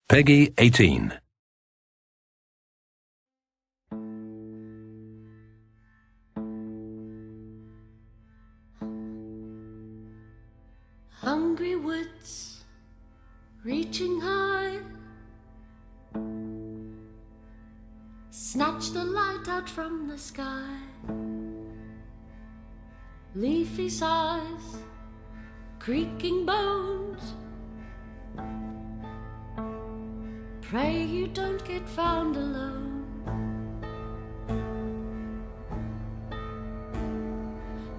Pegi 18. Hungry woods reaching high, snatch the light out from the sky. Leafy sighs, creaking bones, pray you don't get found alone.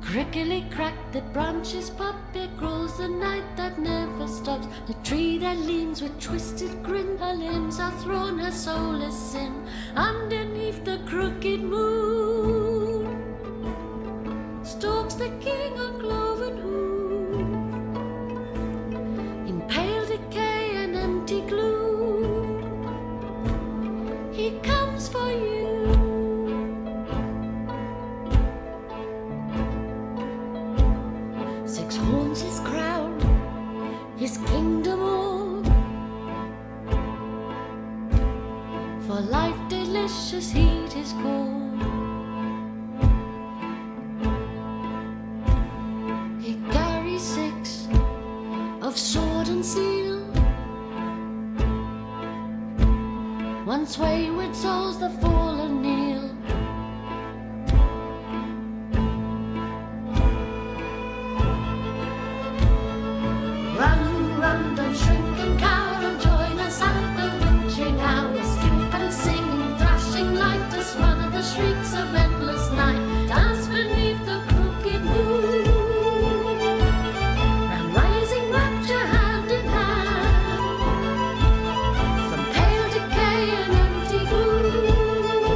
Crickly crack, the branches pop, it grows the night that never stops. The tree that leans with twisted grin, her limbs are thrown, her soul is sin. Underneath the crooked moon stalks the king on cloven hoof, in pale decay and empty gloom. He comes for you. Six horns his crown, his kingdom all, for life delicious heed his call. He carries six of sword and seal, once wayward souls the fallen kneel. Run, don't shrink and cower, and join us at the witching hour. Skip and sing, thrashing light to smother the shrieks of endless night. Dance beneath the crooked moon, and rising rapture hand in hand, from pale decay and empty gloom.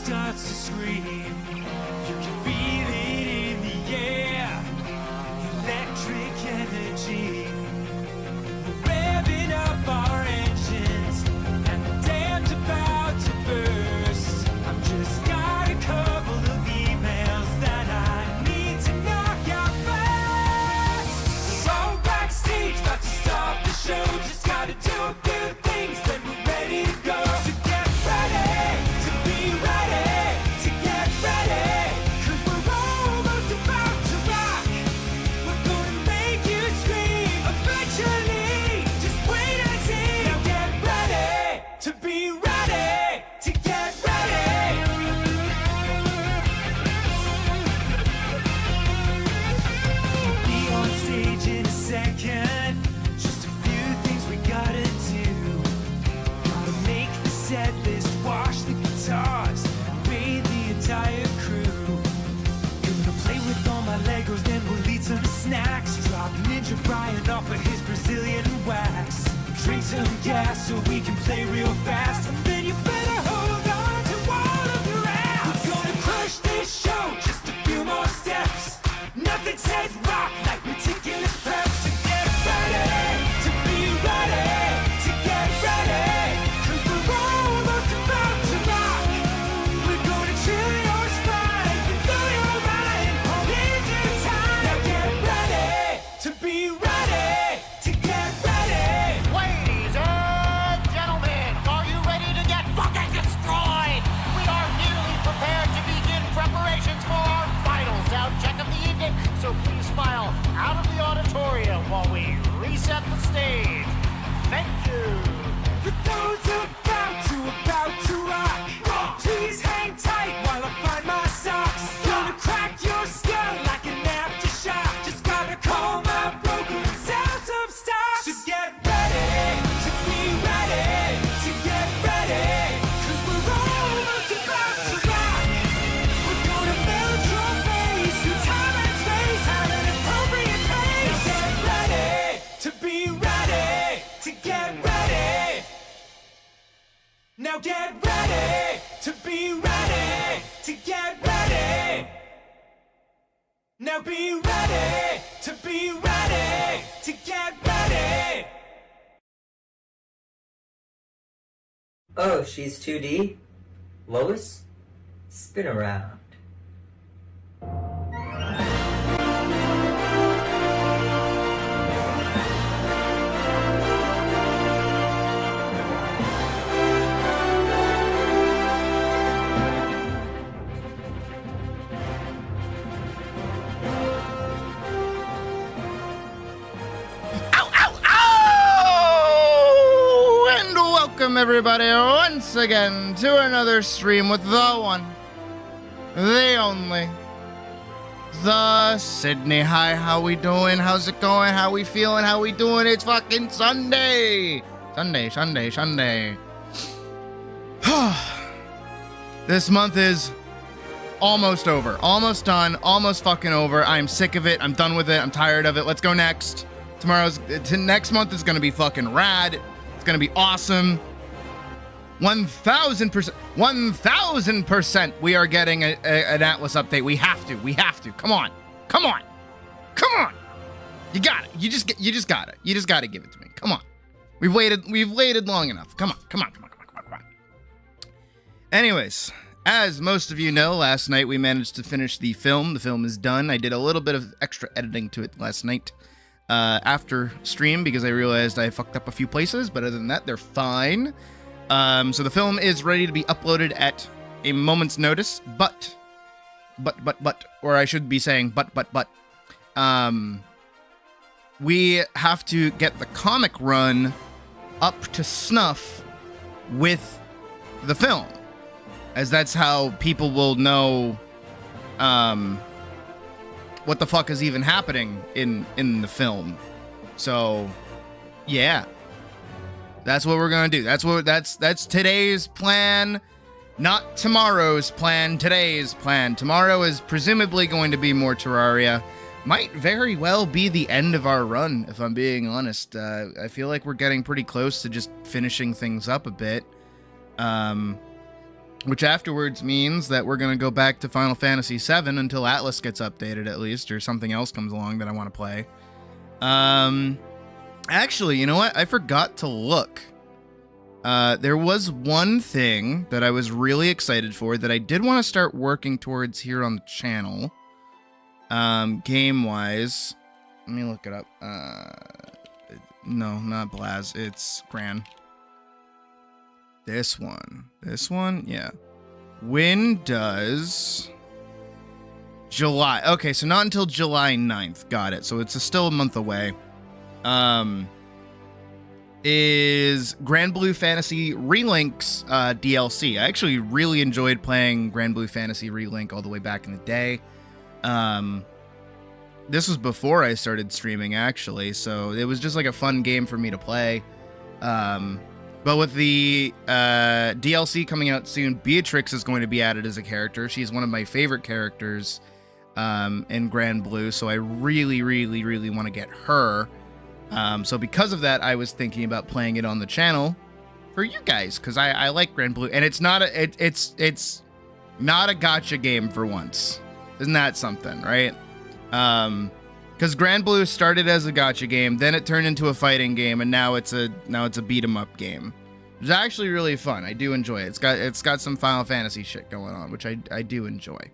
starts to scream. You can feel it in the air, electric energy. We're revving up our engines, and the dam's about to burst. I've just got a couple of emails that I need to knock out fast. We're all backstage, about to start the show. Just gotta do a few things, then we're ready to go. So get ready to be ready, to get ready, 'cause we're almost about to rock. We're gonna make you scream eventually. Just wait and see. Now get ready to be ready, to get ready. Be on stage in a second. Just a few things we gotta do. Gotta make the set list, wash the guitars, raid the entire crew. Gonna play with all my Legos, then we'll eat some snacks. Drop Ninja Brian off of his Brazilian wax. Drink some gas so we can play real fast. And then you better hold on to all of your ass. We're gonna crush this show, just a few more steps. Nothing says rock like meticulous prep. So get ready to be ready, to get ready, 'cause we're almost about to rock. We're gonna chill your spine, blow your mind, hold into time. Now get ready to be ready, to get ready. Ladies and gentlemen, are you ready to get fucking destroyed? We are nearly prepared to begin preparations for our final sound check of the evening, so please file out of the auditorium while we reset the stage. Thank you. For those about to rock, please hang tight while I find my socks. Gonna crack your skull like an aftershock. Just gotta call my broker and sell some stock. So get ready to be ready, to get ready, 'cause we're almost about to rock. We're gonna melt your face through time and space at an appropriate pace. Get ready to be ready, to get ready. Now get ready to be ready, to get ready. Now be ready to be ready, to get ready. Oh, she's 2D? Lois? Spin around. Ow, ow, ow! And welcome everybody once again to another stream with the one, the only, the Sydney. Hi, how we doing? How's it going? How we feeling? How we doing? It's fucking Sunday. Sunday. This month is almost over. Almost done. Almost fucking over. I'm sick of it. I'm done with it. I'm tired of it. Let's go next. Next month is gonna be fucking rad. It's gonna be awesome. 1,000%. 1,000%. We are getting an Atlas update. We have to. Come on. You got it. You just got it. You just got to give it to me. Come on. We've waited long enough. Come on. Anyways, as most of you know, last night we managed to finish the film. The film is done. I did a little bit of extra editing to it last night after stream because I realized I fucked up a few places, but other than that, they're fine. So the film is ready to be uploaded at a moment's notice, but, or I should be saying but, we have to get the comic run up to snuff with the film, as that's how people will know, what the fuck is even happening in the film. So, yeah. That's what we're gonna do. That's today's plan, not tomorrow's plan. Today's plan. Tomorrow is presumably going to be more Terraria. Might very well be the end of our run, if I'm being honest. I feel like we're getting pretty close to just finishing things up a bit. which afterwards means that we're going to go back to Final Fantasy VII until Atlas gets updated at least, or something else comes along that I want to play. Actually, you know what? I forgot to look. There was one thing that I was really excited for that I did want to start working towards here on the channel. Game-wise. Let me look it up. No, not Blaz. It's Gran. This one. This one? Yeah. When does... July. Okay, so not until July 9th. Got it. So it's still a month away. Is Grand Blue Fantasy Relink's DLC. I actually really enjoyed playing Grand Blue Fantasy Relink all the way back in the day. This was before I started streaming, actually, so it was just like a fun game for me to play. But with the DLC coming out soon, Beatrix is going to be added as a character. She's one of my favorite characters in Grand Blue, so I really, really, really want to get her. So because of that, I was thinking about playing it on the channel for you guys, because I like Grand Blue, and it's not a it's not a gacha game for once. Isn't that something, right? Because Grand Blue started as a gacha game, then it turned into a fighting game, and now it's a beat 'em up game. It's actually really fun. I do enjoy it. It's got some Final Fantasy shit going on, which I do enjoy.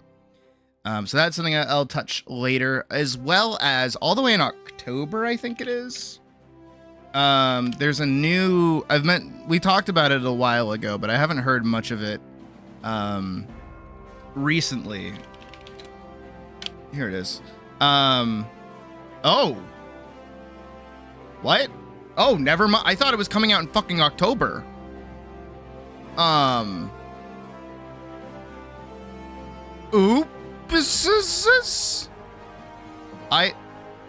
So that's something I'll touch later, as well as all the way in October, I think it is. There's a new... we talked about it a while ago, but I haven't heard much of it recently. Here it is. Oh. What? Oh, never mind. I thought it was coming out in fucking October. Oops.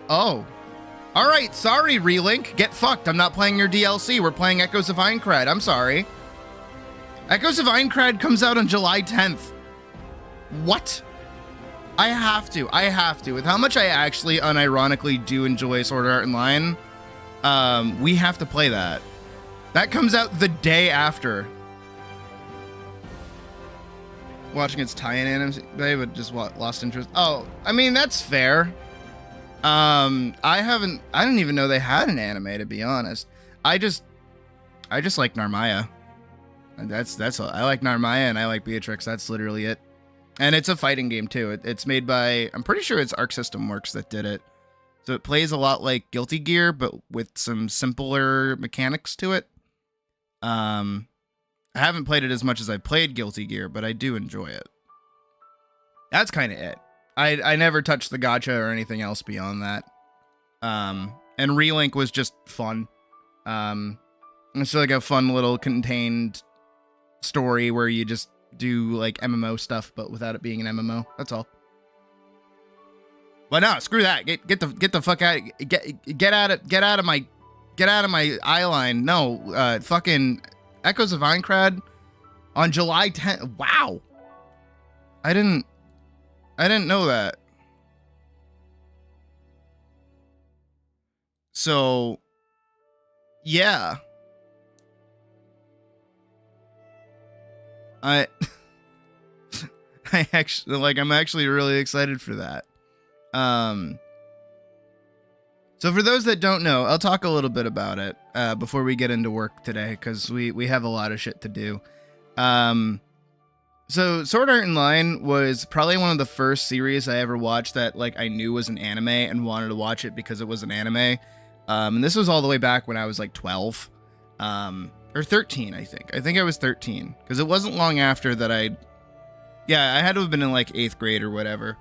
Oh. Alright, sorry, Relink. Get fucked. I'm not playing your DLC. We're playing Echoes of Aincrad. I'm sorry. Echoes of Aincrad comes out on July 10th. What? I have to. With how much I actually unironically do enjoy Sword Art Online, we have to play that. That comes out the day after. Watching its tie-in anime, but just lost interest. Oh, I mean, that's fair. I didn't even know they had an anime, to be honest. I just like Narmaya. That's all. I like Narmaya and I like Beatrix. That's literally it. And it's a fighting game too. It's made by, I'm pretty sure it's Arc System Works that did it. So it plays a lot like Guilty Gear, but with some simpler mechanics to it. I haven't played it as much as I played Guilty Gear, but I do enjoy it. That's kind of it. I never touched the gacha or anything else beyond that. And Relink was just fun. It's like a fun little contained story where you just do like MMO stuff, but without it being an MMO. That's all. But no, screw that. Get the fuck out. Get out of my eye line. No, fucking Echoes of Aincrad on July 10th. Wow. I didn't know that. So, yeah. I'm actually really excited for that. So for those that don't know, I'll talk a little bit about it before we get into work today, because we have a lot of shit to do. So Sword Art Online was probably one of the first series I ever watched that like I knew was an anime and wanted to watch it because it was an anime. And this was all the way back when I was like 12. Or 13, I think. I think I was 13. Because it wasn't long after that I had to have been in like 8th grade or whatever.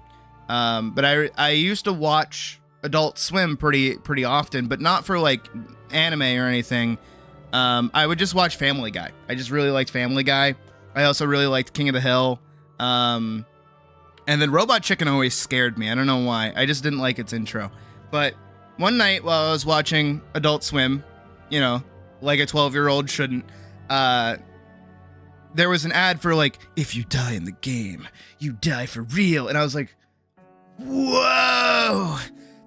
But I used to watch Adult Swim pretty often, but not for like anime or anything. I would just watch Family Guy. I just really liked Family Guy. I also really liked King of the Hill. And then Robot Chicken always scared me. I don't know why. I just didn't like its intro. But one night while I was watching Adult Swim, you know, like a 12-year-old shouldn't, there was an ad for like, if you die in the game, you die for real. And I was like, whoa,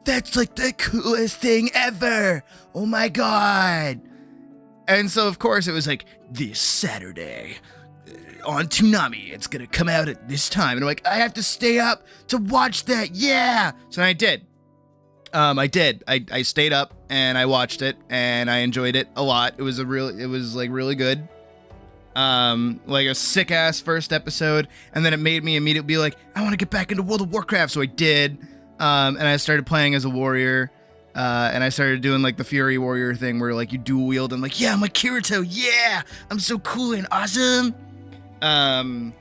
that's like the coolest thing ever. Oh my God. And so of course it was like, this Saturday, on Toonami. It's gonna come out at this time. And I'm like, I have to stay up to watch that. Yeah. So I did. I stayed up and I watched it and I enjoyed it a lot. It was really good. Like a sick ass first episode. And then it made me immediately be like, I want to get back into World of Warcraft. So I did. And I started playing as a warrior. And I started doing like the Fury Warrior thing where like you dual wield. I'm like, yeah, I'm like Kirito. Yeah, I'm so cool and awesome. And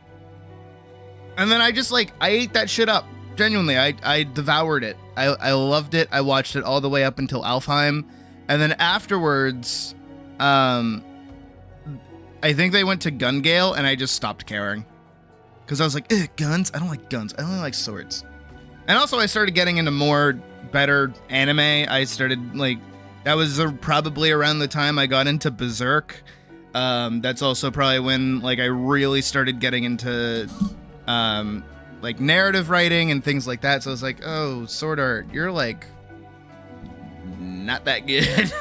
then I just like, I ate that shit up. Genuinely, I devoured it. I loved it. I watched it all the way up until Alfheim. And then afterwards, I think they went to Gun Gale and I just stopped caring. Because I was like, guns? I don't like guns. I only like swords. And also I started getting into more better anime. I started like, that was probably around the time I got into Berserk. That's also probably when like I really started getting into like narrative writing and things like that. So I was like, oh, Sword Art, you're like not that good.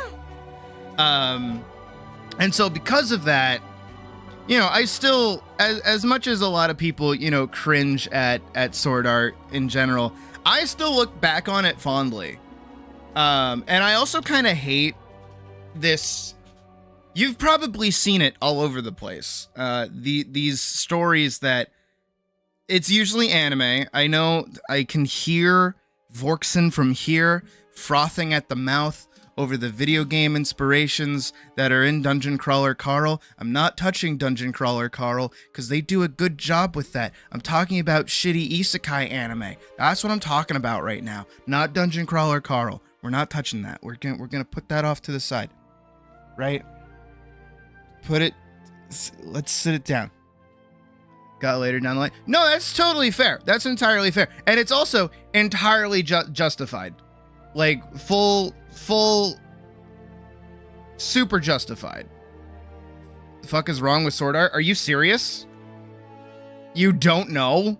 And so because of that, you know, I still, as much as a lot of people, you know, cringe at Sword Art in general, I still look back on it fondly. And I also kind of hate this. You've probably seen it all over the place. These stories that it's usually anime. I know I can hear Vorkson from here frothing at the mouth over the video game inspirations that are in Dungeon Crawler Carl. I'm not touching Dungeon Crawler Carl because they do a good job with that. I'm talking about shitty isekai anime. That's what I'm talking about right now. Not Dungeon Crawler Carl. We're not touching that. We're gonna put that off to the side. Right? Let's sit it down. Got later down the line. No, that's totally fair. That's entirely fair. And it's also entirely justified. Like, full, super justified. The fuck is wrong with Sword Art? Are you serious? You don't know?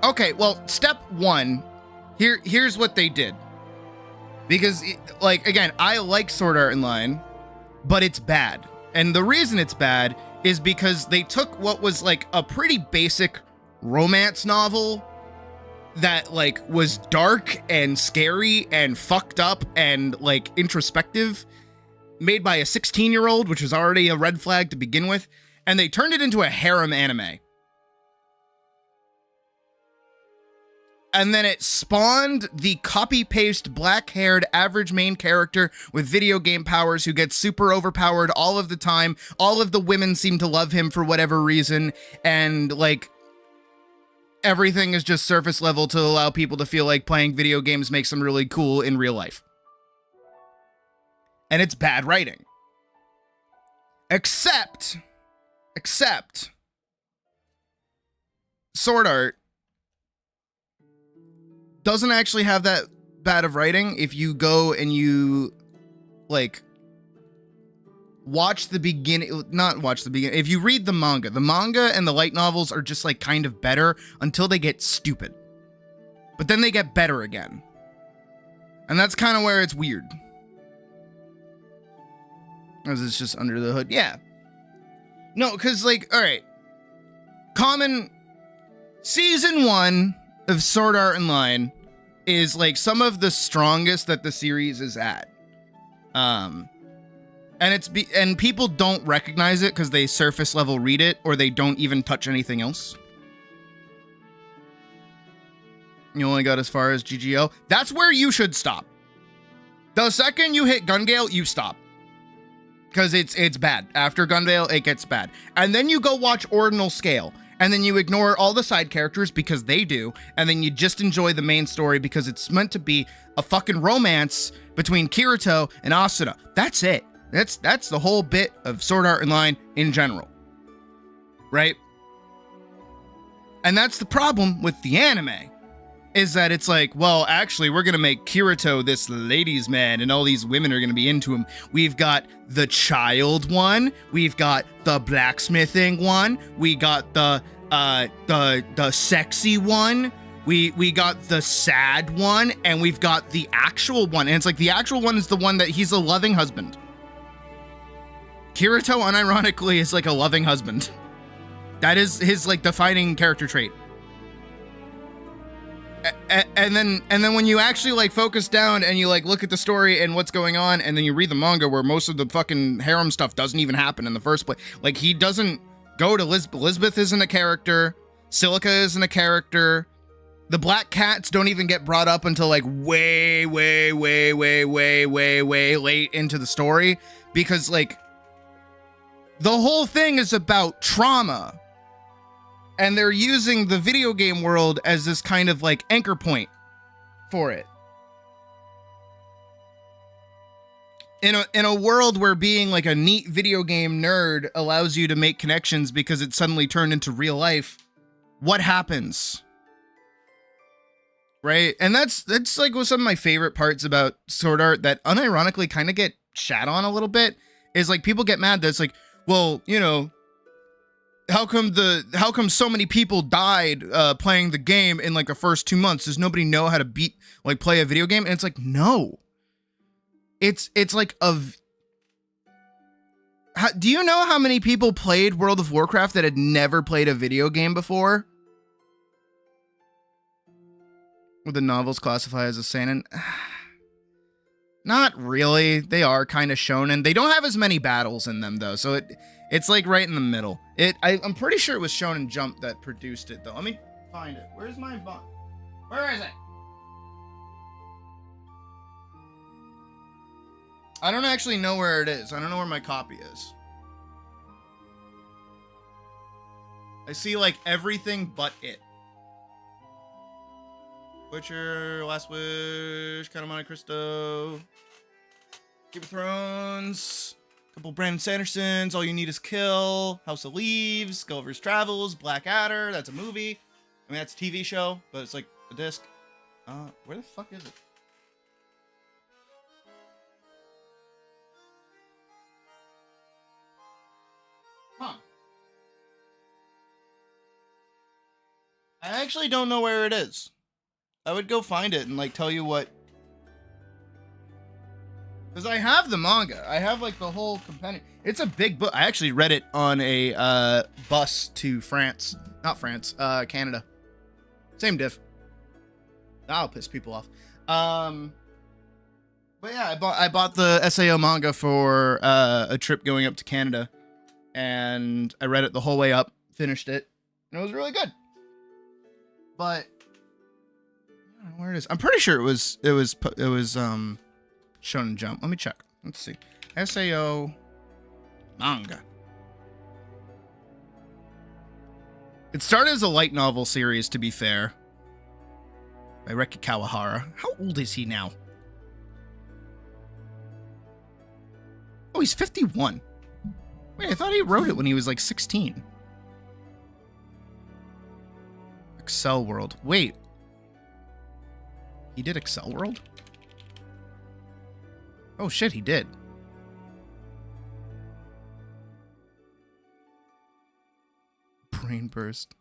Okay, well, step one. Here's what they did. Because, like, again, I like Sword Art Online, but it's bad. And the reason it's bad is because they took what was, like, a pretty basic romance novel that, like, was dark and scary and fucked up and, like, introspective, made by a 16-year-old, which was already a red flag to begin with, and they turned it into a harem anime. And then it spawned the copy-paste, black-haired, average main character with video game powers who gets super overpowered all of the time. All of the women seem to love him for whatever reason. And, like, everything is just surface level to allow people to feel like playing video games makes them really cool in real life. And it's bad writing. Except, Sword Art doesn't actually have that bad of writing if you go and you, like, watch the beginning, not watch the beginning, if you read the manga and the light novels are just, like, kind of better until they get stupid. But then they get better again. And that's kind of where it's weird. Because it's just under the hood. Yeah. No, because, like, alright. Season 1 of Sword Art Online is, like, some of the strongest that the series is at. And people don't recognize it because they surface level read it, or they don't even touch anything else. You only got as far as GGO. That's where you should stop. The second you hit Gun Gale, you stop. Because it's bad. After Gun Gale, it gets bad. And then you go watch Ordinal Scale. And then you ignore all the side characters because they do. And then you just enjoy the main story because it's meant to be a fucking romance between Kirito and Asuna. That's it. That's the whole bit of Sword Art Online in general. Right? And that's the problem with the anime. Is that it's like, well, actually, we're going to make Kirito this ladies' man, and all these women are going to be into him. We've got the child one. We've got the blacksmithing one. We got the sexy one. We got the sad one, and we've got the actual one. And it's like, the actual one is the one that he's a loving husband. Kirito unironically is like a loving husband. That is his like defining character trait. And then when you actually like focus down and you like look at the story and what's going on, and then you read the manga where most of the fucking harem stuff doesn't even happen in the first place. Like, he doesn't go to Elizabeth isn't a character. Silica isn't a character. The black cats don't even get brought up until like way late into the story, because like the whole thing is about trauma. And they're using the video game world as this kind of like anchor point for it. In a world where being like a neat video game nerd allows you to make connections because it's suddenly turned into real life, what happens? Right? And that's like some of my favorite parts about Sword Art that unironically kind of get shat on a little bit, is like people get mad that it's like, well, you know, how come so many people died playing the game in like the first 2 months? Does nobody know how to play a video game? And it's like, no. It's like do you know how many people played World of Warcraft that had never played a video game before? Would the novels classify as a seinen? Not really. They are kind of shonen. They don't have as many battles in them though, so it's like right in the middle. I'm pretty sure it was Shonen Jump that produced it though. Let me find it. Where's my book? Where is it? I don't actually know where it is. I don't know where my copy is. I see like everything but it. Witcher, Last Wish, Count of Monte Cristo, Game of Thrones, a couple Brandon Sandersons, All You Need Is Kill, House of Leaves, Gulliver's Travels, Blackadder, that's a movie. I mean, that's a TV show, but it's like a disc. Where the fuck is it? Huh. I actually don't know where it is. I would go find it and like tell you what, because I have the manga. I have like the whole compendium. It's a big book. I actually read it on a bus to France. Not France, Canada. Same diff. That'll piss people off. But yeah, I bought the SAO manga for a trip going up to Canada, and I read it the whole way up, finished it, and it was really good. But I don't know where it is. I'm pretty sure it was Shonen Jump. Let me check. Let's see. SAO manga. It started as a light novel series, to be fair, by Reki Kawahara. How old is he now? Oh, he's 51. Wait, I thought he wrote it when he was like 16. Excel World. Wait. He did Excel World? Oh shit, he did. Brain burst.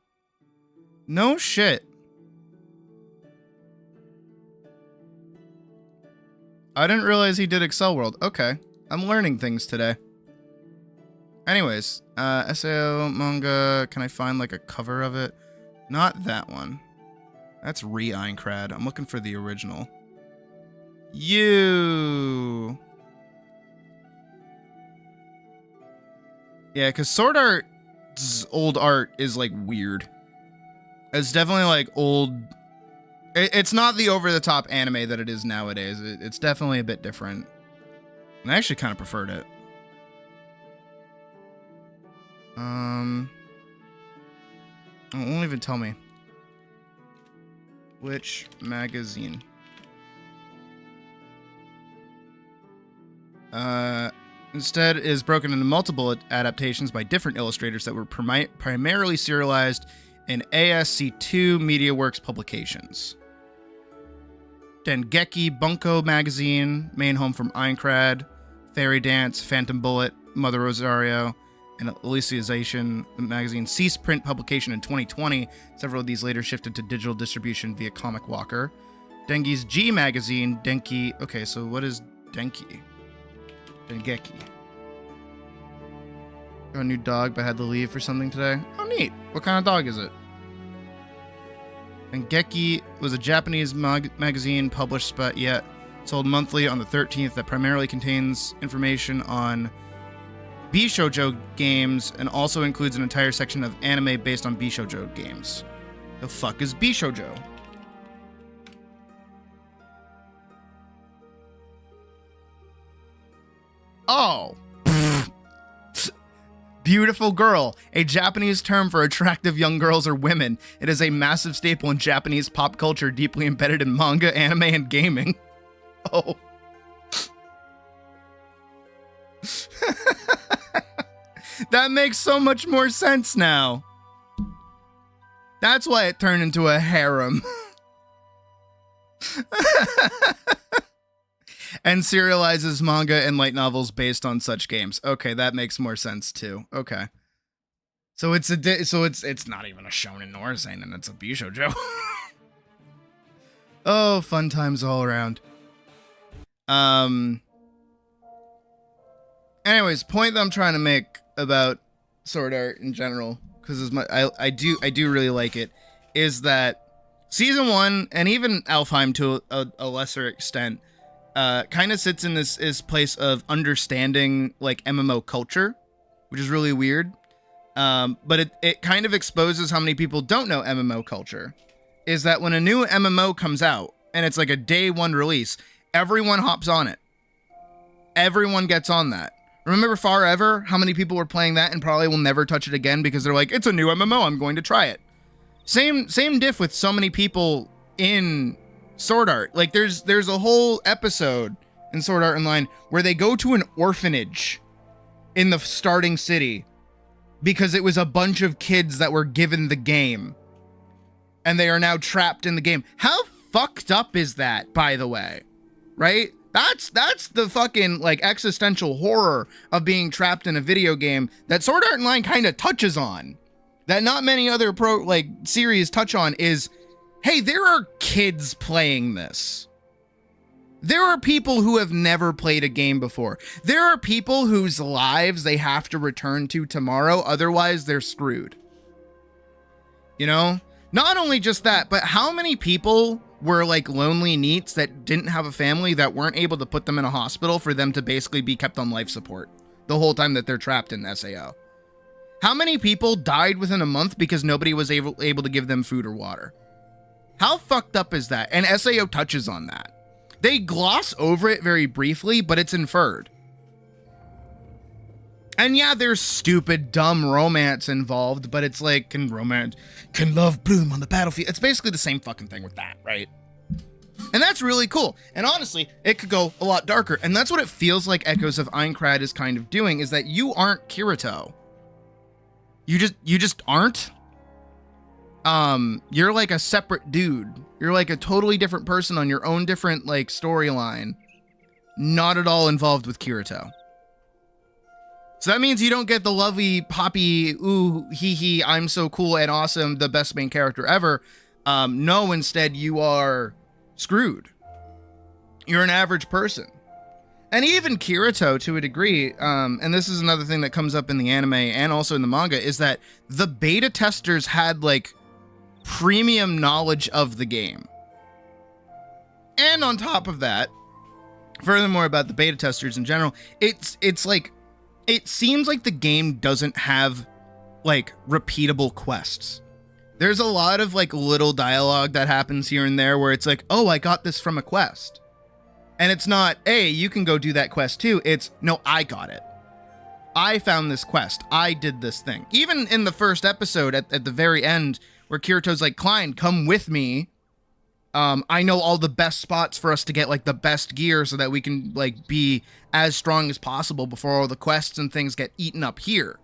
No shit. I didn't realize he did Excel World. Okay. I'm learning things today. Anyways, SAO manga. Can I find like a cover of it? Not that one. That's Re-Einkrad. I'm looking for the original. You. Yeah, because Sword Art's old art is like weird. It's definitely like old. It's not the over-the-top anime that it is nowadays. It's definitely a bit different. And I actually kind of preferred it. Oh, it won't even tell me. Which magazine? Instead is broken into multiple adaptations by different illustrators that were primarily serialized in ASC2 MediaWorks publications. Dengeki Bunko magazine, main home from Einkrad, Fairy Dance, Phantom Bullet, Mother Rosario, and Alicization magazine ceased print publication in 2020. Several of these later shifted to digital distribution via Comic Walker. Dengi's G magazine, Denki. Okay, so what is Denki? Dengeki. Got a new dog, but had to leave for something today. Oh, neat. What kind of dog is it? And Geki was a Japanese magazine published but yet sold monthly on the 13th that primarily contains information on Bishoujo games and also includes an entire section of anime based on Bishoujo games. The fuck is Bishoujo? Oh. Beautiful girl, a Japanese term for attractive young girls or women. It is a massive staple in Japanese pop culture, deeply embedded in manga, anime, and gaming. Oh. That makes so much more sense now. That's why it turned into a harem. And serializes manga and light novels based on such games. Okay, that makes more sense too. Okay. So it's not even a shonen nor a seinen, it's a bishoujo. Oh, fun times all around. Anyways, point that I'm trying to make about Sword Art in general, because I do really like it, is that season 1 and even Alfheim to a lesser extent kind of sits in this place of understanding like MMO culture, which is really weird. But it kind of exposes how many people don't know MMO culture. Is that when a new MMO comes out and it's like a day 1 release, everyone hops on it. Everyone gets on that. Remember Forever? How many people were playing that and probably will never touch it again because they're like, it's a new MMO, I'm going to try it. Same diff with so many people in Sword Art. Like there's a whole episode in Sword Art Online where they go to an orphanage in the starting city because it was a bunch of kids that were given the game and they are now trapped in the game. How fucked up is that, by the way? Right? That's the fucking like existential horror of being trapped in a video game that Sword Art Online kind of touches on, that not many other series touch on. Is, hey, there are kids playing this. There are people who have never played a game before. There are people whose lives they have to return to tomorrow, otherwise they're screwed. You know? Not only just that, but how many people were like lonely neets that didn't have a family that weren't able to put them in a hospital for them to basically be kept on life support the whole time that they're trapped in SAO? How many people died within a month because nobody was able to give them food or water? How fucked up is that? And SAO touches on that. They gloss over it very briefly, but it's inferred. And yeah, there's stupid, dumb romance involved, but it's like, can love bloom on the battlefield? It's basically the same fucking thing with that, right? And that's really cool. And honestly, it could go a lot darker. And that's what it feels like Echoes of Aincrad is kind of doing, is that you aren't Kirito. You just aren't. You're like a separate dude. You're like a totally different person on your own different like storyline. Not at all involved with Kirito. So that means you don't get the lovely poppy, ooh, hee hee, I'm so cool and awesome, the best main character ever. No, instead you are screwed. You're an average person. And even Kirito, to a degree, and this is another thing that comes up in the anime and also in the manga, is that the beta testers had like premium knowledge of the game. And on top of that, furthermore about the beta testers in general, it's like, it seems like the game doesn't have like repeatable quests. There's a lot of like little dialogue that happens here and there where it's like, oh, I got this from a quest. And it's not, hey, you can go do that quest too. It's, no, I got it. I found this quest. I did this thing. Even in the first episode at the very end where Kirito's like, Klein, come with me. I know all the best spots for us to get like the best gear so that we can like be as strong as possible before all the quests and things get eaten up here.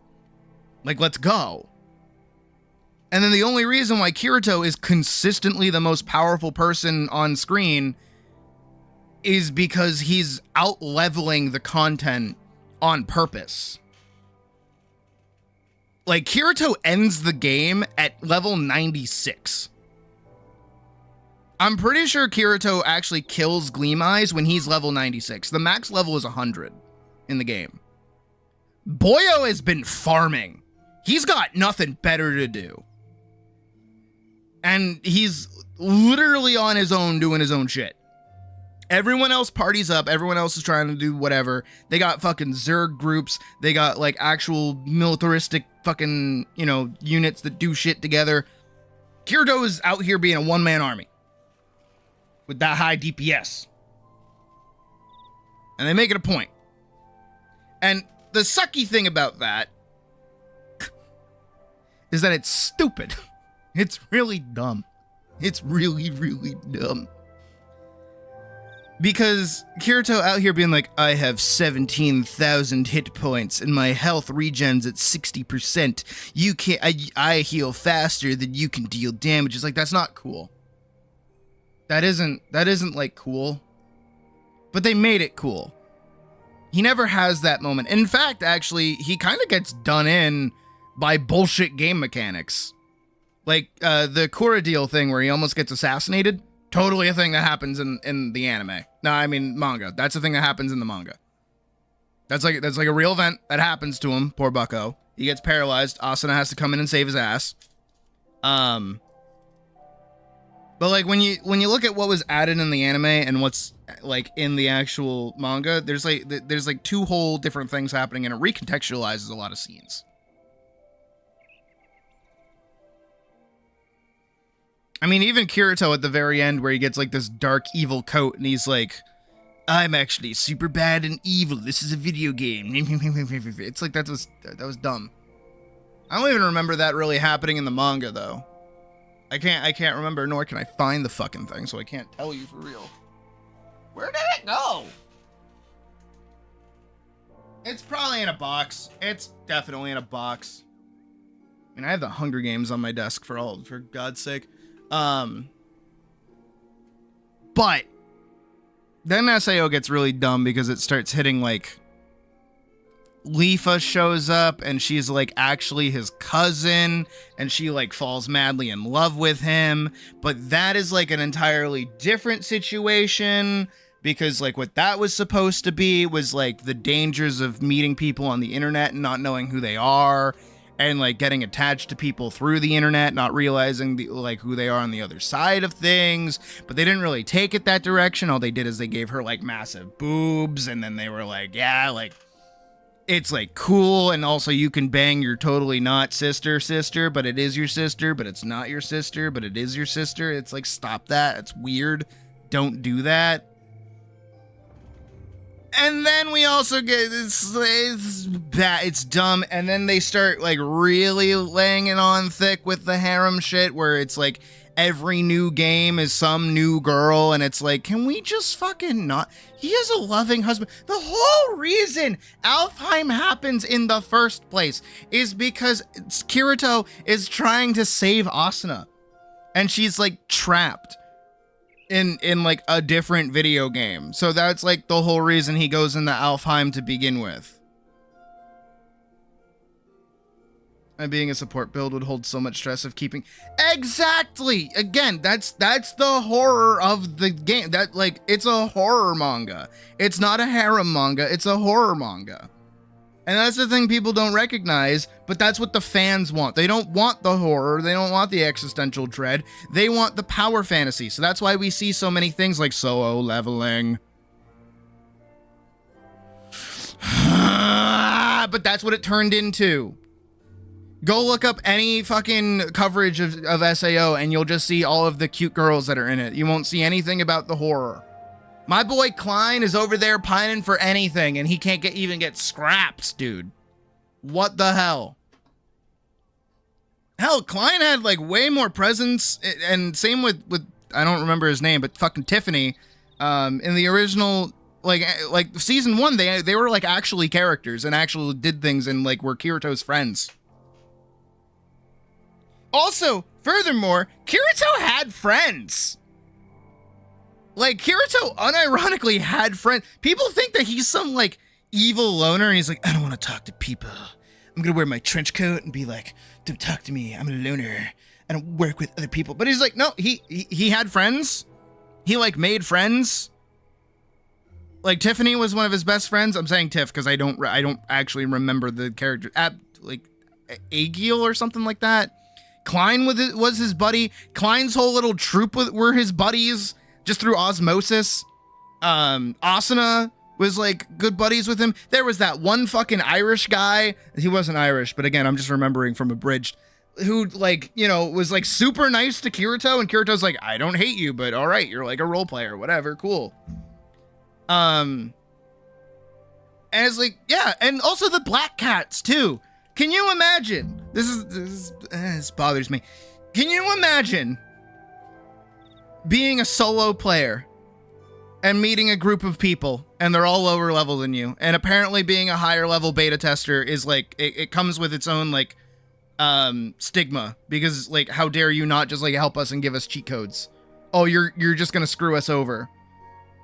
Like, let's go. And then the only reason why Kirito is consistently the most powerful person on screen is because he's out-leveling the content on purpose. Like, Kirito ends the game at level 96. I'm pretty sure Kirito actually kills Gleam Eyes when he's level 96. The max level is 100 in the game. Boyo has been farming. He's got nothing better to do. And he's literally on his own doing his own shit. Everyone else parties up. Everyone else is trying to do whatever. They got fucking Zerg groups. They got like actual militaristic fucking, you know, units that do shit together. Kirito is out here being a one-man army with that high DPS. And they make it a point. And the sucky thing about that is that it's stupid. It's really dumb. It's really, really dumb. Because Kirito out here being like, I have 17,000 hit points and my health regens at 60%. You can't, I heal faster than you can deal damage. It's like, that's not cool. That isn't like cool. But they made it cool. He never has that moment. In fact, actually, he kind of gets done in by bullshit game mechanics. Like, the Kuradil thing where he almost gets assassinated. Totally a thing that happens in the anime. No, I mean manga. That's a thing that happens in the manga. That's like a real event that happens to him. Poor bucko. He gets paralyzed. Asuna has to come in and save his ass. But like when you look at what was added in the anime and what's like in the actual manga, there's like two whole different things happening, and it recontextualizes a lot of scenes. I mean, even Kirito at the very end where he gets like this dark evil coat and he's like, I'm actually super bad and evil. This is a video game. It's like that was dumb. I don't even remember that really happening in the manga though. I can't remember, nor can I find the fucking thing, so I can't tell you for real. Where did it go? It's probably in a box. It's definitely in a box. I mean, I have the Hunger Games on my desk for God's sake. But then SAO gets really dumb because it starts hitting like Leafa shows up and she's like actually his cousin and she like falls madly in love with him, but that is like an entirely different situation because like what that was supposed to be was like the dangers of meeting people on the internet and not knowing who they are. And like getting attached to people through the internet, not realizing like who they are on the other side of things. But they didn't really take it that direction. All they did is they gave her like massive boobs, and then they were like, yeah, like it's like cool, and also you can bang your totally not sister, but it is your sister, but it's not your sister, but it is your sister. It's like, stop that. It's weird. Don't do that. And then we also get it's dumb. And then they start like really laying it on thick with the harem shit where it's like every new game is some new girl. And it's like, can we just fucking not? He is a loving husband. The whole reason Alfheim happens in the first place is because Kirito is trying to save Asuna. And she's like trapped in like a different video game. So that's like the whole reason he goes into Alfheim to begin with. And being a support build would hold so much stress of keeping... Exactly! Again, that's the horror of the game. That like, it's a horror manga. It's not a harem manga, it's a horror manga. And that's the thing people don't recognize, but that's what the fans want. They don't want the horror, they don't want the existential dread, they want the power fantasy. So that's why we see so many things like solo leveling. But that's what it turned into. Go look up any fucking coverage of SAO and you'll just see all of the cute girls that are in it. You won't see anything about the horror. My boy Klein is over there pining for anything, and he can't even get scraps, dude. What the hell? Hell, Klein had like way more presence, and same with I don't remember his name, but fucking Tiffany. In the original, like season 1, they were like actually characters and actually did things and like were Kirito's friends. Also, furthermore, Kirito had friends. Like, Kirito unironically had friends. People think that he's some, like, evil loner, and he's like, I don't want to talk to people. I'm gonna wear my trench coat and be like, don't talk to me, I'm a loner. I don't work with other people. But he's like, no, he had friends. He, like, made friends. like Tiffany was one of his best friends. I'm saying Tiff because I don't actually remember the character. Like Agiel or something like that. Klein was his buddy. Klein's whole little troop were his buddies just through osmosis. Asuna was like good buddies with him. There was that one fucking Irish guy. He wasn't Irish, but again, I'm just remembering from Abridged, who like, you know, was like super nice to Kirito, and Kirito's like, I don't hate you, but all right, you're like a role player, whatever, cool. And it's like, yeah, and also the Black Cats too. Can you imagine? This bothers me. Can you imagine being a solo player and meeting a group of people and they're all lower level than you, and apparently being a higher level beta tester is like, it comes with its own like stigma, because like, how dare you not just like help us and give us cheat codes? Oh, you're just gonna screw us over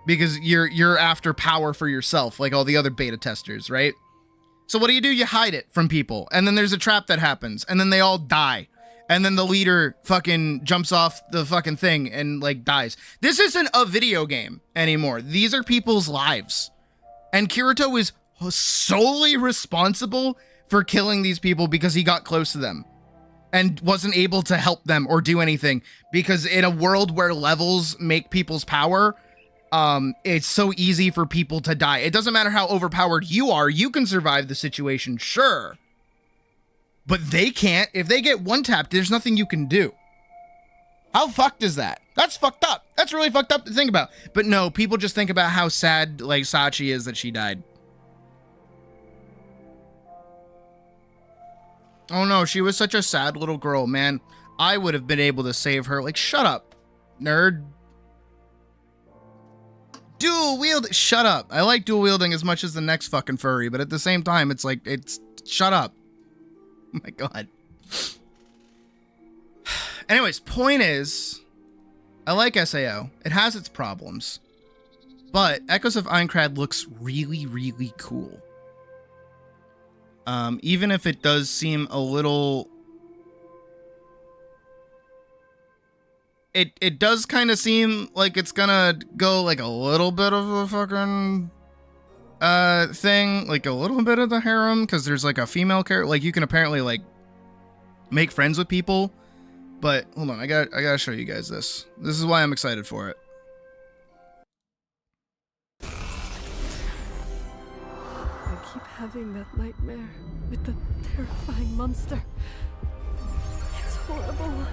because you're after power for yourself like all the other beta testers, right? So what do? You hide it from people, and then there's a trap that happens, and then they all die, and then the leader fucking jumps off the fucking thing and like dies. This isn't a video game anymore. These are people's lives, and Kirito is solely responsible for killing these people because he got close to them and wasn't able to help them or do anything, because in a world where levels make people's power, it's so easy for people to die. It doesn't matter how overpowered you are. You can survive the situation, sure, but they can't. If they get one tapped, there's nothing you can do. How fucked is that? That's fucked up. That's really fucked up to think about. But no, people just think about how sad like Sachi is that she died. Oh no, she was such a sad little girl, man. I would have been able to save her. Like, shut up, nerd. Dual wield. Shut up. I like dual wielding as much as the next fucking furry, but at the same time, it's like, shut up. Oh my god. Anyways, point is, I like SAO. It has its problems, but Echoes of Aincrad looks really, really cool. Even if it does seem a little... It does kind of seem like it's gonna go like a little bit of a fucking thing, like a little bit of the harem, because there's like a female character, like you can apparently like make friends with people. But hold on, I gotta show you guys this. This is why I'm excited for it. I keep having that nightmare with the terrifying monster. It's horrible.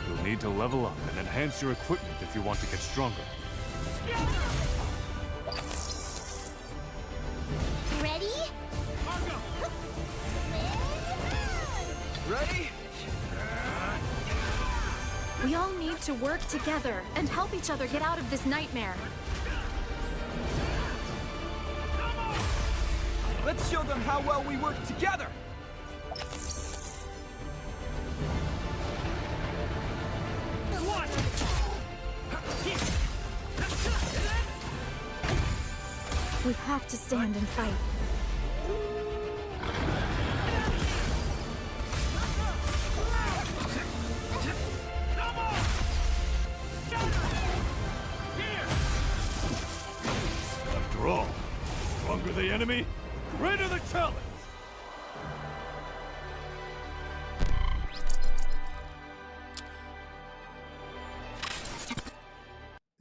You'll need to level up and enhance your equipment if you want to get stronger. Ready? Ready? We all need to work together and help each other get out of this nightmare. Let's show them how well we work together. We have to stand and fight. After all, stronger the enemy, greater the challenge!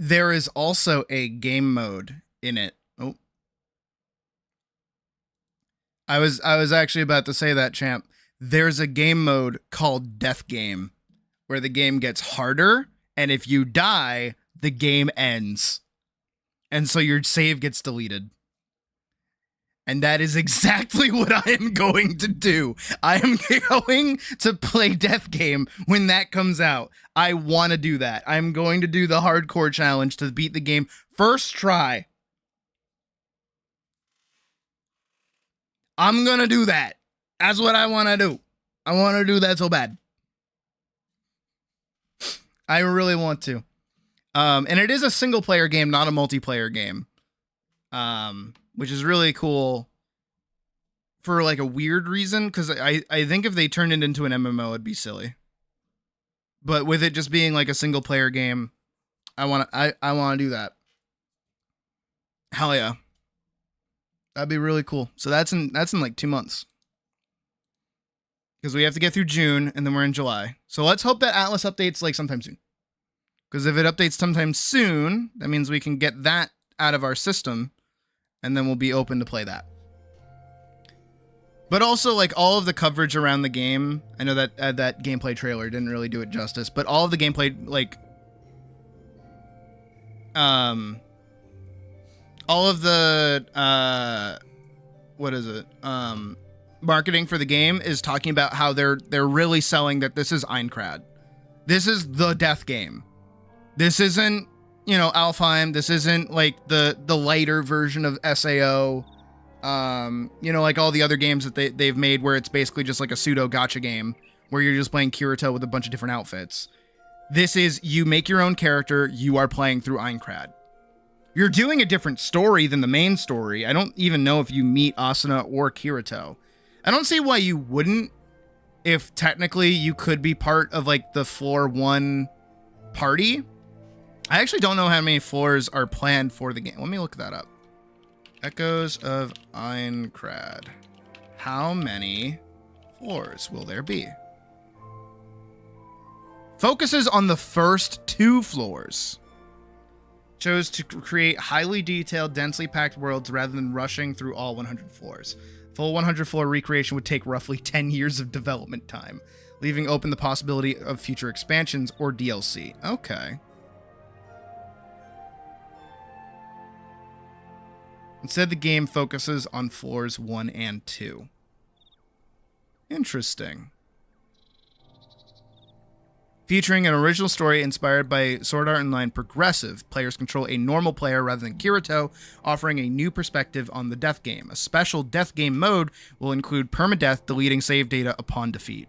There is also a game mode in it. Oh. I was actually about to say that, champ. There's a game mode called Death Game, where the game gets harder, and if you die, the game ends. And so your save gets deleted. And that is exactly what I am going to do. I am going to play Death Game when that comes out. I want to do that. I'm going to do the hardcore challenge to beat the game first try. I'm going to do that. That's what I want to do. I want to do that so bad. I really want to. And it is a single player game, not a multiplayer game. Which is really cool. for like a weird reason, because I think if they turned it into an MMO, it'd be silly. But with it just being like a single player game, I want to do that. Hell yeah. That'd be really cool. So that's in like 2 months. Because we have to get through June and then we're in July. So let's hope that Atlas updates like sometime soon. Because if it updates sometime soon, that means we can get that out of our system and then we'll be open to play that. But also, like, all of the coverage around the game, I know that that gameplay trailer didn't really do it justice, but all of the gameplay, like, all of the, what is it, marketing for the game is talking about how they're really selling that this is Aincrad. This is the death game. This isn't, you know, Alfheim. This isn't, like, the lighter version of SAO. You know, like all the other games that they've made where it's basically just like a pseudo gacha game where you're just playing Kirito with a bunch of different outfits. This is, you make your own character, you are playing through Aincrad. You're doing a different story than the main story. I don't even know if you meet Asuna or Kirito. I don't see why you wouldn't, if technically you could be part of like the floor 1 party. I actually don't know how many floors are planned for the game. Let me look that up. Echoes of Aincrad. How many floors will there be? Focuses on the first 2 floors. Chose to create highly detailed, densely packed worlds rather than rushing through all 100 floors. Full 100 floor recreation would take roughly 10 years of development time, leaving open the possibility of future expansions or DLC. Okay. Instead, the game focuses on floors 1 and 2. Interesting. Featuring an original story inspired by Sword Art Online Progressive, players control a normal player rather than Kirito, offering a new perspective on the death game. A special death game mode will include permadeath, deleting save data upon defeat.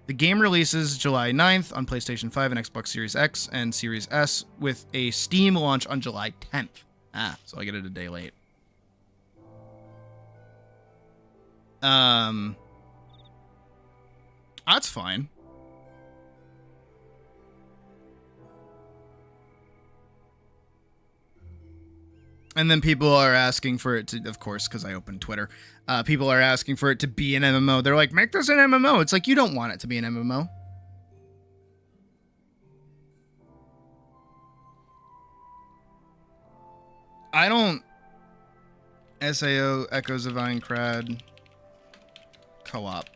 The game releases July 9th on PlayStation 5 and Xbox Series X and Series S, with a Steam launch on July 10th. So I get it a day late. That's fine. And then people are asking for it to, of course, because I opened Twitter, people are asking for it to be an MMO. They're like, make this an MMO. It's like, you don't want it to be an MMO. I don't... SAO, Echoes of Aincrad... co-op.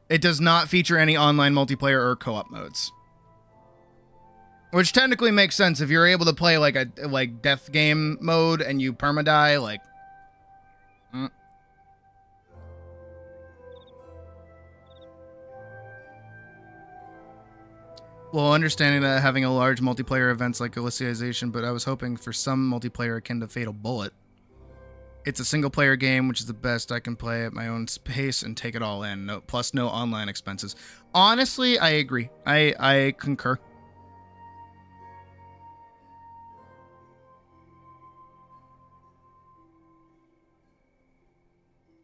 It does not feature any online multiplayer or co-op modes. Which technically makes sense if you're able to play like a death game mode and you permadie, like... Well, understanding that having a large multiplayer events like Alicization, but I was hoping for some multiplayer akin to Fatal Bullet. It's a single-player game, which is the best I can play at my own pace and take it all in. Plus no online expenses. Honestly, I agree. I concur.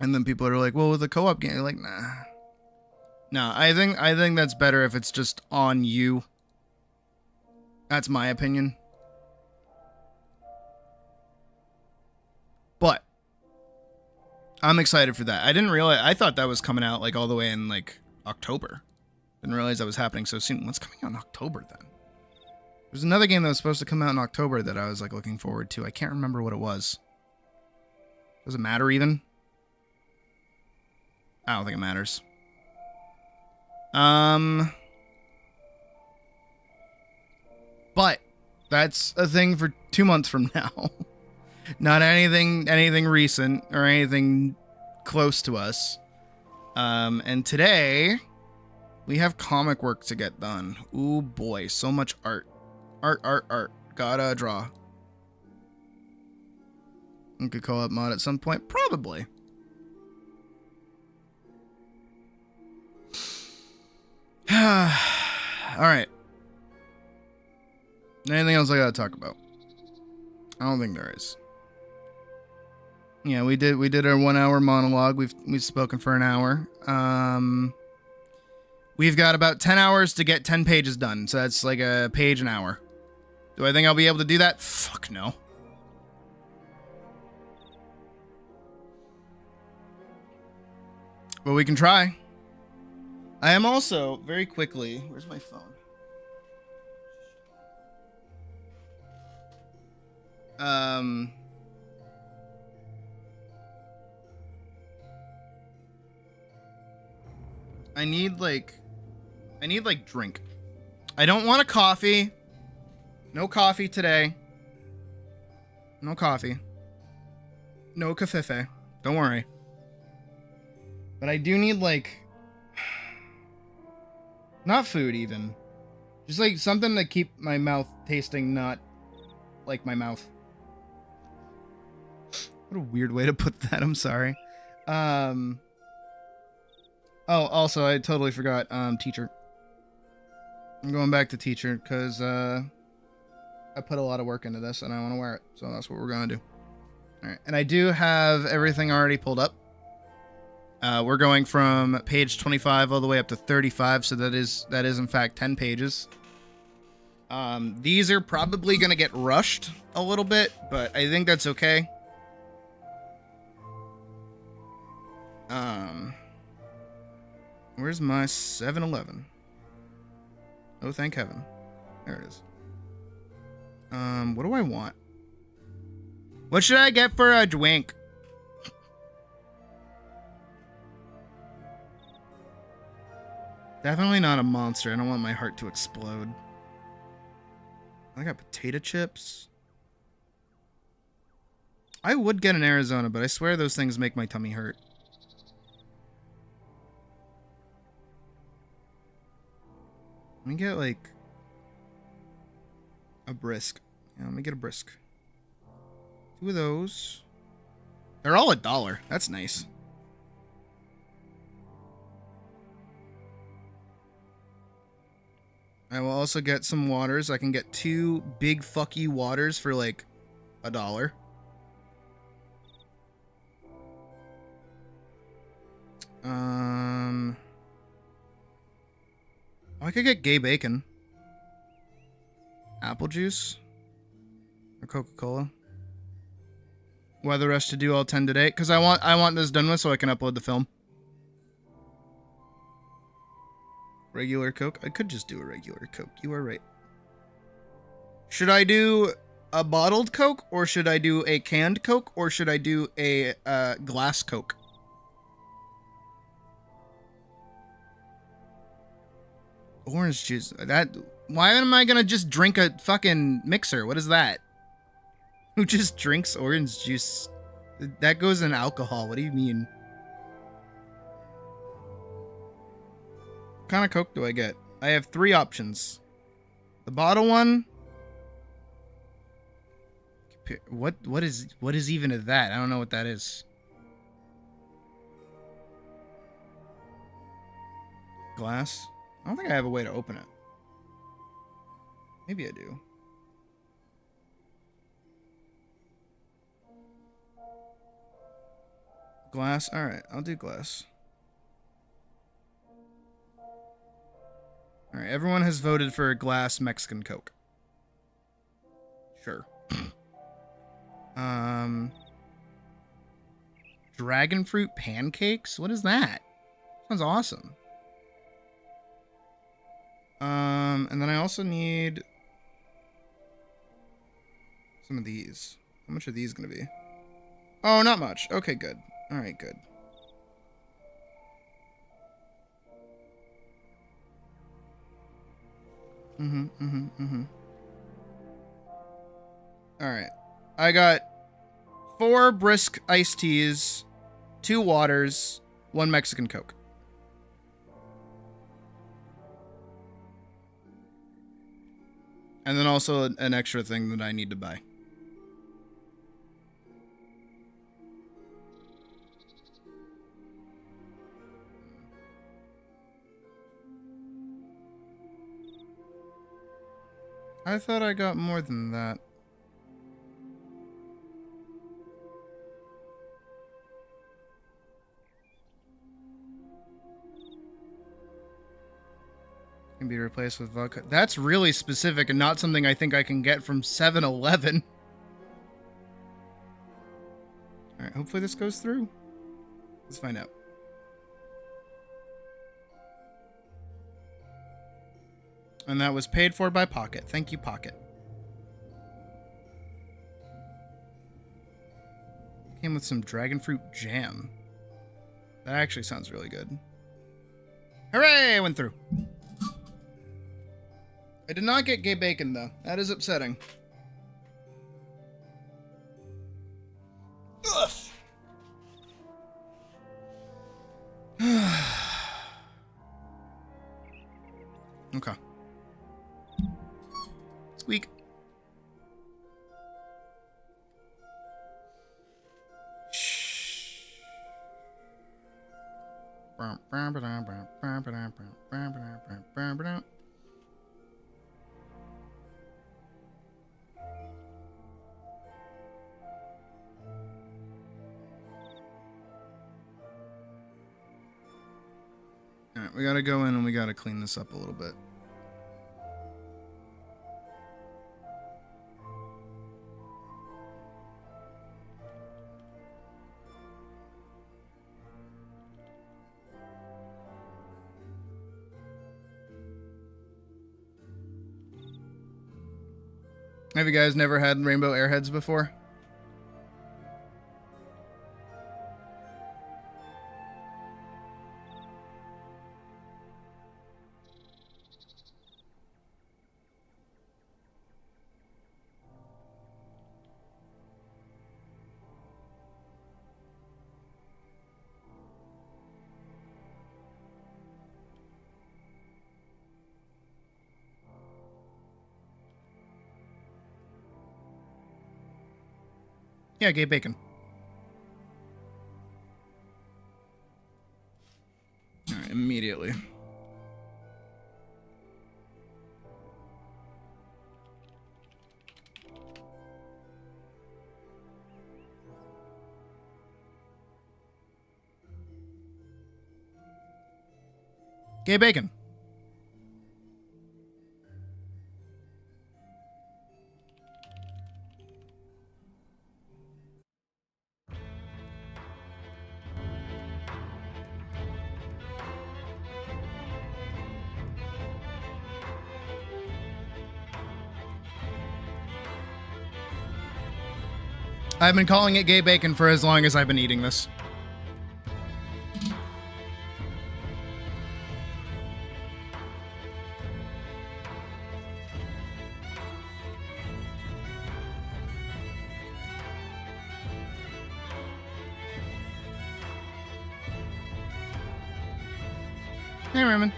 And then people are like, well, with a co-op game, like, nah. No, I think that's better if it's just on you. That's my opinion. But I'm excited for that. I didn't realize, I thought that was coming out like all the way in like October. Didn't realize that was happening so soon. What's coming out in October then? There's another game that was supposed to come out in October that I was like looking forward to. I can't remember what it was. Does it matter even? I don't think it matters. But that's a thing for 2 months from now. Not anything recent or anything close to us. And today we have comic work to get done. Ooh boy, so much art. Art. Gotta draw. We could co-op mod at some point, probably. Alright. Anything else I gotta talk about? I don't think there is. Yeah, we did our 1 hour monologue. We've spoken for an hour. We've got about 10 hours to get 10 pages done. So that's like a page an hour. Do I think I'll be able to do that? Fuck no. But we can try. I am also, very quickly, where's my phone? I need like drink. I don't want a coffee. No coffee today. No coffee. No cafefe. Don't worry. But I do need like, not food even. Just like something to keep my mouth tasting not like my mouth. What a weird way to put that. I'm sorry. Oh, also I totally forgot teacher. I'm going back to teacher because I put a lot of work into this and I want to wear it. So that's what we're going to do. All right. And I do have everything already pulled up. We're going from page 25 all the way up to 35, so that is in fact 10 pages. These are probably going to get rushed a little bit, but I think that's okay. Where's my 7-Eleven? Oh, thank heaven. There it is. What do I want? What should I get for a drink? Definitely not a monster. I don't want my heart to explode. I got potato chips. I would get an Arizona, but I swear those things make my tummy hurt. Let me get like a brisk. Yeah, let me get a brisk. 2 of those. They're all $1. That's nice. I will also get some waters. I can get 2 big fuck you waters for like $1. I could get gay bacon. Apple juice. Or Coca-Cola. Weather rush to do all 10 today. Because I want this done with so I can upload the film. Regular Coke? I could just do a regular Coke. You are right. Should I do a bottled Coke? Or should I do a canned Coke? Or should I do a glass Coke? Orange juice. Why am I gonna just drink a fucking mixer? What is that? Who just drinks orange juice? That goes in alcohol. What do you mean? What kind of Coke do I get? I have 3 options. The bottle one. What is even of that? I don't know what that is. Glass. I don't think I have a way to open it. Maybe I do. Glass. All right, I'll do glass. All right, everyone has voted for a glass Mexican Coke. Sure. Dragon fruit pancakes? What is that? Sounds awesome. And then I also need some of these. How much are these gonna be? Oh, not much. Okay, good. All right, good. All right. I got 4 brisk iced teas, 2 waters, 1 Mexican Coke. And then also an extra thing that I need to buy. I thought I got more than that. Can be replaced with vodka. That's really specific and not something I think I can get from 7-Eleven. Alright, hopefully this goes through. Let's find out. And that was paid for by Pocket. Thank you, Pocket. Came with some dragon fruit jam. That actually sounds really good. Hooray! I went through. I did not get gay bacon, though. That is upsetting. Ugh. Okay. Squeak. Alright, we gotta go in and we gotta clean this up a little bit. Have you guys never had rainbow airheads before? Yeah, gay bacon. Alright, immediately. Gay bacon. I've been calling it gay bacon for as long as I've been eating this. Hey, Raymond.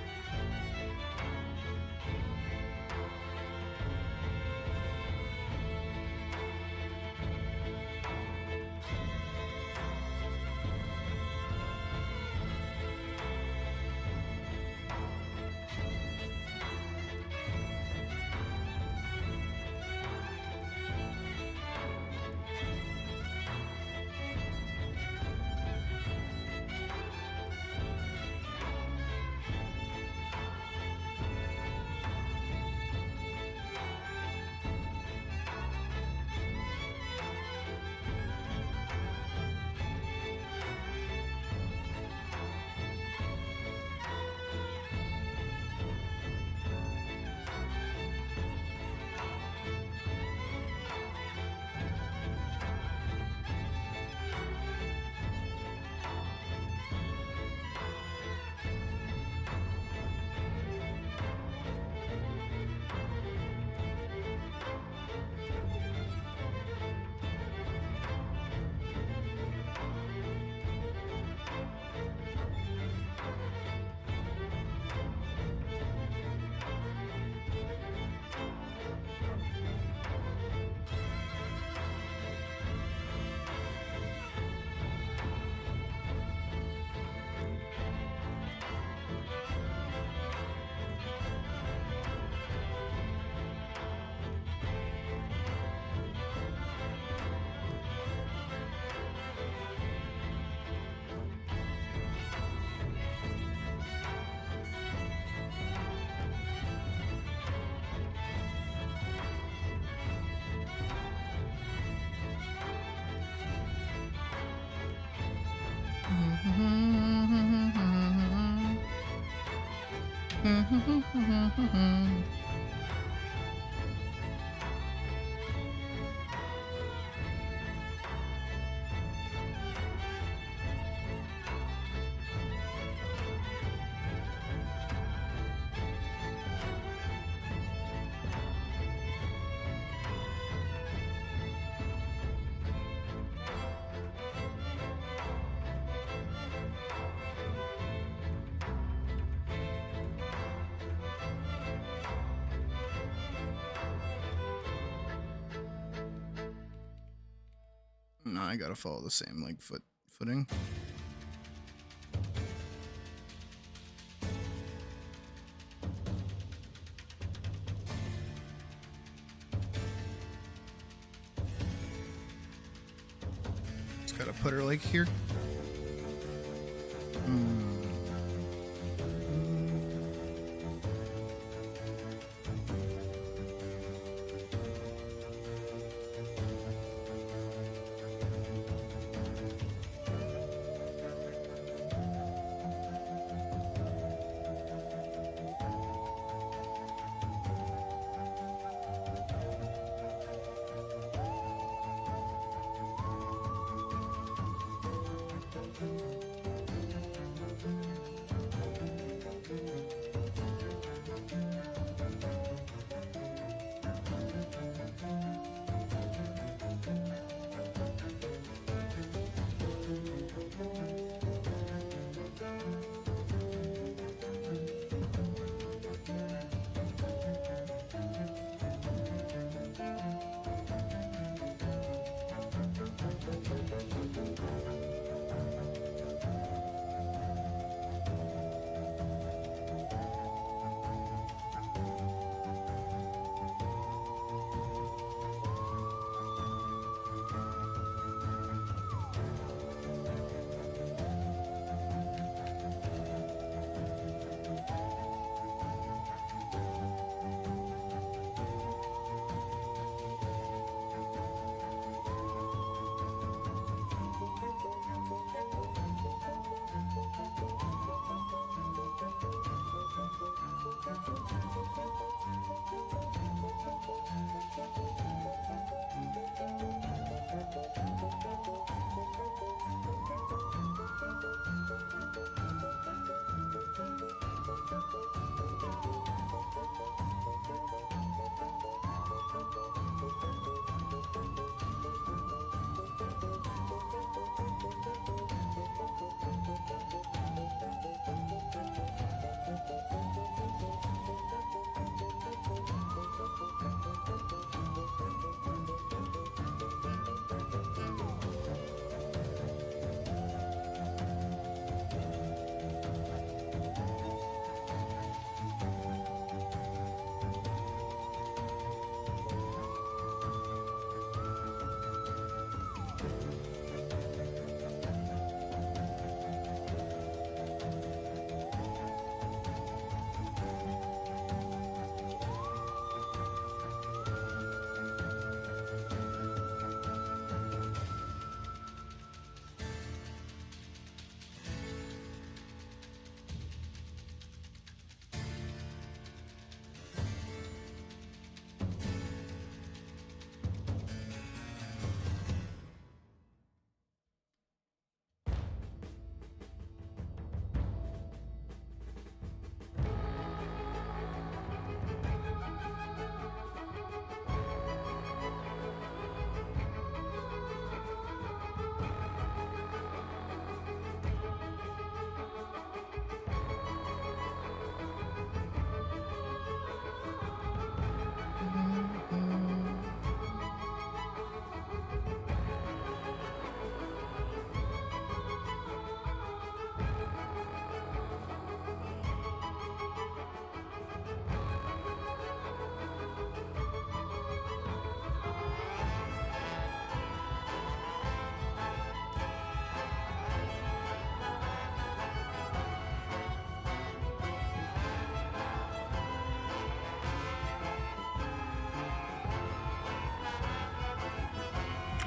No, I gotta follow the same like footing. Just gotta put her like here.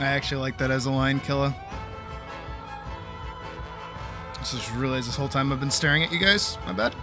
I actually like that as a line, Killa. I just realized this whole time I've been staring at you guys. My bad.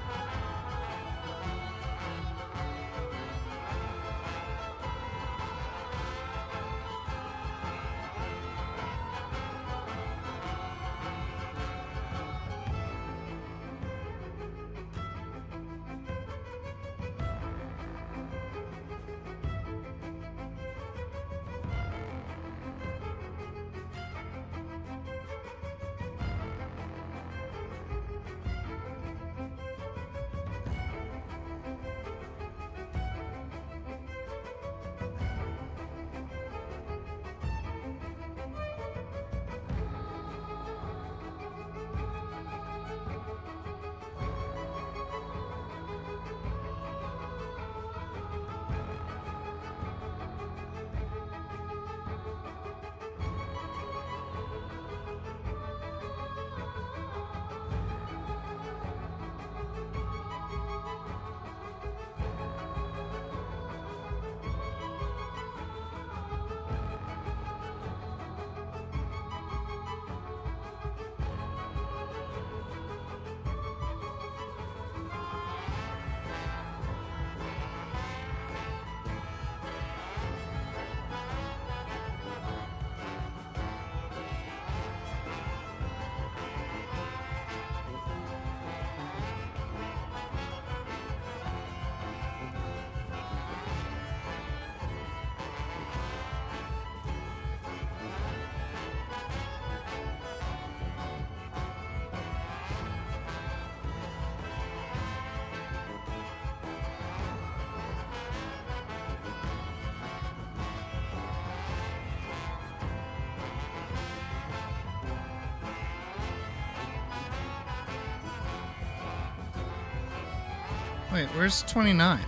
Wait, where's 29?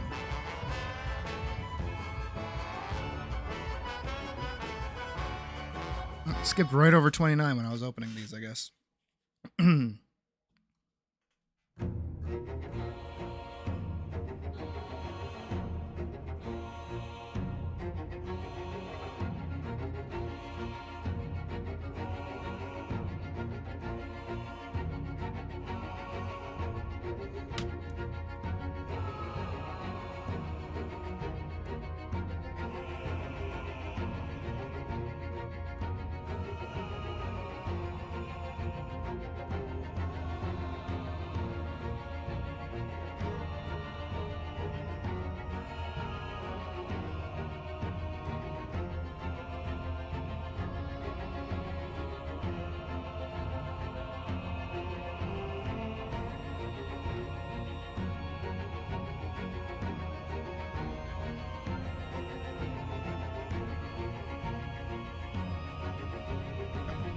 I skipped right over 29 when I was opening these, I guess.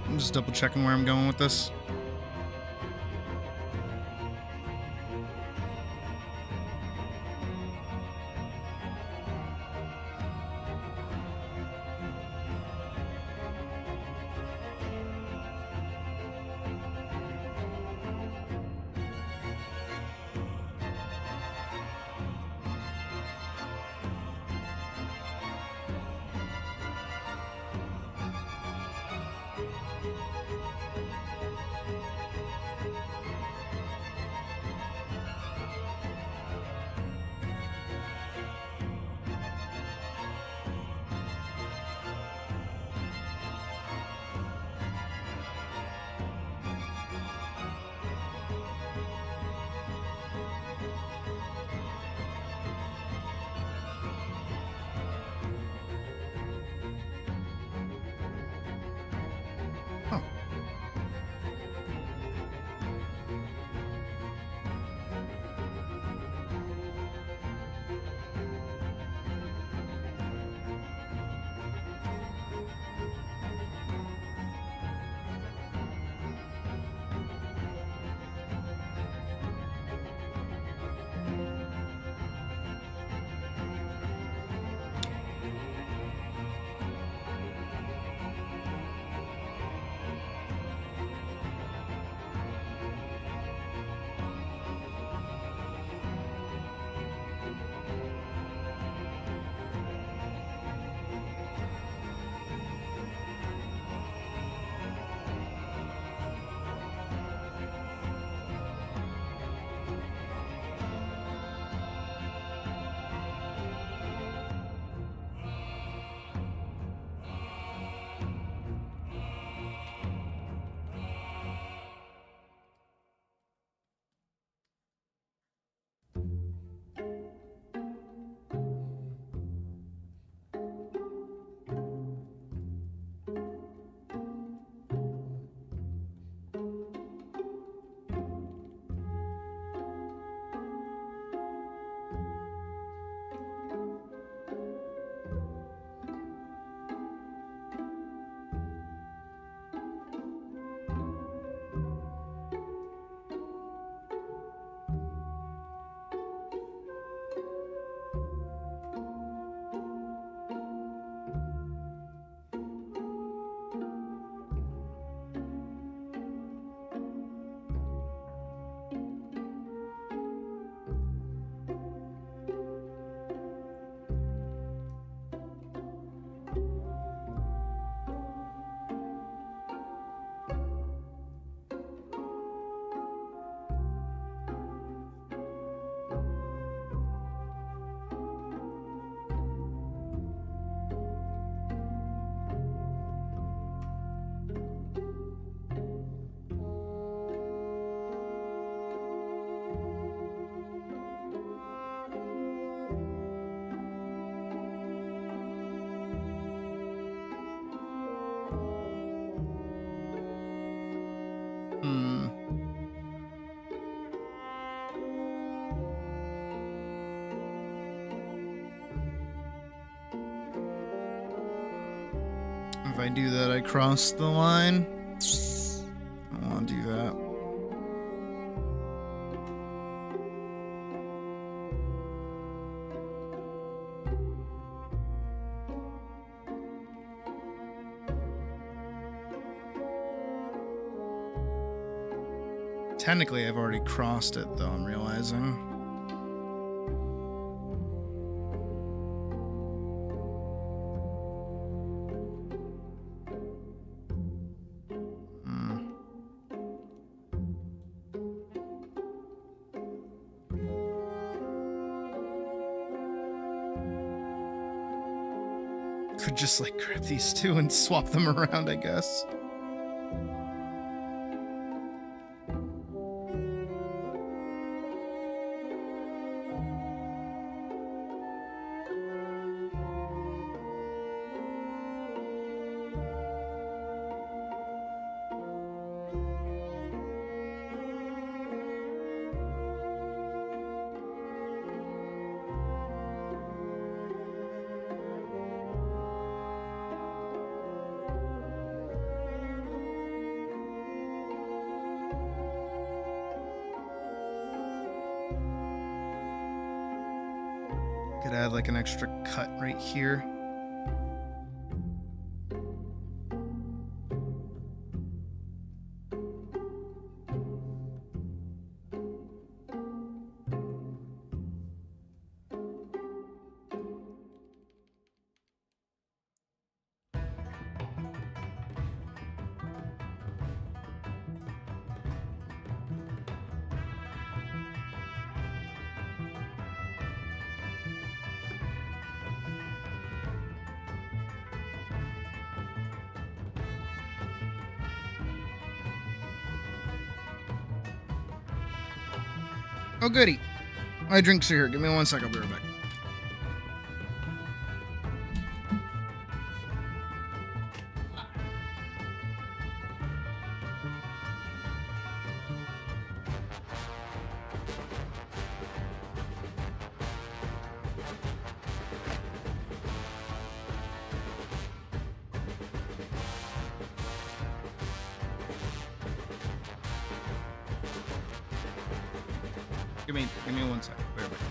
I'm just double checking where I'm going with this. If I do that, I cross the line. I don't want to do that. Technically, I've already crossed it, though, I'm realizing. Could just, like, grab these two and swap them around, I guess. Could add like an extra cut right here. Oh, goody. My drinks are here. Give me 1 second. I'll be right back. Give me 1 second. Wait a minute.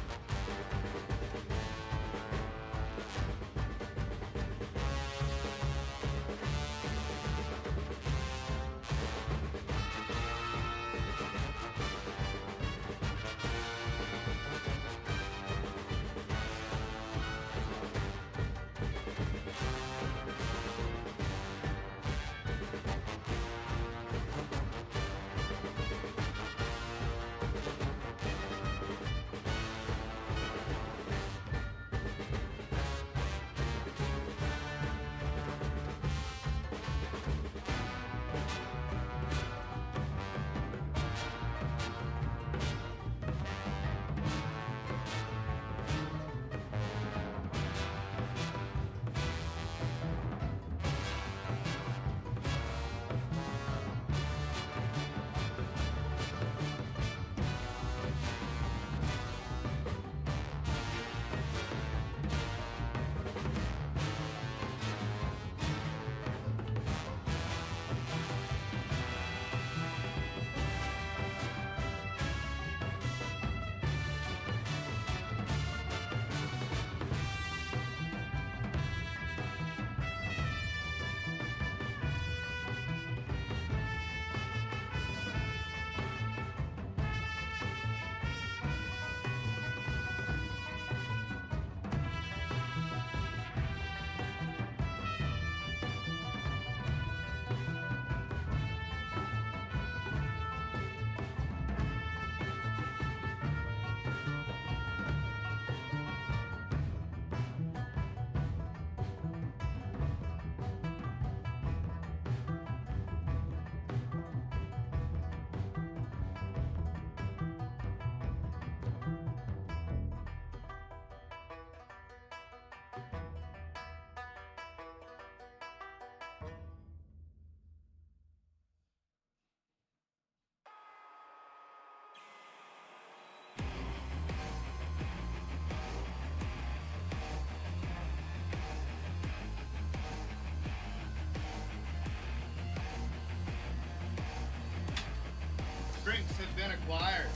Drinks have been acquired.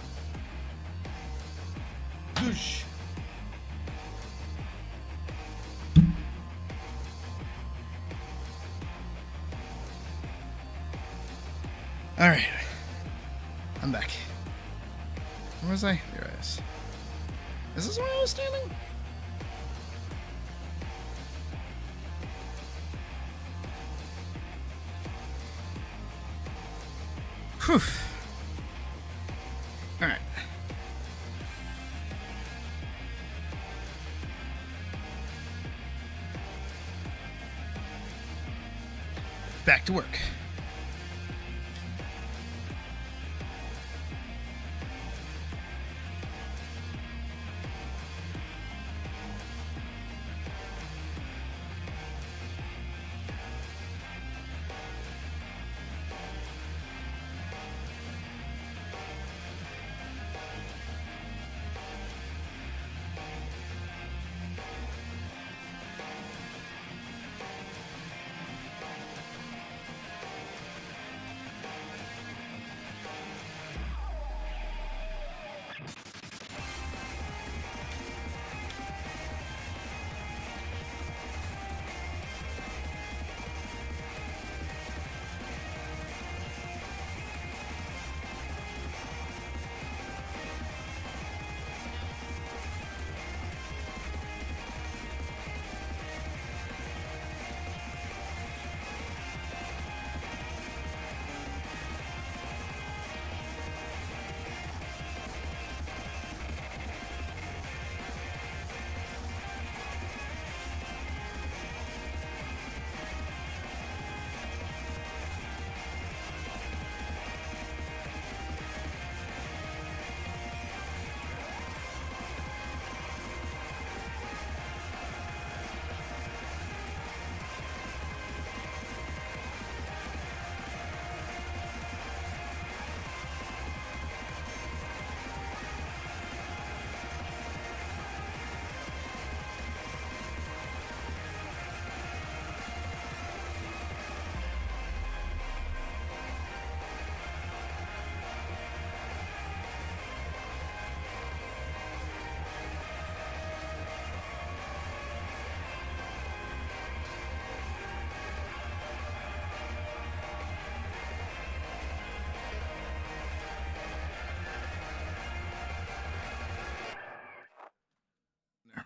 Whoosh. All right. I'm I'm back. Where was I? There I is. Is this where I was standing? Whew. Alright. Back to work.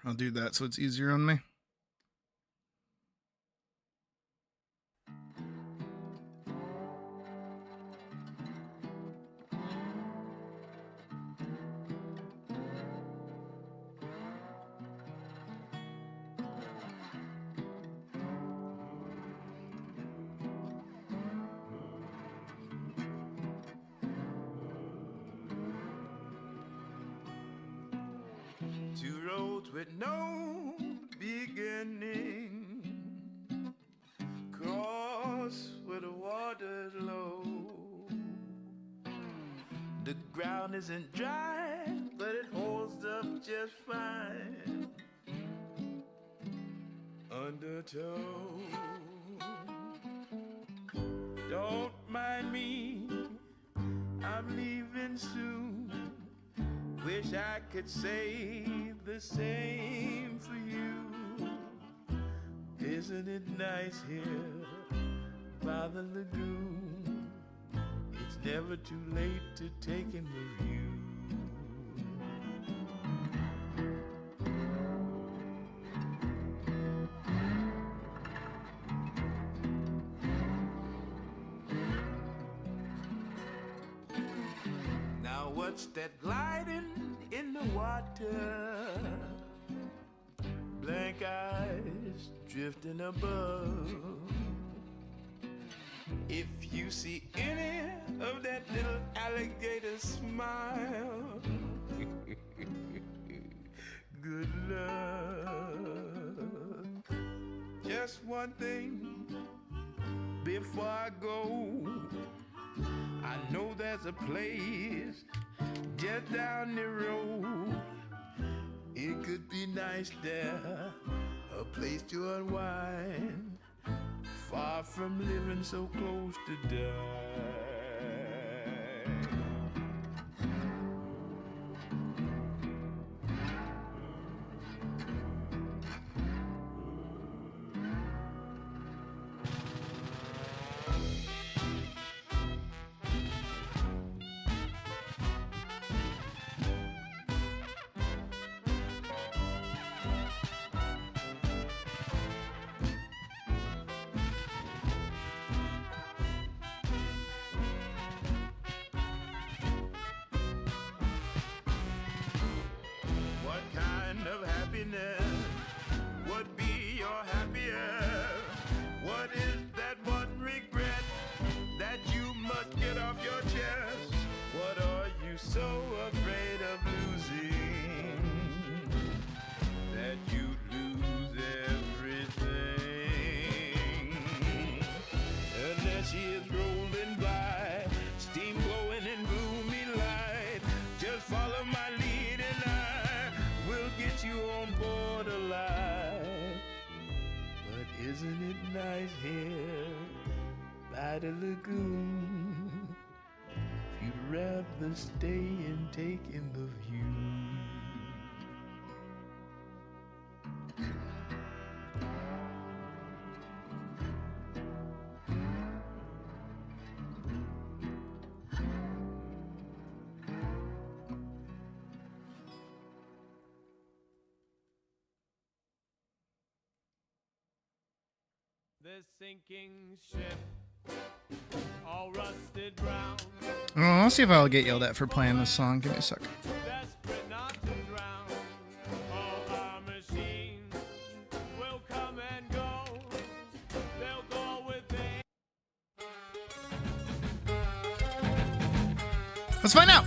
I'll do that so it's easier on me. Two roads with no beginning cross where the water's low. The ground isn't dry, but it holds up just fine under tow. Don't mind me, I'm leaving soon. Wish I could say the same for you. Isn't it nice here by the lagoon? It's never too late to take him with you. Now what's that gliding in the water? Blank eyes drifting above. If you see any of that little alligator smile, good luck. Just one thing before I go. I know there's a place just down the road. It could be nice there, a place to unwind, far from living so close to die. happiness? What be your happiest? What is that one regret that you must get off your chest? What are you so afraid of losing that you lose everything? Unless she is rolling by, steam blowing in gloomy light, just follow my lead and I will get you on board alive. But isn't it nice here by the lagoon? You'd rather stay and take in the view. This sinking ship, all rusted brown. Oh, I'll see if I'll get yelled at for playing this song. Give me a sec. Desperate not to drown. All our machines will come and go. They'll go within. Let's find out.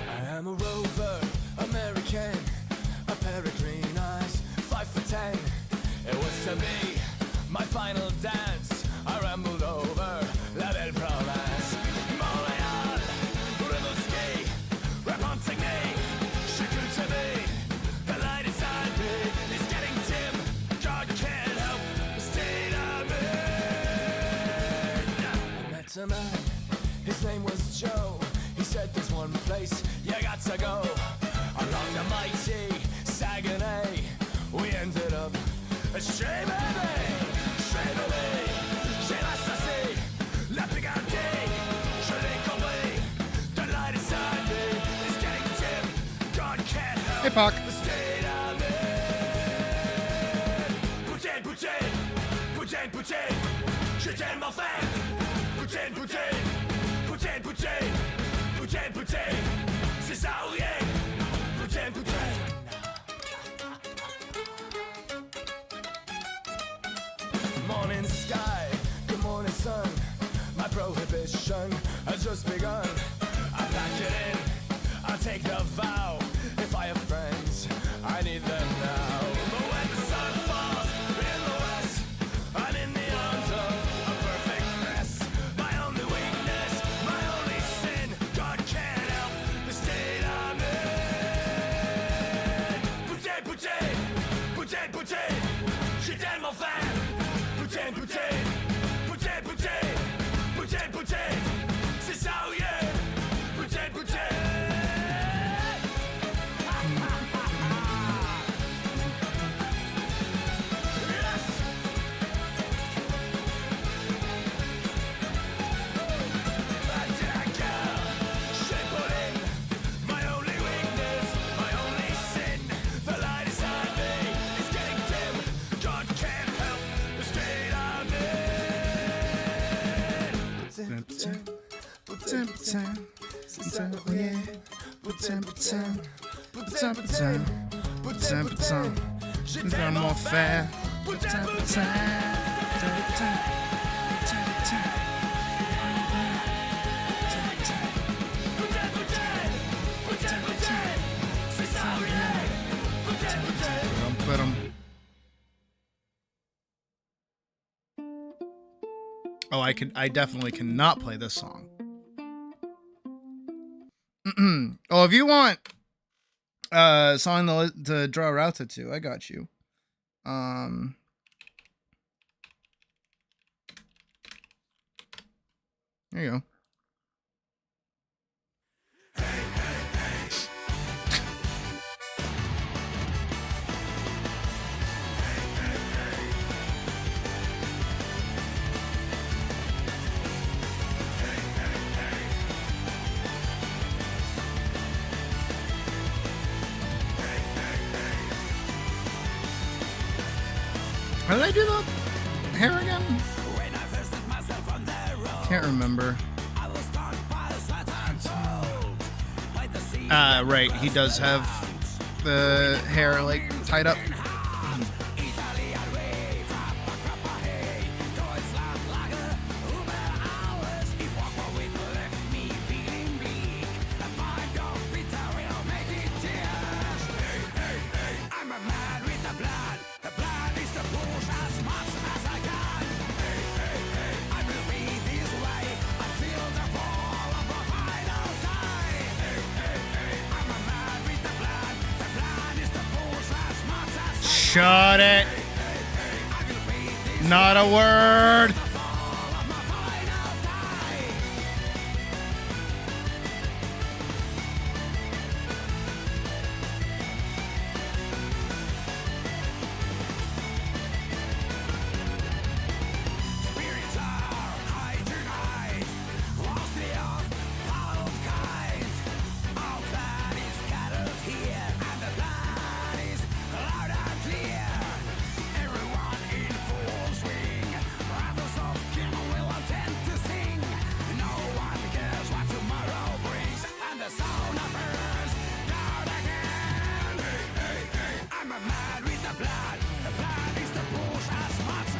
I am a rover, American, a pair of green eyes, 5'10". It was to be my final dance. I rambled over La Belle Province. Montreal, Rimouski, Repentigny, Chicoutimi. The light inside me is getting dim. God can't help the state I'm in. I met a man, his name was Joe. He said there's one place you got to go. Along the mighty Saguenay, we ended up at Chez Bébé, Chez Bébé. J'ai la sassée, la Peggy, je l'ai compris. The light inside me is getting dim. God can't help Hey, Pac. the state I'm in. Poutine, poutine, poutine, poutine. J'ai tellement faim. Poutine, poutine, poutine, poutine. Poutine, poutine, c'est ça ou rien. Poutine, poutine. Morning sky, good morning sun. My prohibition has just begun. I pack it in, I take the vow. If I have friends, I need them now. But when the sun falls in the west, I'm in the arms of a perfect mess. My only weakness, my only sin. God can't help the state I'm in. Poutine, poutine, poutine, poutine. J'ai tellement faim. Poutine, poutine, poutine, poutine. Poutine, poutine, c'est ça ou yeah. Poutine, poutine. Yes. Back to that girl, j'ai Pauline. My only weakness, my only sin. The light inside me is getting dim. God can't help the state I'm in. Poutine, poutine, c'est ça, oh yeah. Poutine, poutine, poutine, poutine, poutine, poutine. J'ai tellement faim. Poutine, poutine, poutine, poutine, poutine, poutine. Oh, I definitely cannot play this song. Oh, if you want a song to draw routes to, I got you. There you go. How did I do the hair again? When I first set myself on the road, Can't remember. Right. He does have the hair like tied up. Shut it. Not a word.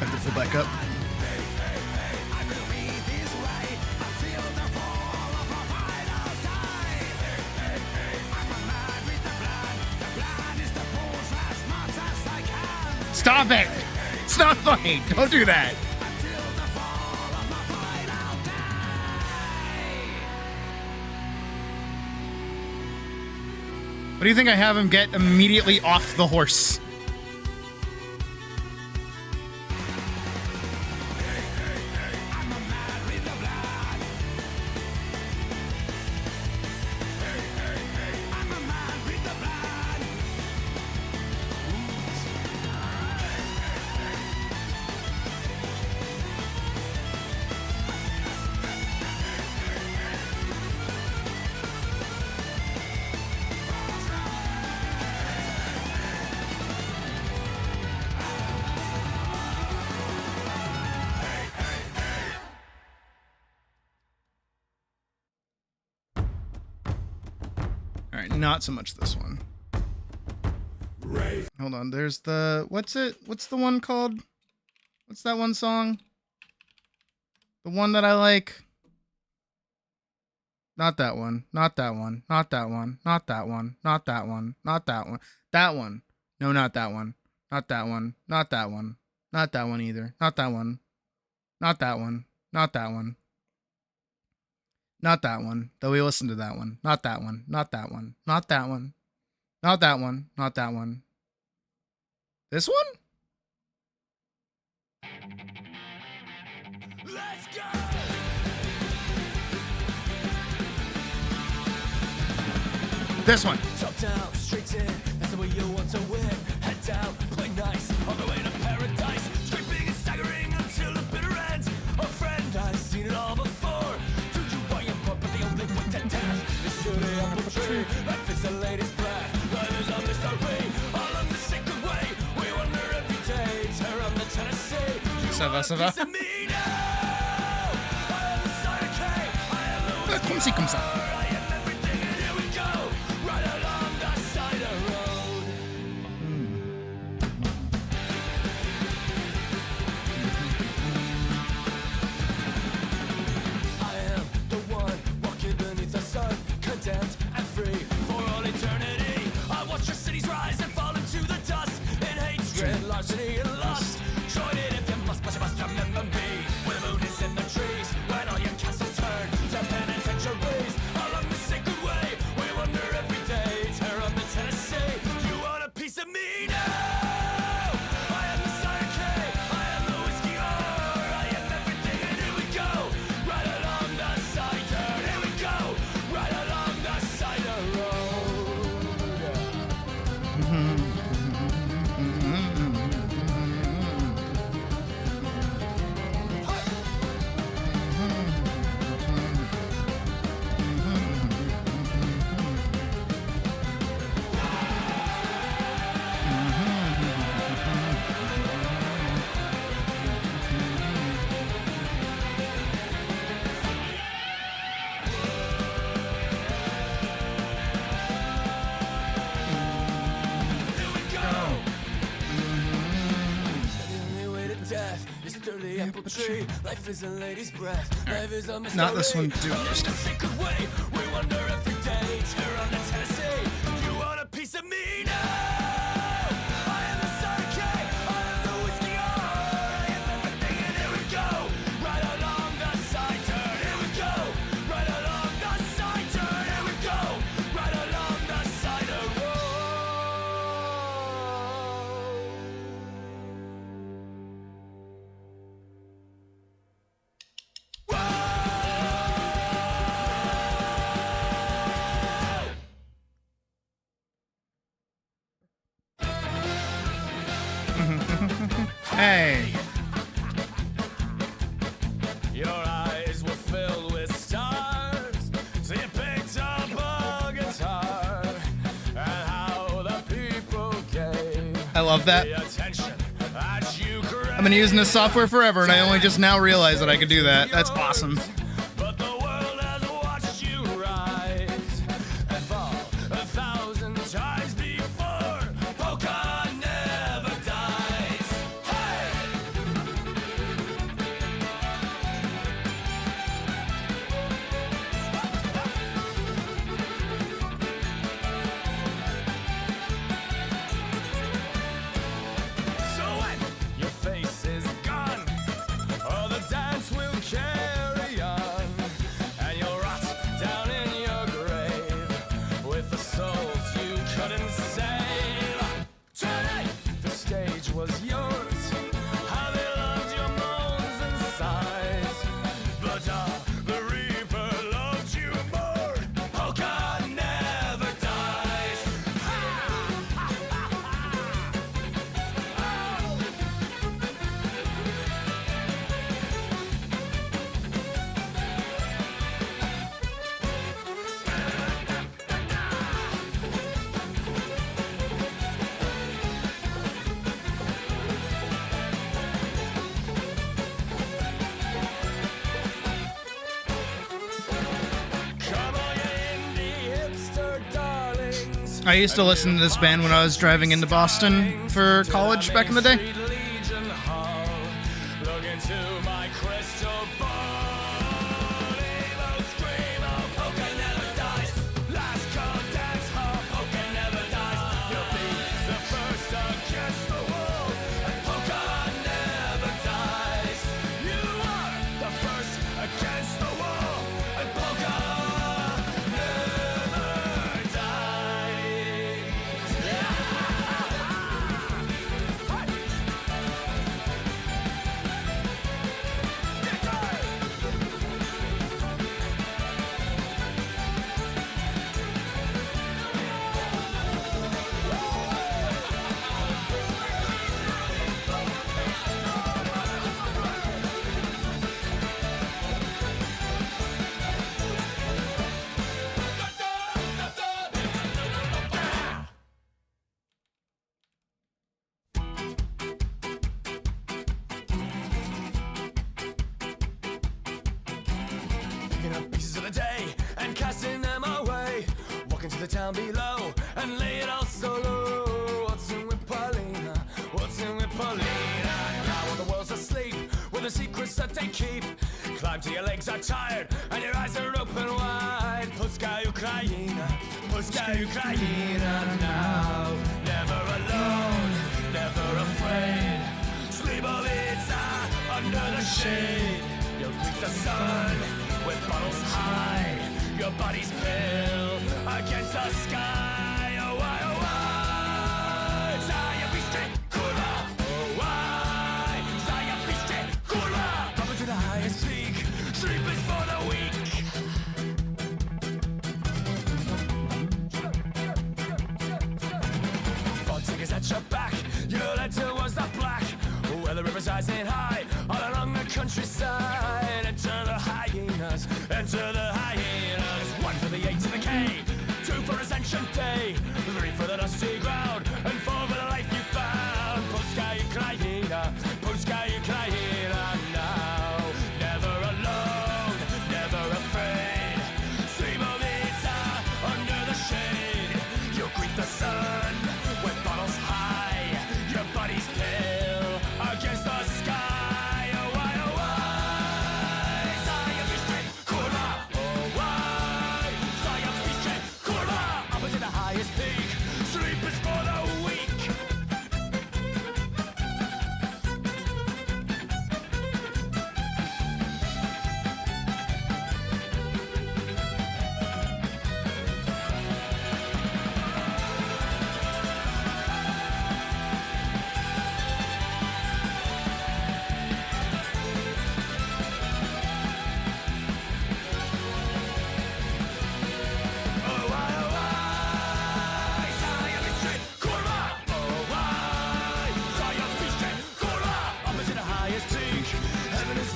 Have to fill back up. Stop it! It's not funny! Don't do that! What do you think I have him get immediately off the horse? Not so much this one. Hold on, there's the... What's the one called? What's that one song? The one that I like? Not that one. Not that one. Not that one. Not that one. Not that one. Not that one. That one. No, not that one. Not that one. Not that one. Not that one either. Not that one. Not that one. Not that one. Not that one, though we listened to that one. Not that one. Not that one. Not that one. Not that one. Not that one. This one? Let's go! This one. Top down, straight in, that's the way you want to win. Head down, play nice, on the way to paradise. Scraping and staggering until the bitter end. Oh friend, I've seen it all before. Life is the latest breath. Life is a mystery. Along the sacred way, we wander every day. Tear on the Tennessee. Ça va, ça va. Comme ci, comme ça. Larceny and lust. Join it if you must, but you must remember me. When the moon is in the trees, when all your castles turn to penitentiaries. Along country. Life is a lady's breath. Life is a mystery. Not this one, too. A secret way. We wonder every day. Tear on the Tennessee. You want a piece of me now? I am the Sake. I am the whiskey. I am everything, and here we go. Right along the side turn. Here we go. Right along the side turn. Here we go. Right along the side of road. Hey. Your eyes were filled with stars, so you picked up a guitar, and how the people gave I love that. the attention that you I've been using this software forever, and I only just now realized that I could do that. That's awesome. But the world has watched you rise and fall 1,000 times before. Polka never dies. Hey! So when your face is gone, oh, the dance will carry on, and you'll rot down in your grave with the souls you couldn't save. Tonight, the stage was yours. How they loved your moans and sighs, but the Reaper loved you more. Polka never dies. Come on, you indie hipster darlings. I used to listen to this band when I was driving into Boston for college back in the day. Legion Hall. Look into my crystal ball. Emo, screamo, polka never dies. Last call, dance hall, polka never dies. You'll be the first against the wall, and polka never dies. You are the first against the wall, and polka never dies. Picking up pieces of the day and casting them away. Walking to the town below and lay it all so low. What's in with Paulina? What's in with Paulina? Now when the world's asleep, with the secrets that they keep. Climb till your legs are tired and your eyes are open wide. Polska Ukraina, Polska Ukraina now. Never alone, never afraid. Slibovica under the shade. You'll greet the sun with bottles high. Your body's pale against the sky. Oh, why, oh, why? Zaya Bistri, kurwa. Oh, why? Zaya Bistri, kurwa. Up to the highest peak. Sleep is for the weak. Fog is at your back. Your lead towards the black. Where the river's rising high, all along the countryside. Enter the hyenas, enter the hyenas. 1 for the 8 to the K, 2 for Ascension Day, 3 for the dusty ground, and 4 for the life you found. Polska Ukraina, Polska Ukraina now. Never alone, never afraid. Slibovica under the shade. You'll greet the sun with bottles high. Your body's pale against the sky. Oh, why, oh, why?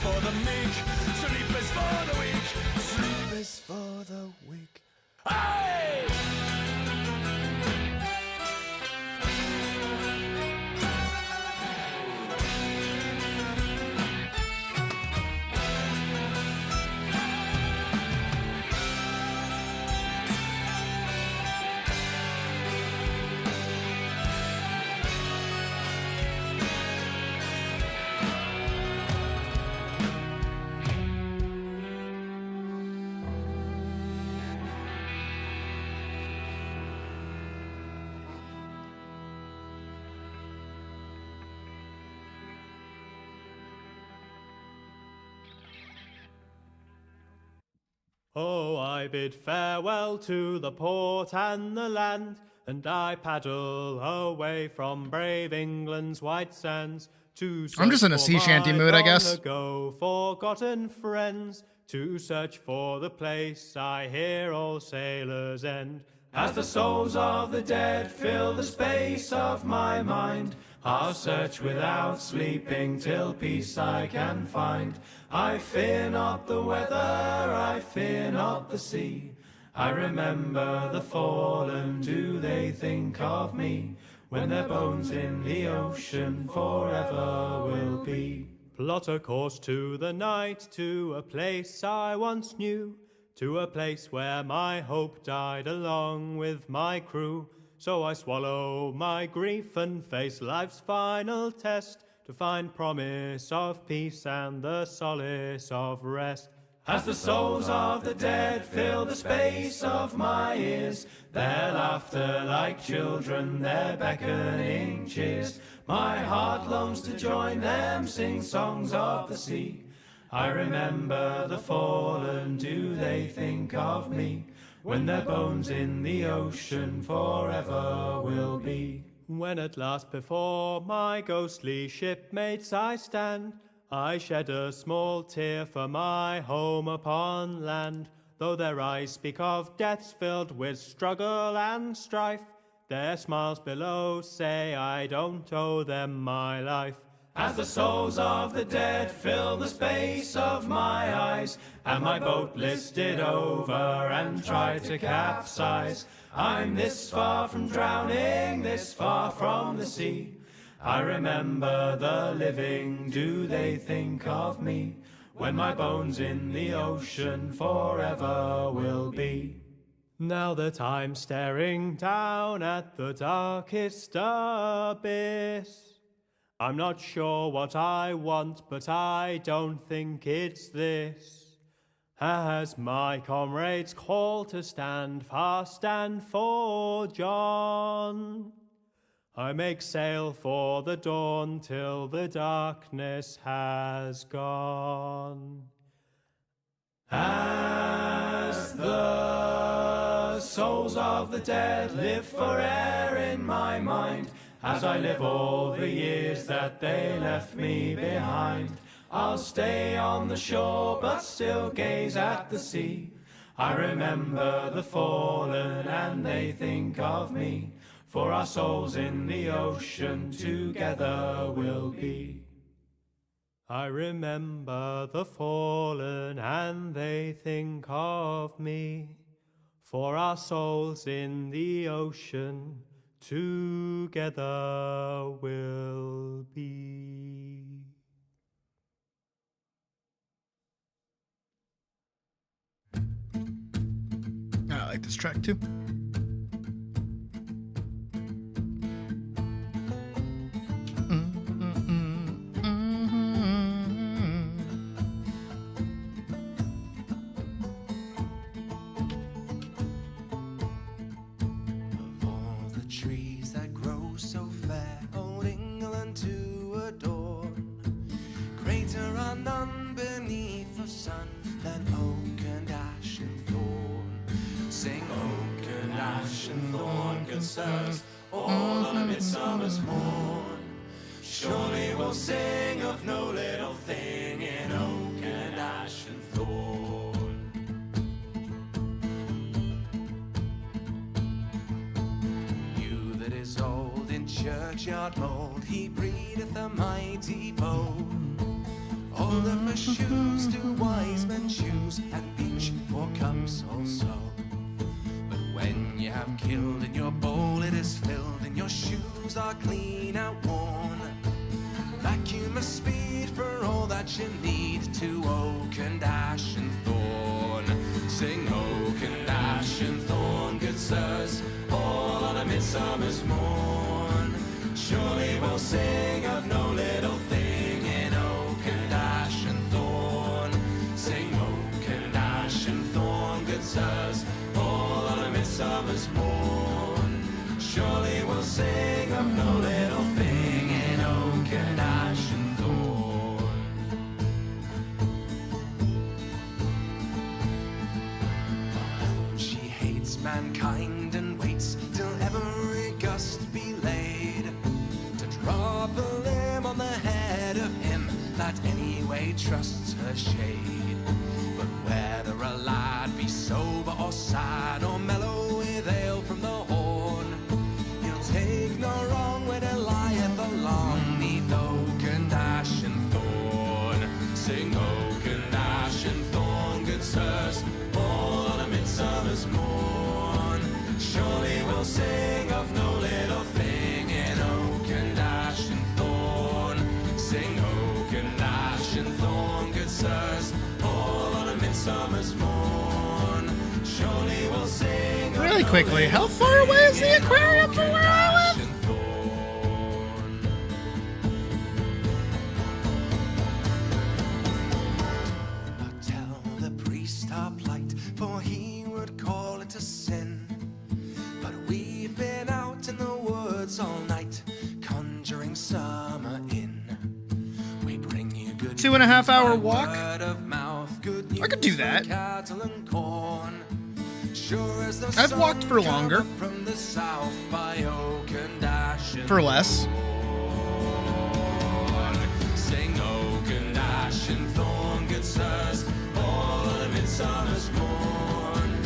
for the meek, sleep is for the weak, sleep is for the weak. Hey! Oh, I bid farewell to the port and the land, and I paddle away from brave England's white sands to I'm just in a search sea for shanty my mood, I long guess. ago forgotten friends, to search for the place I hear all sailors end. As the souls of the dead fill the space of my mind, I'll search without sleeping till peace I can find. I fear not the weather, I fear not the sea. I remember the fallen, do they think of me? When their bones in the ocean forever will be. Plot a course to the night, to a place I once knew, to a place where my hope died along with my crew. So I swallow my grief and face life's final test, to find promise of peace and the solace of rest. As the souls of the dead fill the space of my ears, their laughter like children, their beckoning cheers, my heart longs to join them, sing songs of the sea. I remember the fallen, do they think of me? When their bones in the ocean forever will be. When at last before my ghostly shipmates I stand, I shed a small tear for my home upon land. Though their eyes speak of deaths filled with struggle and strife, their smiles below say I don't owe them my life. As the souls of the dead fill the space of my eyes, and my boat listed over and tried to capsize, I'm this far from drowning, this far from the sea. I remember the living, do they think of me? When my bones in the ocean forever will be. Now that I'm staring down at the darkest abyss, I'm not sure what I want, but I don't think it's this. As my comrades call to stand fast and for John, I make sail for the dawn till the darkness has gone. As the souls of the dead live forever in my mind, as I live all the years that they left me behind, I'll stay on the shore but still gaze at the sea. I remember the fallen and they think of me, for our souls in the ocean together will be. I remember the fallen and they think of me, for our souls in the ocean together will be. I like this track too. All on a midsummer's morn. Surely we'll sing of no little thing in oak and ash and thorn. You that is old in churchyard mold, he breatheth a mighty bone. Boulder for shoes, do wise men choose, and beach for cups also. But when you have killed in your bowl, it is filled, and your shoes are clean outworn. Vacuum of speed for all that you need to oak and ash and thorn. Sing oak and ash and thorn, good sirs, all on a midsummer's morn. Surely we'll sing of no little thing in oak and ash and thorn. Sing oak and ash and thorn, good sirs, all on a midsummer's morn. Surely we'll sing of no little thing in oak and ash and thorn. She hates mankind and waits till every gust be laid, to drop a limb on the head of him that anyway trusts her shade. But whether a lad be sober or sad, or mellow with ale from the horn, he'll take no wrong when it lieth along neath oak and ash and thorn. Sing oak and ash and thorn, good sirs, all on a midsummer's morn. Surely we'll sing of no little thing in oak and ash and thorn. Sing oak and ash and thorn, good sirs, all on a midsummer's morn. Surely we'll sing of Really no quickly, little how far away is thing the in aquarium oak from and where I ash live? and thorn. But tell the priest our plight, for he would call it a sin. But we've been out in the woods all night, conjuring summer in. We bring you good 2.5 hour news by walk? word of mouth, good news I could do for that. cattle and corn. Sure as the I've walked sun for come longer. up from the south by oak and ash and For less. thorn. Sing oak and ash and thorn, good sirs, all on a midsummer's morn.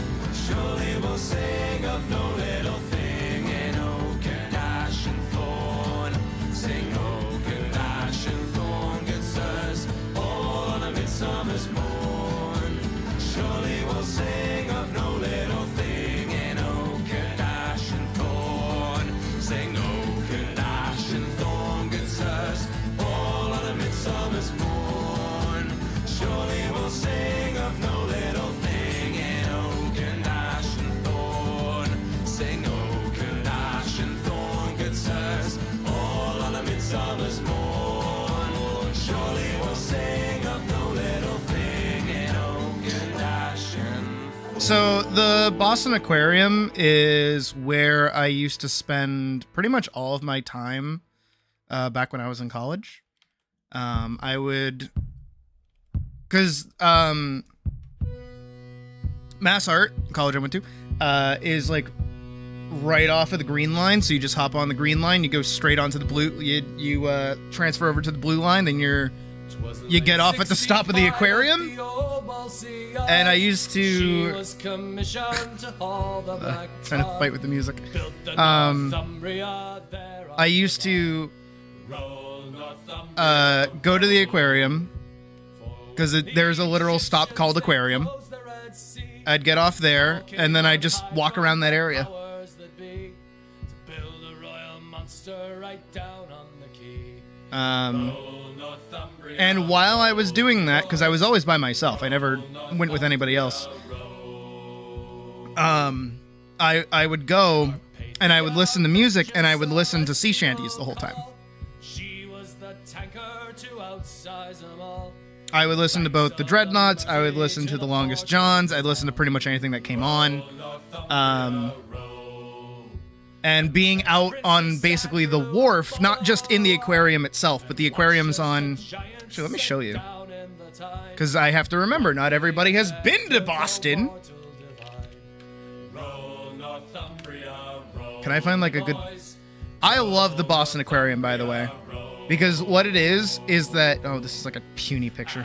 Surely we'll sing of no little thing in oak and ash and thorn. Sing oak and ash and thorn, good sirs, all on a midsummer's morn. Surely we'll sing of no little thing in oak and ash and thorn. Sing oak and ash and thorn, good sirs, all on a midsummer's morn. Surely we'll sing of no little thing in oak and ash and thorn. Sing oak and ash and thorn, good sirs, all on a midsummer's morn. Surely we'll sing of no little thing in oak and ash and thorn. So the Boston Aquarium is where I used to spend pretty much all of my time back when I was in college. I would, because Mass Art, college I went to, is like right off of the green line. So you just hop on the green line, you go straight onto the blue, you transfer over to the blue line, then you get off at the stop of the aquarium. And I used to trying to fight with the music. I used to go to the aquarium because there's a literal stop called aquarium. I'd get off there and then I'd just walk around that area. And while I was doing that, because I was always by myself, I never went with anybody else. I would go and I would listen to music and I would listen to sea shanties the whole time. I would listen to both the Dreadnoughts, I would listen to the Longest Johns, I'd listen to pretty much anything that came on. And being out on basically the wharf, not just in the aquarium itself, but the aquarium's on... Actually, let me show you. Because I have to remember, not everybody has been to Boston. Can I find like a good... I love the Boston Aquarium, by the way. Because what it is that... Oh, this is like a puny picture.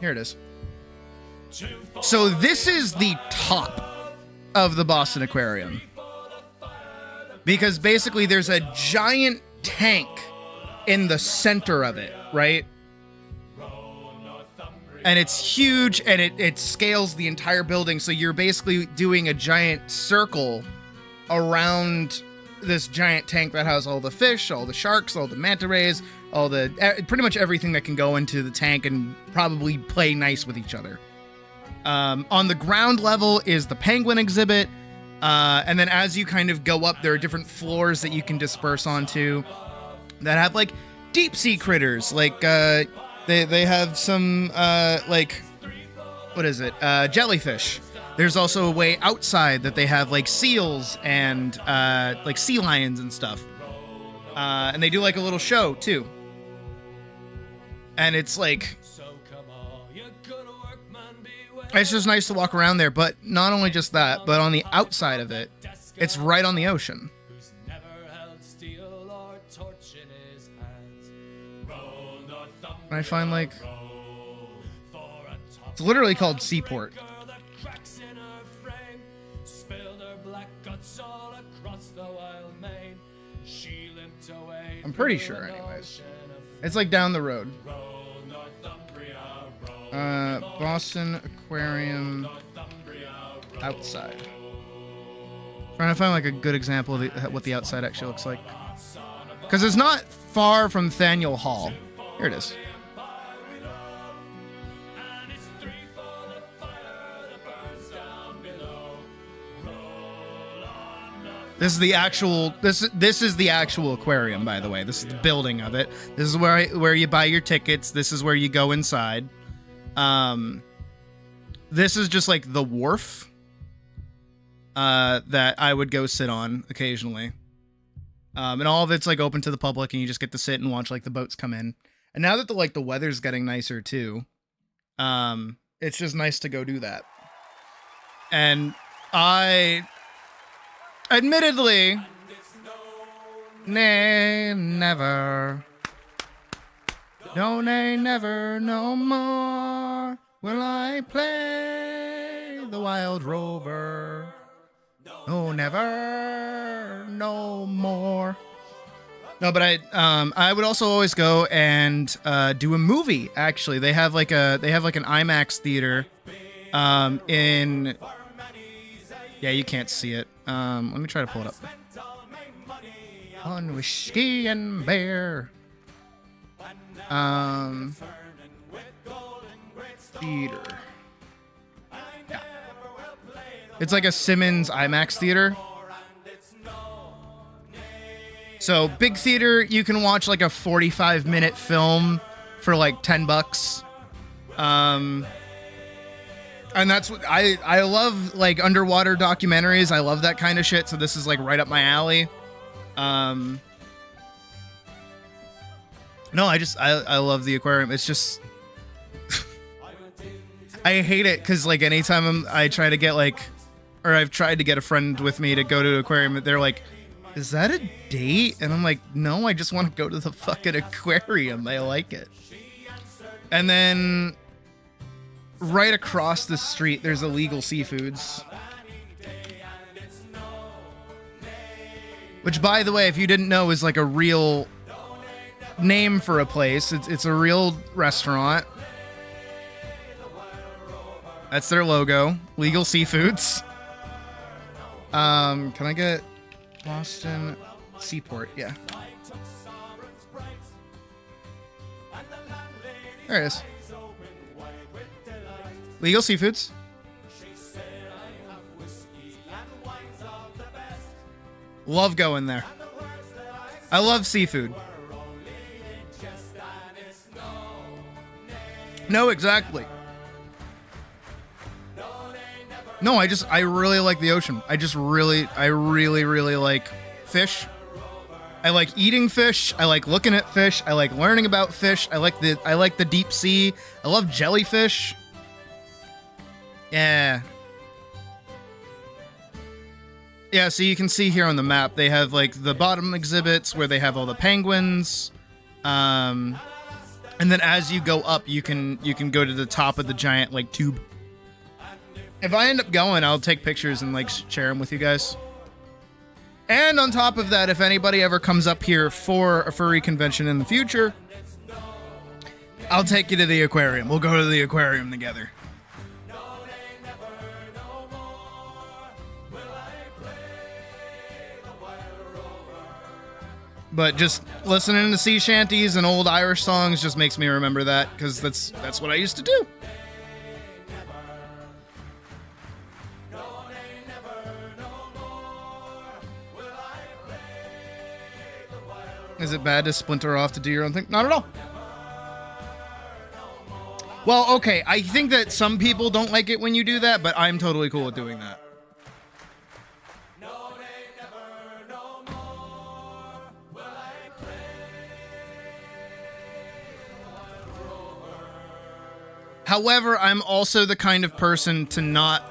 Here it is. So this is the top of the Boston Aquarium. Because basically there's a giant tank in the center of it, right? And it's huge, and it scales the entire building, so you're basically doing a giant circle around this giant tank that has all the fish, all the sharks, all the manta rays, pretty much everything that can go into the tank and probably play nice with each other. On the ground level is the penguin exhibit, and then as you kind of go up, there are different floors that you can disperse onto that have like deep sea critters, like they have some like, what is it, jellyfish. There's also a way outside that they have like seals and like sea lions and stuff, and they do like a little show too. And it's like, it's just nice to walk around there. But not only just that, but on the outside of it, it's right on the ocean. And I find like, it's literally called Seaport. I'm pretty sure anyways. It's like down the road. Boston Aquarium outside. Trying to find like a good example of what the outside actually looks like. Because it's not far from Faneuil Hall. Here it is. This is the actual this is the actual aquarium, by the way. This is the building of it. This is where you buy your tickets. This is where you go inside. This is just like the wharf that I would go sit on occasionally. And all of it's like open to the public, and you just get to sit and watch like the boats come in. And now that the weather's getting nicer too, it's just nice to go do that. And I admittedly, nay, never. No, nay, never, no more will I play the wild rover. No, never, no more. No, but I would also always go and do a movie. Actually, they have like an IMAX theater, in. Yeah, you can't see it. Let me try to pull it up. On whiskey and beer. Theater. Yeah. It's like a Simmons IMAX theater. So big theater, you can watch like a 45-minute film for like $10. And that's what I love, like underwater documentaries. I love that kind of shit. So this is like right up my alley. No, I love the aquarium. It's just, I hate it because like anytime I try to get like, or I've tried to get a friend with me to go to an aquarium, they're like, is that a date? And I'm like, no, I just want to go to the fucking aquarium. I like it. And then right across the street, there's Illegal Seafoods. Which, by the way, if you didn't know, is like a real name for a place. It's a real restaurant. That's their logo. Legal Seafoods. Can I get Boston Seaport? Yeah. There it is. Legal Seafoods. Love going there. I love seafood. No, exactly. No, I really like the ocean. I really like fish. I like eating fish. I like looking at fish. I like learning about fish. I like the deep sea. I love jellyfish. Yeah. Yeah, so you can see here on the map, they have like the bottom exhibits where they have all the penguins. And then as you go up, you can go to the top of the giant like tube. If I end up going, I'll take pictures and like share them with you guys. And on top of that, if anybody ever comes up here for a furry convention in the future, I'll take you to the aquarium. We'll go to the aquarium together. But just listening to sea shanties and old Irish songs just makes me remember that, because that's what I used to do. Is it bad to splinter off to do your own thing? Not at all. Well, okay, I think that some people don't like it when you do that, but I'm totally cool with doing that. However, I'm also the kind of person to not...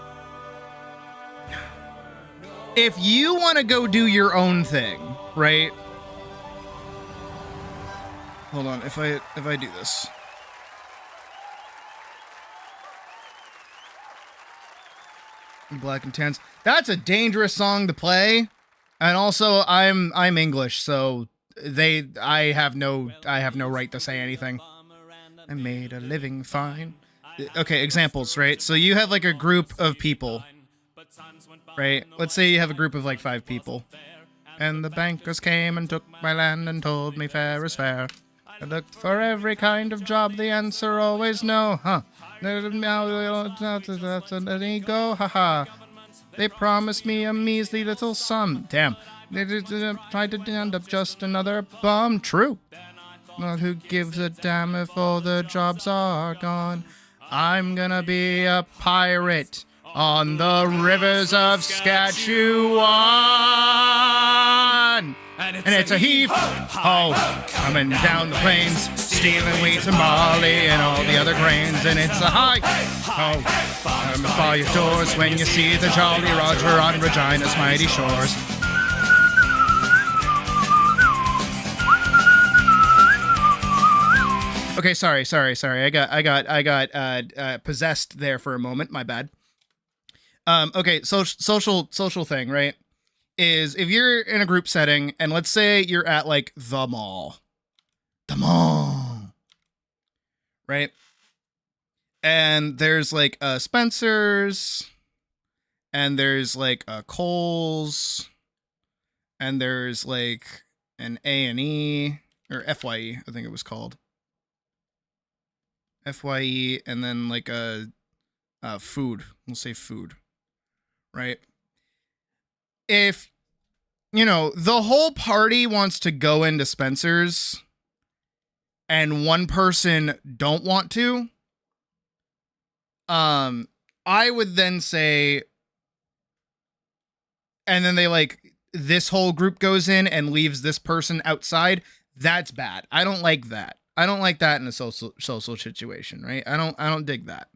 If you want to go do your own thing, right? Hold on, if I do this. Black and Tans. That's a dangerous song to play. And also I'm English, so I have no right to say anything. I made a living fine. Okay, examples, right? So you have like a group of people, right? Let's say you have a group of like 5 people. And the bankers came and took my land and told me fair is fair. I looked for every kind of job, the answer always no, huh? Let me go, haha. They promised me a measly little sum. Damn. They tried to end up just another bum. True. But who gives a damn if all the jobs are gone? I'm gonna be a pirate on the rivers of Saskatchewan. And it's a heave-ho coming down the plains, stealing wheat and barley and all the other grains. And it's a hi-ho by your doors when you see the Jolly Roger on Regina's mighty shores. Okay, sorry. I got possessed there for a moment. My bad. Okay, social thing, right? Is if you're in a group setting and let's say you're at like the mall, right? And there's like Spencer's, and there's like Kohl's, and there's like an A&E or FYE, I think it was called. FYE, and then like a food. We'll say food, right? If, you know, the whole party wants to go into Spencer's and one person don't want to, I would then say, and then they like, this whole group goes in and leaves this person outside. That's bad. I don't like that. I don't like that in a social situation, right? I don't dig that.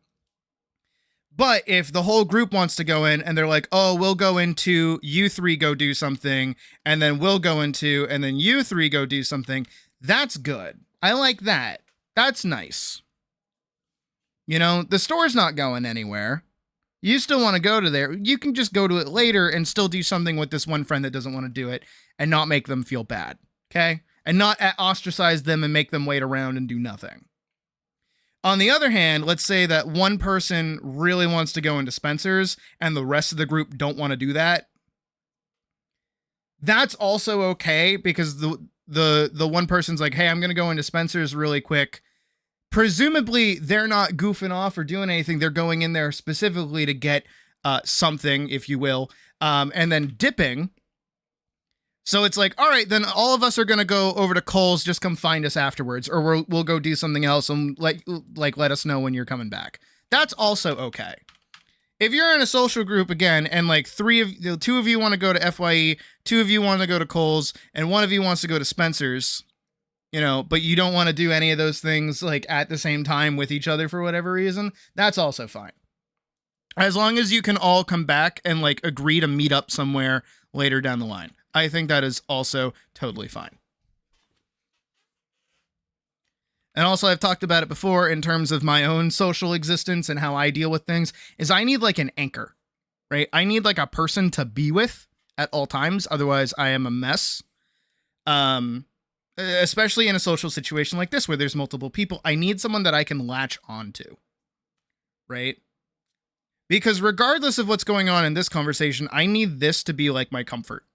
But if the whole group wants to go in and they're like, oh, we'll go into, you 3 go do something, and then we'll go into, and then you 3 go do something, that's good. I like that. That's nice. You know, the store's not going anywhere. You still want to go to there. You can just go to it later and still do something with this one friend that doesn't want to do it and not make them feel bad. Okay? And not ostracize them and make them wait around and do nothing. On the other hand, let's say that one person really wants to go into Spencer's and the rest of the group don't want to do that. That's also okay because the one person's like, hey, I'm going to go into Spencer's really quick. Presumably, they're not goofing off or doing anything. They're going in there specifically to get something, if you will, and then dipping. So it's like, all right, then all of us are going to go over to Kohl's. Just come find us afterwards, or we'll go do something else and let us know when you're coming back. That's also okay. If you're in a social group again, and like 2 of you want to go to FYE, 2 of you want to go to Kohl's, and 1 of you wants to go to Spencer's, you know, but you don't want to do any of those things like at the same time with each other for whatever reason, that's also fine. As long as you can all come back and like agree to meet up somewhere later down the line. I think that is also totally fine. And also, I've talked about it before in terms of my own social existence and how I deal with things, is I need like an anchor, right? I need like a person to be with at all times. Otherwise, I am a mess. Especially in a social situation like this where there's multiple people, I need someone that I can latch onto, right? Because regardless of what's going on in this conversation, I need this to be like my comfort.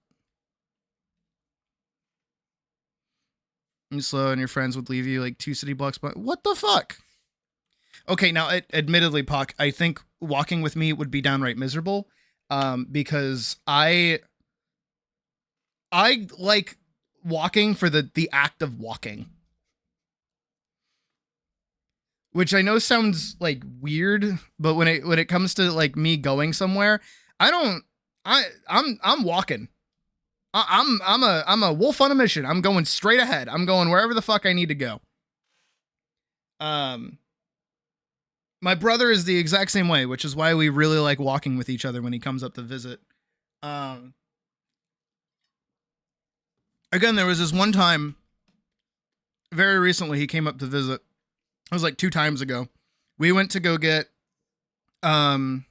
And slow, and your friends would leave you like 2 city blocks, but what the fuck? Okay, now, admittedly, Puck, I think walking with me would be downright miserable, because I like walking for the act of walking, which I know sounds like weird, but when it comes to like me going somewhere, I'm walking. I'm a wolf on a mission. I'm going straight ahead. I'm going wherever the fuck I need to go. My brother is the exact same way, which is why we really like walking with each other when he comes up to visit. Again, there was this one time, very recently, he came up to visit. It was like 2 times ago. We went to go get, like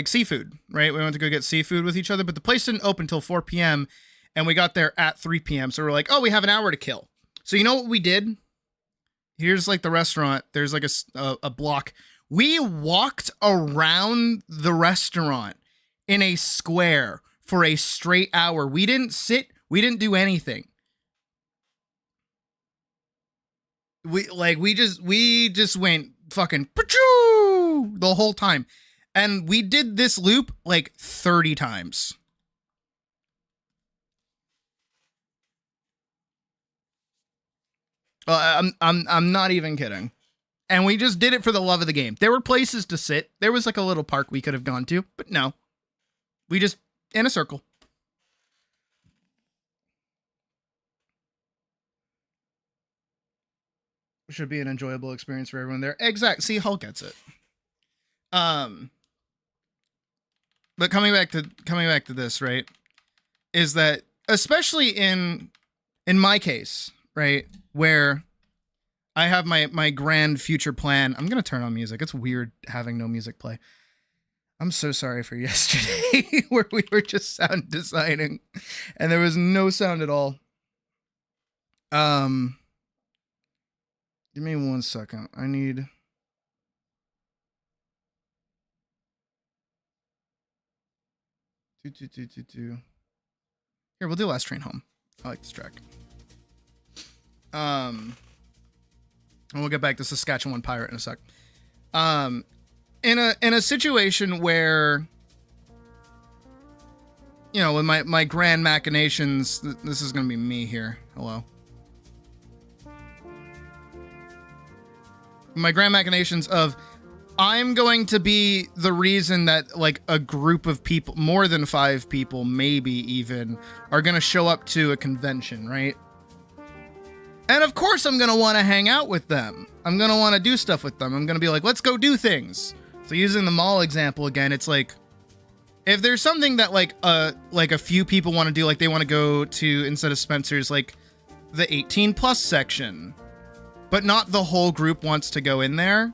seafood, right? We went to go get seafood with each other, but the place didn't open until 4 p.m. and we got there at 3 p.m. So we're like, oh, we have an hour to kill. So you know what we did? Here's like the restaurant. There's like a block. We walked around the restaurant in a square for a straight hour. We didn't sit. We didn't do anything. We just went fucking pachoo the whole time. And we did this loop like 30 times. I'm not even kidding. And we just did it for the love of the game. There were places to sit. There was like a little park we could have gone to, but no. We just in a circle. Should be an enjoyable experience for everyone there. Exactly. See, Hull gets it. But coming back to this, right, is that especially in my case, right, where I have my grand future plan. I'm gonna turn on music. It's weird having no music play. I'm so sorry for yesterday where we were just sound designing and there was no sound at all. Give me 1 second. I need. Here, we'll do Last Train Home. I like this track. And we'll get back to Saskatchewan Pirate in a sec. In a situation where, you know, with my grand machinations, this is gonna be me here. Hello. My grand machinations of I'm going to be the reason that like a group of people, more than 5 people, maybe even, are going to show up to a convention, right? And of course I'm going to want to hang out with them. I'm going to want to do stuff with them. I'm going to be like, let's go do things. So using the mall example again, it's like, if there's something that like a few people want to do, like they want to go to, instead of Spencer's, like the 18 plus section, but not the whole group wants to go in there,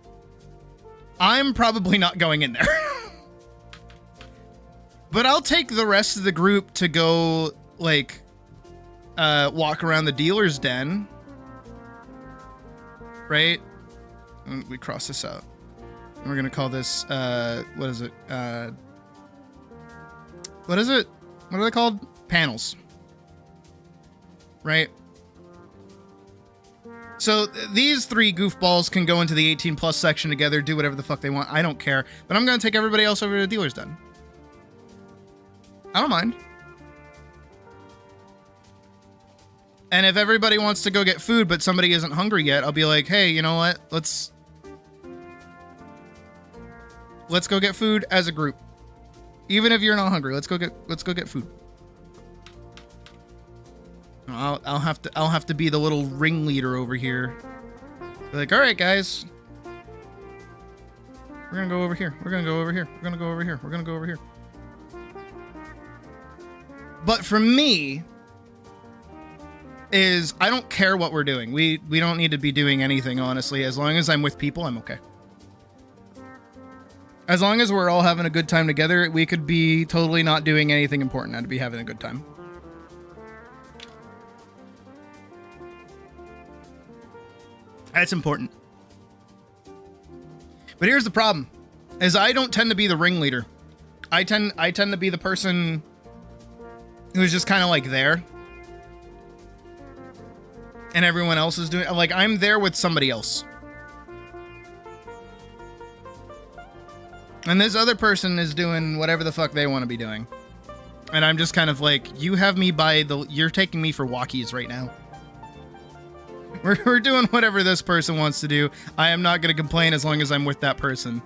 I'm probably not going in there. But I'll take the rest of the group to go, like, walk around the dealer's den. Right? And we cross this out. And we're going to call this, what is it? What is it? What are they called? Panels. Right? So these 3 goofballs can go into the 18 plus section together, do whatever the fuck they want. I don't care. But I'm going to take everybody else over to the dealer's den. I don't mind. And if everybody wants to go get food, but somebody isn't hungry yet, I'll be like, hey, you know what? Let's go get food as a group. Even if you're not hungry, let's go get food. I'll have to be the little ringleader over here. Be like, all right, guys, we're gonna go over here. We're gonna go over here. We're gonna go over here. We're gonna go over here. But for me, is I don't care what we're doing. We don't need to be doing anything, honestly. As long as I'm with people, I'm okay. As long as we're all having a good time together, we could be totally not doing anything important and be having a good time. That's important. But here's the problem, is I don't tend to be the ringleader. I tend to be the person who's just kind of like there. And everyone else is doing, like, I'm there with somebody else. And this other person is doing whatever the fuck they want to be doing. And I'm just kind of like, you have me by the, you're taking me for walkies right now. We're doing whatever this person wants to do. I am not going to complain as long as I'm with that person.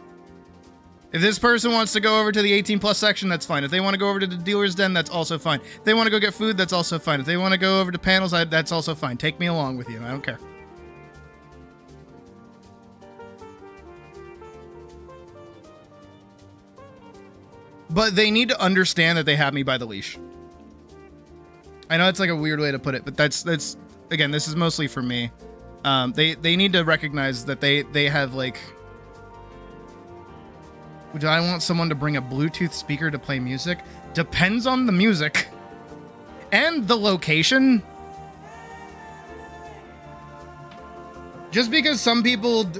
If this person wants to go over to the 18 plus section, that's fine. If they want to go over to the dealer's den, that's also fine. If they want to go get food, that's also fine. If they want to go over to panels, that's also fine. Take me along with you. I don't care. But they need to understand that they have me by the leash. I know it's like a weird way to put it, but that's again, this is mostly for me. They need to recognize that they have, like, do I want someone to bring a Bluetooth speaker to play music? Depends on the music and the location. Just because some people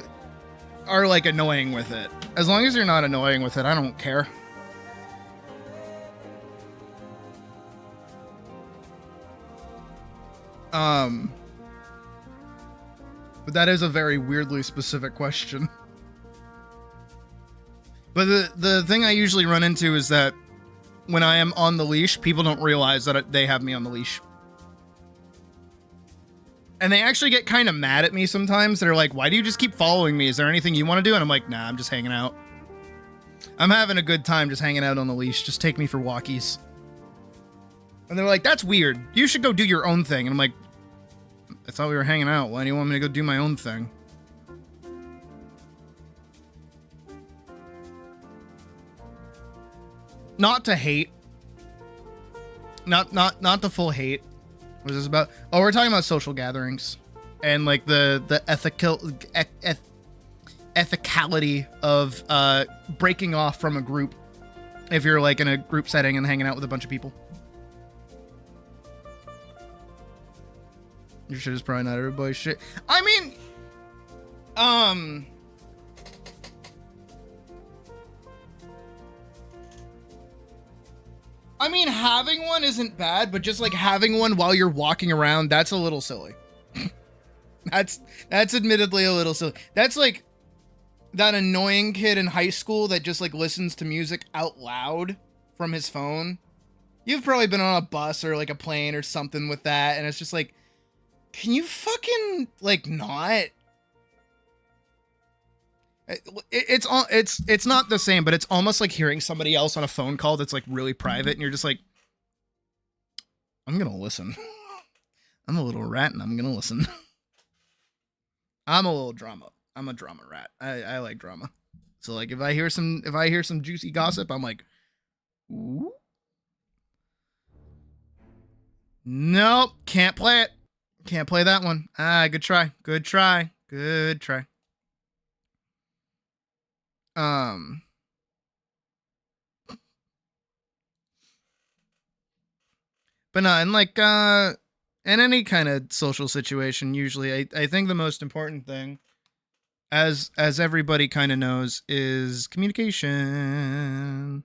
are like annoying with it. As long as you're not annoying with it, I don't care. But that is a very weirdly specific question. But the thing I usually run into is that when I am on the leash, people don't realize that they have me on the leash. And they actually get kind of mad at me sometimes. They're like, why do you just keep following me? Is there anything you want to do? And I'm like, nah, I'm just hanging out. I'm having a good time just hanging out on the leash. Just take me for walkies. And they're like, that's weird. You should go do your own thing. And I'm like, I thought we were hanging out. Why do you want me to go do my own thing? Not to hate. Not the full hate. What is this about? Oh, we're talking about social gatherings. And like the ethicality of breaking off from a group if you're like in a group setting and hanging out with a bunch of people. Your shit is probably not everybody's shit. I mean, having one isn't bad, but just like having one while you're walking around, that's a little silly. That's admittedly a little silly. That's like that annoying kid in high school that just like listens to music out loud from his phone. You've probably been on a bus or like a plane or something with that, and it's just like, can you fucking like not? It's not the same, but it's almost like hearing somebody else on a phone call that's like really private, and you're just like, I'm gonna listen. I'm a little rat, and I'm gonna listen. I'm a little drama. I'm a drama rat. I like drama. So like if I hear some juicy gossip, I'm like, ooh. Nope, can't play it. Can't play that one. Ah, good try. Good try. Good try. But no, and like in any kind of social situation, usually I think the most important thing, as everybody kind of knows, is communication.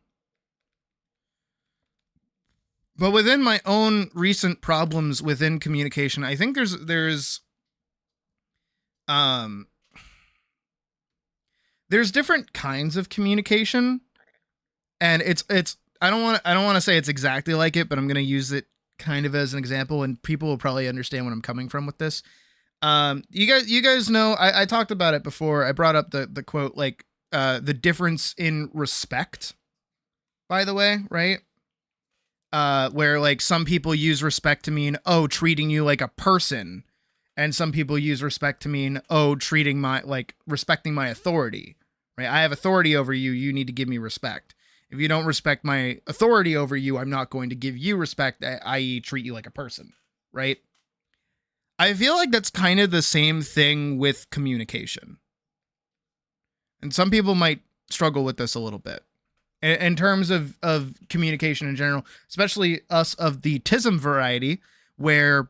But within my own recent problems within communication, I think there's different kinds of communication, and it's I don't want to say it's exactly like it, but I'm going to use it kind of as an example, and people will probably understand where I'm coming from with this. You guys know I talked about it before. I brought up the quote, like the difference in respect, by the way, right? Where like some people use respect to mean, oh, treating you like a person, and some people use respect to mean, oh, treating respecting my authority, right? I have authority over you. You need to give me respect. If you don't respect my authority over you, I'm not going to give you respect, i.e. treat you like a person, right? I feel like that's kind of the same thing with communication. And some people might struggle with this a little bit in terms of communication in general, especially us of the TISM variety, where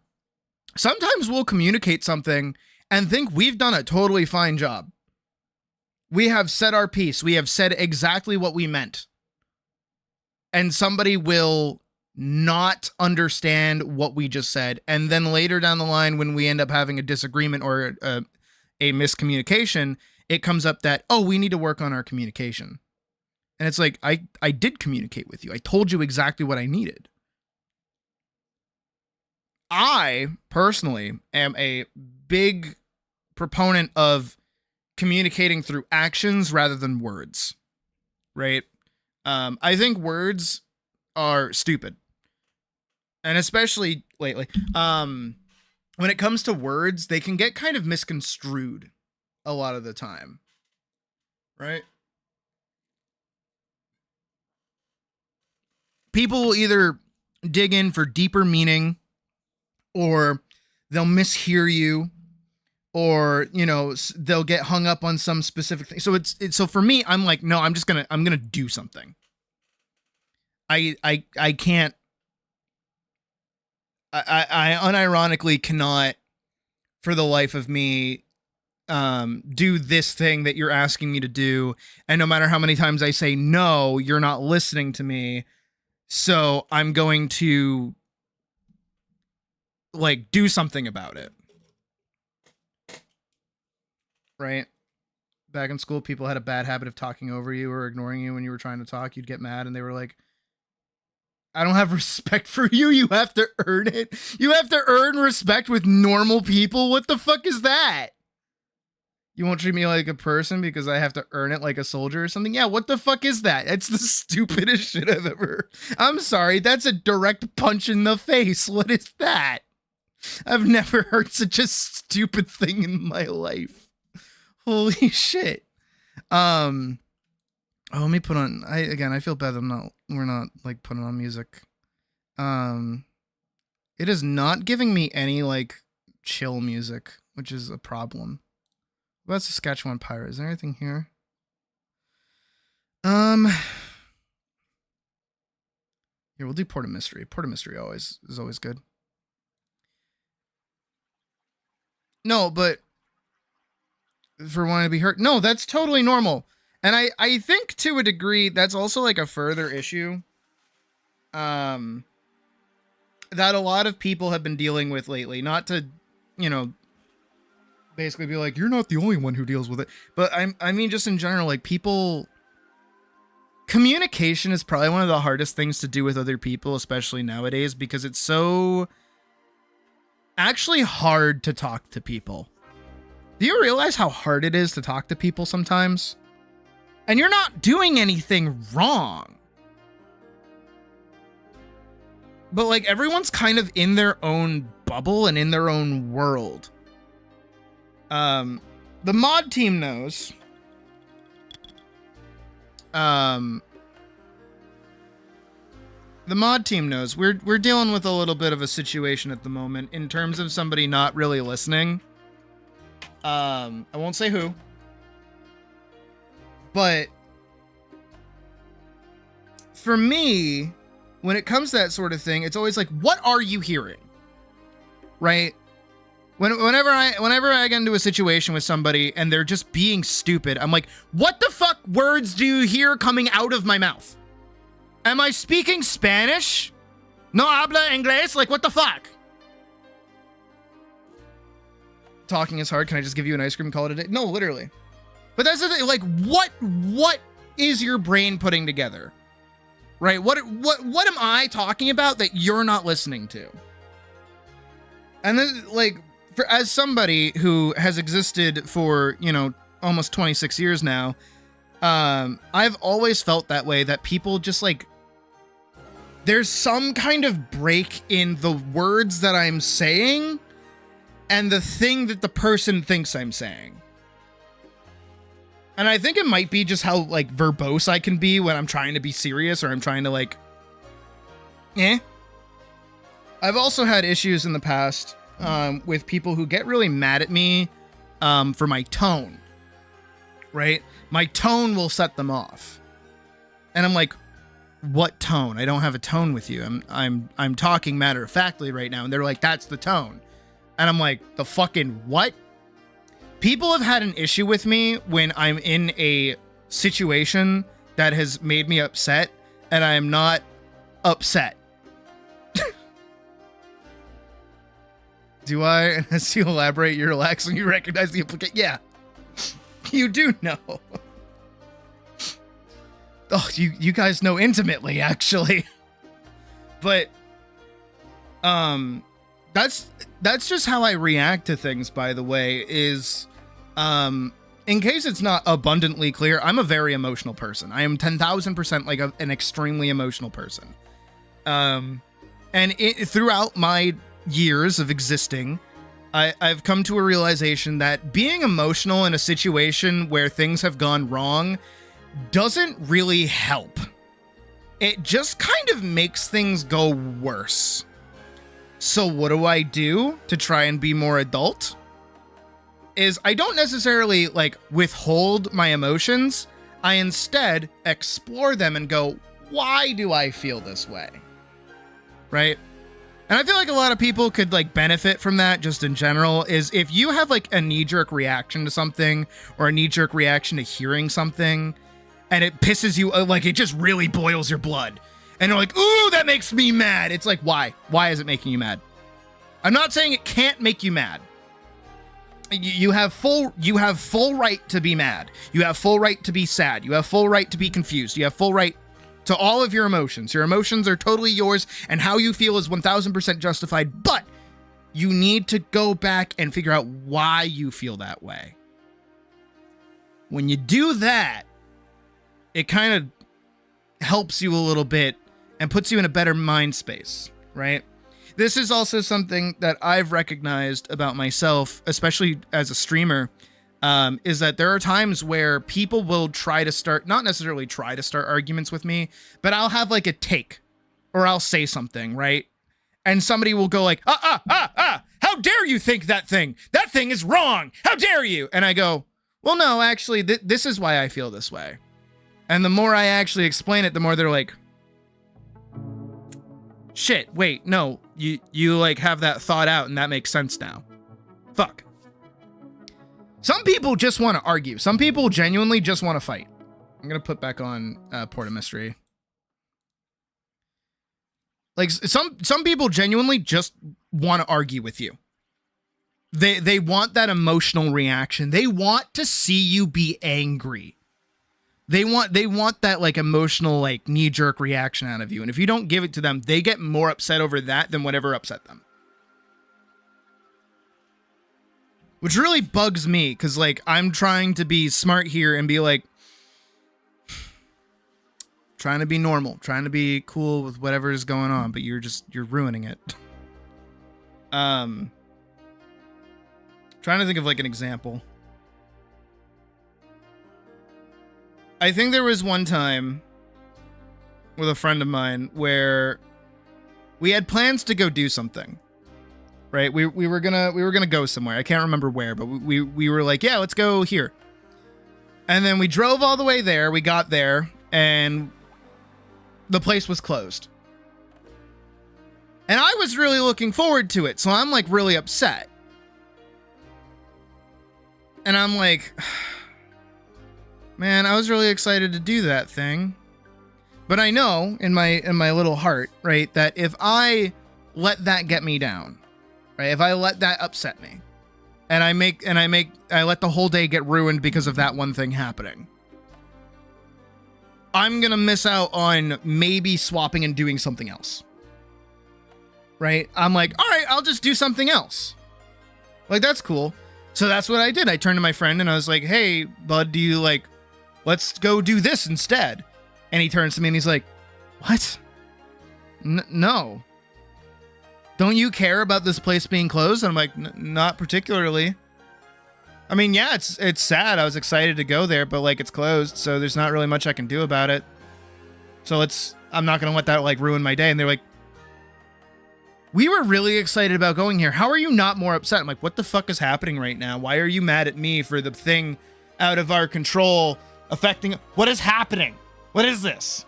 sometimes we'll communicate something and think we've done a totally fine job. We have said our piece. We have said exactly what we meant. And somebody will not understand what we just said. And then later down the line, when we end up having a disagreement or a miscommunication, it comes up that, oh, we need to work on our communication. And it's like, I did communicate with you. I told you exactly what I needed. I personally am a big proponent of communicating through actions rather than words, right? I think words are stupid. And especially lately, when it comes to words, they can get kind of misconstrued a lot of the time, right? People will either dig in for deeper meaning, or they'll mishear you, or, you know, they'll get hung up on some specific thing. So so for me, I'm like, no, I'm gonna do something. I can't, I unironically cannot for the life of me do this thing that you're asking me to do. And no matter how many times I say, no, you're not listening to me. So I'm going to like do something about it. Right? Back in school, people had a bad habit of talking over you or ignoring you when you were trying to talk. You'd get mad and they were like, I don't have respect for you. You have to earn it. You have to earn respect with normal people. What the fuck is that? You won't treat me like a person because I have to earn it like a soldier or something? Yeah, what the fuck is that? It's the stupidest shit I've ever... I'm sorry, that's a direct punch in the face. What is that? I've never heard such a stupid thing in my life. Holy shit. Oh, let me put on... I feel bad we're not like putting on music. It is not giving me any like chill music, which is a problem. What about Saskatchewan Pirate? Is there anything here? Here, we'll do Port of Mystery. Port of Mystery is always good. No, but for wanting to be hurt. No, that's totally normal. And I think to a degree that's also like a further issue that a lot of people have been dealing with lately. Not to, you know, basically be like, you're not the only one who deals with it. But I mean, just in general, like people... Communication is probably one of the hardest things to do with other people, especially nowadays, because it's so actually hard to talk to people. Do you realize how hard it is to talk to people sometimes? And you're not doing anything wrong. But like everyone's kind of in their own bubble and in their own world. The mod team knows. The mod team knows. We're dealing with a little bit of a situation at the moment in terms of somebody not really listening. I won't say who. But for me, when it comes to that sort of thing, it's always like, what are you hearing? Right? Whenever I get into a situation with somebody and they're just being stupid, I'm like, what the fuck words do you hear coming out of my mouth? Am I speaking Spanish? No habla inglés? Like, what the fuck? Talking is hard. Can I just give you an ice cream and call it a day? No, literally. But that's the thing. Like, what is your brain putting together? Right? What am I talking about that you're not listening to? And then, like, as somebody who has existed for, you know, almost 26 years now, I've always felt that way, that people just, like, there's some kind of break in the words that I'm saying and the thing that the person thinks I'm saying. And I think it might be just how, like, verbose I can be when I'm trying to be serious or I'm trying to, like, I've also had issues in the past with people who get really mad at me for my tone, right? My tone will set them off. And I'm like, what tone? I don't have a tone with you. I'm talking matter-of-factly right now. And they're like, that's the tone. And I'm like, the fucking what? People have had an issue with me when I'm in a situation that has made me upset, and I am not upset. Do I? As you elaborate, you relax when you recognize the implication. Yeah. You do know. Oh, you guys know intimately, actually. But that's just how I react to things, by the way, is in case it's not abundantly clear, I'm a very emotional person. I am 10,000% like an extremely emotional person. And throughout my years of existing, I've come to a realization that being emotional in a situation where things have gone wrong doesn't really help. It just kind of makes things go worse. So what do I do to try and be more adult? Is I don't necessarily like withhold my emotions. I instead explore them and go, why do I feel this way? Right? And I feel like a lot of people could like benefit from that just in general, is if you have like a knee-jerk reaction to something or a knee-jerk reaction to hearing something and it pisses you, like it just really boils your blood. And you're like, ooh, that makes me mad. It's like, why? Why is it making you mad? I'm not saying it can't make you mad. You have full right to be mad. You have full right to be sad. You have full right to be confused. You have full right to all of your emotions. Your emotions are totally yours, and how you feel is 1000% justified, but you need to go back and figure out why you feel that way. When you do that, it kind of helps you a little bit and puts you in a better mind space, right? This is also something that I've recognized about myself, especially as a streamer, is that there are times where people will try to start, not necessarily try to start arguments with me, but I'll have like a take or I'll say something, right? And somebody will go like, how dare you think that thing? That thing is wrong. How dare you? And I go, well, no, actually, this is why I feel this way. And the more I actually explain it, the more they're like, shit, wait, no, you like have that thought out and that makes sense now. Fuck. Some people just want to argue. Some people genuinely just want to fight. I'm going to put back on Port of Mystery. Like some people genuinely just want to argue with you. They want that emotional reaction. They want to see you be angry. They want that like emotional like knee-jerk reaction out of you. And if you don't give it to them, they get more upset over that than whatever upset them. Which really bugs me, because like I'm trying to be smart here and be like trying to be normal, trying to be cool with whatever is going on, but you're ruining it. Trying to think of like an example. I think there was one time with a friend of mine where we had plans to go do something. Right? We were gonna go somewhere. I can't remember where, but we were like, yeah, let's go here. And then we drove all the way there. We got there and the place was closed. And I was really looking forward to it. So I'm like really upset. And I'm like, man, I was really excited to do that thing. But I know in my little heart, right, that if I let that get me down, right, if I let that upset me, and I let the whole day get ruined because of that one thing happening, I'm gonna miss out on maybe swapping and doing something else. Right? I'm like, all right, I'll just do something else. Like, that's cool. So that's what I did. I turned to my friend and I was like, hey, bud, do you like, let's go do this instead. And he turns to me and he's like, what? No. Don't you care about this place being closed? And I'm like, not particularly. I mean, yeah, it's sad. I was excited to go there, but like it's closed, so there's not really much I can do about it. So I'm not going to let that like ruin my day. And they're like, we were really excited about going here. How are you not more upset? I'm like, what the fuck is happening right now? Why are you mad at me for the thing out of our control affecting. What is happening? What is this?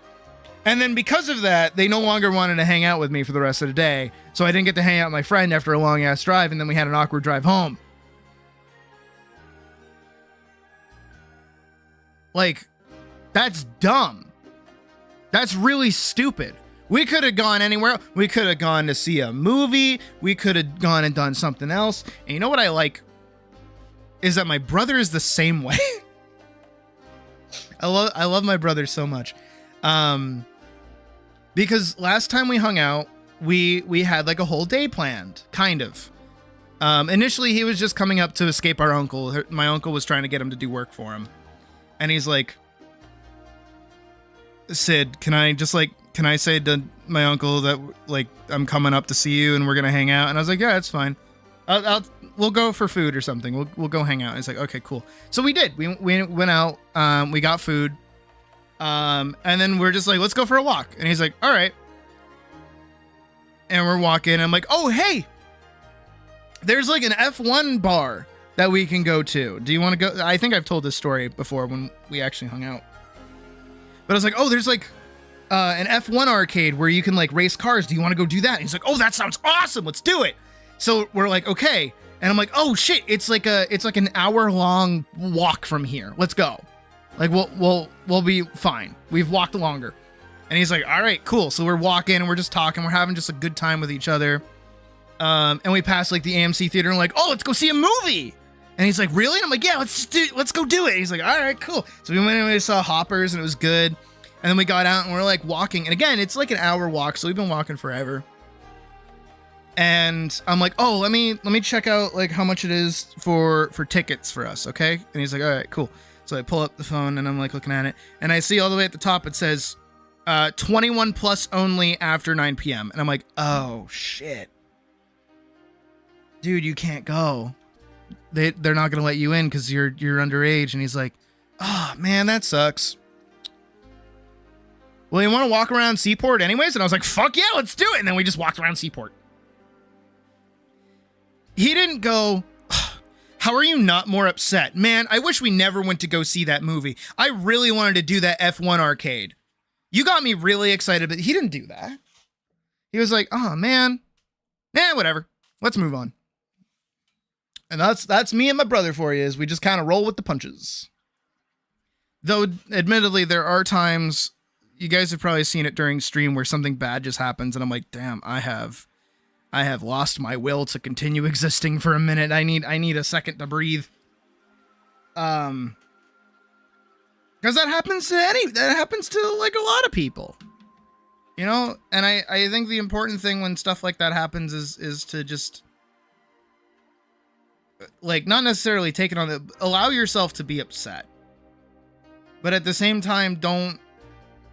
And then because of that, they no longer wanted to hang out with me for the rest of the day. So I didn't get to hang out with my friend after a long ass drive. And then we had an awkward drive home. Like, that's dumb. That's really stupid. We could have gone anywhere. We could have gone to see a movie. We could have gone and done something else. And you know what I like? Is that my brother is the same way. I love my brother so much. Because last time we hung out, we had like a whole day planned, kind of. Initially, he was just coming up to escape our uncle. My uncle was trying to get him to do work for him. And he's like, Sid, can I say to my uncle that like I'm coming up to see you and we're gonna hang out? And I was like, yeah, that's fine. We'll go for food or something. We'll go hang out. And he's like, okay, cool. So we did. We went out. We got food. And then we're just like, let's go for a walk. And he's like, all right. And we're walking. I'm like, oh hey, there's like an F1 bar that we can go to. Do you want to go? I think I've told this story before when we actually hung out. But I was like, oh, there's like an F1 arcade where you can like race cars. Do you want to go do that? And he's like, oh, that sounds awesome. Let's do it. So we're like, okay. And I'm like, oh shit, it's like an hour-long walk from here. Let's go. Like we'll be fine. We've walked longer. And he's like, all right, cool. So we're walking and we're just talking. We're having just a good time with each other. And we pass like the AMC theater and like, oh, let's go see a movie. And he's like, really? And I'm like, yeah, let's go do it. And he's like, all right, cool. So we went and we saw Hoppers and it was good. And then we got out and we're like walking. And again, it's like an hour walk. So we've been walking forever. And I'm like, oh, let me check out like how much it is for tickets for us. Okay. And he's like, all right, cool. So I pull up the phone and I'm like looking at it and I see all the way at the top, it says, 21 plus only after 9 PM. And I'm like, oh shit, dude, you can't go. They're not going to let you in cause you're underage. And he's like, oh man, that sucks. Well, you want to walk around Seaport anyways? And I was like, fuck yeah, let's do it. And then we just walked around Seaport. He didn't go, how are you not more upset? Man, I wish we never went to go see that movie. I really wanted to do that F1 arcade. You got me really excited, but he didn't do that. He was like, oh man, whatever. Let's move on. And that's me and my brother for you, is we just kind of roll with the punches. Though, admittedly, there are times, you guys have probably seen it during stream, where something bad just happens and I'm like, damn, I have lost my will to continue existing for a minute. I need a second to breathe. Because that happens to like a lot of people, you know? And I think the important thing when stuff like that happens is to just like, not necessarily take it on allow yourself to be upset, but at the same time, don't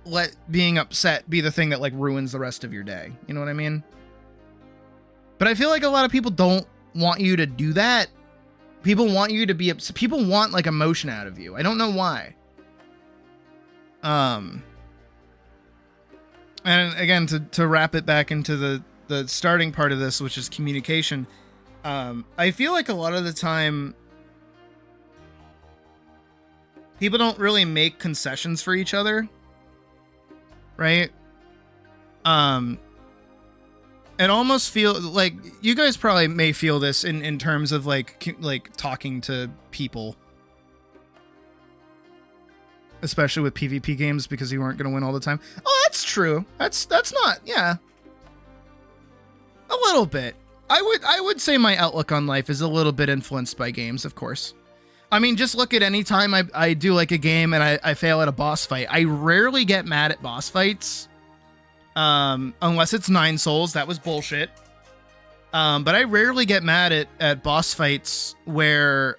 let being upset be the thing that like ruins the rest of your day. You know what I mean? But I feel like a lot of people don't want you to do that. People want you to be upset. People want like emotion out of you. I don't know why. And again, to wrap it back into the starting part of this, which is communication. I feel like a lot of the time people don't really make concessions for each other. Right? It almost feels like you guys probably may feel this in terms of like talking to people, especially with PvP games, because you weren't going to win all the time. Oh, that's true. That's not, yeah. A little bit. I would say my outlook on life is a little bit influenced by games, of course. I mean, just look at any time I do like a game and I fail at a boss fight. I rarely get mad at boss fights. Unless it's 9 souls, that was bullshit. But I rarely get mad at boss fights where,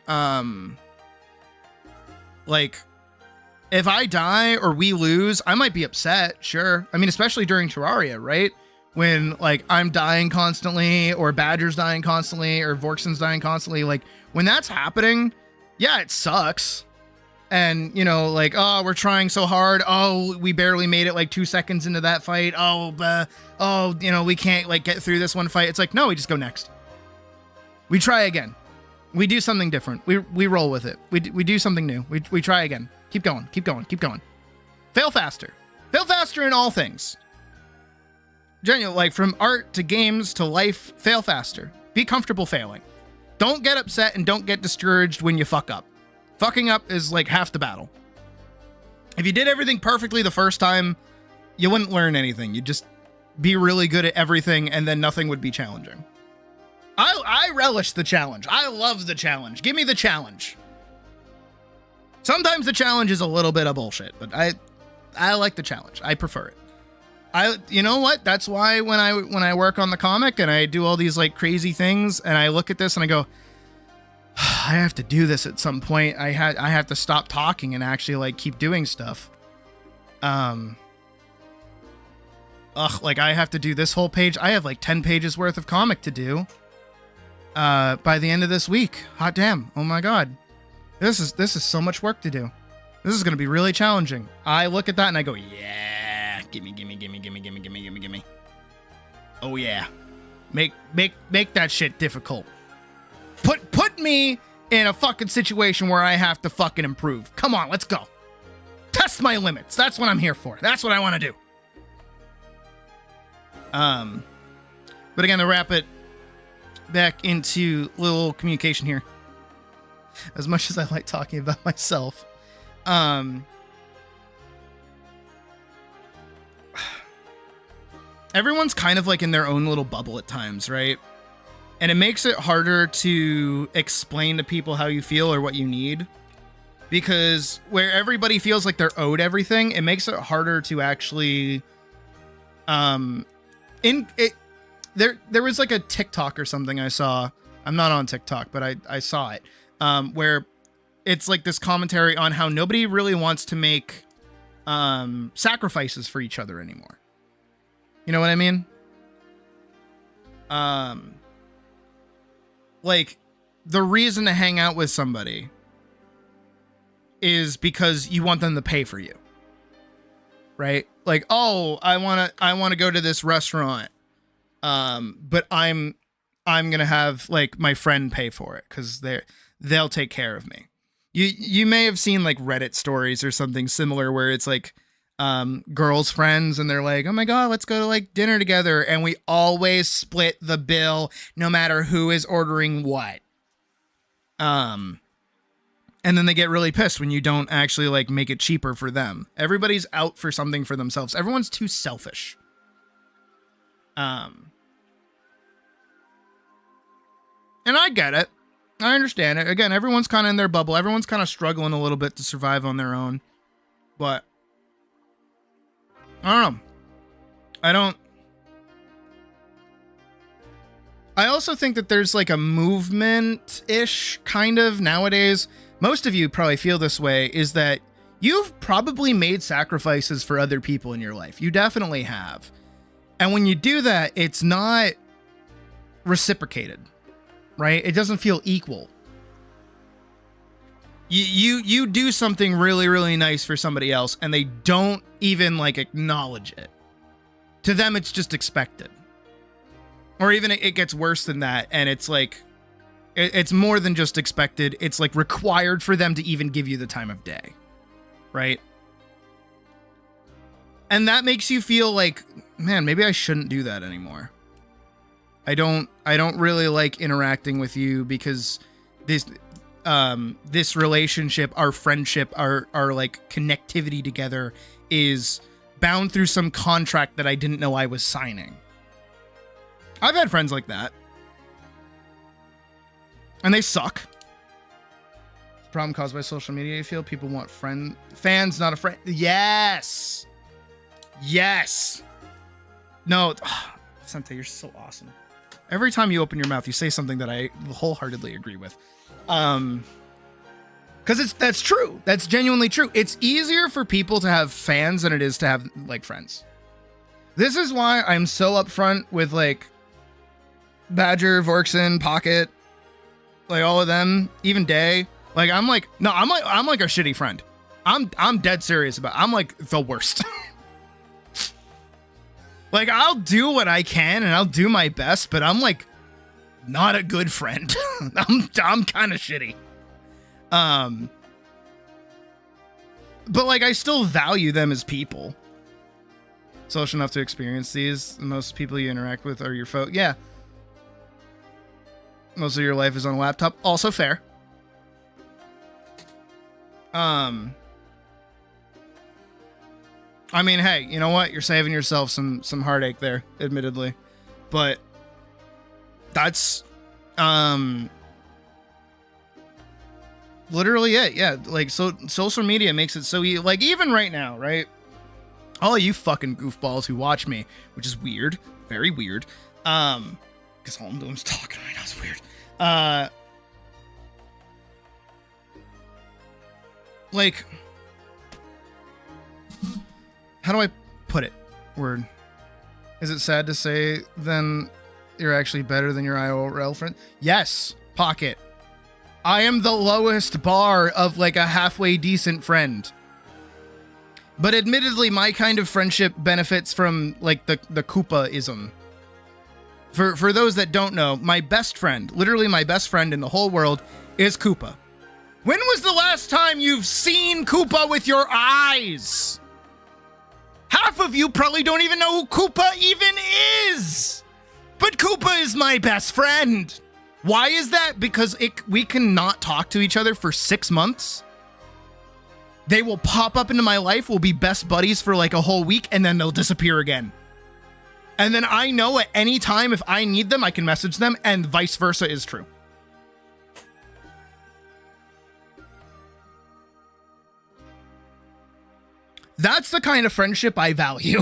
like, if I die or we lose, I might be upset, sure. I mean, especially during Terraria, right? When, like, I'm dying constantly, or Badger's dying constantly, or Vorksen's dying constantly, like, when that's happening, yeah, it sucks. And, you know, like, oh, we're trying so hard. Oh, we barely made it like 2 seconds into that fight. Oh, you know, we can't like get through this one fight. It's like, no, we just go next. We try again. We do something different. We roll with it. We do something new. We try again. Keep going. Keep going. Keep going. Fail faster. Fail faster in all things. Genuinely, like from art to games to life, fail faster. Be comfortable failing. Don't get upset and don't get discouraged when you fuck up. Fucking up is like half the battle. If you did everything perfectly the first time, you wouldn't learn anything. You'd just be really good at everything and then nothing would be challenging. I relish the challenge. I love the challenge. Give me the challenge. Sometimes the challenge is a little bit of bullshit, but I like the challenge. I prefer it. You know what? That's why when I work on the comic and I do all these like crazy things and I look at this and I go, I have to do this at some point. I have to stop talking and actually like keep doing stuff. Like I have to do this whole page. I have like 10 pages worth of comic to do. By the end of this week. Hot damn. Oh my God. This is so much work to do. This is going to be really challenging. I look at that and I go, yeah, gimme. Oh yeah. Make that shit difficult. Put me in a fucking situation where I have to fucking improve. Come on, let's go. Test my limits. That's what I'm here for. That's what I want to do. But again, to wrap it back into little communication here. As much as I like talking about myself, everyone's kind of like in their own little bubble at times, right? And it makes it harder to explain to people how you feel or what you need. Because where everybody feels like they're owed everything, it makes it harder to actually there was like a TikTok or something I saw. I'm not on TikTok, but I saw it. Where it's like this commentary on how nobody really wants to make sacrifices for each other anymore. You know what I mean? Like the reason to hang out with somebody is because you want them to pay for you. Right? Like, oh, I want to go to this restaurant. But I'm going to have like my friend pay for it cuz they'll take care of me. You may have seen like Reddit stories or something similar where it's like girls' friends and they're like, oh my God, let's go to like dinner together. And we always split the bill no matter who is ordering what. And then they get really pissed when you don't actually like make it cheaper for them. Everybody's out for something for themselves. Everyone's too selfish. And I get it. I understand it. Again, everyone's kind of in their bubble. Everyone's kind of struggling a little bit to survive on their own. But I don't know. I also think that there's like a movement-ish kind of nowadays. Most of you probably feel this way, is that you've probably made sacrifices for other people in your life. You definitely have. And when you do that, it's not reciprocated, right? It doesn't feel equal. You do something really, really nice for somebody else and they don't even like acknowledge it. To them, it's just expected. Or even it gets worse than that. And it's like, it's more than just expected. It's like required for them to even give you the time of day. Right? And that makes you feel like, man, maybe I shouldn't do that anymore. I don't really like interacting with you because this relationship, our friendship, our like connectivity together is bound through some contract that I didn't know I was signing. I've had friends like that. And they suck. Problem caused by social media, you feel? People want fans, not a friend. Yes. Yes. No. Sente, you're so awesome. Every time you open your mouth, you say something that I wholeheartedly agree with. Because that's true. That's genuinely true. It's easier for people to have fans than it is to have like friends. This is why I'm so upfront with like Badger, Vorkson, Pocket, like all of them, even Day. Like I'm like a shitty friend. I'm dead serious about it. I'm like the worst. Like I'll do what I can and I'll do my best, but I'm like not a good friend. I'm kind of shitty. But like I still value them as people. Social enough to experience these. Most people you interact with are your folk. Yeah. Most of your life is on a laptop. Also fair. I mean, hey, you know what? You're saving yourself some heartache there, admittedly. But that's literally it. Yeah, like so social media makes it so like even right now, right? All you fucking goofballs who watch me, which is weird, very weird. Because all I'm doing is talking right now. It's weird. Like, how do I put it? Word. Is it sad to say then you're actually better than your IRL friend? Yes, Pocket. I am the lowest bar of like a halfway decent friend. But admittedly, my kind of friendship benefits from like the Koopa-ism. For those that don't know, my best friend, literally my best friend in the whole world, is Koopa. When was the last time you've seen Koopa with your eyes? Half of you probably don't even know who Koopa even is. But Koopa is my best friend. Why is that? Because we cannot talk to each other for 6 months. They will pop up into my life, we'll be best buddies for like a whole week, and then they'll disappear again. And then I know at any time if I need them, I can message them, and vice versa is true. That's the kind of friendship I value.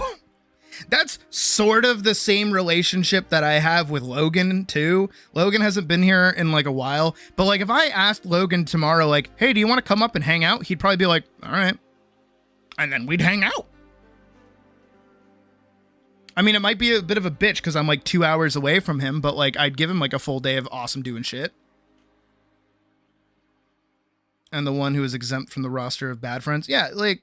That's sort of the same relationship that I have with Logan too. Logan hasn't been here in like a while, but like if I asked Logan tomorrow, like, hey, do you want to come up and hang out? He'd probably be like, all right. And then we'd hang out. I mean, it might be a bit of a bitch because I'm like 2 hours away from him, but like I'd give him like a full day of awesome doing shit. And the one who is exempt from the roster of bad friends. Yeah, like,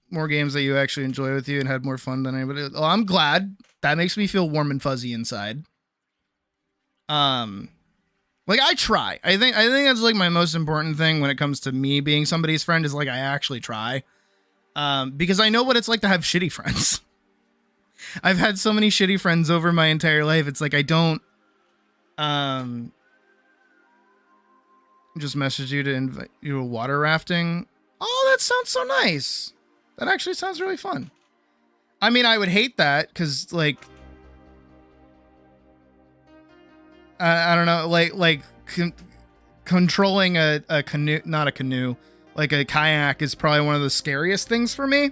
more games that you actually enjoy with you and had more fun than anybody. Oh, I'm glad. That makes me feel warm and fuzzy inside. Like I try. I think that's like my most important thing when it comes to me being somebody's friend is like I actually try. Because I know what it's like to have shitty friends. I've had so many shitty friends over my entire life. It's like I don't just message you to invite you to water rafting. Oh, that sounds so nice. That actually sounds really fun. I mean, I would hate that because, like, I don't know, like controlling a canoe, not a canoe, like a kayak is probably one of the scariest things for me.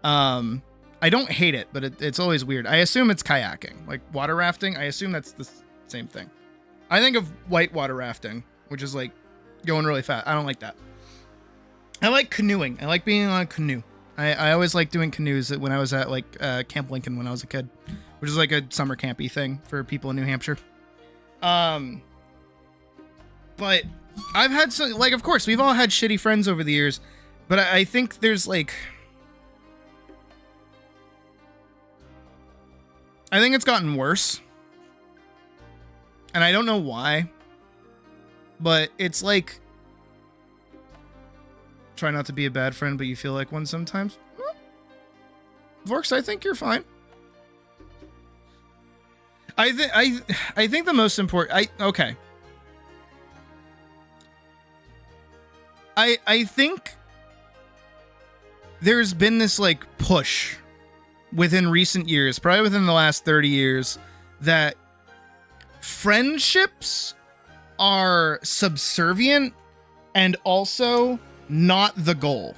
I don't hate it, but it's always weird. I assume it's kayaking, like water rafting. I assume that's the same thing. I think of whitewater rafting, which is like going really fast. I don't like that. I like canoeing. I like being on a canoe. I always liked doing canoes when I was at like Camp Lincoln when I was a kid, which is like a summer campy thing for people in New Hampshire. But I've had some, like, of course, we've all had shitty friends over the years, but I think there's like, I think it's gotten worse. And I don't know why, but it's like, try not to be a bad friend, but you feel like one sometimes. Vorks, I think you're fine. I think the most important, okay. I think there's been this like push within recent years, probably within the last 30 years, that friendships are subservient and also not the goal.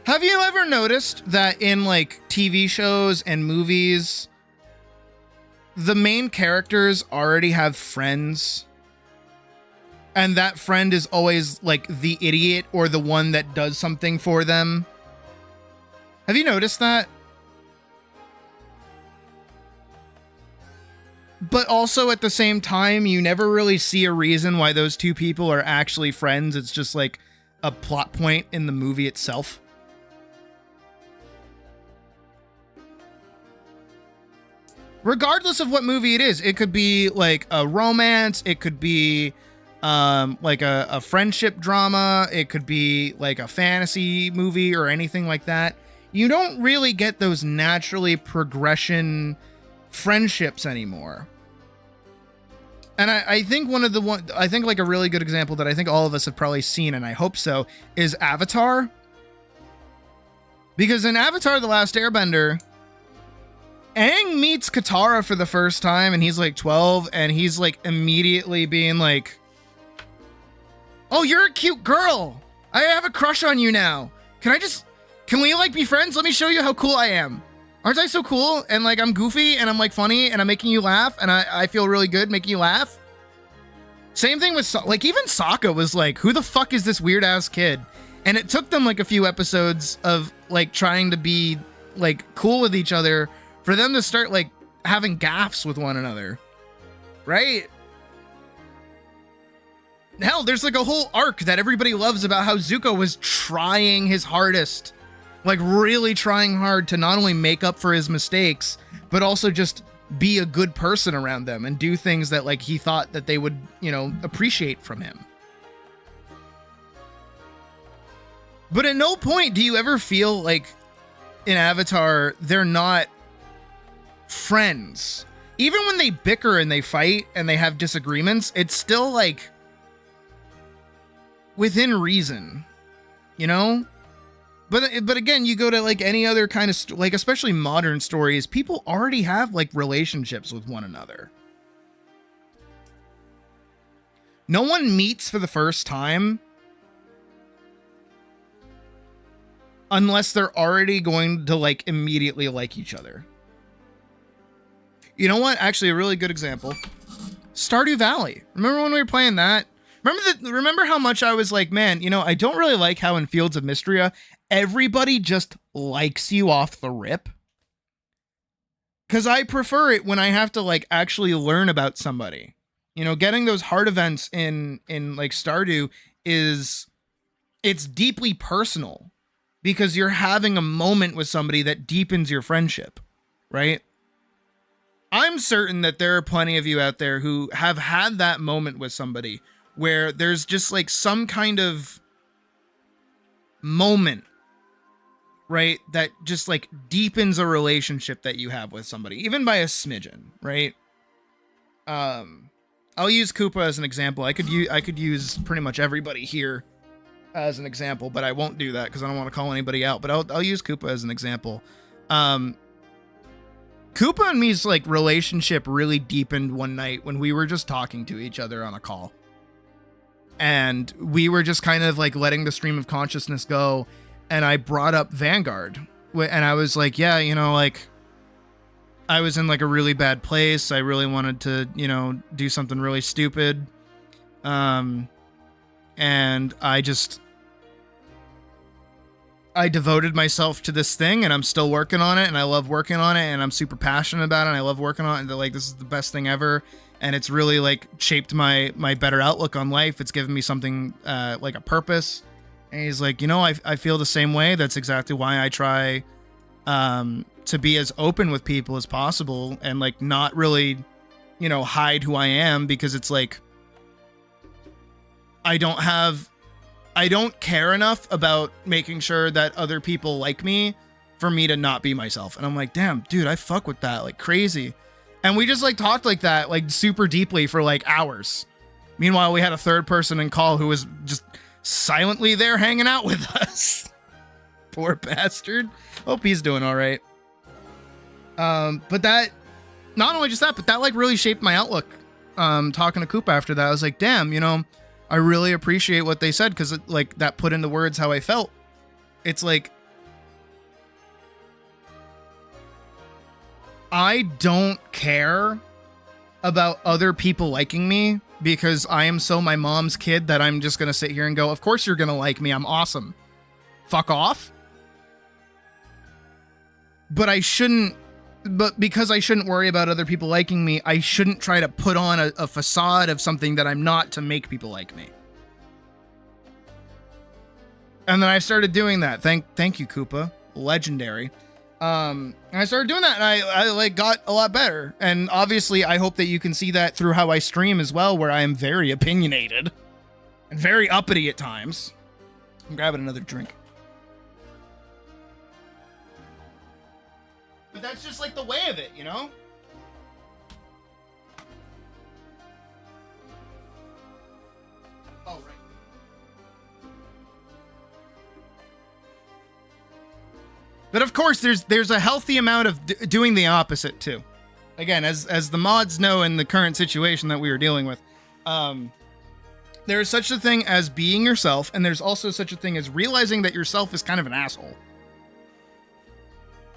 Have you ever noticed that in like TV shows and movies, the main characters already have friends? And that friend is always like the idiot or the one that does something for them. Have you noticed that? But also at the same time, you never really see a reason why those two people are actually friends. It's just like a plot point in the movie itself. regardless of what movie it is. It could be like a romance, it could be like a friendship drama, it could be like a fantasy movie or anything like that. You don't really get those naturally progression friendships anymore. And I think I think like a really good example that I think all of us have probably seen, and I hope so, is Avatar. Because in Avatar: The Last Airbender, Aang meets Katara for the first time, and he's like 12, and he's like immediately being like, "Oh, you're a cute girl. I have a crush on you now. Can we like be friends? Let me show you how cool I am. Aren't I so cool? And like I'm goofy and I'm like funny and I'm making you laugh and I feel really good making you laugh." Same thing with like even Sokka was like, "Who the fuck is this weird ass kid?" And it took them like a few episodes of like trying to be like cool with each other for them to start like having gaffes with one another. Right? Hell, there's like a whole arc that everybody loves about how Zuko was trying his hardest. Like really trying hard to not only make up for his mistakes, but also just be a good person around them and do things that like he thought that they would, you know, appreciate from him. But at no point do you ever feel like in Avatar, they're not friends. Even when they bicker and they fight and they have disagreements, it's still like within reason, you know? But again, you go to like any other kind of like especially modern stories, people already have like relationships with one another. No one meets for the first time unless they're already going to like immediately like each other. You know what? Actually, a really good example. Stardew Valley. Remember when we were playing that? Remember how much I was like, man, you know, I don't really like how in Fields of Mystria, everybody just likes you off the rip. Because I prefer it when I have to like actually learn about somebody. You know, getting those hard events in like Stardew it's deeply personal because you're having a moment with somebody that deepens your friendship, right? I'm certain that there are plenty of you out there who have had that moment with somebody where there's just like some kind of moment, right, that just like deepens a relationship that you have with somebody, even by a smidgen, right? I'll use Koopa as an example. I could use pretty much everybody here as an example, but I won't do that because I don't want to call anybody out. But I'll use Koopa as an example. Koopa and me's like relationship really deepened one night when we were just talking to each other on a call. And we were just kind of like letting the stream of consciousness go. And I brought up Vanguard. And I was like, yeah, you know, like I was in like a really bad place. I really wanted to, you know, do something really stupid. And I devoted myself to this thing and I'm still working on it and I love working on it and I'm super passionate about it and I love working on it and like this is the best thing ever and it's really like shaped my better outlook on life. It's given me something like a purpose. And he's like, you know, I feel the same way. That's exactly why I try to be as open with people as possible and like not really, you know, hide who I am because it's like I don't care enough about making sure that other people like me for me to not be myself. And I'm like, damn, dude, I fuck with that like crazy. And we just like talked like that, like super deeply for like hours. Meanwhile, we had a third person in call who was just silently there hanging out with us. Poor bastard. Hope he's doing all right. But that, not only just that, but that like really shaped my outlook. Talking to Koopa after that, I was like, damn, you know, I really appreciate what they said because like that put into words how I felt. It's like I don't care about other people liking me because I am so my mom's kid that I'm just going to sit here and go, of course you're going to like me. I'm awesome. Fuck off. But because I shouldn't worry about other people liking me, I shouldn't try to put on a facade of something that I'm not to make people like me. And then I started doing that. Thank you, Koopa. Legendary. And I started doing that, and I like got a lot better. And obviously, I hope that you can see that through how I stream as well, where I am very opinionated and very uppity at times. I'm grabbing another drink. But that's just like the way of it, you know? Oh, right. But of course, there's a healthy amount of doing the opposite too. Again, as the mods know in the current situation that we are dealing with, there is such a thing as being yourself, and there's also such a thing as realizing that yourself is kind of an asshole.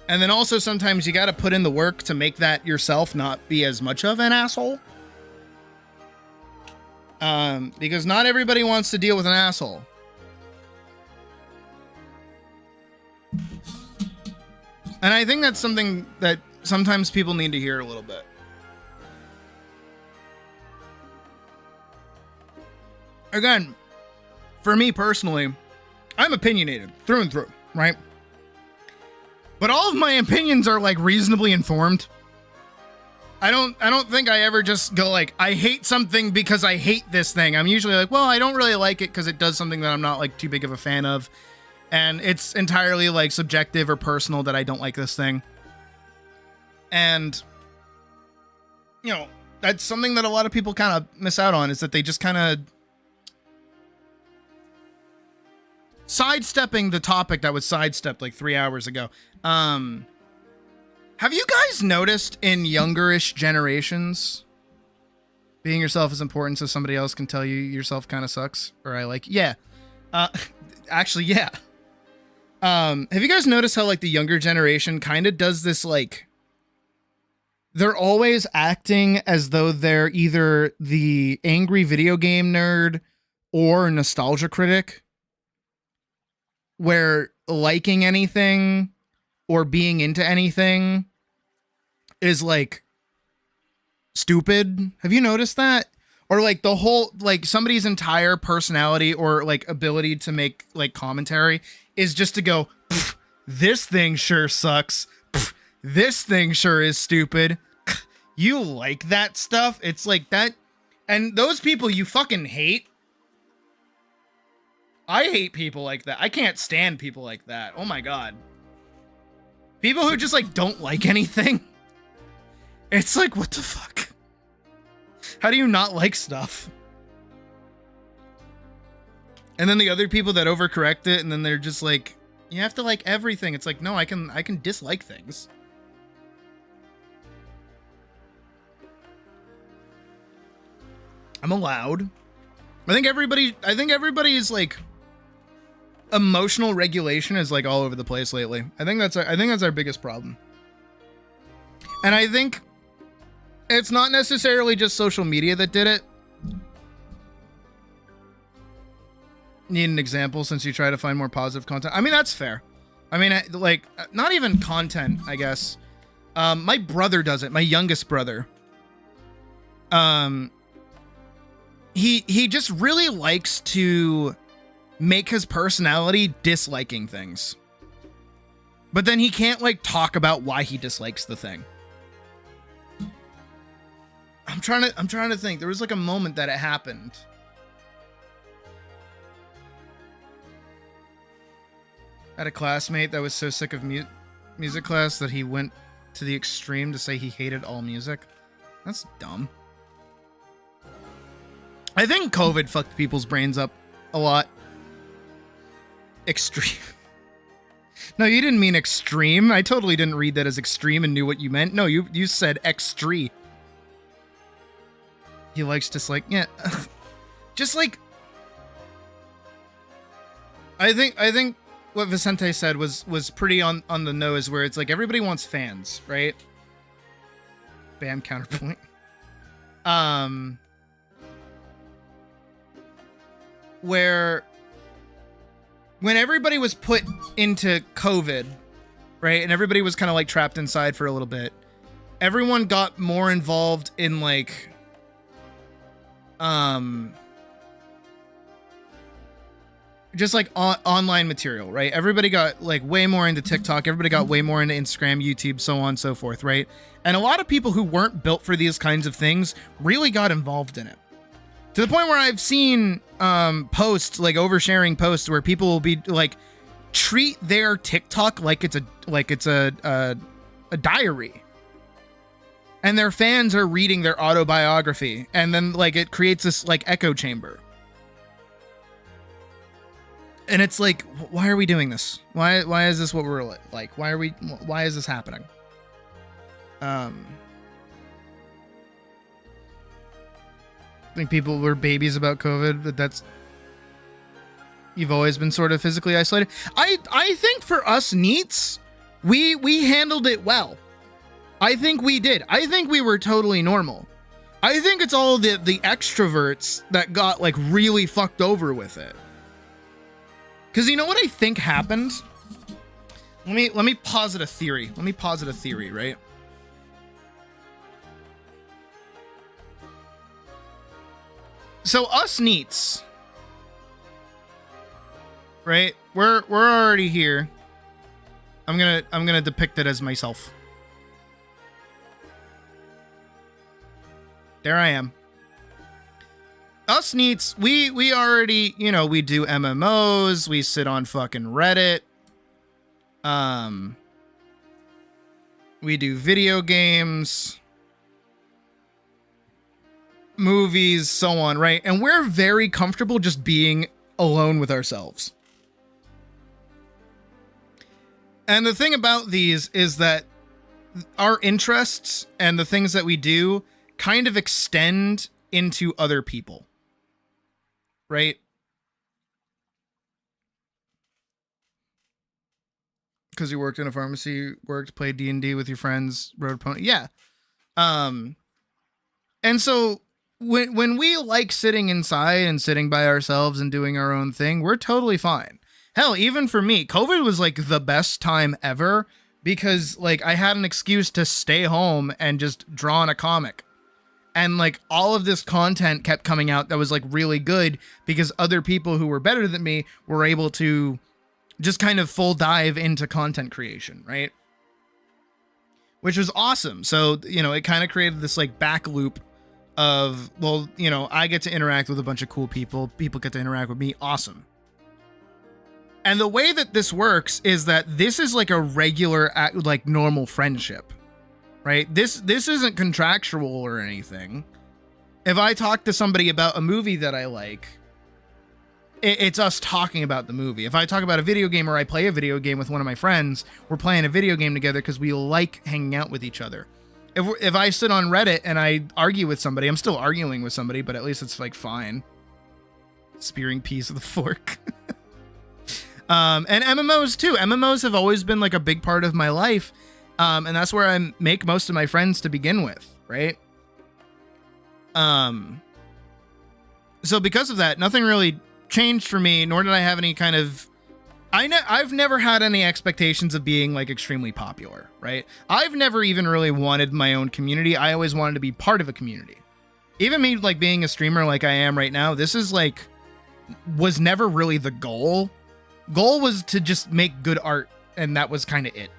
And then also sometimes you got to put in the work to make that yourself not be as much of an asshole. Because not everybody wants to deal with an asshole. And I think that's something that sometimes people need to hear a little bit. Again, for me personally, I'm opinionated through and through, right? But all of my opinions are like reasonably informed. I don't think I ever just go like, I hate something because I hate this thing. I'm usually like, well, I don't really like it because it does something that I'm not like too big of a fan of. And it's entirely like subjective or personal that I don't like this thing. And, you know, that's something that a lot of people kind of miss out on, is that they just kind of sidestepping the topic that was sidestepped like 3 hours ago. Have you guys noticed in youngerish generations, being yourself is important so somebody else can tell you yourself kind of sucks? Or yeah. Actually, yeah. Have you guys noticed how like the younger generation kind of does this, like, they're always acting as though they're either the angry video game nerd or nostalgia critic, where liking anything or being into anything is like stupid. Have you noticed that? Or like the whole, like somebody's entire personality or like ability to make like commentary is just to go, this thing sure sucks. This thing sure is stupid. You like that stuff? It's like that. And those people you fucking hate. I hate people like that. I can't stand people like that. Oh my God. People who just like don't like anything. It's like, what the fuck? How do you not like stuff? And then the other people that overcorrect it, and then they're just like, you have to like everything. It's like, no, I can dislike things. I'm allowed. I think everybody's like emotional regulation is like all over the place lately. I think that's our biggest problem. And I think it's not necessarily just social media that did it. Need an example since you try to find more positive content. I mean, that's fair. I mean, like, not even content, I guess. My brother does it. My youngest brother. He just really likes to make his personality disliking things. But then he can't like talk about why he dislikes the thing. I'm trying to think. There was like a moment that it happened. I had a classmate that was so sick of music class that he went to the extreme to say he hated all music. That's dumb. I think COVID fucked people's brains up a lot. Extreme. No, you didn't mean extreme. I totally didn't read that as extreme and knew what you meant. No, you said extreme. He likes dislike. Yeah. Just like, I think what Vicente said was pretty on the nose, where it's like everybody wants fans, right? Bam, counterpoint. Where when everybody was put into COVID, right, and everybody was kind of like trapped inside for a little bit, everyone got more involved in like just like online material, right? Everybody got like way more into TikTok. Everybody got way more into Instagram, YouTube, so on and so forth, right? And a lot of people who weren't built for these kinds of things really got involved in it. To the point where I've seen posts, like oversharing posts, where people will be like, treat their TikTok like it's a diary. And their fans are reading their autobiography. And then like it creates this like echo chamber. And it's like, why are we doing this? Why is this what we're like? Why is this happening? I think people were babies about COVID, but you've always been sort of physically isolated. I think for us NEETs, we handled it well. I think we did. I think we were totally normal. I think it's all the extroverts that got like really fucked over with it. Because you know what I think happened? Let me posit a theory. Right? So us NEETs, right? We're already here. I'm gonna depict it as myself. There I am. Us NEETs, we already, we do MMOs, we sit on fucking Reddit. We do video games, movies, so on, right? And we're very comfortable just being alone with ourselves. And the thing about these is that our interests and the things that we do kind of extend into other people. Right? Because you worked in a pharmacy, played D&D with your friends, rode a pony. Yeah. And so when we like sitting inside and sitting by ourselves and doing our own thing, we're totally fine. Hell, even for me, COVID was like the best time ever because like I had an excuse to stay home and just draw on a comic. And like all of this content kept coming out that was like really good because other people who were better than me were able to just kind of full dive into content creation, right? Which was awesome. So, it kind of created this like back loop of, well, I get to interact with a bunch of cool people. People get to interact with me. Awesome. And the way that this works is that this is like a regular, like normal friendship. Right? This isn't contractual or anything. If I talk to somebody about a movie that I like, it's us talking about the movie. If I talk about a video game or I play a video game with one of my friends, we're playing a video game together because we like hanging out with each other. If I sit on Reddit and I argue with somebody, I'm still arguing with somebody, but at least it's like fine. Spearing peas with a fork. And MMOs too. MMOs have always been like a big part of my life. And that's where I make most of my friends to begin with, right? So because of that, nothing really changed for me, nor did I have any kind of... I've never had any expectations of being, like, extremely popular, right? I've never even really wanted my own community. I always wanted to be part of a community. Even me, like, being a streamer like I am right now, this is, like... was never really the goal. Goal was to just make good art, and that was kind of it.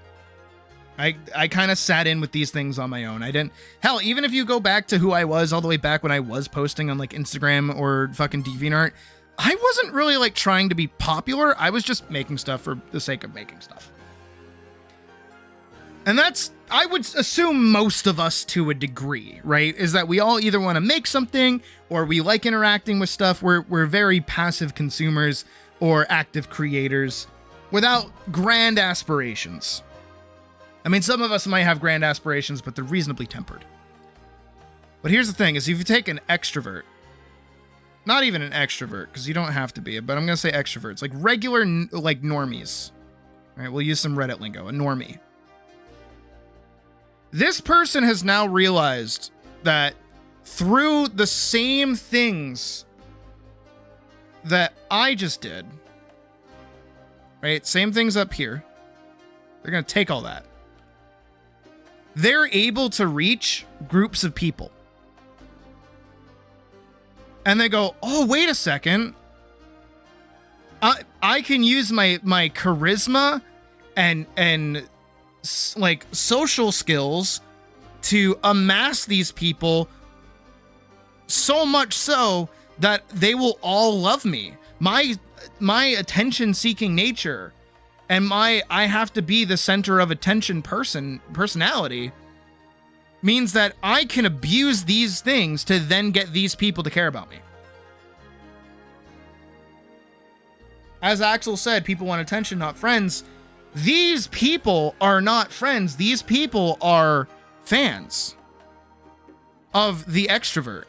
I kind of sat in with these things on my own. I didn't... Hell, even if you go back to who I was all the way back when I was posting on, like, Instagram or fucking DeviantArt, I wasn't really, like, trying to be popular. I was just making stuff for the sake of making stuff. And that's... I would assume most of us to a degree, right? Is that we all either want to make something or we like interacting with stuff. We're very passive consumers or active creators without grand aspirations. I mean, some of us might have grand aspirations, but they're reasonably tempered. But here's the thing, is if you take an extrovert, not even an extrovert, because you don't have to be, but I'm going to say extroverts, like regular, like normies. All right, we'll use some Reddit lingo, a normie. This person has now realized that through the same things that I just did, right, same things up here, they're going to take all that. They're able to reach groups of people. And they go, oh, wait a second. I can use my charisma and like social skills to amass these people so much so that they will all love me. My attention seeking nature and I have to be the center of attention personality means that I can abuse these things to then get these people to care about me. As Axel said, people want attention, not friends. These people are not friends. These people are fans of the extrovert.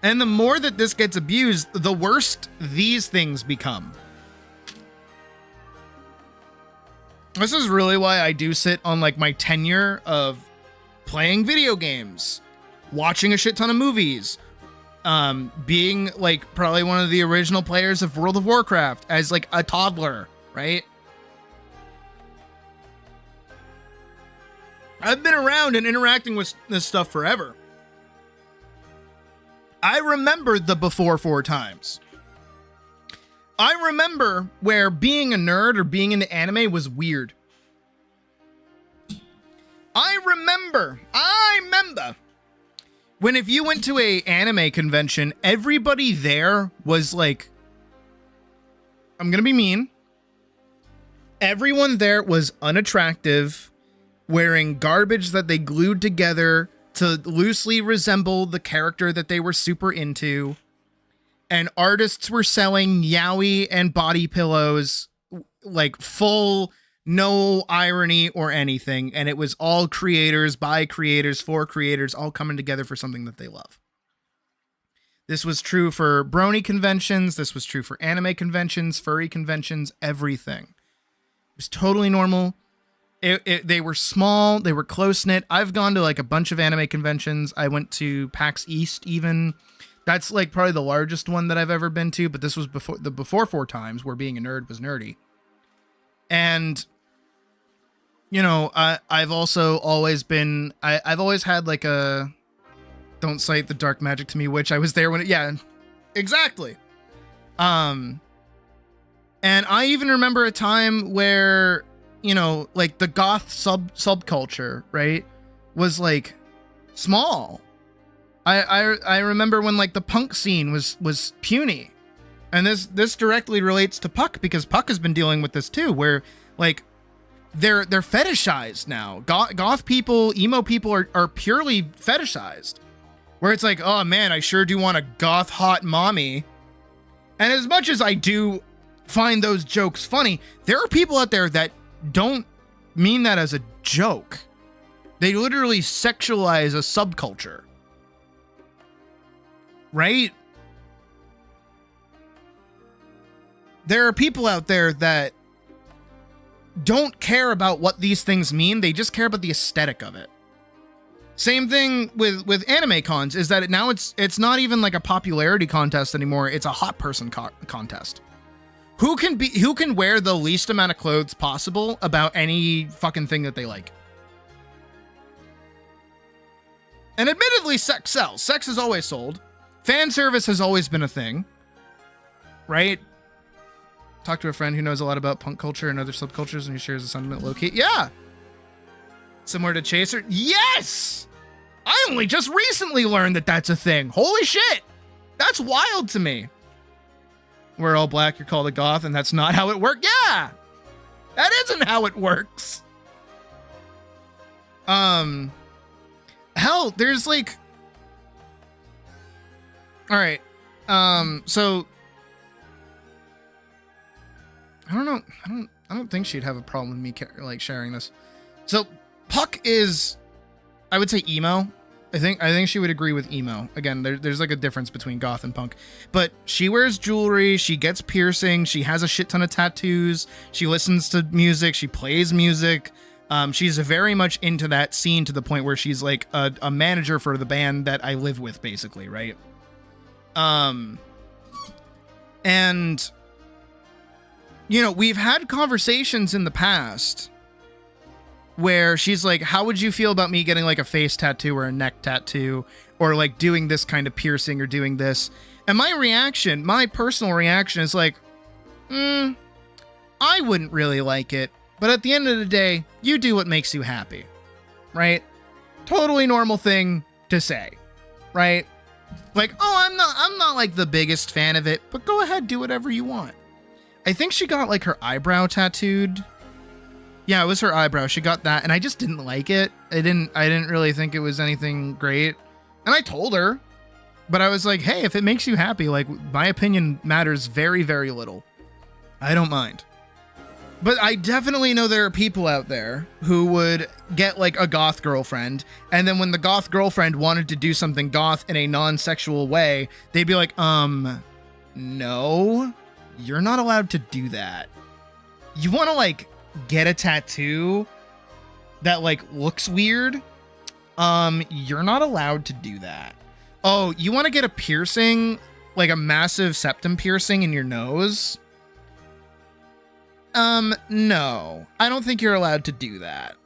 And the more that this gets abused, the worse these things become. This is really why I do sit on like my tenure of playing video games, watching a shit ton of movies, being like probably one of the original players of World of Warcraft as like a toddler, right? I've been around and interacting with this stuff forever. I remember the before 4 times. I remember where being a nerd or being into anime was weird. I remember when if you went to a anime convention, everybody there was like, I'm gonna be mean. Everyone there was unattractive, wearing garbage that they glued together to loosely resemble the character that they were super into. And artists were selling yaoi and body pillows, like full, no irony or anything. And it was all creators, by creators, for creators, all coming together for something that they love. This was true for brony conventions. This was true for anime conventions, furry conventions, everything. It was totally normal. They were small. They were close-knit. I've gone to like a bunch of anime conventions. I went to PAX East even. That's like probably the largest one that I've ever been to, but this was before 4 times where being a nerd was nerdy. And, you know, I've also always been, I've always had like a, don't cite the dark magic to me, which I was there when yeah, exactly. And I even remember a time where, you know, like the goth subculture, right, was like small. I remember when like the punk scene was puny, and this directly relates to Puck because Puck has been dealing with this too, where like they're fetishized now. Goth people, emo people are purely fetishized, where it's like, oh man, I sure do want a goth hot mommy. And as much as I do find those jokes funny, there are people out there that don't mean that as a joke. They literally sexualize a subculture. Right? There are people out there that don't care about what these things mean. They just care about the aesthetic of it. Same thing with anime cons is that now it's not even like a popularity contest anymore. It's a hot person contest. Who can wear the least amount of clothes possible about any fucking thing that they like? And admittedly, sex sells. Sex has always sold. Fan service has always been a thing. Right? Talk to a friend who knows a lot about punk culture and other subcultures and who shares a sentiment low-key. Yeah! Similar to Chaser? Yes! I only just recently learned that that's a thing. Holy shit! That's wild to me. We're all black, you're called a goth, and that's not how it works. Yeah! That isn't how it works. Hell, there's like... Alright. So... I don't know. I don't think she'd have a problem with me like sharing this. So, Puck is... I would say emo. I think she would agree with emo. Again, there's like a difference between goth and punk. But she wears jewelry, she gets piercing, she has a shit ton of tattoos, she listens to music, she plays music. She's very much into that scene to the point where she's like a manager for the band that I live with, basically, right? And you know, we've had conversations in the past where she's like, how would you feel about me getting like a face tattoo or a neck tattoo or like doing this kind of piercing or doing this? And my personal reaction is like, I wouldn't really like it. But at the end of the day, you do what makes you happy, right? Totally normal thing to say, right? Like, oh, I'm not like the biggest fan of it, but go ahead, do whatever you want. I think she got like her eyebrow tattooed. Yeah, it was her eyebrow. She got that, and I just didn't like it. I didn't really think it was anything great. And I told her, but I was like, hey, if it makes you happy, like, my opinion matters very, very little. I don't mind. But I definitely know there are people out there who would get like a goth girlfriend, and then when the goth girlfriend wanted to do something goth in a non-sexual way, they'd be like, no, you're not allowed to do that. You want to like get a tattoo that like looks weird? You're not allowed to do that. Oh, you want to get a piercing, like a massive septum piercing in your nose? No, I don't think you're allowed to do that.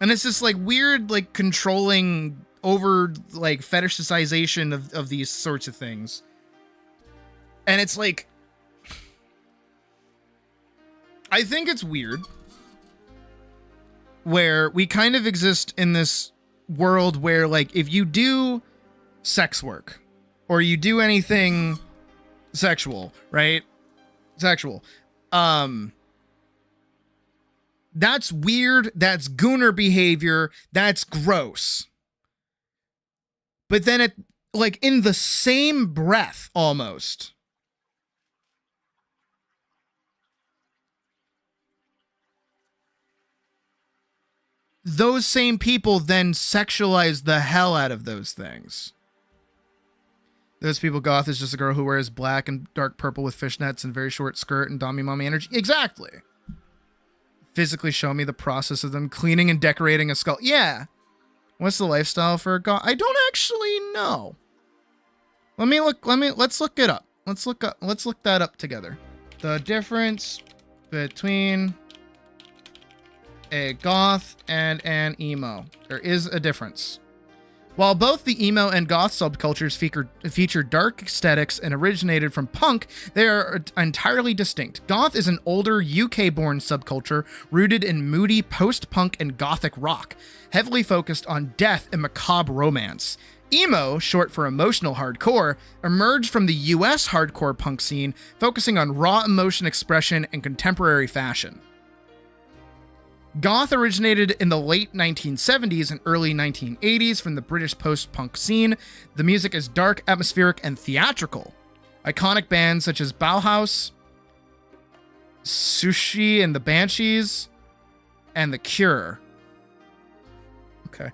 And it's this like weird, like controlling over like fetishization of these sorts of things. And it's like, I think it's weird where we kind of exist in this world where like, if you do sex work or you do anything sexual, right? Sexual, that's weird, that's gooner behavior, that's gross. But then it, like, in the same breath, almost, those same people then sexualize the hell out of those things. Those people, goth is just a girl who wears black and dark purple with fishnets and very short skirt and Dommy Mommy energy. Exactly. Physically show me the process of them cleaning and decorating a skull. Yeah. What's the lifestyle for a goth? I don't actually know. Let's look it up. Let's look that up together. The difference between a goth and an emo. There is a difference. While both the emo and goth subcultures feature dark aesthetics and originated from punk, they are entirely distinct. Goth is an older UK-born subculture rooted in moody post-punk and gothic rock, heavily focused on death and macabre romance. Emo, short for emotional hardcore, emerged from the US hardcore punk scene, focusing on raw emotion expression and contemporary fashion. Goth originated in the late 1970s and early 1980s from the British post-punk scene. The music is dark, atmospheric, and theatrical. Iconic bands such as Bauhaus, Sushi and the Banshees, and The Cure. Okay.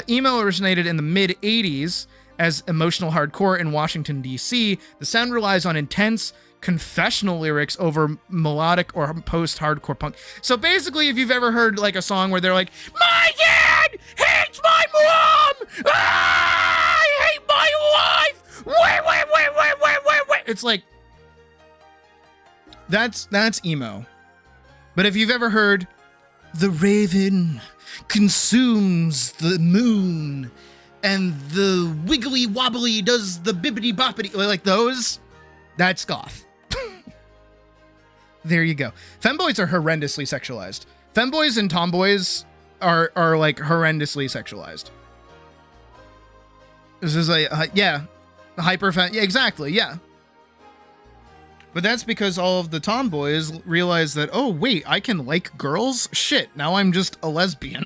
Emo originated in the mid-80s as emotional hardcore in Washington, D.C. The sound relies on intense, confessional lyrics over melodic or post-hardcore punk. So basically, if you've ever heard like a song where they're like, my dad hates my mom! Ah, I hate my wife! Wait. It's like, that's emo. But if you've ever heard, the raven consumes the moon and the wiggly wobbly does the bibbity boppity, like those, that's goth. There you go. Femboys are horrendously sexualized. Femboys and tomboys are like horrendously sexualized. This is yeah, yeah, exactly, yeah. But that's because all of the tomboys realize that, oh wait, I can like girls? Shit, now I'm just a lesbian.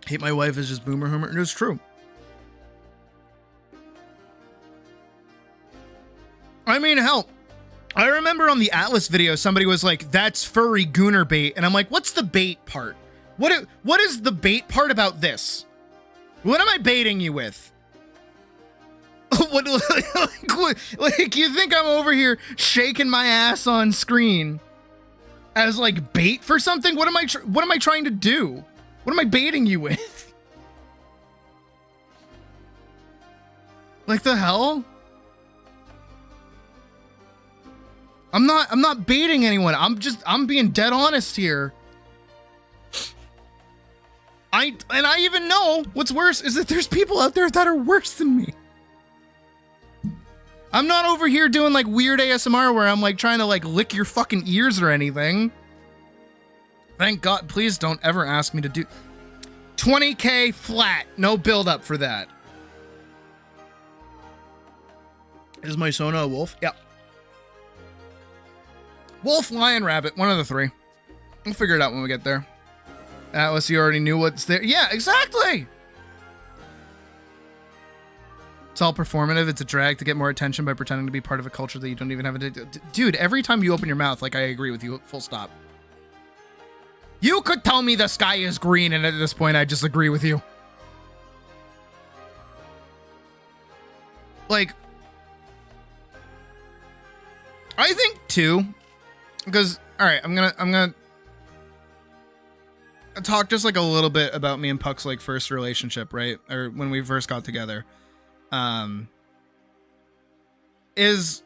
Hate my wife is just boomer humor, and it's true. I mean, hell, I remember on the Atlas video, somebody was like, that's furry gooner bait. And I'm like, what's the bait part? What is the bait part about this? What am I baiting you with? Like, you think I'm over here shaking my ass on screen as like bait for something? What am I trying to do? What am I baiting you with? Like the hell? I'm not baiting anyone. I'm being dead honest here. I even know what's worse is that there's people out there that are worse than me. I'm not over here doing like weird ASMR where I'm like trying to like lick your fucking ears or anything. Thank God, please don't ever ask me to do 20K flat. No build up for that. Is my Sona a wolf? Yep. Wolf, lion, rabbit, one of the three. We'll figure it out when we get there. Atlas, you already knew what's there. Yeah, exactly. It's all performative. It's a drag to get more attention by pretending to be part of a culture that you don't even have a... Dude, every time you open your mouth, like, I agree with you. Full stop. You could tell me the sky is green, and at this point, I just agree with you. Like, I think, too, because, all right, I'm gonna talk just like a little bit about me and Puck's like first relationship, right? Or when we first got together. Is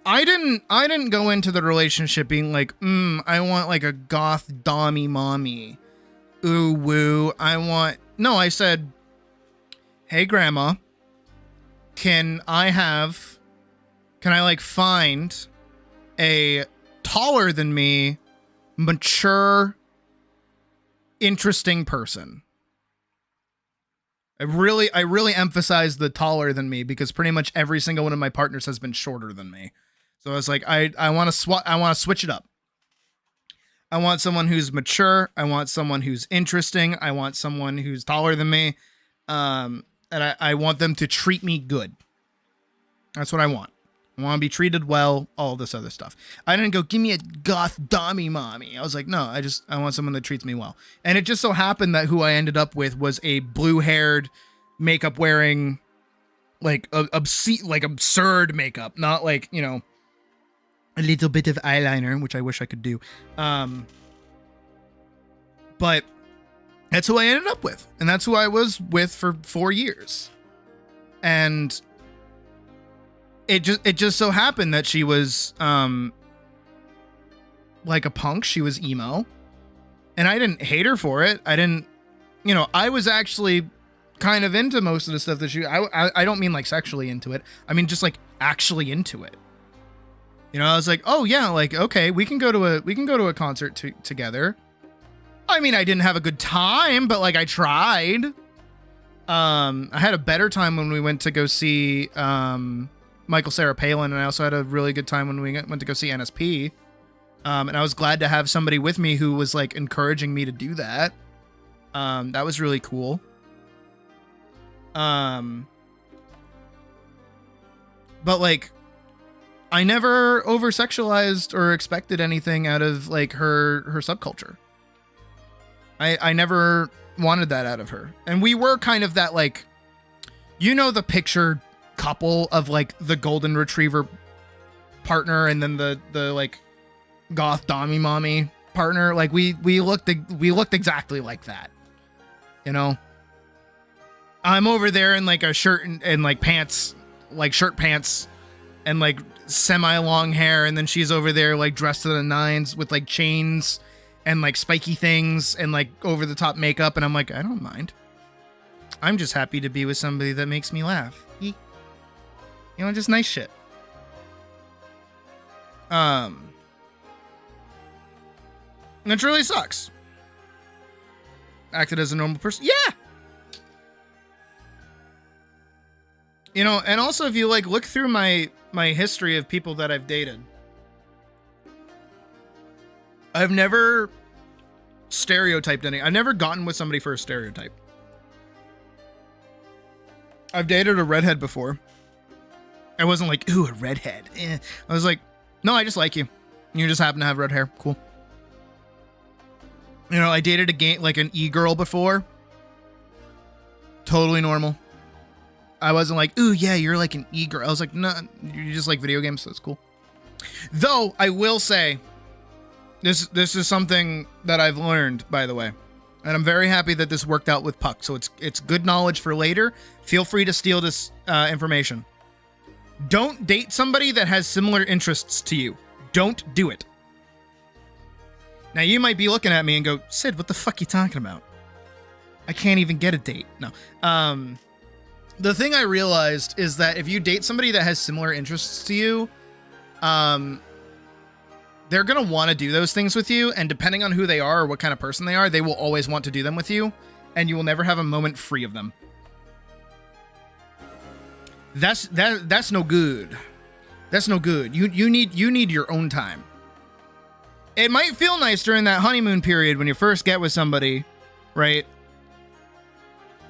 I didn't go into the relationship being like, I want like a goth dommy mommy. Ooh woo. No, I said, hey grandma, can I like find a taller than me, mature, interesting person? I really emphasize the taller than me because pretty much every single one of my partners has been shorter than me. So I was like, I want to switch it up. I want someone who's mature. I want someone who's interesting. I want someone who's taller than me. And I want them to treat me good. That's what I want. I want to be treated well, all this other stuff. I didn't go, give me a goth dommy mommy. I was like, no, I want someone that treats me well. And it just so happened that who I ended up with was a blue-haired, makeup-wearing, like, absurd makeup. Not like, you know, a little bit of eyeliner, which I wish I could do. But that's who I ended up with. And that's who I was with for 4 years. And it just so happened that she was like a punk. She was emo, and I didn't hate her for it. I didn't, you know, I was actually kind of into most of the stuff that I don't mean like sexually into it. I mean just like actually into it. You know, I was like, oh yeah, like okay, we can go to a concert together. I mean, I didn't have a good time, but like I tried. I had a better time when we went to go see Michael Sarah Palin, and I also had a really good time when we went to go see NSP. And I was glad to have somebody with me who was like encouraging me to do that. That was really cool. But like, I never over-sexualized or expected anything out of like her subculture. I never wanted that out of her. And we were kind of that like, you know, the picture couple of like the golden retriever partner and then the like goth dommy mommy partner. Like we looked exactly like that, you know. I'm over there in like a shirt and like pants, like shirt pants and like semi long hair, and then she's over there like dressed to the nines with like chains and like spiky things and like over the top makeup, and I'm like, I don't mind. I'm just happy to be with somebody that makes me laugh. You know, just nice shit. It really sucks. Acted as a normal person. Yeah! You know, and also if you like look through my history of people that I've dated, I've never stereotyped any. I've never gotten with somebody for a stereotype. I've dated a redhead before. I wasn't like, ooh, a redhead. I was like, no, I just like you. You just happen to have red hair. Cool. You know, I dated like an e-girl before. Totally normal. I wasn't like, ooh, yeah, you're like an e-girl. I was like, no, you just like video games, so it's cool. Though, I will say, this is something that I've learned, by the way. And I'm very happy that this worked out with Puck. So it's good knowledge for later. Feel free to steal this information. Don't date somebody that has similar interests to you. Don't do it. Now, you might be looking at me and go, Sid, what the fuck are you talking about? I can't even get a date. No. The thing I realized is that if you date somebody that has similar interests to you, they're going to want to do those things with you. And depending on who they are or what kind of person they are, they will always want to do them with you. And you will never have a moment free of them. That's no good. That's no good. You need your own time. It might feel nice during that honeymoon period when you first get with somebody, right?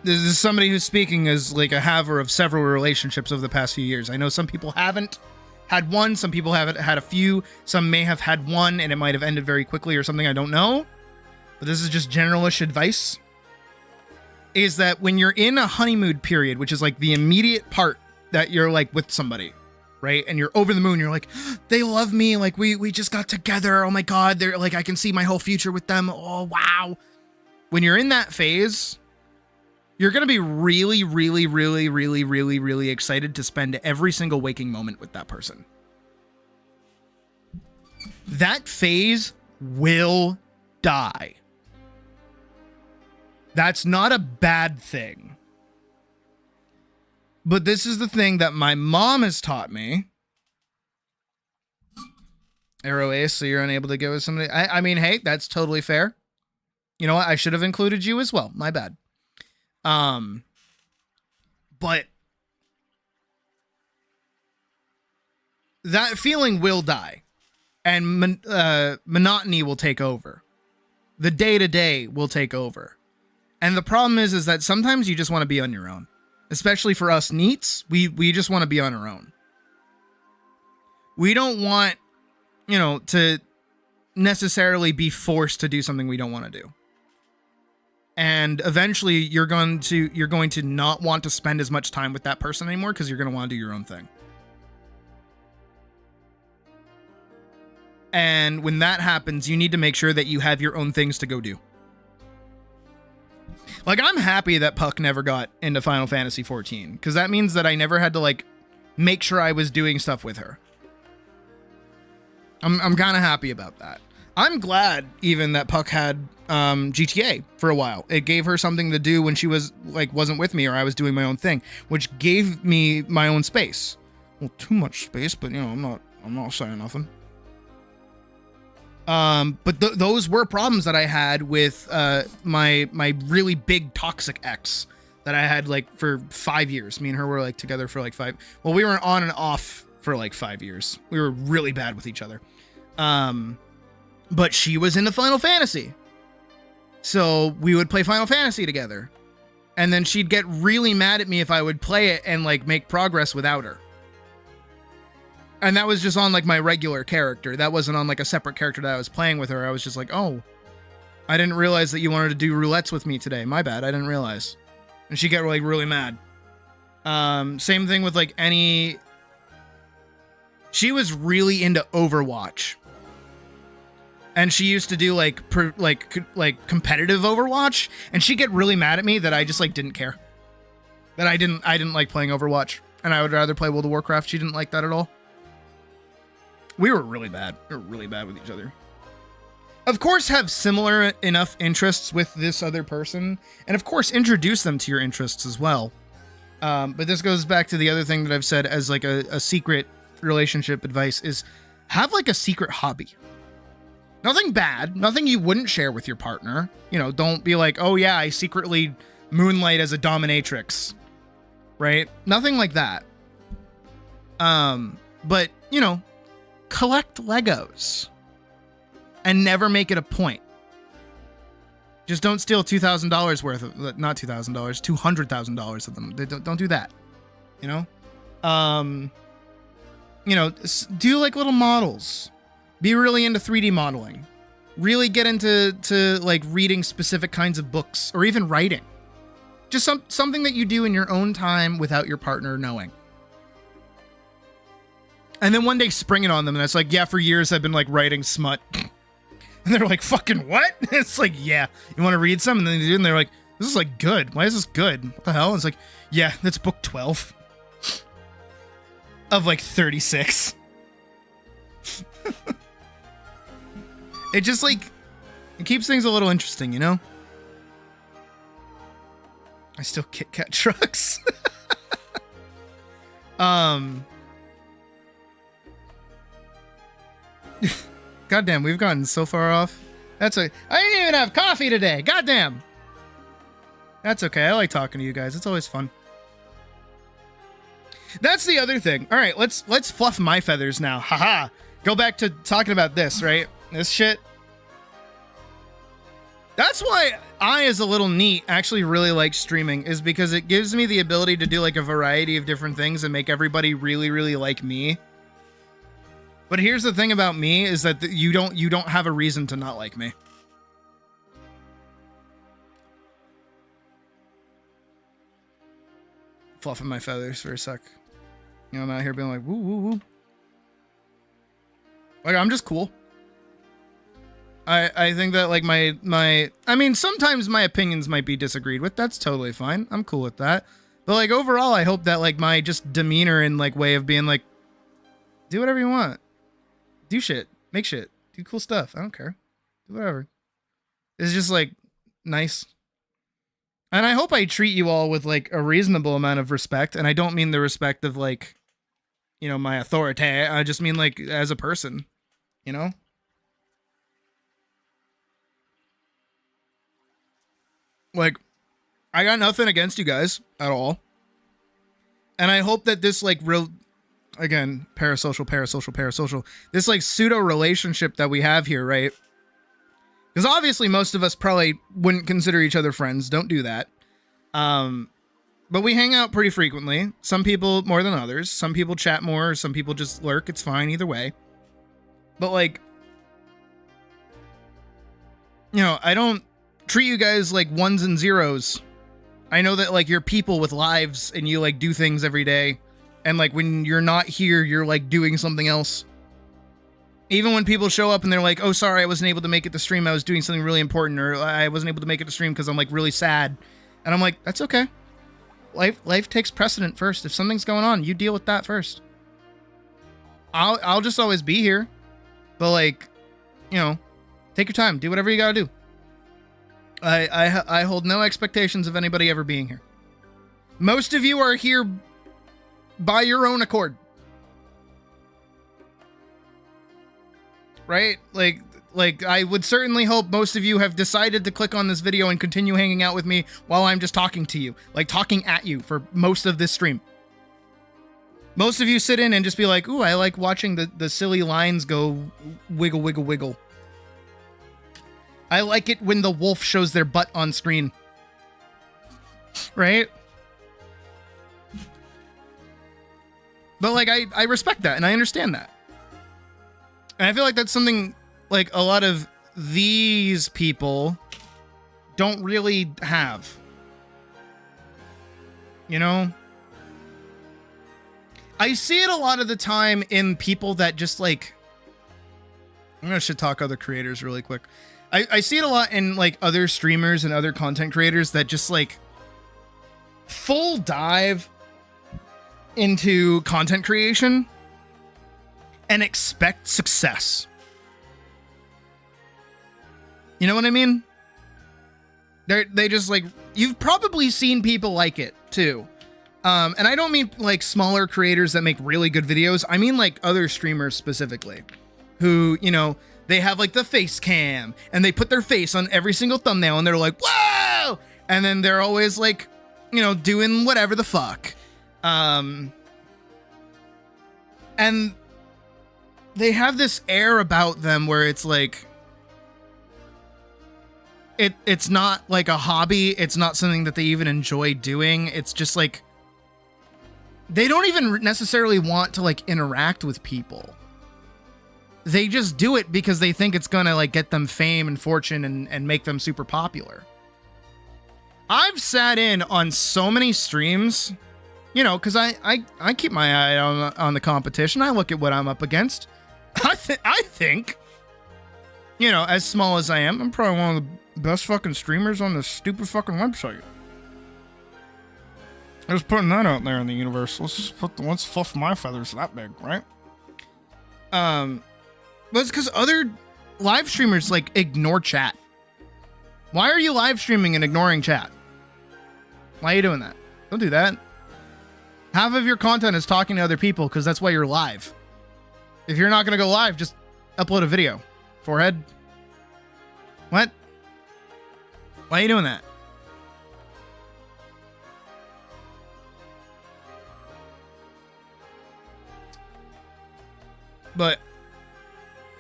This is somebody who's speaking as like a haver of several relationships over the past few years. I know some people haven't had one, some people haven't had a few, some may have had one and it might have ended very quickly or something, I don't know. But this is just generalish advice. Is that when you're in a honeymoon period, which is like the immediate part that you're like with somebody, right? And you're over the moon, you're like, they love me, like we just got together, oh my god, they're like, I can see my whole future with them, oh wow. When you're in that phase, you're going to be really, really, really, really, really, really excited to spend every single waking moment with that person. That phase will die. That's not a bad thing. But this is the thing that my mom has taught me. Arrow Ace, so you're unable to go with somebody. I mean, hey, that's totally fair. You know what? I should have included you as well. My bad. But that feeling will die and monotony will take over. The day-to-day will take over. And the problem is that sometimes you just want to be on your own. Especially for us NEETs, we just want to be on our own. We don't want, to necessarily be forced to do something we don't want to do. And eventually you're going to not want to spend as much time with that person anymore because you're going to want to do your own thing. And when that happens, you need to make sure that you have your own things to go do. Like, I'm happy that Puck never got into Final Fantasy XIV, because that means that I never had to, like, make sure I was doing stuff with her. I'm kind of happy about that. I'm glad, even, that Puck had GTA for a while. It gave her something to do when she was, like, wasn't with me or I was doing my own thing, which gave me my own space. Well, too much space, but, I'm not saying nothing. But those were problems that I had with my really big toxic ex that I had like for 5 years. Me and her were like together for like 5. Well, we were on and off for like 5 years. We were really bad with each other. But she was into Final Fantasy. So we would play Final Fantasy together. And then she'd get really mad at me if I would play it and like make progress without her. And that was just on like my regular character. That wasn't on like a separate character that I was playing with her. I was just like, oh, I didn't realize that you wanted to do roulettes with me today. My bad. I didn't realize. And she got like really mad. Same thing with like she was really into Overwatch. And she used to do like competitive Overwatch. And she'd get really mad at me that I just like didn't care. That I didn't like playing Overwatch. And I would rather play World of Warcraft. She didn't like that at all. We were really bad. We were really bad with each other. Of course, have similar enough interests with this other person. And of course, introduce them to your interests as well. But this goes back to the other thing that I've said as like a secret relationship advice is have like a secret hobby. Nothing bad. Nothing you wouldn't share with your partner. Don't be like, oh yeah, I secretly moonlight as a dominatrix. Right? Nothing like that. But, collect Legos and never make it a point. Just don't steal $2,000 worth of, not $2,000, $200,000 of them. Don't do that. Do like little models. Be really into 3D modeling. Really get into like reading specific kinds of books or even writing. Just something that you do in your own time without your partner knowing. And then one day spring it on them, and it's like, yeah, for years I've been like writing smut. And they're like, fucking what? It's like, yeah, you want to read some? And then they do, and they're like, this is like good. Why is this good? What the hell? And it's like, yeah, that's book 12 of like 36. It just like, it keeps things a little interesting, you know? I still Kit Kat trucks. Goddamn, we've gotten so far off. I didn't even have coffee today. Goddamn. That's okay. I like talking to you guys. It's always fun. That's the other thing. All right, let's fluff my feathers now. Haha. Go back to talking about this, right? This shit. That's why I, as a little neat, actually really like streaming, is because it gives me the ability to do like a variety of different things and make everybody really, really like me. But here's the thing about me is that you don't have a reason to not like me. Fluffing my feathers for a sec. You know, I'm out here being like, woo, woo, woo. Like, I'm just cool. I think that, like, I mean, sometimes my opinions might be disagreed with. That's totally fine. I'm cool with that. But, like, overall, I hope that, like, my just demeanor and, like, way of being, like, do whatever you want. Do shit. Make shit. Do cool stuff. I don't care. Do whatever. It's just, like, nice. And I hope I treat you all with, like, a reasonable amount of respect. And I don't mean the respect of, like, you know, my authority. I just mean, like, as a person. You know? Like, I got nothing against you guys at all. And I hope that this, like, real, again, parasocial, this, like, pseudo relationship that we have here, right? Because obviously most of us probably wouldn't consider each other friends. Don't do that. But we hang out pretty frequently. Some people more than others. Some people chat more. Some people just lurk. It's fine either way. But, like, you know, I don't treat you guys like ones and zeros. I know that, like, you're people with lives and you, like, do things every day. And, like, when you're not here, you're, like, doing something else. Even when people show up and they're like, oh, sorry, I wasn't able to make it to stream. I was doing something really important, or I wasn't able to make it to stream because I'm, like, really sad. And I'm like, that's okay. Life takes precedent first. If something's going on, you deal with that first. I'll just always be here. But, like, you know, take your time. Do whatever you gotta do. I hold no expectations of anybody ever being here. Most of you are here by your own accord. Right? Like I would certainly hope most of you have decided to click on this video and continue hanging out with me while I'm just talking to you. Like, talking at you for most of this stream. Most of you sit in and just be like, ooh, I like watching the silly lines go wiggle, wiggle, wiggle. I like it when the wolf shows their butt on screen. Right? But, like, I respect that and I understand that. And I feel like that's something, like, a lot of these people don't really have. You know? I see it a lot of the time in people that just, like, I'm gonna shit talk other creators really quick. I see it a lot in, like, other streamers and other content creators that just, like, full dive into content creation and expect success. You know what I mean? They just, like, you've probably seen people like it too. And I don't mean, like, smaller creators that make really good videos. I mean, like, other streamers specifically who, you know, they have, like, the face cam and they put their face on every single thumbnail and they're like, whoa! And then they're always, like, you know, doing whatever the fuck. And they have this air about them where it's like, it's not like a hobby. It's not something that they even enjoy doing. It's just like, they don't even necessarily want to, like, interact with people. They just do it because they think it's gonna, like, get them fame and fortune and make them super popular. I've sat in on so many streams, you know, because I keep my eye on the competition. I look at what I'm up against. I think, you know, as small as I am, I'm probably one of the best fucking streamers on this stupid fucking website. Just putting that out there in the universe. Let's fluff my feathers that big, right? But it's because other live streamers like ignore chat. Why are you live streaming and ignoring chat? Why are you doing that? Don't do that. Half of your content is talking to other people because that's why you're live. If you're not going to go live, just upload a video. Forehead. What? Why are you doing that? But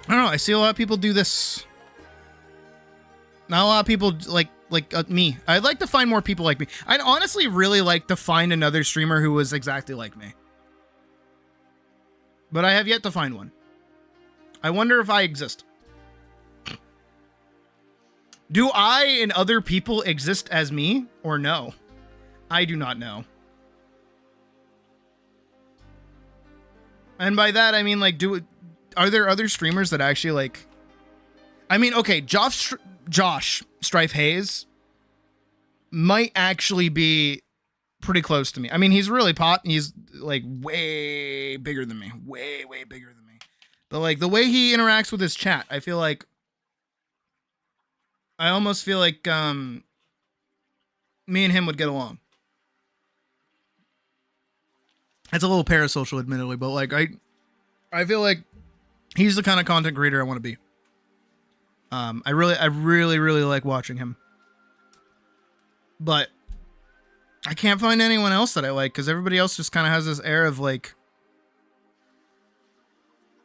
I don't know. I see a lot of people do this. Not a lot of people like me. I'd like to find more people like me. I'd honestly really like to find another streamer who was exactly like me. But I have yet to find one. I wonder if I exist. Do I and other people exist as me or no? I do not know. And by that, I mean, like, are there other streamers that actually, like... I mean, okay, Josh Strife Hayes might actually be pretty close to me. I mean, he's really he's, like, way bigger than me. Way, way bigger than me. But, like, the way he interacts with his chat, I feel like... I almost feel like, me and him would get along. It's a little parasocial, admittedly, but like I feel like he's the kind of content creator I want to be. I really like watching him. But I can't find anyone else that I like because everybody else just kind of has this air of like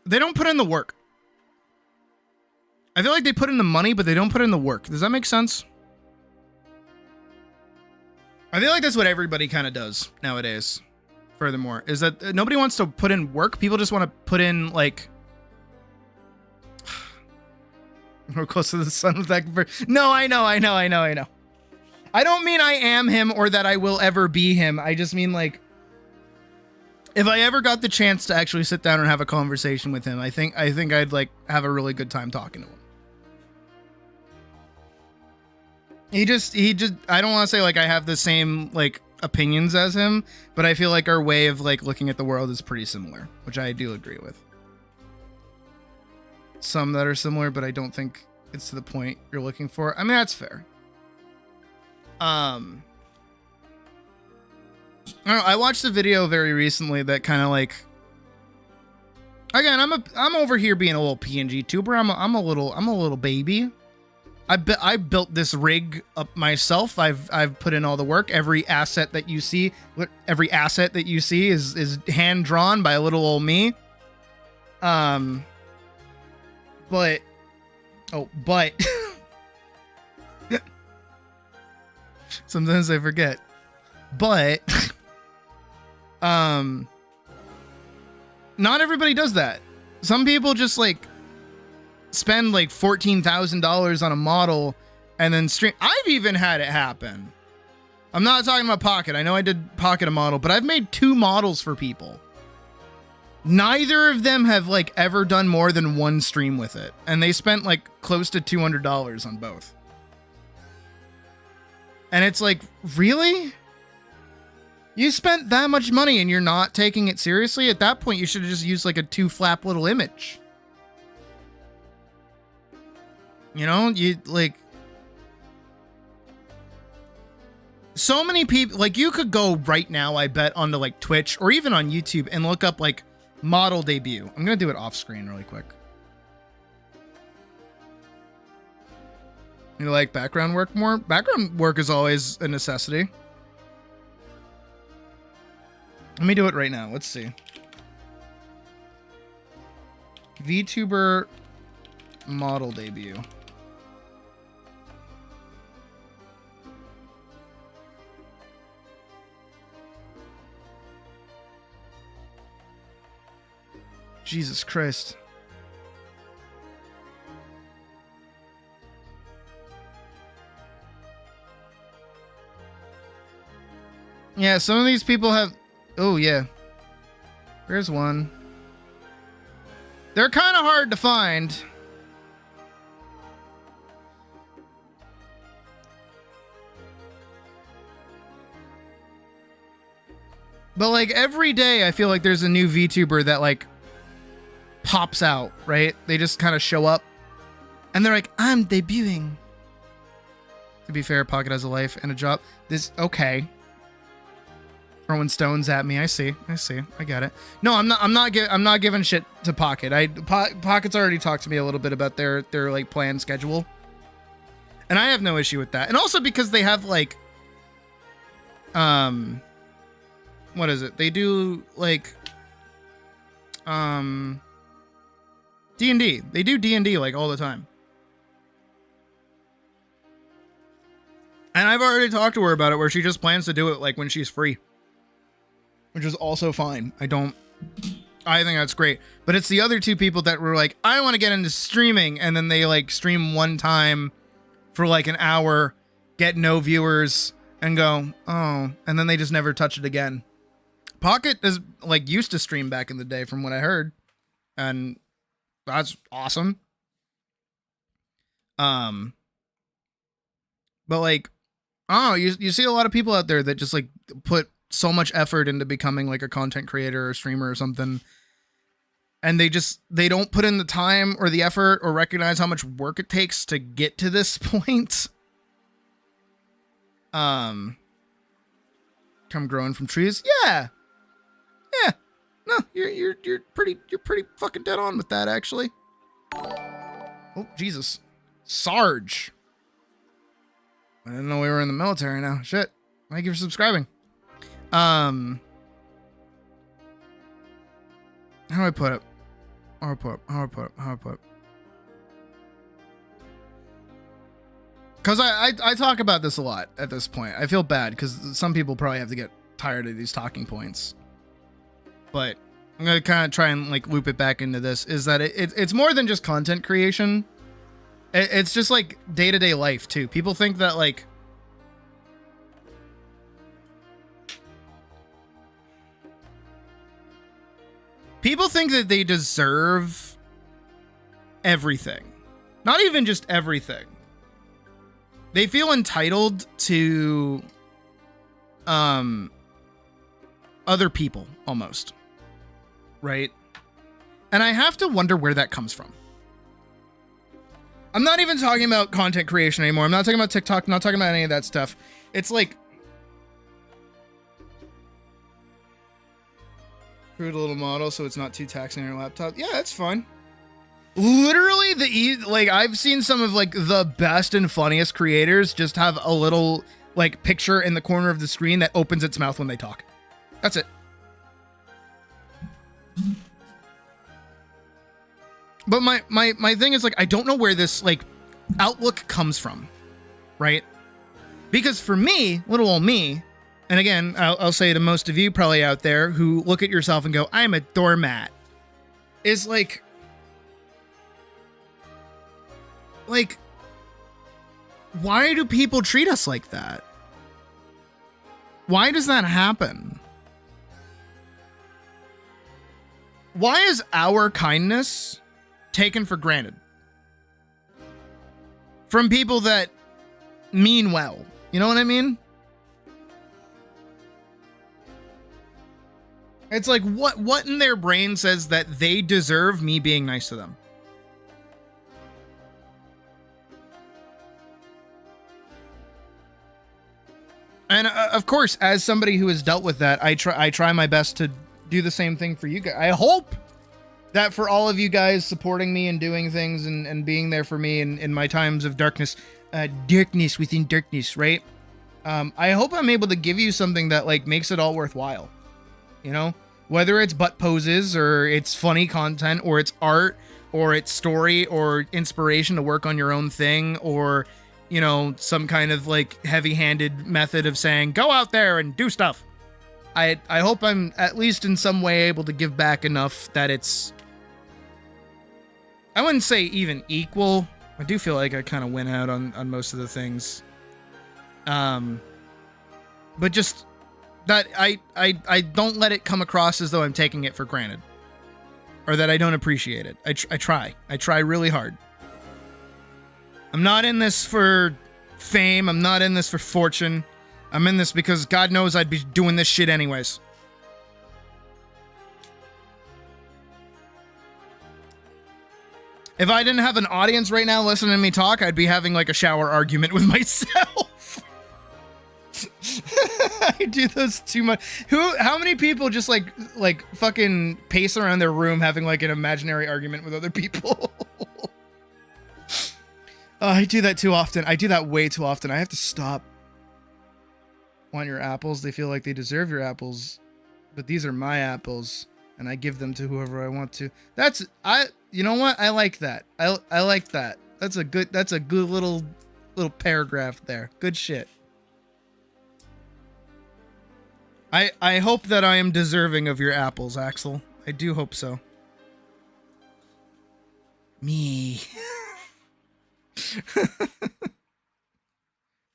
they don't put in the work. I feel like they put in the money, but they don't put in the work. Does that make sense? I feel like that's what everybody kind of does nowadays. Furthermore, is that nobody wants to put in work. People just want to put in like we're close to the sun with that. No, I know. I don't mean I am him or that I will ever be him. I just mean like if I ever got the chance to actually sit down and have a conversation with him, I think I'd like have a really good time talking to him. He just I don't want to say like I have the same like opinions as him, but I feel like our way of like looking at the world is pretty similar, which I do agree with. Some that are similar, but I don't think it's to the point you're looking for. I mean, that's fair. I don't know, I watched a video very recently that kind of like again, I'm over here being a little PNG tuber. I'm a little baby. I built this rig up myself. I've put in all the work. Every asset that you see is hand drawn by a little old me. But sometimes I forget. But not everybody does that. Some people just like spend like $14,000 on a model and then stream. I've even had it happen. I'm not talking about Pocket. I know I did Pocket a model, but I've made 2 models for people. Neither of them have like ever done more than 1 stream with it. And they spent like close to $200 on both. And it's like, really? You spent that much money and you're not taking it seriously? At that point, you should have just used like a 2-flap little image. You know, you like so many people like you could go right now, I bet, onto like Twitch or even on YouTube and look up like model debut. I'm going to do it off screen really quick. You like background work more? Background work is always a necessity. Let me do it right now. Let's see. VTuber model debut. Jesus Christ. Yeah, some of these people have... Oh, yeah. There's one. They're kind of hard to find. But, like, every day I feel like there's a new VTuber that, like... pops out, right? They just kind of show up and they're like, I'm debuting. To be fair, Pocket has a life and a job. Okay. Throwing stones at me. I see. I got it. No, I'm not giving shit to Pocket. Pocket's already talked to me a little bit about their like planned schedule. And I have no issue with that. And also because they have like what is it? They do like D&D. They do D&D like all the time. And I've already talked to her about it where she just plans to do it like when she's free. Which is also fine. I think that's great. But it's the other two people that were like, I want to get into streaming. And then they like stream one time for like an hour, get no viewers, and go, oh. And then they just never touch it again. Pocket is like used to stream back in the day from what I heard. And that's awesome. But like, oh, you see a lot of people out there that just like put so much effort into becoming like a content creator or streamer or something. And they don't put in the time or the effort or recognize how much work it takes to get to this point. Come growing from trees. Yeah. No, you're pretty fucking dead on with that, actually. Oh, Jesus. Sarge. I didn't know we were in the military now. Shit. Thank you for subscribing. How do I put it? How do I put it? Because I talk about this a lot at this point. I feel bad because some people probably have to get tired of these talking points. But I'm going to kind of try and like loop it back into this, is that it's more than just content creation. It's just like day-to-day life too. People think that like they deserve everything. Not even just everything. They feel entitled to other people almost. Right? And I have to wonder where that comes from. I'm not even talking about content creation anymore. I'm not talking about TikTok. I'm not talking about any of that stuff. It's like crude little model so it's not too taxing on your laptop. Yeah, that's fine. Literally like I've seen some of like the best and funniest creators just have a little like picture in the corner of the screen that opens its mouth when they talk. That's it. But my thing is like I don't know where this like outlook comes from, right? Because for me, little old me, and again, I'll say to most of you probably out there who look at yourself and go, I'm a doormat, is like, why do people treat us like that? Why does that happen? Why is our kindness taken for granted from people that mean well? You know what I mean? It's like, what in their brain says that they deserve me being nice to them? And of course, as somebody who has dealt with that, I try my best to do the same thing for you guys. I hope that for all of you guys supporting me and doing things and being there for me in my times of darkness, darkness within darkness, right? I hope I'm able to give you something that like makes it all worthwhile, you know? Whether it's butt poses or it's funny content or it's art or it's story or inspiration to work on your own thing or, you know, some kind of like heavy-handed method of saying, go out there and do stuff. I hope I'm at least in some way able to give back enough that it's, I wouldn't say even equal. I do feel like I kind of went out on most of the things. But just that I don't let it come across as though I'm taking it for granted or that I don't appreciate it. I try really hard. I'm not in this for fame. I'm not in this for fortune. I'm in this because God knows I'd be doing this shit anyways. If I didn't have an audience right now listening to me talk, I'd be having like a shower argument with myself. I do those too much. How many people just like fucking pace around their room having like an imaginary argument with other people? I do that too often. I do that way too often. I have to stop. Want your apples? They feel like they deserve your apples, but these are my apples, and I give them to whoever I want to. You know what? I like that. I like that. That's a good little paragraph there. Good shit. I hope that I am deserving of your apples, Axel. I do hope so. Me.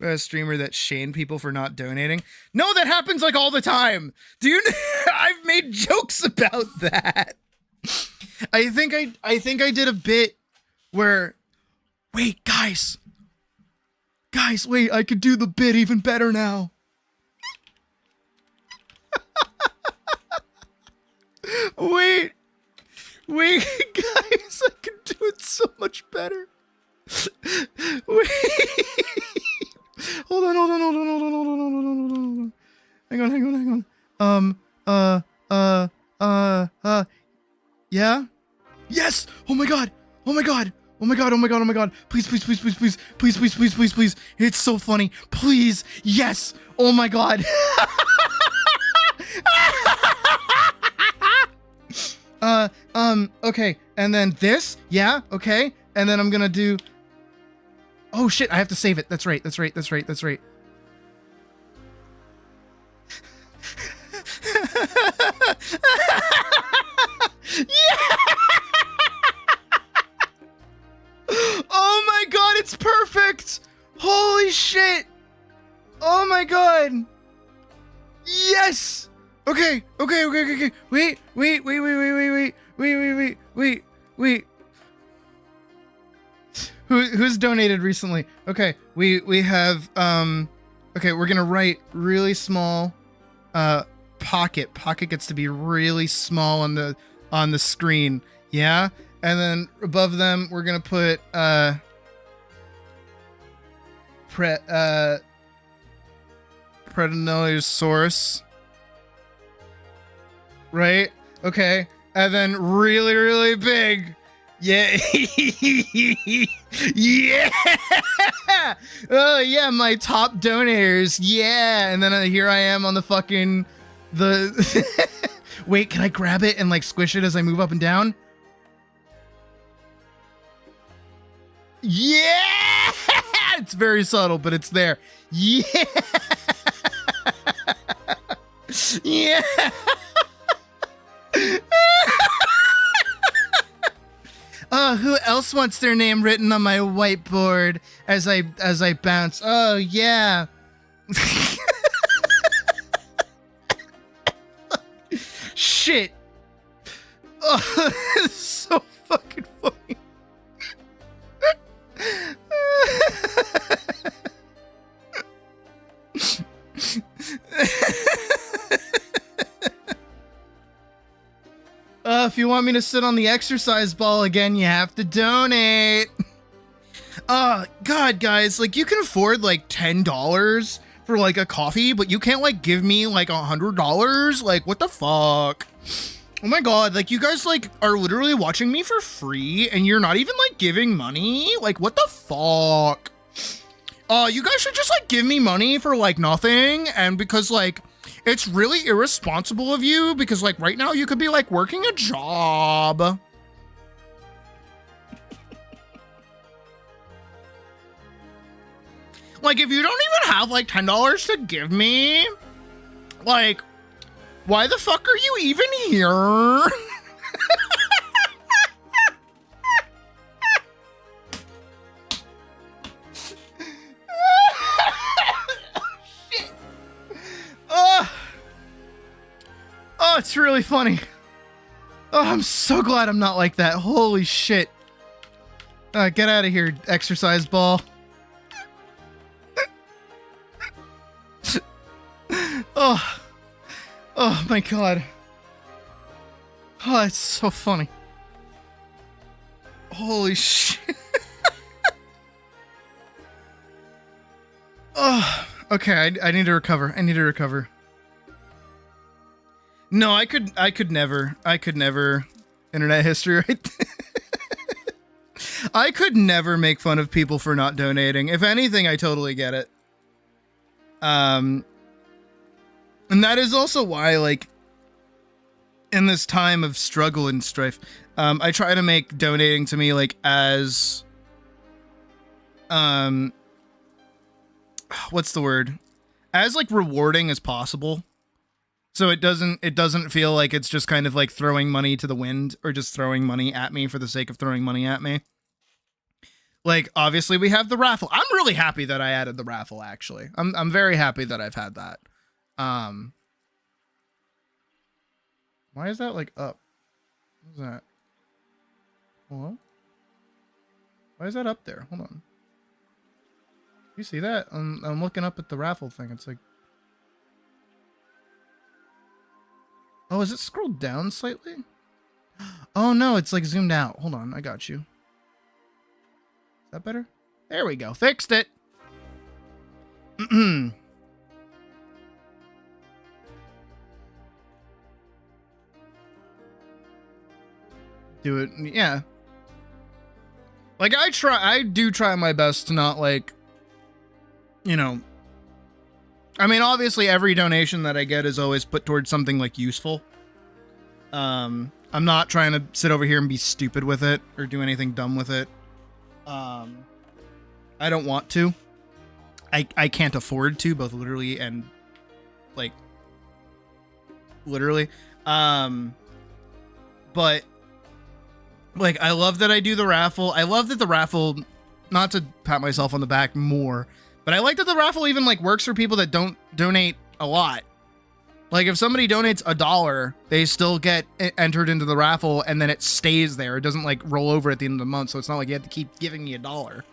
A streamer that shamed people for not donating. No, that happens like all the time. I've made jokes about that. I think I did a bit where, wait, guys, wait, I could do the bit even better now. wait, guys, I could do it so much better. Wait. Hold on. Hang on. Yeah? Yes! Oh my god! Please. It's so funny. Please. Yes! Oh my god. Okay. And then this? Yeah, okay. And then I'm gonna do... Oh shit, I have to save it. That's right. Yeah! Oh my god, it's perfect! Holy shit! Oh my god! Yes! Okay. Wait. Who's donated recently? Okay, we have okay, we're gonna write really small pocket. Pocket gets to be really small on the screen. Yeah? And then above them we're gonna put Prednosaurus. Right? Okay. And then really, really big. Yeah. Yeah. Oh yeah, my top donors. Yeah. And then here I am on the fucking Wait, can I grab it and like squish it as I move up and down? Yeah. It's very subtle, but it's there. Yeah. Yeah. Who else wants their name written on my whiteboard as I bounce? Oh yeah. Shit. Oh, this is so fucking funny. If you want me to sit on the exercise ball again, you have to donate. God, guys, like you can afford like $10 for like a coffee, but you can't like give me like $100. Like, what the fuck? Oh my god, like you guys like are literally watching me for free and you're not even like giving money? Like, what the fuck? You guys should just like give me money for like nothing, and because like it's really irresponsible of you, because like right now you could be like working a job. Like if you don't even have like $10 to give me, like why the fuck are you even here? Shit. Oh, it's really funny. Oh, I'm so glad I'm not like that. Holy shit. Get out of here, exercise ball. Oh my god. Oh, it's so funny. Holy shit. Oh, okay. I need to recover. I need to recover. No, I could never. Internet history right there. I could never make fun of people for not donating. If anything, I totally get it. And that is also why, like, in this time of struggle and strife, I try to make donating to me, like, as, what's the word? As, like, rewarding as possible. So it doesn't feel like it's just kind of like throwing money to the wind or just throwing money at me for the sake of throwing money at me. Like, obviously we have the raffle. I'm really happy that I added the raffle, actually. I'm very happy that I've had that. Why is that like up? What's that? Hello? Why is that up there? Hold on. You see that? I'm looking up at the raffle thing. It's like, oh, is it scrolled down slightly? Oh no, it's like zoomed out. Hold on, I got you. Is that better? There we go. Fixed it. Do it. Yeah. Like, I do try my best to not, like, you know, I mean, obviously every donation that I get is always put towards something, like, useful. I'm not trying to sit over here and be stupid with it or do anything dumb with it. I don't want to. I can't afford to, both literally and, like, literally. But, like, I love that I do the raffle. I love that the raffle, not to pat myself on the back more, but I like that the raffle even, like, works for people that don't donate a lot. Like, if somebody donates $1, they still get entered into the raffle, and then it stays there. It doesn't, like, roll over at the end of the month, so it's not like you have to keep giving me $1.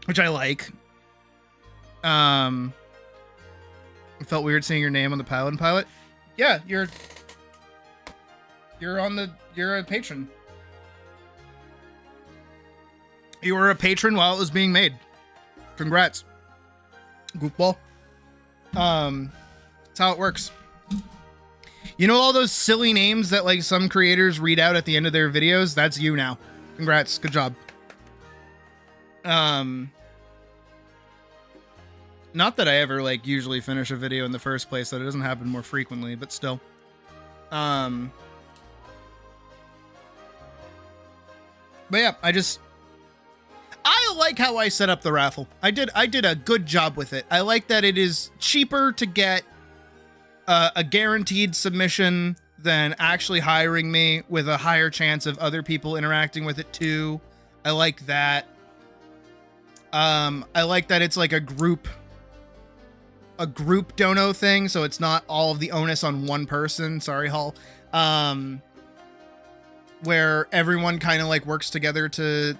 Which I like. It felt weird seeing your name on the Paladin pilot. Yeah, you're a patron. You were a patron while it was being made. Congrats. Goofball. That's how it works. You know all those silly names that, like, some creators read out at the end of their videos? That's you now. Congrats. Good job. Not that I ever, like, usually finish a video in the first place, that it doesn't happen more frequently, but still. But yeah, I like how I set up the raffle. I did a good job with it. I like that it is cheaper to get a guaranteed submission than actually hiring me, with a higher chance of other people interacting with it too. I like that. I like that it's like a group dono thing, so it's not all of the onus on one person. Sorry, Hall. Where everyone kind of, like, works together to,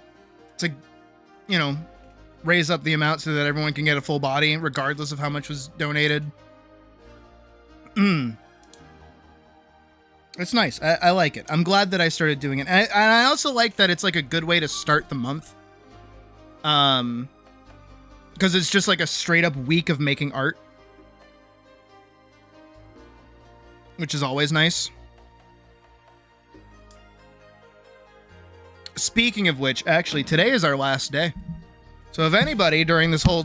you know, raise up the amount so that everyone can get a full body, regardless of how much was donated. It's nice. I like it. I'm glad that I started doing it. And I also like that it's, like, a good way to start the month. Because it's just, like, a straight up week of making art, which is always nice. Speaking of which, actually, today is our last day. So if anybody during this whole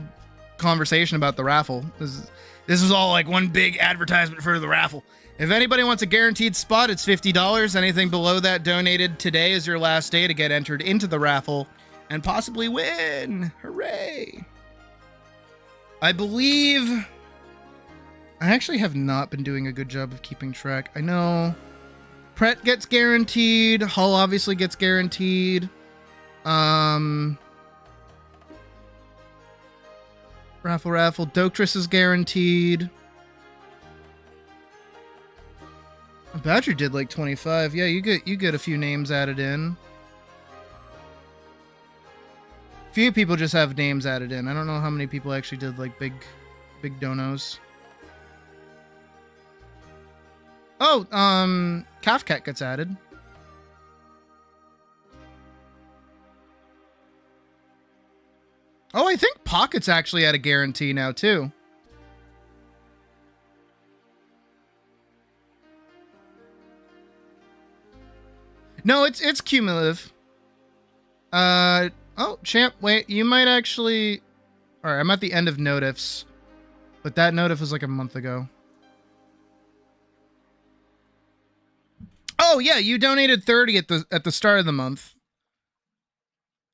conversation about the raffle, this is all like one big advertisement for the raffle. If anybody wants a guaranteed spot, it's $50. Anything below that donated today is your last day to get entered into the raffle and possibly win. Hooray. I believe I actually have not been doing a good job of keeping track. I know Pret gets guaranteed. Hull obviously gets guaranteed. Raffle. Doctress is guaranteed. Badger did like 25. Yeah, you get a few names added in. Few people just have names added in. I don't know how many people actually did like big donos. Oh, Kafkat gets added. Oh, I think Pocket's actually at a guarantee now too. No, it's cumulative. Oh, champ, wait, you might actually... Alright, I'm at the end of notifs. But that notif was like a month ago. Oh, yeah, you donated 30 at the start of the month.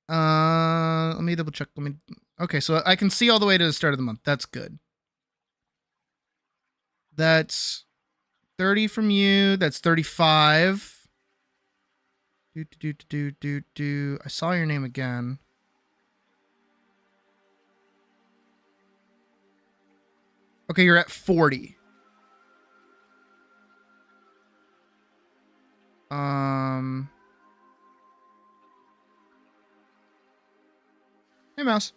Let me double check. Okay, so I can see all the way to the start of the month. That's good. That's 30 from you. That's 35. I saw your name again. Okay, you're at 40. Hey, Mouse.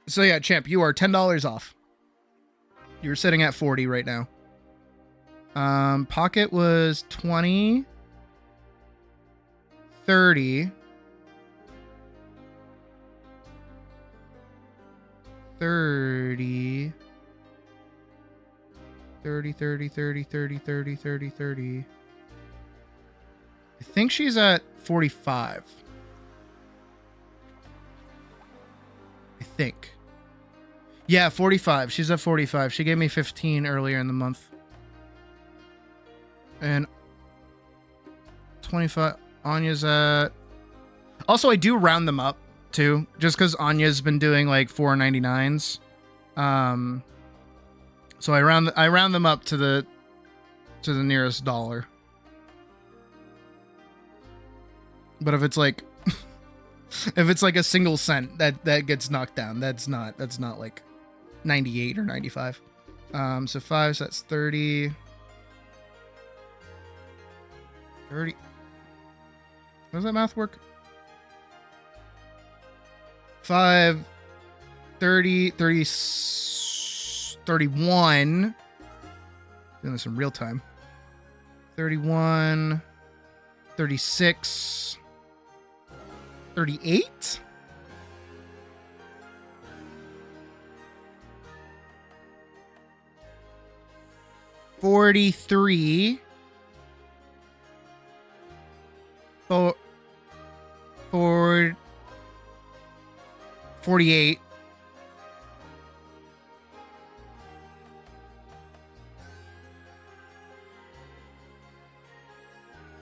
So yeah, champ, you are $10 off. You're sitting at 40 right now. Pocket was 20, 30, 30, 30, 30, 30, 30, 30, 30, 30. I think she's at 45. I think. Yeah, 45. She's at 45. She gave me 15 earlier in the month. And 25. Anya's at... Also, I do round them up, too. Just because Anya's been doing, like, $4.99s. So I round them up to the nearest dollar. But if it's like... if it's like a single cent, that gets knocked down. That's not like 98 or 95. So 5, so that's 30. 30. How does that math work? 5, 30, 30, 31. Doing this in real time. 31, 36, 38? $43. 48.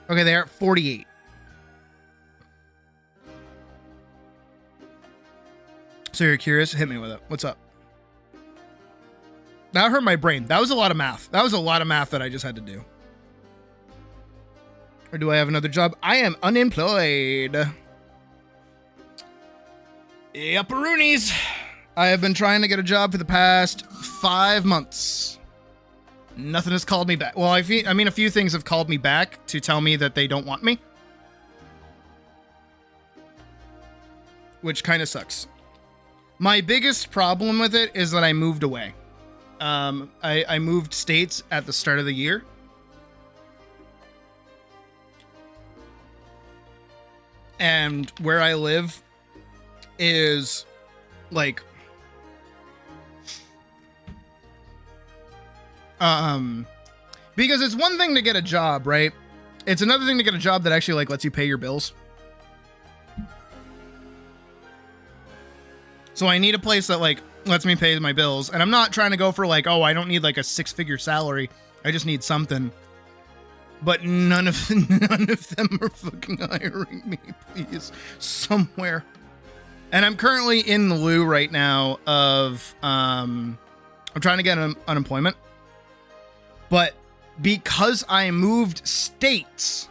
Okay, they're at 48. So you're curious? Hit me with it. What's up? That hurt my brain. That was a lot of math. That was a lot of math that I just had to do. Or do I have another job? I am unemployed. Yupperoonies. I have been trying to get a job for the past 5 months. Nothing has called me back. Well, I mean, a few things have called me back to tell me that they don't want me. Which kind of sucks. My biggest problem with it is that I moved away. I moved states at the start of the year. And where I live is like because it's one thing to get a job, right? It's another thing to get a job that actually like lets you pay your bills. So I need a place that like lets me pay my bills, and I'm not trying to go for like, oh, I don't need like a 6-figure salary. I just need something. But none of them are fucking hiring me, please. Somewhere. And I'm currently in the loo right now of, I'm trying to get unemployment. But because I moved states,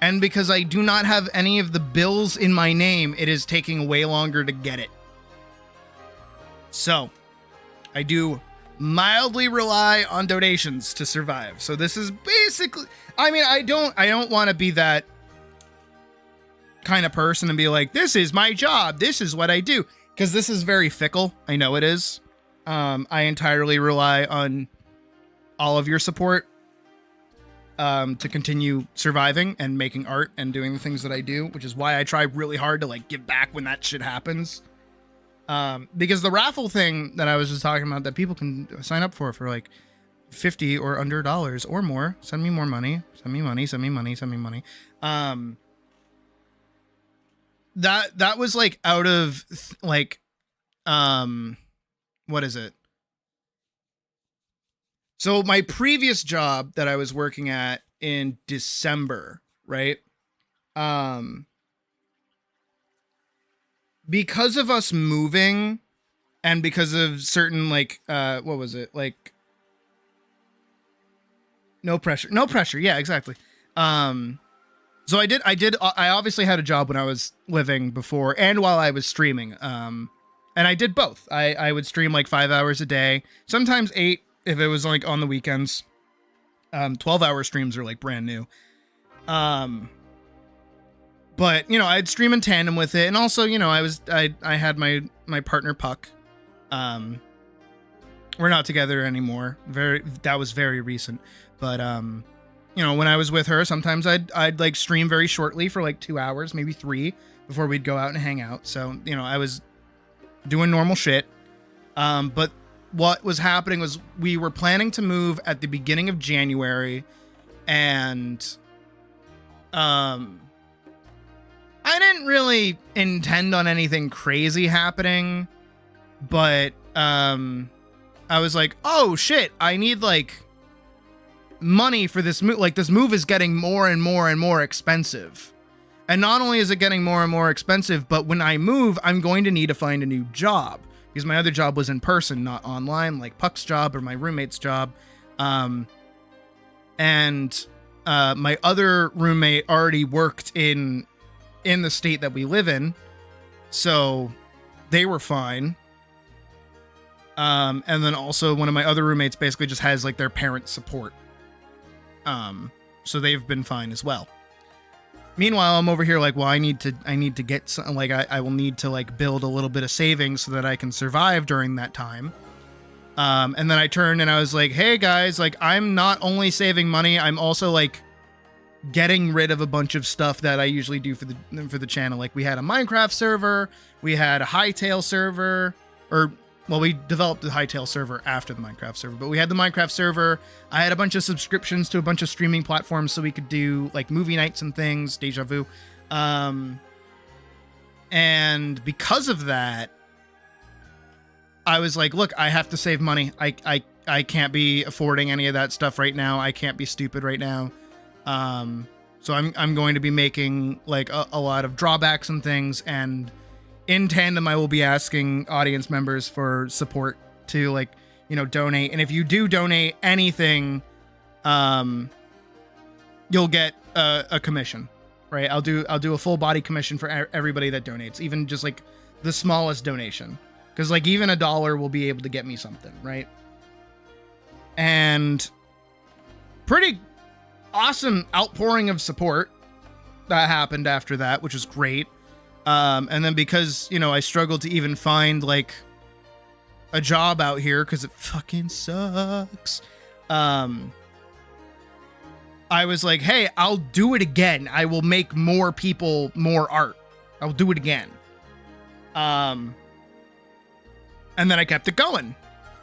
and because I do not have any of the bills in my name, it is taking way longer to get it. So, I do mildly rely on donations to survive. So this is basically, I mean, I don't want to be that kind of person and be like, this is my job, this is what I do, because this is very fickle. I know it is. I entirely rely on all of your support. to continue surviving and making art and doing the things that I do, which is why I try really hard to like give back when that shit happens. Because the raffle thing that I was just talking about that people can sign up for like $50 or under dollars or more, send me more money, send me money, send me money, send me money. That was like out of like, what is it? So my previous job that I was working at in December, right? Because of us moving and because of certain like, what was it? Like, no pressure. Yeah, exactly. So I obviously had a job when I was living before and while I was streaming. And I did both. I would stream like 5 hours a day, sometimes 8 if it was like on the weekends. 12-hour streams are like brand new. But you know, I'd stream in tandem with it. And also, you know, I had my partner Puck. We're not together anymore. That was very recent. But, you know, when I was with her, sometimes I'd like stream very shortly for like 2 hours, maybe 3 before we'd go out and hang out. So, you know, I was doing normal shit. But what was happening was we were planning to move at the beginning of January, and I didn't really intend on anything crazy happening, but I was like, oh shit, I need like money for this move. Like, this move is getting more and more and more expensive. And not only is it getting more and more expensive, but when I move, I'm going to need to find a new job, because my other job was in person, not online, like Puck's job or my roommate's job. And my other roommate already worked in the state that we live in, so they were fine. And then also one of my other roommates basically just has like their parent support. So they've been fine as well. Meanwhile, I'm over here like, well, I need to get some, like, I will need to like build a little bit of savings so that I can survive during that time. And then I turned and I was like, hey guys, like, I'm not only saving money, I'm also like getting rid of a bunch of stuff that I usually do for the channel. Like, we had a Minecraft server, we had a Hightail server, well, we developed the Hightail server after the Minecraft server, but we had the Minecraft server. I had a bunch of subscriptions to a bunch of streaming platforms so we could do like movie nights and things, Deja Vu. And because of that, I was like, look, I have to save money. I can't be affording any of that stuff right now. I can't be stupid right now. So I'm going to be making like a lot of drawbacks and things, and in tandem, I will be asking audience members for support to, like, you know, donate. And if you do donate anything, you'll get a commission, right? I'll do a full body commission for everybody that donates, even just like the smallest donation, because like even $1 will be able to get me something, right? And pretty awesome outpouring of support that happened after that, which was great. And then because, you know, I struggled to even find like a job out here because it fucking sucks. I was like, hey, I'll do it again. I will make more people more art. I'll do it again. And then I kept it going.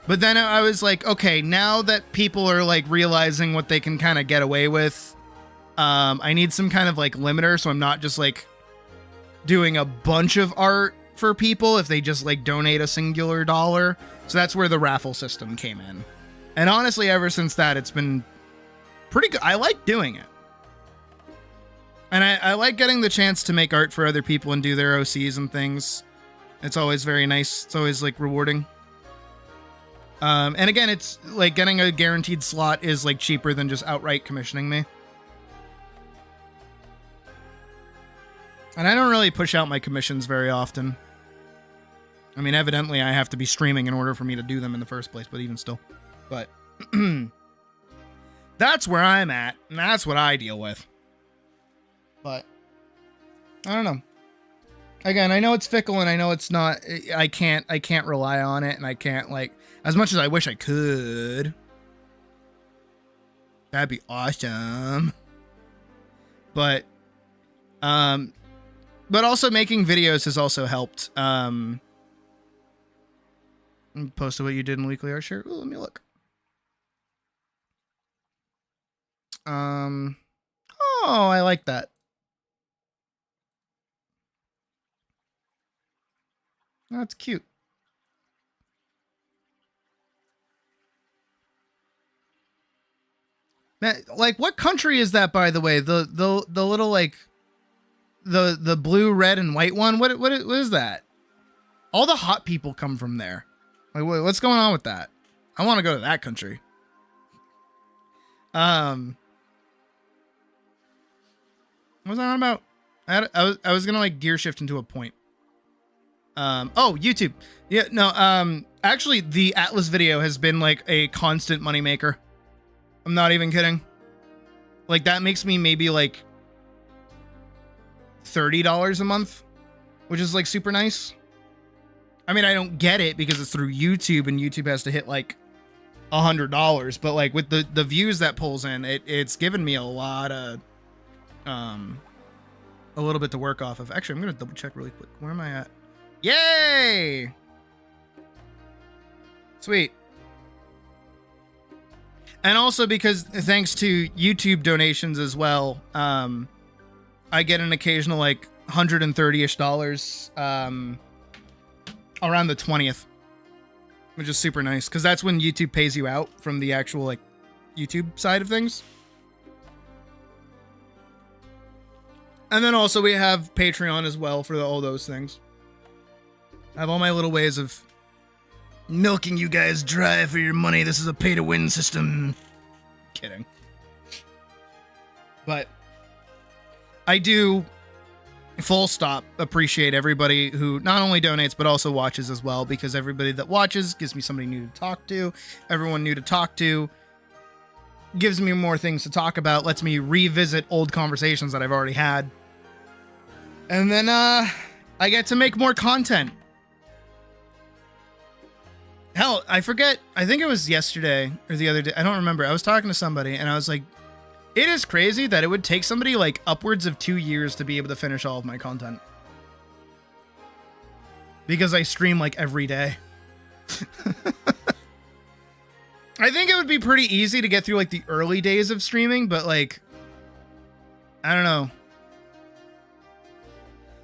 But then I was like, okay, now that people are like realizing what they can kind of get away with, I need some kind of like limiter, so I'm not just like doing a bunch of art for people if they just like donate a singular $1. So that's where the raffle system came in. And honestly, ever since that, it's been pretty good. I like doing it. And I like getting the chance to make art for other people and do their OCs and things. It's always very nice. It's always like rewarding. And again, it's like getting a guaranteed slot is like cheaper than just outright commissioning me. And I don't really push out my commissions very often. I mean, evidently I have to be streaming in order for me to do them in the first place, but even still. But that's where I'm at, and that's what I deal with. But I don't know. Again, I know it's fickle, and I know it's not, I can't rely on it, and I can't, like, as much as I wish I could. That'd be awesome. But also making videos has also helped. Posted what you did in weekly art share. Ooh, let me look. Oh, I like that. That's cute. Man, like, what country is that, by the way? The little, like, the blue, red, and white one. What is that? All the hot people come from there. Like, what's going on with that? I want to go to that country. What was that about? I was gonna like gear shift into a point. Oh, YouTube. Yeah, no, actually the Atlas video has been like a constant moneymaker. I'm not even kidding. Like, that makes me maybe like $30 a month, which is like super nice. I mean, I don't get it because it's through YouTube and YouTube has to hit like $100, but like with the views that pulls in, it's given me a lot of a little bit to work off of. Actually, I'm gonna double check really quick. Where am I at? Yay! Sweet. And also because thanks to YouTube donations as well, I get an occasional like $130-ish around the 20th, which is super nice because that's when YouTube pays you out from the actual like YouTube side of things. And then also we have Patreon as well for all those things. I have all my little ways of milking you guys dry for your money. This is a pay-to-win system. Kidding. But I do, full stop, appreciate everybody who not only donates but also watches as well, because everybody that watches gives me somebody new to talk to. Everyone new to talk to gives me more things to talk about, lets me revisit old conversations that I've already had. And then I get to make more content. Hell, I forget. I think it was yesterday or the other day. I don't remember. I was talking to somebody and I was like, it is crazy that it would take somebody like upwards of 2 years to be able to finish all of my content. Because I stream like every day. I think it would be pretty easy to get through like the early days of streaming, but like, I don't know.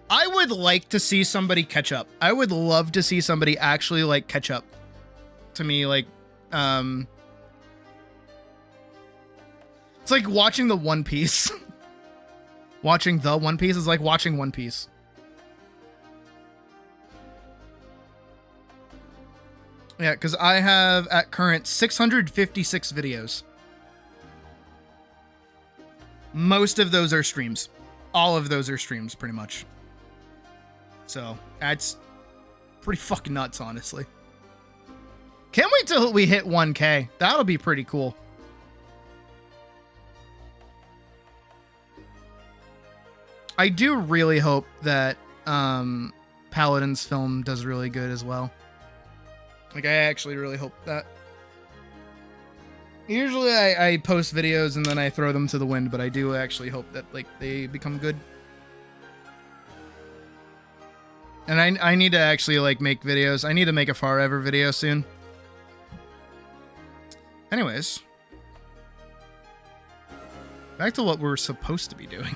I would like to see somebody catch up. I would love to see somebody actually like catch up to me. Like, it's like watching the One Piece. Watching the One Piece is like watching One Piece. Yeah, because I have at current 656 videos. Most of those are streams. All of those are streams, pretty much. So, that's pretty fucking nuts, honestly. Can't wait till we hit 1K. That'll be pretty cool. I do really hope that Paladin's film does really good as well. Like, I actually really hope that. Usually I post videos and then I throw them to the wind, but I do actually hope that like they become good. And I need to actually like make videos. I need to make a Forever video soon. Anyways. Back to what we're supposed to be doing.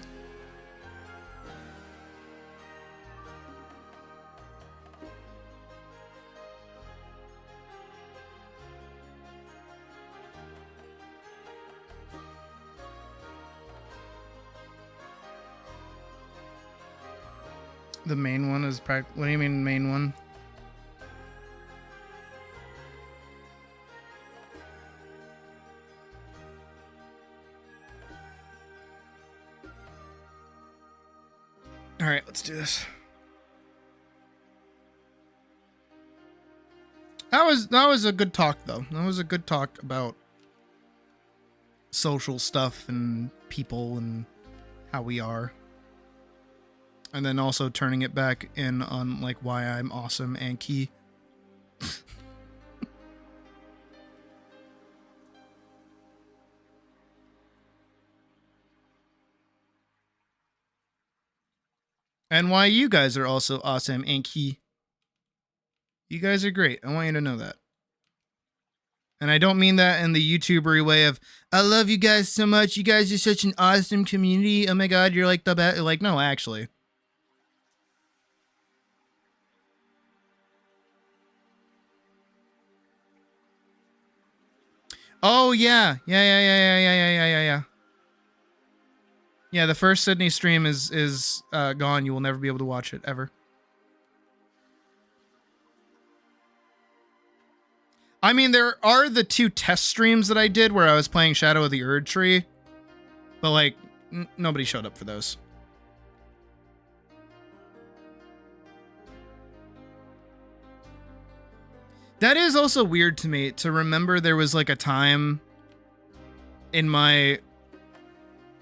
The main one is what do you mean main one? All right, let's do this. That was a good talk though. That was a good talk about social stuff and people and how we are. And then also turning it back in on like why I'm awesome and key. And why you guys are also awesome and key. You guys are great. I want you to know that. And I don't mean that in the YouTubery way of, I love you guys so much. You guys are such an awesome community. Oh my God, you're like the best. Like, no, actually. Oh, yeah. Yeah. Yeah, the first Sydney stream is gone. You will never be able to watch it, ever. I mean, there are the 2 test streams that I did where I was playing Shadow of the Erd Tree. But, like, nobody showed up for those. That is also weird to me, to remember there was, like, a time in my...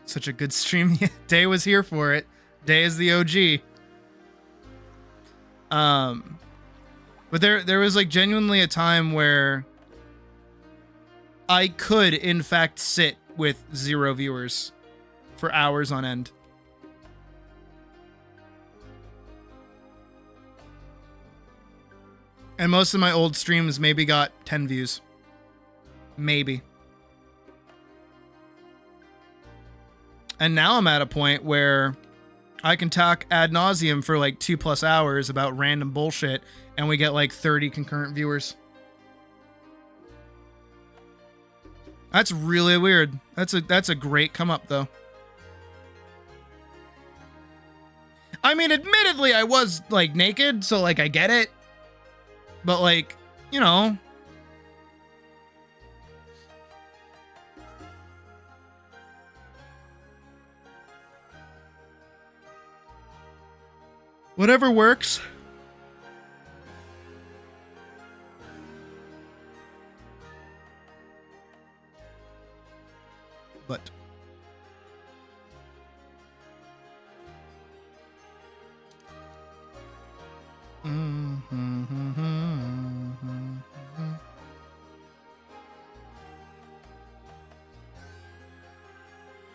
Such a good stream. Day was here for it. Day is the OG. But there was, like, genuinely a time where I could, in fact, sit with 0 viewers for hours on end. And most of my old streams maybe got 10 views. Maybe. And now I'm at a point where I can talk ad nauseum for like 2+ hours about random bullshit, and we get like 30 concurrent viewers. That's really weird. That's a great come up though. I mean, admittedly, I was like naked, so like I get it. But like, you know. Whatever works. But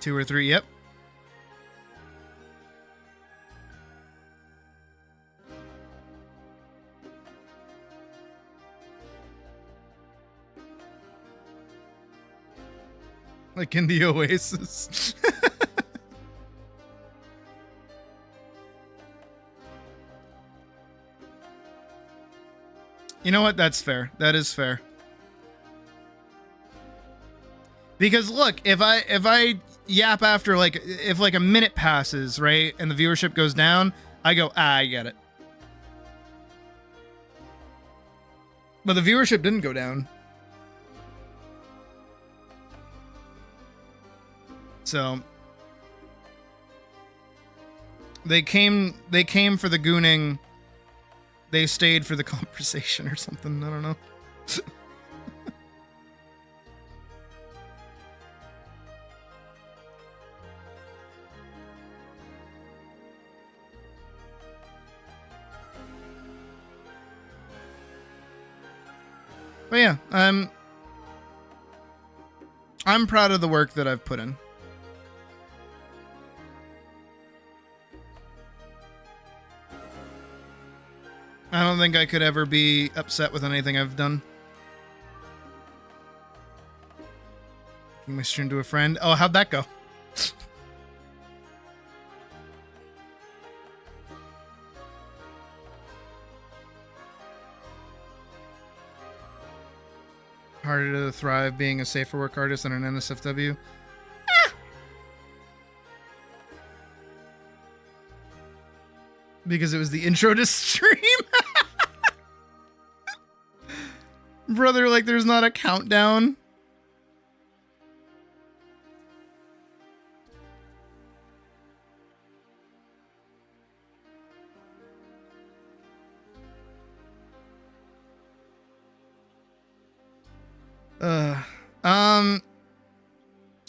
two or three, yep. Like in the Oasis. You know what? That's fair. That is fair. Because look, if I yap after like, if like a minute passes, right, and the viewership goes down, I go, I get it. But the viewership didn't go down. So they came for the gooning. They stayed for the conversation or something. I don't know. But yeah, I'm proud of the work that I've put in. I don't think I could ever be upset with anything I've done. Give my stream to a friend. Oh, how'd that go? Harder to thrive being a safer work artist than an NSFW. Because it was the intro to stream. Brother, like there's not a countdown.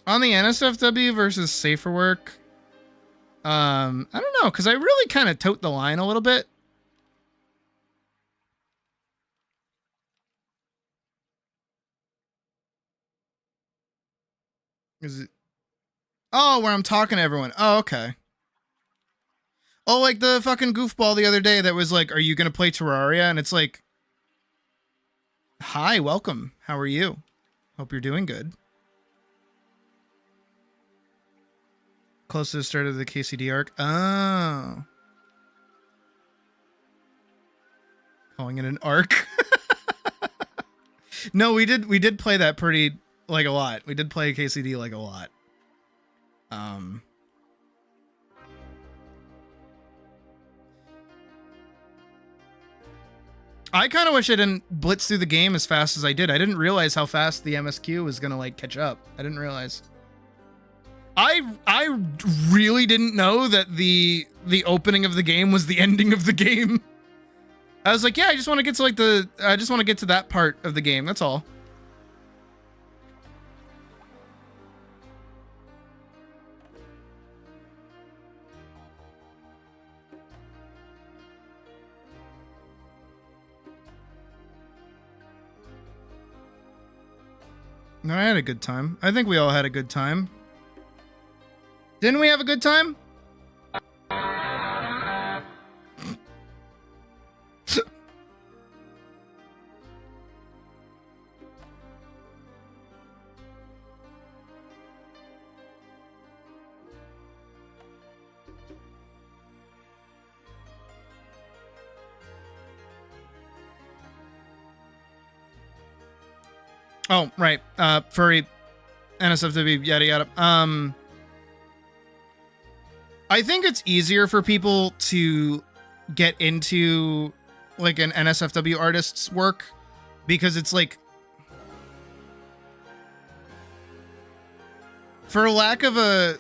On the NSFW versus safer work, I don't know, because I really kind of tote the line a little bit. Is it? Oh, where I'm talking to everyone. Oh, okay. Oh, like the fucking goofball the other day that was like, are you going to play Terraria? And it's like, hi, welcome. How are you? Hope you're doing good. Close to the start of the KCD arc. Oh. Calling it an arc. No, we did play that pretty, like, a lot. We did play KCD, like, a lot. I kind of wish I didn't blitz through the game as fast as I did. I didn't realize how fast the MSQ was gonna, like, catch up. I didn't realize. I really didn't know that the opening of the game was the ending of the game. I was like, yeah, I just want to get to, like, I just want to get to that part of the game. That's all. No, I had a good time. I think we all had a good time. Didn't we have a good time? Oh, right. Furry, NSFW, yada yada. I think it's easier for people to get into, like, an NSFW artist's work because it's like, for lack of a,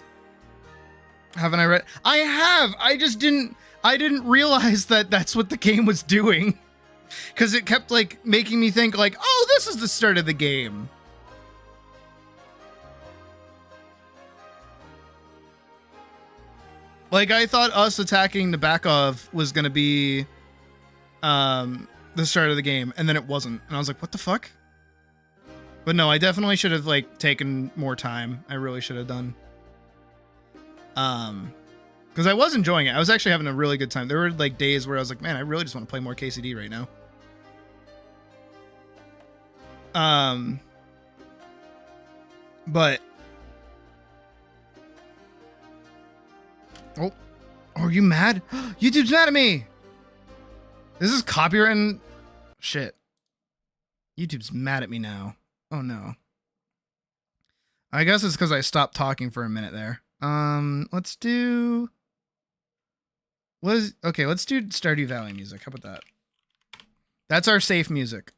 haven't I read? I have. I didn't realize that that's what the game was doing. Because it kept, like, making me think, like, oh, this is the start of the game. Like, I thought us attacking Nabokov was going to be the start of the game, and then it wasn't. And I was like, what the fuck? But no, I definitely should have, like, taken more time. I really should have done. Because I was enjoying it. I was actually having a really good time. There were, like, days where I was like, man, I really just want to play more KCD right now. But oh, are you mad? YouTube's mad at me. This is copyright shit. YouTube's mad at me now. Oh no. I guess it's because I stopped talking for a minute there. Let's do let's do Stardew Valley music. How about that? That's our safe music.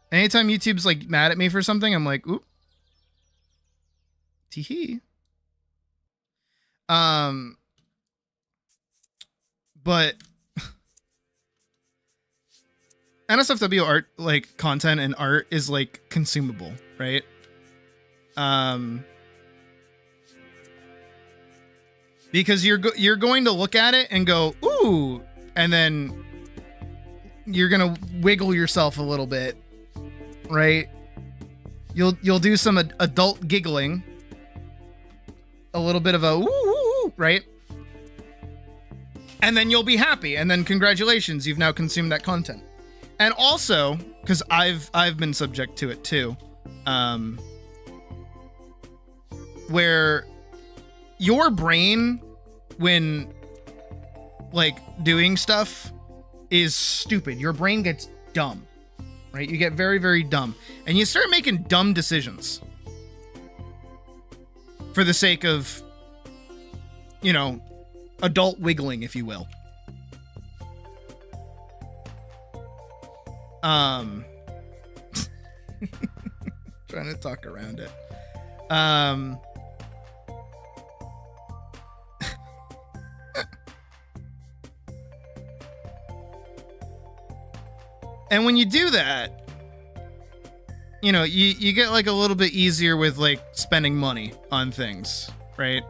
Anytime YouTube's, like, mad at me for something, I'm like, oop. Tee-hee. But NSFW art, like, content and art is, like, consumable, right? Because you're going to look at it and go, ooh, and then you're gonna wiggle yourself a little bit. Right? You'll do some adult giggling. A little bit of a woo, right? And then you'll be happy, and then congratulations, you've now consumed that content. And also, because I've been subject to it too, where your brain, when, like, doing stuff, is stupid. Your brain gets dumb. Right? You get very, very dumb. And you start making dumb decisions. For the sake of, you know, adult wiggling, if you will. Trying to talk around it. And when you do that, you know, you get, like, a little bit easier with, like, spending money on things, right?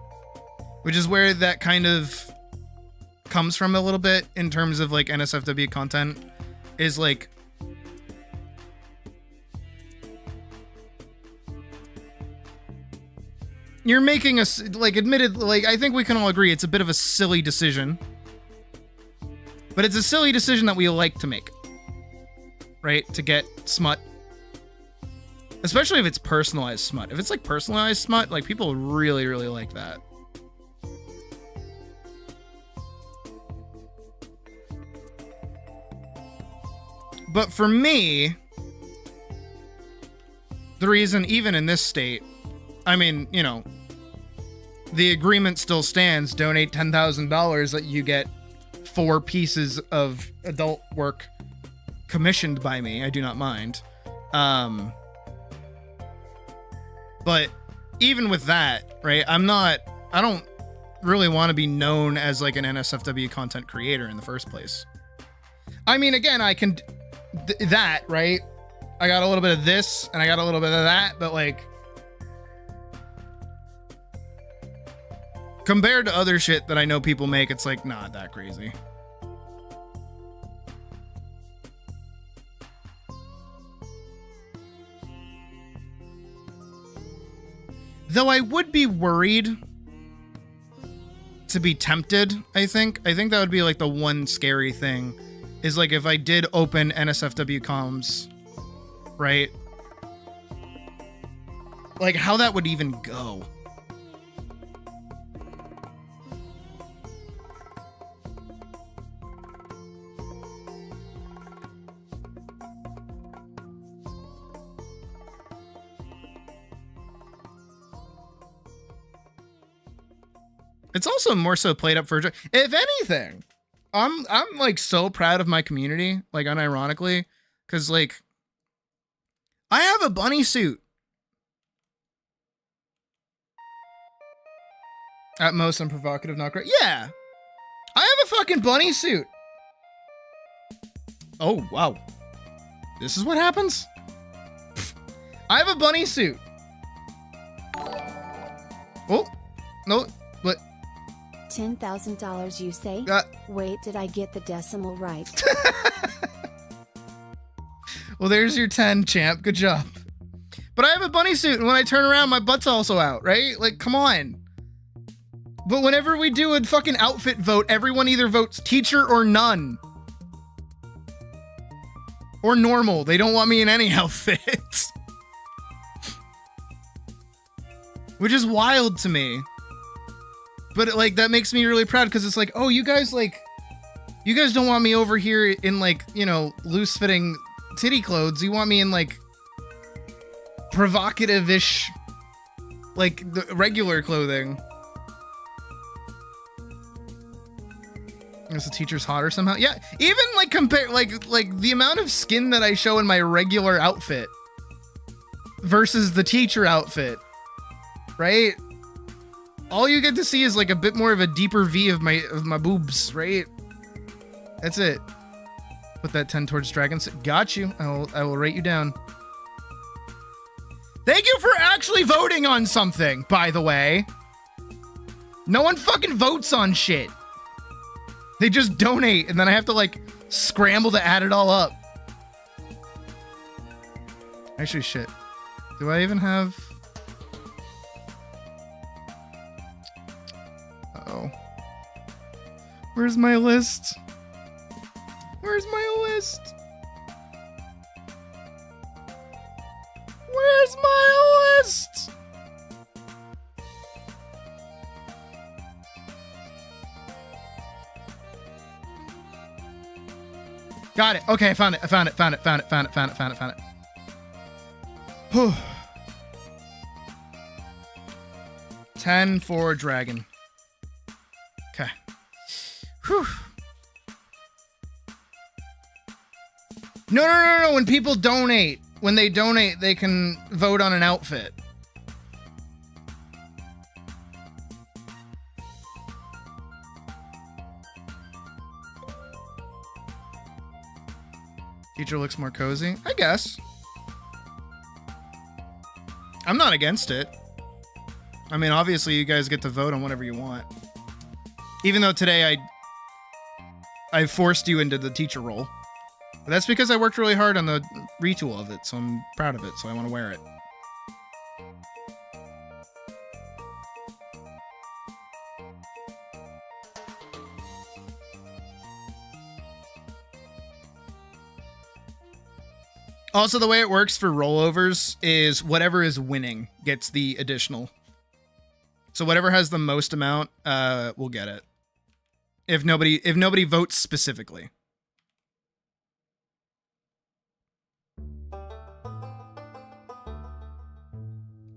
Which is where that kind of comes from a little bit in terms of, like, NSFW content, is, like, you're making admitted, I think we can all agree it's a bit of a silly decision. But it's a silly decision that we like to make. Right? To get smut. Especially if it's personalized smut. If it's like personalized smut, like people really, really like that. But for me, the reason, even in this state, I mean, you know, the agreement still stands. Donate $10,000 that you get 4 pieces of adult work commissioned by me. I do not mind. But even with that, right, I don't really want to be known as like an NSFW content creator in the first place. I mean, again, I can that, right? I got a little bit of this and I got a little bit of that, but like compared to other shit that I know people make, it's like not that crazy. Though I would be worried to be tempted, I think. I think that would be like the one scary thing is like if I did open NSFW comms, right? Like how that would even go. It's also more so played up for, if anything, I'm like so proud of my community, like unironically, because like I have a bunny suit. At most, I'm provocative, not great. Yeah, I have a fucking bunny suit. Oh wow, this is what happens. I have a bunny suit. Oh no, but. $10,000 you say? Wait, did I get the decimal right? Well, there's your 10, champ. Good job. But I have a bunny suit, and when I turn around, my butt's also out, right? Like, come on. But whenever we do a fucking outfit vote, everyone either votes teacher or none. Or normal. They don't want me in any outfits. Which is wild to me. But like that makes me really proud because it's like, oh, you guys don't want me over here in like, you know, loose fitting titty clothes. You want me in like provocative-ish, like the regular clothing. Is the teacher's hotter somehow? Yeah, even like compare like the amount of skin that I show in my regular outfit versus the teacher outfit, right? All you get to see is like a bit more of a deeper V of my boobs, right? That's it. Put that 10 towards dragons. Got you. I will rate you down. Thank you for actually voting on something, by the way. No one fucking votes on shit. They just donate, and then I have to like scramble to add it all up. Actually, shit. Do I even have... Uh-oh. Where's my list? Where's my list? Where's my list? Got it. Okay, I found it. Found it. Whew. 10 for dragon. Okay. Whew. No. When people donate, when they donate, they can vote on an outfit. Teacher looks more cozy, I guess. I'm not against it. I mean, obviously you guys get to vote on whatever you want. Even though today I forced you into the teacher role. But that's because I worked really hard on the retool of it, so I'm proud of it, so I want to wear it. Also, the way it works for rollovers is whatever is winning gets the additional. So whatever has the most amount will get it. If nobody votes specifically.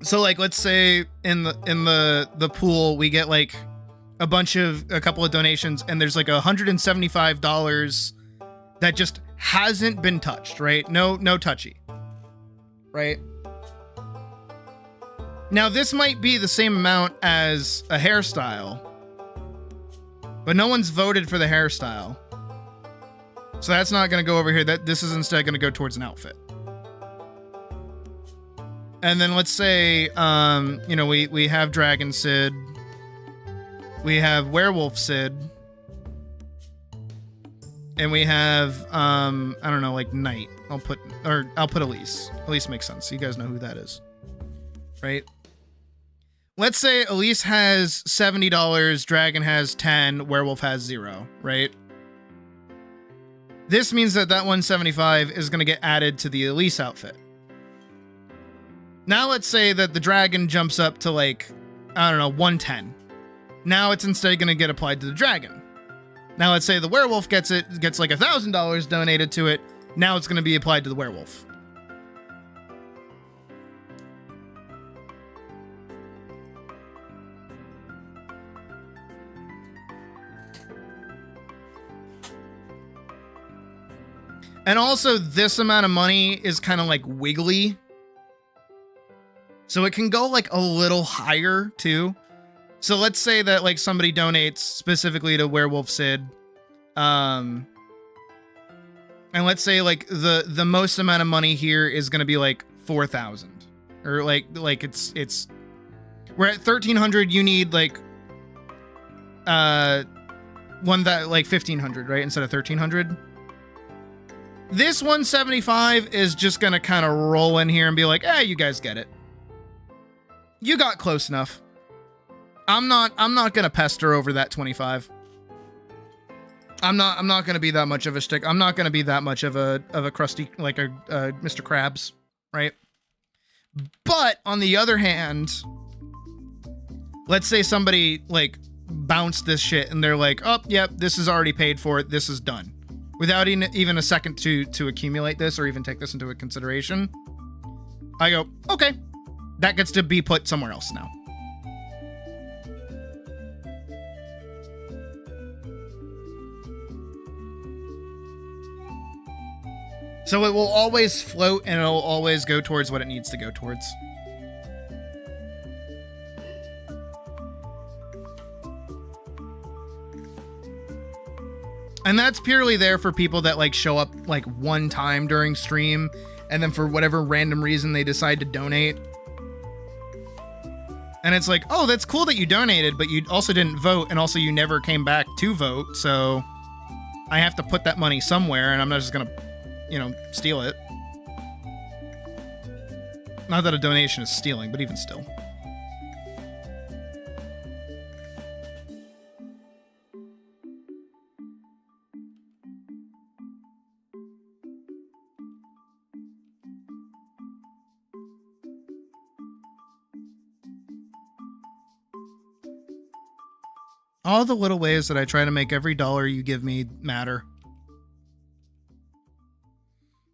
So like, let's say in the pool we get like a couple of donations, and there's like $175 that just hasn't been touched, right? No touchy, right? Now this might be the same amount as a hairstyle, but no one's voted for the hairstyle, so that's not going to go over here. This is instead going to go towards an outfit. And then let's say, we have Dragon Sid, we have Werewolf Sid, and we have, I don't know, like Knight. I'll put Elise. Elise makes sense. You guys know who that is, right? Let's say Elise has $70, Dragon has 10, Werewolf has 0, right? This means that 175 is going to get added to the Elise outfit. Now let's say that the dragon jumps up to like, I don't know, 110. Now it's instead going to get applied to the dragon. Now let's say the werewolf gets like $1,000 donated to it. Now it's going to be applied to the werewolf. And also this amount of money is kind of like wiggly. So it can go like a little higher too. So let's say that like somebody donates specifically to Werewolf Sid. And let's say like the most amount of money here is going to be like 4,000, or like it's we're at 1,300. You need like one that like 1,500, right? Instead of 1,300. This 175 is just going to kind of roll in here and be like, you guys get it. You got close enough. I'm not gonna pester over that 25. I'm not gonna be that much of a stick. I'm not gonna be that much of a crusty, like a Mr. Krabs, right? But on the other hand, let's say somebody like bounced this shit and they're like, oh, yep, this is already paid for. This is done, without even a second to accumulate this or even take this into a consideration. I go, okay. That gets to be put somewhere else now. So it will always float and it'll always go towards what it needs to go towards. And that's purely there for people that like show up like one time during stream, and then for whatever random reason they decide to donate. And it's like, oh, that's cool that you donated, but you also didn't vote, and also you never came back to vote, so I have to put that money somewhere, and I'm not just gonna, steal it. Not that a donation is stealing, but even still. All the little ways that I try to make every dollar you give me matter.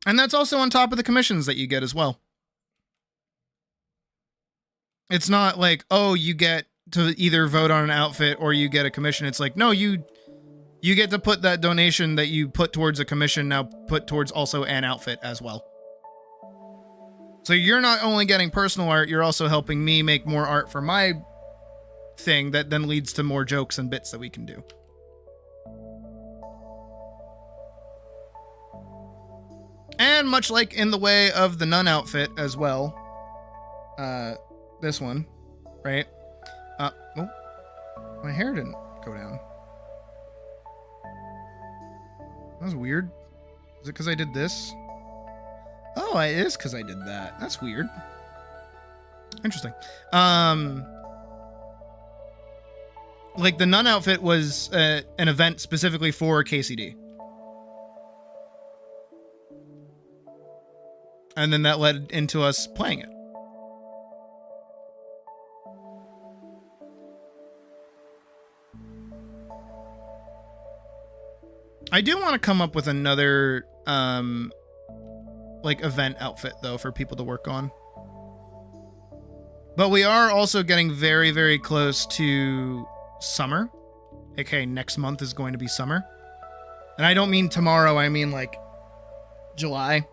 And that's also on top of the commissions that you get as well. It's not like, oh, you get to either vote on an outfit or you get a commission. It's like, no, you get to put that donation that you put towards a commission now put towards also an outfit as well. So you're not only getting personal art, you're also helping me make more art for my thing that then leads to more jokes and bits that we can do. And much like in the way of the nun outfit as well, this one, right? Oh, my hair didn't go down. That was weird. Is it because I did this? Oh, it is because I did that. That's weird. Interesting. Like the nun outfit was an event specifically for KCD. And then that led into us playing it. I do want to come up with another like event outfit though for people to work on. But we are also getting very, very close to summer. Okay, next month is going to be summer. And I don't mean tomorrow, I mean like July.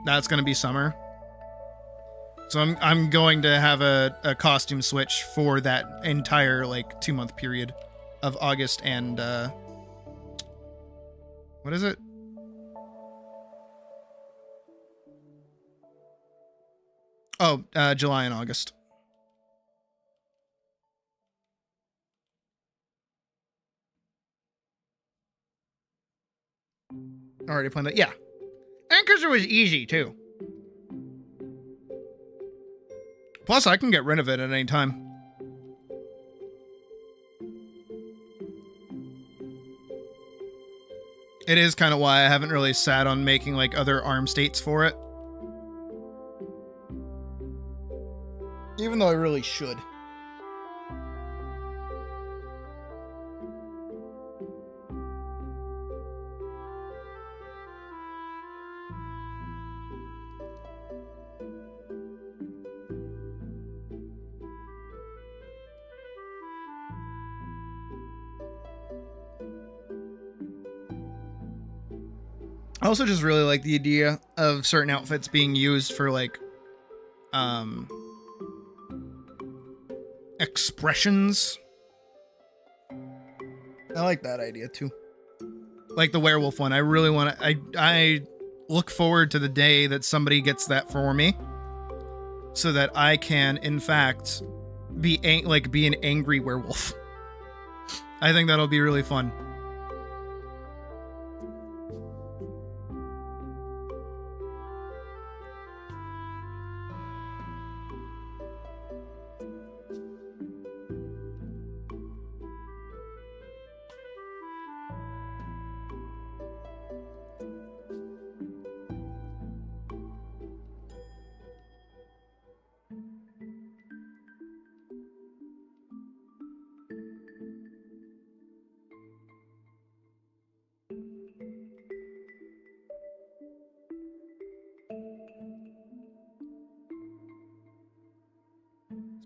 That's going to be summer. So I'm going to have a costume switch for that entire like 2-month period of August and what is it? Oh, July and August. Already planned it. Yeah. And because it was easy, too. Plus, I can get rid of it at any time. It is kind of why I haven't really sat on making, like, other arm states for it. Even though I really should. I also just really like the idea of certain outfits being used for, like, expressions. I like that idea, too. Like the werewolf one. I really want to... I look forward to the day that somebody gets that for me. So that I can, in fact, be an angry werewolf. I think that'll be really fun.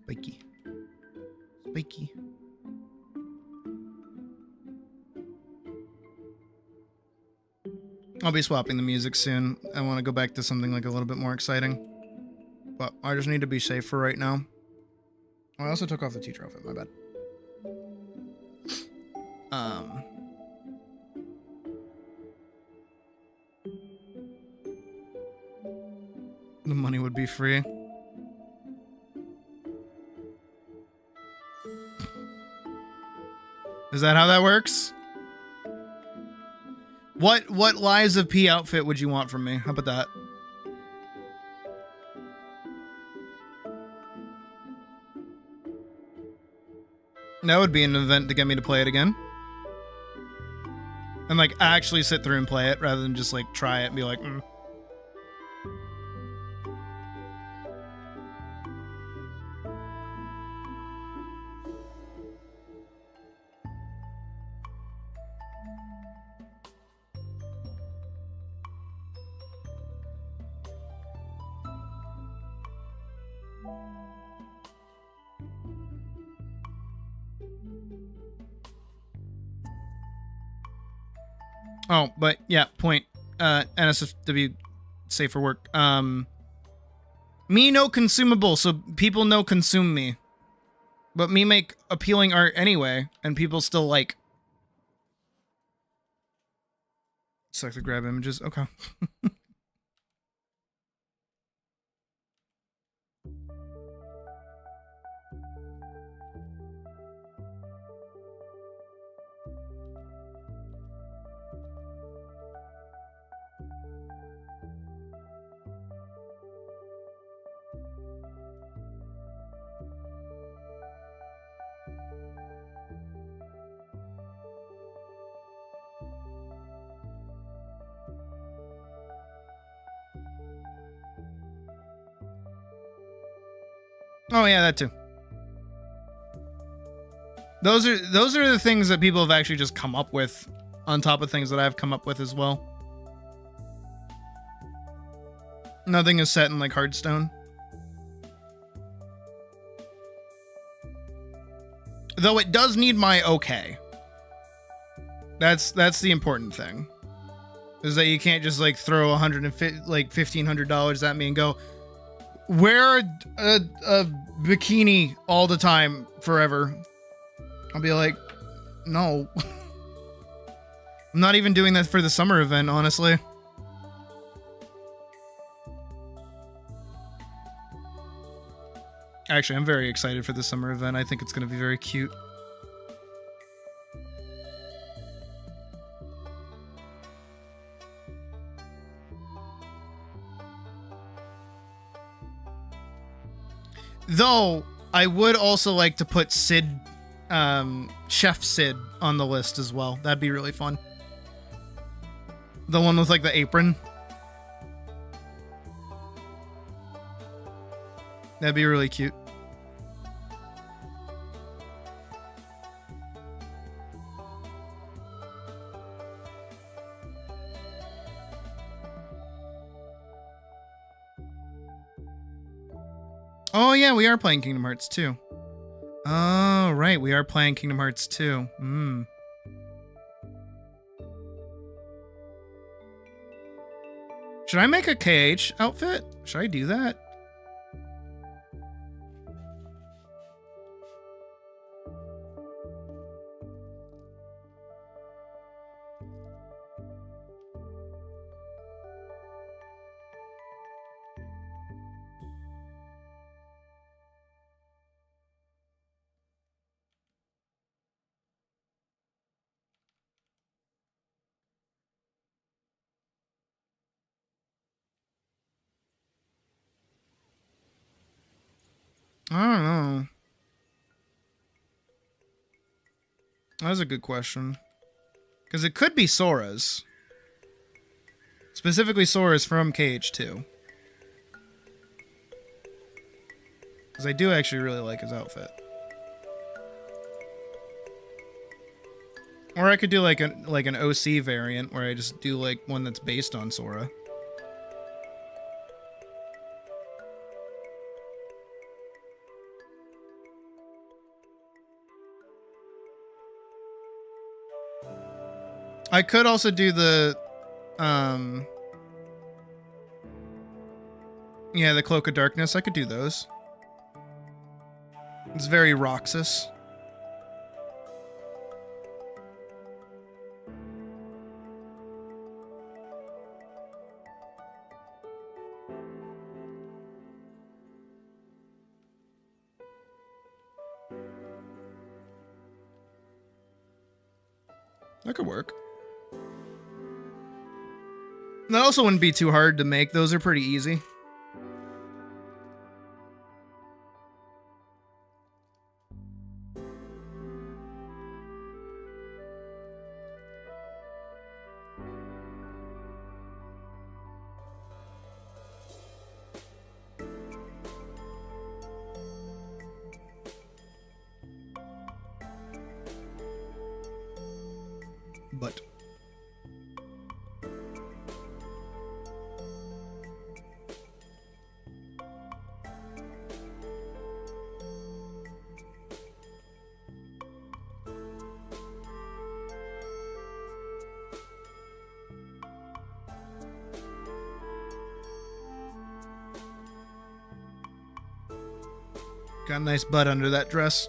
Spiky. Spiky. I'll be swapping the music soon. I want to go back to something like a little bit more exciting. But I just need to be safe for right now. I also took off the teacher outfit, my bad. The money would be free. Is that how that works? What Lies of P outfit would you want from me? How about that? That would be an event to get me to play it again. And like actually sit through and play it rather than just like try it and be like, Oh, but yeah, point. NSFW, safe for work. Me no consumable, so people no consume me. But me make appealing art anyway, and people still like. Select the grab images, okay. Oh yeah, that too. Those are the things that people have actually just come up with on top of things that I've come up with as well. Nothing is set in like Hearthstone. Though it does need my okay. That's the important thing. Is that you can't just like throw $1,500 at me and go, wear a bikini all the time forever. I'll be like, no. I'm not even doing that for the summer event, honestly. Actually, I'm very excited for the summer event. I think it's going to be very cute. Though, I would also like to put Sid, Chef Sid on the list as well. That'd be really fun. The one with like the apron. That'd be really cute. Oh yeah, we are playing Kingdom Hearts 2. Oh, right, we are playing Kingdom Hearts 2. Should I make a KH outfit? Should I do that? I don't know. That's a good question. Because it could be Sora's. Specifically Sora's from KH2. Because I do actually really like his outfit. Or I could do like an OC variant where I just do like one that's based on Sora. I could also do the, yeah, the Cloak of Darkness. I could do those. It's very Roxas. That could work. That also wouldn't be too hard to make. Those are pretty easy. But got a nice butt under that dress.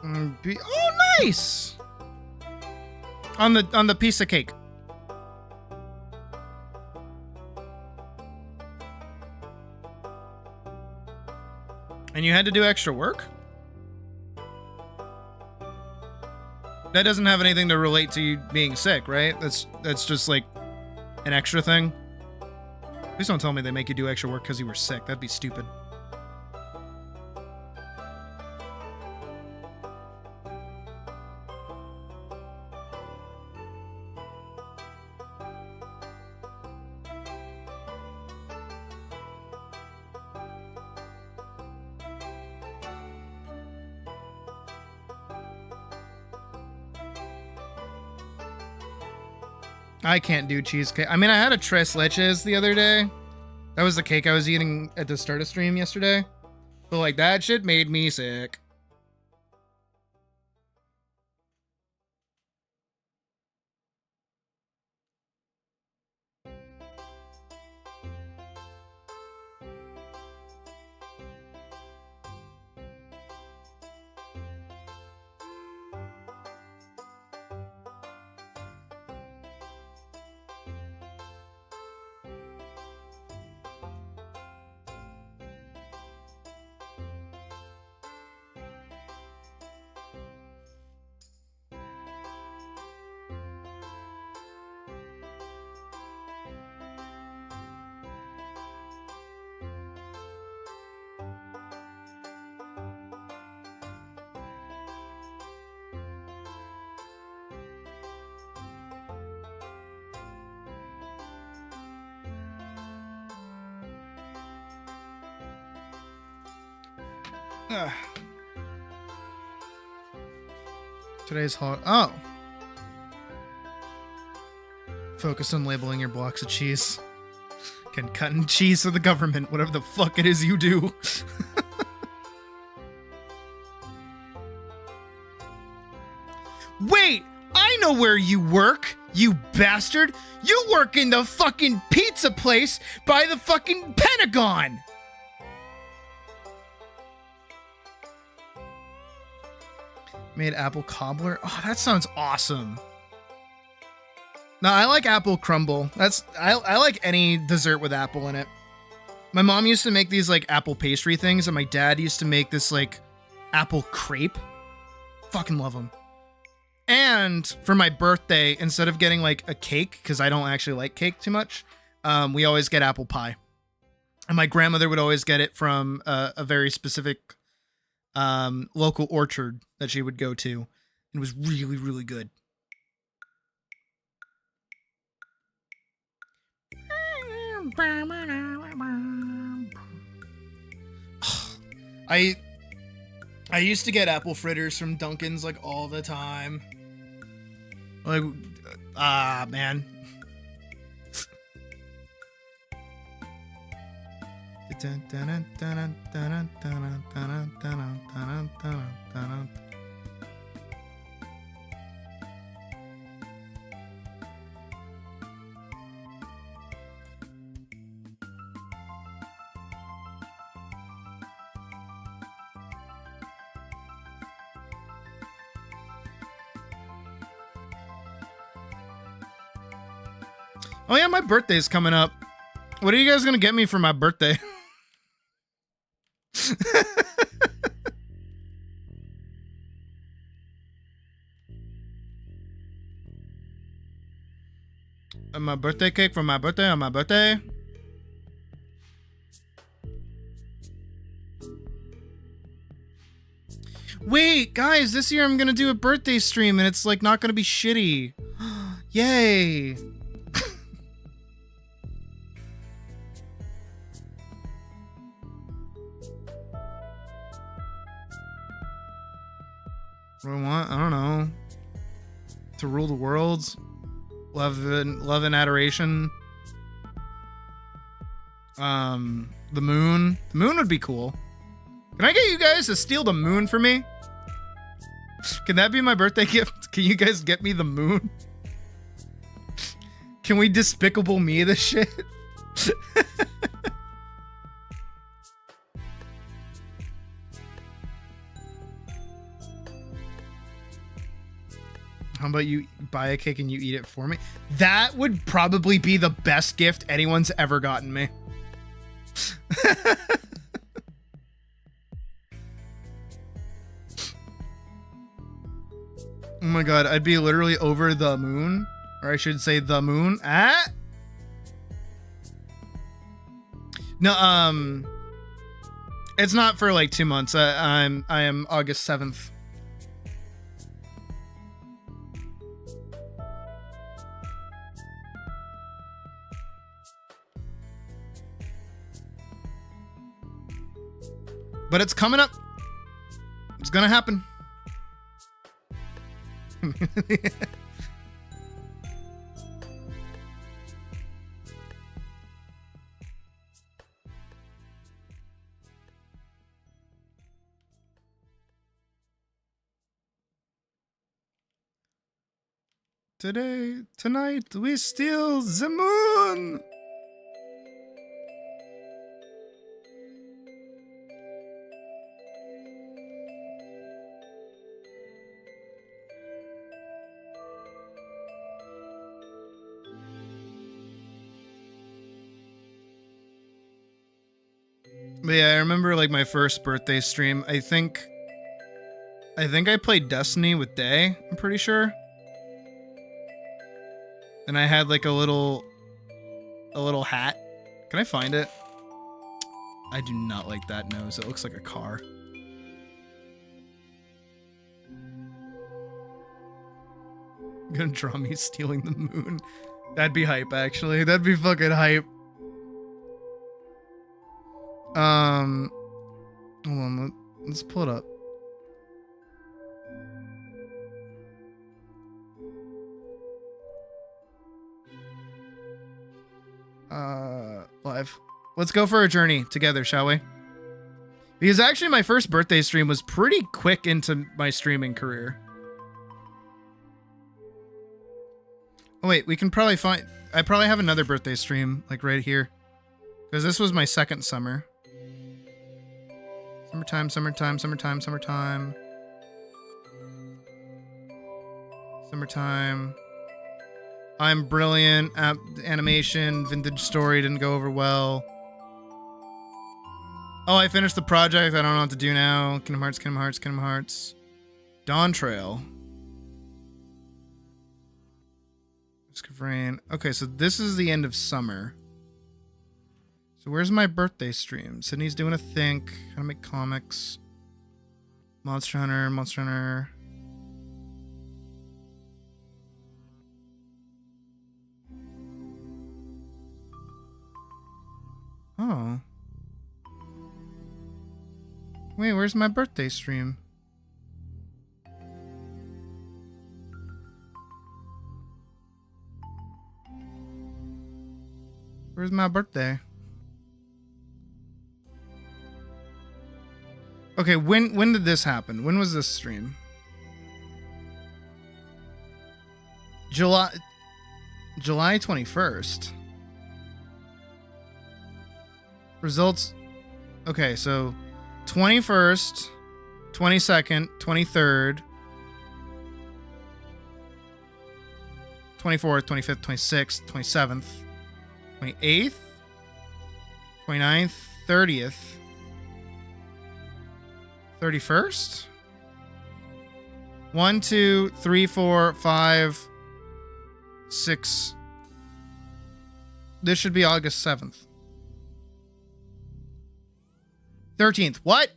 Oh, nice! On the piece of cake. And you had to do extra work? That doesn't have anything to relate to you being sick, right? That's just like an extra thing. Please don't tell me they make you do extra work because you were sick. That'd be stupid. I can't do cheesecake. I mean, I had a tres leches the other day. That was the cake I was eating at the start of stream yesterday. But like, that shit made me sick. Today's hot. Oh. Focus on labeling your blocks of cheese. Can cutting cheese for the government, whatever the fuck it is you do. Wait, I know where you work, you bastard. You work in the fucking pizza place by the fucking Pentagon. Made apple cobbler. Oh, that sounds awesome. No, I like apple crumble. I like any dessert with apple in it. My mom used to make these like apple pastry things, and my dad used to make this like apple crepe. Fucking love them. And for my birthday, instead of getting like a cake, because I don't actually like cake too much, we always get apple pie. And my grandmother would always get it from a very specific local orchard that she would go to. It was really, really good. I used to get apple fritters from Dunkin's like all the time. Like, man. Oh yeah, my birthday's coming up. What are you guys gonna get me for my birthday? My birthday cake for my birthday on my birthday? Wait, guys, this year I'm gonna do a birthday stream and it's like not gonna be shitty. Yay! What do I want? I don't know. To rule the world. Love and adoration. The moon. The moon would be cool. Can I get you guys to steal the moon for me? Can that be my birthday gift? Can you guys get me the moon? Can we Despicable Me this shit? How about you buy a cake and you eat it for me? That would probably be the best gift anyone's ever gotten me. Oh my god, I'd be literally over the moon. Or I should say the moon. Ah! No, it's not for like 2 months. I am August 7th. But it's coming up. It's gonna happen. Tonight, we steal the moon. But yeah, I remember like my first birthday stream. I think I played Destiny with Day, I'm pretty sure. And I had like a little hat. Can I find it? I do not like that nose. It looks like a car. I'm gonna draw me stealing the moon. That'd be hype, actually. That'd be fucking hype. Hold on, let's pull it up. Live. Let's go for a journey together, shall we? Because actually my first birthday stream was pretty quick into my streaming career. Oh wait, we can probably find... I probably have another birthday stream, like right here. Because this was my second summer. Summertime, summertime, summertime, summertime. Summertime. I'm brilliant. Animation, vintage story didn't go over well. Oh, I finished the project. I don't know what to do now. Kingdom Hearts, Kingdom Hearts, Kingdom Hearts. Dawn Trail. Risk of Rain. Okay, so this is the end of summer. So where's my birthday stream? Sydney's doing a think. How to make comics. Monster Hunter, Monster Hunter. Oh. Wait, where's my birthday stream? Where's my birthday? Okay, when did this happen? When was this stream? July 21st. Results. Okay, so 21st, 22nd, 23rd, 24th, 25th, 26th, 27th, 28th, 29th, 30th, 31st? 1, 2, 3, 4, 5, 6. This should be August 7th. 13th. What?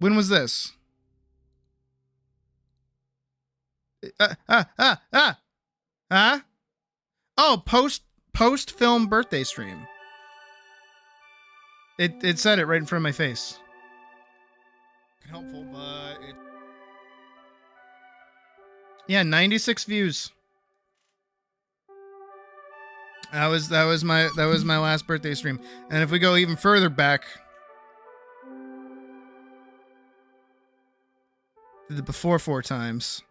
When was this? Oh, post film birthday stream. It said it right in front of my face. Helpful, but it... Yeah, 96 views. That was my last birthday stream. And if we go even further back to the before 4 times.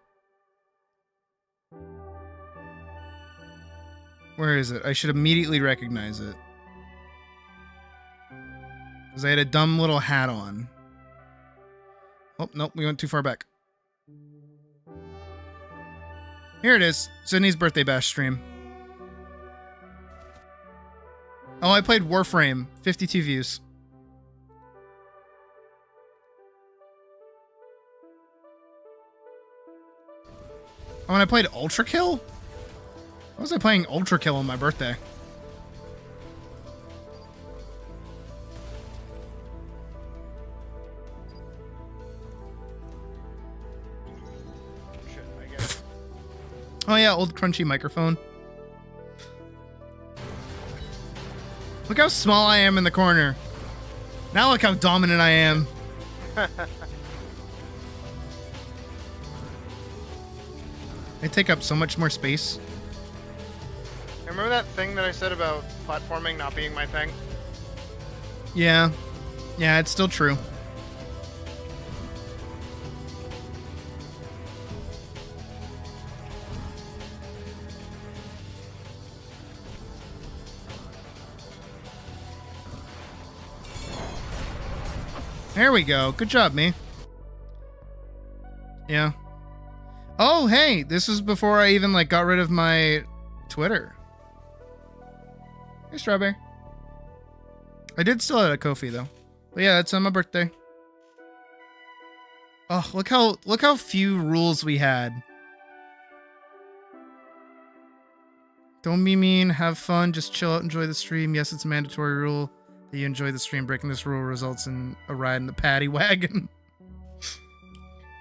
Where is it? I should immediately recognize it. Because I had a dumb little hat on. Oh, nope, we went too far back. Here it is. Sydney's birthday bash stream. Oh, I played Warframe. 52 views. Oh, and I played Ultra Kill? Why was I playing Ultra Kill on my birthday? Oh yeah, old crunchy microphone. Look how small I am in the corner. Now look how dominant I am. I take up so much more space. Remember that thing that I said about platforming not being my thing? Yeah. Yeah, it's still true. There we go. Good job, me. Yeah. Oh, hey, this is before I even like got rid of my Twitter. Hey, Strawberry. I did still have a Ko-fi though. But yeah, it's on my birthday. Oh, look how few rules we had. Don't be mean, have fun, just chill out, enjoy the stream. Yes, it's a mandatory rule that you enjoy the stream. Breaking this rule results in a ride in the paddy wagon.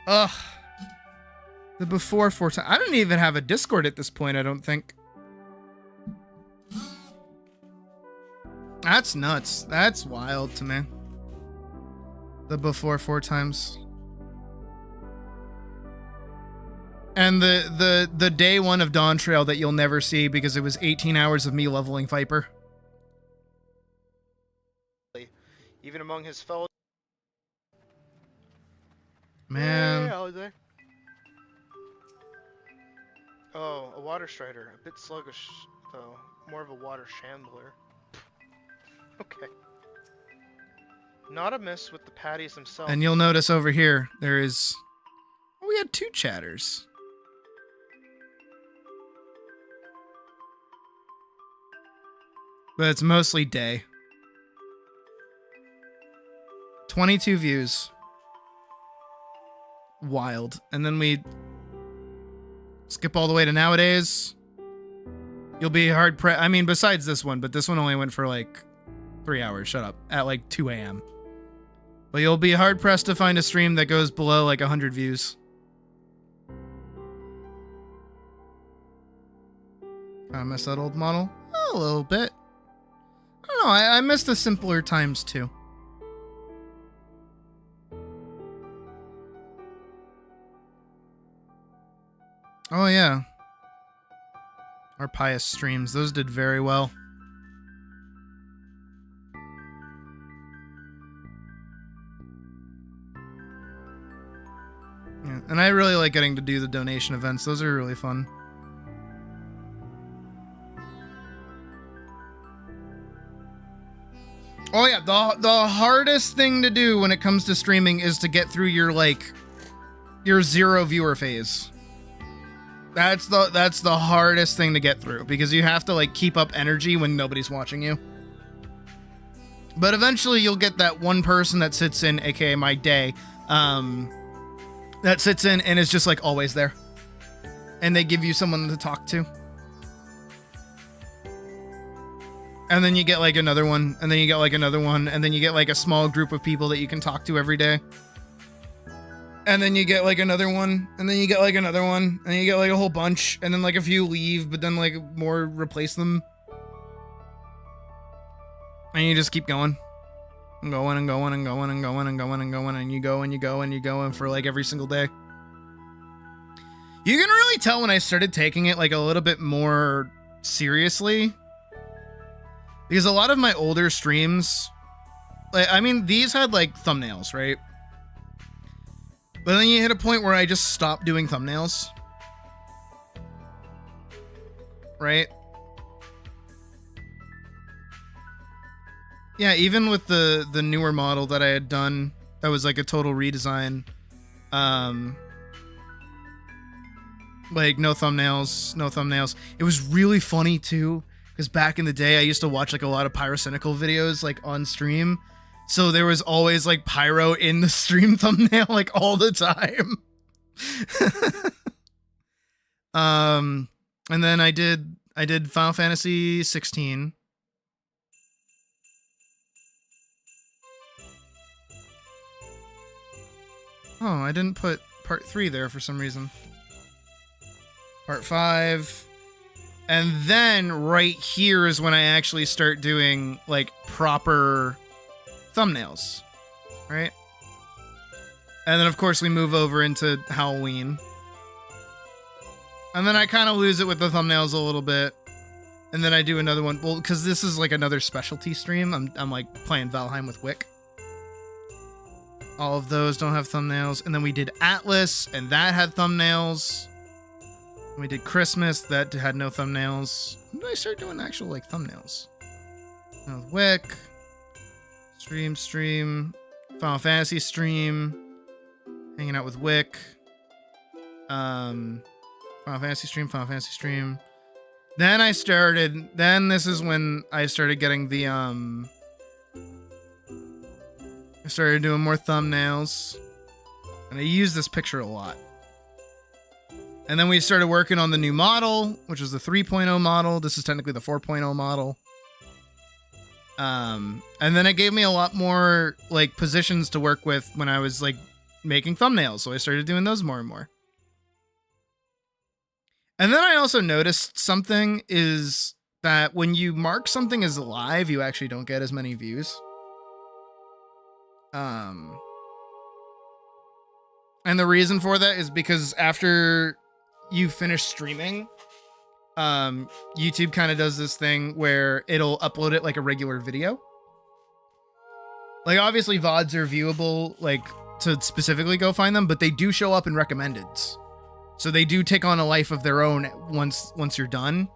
Ugh. The before 4 times. I don't even have a Discord at this point, I don't think. That's nuts. That's wild to me. The before 4 times. And the day 1 of Dawn Trail that you'll never see because it was 18 hours of me leveling Viper. Even among his fellow. Man. Hey, Holiday. Oh, a water strider. A bit sluggish, though. More of a water shambler. Okay. Not amiss with the patties themselves. And you'll notice over here, there is... Oh, we had 2 chatters. But it's mostly day. 22 views. Wild. And then we skip all the way to nowadays. You'll be hard pressed. I mean, besides this one, but this one only went for like 3 hours. Shut up. At like 2 a.m. But you'll be hard pressed to find a stream that goes below like 100 views. I miss that old model. Oh, a little bit. I don't know. I miss the simpler times too. Oh yeah. Our pious streams. Those did very well. Yeah, and I really like getting to do the donation events. Those are really fun. Oh yeah, the hardest thing to do when it comes to streaming is to get through your your 0 viewer phase. That's the hardest thing to get through because you have to like keep up energy when nobody's watching you. But eventually you'll get that one person that sits in, aka my day, that sits in and is just like always there. And they give you someone to talk to. And then you get like another one, and then you get like another one, and then you get like a small group of people that you can talk to every day. And then you get like another one, and then you get like another one, and you get like a whole bunch, and then like a few leave, but then like more replace them. And you just keep going. And going and going and going and going and going and going, and you go and you go and you go, and for like every single day. You can really tell when I started taking it like a little bit more seriously. Because a lot of my older streams, like, I mean, these had like thumbnails, right? But then you hit a point where I just stopped doing thumbnails. Right? Yeah, even with the newer model that I had done, that was like a total redesign. Like no thumbnails. It was really funny too, because back in the day I used to watch like a lot of pyrocynical videos like on stream. So there was always like pyro in the stream thumbnail like all the time. And then I did Final Fantasy 16. Oh, I didn't put part 3 there for some reason. Part 5. And then right here is when I actually start doing like proper thumbnails, right? And then of course we move over into Halloween. And then I kind of lose it with the thumbnails a little bit. And then I do another one. Well, because this is like another specialty stream. I'm like playing Valheim with Wick. All of those don't have thumbnails. And then we did Atlas, and that had thumbnails. And we did Christmas, that had no thumbnails. When did I start doing actual like thumbnails? Wick. Stream. Final Fantasy stream. Hanging out with Wick. Final Fantasy stream. Then this is when I started getting the, I started doing more thumbnails. And I used this picture a lot. And then we started working on the new model, which is the 3.0 model. This is technically the 4.0 model. And then it gave me a lot more, like, positions to work with when I was, like, making thumbnails. So I started doing those more and more. And then I also noticed something is that when you mark something as live, you actually don't get as many views. And the reason for that is because after you finish streaming, YouTube kind of does this thing where it'll upload it like a regular video. Like obviously VODs are viewable, like to specifically go find them, but they do show up in recommendeds. So they do take on a life of their own once you're done.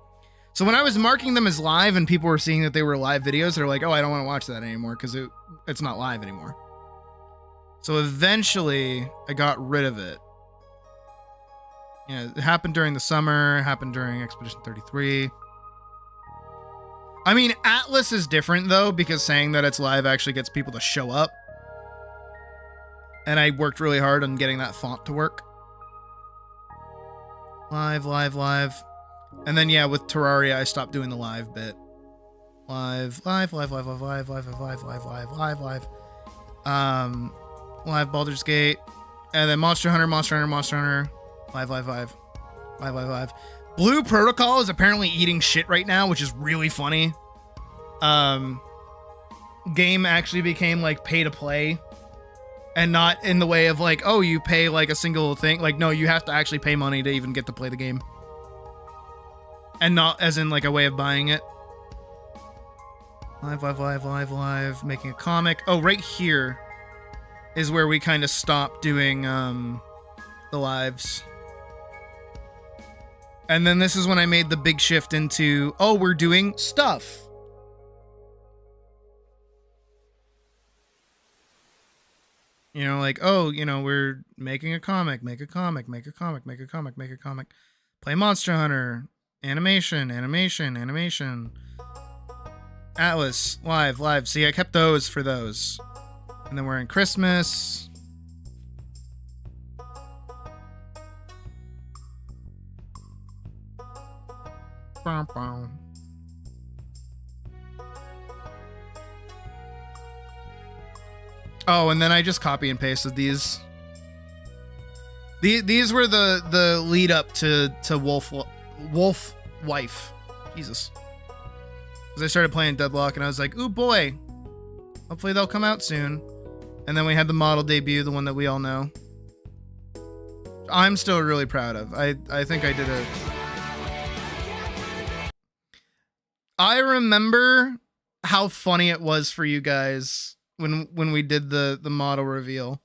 So when I was marking them as live and people were seeing that they were live videos, they're like, oh, I don't want to watch that anymore because it's not live anymore. So eventually I got rid of it. You know, it happened during the summer, happened during Expedition 33. I mean, Atlas is different though, because saying that it's live actually gets people to show up. And I worked really hard on getting that font to work. Live. And then, yeah, with Terraria, I stopped doing the live bit. Live. Live Baldur's Gate. And then Monster Hunter. Live. Blue Protocol is apparently eating shit right now, which is really funny. Game actually became, like, pay to play. And not in the way of like, oh, you pay like a single thing. Like, no, you have to actually pay money to even get to play the game. And not as in like a way of buying it. Live. Making a comic. Oh, right here is where we kind of stopped doing the lives. And then this is when I made the big shift into, oh, we're doing stuff. You know, like, oh, you know, we're making a comic, make a comic. Play Monster Hunter. Animation. Atlas, live. See, I kept those for those. And then we're in Christmas. Oh, and then I just copy and pasted these. These were the lead up to Wolf Wife. Jesus. Because I started playing Deadlock and I was like, ooh boy. Hopefully they'll come out soon. And then we had the model debut, the one that we all know. I'm still really proud of. I think I did a... I remember how funny it was for you guys when we did the model reveal,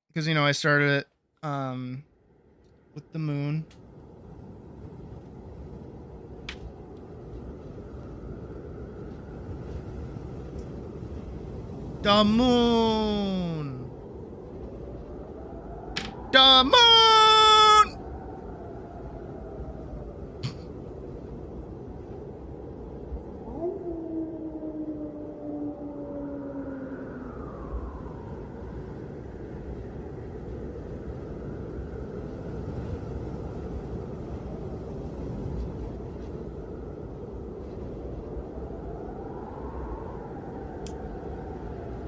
because you know I started it with the moon. The moon. the moon!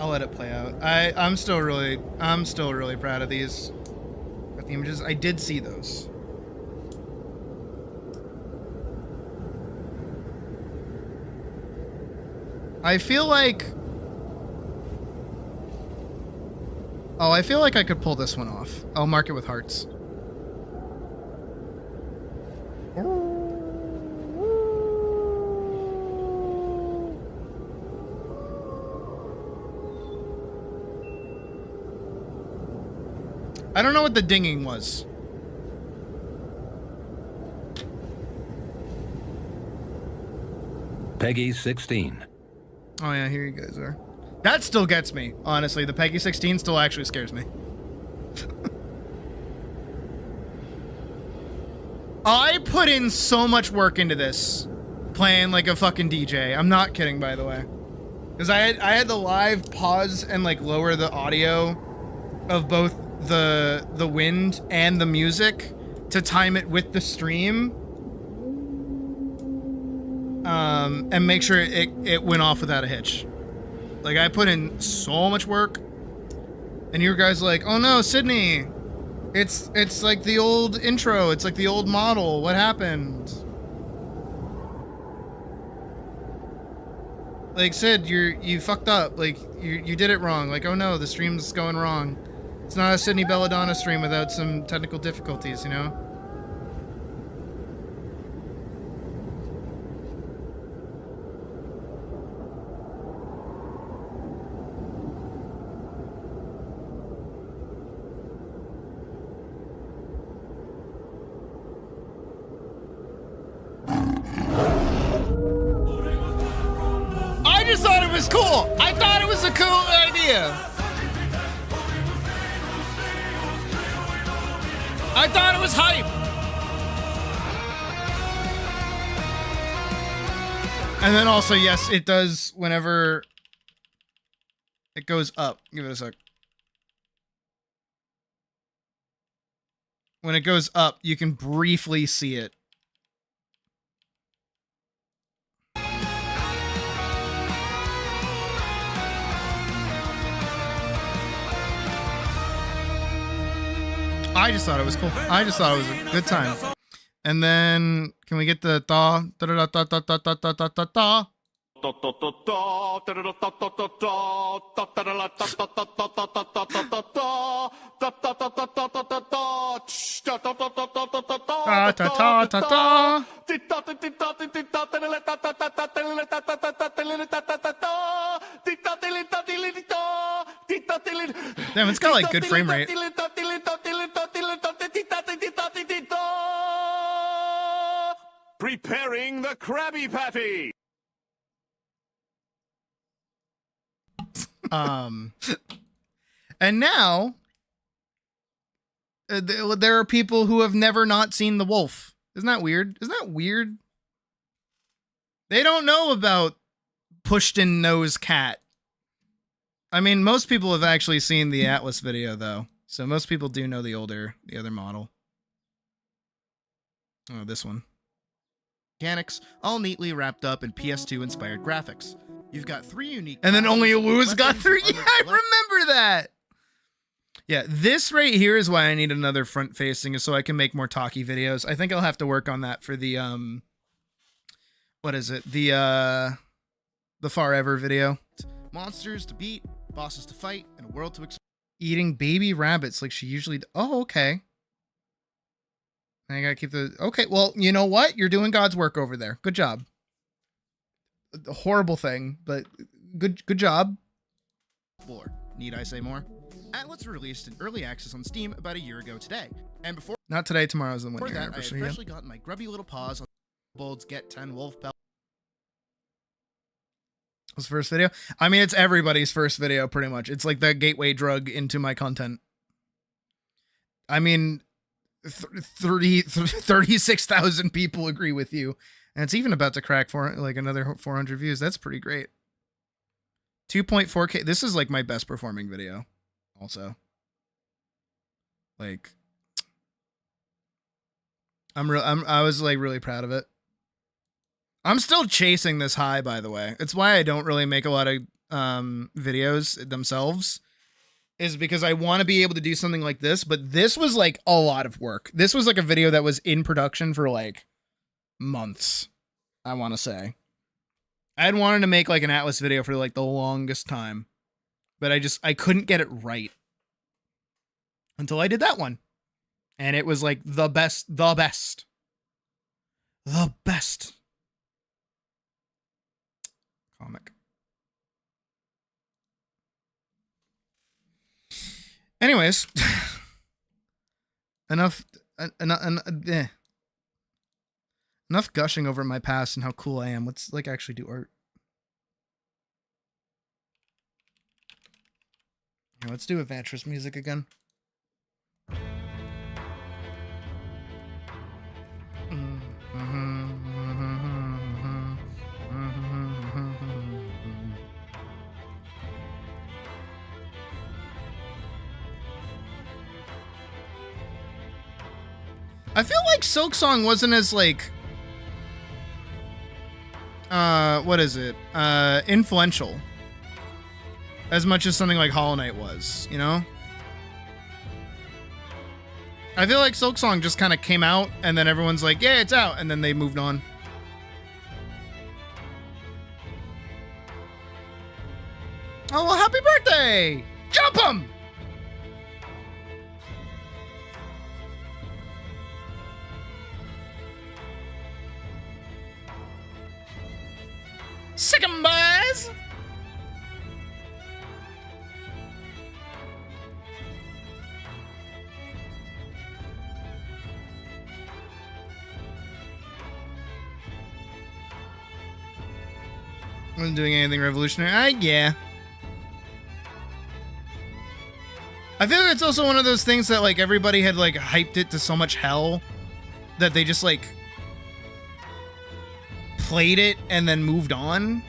I'll let it play out. I'm still really proud of these. But the images, I did see those. I feel like I could pull this one off. I'll mark it with hearts. I don't know what the dinging was. Peggy 16. Oh yeah, here you guys are. That still gets me, honestly. The Peggy 16 still actually scares me. I put in so much work into this, playing like a fucking DJ. I'm not kidding, by the way. Because I had the live pause and like lower the audio of both the wind and the music to time it with the stream, and make sure it went off without a hitch. Like, I put in so much work, and you guys are like, oh no, Sydney, it's like the old intro, it's like the old model, what happened? Like, Sid, you fucked up, like you did it wrong. Like, oh no, the stream's going wrong. It's not a Sydney Belladonna stream without some technical difficulties, you know? I just thought it was cool! I thought it was a cool idea! I thought it was hype. And then also, yes, it does whenever it goes up. Give it a sec. When it goes up, you can briefly see it. I just thought it was cool. I just thought it was a good time. And then, can we get the thaw? Damn, it's got like good frame rate. Preparing the Krabby Patty. And now there are people who have never not seen The Wolf. Isn't that weird? Isn't that weird? They don't know about pushed-in nose cat. I mean, most people have actually seen the Atlas video, though. So most people do know the other model. Oh, this one. Mechanics, all neatly wrapped up in PS2 inspired graphics. You've got 3 unique. And then only Lou's got 3. Yeah, I remember that. Yeah, this right here is why I need another front facing, so I can make more talkie videos. I think I'll have to work on that for the what is it? The Forever video. Monsters to beat, bosses to fight, and a world to explore. Eating baby rabbits like she usually. Oh, okay. I gotta keep the. Okay, well, you know what? You're doing God's work over there. Good job. A horrible thing, but good job. Lord, need I say more? Atlas released in early access on Steam about a year ago today, and before. Not today. Tomorrow's the 1 year anniversary. I had freshly gotten my grubby little paws on Bold's Get 10 Wolf Belt. Was first video? I mean, it's everybody's first video, pretty much. It's like the gateway drug into my content. I mean, 36,000 people agree with you. And it's even about to crack like another 400 views. That's pretty great. 2.4K. This is like my best performing video also. Like, I was like really proud of it. I'm still chasing this high, by the way. It's why I don't really make a lot of videos themselves, is because I want to be able to do something like this, but this was like a lot of work. This was like a video that was in production for like months, I want to say. I had wanted to make like an Atlas video for like the longest time, but I couldn't get it right until I did that one. And it was like the best. Comic. Anyways, enough gushing over my past and how cool I am. Let's like actually do art. Yeah, let's do Evantress music again. I feel like Silksong wasn't as like what is it? Influential as much as something like Hollow Knight was, you know? I feel like Silksong just kind of came out and then everyone's like, yeah, it's out, and then they moved on. Oh, well, happy birthday! Jump him! Sick 'em, boys! Wasn't doing anything revolutionary. Yeah. I feel like it's also one of those things that like everybody had like hyped it to so much hell that they just like played it and then moved on.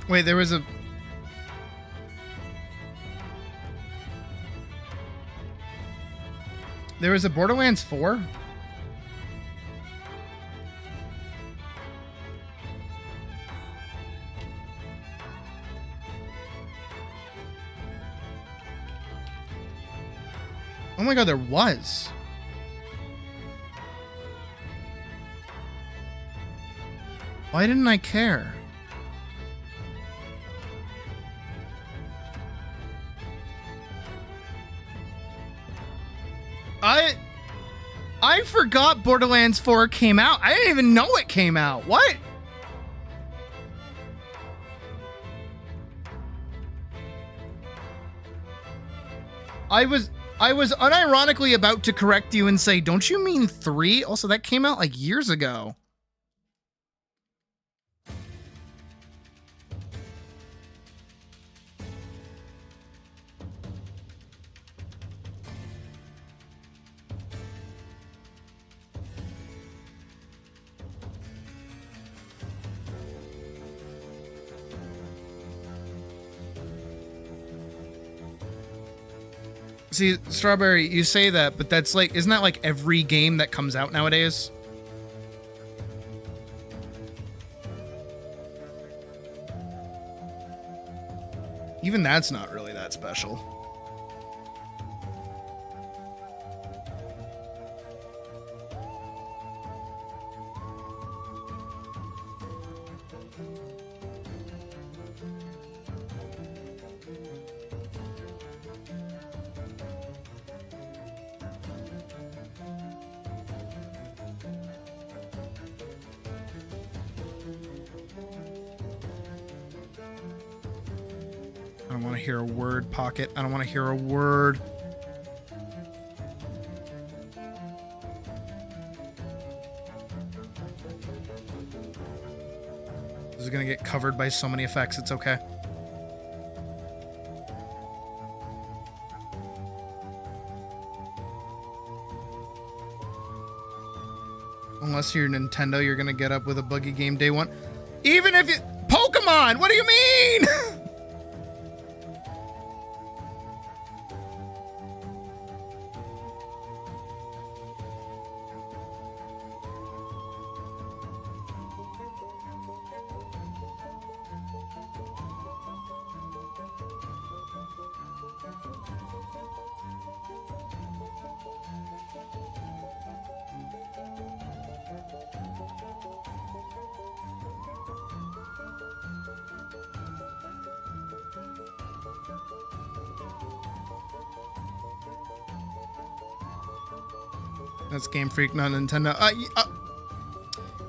Wait, there was a... There was a Borderlands 4? Oh my god, there was. Why didn't I care? I forgot Borderlands 4 came out. I didn't even know it came out. What? I was unironically about to correct you and say, don't you mean 3? Also, that came out like years ago. See, Strawberry, you say that, but that's like, isn't that like every game that comes out nowadays? even that's not really that special. I don't want to hear a word, Pocket. I don't want to hear a word. This is going to get covered by so many effects. It's okay. Unless you're Nintendo, you're going to get up with a buggy game day one. Even if you... Pokemon! What do you mean? That's Game Freak, not Nintendo.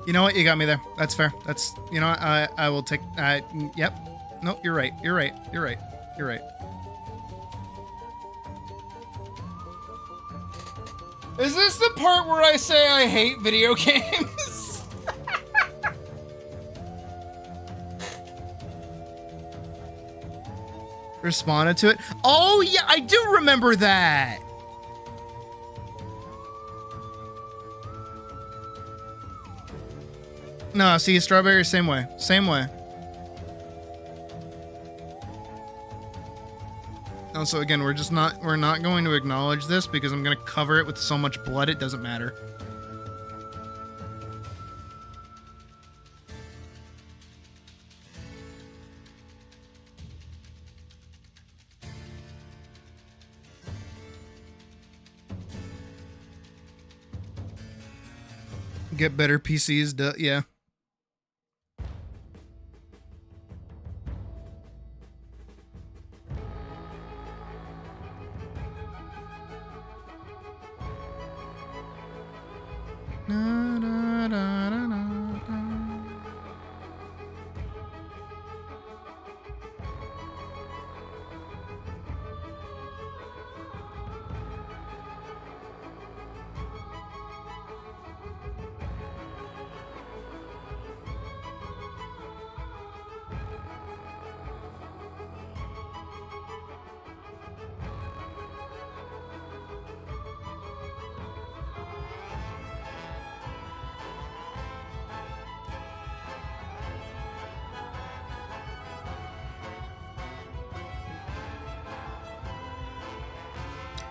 You know what? You got me there. That's fair. That's, you know, I will take, yep. No, you're right. You're right. You're right. You're right. Is this the part where I say I hate video games? Responded to it. Oh, yeah, I do remember that. No, see, strawberry, same way. Same way. Also, again, we're not going to acknowledge this because I'm going to cover it with so much blood it doesn't matter. Get better PCs, yeah.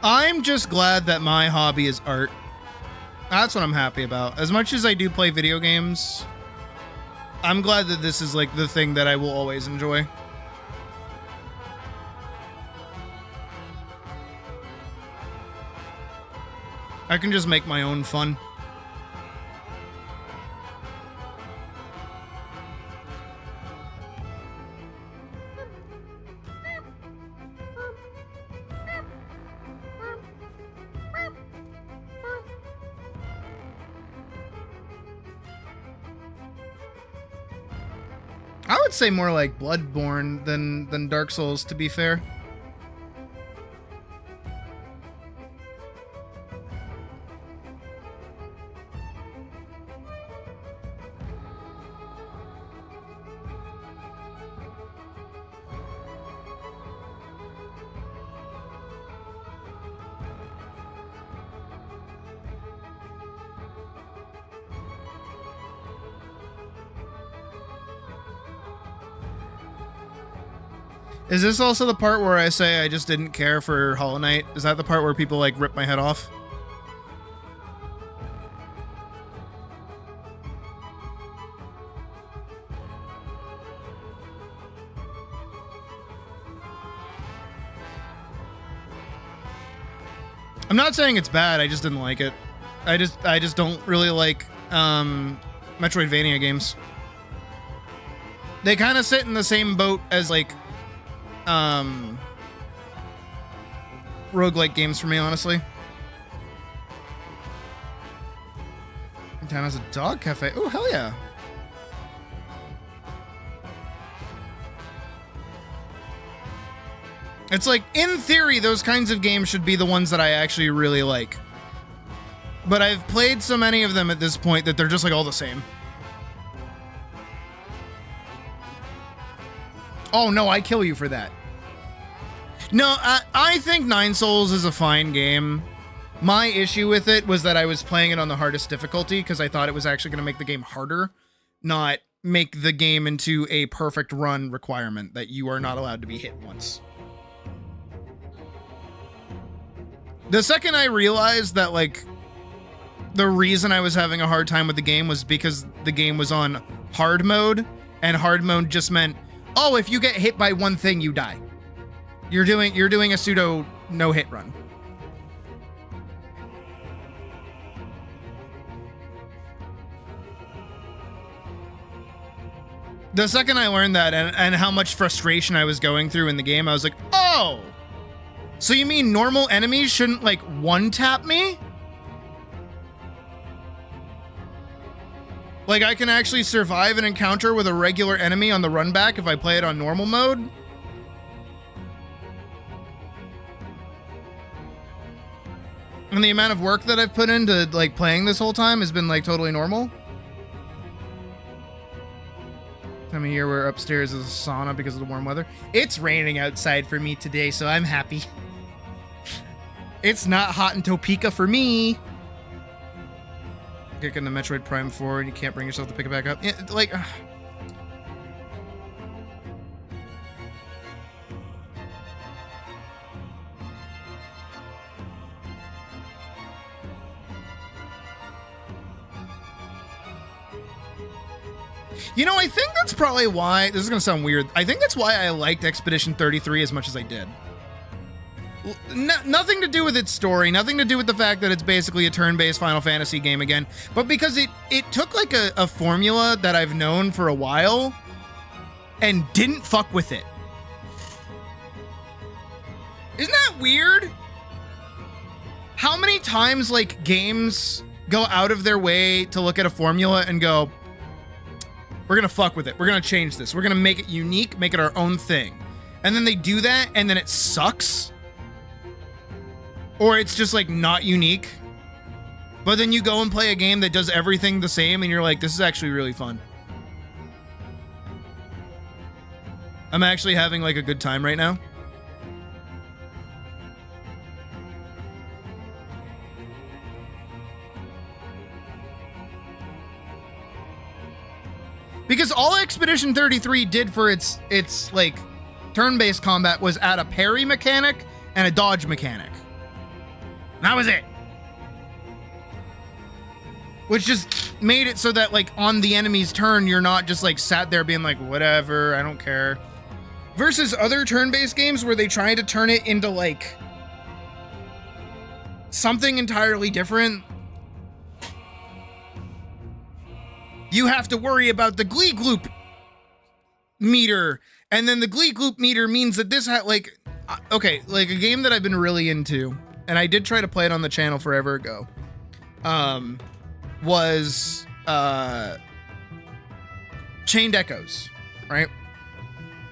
I'm just glad that my hobby is art. That's what I'm happy about. As much as I do play video games, I'm glad that this is like the thing that I will always enjoy. I can just make my own fun. I would say more like Bloodborne than Dark Souls, to be fair. Is this also the part where I say I just didn't care for Hollow Knight? Is that the part where people like rip my head off? I'm not saying it's bad, I just didn't like it. I just don't really like Metroidvania games. They kind of sit in the same boat as like roguelike games for me, honestly. Town has a dog cafe. Oh, hell yeah. It's like, in theory, those kinds of games should be the ones that I actually really like. But I've played so many of them at this point that they're just like all the same. Oh no, I kill you for that. No, I think Nine Souls is a fine game. My issue with it was that I was playing it on the hardest difficulty because I thought it was actually going to make the game harder, not make the game into a perfect run requirement that you are not allowed to be hit once. The second I realized that, like, the reason I was having a hard time with the game was because the game was on hard mode, and hard mode just meant, oh, if you get hit by one thing, you die. You're doing a pseudo no-hit run. The second I learned that and how much frustration I was going through in the game, I was like, oh, so you mean normal enemies shouldn't, like, one-tap me? Like, I can actually survive an encounter with a regular enemy on the run back if I play it on normal mode? And the amount of work that I've put into, like, playing this whole time has been, like, totally normal. Time of year where upstairs is a sauna because of the warm weather. It's raining outside for me today, so I'm happy. It's not hot in Topeka for me. Kicking the Metroid Prime 4 and you can't bring yourself to pick it back up. Yeah, like... You know, I think that's probably why... This is going to sound weird. I think that's why I liked Expedition 33 as much as I did. Nothing to do with its story, nothing to do with the fact that it's basically a turn-based Final Fantasy game again, but because it took like a formula that I've known for a while and didn't fuck with it. Isn't that weird? How many times, like, games go out of their way to look at a formula and go, we're gonna fuck with it, we're gonna change this, we're gonna make it unique, make it our own thing. And then they do that, and then it sucks. Or it's just, like, not unique. But then you go and play a game that does everything the same, and you're like, this is actually really fun. I'm actually having, like, a good time right now. Because all Expedition 33 did for its like, turn-based combat was add a parry mechanic and a dodge mechanic. That was it. Which just made it so that, like, on the enemy's turn, you're not just, like, sat there being like, whatever, I don't care. Versus other turn-based games where they try to turn it into, like, something entirely different. You have to worry about the Glee Gloop meter. And then the Glee Gloop meter means that this like, okay, like a game that I've been really into, and I did try to play it on the channel forever ago, was Chained Echoes, right?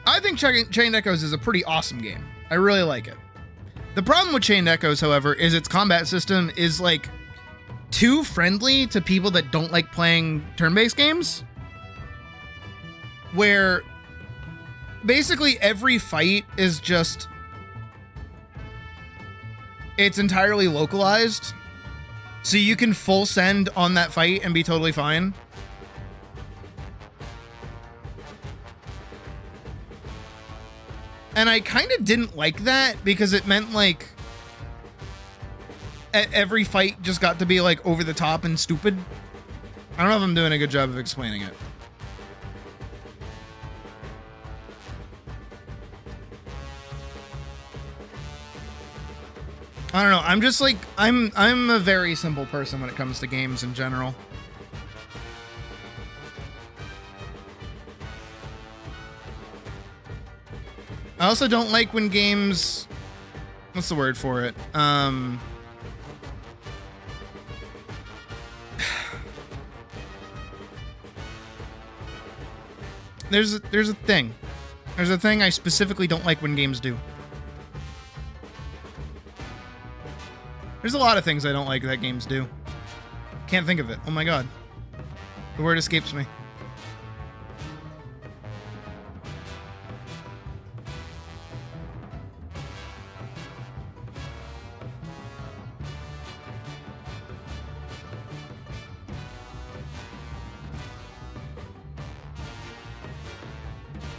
I think Chained Echoes is a pretty awesome game. I really like it. The problem with Chained Echoes, however, is its combat system is, like, too friendly to people that don't like playing turn-based games, where basically every fight is just, it's entirely localized, so you can full send on that fight and be totally fine. And I kind of didn't like that because it meant, like, every fight just got to be, like, over the top and stupid. I don't know if I'm doing a good job of explaining it. I don't know. I'm just like I'm a very simple person when it comes to games in general. I also don't like when games, what's the word for it? There's a thing. There's a thing I specifically don't like when games do. There's a lot of things I don't like that games do. Can't think of it. Oh my god. The word escapes me.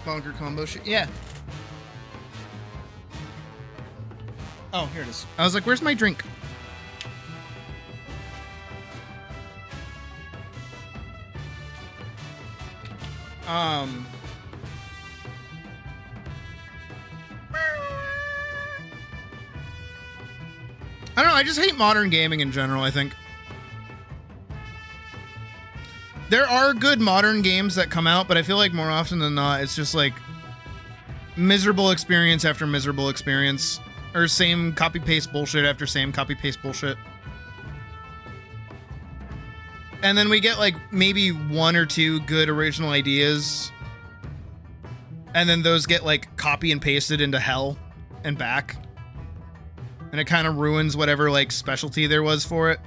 Bonker combo shit. Yeah. Oh, here it is. I was like, where's my drink? I don't know, I just hate modern gaming in general, I think. There are good modern games that come out, but I feel like more often than not, it's just like miserable experience after miserable experience. Or same copy-paste bullshit after same copy-paste bullshit. And then we get like maybe one or two good original ideas. And then those get like copy and pasted into hell and back. And it kind of ruins whatever like specialty there was for it.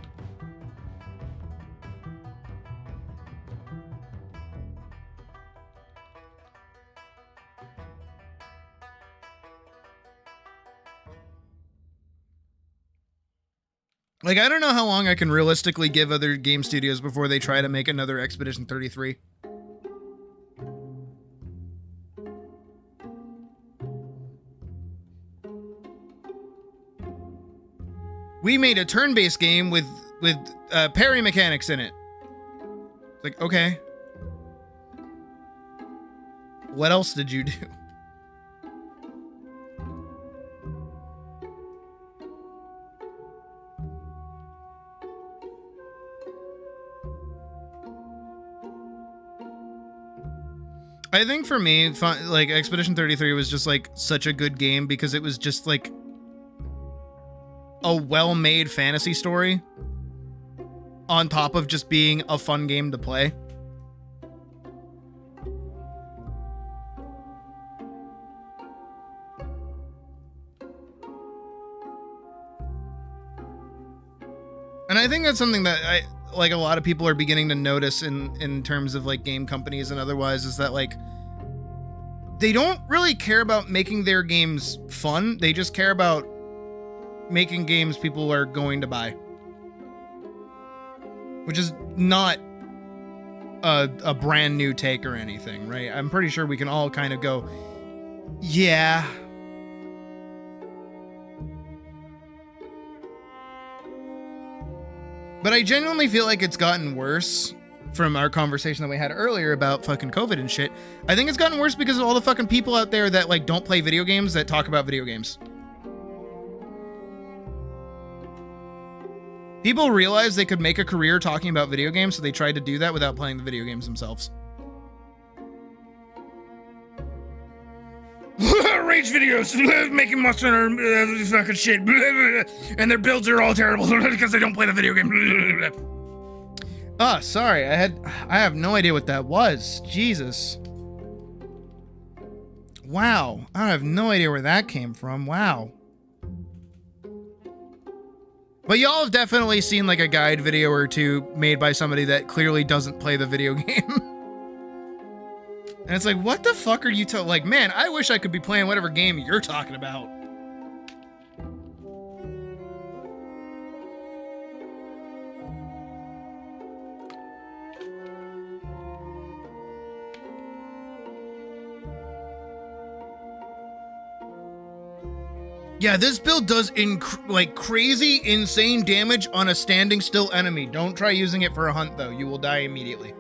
Like, I don't know how long I can realistically give other game studios before they try to make another Expedition 33. We made a turn-based game with parry mechanics in it. It's like, okay. What else did you do? I think for me, like, Expedition 33 was just, like, such a good game because it was just, like, a well-made fantasy story on top of just being a fun game to play. And I think that's something that like a lot of people are beginning to notice in terms of like game companies and otherwise, is that like they don't really care about making their games fun. They just care about making games people are going to buy, which is not a brand new take or anything, right? I'm pretty sure we can all kind of go, yeah. But I genuinely feel like it's gotten worse from our conversation that we had earlier about fucking COVID and shit. I think it's gotten worse because of all the fucking people out there that like don't play video games that talk about video games. People realized they could make a career talking about video games, so they tried to do that without playing the video games themselves. Rage videos, making Monster fucking shit, and their builds are all terrible because they don't play the video game. Ah, sorry, I have no idea what that was. Jesus. Wow, I have no idea where that came from. Wow. But y'all have definitely seen like a guide video or two made by somebody that clearly doesn't play the video game. And it's like, what the fuck are you like, man, I wish I could be playing whatever game you're talking about. Yeah, this build does like crazy, insane damage on a standing still enemy. Don't try using it for a hunt though. You will die immediately.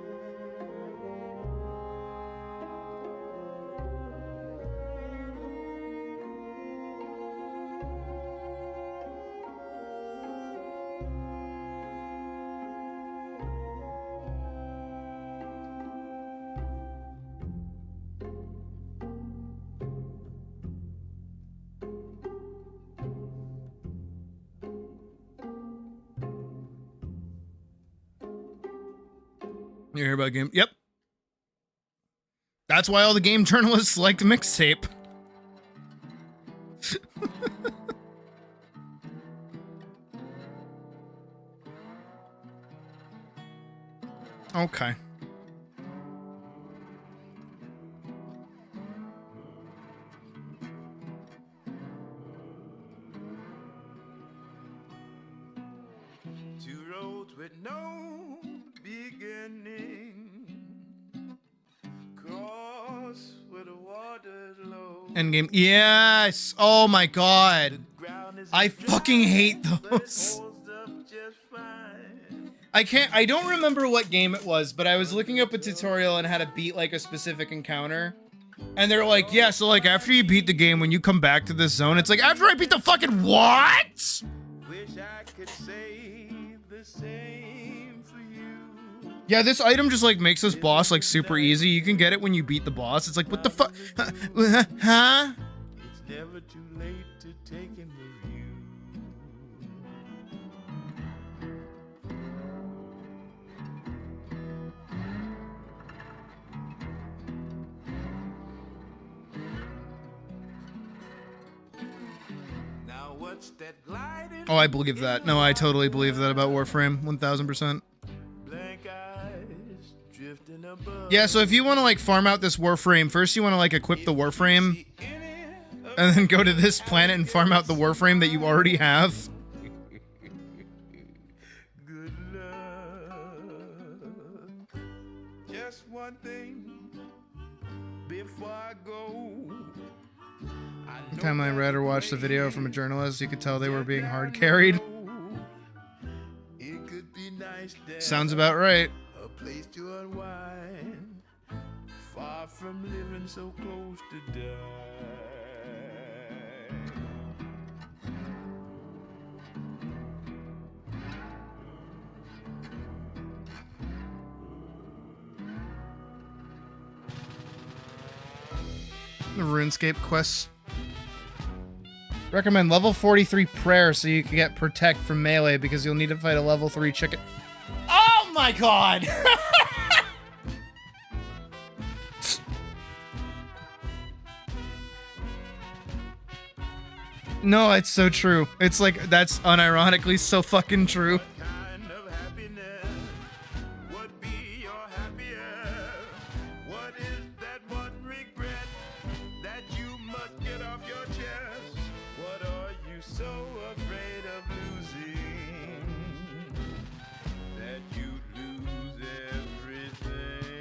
You hear about game? Yep. That's why all the game journalists liked mixtape. Okay. Two roads with no beginning, cross where the water's low. Endgame. Yes. Oh my god. I fucking hate those. I don't remember what game it was, but I was looking up a tutorial and how to beat like a specific encounter. And they're like, yeah, so like after you beat the game, when you come back to this zone, it's like, after I beat the fucking what? Wish I could say the same for you. Yeah, this item just like makes this boss like super easy. You can get it when you beat the boss. It's like, what the fuck? Huh? It's never too late to take in the view. Now what's that gliding? Oh, I believe that. No, I totally believe that about Warframe. 1000%. Blank eyes drifting above. Yeah, so if you want to like farm out this Warframe, first you want to like equip the Warframe, and then go to this planet and farm out the Warframe that you already have. Good luck. Just one thing before I go. Every time I read or watched a video from a journalist, you could tell they were being hard carried. It could be nice there. Sounds about right. A place to unwind, far from living so close to die. The RuneScape quests. Recommend level 43 prayer so you can get protect from melee because you'll need to fight a level 3 chicken. Oh my god! No, it's so true. It's like, that's unironically so fucking true. Kind of happiness would be your happier. What is that one regret that you must get off your chest? What are you so afraid of losing that you lose everything?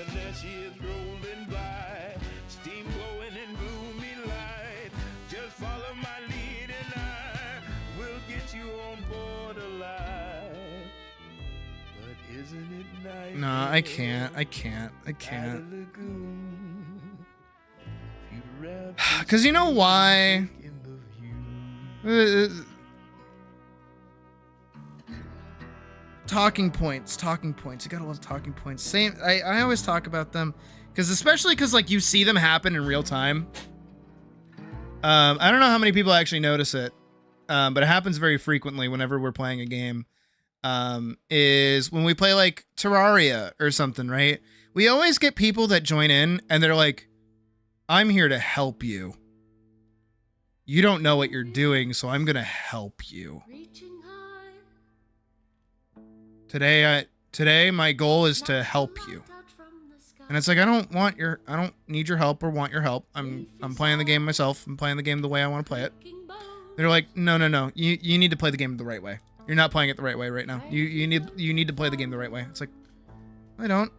Unless she is rolling by, steam blowing in gloomy light. Just follow my lead and I will get you on board alive. But isn't it nice? No, I can't. I can't. I can't. Because you know why? Talking points. Talking points. You gotta love talking points. Same. I always talk about them. Because especially because like you see them happen in real time. I don't know how many people actually notice it. But it happens very frequently whenever we're playing a game. Is when we play like Terraria or something, right? We always get people that join in and they're like, I'm here to help you. You don't know what you're doing, so I'm gonna help you. Today my goal is to help you. And it's like, I don't need your help or want your help. I'm playing the game myself. I'm playing the game the way I want to play it. They're like, no. You need to play the game the right way. You're not playing it the right way right now. You need to play the game the right way. It's like, I don't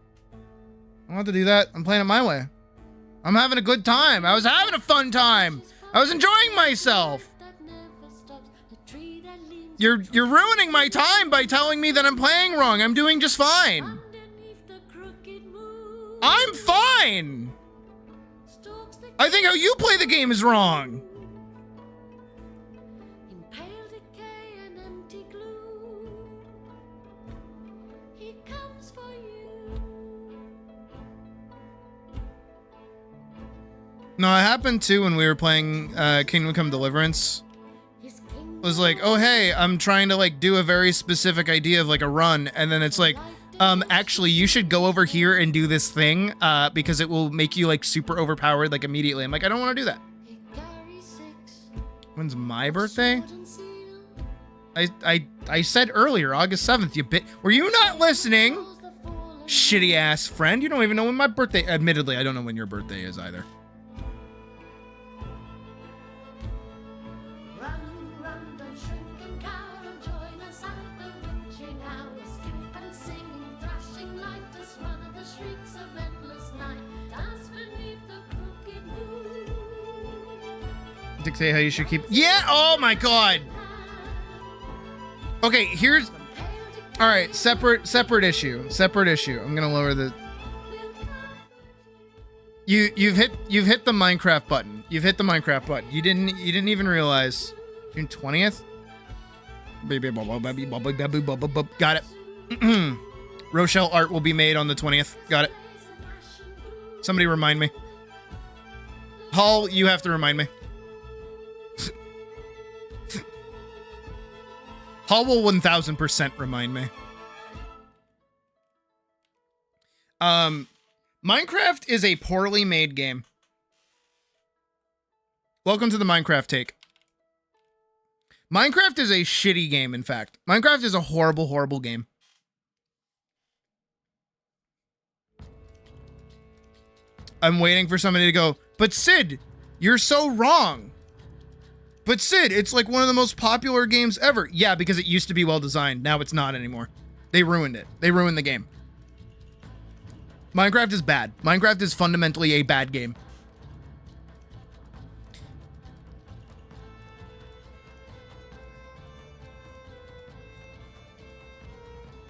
want to do that. I'm playing it my way. I'm having a good time. I was having a fun time. I was enjoying myself. You're ruining my time by telling me that I'm playing wrong. I'm doing just fine. I'm fine. I think how you play the game is wrong. No, it happened too when we were playing Kingdom Come Deliverance. It was like, oh hey, I'm trying to like do a very specific idea of like a run, and then it's like, actually you should go over here and do this thing, because it will make you like super overpowered like immediately. I'm like, I don't want to do that. When's my birthday? I said earlier, August 7th, you bit. Were you not listening? Shitty ass friend. You don't even know when my birthday. Admittedly, I don't know when your birthday is either. Dictate how you should keep. Yeah. Oh my god. Okay. Here's. All right. Separate issue. I'm gonna lower the. You've hit the Minecraft button. You didn't even realize. June 20th. Got it. Rochelle art will be made on the 20th. Got it. Somebody remind me. Hall, you have to remind me. Hall will 1000% remind me. Minecraft is a poorly made game. Welcome to the Minecraft take. Minecraft is a shitty game, in fact. Minecraft is a horrible, horrible game. I'm waiting for somebody to go, but Sid, you're so wrong. But Sid, it's like one of the most popular games ever. Yeah, because it used to be well designed. Now it's not anymore. They ruined it. They ruined the game. Minecraft is bad. Minecraft is fundamentally a bad game.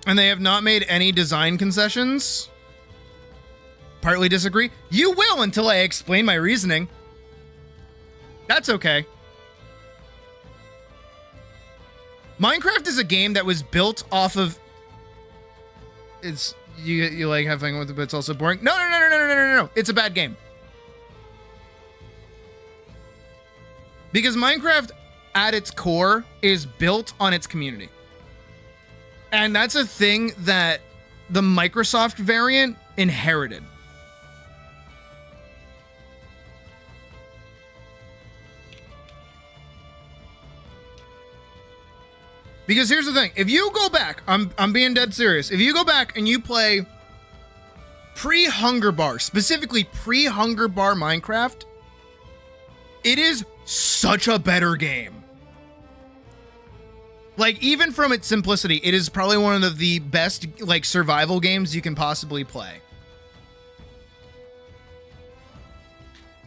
And they have not made any design concessions. Partly disagree. You will until I explain my reasoning. That's okay. Minecraft is a game that was built off of. It's you like having with it, but it's also boring. No. It's a bad game. Because Minecraft, at its core, is built on its community, and that's a thing that the Microsoft variant inherited. Because here's the thing, if you go back, I'm being dead serious. If you go back and you play pre-Hunger Bar, specifically pre-Hunger Bar Minecraft, it is such a better game. Like, even from its simplicity, it is probably one of the best, like, survival games you can possibly play.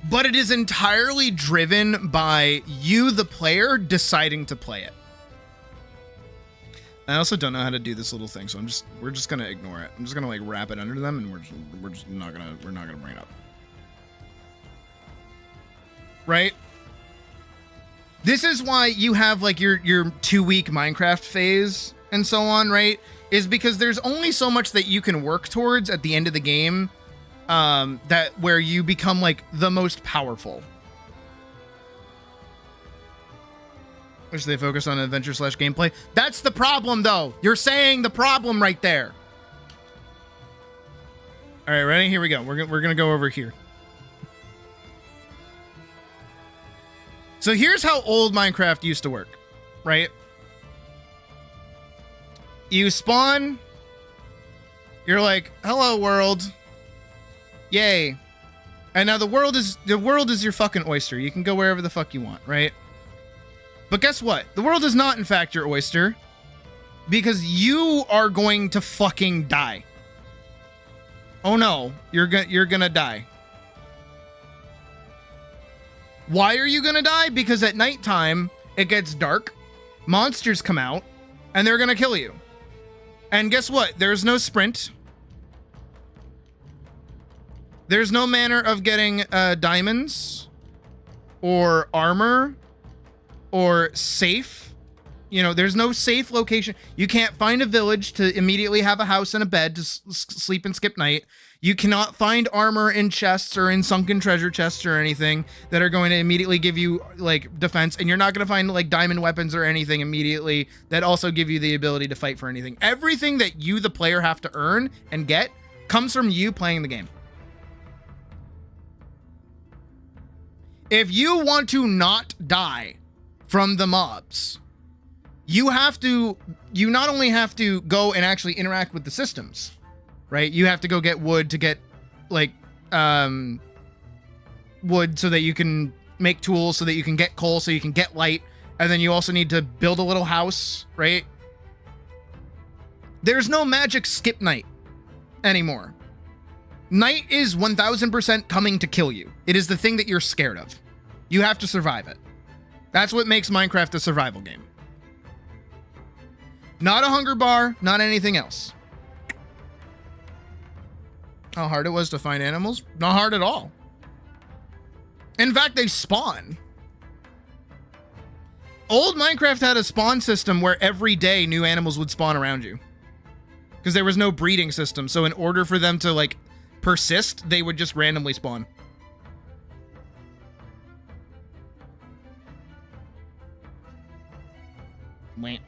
But it is entirely driven by you, the player, deciding to play it. I also don't know how to do this little thing, so we're just gonna ignore it. I'm just gonna like wrap it under them, and we're not gonna bring it up. Right? This is why you have like your 2-week Minecraft phase and so on, right? Is because there's only so much that you can work towards at the end of the game, that where you become like the most powerful. Which they focus on adventure / gameplay. That's the problem, though. You're saying the problem right there. All right, ready? Here we go. We're gonna go over here. So here's how old Minecraft used to work, right? You spawn. You're like, "Hello, world." Yay! And now the world is your fucking oyster. You can go wherever the fuck you want, right? But guess what? The world is not, in fact, your oyster. Because you are going to fucking die. Oh no, you're gonna die. Why are you gonna die? Because at nighttime, it gets dark, monsters come out, and they're gonna kill you. And guess what? There's no sprint. There's no manner of getting diamonds or armor or safe. You know, there's no safe location. You can't find a village to immediately have a house and a bed to sleep and skip night. You cannot find armor in chests or in sunken treasure chests or anything that are going to immediately give you like defense, and you're not going to find like diamond weapons or anything immediately that also give you the ability to fight for anything. Everything that you, the player, have to earn and get comes from you playing the game. If you want to not die from the mobs, you not only have to go and actually interact with the systems, right? You have to go get wood to get like wood so that you can make tools, so that you can get coal, so you can get light, and then you also need to build a little house, right? There's no magic skip night anymore. Night is 1000% coming to kill you. It is the thing that you're scared of. You have to survive it. That's what makes Minecraft a survival game. Not a hunger bar, not anything else. How hard it was to find animals? Not hard at all. In fact, they spawn. Old Minecraft had a spawn system where every day new animals would spawn around you. Because there was no breeding system, so in order for them to like persist, they would just randomly spawn. Wait.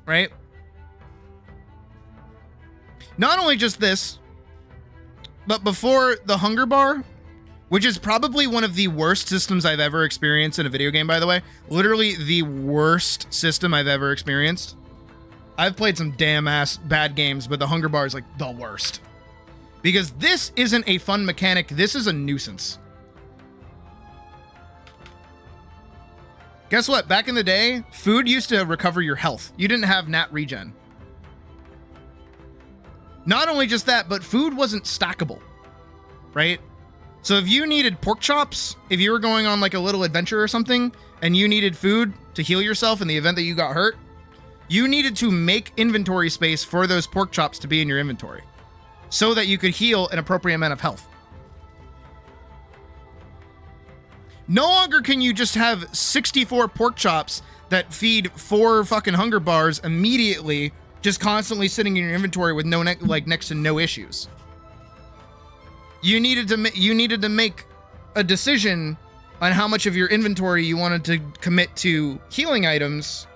Right? Not only just this, but before the hunger bar, which is probably one of the worst systems I've ever experienced in a video game, by the way. Literally the worst system I've ever experienced. I've played some damn ass bad games, but the hunger bar is like the worst. Because this isn't a fun mechanic, this is a nuisance. Guess what? Back in the day, food used to recover your health. You didn't have nat regen. Not only just that, but food wasn't stackable, right? So if you needed pork chops, if you were going on like a little adventure or something, and you needed food to heal yourself in the event that you got hurt, you needed to make inventory space for those pork chops to be in your inventory so that you could heal an appropriate amount of health. No longer can you just have 64 pork chops that feed 4 fucking hunger bars immediately, just constantly sitting in your inventory with no next to no issues. You needed to make a decision on how much of your inventory you wanted to commit to healing items,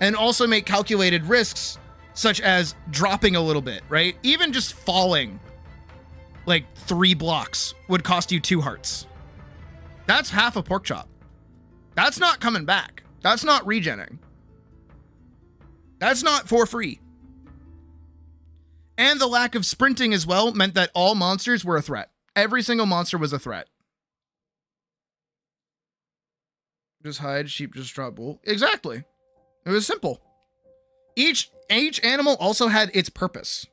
and also make calculated risks such as dropping a little bit, right? Even just falling like 3 blocks would cost you 2 hearts. That's half a pork chop. That's not coming back. That's not regenning. That's not for free. And the lack of sprinting as well meant that all monsters were a threat. Every single monster was a threat. Just hide, sheep just drop wool. Exactly. It was simple. Each animal also had its purpose.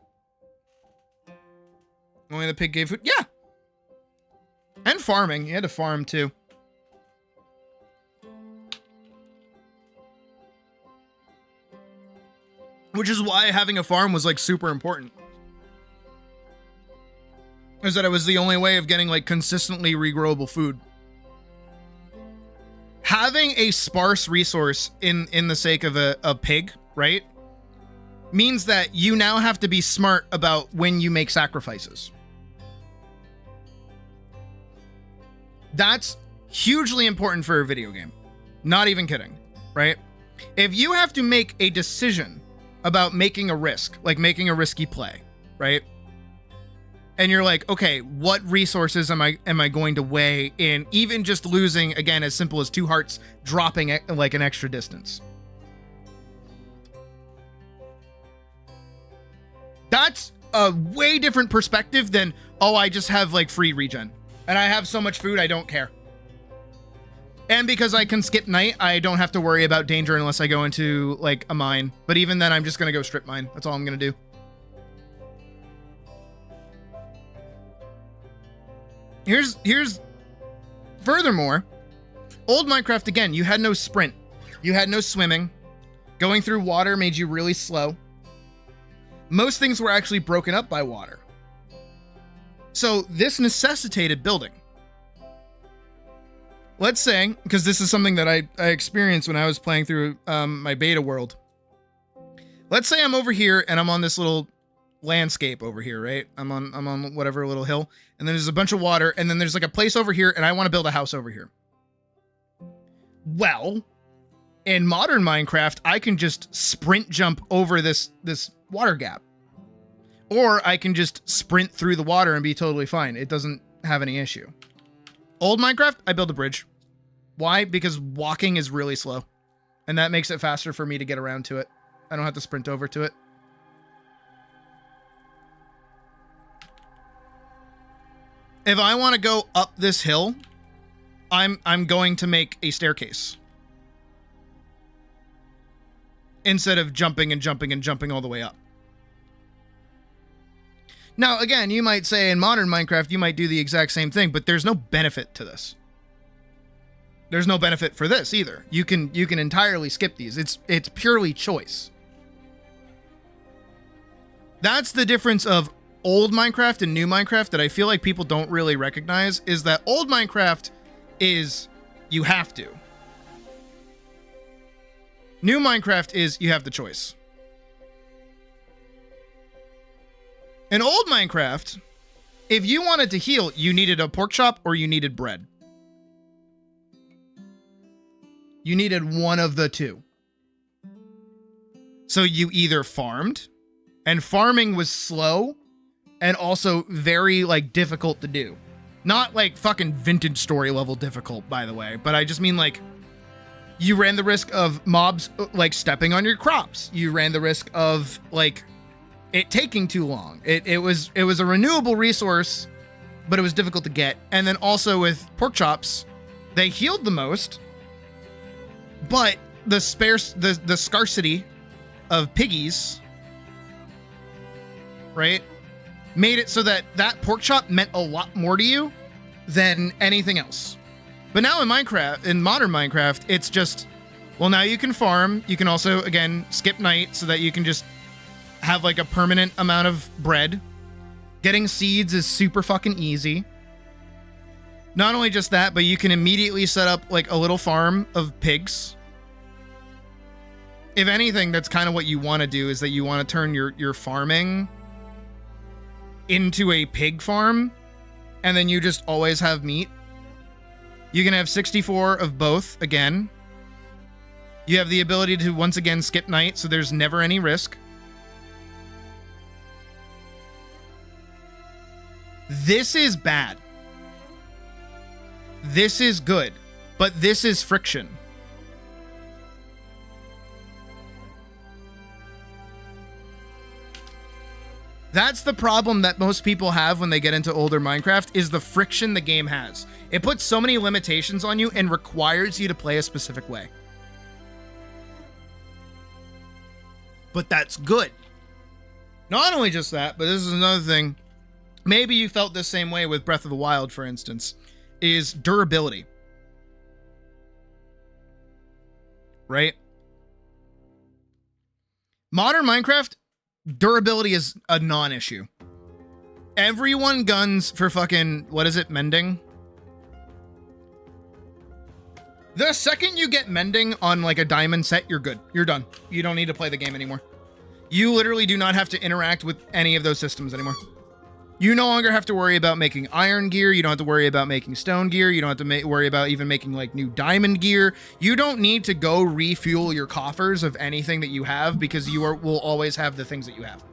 Only the pig gave food. Yeah. And farming. You had to farm too. Which is why having a farm was like super important. Is that it was the only way of getting like consistently regrowable food. Having a sparse resource in the sake of a pig, right, means that you now have to be smart about when you make sacrifices. That's hugely important for a video game. Not even kidding, right? If you have to make a decision about making a risk, like making a risky play, right? And you're like, okay, what resources am I going to weigh in even just losing, again, as simple as 2 hearts, dropping like an extra distance? That's a way different perspective than, oh, I just have like free regen and I have so much food, I don't care. And because I can skip night, I don't have to worry about danger unless I go into like a mine. But even then, I'm just going to go strip mine. That's all I'm going to do. Here's furthermore, old Minecraft, again, you had no sprint. You had no swimming. Going through water made you really slow. Most things were actually broken up by water. So this necessitated building. Let's say, because this is something that I experienced when I was playing through my beta world. Let's say I'm over here and I'm on this little landscape over here, right? I'm on whatever little hill, and then there's a bunch of water, and then there's like a place over here, and I want to build a house over here. Well, in modern Minecraft, I can just sprint jump over this water gap. Or I can just sprint through the water and be totally fine. It doesn't have any issue. Old Minecraft, I build a bridge. Why? Because walking is really slow. And that makes it faster for me to get around to it. I don't have to sprint over to it. If I want to go up this hill, I'm going to make a staircase. Instead of jumping and jumping and jumping all the way up. Now, again, you might say in modern Minecraft, you might do the exact same thing, but there's no benefit to this. There's no benefit for this either. You can entirely skip these. It's purely choice. That's the difference of old Minecraft and new Minecraft that I feel like people don't really recognize, is that old Minecraft is you have to. New Minecraft is you have the choice. In old Minecraft, if you wanted to heal, you needed a pork chop or you needed bread. You needed one of the two. So you either farmed, and farming was slow and also very like difficult to do. Not like fucking vintage story level difficult, by the way, but I just mean like you ran the risk of mobs like stepping on your crops. You ran the risk of like it taking too long. It was a renewable resource, but it was difficult to get. And then also with pork chops, they healed the most, but the scarcity of piggies, right, made it so that pork chop meant a lot more to you than anything else. But now in Minecraft, in modern Minecraft, it's just, well, now you can farm. You can also, again, skip night so that you can just have like a permanent amount of bread. Getting seeds is super fucking easy. Not only just that, but you can immediately set up like a little farm of pigs. If anything, that's kind of what you want to do, is that you want to turn your farming into a pig farm, and then you just always have meat. You can have 64 of both again. You have the ability to once again skip night, so there's never any risk. This is bad. This is good, but this is friction. That's the problem that most people have when they get into older Minecraft, is the friction the game has. It puts so many limitations on you and requires you to play a specific way. But that's good. Not only just that, but this is another thing. Maybe you felt the same way with Breath of the Wild, for instance, is durability. Right? Modern Minecraft, durability is a non-issue. Everyone guns for fucking, what is it, mending? The second you get mending on like a diamond set, you're good. You're done. You don't need to play the game anymore. You literally do not have to interact with any of those systems anymore. You no longer have to worry about making iron gear. You don't have to worry about making stone gear. You don't have to worry about even making like new diamond gear. You don't need to go refuel your coffers of anything that you have, because you will always have the things that you have.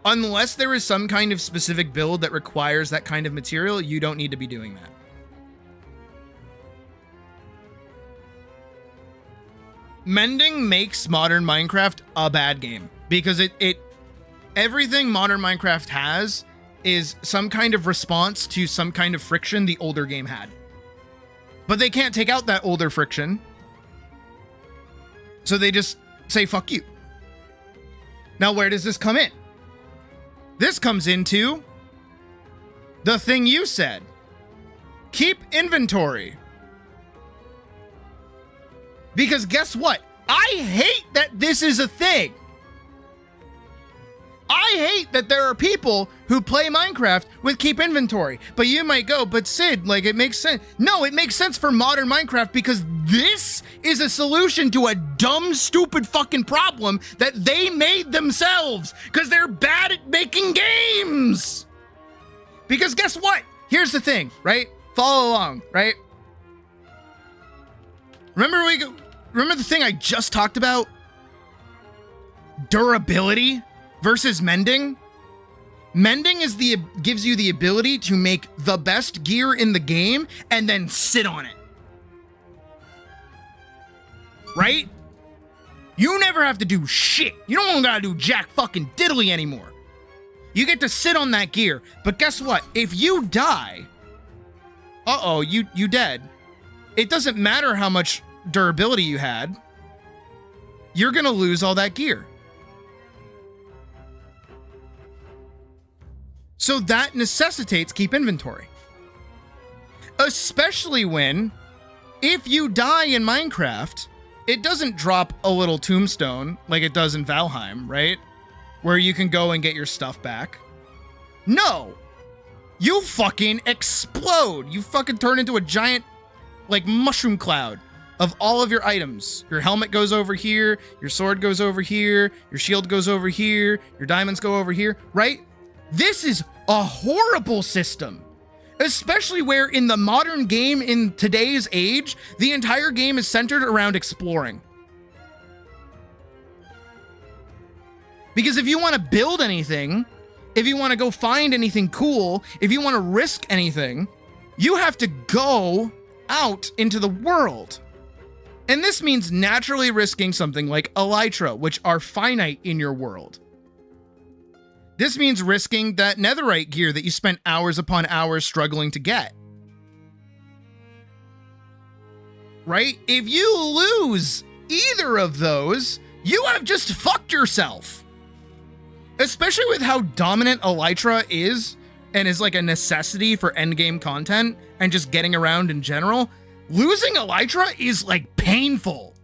Unless there is some kind of specific build that requires that kind of material, you don't need to be doing that. Mending makes modern Minecraft a bad game, because everything modern Minecraft has is some kind of response to some kind of friction the older game had. But they can't take out that older friction, so they just say fuck you. Now where does this come in? This comes into the thing you said. Keep inventory. Because guess what? I hate that this is a thing. I hate that there are people who play Minecraft with keep inventory. But you might go, but Sid, like, it makes sense. No, it makes sense for modern Minecraft because this is a solution to a dumb, stupid fucking problem that they made themselves because they're bad at making games. Because guess what? Here's the thing, right? Follow along, right? Remember the thing I just talked about? Durability versus mending. Mending gives you the ability to make the best gear in the game and then sit on it. Right? You never have to do shit. You don't gotta do jack fucking diddly anymore. You get to sit on that gear. But guess what? If you die, you dead. It doesn't matter how much durability you had. You're gonna lose all that gear. So that necessitates keep inventory. Especially when, if you die in Minecraft, it doesn't drop a little tombstone like it does in Valheim, right? Where you can go and get your stuff back. No! You fucking explode! You fucking turn into a giant, like, mushroom cloud of all of your items. Your helmet goes over here, your sword goes over here, your shield goes over here, your diamonds go over here, right? This is a horrible system, especially where in the modern game in today's age, the entire game is centered around exploring. Because if you want to build anything, if you want to go find anything cool, if you want to risk anything, you have to go out into the world. And this means naturally risking something like elytra, which are finite in your world. This means risking that netherite gear that you spent hours upon hours struggling to get. Right? If you lose either of those, you have just fucked yourself. Especially with how dominant elytra is and is like a necessity for endgame content and just getting around in general. Losing elytra is like painful.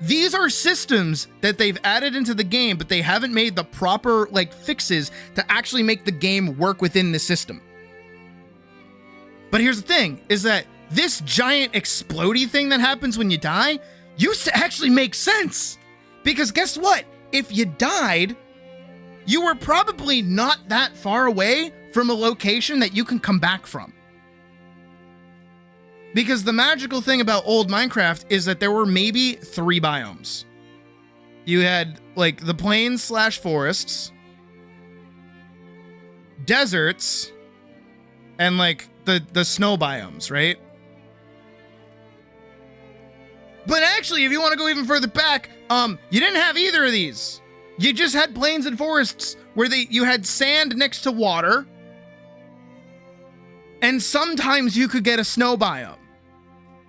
These are systems that they've added into the game, but they haven't made the proper like fixes to actually make the game work within the system. But here's the thing, is that this giant explodey thing that happens when you die used to actually make sense. Because guess what? If you died, you were probably not that far away from a location that you can come back from. Because the magical thing about old Minecraft is that there were maybe 3 biomes. You had like the plains / forests, deserts, and like the snow biomes, right? But actually, if you want to go even further back, you didn't have either of these. You just had plains and forests where you had sand next to water, and sometimes you could get a snow biome.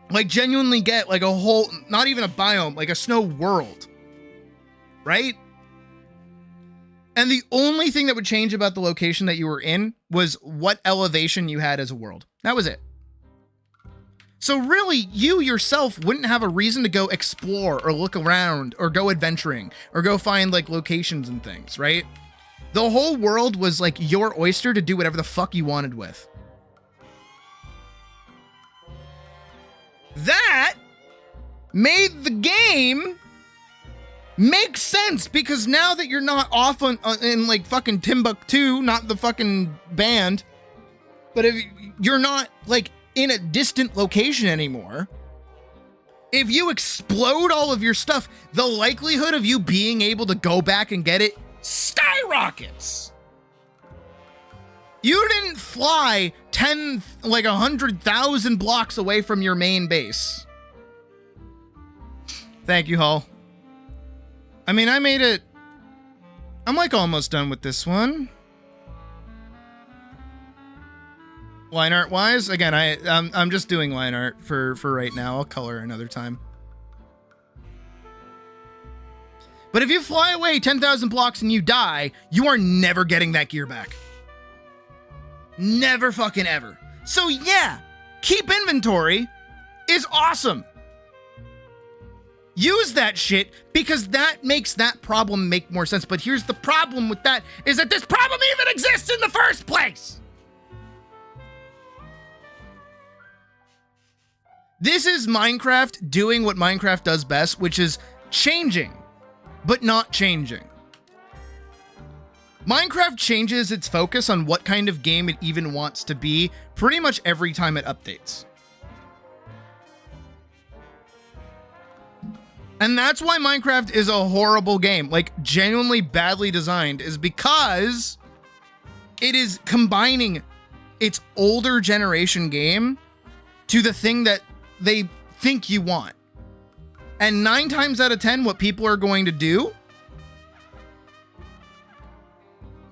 Like genuinely get like a whole, not even a biome, like a snow world, right? And the only thing that would change about the location that you were in was what elevation you had as a world. That was it. So really, you yourself wouldn't have a reason to go explore or look around or go adventuring or go find like locations and things, right? The whole world was like your oyster to do whatever the fuck you wanted with. That made the game make sense because now that you're not off in like fucking Timbuktu, not the fucking band, but if you're not like in a distant location anymore, if you explode all of your stuff, the likelihood of you being able to go back and get it skyrockets. You didn't fly 100,000 blocks away from your main base. Thank you, Hull. I mean, I made it. I'm like almost done with this one. Line art wise, again, I'm just doing line art for right now. I'll color another time. But if you fly away 10,000 blocks and you die, you are never getting that gear back. Never fucking ever. So yeah, keep inventory is awesome. use that shit because that makes that problem make more sense. But here's the problem with that is that this problem even exists in the first place. This is Minecraft doing what Minecraft does best, which is changing, but not changing. Minecraft changes its focus on what kind of game it even wants to be pretty much every time it updates. And that's why Minecraft is a horrible game, like genuinely badly designed, is because it is combining its older generation game to the thing that they think you want. And 9 times out of 10, what people are going to do,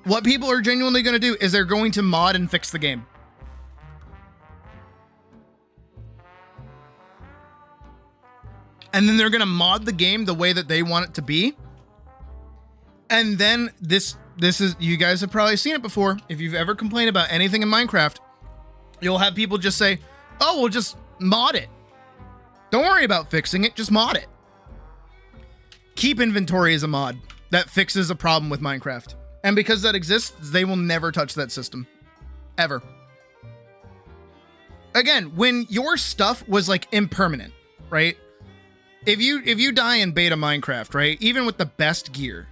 what people are genuinely going to do is they're going to mod and fix the game. And then they're going to mod the game the way that they want it to be. And then this is, you guys have probably seen it before. If you've ever complained about anything in Minecraft, you'll have people just say, oh, we'll just mod it. Don't worry about fixing it, just mod it. Keep inventory is a mod that fixes a problem with Minecraft. And because that exists, they will never touch that system. Ever. Again, when your stuff was like impermanent, right? If you die in beta Minecraft, right? Even with the best gear,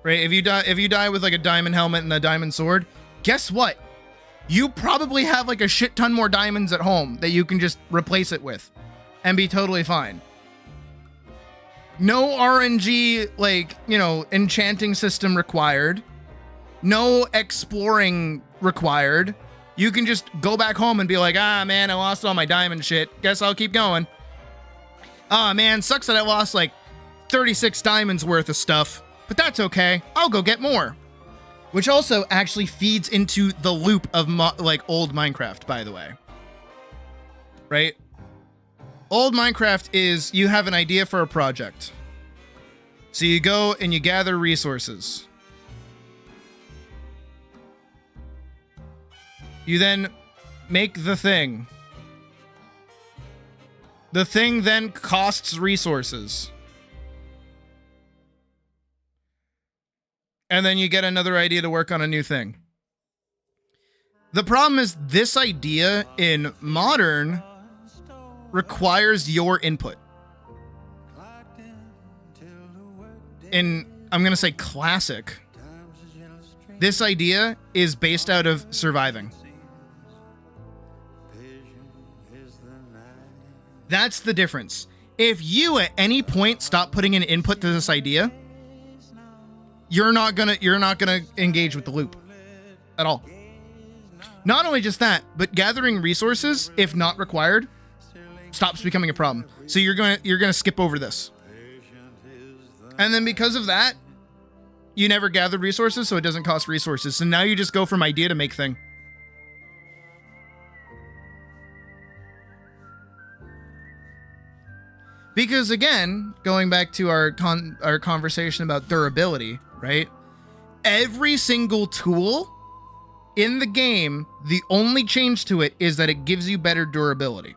right? If you die with like a diamond helmet and a diamond sword, guess what? You probably have like a shit ton more diamonds at home that you can just replace it with and be totally fine. No RNG, like, you know, enchanting system required. No exploring required. You can just go back home and be like, ah, man, I lost all my diamond shit. Guess I'll keep going. Ah, man, sucks that I lost like 36 diamonds worth of stuff, but that's okay. I'll go get more. Which also actually feeds into the loop of like old Minecraft, by the way. Right? Old Minecraft is you have an idea for a project. So you go and you gather resources. You then make the thing. The thing then costs resources. And then you get another idea to work on a new thing. The problem is this idea in modern requires your input. In, I'm going to say classic, this idea is based out of surviving. That's the difference. If you at any point stop putting an input to this idea, you're not gonna engage with the loop at all. Not only just that, but gathering resources, if not required, stops becoming a problem. So you're gonna skip over this. And then because of that, you never gathered resources, so it doesn't cost resources. So now you just go from idea to make thing. Because again, going back to our conversation about durability, right? Every single tool in the game, the only change to it is that it gives you better durability.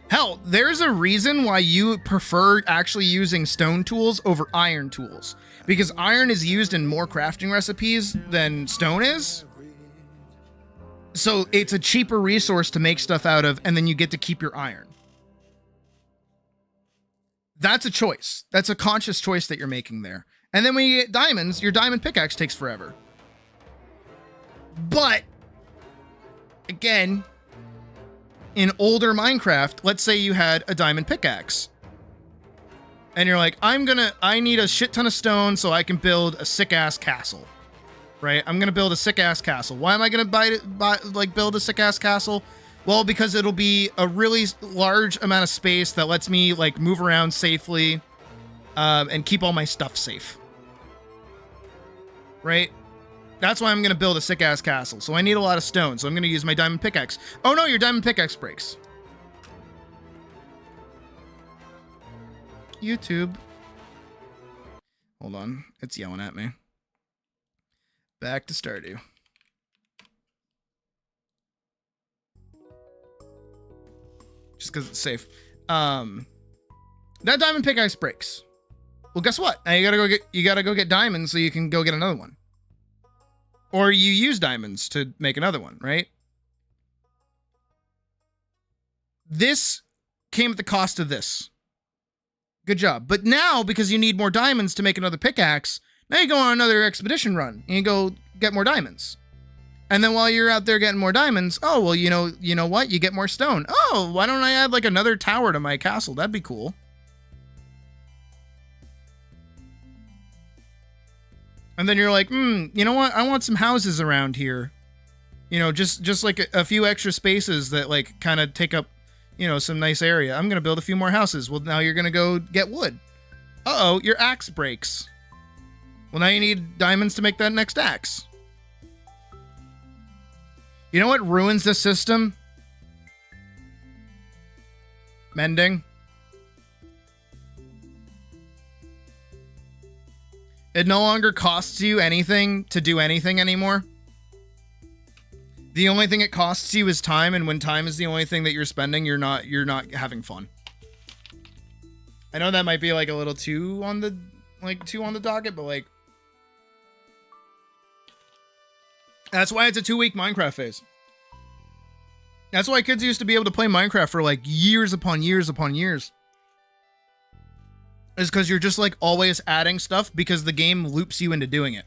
Hell, there's a reason why you prefer actually using stone tools over iron tools. Because iron is used in more crafting recipes than stone is. So it's a cheaper resource to make stuff out of, and then you get to keep your iron. That's a choice. That's a conscious choice that you're making there. And then when you get diamonds, your diamond pickaxe takes forever. But, again, in older Minecraft, let's say you had a diamond pickaxe. And you're like, I need a shit ton of stone so I can build a sick-ass castle. Right? I'm gonna build a sick-ass castle. Why am I gonna build a sick-ass castle? Well, because it'll be a really large amount of space that lets me like move around safely and keep all my stuff safe. Right? That's why I'm going to build a sick-ass castle. So I need a lot of stone. So I'm going to use my diamond pickaxe. Oh no, your diamond pickaxe breaks. YouTube. Hold on. It's yelling at me. Back to Stardew. just because it's safe. That diamond pickaxe breaks. Well, guess what? Now you gotta go get diamonds so you can go get another one. Or you use diamonds to make another one, right? This came at the cost of this. Good job. But now, because you need more diamonds to make another pickaxe, now you go on another expedition run and you go get more diamonds. And then while you're out there getting more diamonds, oh, well, you know what? You get more stone. Oh, why don't I add like another tower to my castle? That'd be cool. And then you're like, you know what? I want some houses around here. You know, just like a few extra spaces that like kind of take up, you know, some nice area. I'm going to build a few more houses. Well, now you're going to go get wood. Uh-oh, your axe breaks. Well, now you need diamonds to make that next axe. You know what ruins this system? Mending. It no longer costs you anything to do anything anymore. The only thing it costs you is time, and when time is the only thing that you're spending, you're not having fun. I know that might be like a little too on the docket, but like that's why it's a 2-week Minecraft phase. That's why kids used to be able to play Minecraft for like years upon years upon years. Is because you're just like always adding stuff because the game loops you into doing it.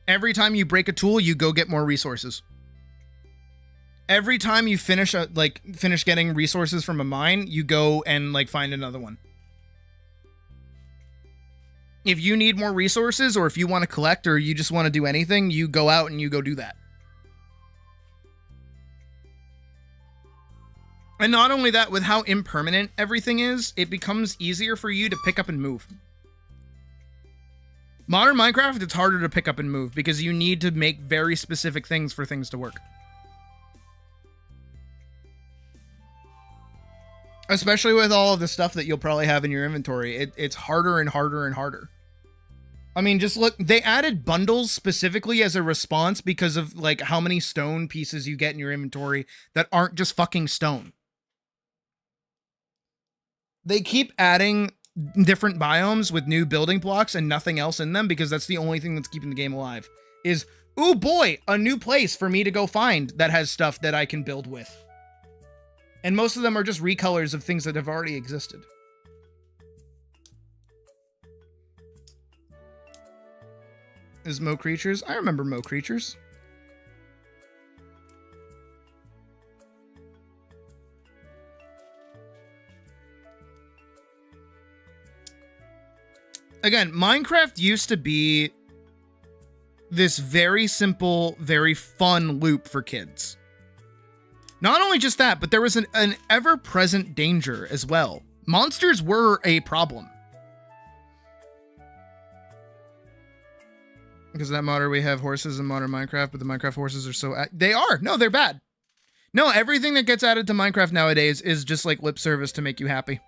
Every time you break a tool, you go get more resources. Every time you finish getting resources from a mine, you go and like find another one. If you need more resources, or if you want to collect, or you just want to do anything, you go out and you go do that. And not only that, with how impermanent everything is, it becomes easier for you to pick up and move. Modern Minecraft, it's harder to pick up and move because you need to make very specific things for things to work. Especially with all of the stuff that you'll probably have in your inventory. It's harder and harder and harder. I mean, just look, they added bundles specifically as a response because of like how many stone pieces you get in your inventory that aren't just fucking stone. They keep adding different biomes with new building blocks and nothing else in them because that's the only thing that's keeping the game alive. Is, ooh boy, a new place for me to go find that has stuff that I can build with. And most of them are just recolors of things that have already existed. Is Mo Creatures? I remember Mo Creatures. Again, Minecraft used to be this very simple, very fun loop for kids. Not only just that, but there was an ever-present danger as well. Monsters were a problem. Because of that modder, we have horses in modern Minecraft, but the Minecraft horses are so... They are! No, they're bad. No, everything that gets added to Minecraft nowadays is just like lip service to make you happy.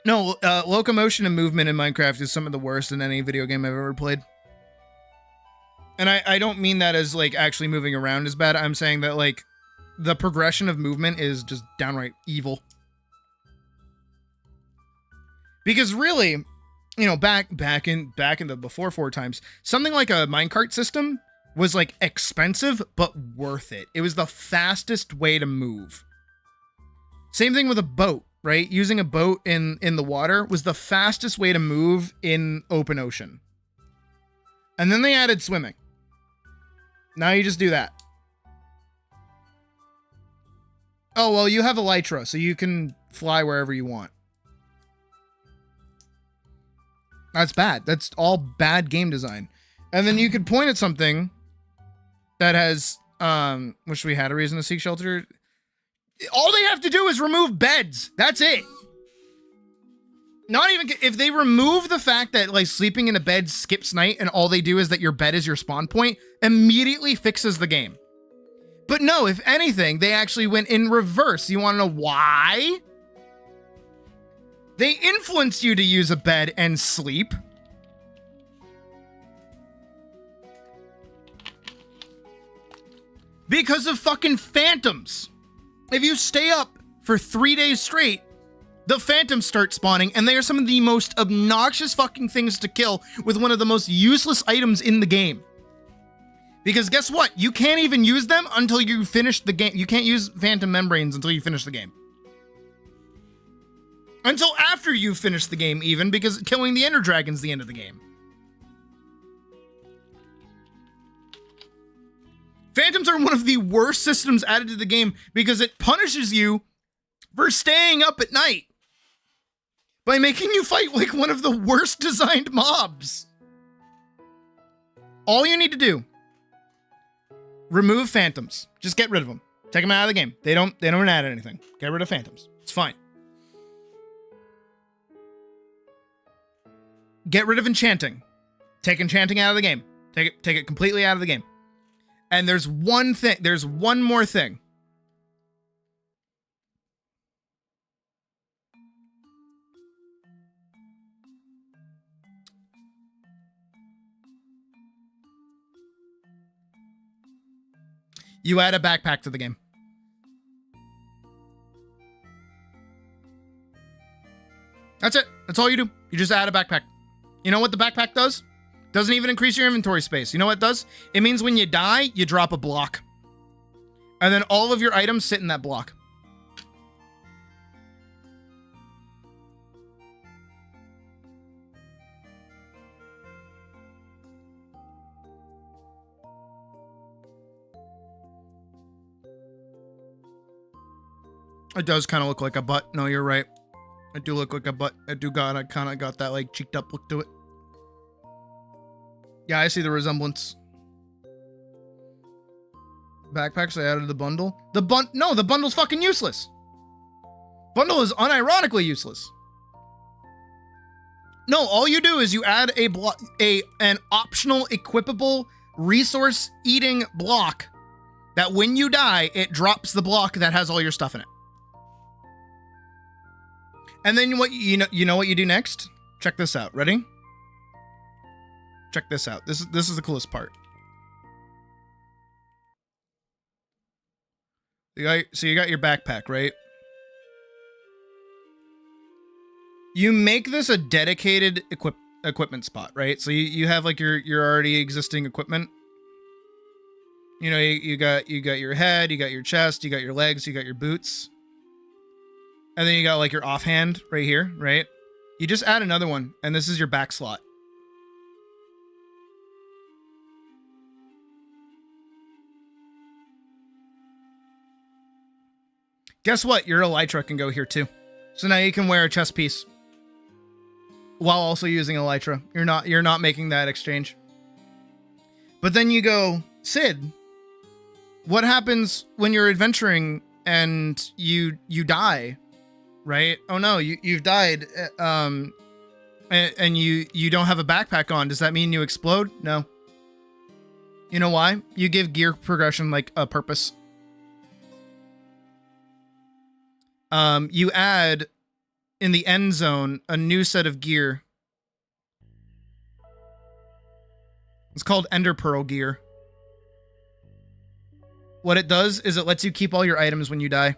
No, locomotion and movement in Minecraft is some of the worst in any video game I've ever played. And I don't mean that as, like, actually moving around is bad. I'm saying that, like, the progression of movement is just downright evil. Because really, you know, back in the before 4 times, something like a minecart system was, like, expensive, but worth it. It was the fastest way to move. Same thing with a boat. Right? Using a boat in the water was the fastest way to move in open ocean. And then they added swimming. Now you just do that. Oh, well, you have elytra, so you can fly wherever you want. That's bad. That's all bad game design. And then you could point at something that has, wish we had a reason to seek shelter. All they have to do is remove beds. That's it. Not even if they remove the fact that like sleeping in a bed skips night and all they do is that your bed is your spawn point, immediately fixes the game. But no, if anything, they actually went in reverse. You want to know why? They influence you to use a bed and sleep. Because of fucking phantoms. If you stay up for 3 days straight, the phantoms start spawning, and they are some of the most obnoxious fucking things to kill with one of the most useless items in the game. Because guess what? You can't even use them until you finish the game. You can't use phantom membranes until you finish the game. Until after you finish the game, even, because killing the Ender Dragon's the end of the game. Phantoms are one of the worst systems added to the game because it punishes you for staying up at night by making you fight like one of the worst designed mobs. All you need to do, remove phantoms. Just get rid of them. Take them out of the game. They don't add anything. Get rid of phantoms. It's fine. Get rid of enchanting. Take enchanting out of the game. Take it completely out of the game. And there's one more thing. You add a backpack to the game. That's it. That's all you do. You just add a backpack. You know what the backpack does? Doesn't even increase your inventory space. You know what it does? It means when you die, you drop a block. And then all of your items sit in that block. It does kind of look like a butt. No, you're right. I do look like a butt. I kind of got that like cheeked up look to it. Yeah, I see the resemblance. Backpacks I added to the bundle. No, the bundle's fucking useless. Bundle is unironically useless. No, all you do is you add an optional equipable resource eating block that when you die, it drops the block that has all your stuff in it. And then you know what you do next? Check this out. Ready? Check this out. This is the coolest part. So you got your backpack, right? You make this a dedicated equipment spot, right? So you have like your already existing equipment. You know, you got your head, you got your chest, you got your legs, you got your boots. And then you got like your offhand right here, right? You just add another one, and this is your back slot. Guess what? Your elytra can go here too. So now you can wear a chest piece while also using elytra. You're not making that exchange. But then you go, Sid, what happens when you're adventuring and you die? Right? Oh no, you've died, and you don't have a backpack on. Does that mean you explode? No. You know why? You give gear progression like a purpose. You add in the end zone a new set of gear. It's called Ender Pearl gear. What it does is it lets you keep all your items when you die.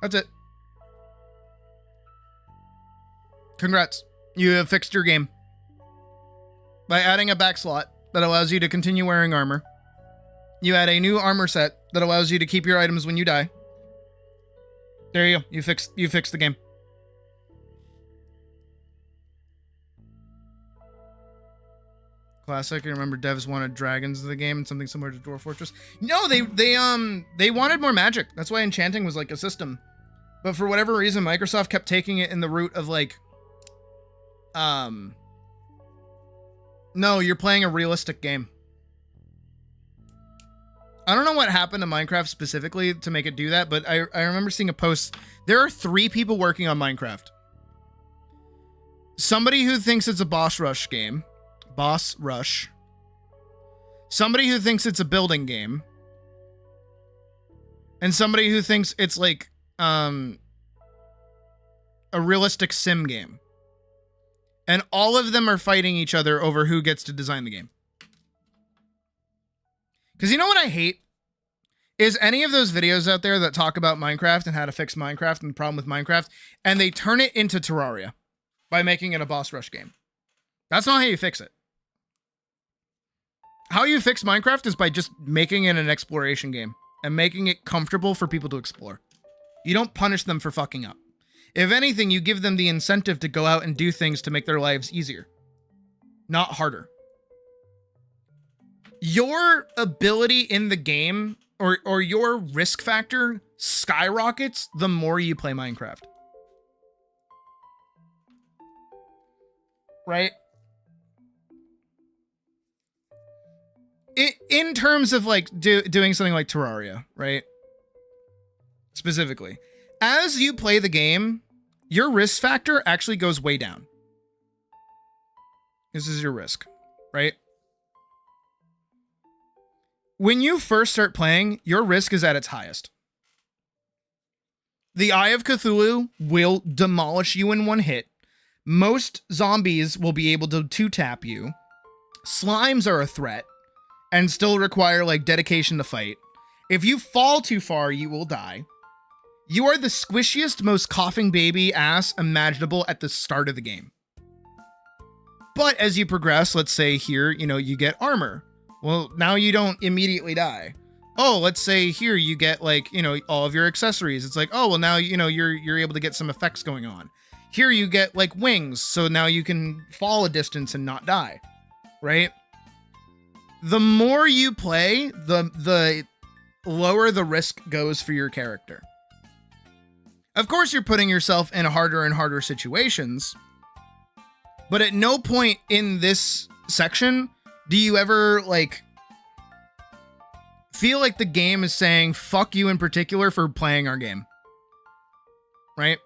That's it. Congrats. You have fixed your game. By adding a back slot that allows you to continue wearing armor. You add a new armor set that allows you to keep your items when you die. There you go. You fixed the game. Classic. I remember devs wanted dragons in the game and something similar to Dwarf Fortress. No, they wanted more magic. That's why enchanting was like a system. But for whatever reason, Microsoft kept taking it in the route of like, no, you're playing a realistic game. I don't know what happened to Minecraft specifically to make it do that, but I remember seeing a post. There are 3 people working on Minecraft. Somebody who thinks it's a boss rush game. Boss rush. Somebody who thinks it's a building game. And somebody who thinks it's like, a realistic sim game. And all of them are fighting each other over who gets to design the game. Because you know what I hate? Is any of those videos out there that talk about Minecraft and how to fix Minecraft and the problem with Minecraft, and they turn it into Terraria by making it a boss rush game. That's not how you fix it. How you fix Minecraft is by just making it an exploration game and making it comfortable for people to explore. You don't punish them for fucking up. If anything, you give them the incentive to go out and do things to make their lives easier, not harder. Your ability in the game or your risk factor skyrockets the more you play Minecraft. Right? In terms of like doing something like Terraria, right? Specifically. As you play the game, your risk factor actually goes way down. This is your risk, right? When you first start playing, your risk is at its highest. The Eye of Cthulhu will demolish you in one hit. Most zombies will be able to two-tap you. Slimes are a threat and still require like dedication to fight. If you fall too far, you will die. You are the squishiest, most coughing baby ass imaginable at the start of the game. But as you progress, let's say here, you get armor. Well, now you don't immediately die. Oh, let's say here you get like, all of your accessories. It's like, oh, well now, you're able to get some effects going on. Here you get like wings. So now you can fall a distance and not die, right? The more you play, the lower the risk goes for your character. Of course, you're putting yourself in harder and harder situations, but at no point in this section do you ever like feel like the game is saying fuck you in particular for playing our game, right?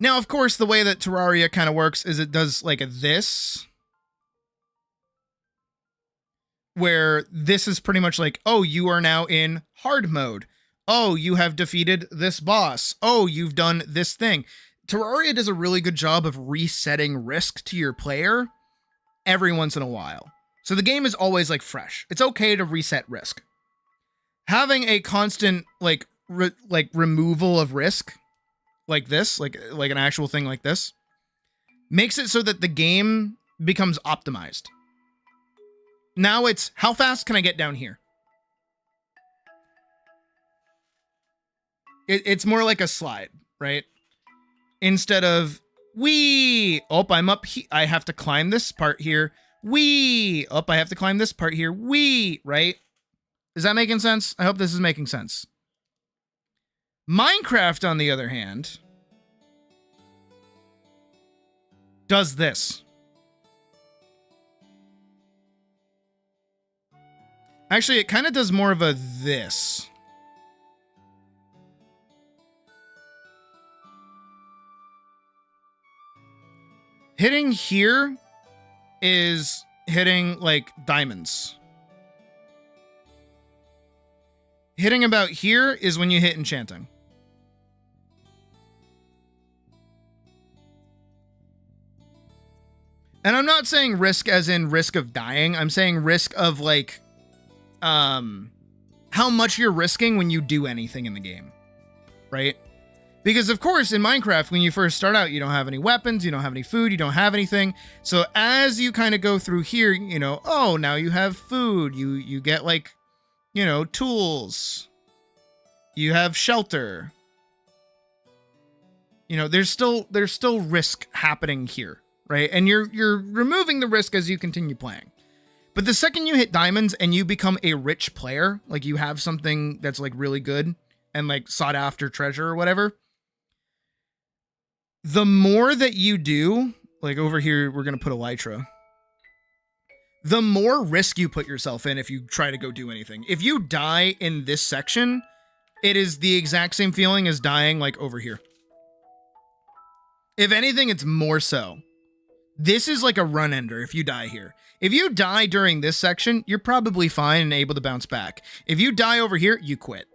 Now, of course, the way that Terraria kind of works is it does like this, where this is pretty much like, oh, you are now in hard mode. Oh, you have defeated this boss. Oh, you've done this thing. Terraria does a really good job of resetting risk to your player every once in a while. So the game is always like fresh. It's okay to reset risk. Having a constant like removal of risk like this, like an actual thing like this, makes it so that the game becomes optimized. Now it's how fast can I get down here? It's more like a slide, right? Instead of, wee, oh, I'm up here. I have to climb this part here. Wee, oh, I have to climb this part here. Wee, right? Is that making sense? I hope this is making sense. Minecraft, on the other hand, does this. Actually, it kind of does more of a this. Hitting here is hitting like diamonds. Hitting about here is when you hit enchanting. And I'm not saying risk as in risk of dying. I'm saying risk of like, how much you're risking when you do anything in the game, right? Because of course in Minecraft, when you first start out, you don't have any weapons, you don't have any food, you don't have anything. So as you kind of go through here, oh, now you have food, you get like, tools, you have shelter. There's still risk happening here, right? And you're removing the risk as you continue playing. But the second you hit diamonds and you become a rich player, like you have something that's like really good and like sought after treasure or whatever, the more that you do, like over here, we're going to put elytra, the more risk you put yourself in if you try to go do anything. If you die in this section, it is the exact same feeling as dying like over here. If anything, it's more so. This is like a run ender if you die here. If you die during this section, you're probably fine and able to bounce back. If you die over here, you quit.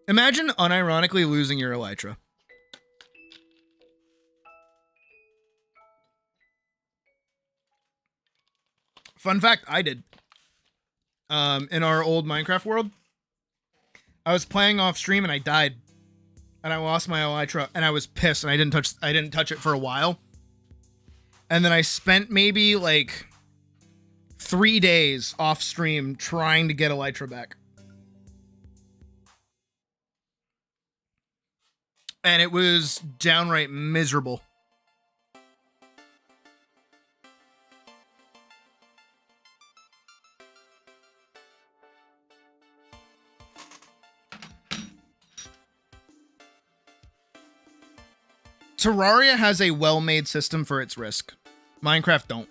Imagine unironically losing your elytra. Fun fact, I did. In our old Minecraft world, I was playing off stream and I died. And I lost my elytra and I was pissed and I didn't touch it for a while. And then I spent maybe like 3 days off stream trying to get elytra back. And it was downright miserable. Terraria has a well-made system for its risk. Minecraft don't.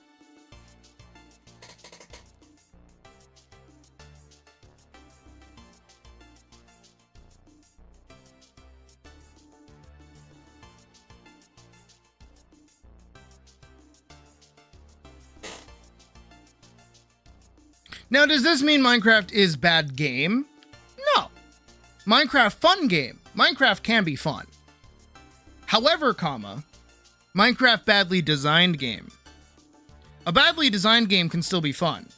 Now, does this mean Minecraft is bad game? No. Minecraft fun game. Minecraft can be fun. However, Minecraft badly designed game. A badly designed game can still be fun.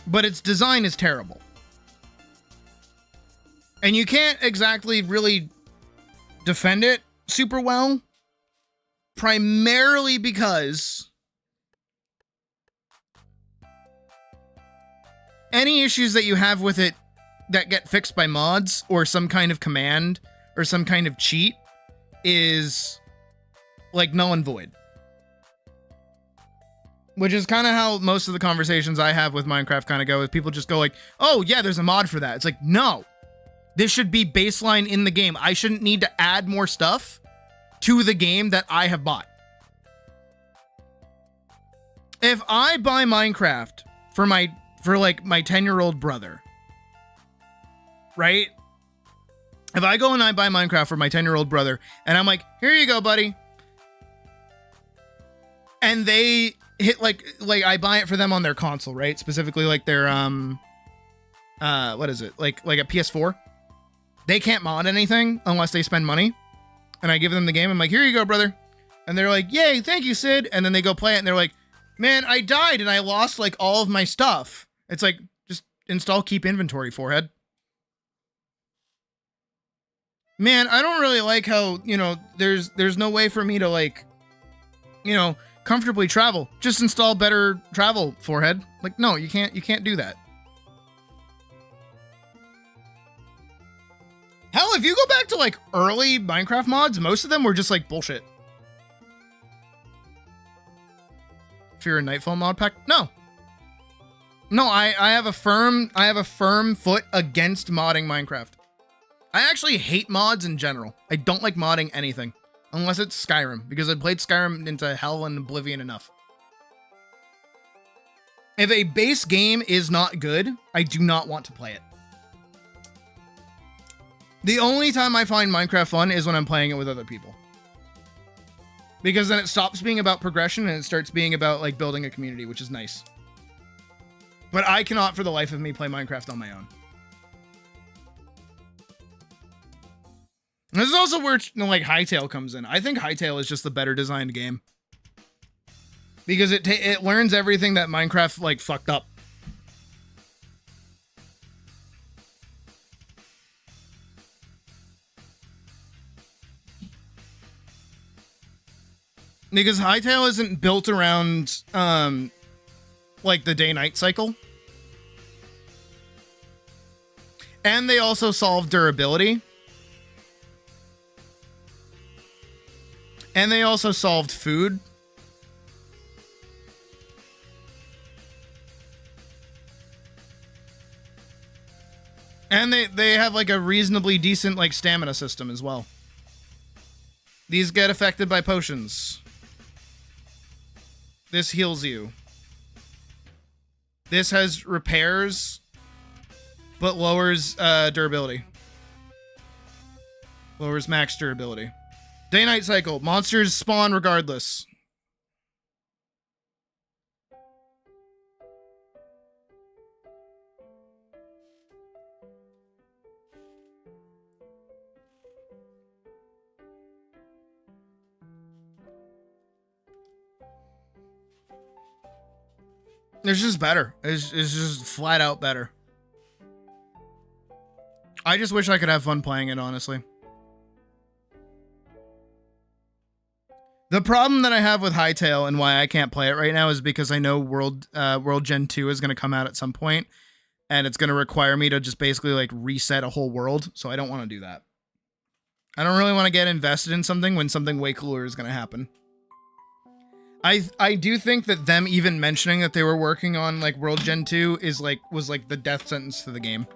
But its design is terrible. And you can't exactly really defend it super well. Primarily because any issues that you have with it that get fixed by mods or some kind of command or some kind of cheat is like null and void. Which is kind of how most of the conversations I have with Minecraft kind of go, is people just go like, oh yeah, there's a mod for that. It's like, no, this should be baseline in the game. I shouldn't need to add more stuff to the game that I have bought. If I buy Minecraft for like my 10-year-old brother, right? If I go and I buy Minecraft for my 10-year-old brother, and I'm like, here you go, buddy. And they hit like I buy it for them on their console, right? Specifically like their what is it? Like a PS4. They can't mod anything unless they spend money. And I give them the game. I'm like, here you go, brother. And they're like, yay, thank you, Sid. And then they go play it and they're like, man, I died and I lost like all of my stuff. It's like, just install keep inventory, forehead. Man, I don't really like how, you know, there's no way for me to like, you know, comfortably travel. Just install better travel, forehead. Like, no, you can't do that. Hell, if you go back to like early Minecraft mods, most of them were just like bullshit. Fear a Nightfall mod pack? No. No, I have a firm foot against modding Minecraft. I actually hate mods in general. I don't like modding anything. Unless it's Skyrim, because I played Skyrim into hell and oblivion enough. If a base game is not good, I do not want to play it. The only time I find Minecraft fun is when I'm playing it with other people. Because then it stops being about progression and it starts being about like building a community, which is nice. But I cannot for the life of me play Minecraft on my own. This is also where, you know, like Hytale comes in. I think Hytale is just the better designed game because it learns everything that Minecraft like fucked up. Because Hytale isn't built around like the day-night cycle. And they also solve durability. And they also solved food. And they have like a reasonably decent like stamina system as well. These get affected by potions. This heals you. This has repairs, but lowers durability. Lowers max durability. Day-night cycle. Monsters spawn regardless. It's just better. It's just flat out better. I just wish I could have fun playing it, honestly. The problem that I have with Hytale and why I can't play it right now is because I know World Gen 2 is going to come out at some point, and it's going to require me to just basically like reset a whole world, so I don't want to do that. I don't really want to get invested in something when something way cooler is going to happen. I do think that them even mentioning that they were working on like World Gen 2 was like the death sentence to the game.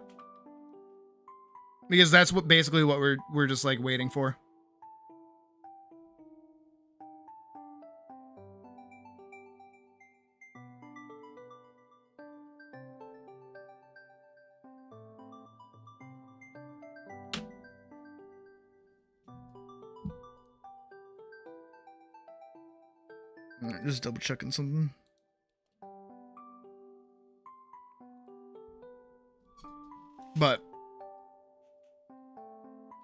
Because that's what basically what we're just like waiting for. Alright, just double checking something. But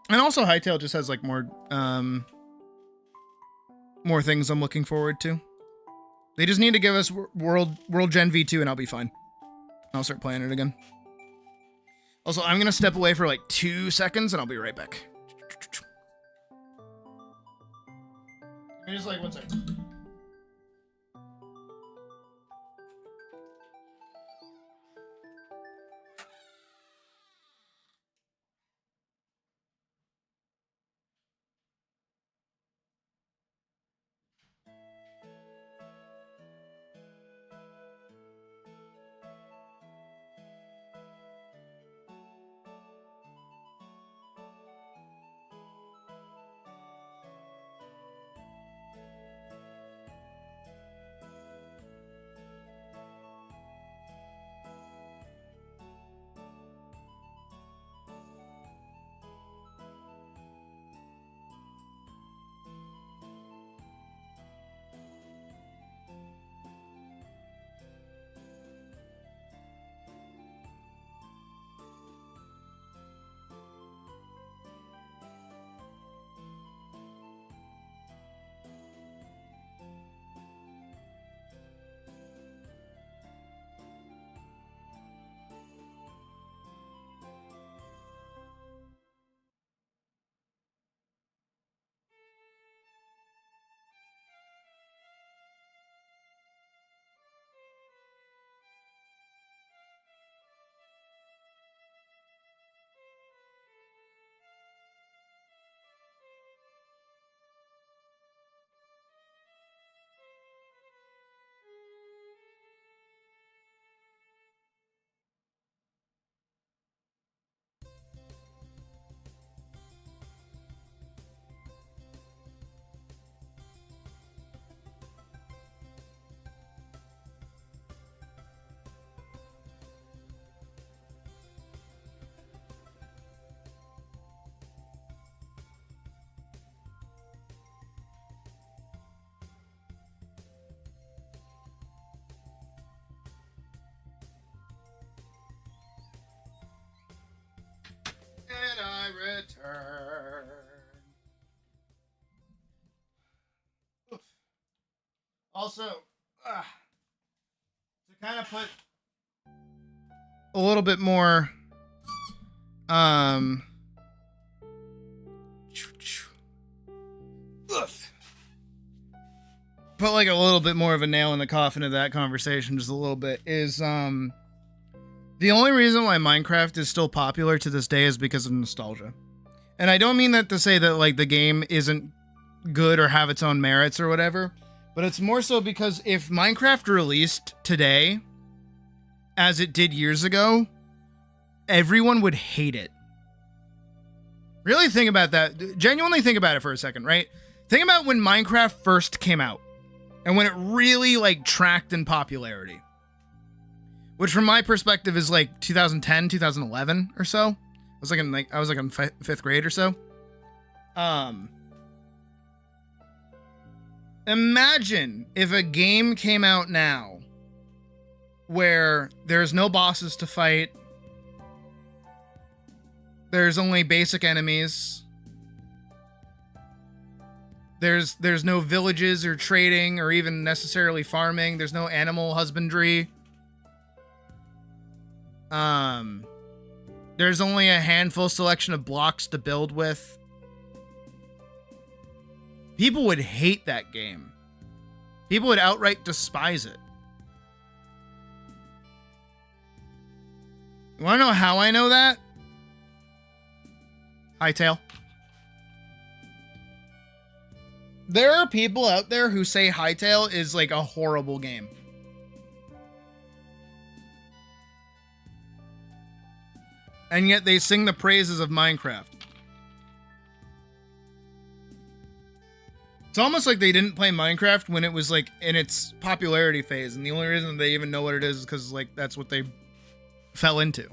and also Hytale just has like more things I'm looking forward to. They just need to give us World Gen V2 and I'll be fine. I'll start playing it again. Also, I'm gonna step away for like 2 seconds and I'll be right back. Just like 1 second. And I return. Oof. Also, to kind of put a little bit more, put like a little bit more of a nail in the coffin of that conversation, just a little bit, is, the only reason why Minecraft is still popular to this day is because of nostalgia. And I don't mean that to say that like the game isn't good or have its own merits or whatever, but it's more so because if Minecraft released today as it did years ago, everyone would hate it. Really think about that. Genuinely think about it for a second, right? Think about when Minecraft first came out and when it really like tracked in popularity. Which from my perspective is like 2010, 2011 or so. I was like in 5th grade or so. Imagine if a game came out now where there's no bosses to fight. There's only basic enemies. There's no villages or trading or even necessarily farming. There's no animal husbandry. There's only a handful selection of blocks to build with. People would hate that game. People would outright despise it. You want to know how I know that? Hightail. There are people out there who say Hightail is like a horrible game. And yet they sing the praises of Minecraft. It's almost like they didn't play Minecraft when it was like in its popularity phase, and the only reason they even know what it is because like that's what they fell into.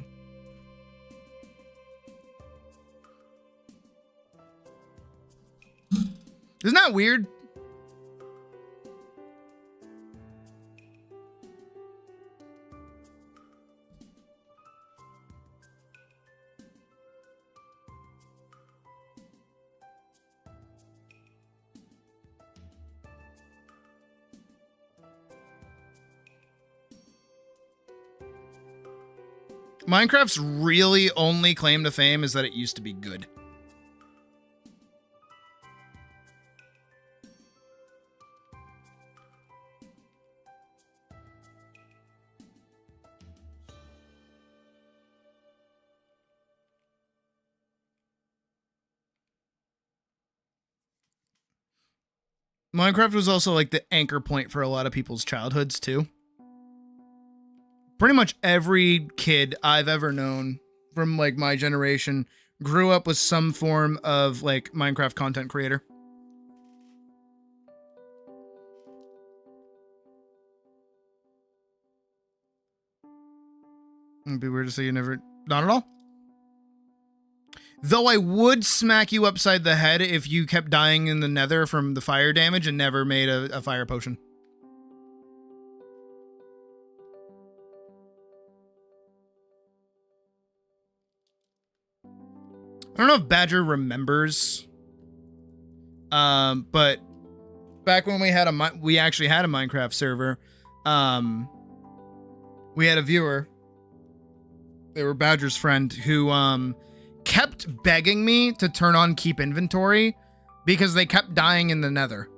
Isn't that weird? Minecraft's really only claim to fame is that it used to be good. Minecraft was also like the anchor point for a lot of people's childhoods too. Pretty much every kid I've ever known from like my generation grew up with some form of like Minecraft content creator. It'd be weird to say you never... Not at all. Though I would smack you upside the head if you kept dying in the nether from the fire damage and never made a fire potion. I don't know if Badger remembers, but back when we actually had a Minecraft server, we had a viewer, they were Badger's friend, who kept begging me to turn on keep inventory because they kept dying in the nether.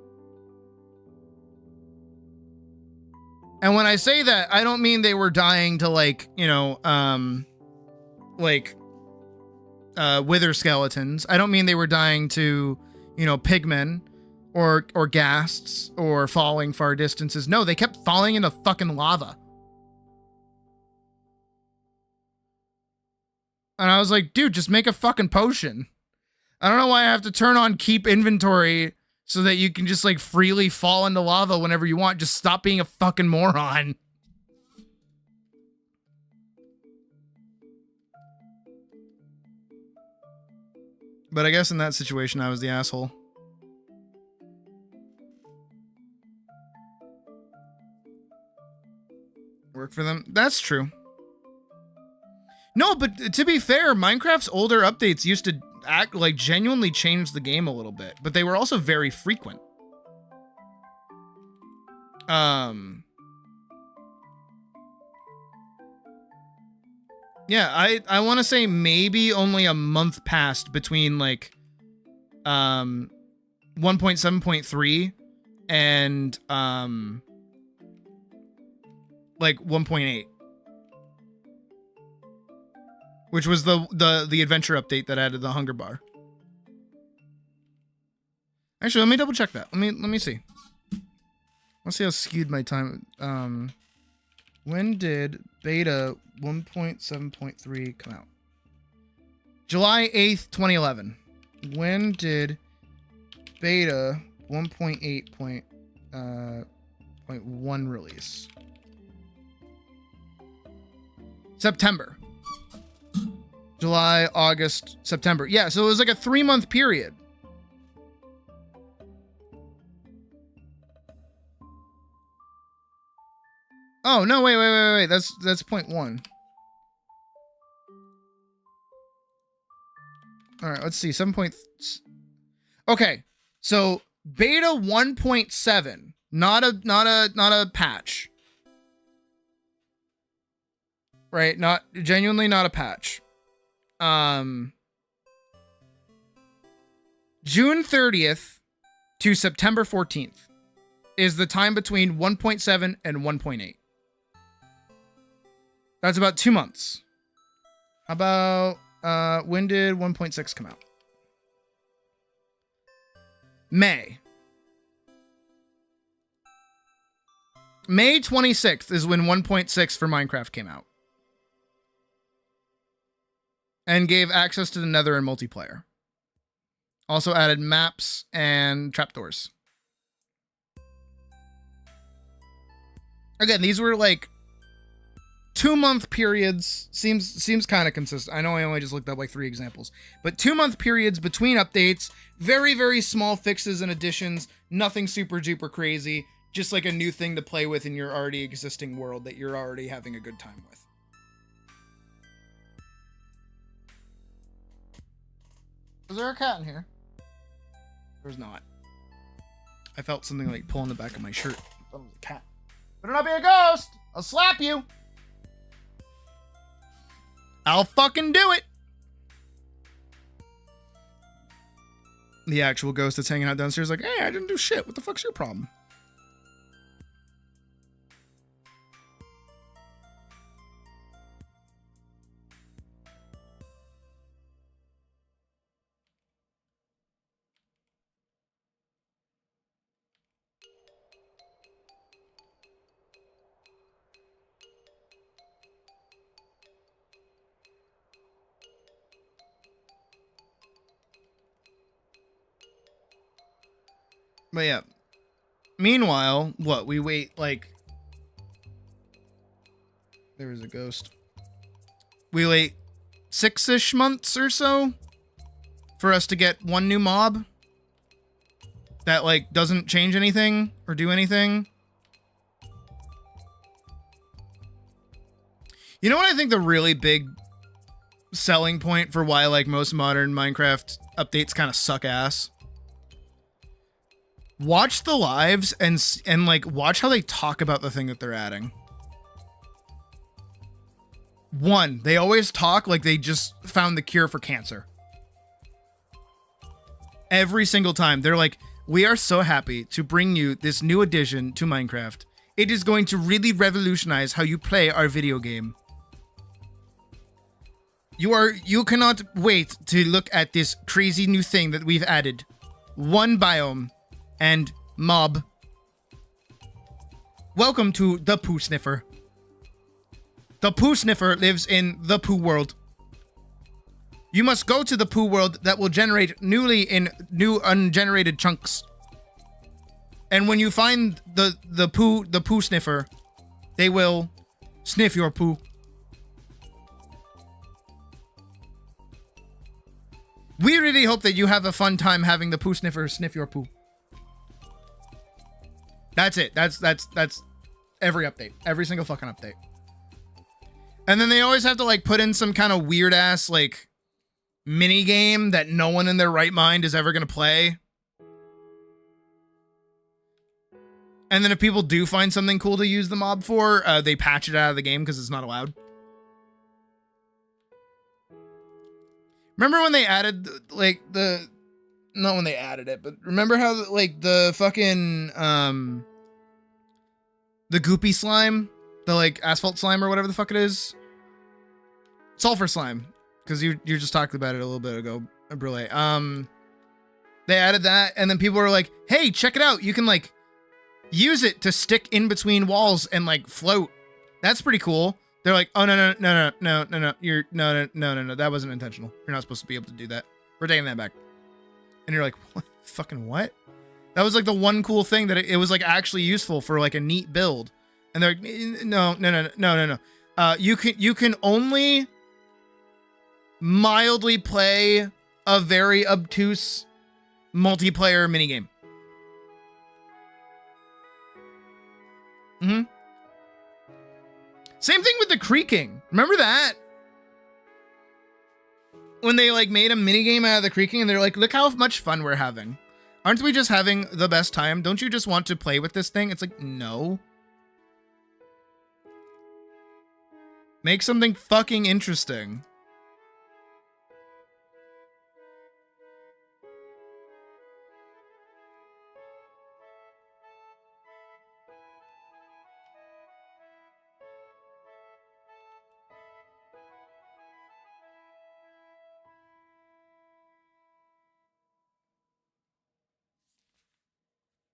And when I say that, I don't mean they were dying to like, you know, wither skeletons. I don't mean they were dying to, you know, pigmen or ghasts or falling far distances. No, they kept falling into fucking lava. And I was like, dude, just make a fucking potion. I don't know why I have to turn on keep inventory so that you can just like freely fall into lava whenever you want. Just stop being a fucking moron. But I guess in that situation, I was the asshole. Work for them? That's true. No, but to be fair, Minecraft's older updates used to act like genuinely change the game a little bit, but they were also very frequent. Yeah, I want to say maybe only a month passed between like 1.7.3 and like 1.8. Which was the adventure update that added the hunger bar. Actually, let me double check that. Let me see. Let's see how skewed my time. When did beta 1.7.3 come out? July 8th, 2011. When did beta 1.8.1 release? September. July, August, September. Yeah, so it was like a 3-month period. Oh, no, wait. That's 0.1. All right, let's see. 7. Okay. So, beta 1.7, not a patch. right? Not genuinely not a patch. June 30th to September 14th is the time between 1.7 and 1.8. That's about 2 months. How about, when did 1.6 come out? May 26th is when 1.6 for Minecraft came out. And gave access to the Nether and multiplayer. Also added maps and trapdoors. Again, these were like 2-month periods. Seems kind of consistent. I know I only just looked up like 3 examples. But 2-month periods between updates. Very, very small fixes and additions. Nothing super duper crazy. Just like a new thing to play with in your already existing world that you're already having a good time with. Was there a cat in here? There's not. I felt something like pulling the back of my shirt. I thought it was a cat. Better not be a ghost! I'll slap you! I'll fucking do it! The actual ghost that's hanging out downstairs like, hey, I didn't do shit. What the fuck's your problem? But yeah. Meanwhile, what? We wait like... There was a ghost. We wait 6-ish months or so for us to get one new mob that like doesn't change anything or do anything. You know what I think the really big selling point for why like most modern Minecraft updates kind of suck ass? Watch the lives and like watch how they talk about the thing that they're adding. One, they always talk like they just found the cure for cancer. Every single time. They're like, we are so happy to bring you this new addition to Minecraft. It is going to really revolutionize how you play our video game. You cannot wait to look at this crazy new thing that we've added. One biome. And mob. Welcome to the Poo Sniffer. The Poo Sniffer lives in the Poo world. You must go to the Poo world that will generate new ungenerated chunks. And when you find the Poo Sniffer, they will sniff your poo. We really hope that you have a fun time having the Poo Sniffer sniff your poo. That's it. That's every update. Every single fucking update. And then they always have to like put in some kind of weird ass like mini game that no one in their right mind is ever going to play. And then if people do find something cool to use the mob for, they patch it out of the game because it's not allowed. Remember when they added like not when they added it, but remember how like the fucking the goopy slime, the like asphalt slime or whatever the fuck it is, sulfur slime, because you just talked about it a little bit ago, Brule. They added that, and then people were like, "Hey, check it out! You can like use it to stick in between walls and like float. That's pretty cool." They're like, "Oh no, you're no, that wasn't intentional. You're not supposed to be able to do that. We're taking that back." And you're like, what? Fucking what? That was like the one cool thing that it was like actually useful for like a neat build. And they're like, no. You can only mildly play a very obtuse multiplayer minigame. Mm-hmm. Same thing with the creaking. Remember that? When they like made a minigame out of the creaking and they're like, look how much fun we're having. Aren't we just having the best time? Don't you just want to play with this thing? It's like, no. Make something fucking interesting.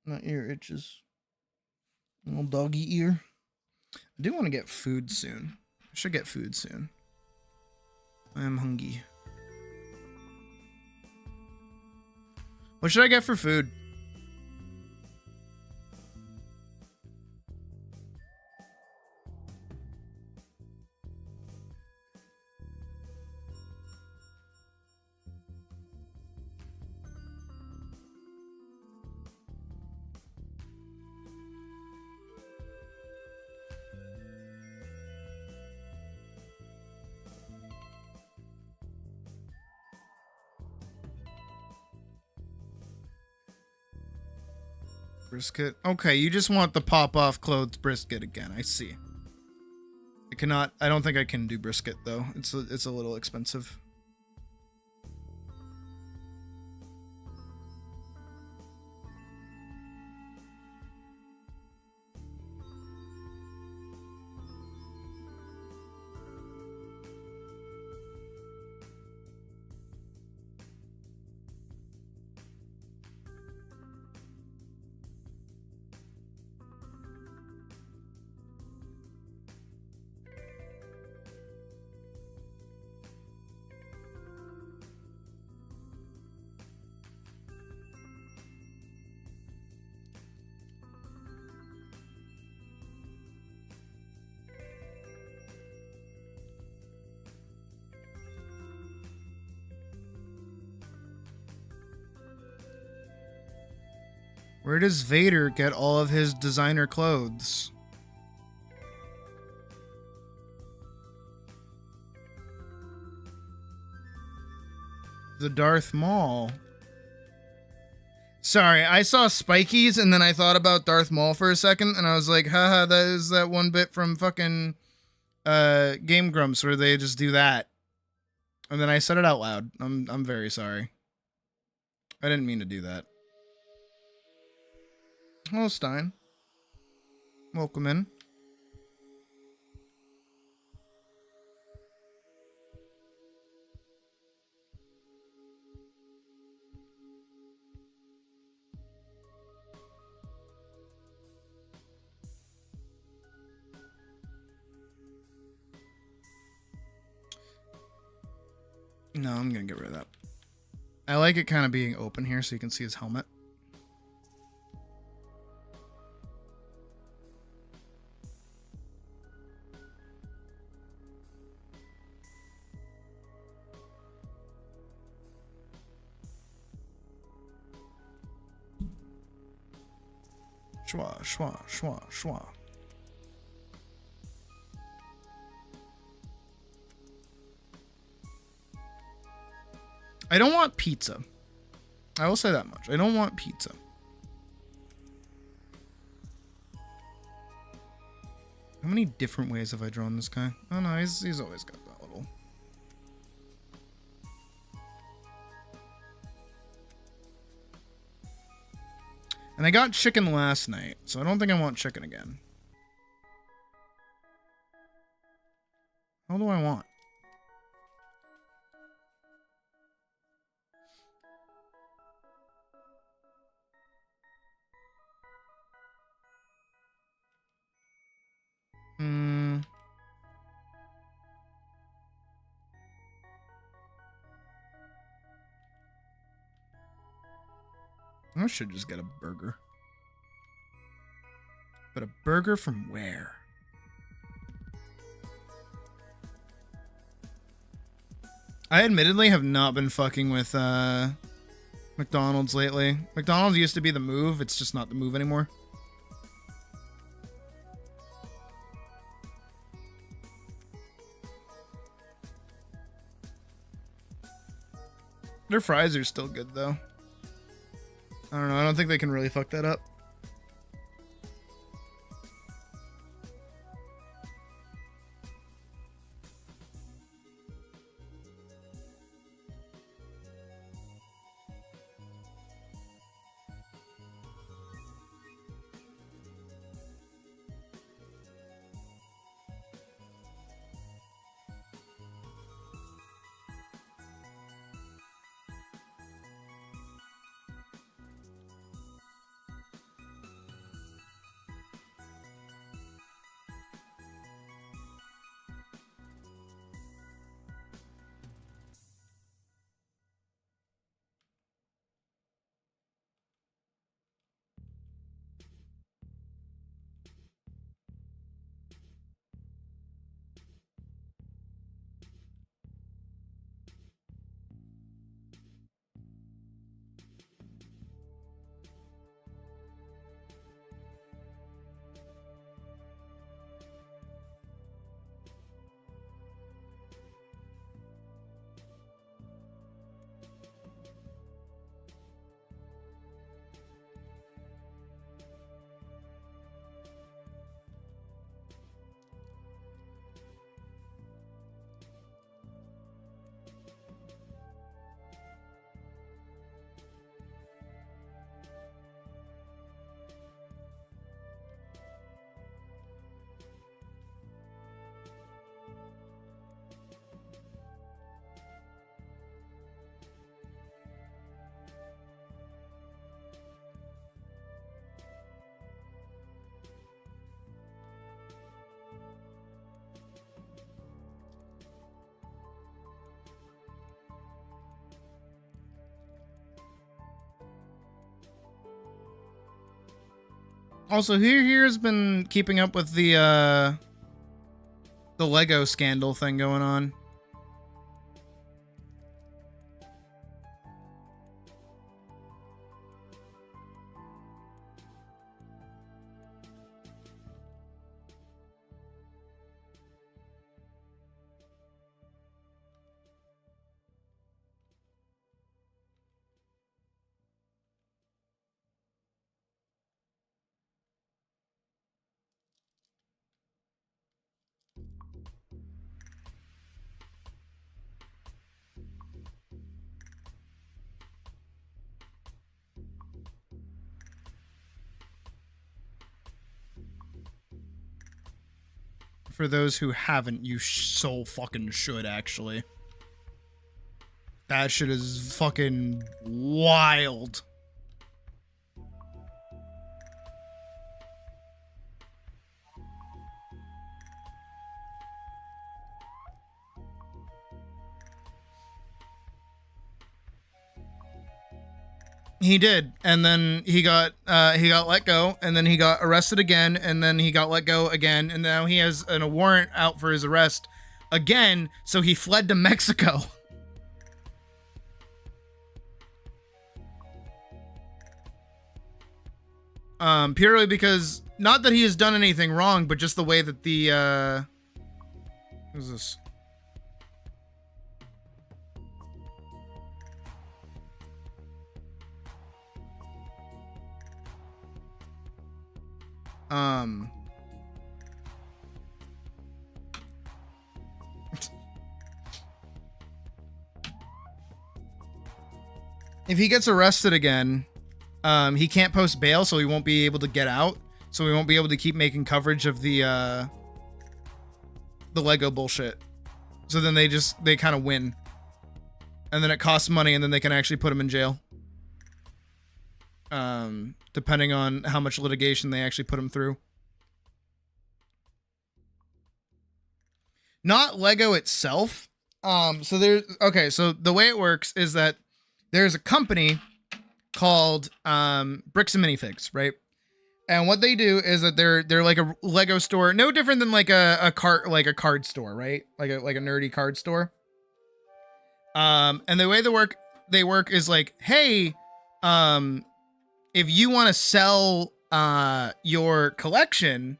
My ear itches. Little doggy ear. I do want to get food soon. I should get food soon. I am hungry. What should I get for food? Brisket. Okay, you just want the pop-off clothes brisket again. I see. I don't think I can do brisket though. It's a little expensive. Where does Vader get all of his designer clothes? The Darth Maul. Sorry, I saw Spikies and then I thought about Darth Maul for a second and I was like, haha, that is that one bit from fucking Game Grumps where they just do that. And then I said it out loud. I'm very sorry. I didn't mean to do that. Hello, Stein. Welcome in. No, I'm gonna get rid of that. I like it kind of being open here so you can see his helmet. Schwa, schwa, schwa, schwa. I don't want pizza. I will say that much. I don't want pizza. How many different ways have I drawn this guy? Oh no, he's always got that little. And I got chicken last night, so I don't think I want chicken again. How do I want? I should just get a burger. But a burger from where? I admittedly have not been fucking with McDonald's lately. McDonald's used to be the move. It's just not the move anymore. Their fries are still good though. I don't know. I don't think they can really fuck that up. Also, who here has been keeping up with the Lego scandal thing going on? For those who haven't, you so fucking should, actually. That shit is fucking wild. He did, and then he got let go, and then he got arrested again, and then he got let go again, and now he has a warrant out for his arrest again, so he fled to Mexico. Purely because, not that he has done anything wrong, but just the way that the, what is this? If he gets arrested again, he can't post bail, so he won't be able to get out. So we won't be able to keep making coverage of the Lego bullshit. So then they kind of win. And then it costs money, and then they can actually put him in jail. Depending on how much litigation they actually put him through. Not Lego itself. So the way it works is that there's a company called Bricks and Minifigs, right? And what they do is that they're like a Lego store, no different than like a card store, right? Like a nerdy card store. And the way they work is like, hey, if you want to sell your collection,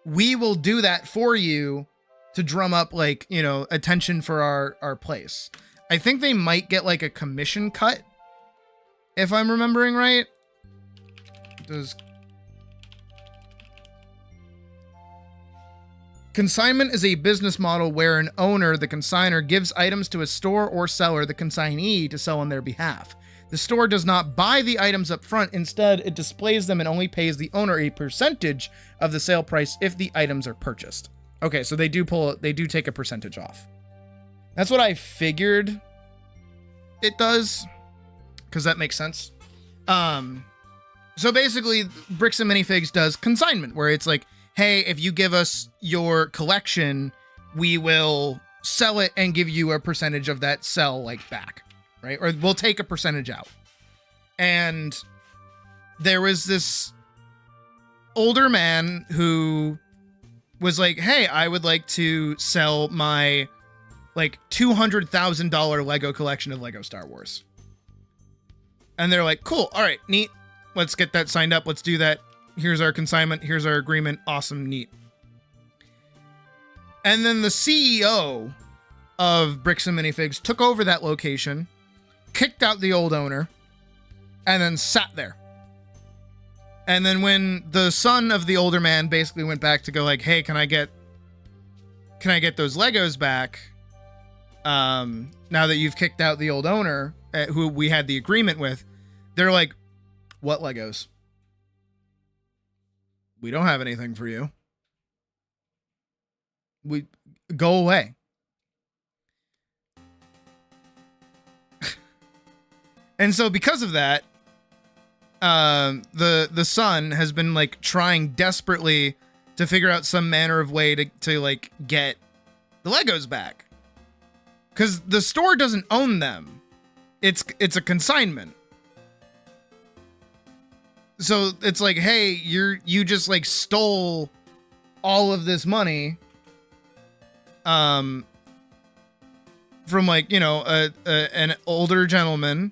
we will do that for you to drum up, like, you know, attention for our place. I think they might get like a commission cut, if I'm remembering right. Consignment is a business model where an owner, the consignor, gives items to a store or seller, the consignee, to sell on their behalf. The store does not buy the items up front. Instead, it displays them and only pays the owner a percentage of the sale price if the items are purchased. Okay, so they do take a percentage off. That's what I figured it does, because that makes sense. So basically, Bricks and Minifigs does consignment, where it's like, hey, if you give us your collection, we will sell it and give you a percentage of that sell, like, back. Right? Or we'll take a percentage out. And there was this older man who was like, hey, I would like to sell my like $200,000 Lego collection of Lego Star Wars. And they're like, cool. All right, neat. Let's get that signed up. Let's do that. Here's our consignment. Here's our agreement. Awesome. Neat. And then the CEO of Bricks and Minifigs took over that location, kicked out the old owner, and then sat there. And then when the son of the older man basically went back to go like, hey, can I get those Legos back? Now that you've kicked out the old owner, who we had the agreement with, they're like, what Legos? We don't have anything for you. We go away. And so because of that, the son has been like trying desperately to figure out some manner of way to like get the Legos back. Cause the store doesn't own them. It's a consignment. So it's like, hey, you just like stole all of this money from like, you know, an older gentleman,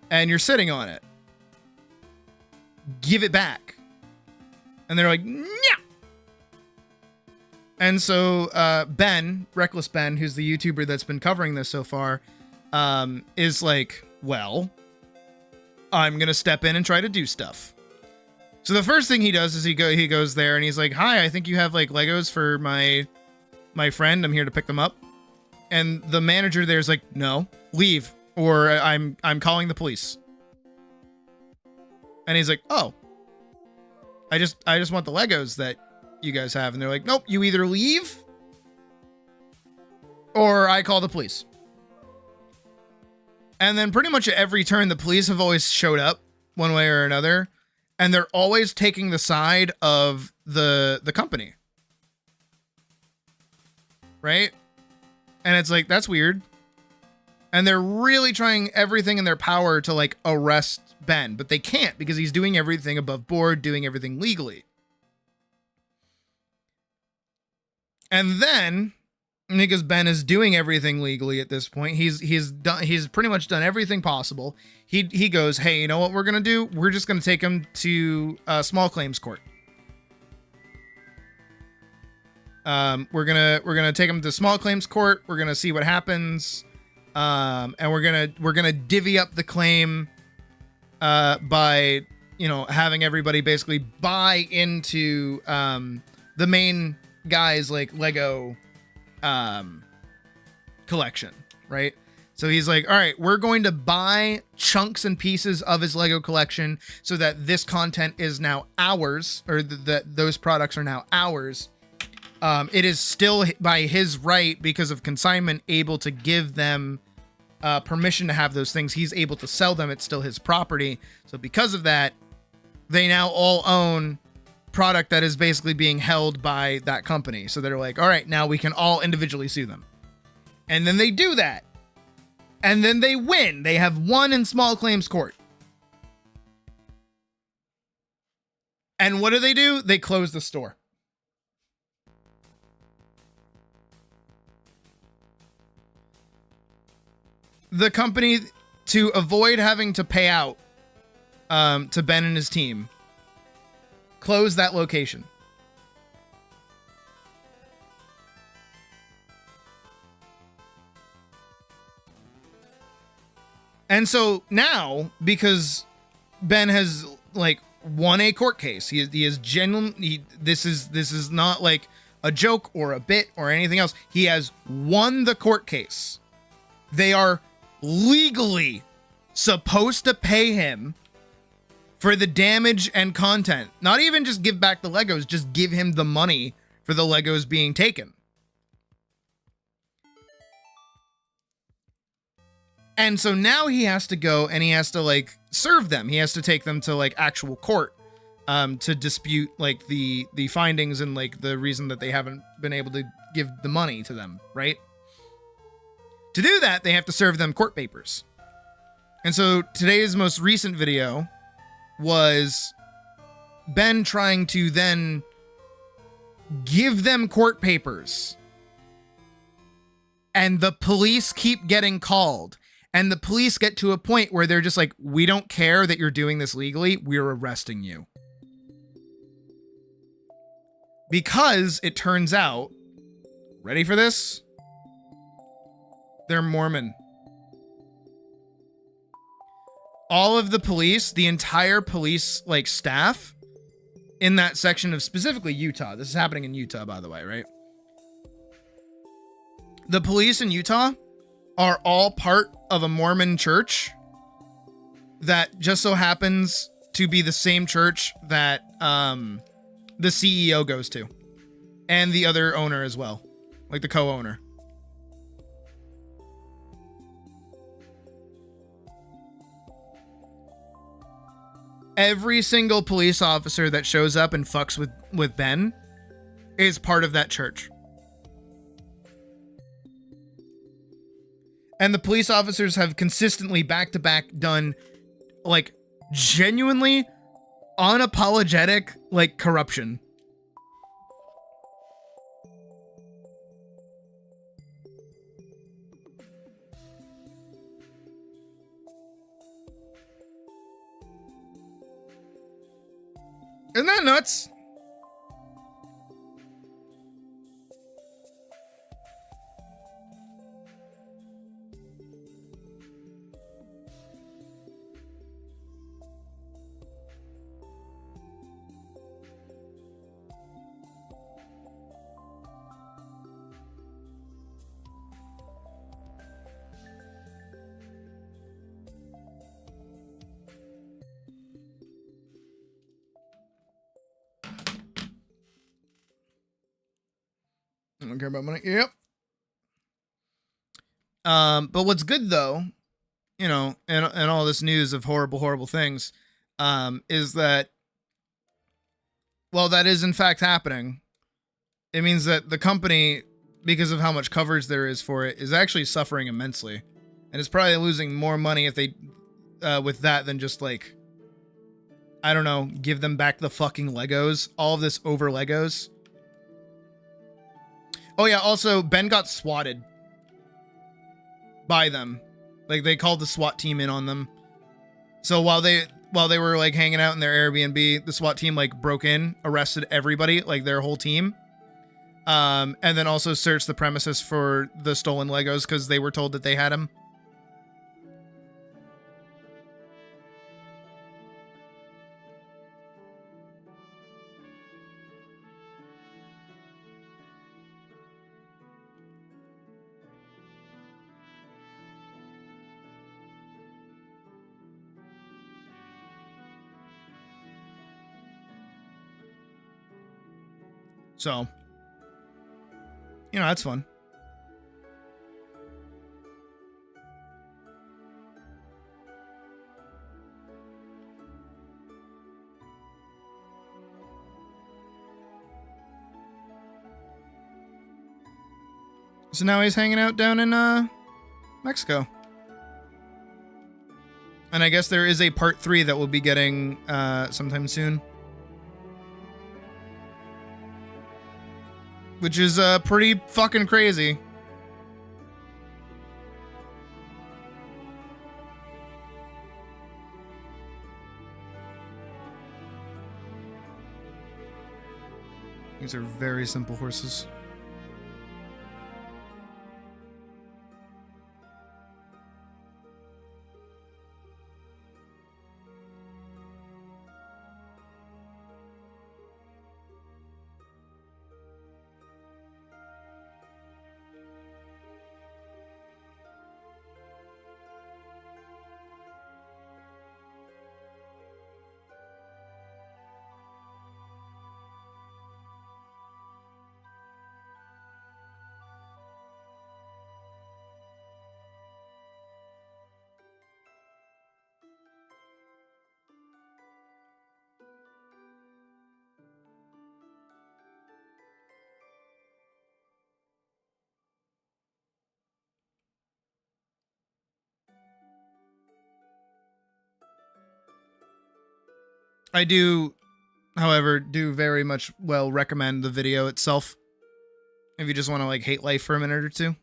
and you're sitting on it. Give it back. And they're like, yeah. And so Ben, Reckless Ben, who's the YouTuber that's been covering this so far, is like, well, I'm gonna step in and try to do stuff. So the first thing he does is he goes there and he's like, hi, I think you have like Legos for my friend. I'm here to pick them up. And the manager there's like, no, leave, or I'm calling the police. And he's like, oh, I just want the Legos that you guys have. And they're like, nope, you either leave or I call the police. And then pretty much at every turn, the police have always showed up one way or another, and they're always taking the side of the company. Right? And it's like, that's weird. And they're really trying everything in their power to like arrest Ben, but they can't because he's doing everything above board, doing everything legally. And then, because Ben is doing everything legally at this point, he's pretty much done everything possible. He goes, hey, you know what we're gonna do? We're just gonna take him to small claims court. We're gonna take him to small claims court. We're gonna see what happens, and we're gonna divvy up the claim by, you know, having everybody basically buy into the main guy's like Lego collection, right? So he's like, all right, we're going to buy chunks and pieces of his Lego collection so that this content is now ours, or that those products are now ours. It is still by his right, because of consignment, able to give them permission to have those things. He's able to sell them. It's still his property. So because of that, they now all own product that is basically being held by that company. So they're like, all right, now we can all individually sue them. And then they do that. And then they win. They have won in small claims court. And what do? They close the store. The company, to avoid having to pay out to Ben and his team, close that location. And so now, because Ben has like won a court case, he is genuinely, this is not like a joke or a bit or anything else. He has won the court case. They are legally supposed to pay him for the damage and content. Not even just give back the Legos, just give him the money for the Legos being taken. And so now he has to go and he has to like serve them. He has to take them to like actual court to dispute like the findings and like the reason that they haven't been able to give the money to them, right? To do that, they have to serve them court papers. And so today's most recent video was Ben trying to then give them court papers. And the police keep getting called. And the police get to a point where they're just like, we don't care that you're doing this legally. We're arresting you. Because it turns out, ready for this? They're Mormon. All of the police, the entire police like staff in that section of specifically Utah. This is happening in Utah, by the way, right? The police in Utah are all part of a Mormon church that just so happens to be the same church that the CEO goes to, and the other owner as well, like the co-owner. Every single police officer that shows up and fucks with Ben is part of that church. And the police officers have consistently back-to-back done like genuinely unapologetic, like, corruption. Isn't that nuts? I don't care about money. Yep. But what's good though, you know, and all this news of horrible things, is that, well, that is in fact happening. It means that the company, because of how much coverage there is for it, is actually suffering immensely, and it's probably losing more money if they, with that than just like, I don't know, give them back the fucking Legos. All of this over Legos. Oh yeah, also Ben got swatted by them. Like they called the SWAT team in on them. So while they were like hanging out in their Airbnb, the SWAT team like broke in, arrested everybody, like their whole team. And then also searched the premises for the stolen Legos because they were told that they had them. So, you know, that's fun. So now he's hanging out down in Mexico. And I guess there is a part 3 that we'll be getting sometime soon. Which is pretty fucking crazy. These are very simple horses. I do, however, very much recommend the video itself. If you just want to like hate life for a minute or two.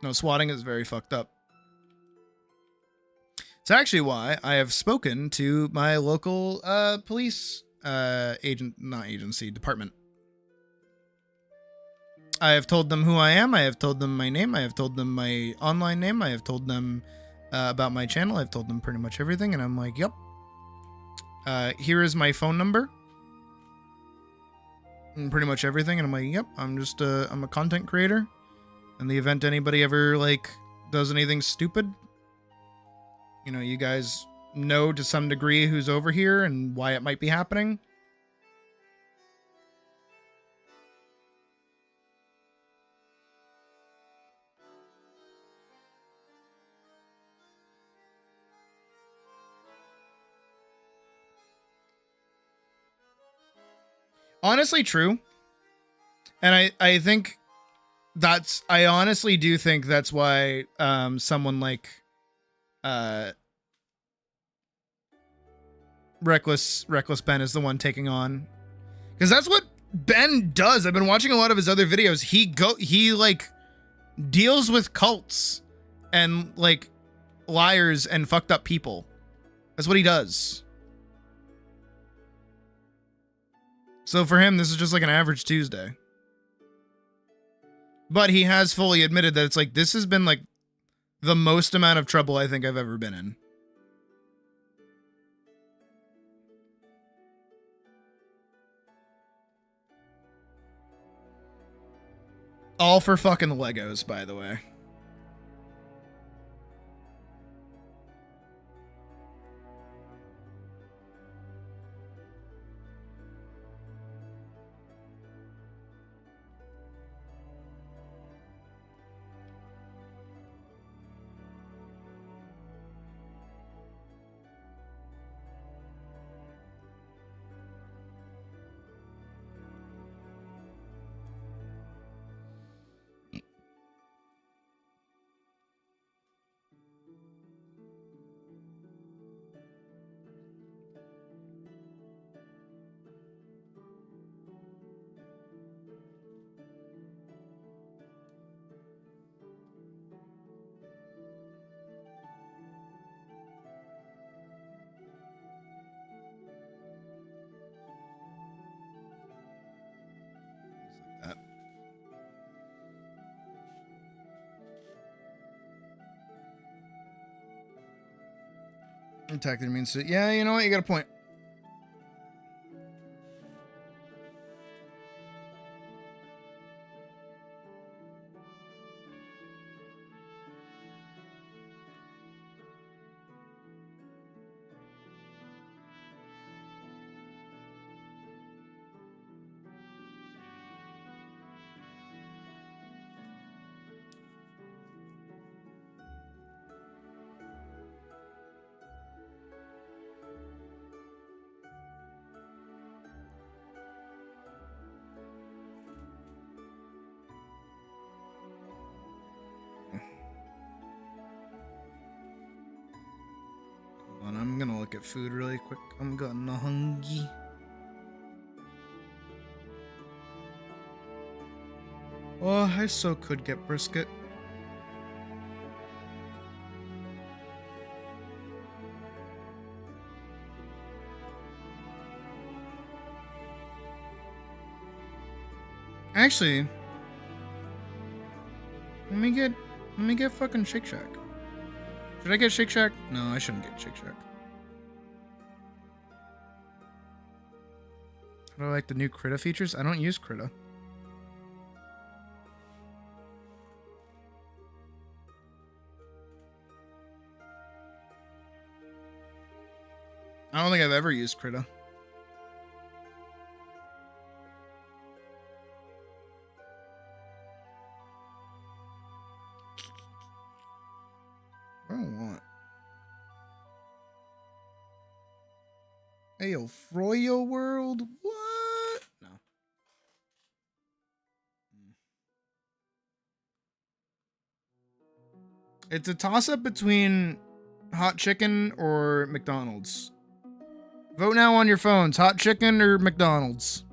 No, swatting is very fucked up. It's actually why I have spoken to my local police department. I have told them who I am. I have told them my name. I have told them my online name. I have told them about my channel. I've told them pretty much everything. And I'm like, yep. Here is my phone number. And pretty much everything. And I'm like, yep, I'm a content creator. In the event anybody ever, like, does anything stupid, you know, you guys know to some degree who's over here and why it might be happening. Honestly, true. And I think I honestly do think that's why someone like Reckless Ben is the one taking on, because that's what Ben does. I've been watching a lot of his other videos. He like deals with cults and like liars and fucked up people. That's what he does. So for him, this is just like an average Tuesday. But he has fully admitted that it's like, this has been like the most amount of trouble I think I've ever been in. All for fucking Legos, by the way. Attack that means, yeah, you know what? You got a point. I'm gonna look at food really quick. I'm getting hungry. Oh, I so could get brisket. Actually, let me get fucking Shake Shack. Should I get Shake Shack? No, I shouldn't get Shake Shack. How do I like the new Krita features? I don't use Krita. I don't think I've ever used Krita. I don't want. Hey, yo, Froyo World? What? No. It's a toss-up between hot chicken or McDonald's. Vote now on your phones. Hot chicken or McDonald's?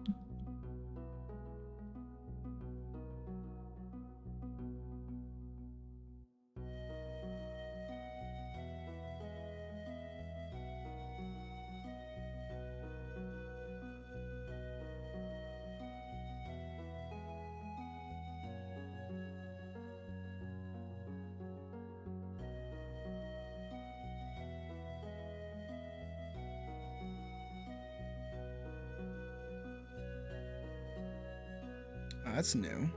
Oh, that's new.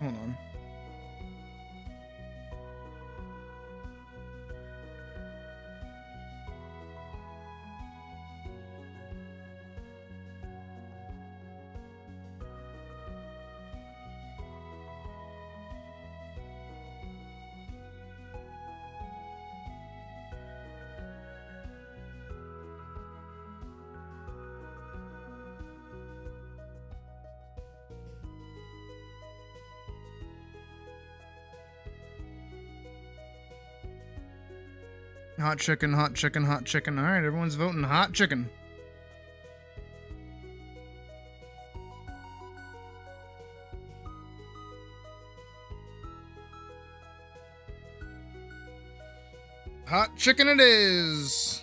Hold on. Hot chicken, hot chicken, hot chicken. All right, everyone's voting hot chicken. Hot chicken it is.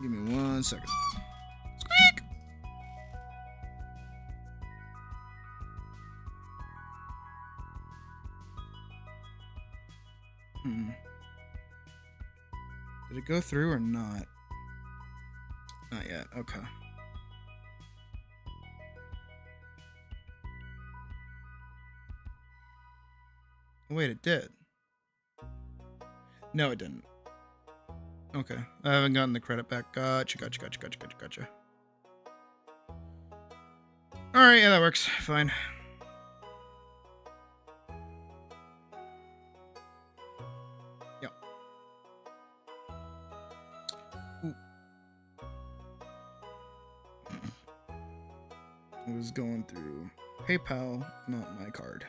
Give me 1 second. Squeak! Did it go through or not? Not yet. Okay. Wait, it did. No, it didn't. Okay. I haven't gotten the credit back. Gotcha. Alright, yeah, that works. Fine. Yep. Ooh. I was going through PayPal, not my card.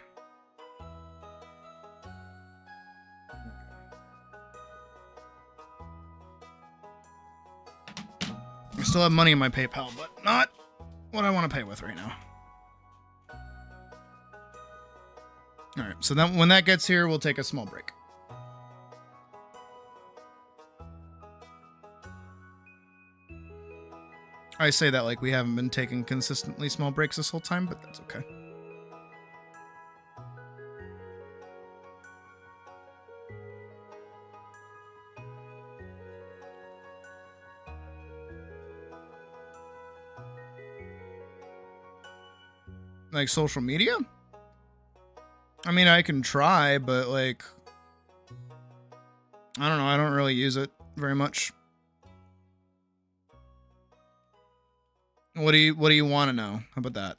I still have money in my PayPal, but not what I want to pay with right now. Alright, so then when that gets here, we'll take a small break. I say that like we haven't been taking consistently small breaks this whole time, but that's okay. Like social media? I mean, I can try, but like, I don't know. I don't really use it very much. What do you want to know? How about that?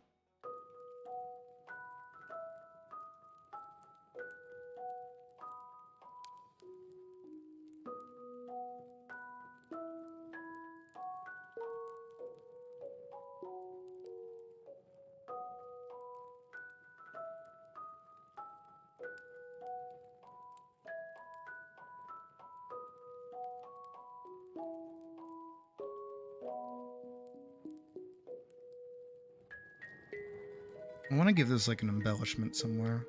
I want to give this like an embellishment somewhere.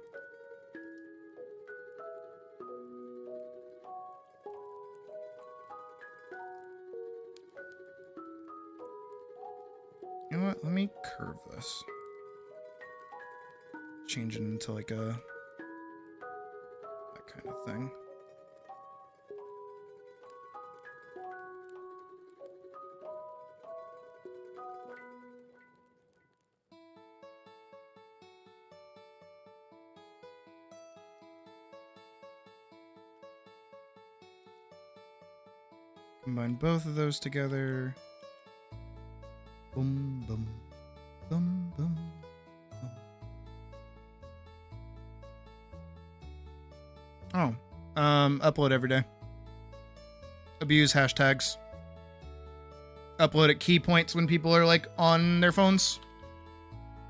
You know what? Let me curve this. Change it into like a... that kind of thing. Combine both of those together. Boom, boom, boom, boom, boom. Oh, upload every day. Abuse hashtags. Upload at key points when people are like on their phones.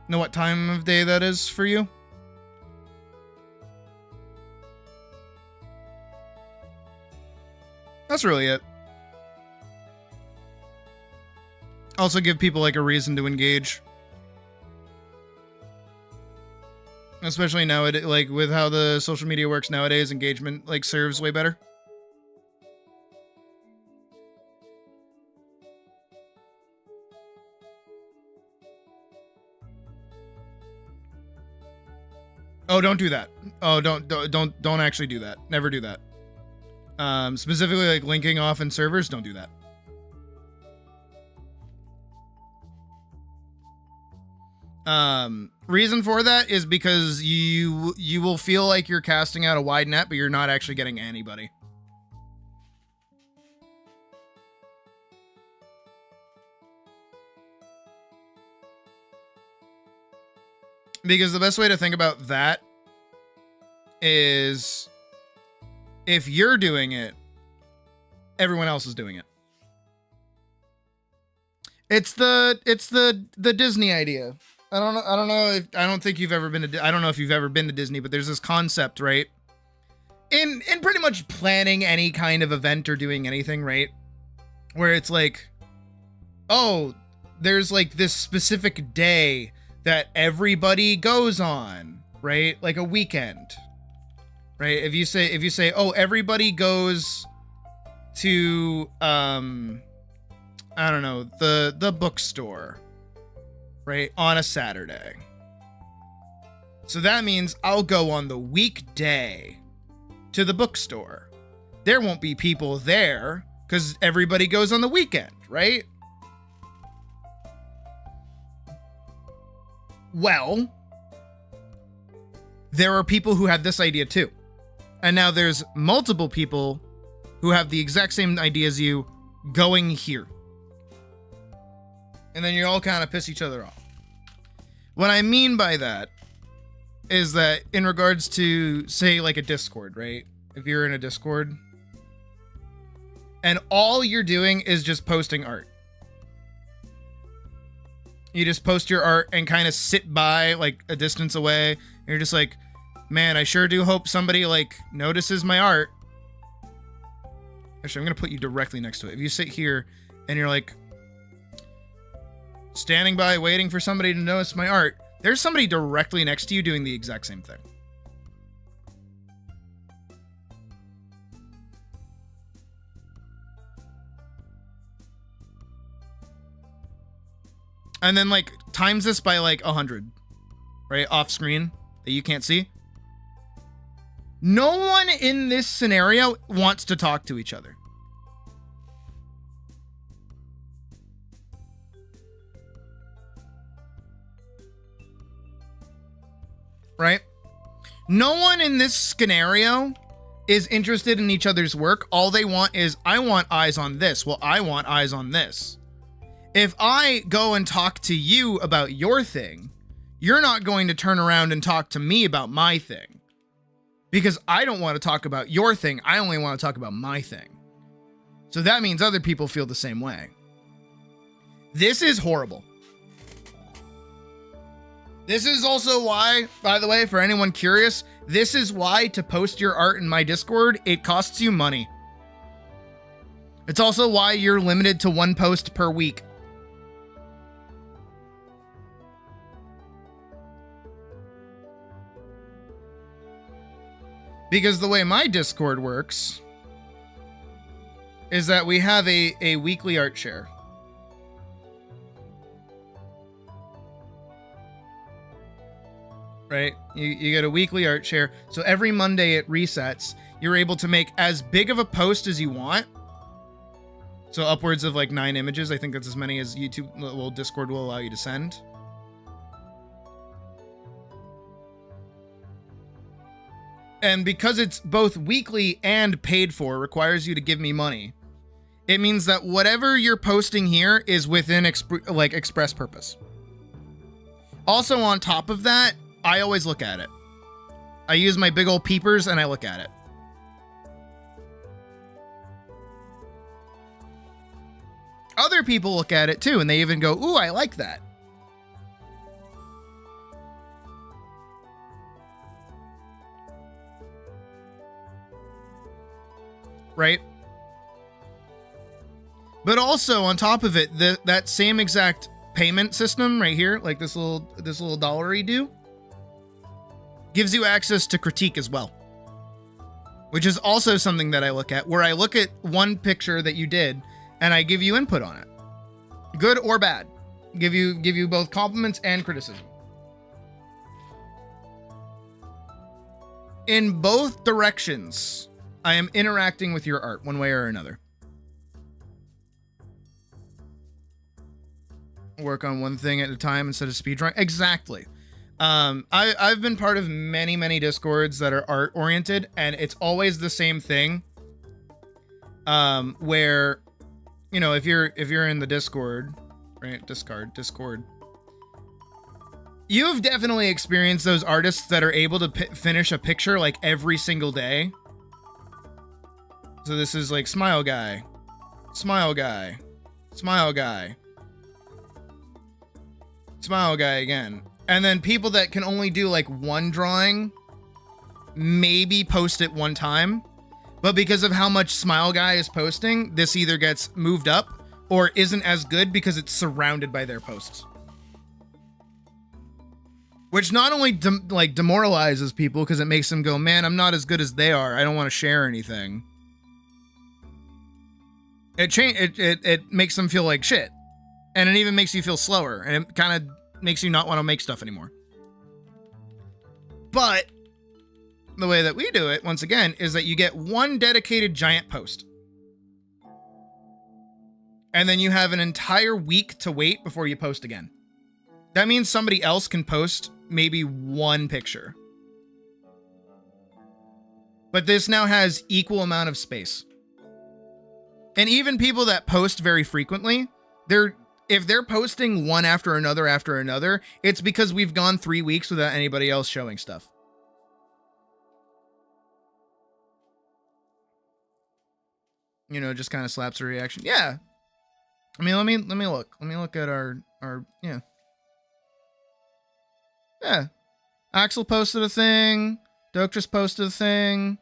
Know what time of day that is for you? That's really it. Also give people like a reason to engage. Especially nowadays, like with how the social media works nowadays, engagement like serves way better. Oh, don't do that. Oh, don't actually do that. Never do that. Specifically like linking off in servers, don't do that. Reason for that is because you will feel like you're casting out a wide net, but you're not actually getting anybody. Because the best way to think about that is if you're doing it, everyone else is doing it. It's the Disney idea. I don't know I don't think you've ever been to, I don't know if you've ever been to Disney, but there's this concept, right? In pretty much planning any kind of event or doing anything, right? Where it's like, oh, there's like this specific day that everybody goes on, right? Like a weekend, right? If you say, oh, everybody goes to, I don't know, the bookstore, right? On a Saturday. So that means I'll go on the weekday to the bookstore. There won't be people there because everybody goes on the weekend, right? Well, there are people who had this idea too. And now there's multiple people who have the exact same idea as you going here. And then you all kind of piss each other off. What I mean by that is that in regards to, say, like a Discord, right? If you're in a Discord and all you're doing is just posting art. You just post your art and kind of sit by like a distance away. And you're just like, man, I sure do hope somebody like notices my art. Actually, I'm going to put you directly next to it. If you sit here and you're like standing by waiting for somebody to notice my art, there's somebody directly next to you doing the exact same thing. And then like times this by like 100, right? Off screen that you can't see. No one in this scenario wants to talk to each other. Right? No one in this scenario is interested in each other's work. All they want is, I want eyes on this. Well, I want eyes on this. If I go and talk to you about your thing, you're not going to turn around and talk to me about my thing. Because I don't want to talk about your thing. I only want to talk about my thing. So that means other people feel the same way. This is horrible. This is also why, by the way, for anyone curious, this is why to post your art in my Discord, it costs you money. It's also why you're limited to 1 post per week. Because the way my Discord works is that we have a weekly art share. Right? You get a weekly art share. So every Monday it resets. You're able to make as big of a post as you want. So upwards of like 9 images. I think that's as many as Discord will allow you to send. And because it's both weekly and paid for, requires you to give me money. It means that whatever you're posting here is within express purpose. Also on top of that, I always look at it. I use my big old peepers and I look at it. Other people look at it too, and they even go, ooh, I like that. Right? But also on top of it, that same exact payment system right here, like this little dollar-y do, gives you access to critique as well. Which is also something that I look at, where I look at one picture that you did and I give you input on it. Good or bad. Give you both compliments and criticism. In both directions, I am interacting with your art one way or another. Work on one thing at a time instead of speedrun. Exactly. I've been part of many Discords that are art oriented, and it's always the same thing. Where, you know, if you're in the Discord, right? Discord. You've definitely experienced those artists that are able to finish a picture like every single day. So this is like smile guy, smile guy, smile guy, smile guy again. And then people that can only do like one drawing, maybe post it one time. But because of how much smile guy is posting, this either gets moved up or isn't as good because it's surrounded by their posts. Which not only demoralizes people because it makes them go, man, I'm not as good as they are. I don't want to share anything. It makes them feel like shit. And it even makes you feel slower. And it kind of makes you not want to make stuff anymore. But the way that we do it, once again, is that you get one dedicated giant post. And then you have an entire week to wait before you post again. That means somebody else can post maybe one picture. But this now has equal amount of space. And even people that post very frequently, if they're posting one after another, it's because we've gone 3 weeks without anybody else showing stuff. You know, just kind of slaps a reaction. Yeah. I mean, let me look. Let me look at our yeah. Yeah. Axel posted a thing. Doak just posted a thing.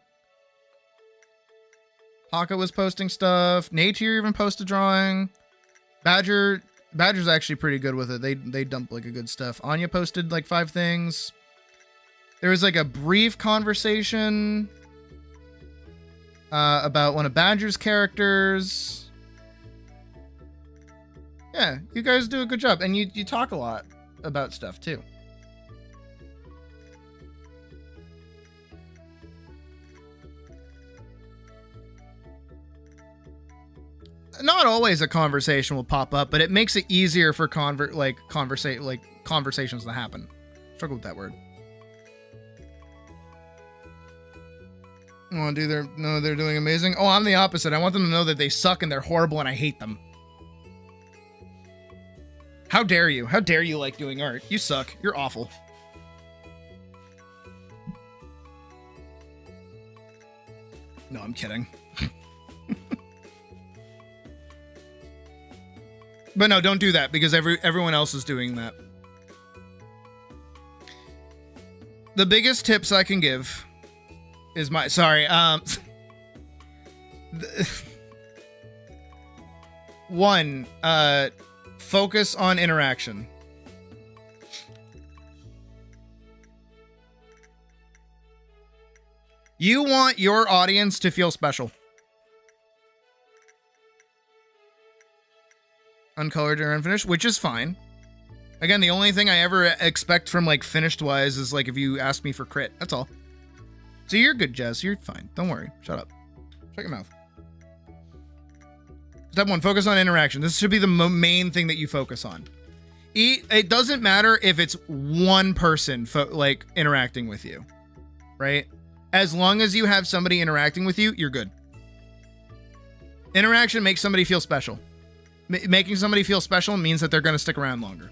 Haka was posting stuff. Nature even posted a drawing. Badger's actually pretty good with it. They dump like a good stuff. Anya posted like 5 things. There was like a brief conversation about one of Badger's characters. Yeah, you guys do a good job. And you talk a lot about stuff too. Not always a conversation will pop up, but it makes it easier for conversations to happen. Struggle with that word. Oh, dude, they're doing amazing. Oh, I'm the opposite. I want them to know that they suck and they're horrible and I hate them. How dare you? How dare you like doing art? You suck. You're awful. No, I'm kidding. But no, don't do that because everyone else is doing that. The biggest tips I can give is one, focus on interaction. You want your audience to feel special. Uncolored or unfinished, which is fine. Again, the only thing I ever expect from like finished wise is like if you ask me for crit. That's all. So you're good, Jess. You're fine. Don't worry. Shut up. Shut your mouth. Step 1, focus on interaction. This should be the main thing that you focus on. It doesn't matter if it's one person like interacting with you, right? As long as you have somebody interacting with you, you're good. Interaction makes somebody feel special. Making somebody feel special means that they're going to stick around longer.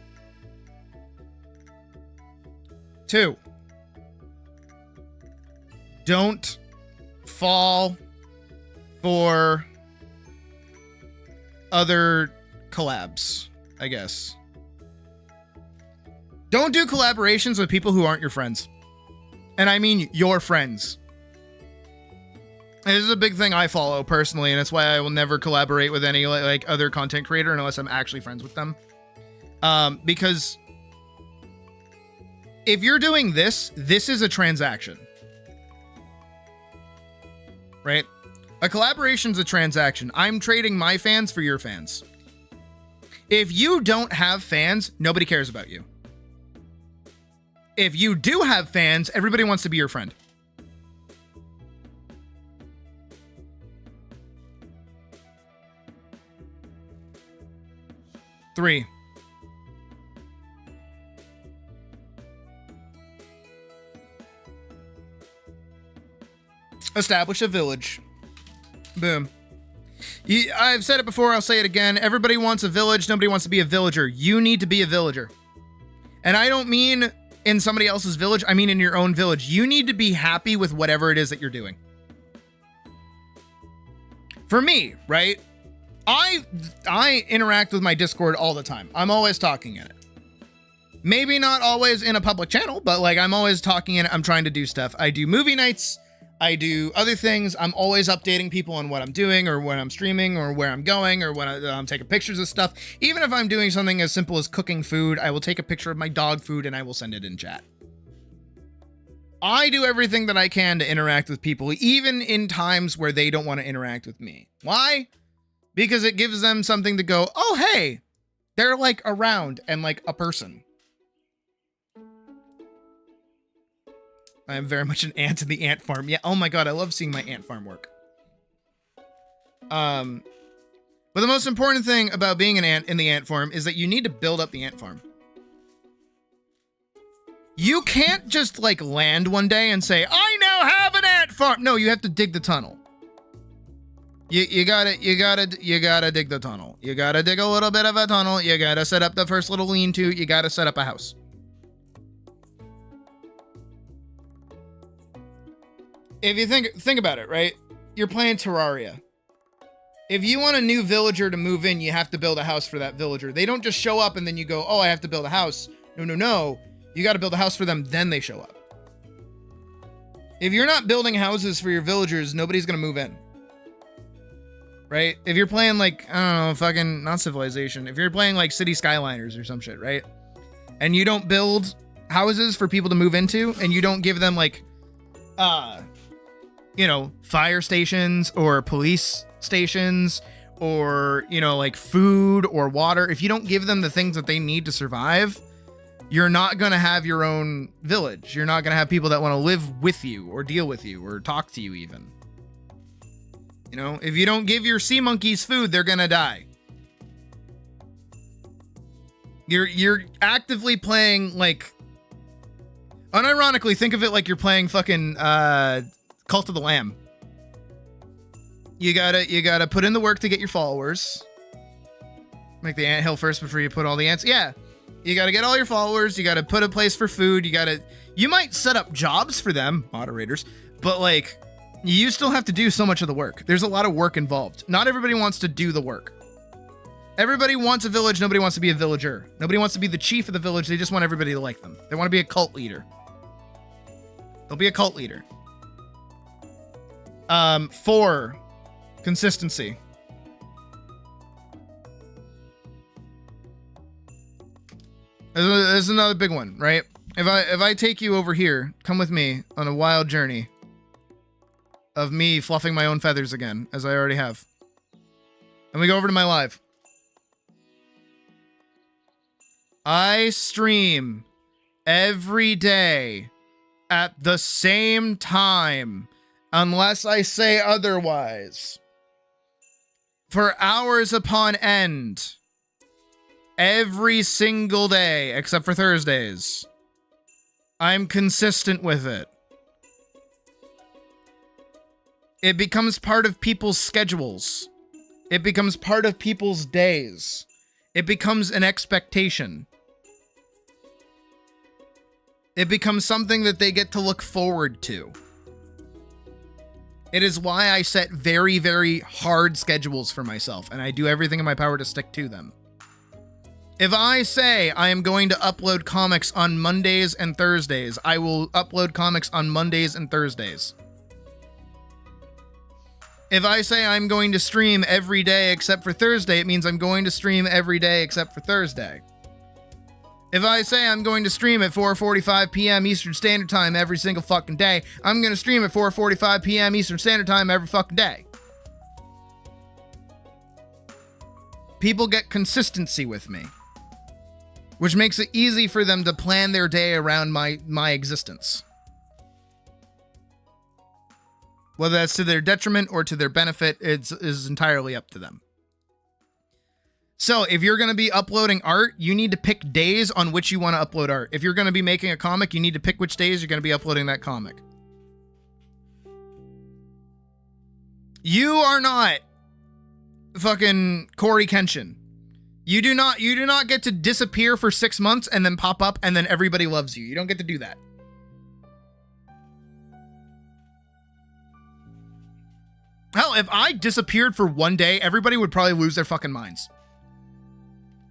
2, don't fall for other collabs, I guess. Don't do collaborations with people who aren't your friends. And I mean your friends. This is a big thing I follow personally, and it's why I will never collaborate with any like other content creator unless I'm actually friends with them. Because if you're doing this is a transaction. Right? A collaboration's a transaction. I'm trading my fans for your fans. If you don't have fans, nobody cares about you. If you do have fans, everybody wants to be your friend. 3, establish a village. Boom. I've said it before, I'll say it again. Everybody wants a village. Nobody wants to be a villager. You need to be a villager. And I don't mean in somebody else's village. I mean in your own village. You need to be happy with whatever it is that you're doing. For me, right? I interact with my Discord all the time. I'm always talking in it. Maybe not always in a public channel, but like I'm always talking in it. I'm trying to do stuff. I do movie nights. I do other things. I'm always updating people on what I'm doing or when I'm streaming or where I'm going or when I'm taking pictures of stuff. Even if I'm doing something as simple as cooking food, I will take a picture of my dog food and I will send it in chat. I do everything that I can to interact with people, even in times where they don't want to interact with me. Why? Because it gives them something to go, oh, hey, they're like around and like a person. I am very much an ant in the ant farm. Yeah, oh my god, I love seeing my ant farm work. But the most important thing about being an ant in the ant farm is that you need to build up the ant farm. You can't just like land one day and say, I now have an ant farm. No, you have to dig the tunnel. You gotta dig the tunnel. You gotta dig a little bit of a tunnel. You gotta set up the first little lean-to. You gotta set up a house. If you think about it, right? You're playing Terraria. If you want a new villager to move in, you have to build a house for that villager. They don't just show up and then you go, oh, I have to build a house. No. You got to build a house for them, then they show up. If you're not building houses for your villagers, nobody's going to move in. Right? If you're playing like, I don't know, fucking, not Civilization. If you're playing like City Skyliners or some shit, right? And you don't build houses for people to move into, and you don't give them like, you know, fire stations or police stations or, you know, like food or water. If you don't give them the things that they need to survive, you're not going to have your own village. You're not going to have people that want to live with you or deal with you or talk to you even. You know, if you don't give your sea monkeys food, they're going to die. You're actively playing like, unironically, think of it like you're playing fucking, Cult of the Lamb. You gotta put in the work to get your followers. Make the anthill first before you put all the ants. Yeah. You gotta get all your followers. You gotta put a place for food. You might set up jobs for them, moderators, but like, you still have to do so much of the work. There's a lot of work involved. Not everybody wants to do the work. Everybody wants a village. Nobody wants to be a villager. Nobody wants to be the chief of the village. They just want everybody to like them. They want to be a cult leader. They'll be a cult leader. 4, consistency. There's another big one, right? If I take you over here, come with me on a wild journey of me fluffing my own feathers again, as I already have. And we go over to my live. I stream every day at the same time, unless I say otherwise, for hours upon end, every single day, except for Thursdays. I'm consistent with it. It becomes part of people's schedules. It becomes part of people's days. It becomes an expectation. It becomes something that they get to look forward to. It is why I set very, very hard schedules for myself, and I do everything in my power to stick to them. If I say I am going to upload comics on Mondays and Thursdays, I will upload comics on Mondays and Thursdays. If I say I'm going to stream every day except for Thursday, it means I'm going to stream every day except for Thursday. If I say I'm going to stream at 4:45 p.m. Eastern Standard Time every single fucking day, I'm going to stream at 4:45 p.m. Eastern Standard Time every fucking day. People get consistency with me, which makes it easy for them to plan their day around my existence. Whether that's to their detriment or to their benefit, is entirely up to them. So if you're going to be uploading art, you need to pick days on which you want to upload art. If you're going to be making a comic, you need to pick which days you're going to be uploading that comic. You are not fucking Corey Kenshin. You do not get to disappear for 6 months and then pop up and then everybody loves you. You don't get to do that. Hell, if I disappeared for one day, everybody would probably lose their fucking minds.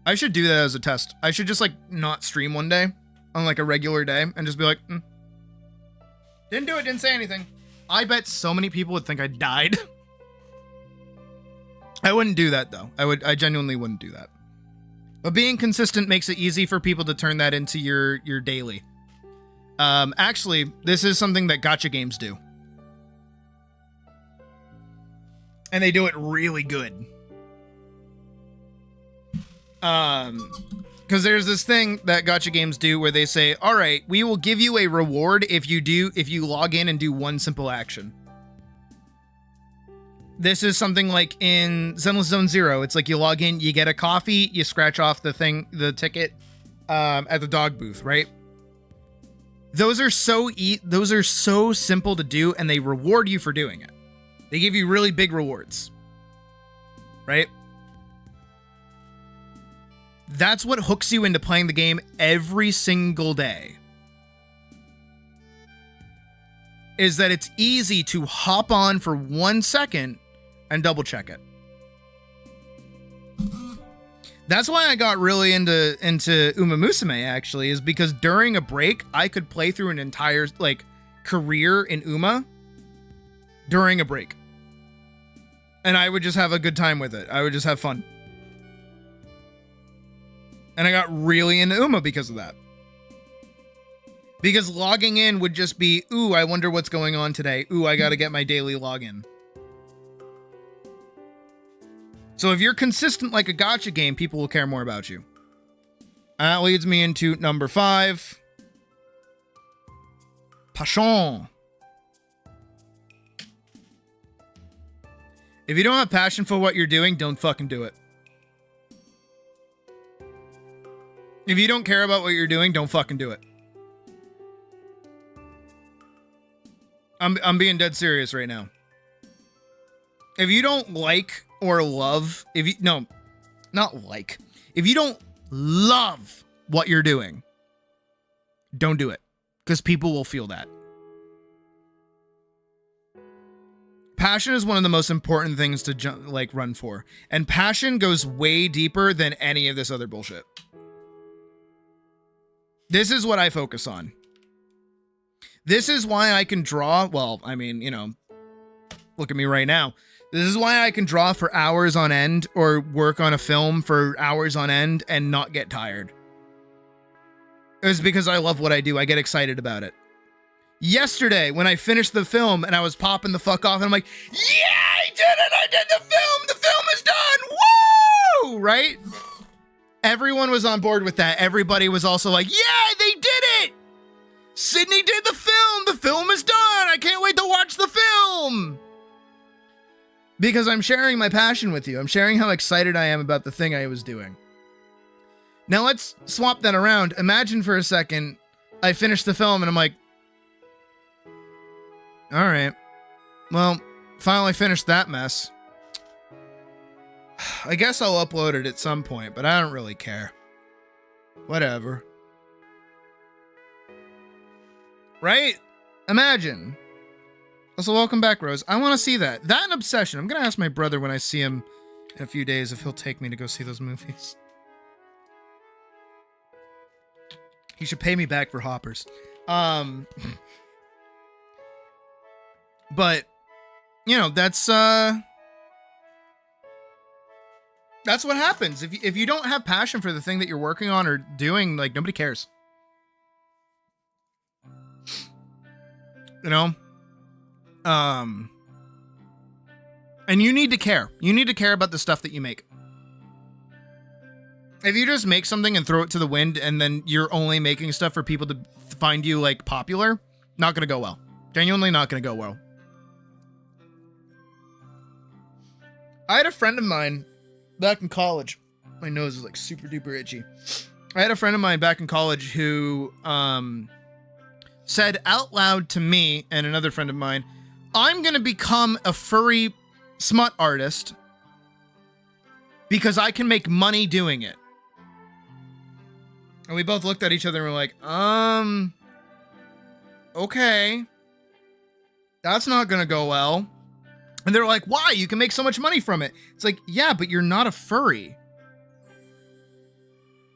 I should do that as a test. I should just, like, not stream one day on, like, a regular day and just be like, didn't do it, didn't say anything. I bet so many people would think I died. I wouldn't do that, though. I genuinely wouldn't do that. But being consistent makes it easy for people to turn that into your daily. Actually, this is something that gacha games do. And they do it really good. Because there's this thing that gacha games do where they say, all right, we will give you a reward if you log in and do one simple action. This is something like in Zenless Zone Zero. It's like you log in, you get a coffee, you scratch off the ticket at the dog booth, right? Those are so simple to do, and they reward you for doing it. They give you really big rewards, right? That's what hooks you into playing the game every single day. Is that it's easy to hop on for 1 second and double check it. That's why I got really into Uma Musume, actually, is because during a break, I could play through an entire, like, career in Uma during a break. And I would just have a good time with it. I would just have fun. And I got really into Uma because of that. Because logging in would just be, ooh, I wonder what's going on today. Ooh, I gotta get my daily login. So if you're consistent like a gacha game, people will care more about you. And that leads me into number 5. Passion. If you don't have passion for what you're doing, don't fucking do it. If you don't care about what you're doing, don't fucking do it. I'm being dead serious right now. If you don't like or love, if you don't love what you're doing, don't do it, because people will feel that. Passion is one of the most important things to run for, and passion goes way deeper than any of this other bullshit. This is what I focus on. This is why I can draw. Well, I mean, you know, look at me right now. This is why I can draw for hours on end or work on a film for hours on end and not get tired. It's because I love what I do. I get excited about it. Yesterday, when I finished the film and I was popping the fuck off and I'm like, yeah, I did it. I did the film. The film is done. Woo! Right? Everyone was on board with that. Everybody was also like, yeah, they did it. Sydney did the film. The film is done. I can't wait to watch the film. Because I'm sharing my passion with you. I'm sharing how excited I am about the thing I was doing. Now let's swap that around. Imagine for a second, I finished the film and I'm like, all right, well, finally finished that mess. I guess I'll upload it at some point, but I don't really care. Whatever. Right? Imagine. Also, welcome back, Rose. I want to see that. That and Obsession. I'm going to ask my brother when I see him in a few days if he'll take me to go see those movies. He should pay me back for Hoppers. But, you know, that's what happens. If you don't have passion for the thing that you're working on or doing, like, nobody cares. You know? And you need to care. You need to care about the stuff that you make. If you just make something and throw it to the wind and then you're only making stuff for people to find you, like, popular, not gonna go well. Genuinely not gonna go well. I had a friend of mine back in college. My nose is like super duper itchy. I had a friend of mine back in college who said out loud to me and another friend of mine, I'm going to become a furry smut artist because I can make money doing it. And we both looked at each other and were like, okay. That's not going to go well. And they're like, why? You can make so much money from it. It's like, yeah, but you're not a furry.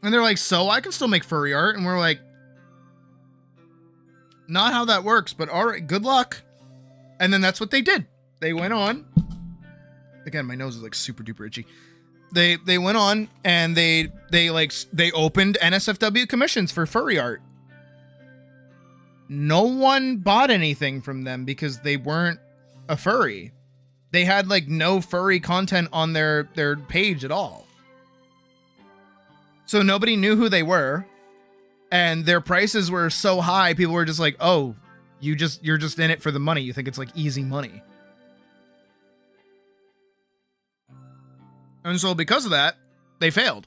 And they're like, so I can still make furry art. And we're like, not how that works, but all right, good luck. And then that's what they did. They went on. Again, my nose is like super duper itchy. They went on and they opened NSFW commissions for furry art. No one bought anything from them because they weren't a furry. They had like no furry content on their page at all. So nobody knew who they were, and their prices were so high, people were just like, "Oh, you're just in it for the money. You think it's like easy money." And so because of that, they failed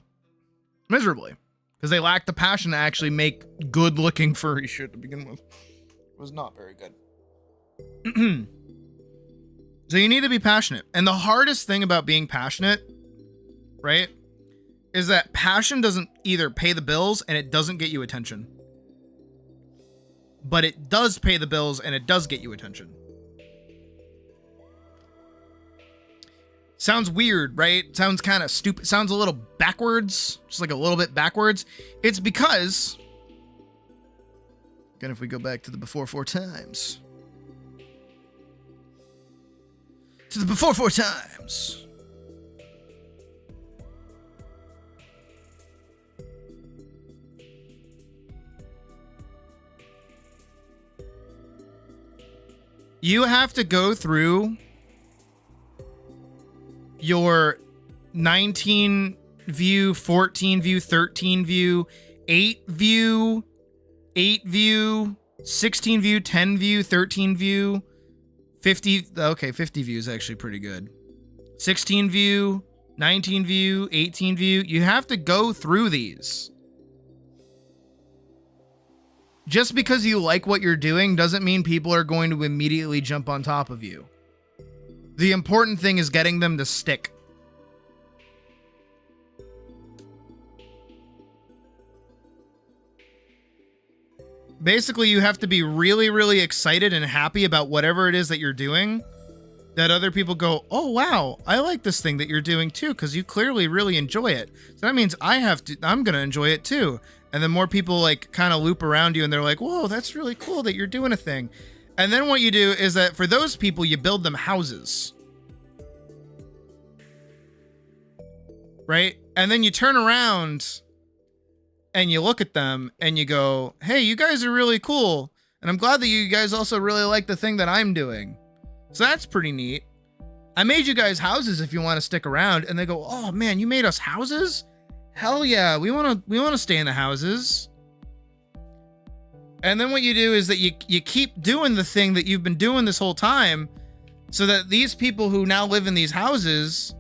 miserably because they lacked the passion to actually make good-looking furry shit to begin with. It was not very good. So you need to be passionate. And the hardest thing about being passionate, right, is that passion doesn't either pay the bills and it doesn't get you attention. But it does pay the bills and it does get you attention. Sounds weird, right? Sounds kind of stupid. Sounds a little backwards. Just like a little bit backwards. It's because, again, if we go back to the before 4 times. To the before 4 times. You have to go through your 19 view, 14 view, 13 view, 8 view, 8 view, 16 view, 10 view, 13 view, 50. Okay, 50 view is actually pretty good. 16 view, 19 view, 18 view. You have to go through these. Just because you like what you're doing doesn't mean people are going to immediately jump on top of you. The important thing is getting them to stick. Basically, you have to be really, really excited and happy about whatever it is that you're doing, that other people go, oh, wow, I like this thing that you're doing too, because you clearly really enjoy it. So that means I'm going to enjoy it too. And then more people like kind of loop around you and they're like, whoa, that's really cool that you're doing a thing. And then what you do is that for those people, you build them houses. Right? And then you turn around and you look at them and you go, hey, you guys are really cool. And I'm glad that you guys also really like the thing that I'm doing. So that's pretty neat. I made you guys houses if you want to stick around. And they go, oh man, you made us houses? Hell yeah, we want to stay in the houses. And then what you do is that you keep doing the thing that you've been doing this whole time, so that these people who now live in these houses,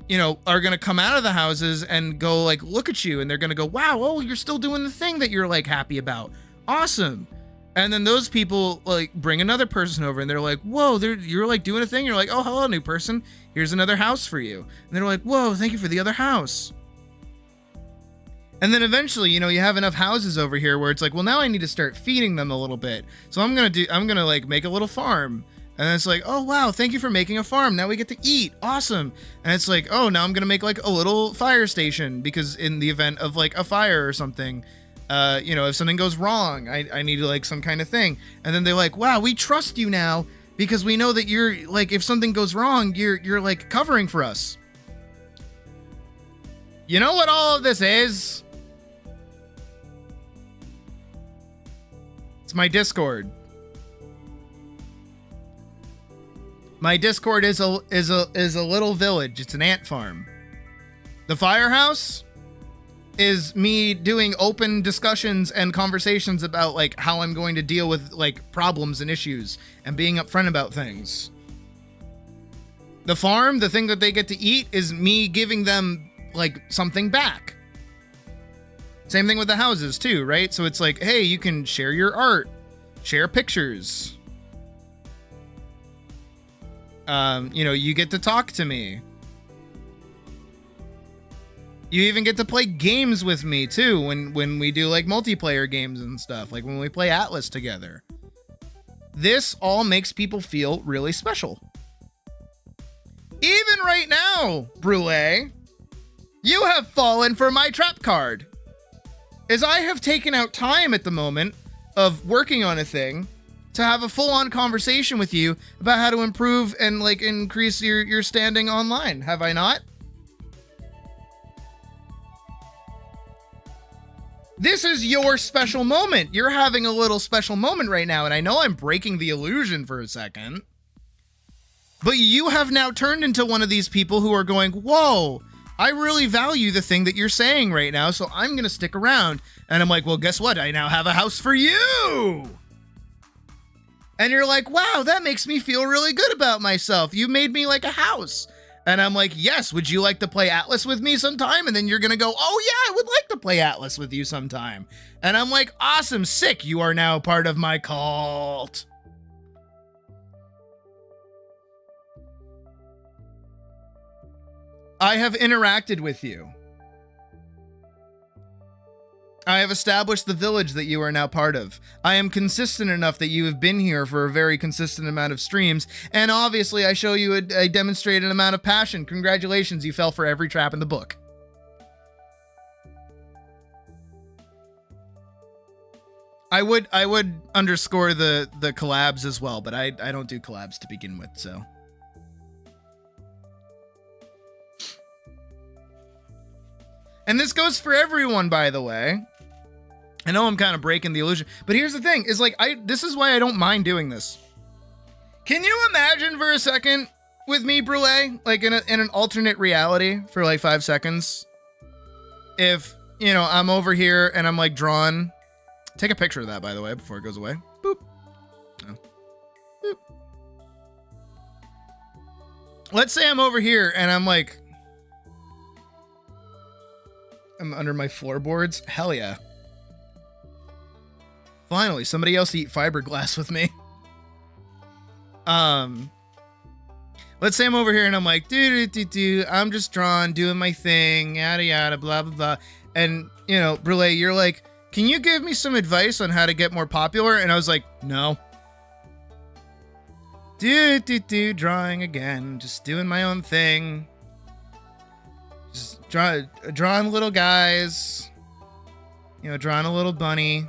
you know, are going to come out of the houses and go like, look at you. And they're going to go, wow, oh, you're still doing the thing that you're like happy about. Awesome. And then those people like bring another person over and they're like, whoa, you're like doing a thing. You're like, oh, hello, new person. Here's another house for you. And they're like, whoa, thank you for the other house. And then eventually, you know, you have enough houses over here where it's like, well, now I need to start feeding them a little bit. So I'm going to like make a little farm. And then it's like, oh, wow, thank you for making a farm. Now we get to eat. Awesome. And it's like, oh, now I'm going to make like a little fire station, because in the event of like a fire or something, you know, if something goes wrong, I need like some kind of thing. And then they're like, wow, we trust you now because we know that you're like, if something goes wrong, you're like covering for us. You know what all of this is? It's my Discord. My Discord is a little village. It's an ant farm. The firehouse is me doing open discussions and conversations about like how I'm going to deal with like problems and issues and being upfront about things. The farm, the thing that they get to eat, is me giving them like something back. Same thing with the houses too, right? So it's like, hey, you can share your art, share pictures. You know, you get to talk to me. You even get to play games with me too when we do like multiplayer games and stuff, like when we play Atlas together. This all makes people feel really special. Even right now, Brule, you have fallen for my trap card. As I have taken out time at the moment of working on a thing to have a full-on conversation with you about how to improve and like increase your standing online. Have I not? This is your special moment. You're having a little special moment right now, and I know I'm breaking the illusion for a second, but you have now turned into one of these people who are going, whoa, I really value the thing that you're saying right now, so I'm going to stick around. And I'm like, well, guess what? I now have a house for you. And you're like, wow, that makes me feel really good about myself. You made me like a house. And I'm like, yes, would you like to play Atlas with me sometime? And then you're going to go, oh yeah, I would like to play Atlas with you sometime. And I'm like, awesome, sick. You are now part of my cult. I have interacted with you. I have established the village that you are now part of. I am consistent enough that you have been here for a very consistent amount of streams, and obviously I show you a demonstrated amount of passion. Congratulations, you fell for every trap in the book. I would underscore the collabs as well, but I don't do collabs to begin with, so. And this goes for everyone, by the way. I know I'm kind of breaking the illusion, but here's the thing, is like, this is why I don't mind doing this. Can you imagine for a second with me, Brule, like in an alternate reality for like 5 seconds? If, you know, I'm over here and I'm like drawn. Take a picture of that, by the way, before it goes away. Boop. Oh. Boop. Let's say I'm over here and I'm like, I'm under my floorboards. Hell yeah. Finally, somebody else to eat fiberglass with me. Let's say I'm over here and I'm like, I'm just drawn, doing my thing, yada yada, blah blah blah. And you know, Brule, you're like, can you give me some advice on how to get more popular? And I was like, no. Drawing again, just doing my own thing. Just drawing little guys. You know, drawing a little bunny.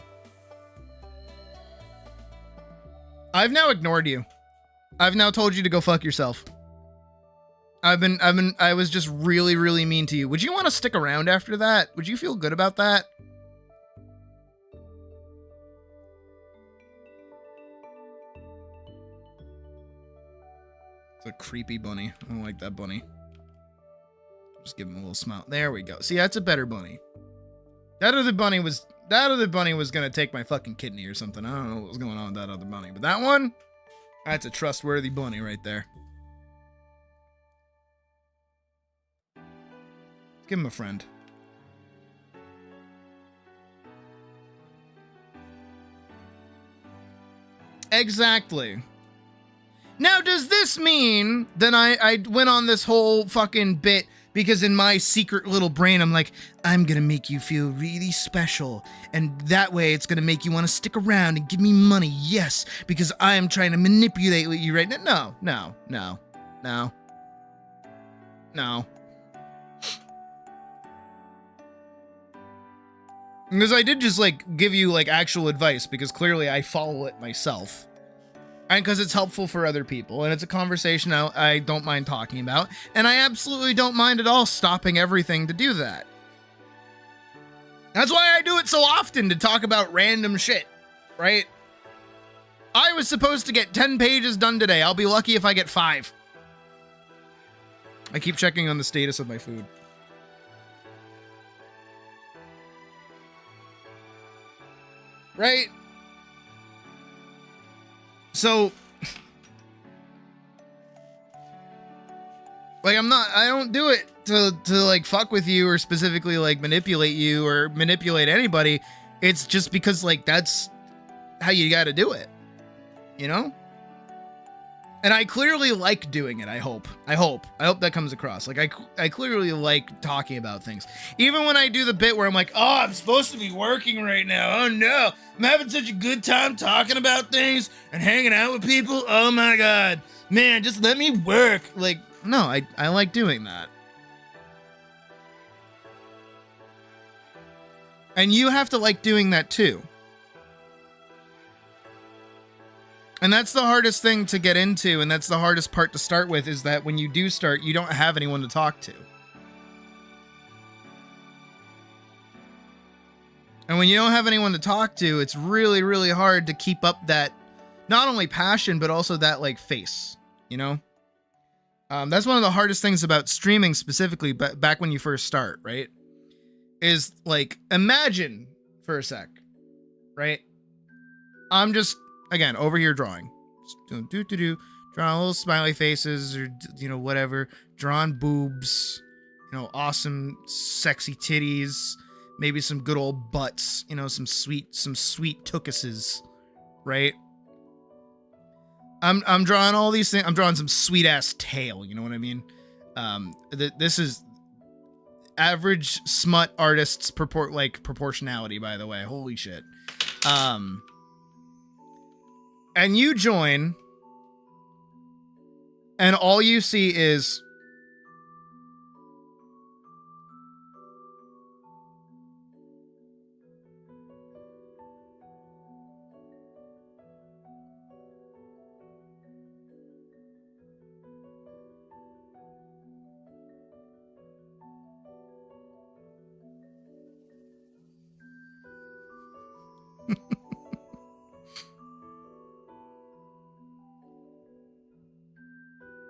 I've now ignored you. I've now told you to go fuck yourself. I was just really, really mean to you. Would you want to stick around after that? Would you feel good about that? It's a creepy bunny. I don't like that bunny. Just give him a little smile. There we go. See, that's a better bunny. That other bunny was gonna take my fucking kidney or something. I don't know what was going on with that other bunny. But that one, that's a trustworthy bunny right there. Give him a friend. Exactly. Now, does this mean that I went on this whole fucking bit because in my secret little brain, I'm like, I'm gonna make you feel really special. And that way it's gonna make you want to stick around and give me money. Yes, because I am trying to manipulate you right now. No. Because I did just like give you like actual advice because clearly I follow it myself. And because it's helpful for other people, and it's a conversation I don't mind talking about, and I absolutely don't mind at all stopping everything to do that. That's why I do it so often, to talk about random shit, right? I was supposed to get 10 pages done today. I'll be lucky if I get 5. I keep checking on the status of my food. Right? So, like, I don't do it to like fuck with you or specifically like manipulate you or manipulate anybody. It's just because like that's how you got to do it, you know? And I clearly like doing it. I hope that comes across. Like I clearly like talking about things. Even when I do the bit where I'm like, oh, I'm supposed to be working right now. Oh no, I'm having such a good time talking about things and hanging out with people. Oh my God, man, just let me work. Like No, I like doing that. And you have to like doing that too. And that's the hardest thing to get into, and that's the hardest part to start with, is that when you do start, you don't have anyone to talk to. And when you don't have anyone to talk to, it's really, really hard to keep up that, not only passion, but also that, like, face, you know? That's one of the hardest things about streaming specifically, but back when you first start, right? Is, like, imagine for a sec, right? I'm just, again, over here drawing. Just drawing little smiley faces or, you know, whatever. Drawing boobs, you know, awesome, sexy titties. Maybe some good old butts, you know, some sweet tookuses, right? I'm drawing all these things. I'm drawing some sweet ass tail, you know what I mean? This is average smut artists proportionality, by the way. Holy shit. And you join, and all you see is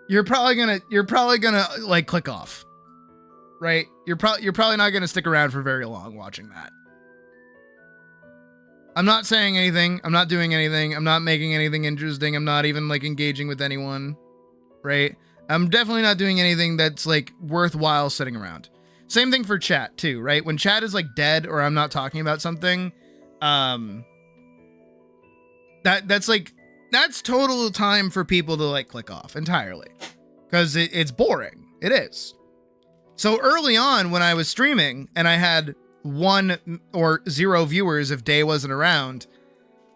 you're probably gonna like click off, right? You're probably not gonna stick around for very long watching that. I'm not saying anything. I'm not doing anything. I'm not making anything interesting. I'm not even like engaging with anyone, right? I'm definitely not doing anything that's like worthwhile sitting around. Same thing for chat too, right? When chat is like dead or I'm not talking about something, that's total time for people to like click off entirely, because it's boring. It is. So early on when I was streaming and I had 1 or 0 viewers if Day wasn't around,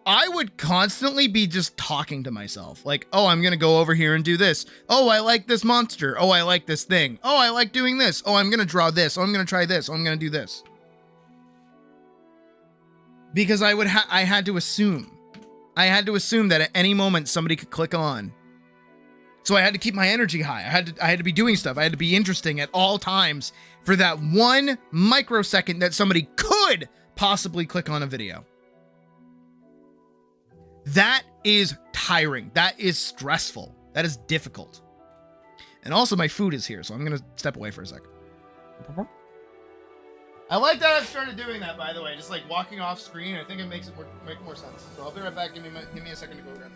I would constantly be just talking to myself. Like, oh, I'm going to go over here and do this. Oh, I like this monster. Oh, I like this thing. Oh, I like doing this. Oh, I'm going to draw this. Oh, I'm going to try this. Oh, I'm going to do this. Because I had to assume. I had to assume that at any moment somebody could click on. So I had to keep my energy high. I had to be doing stuff. I had to be interesting at all times for that 1 microsecond that somebody could possibly click on a video. That is tiring. That is stressful. That is difficult. And also my food is here, so I'm going to step away for a sec. I like that I've started doing that, by the way. Just like walking off screen. I think it makes it make more sense. So I'll be right back. Give me a second to go grab.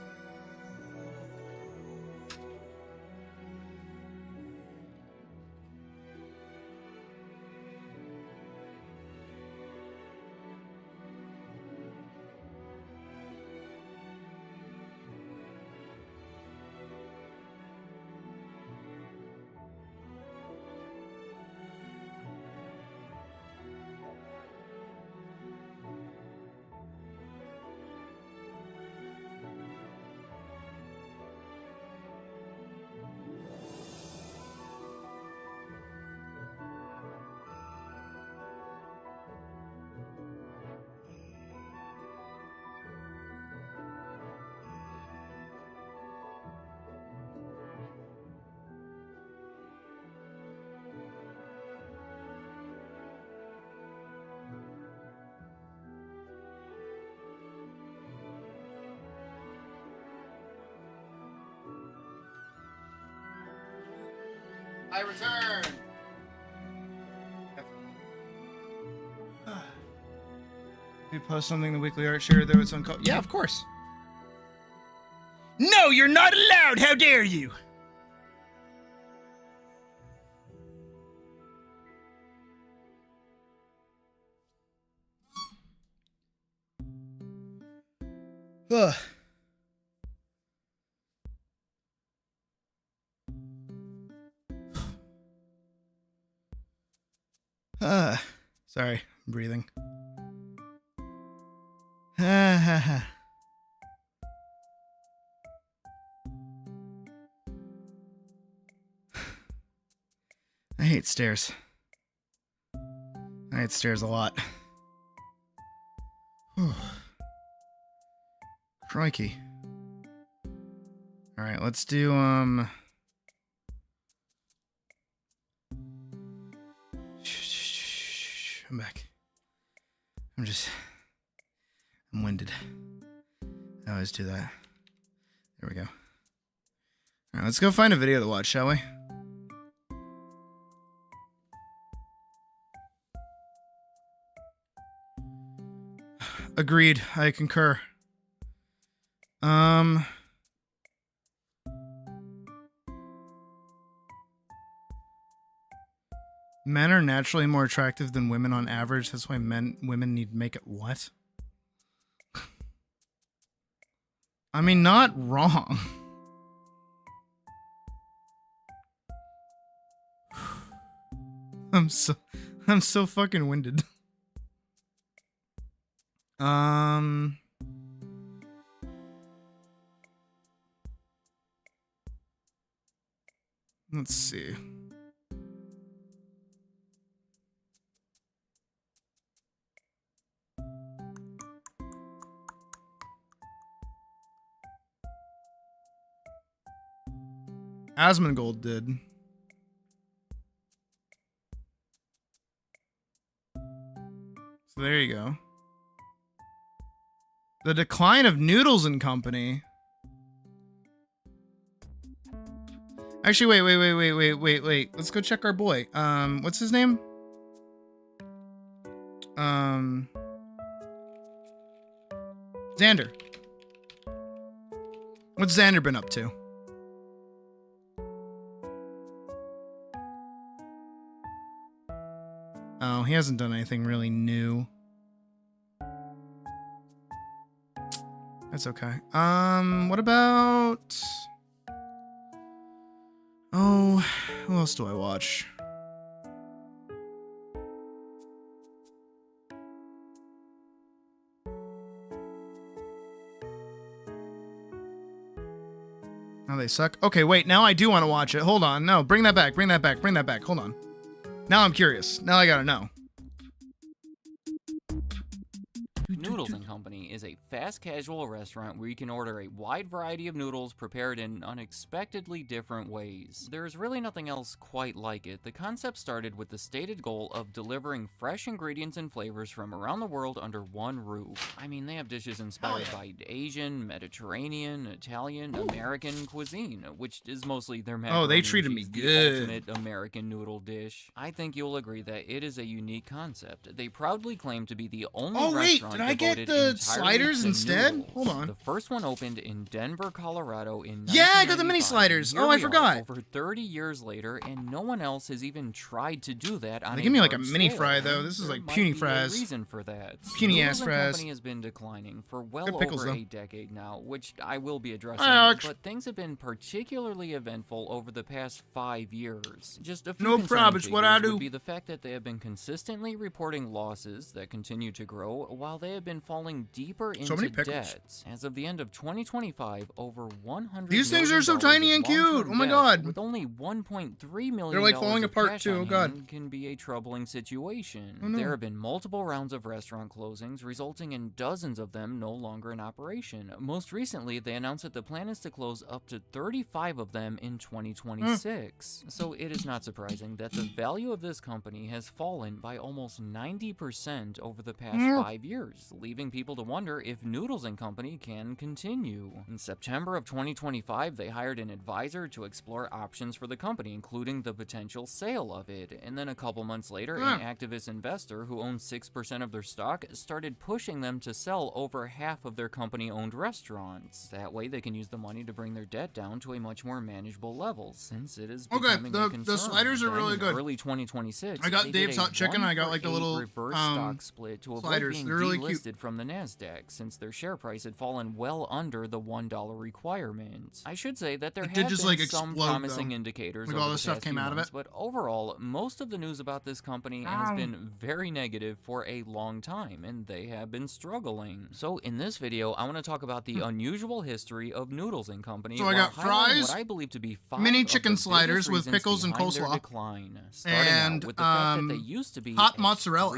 I return. We post something in the weekly art share there with some yeah, of course. No, you're not allowed. How dare you? Ugh. Sorry, I'm breathing. hate stairs. I hate stairs a lot. Crikey. Alright, let's do, I'm back. I'm winded. I always do that. There we go. Alright, let's go find a video to watch, shall we? Agreed. I concur. Men are naturally more attractive than women on average. That's why women need makeup. What? I mean, not wrong. I'm so fucking winded. Let's see. Asmongold did. So there you go. The Decline of Noodles and Company. Actually, wait. Let's go check our boy. What's his name? Xander. What's Xander been up to? Oh, he hasn't done anything really new. That's okay. What about... Oh, who else do I watch? Oh, they suck? Okay, wait, now I do want to watch it. Hold on. No, bring that back. Hold on. Now I'm curious. Now I gotta know. Noodles & Company is a fast casual restaurant where you can order a wide variety of noodles prepared in unexpectedly different ways. There's really nothing else quite like it. The concept started with the stated goal of delivering fresh ingredients and flavors from around the world under one roof. I mean, they have dishes inspired by Asian, Mediterranean, Italian, American cuisine, which is mostly their macaroni. Oh, they treated me the good. ultimate American noodle dish. I think you'll agree that it is a unique concept. They proudly claim to be the only restaurant did I get the sliders instead? Noodles. Hold on. The first one opened in Denver, Colorado in Yeah, I got the mini sliders. Here Oh, I we are, forgot. over 30 years later, and no one else has even tried to do that on They give me like a large mini scale. fry though. This is There like might puny be a fries. reason for that. Puny ass Noodles & fries. Company has been declining for well Good pickles, over though. a decade now, which I will be addressing. Ouch. But things have been particularly eventful over the past 5 years. Just a few No concerning problem, it's what I figures do. would be the fact that they have been consistently reporting losses that continue to grow, while they have been falling deeper into many pickles. debt. As of the end of 2025, over $100 These things million are so tiny of and cute. long-term Oh my debt, God. with only $1.3 million They're like falling of apart cash too. on Oh God. hand can be a troubling situation. Oh, no. There have been multiple rounds of restaurant closings, resulting in dozens of them no longer in operation. Most recently, they announced that the plan is to close up to 35 of them in 2026. So it is not surprising that the value of this company has fallen by almost 90% over the past 5 years, leaving people to wonder if Noodles & Company can continue. In September of 2025, they hired an advisor to explore options for the company, including the potential sale of it. And then a couple months later, an activist investor who owns 6% of their stock started pushing them to sell over half of their company-owned restaurants. That way, they can use the money to bring their debt down to a much more manageable level, since it is becoming a concern. The sliders are Then really in good. Early 2026, I got they Dave's did a hot chicken. I got like the 1-for-8 little reverse stock split to avoid sliders. being They're really cute. delisted from the NASDAQ since their share price had fallen well under the $1 requirement. I should say that there have been some promising indicators like over all the this stuff past came few out of months, it. but overall, most of the news about this company has been very negative for a long time, and they have been struggling. So in this video, I want to talk about the unusual history of Noodles & Company. So I got fries, what I believe to be mini chicken sliders with pickles and coleslaw, and with the fact that they used to be hot mozzarella,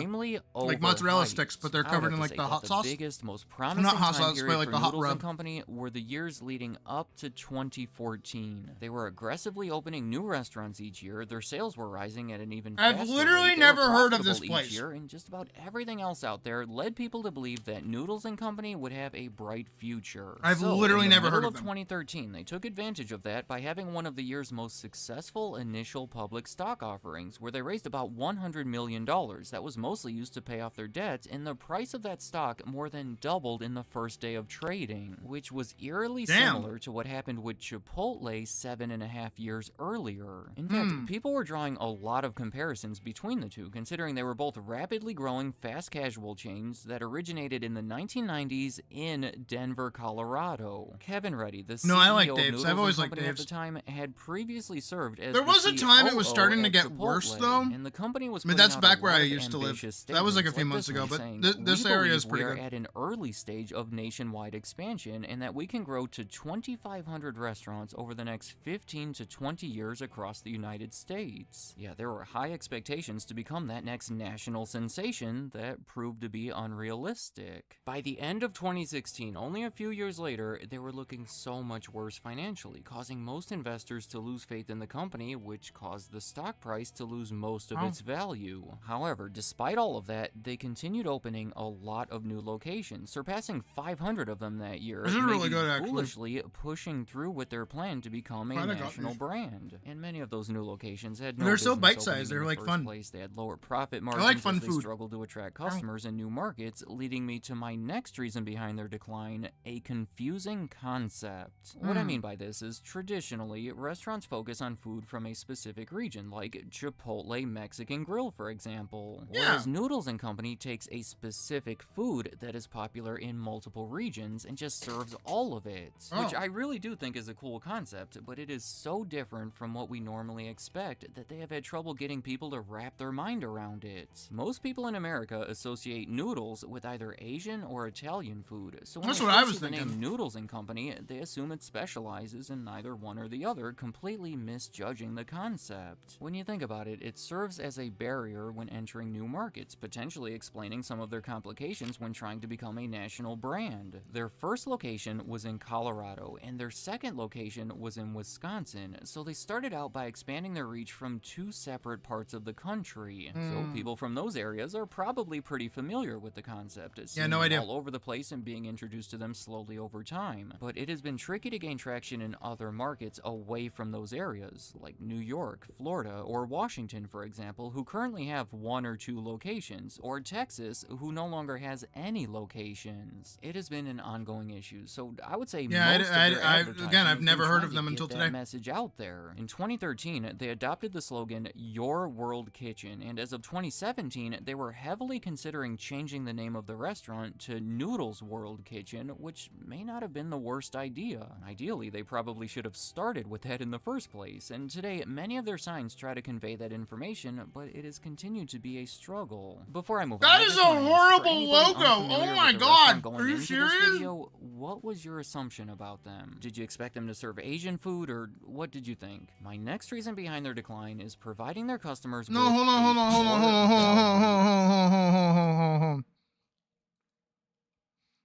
like mozzarella overhyped. sticks, but they're I would covered have in to like say the that hot sauce. The biggest, most promising not hot time sauce, period but like for the hot Noodles rub. & Company were the years leading up to 2014. They were aggressively opening new restaurants each year. Their sales were rising at an even faster I've literally rate. They never were heard of this profitable each place. year, and just about everything else out there led people to believe that Noodles & Company would have a bright future. I've literally never heard of them. In 2013, they took advantage of that by having one of the year's most successful initial public stock offerings, where they raised about $100 million. That was mostly used to pay off their debt, and the price of that stock more than doubled in the first day of trading, which was eerily similar to what happened with Chipotle 7.5 years earlier. In fact, people were drawing a lot of comparisons between the two, considering they were both rapidly growing fast casual chains that originated in the 1990s in Denver, Colorado. Kevin Reddy, the CEO I like of Dave's. Noodles I've always & liked Company at Dave's. the time, had previously served as There was a time it was starting to get Chipotle, worse, though. and the company was I mean, putting that's out back a where lot I of used to live. ambitious That was like a statements few like months this ago, one, but saying, this "We area is believe pretty we are good. at an early stage of nationwide expansion, and that we can grow to 2,500 restaurants over the next 15 to 20 years across the United States." Yeah, there were high expectations to become that next national sensation that proved to be unrealistic. By the end of 2016, only a few years later, they were looking so much worse financially, causing most investors to lose faith in the company, which caused the stock price to lose most of its value. However, despite all of that, they continued opening a lot of new locations, surpassing 500 of them that year. This is really good, actually. Foolishly pushing through with their plan to become a national brand. And many of those new locations had no They're so business bite-sized, opening they're in the like first fun. place. They had lower profit margins I like fun as they food. struggled to attract customers in new markets, leading me to my next reason behind their decline: a confusing concept. What I mean by this is, traditionally, restaurants focus on food from a specific region, like Chipotle Mexican Grill, for example. Whereas Noodles & Company takes a specific food that is popular in multiple regions and just serves all of it, which I really do think is a cool concept, but it is so different from what we normally expect that they have had trouble getting people to wrap their mind around it. Most people in America associate noodles with either Asian or Italian food, so when That's they what I first was see the thinking. name Noodles & Company, they assume it specializes in neither one or the other, completely misjudging the concept. When you think about it, it serves as a barrier when entering new markets, potentially explaining some of their complications when trying to become a national brand. Their first location was in Colorado, and their second location was in Wisconsin, so they started out by expanding their reach from two separate parts of the country. So people from those areas are probably pretty familiar with the concept, seeing no them idea. all over the place and being introduced to them slowly over time. But it has been tricky to gain traction in other markets away from those areas, like New York, Florida, or Washington, for example, who currently have 1 or 2 locations, or Texas, who no longer has any locations. It has been an ongoing issue, so I would say most of their advertising again, I've has never been heard trying of them to until get that today. message out there. In 2013, they adopted the slogan "Your World Kitchen," and as of 2017, they were heavily considering changing the name of the restaurant to Noodles World Kitchen, which may not have been the worst idea. Ideally, they probably should have started with that in the first place, and today many of their signs try to convey that information, but it has continued to be a struggle. Before I move on, That I is just a wanna ask, for horrible anybody logo. unfamiliar Oh with my the God. restaurant going Are you into this serious? video, what was your assumption about them? Did you expect them to serve Asian food, or what did you think? My next reason behind their decline is providing their customers No, with hold on, hold on, hold on, hold on, hold on, hold on, hold on, hold on.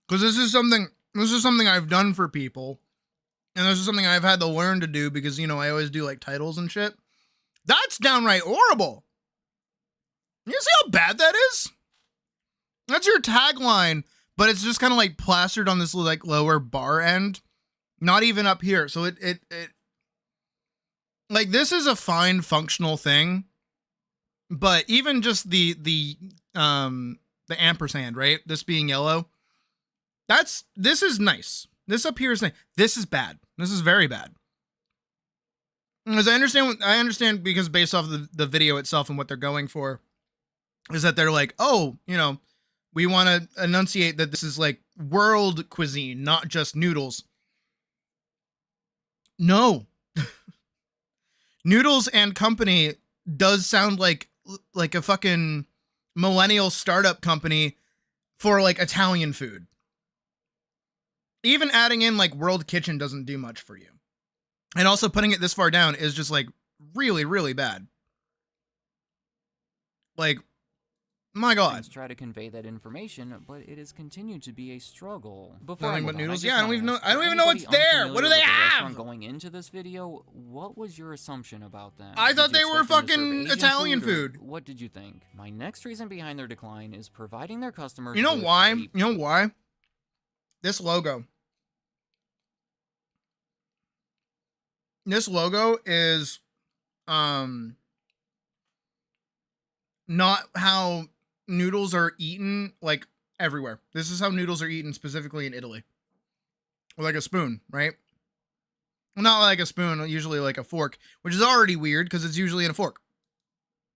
Because this is something I've done for people, and this is something I've had to learn to do because, you know, I always do like titles and shit. That's downright horrible. You see how bad that is? That's your tagline, but it's just kind of like plastered on this like lower bar end, not even up here. So it like, this is a fine functional thing, but even just the ampersand, right? This being yellow, this is nice. This up here is nice. This is bad. This is very bad. As I understand because based off the video itself and what they're going for, is that they're like, oh, you know, We want to enunciate that this is like world cuisine, not just noodles. No. Noodles and Company does sound like a fucking millennial startup company for like Italian food. Even adding in like World Kitchen doesn't do much for you. And also putting it this far down is just like really, really bad. Like, my God. Try to convey that information, but it has continued to be a struggle. Before Nothing I but move on, noodles. I Yeah, I don't even know. ask, I don't even know what's there. What do they with the have? restaurant going into this video, what was your assumption about them? I thought Did you they were expect them to serve fucking Asian Italian or food. What did you think? My next reason behind their decline is providing their customers. You know with why? a- You know why? This logo. This logo is not how noodles are eaten like everywhere. This is how noodles are eaten specifically in Italy. With like a spoon, right? Well, not like a spoon, usually like a fork, which is already weird because it's usually in a fork.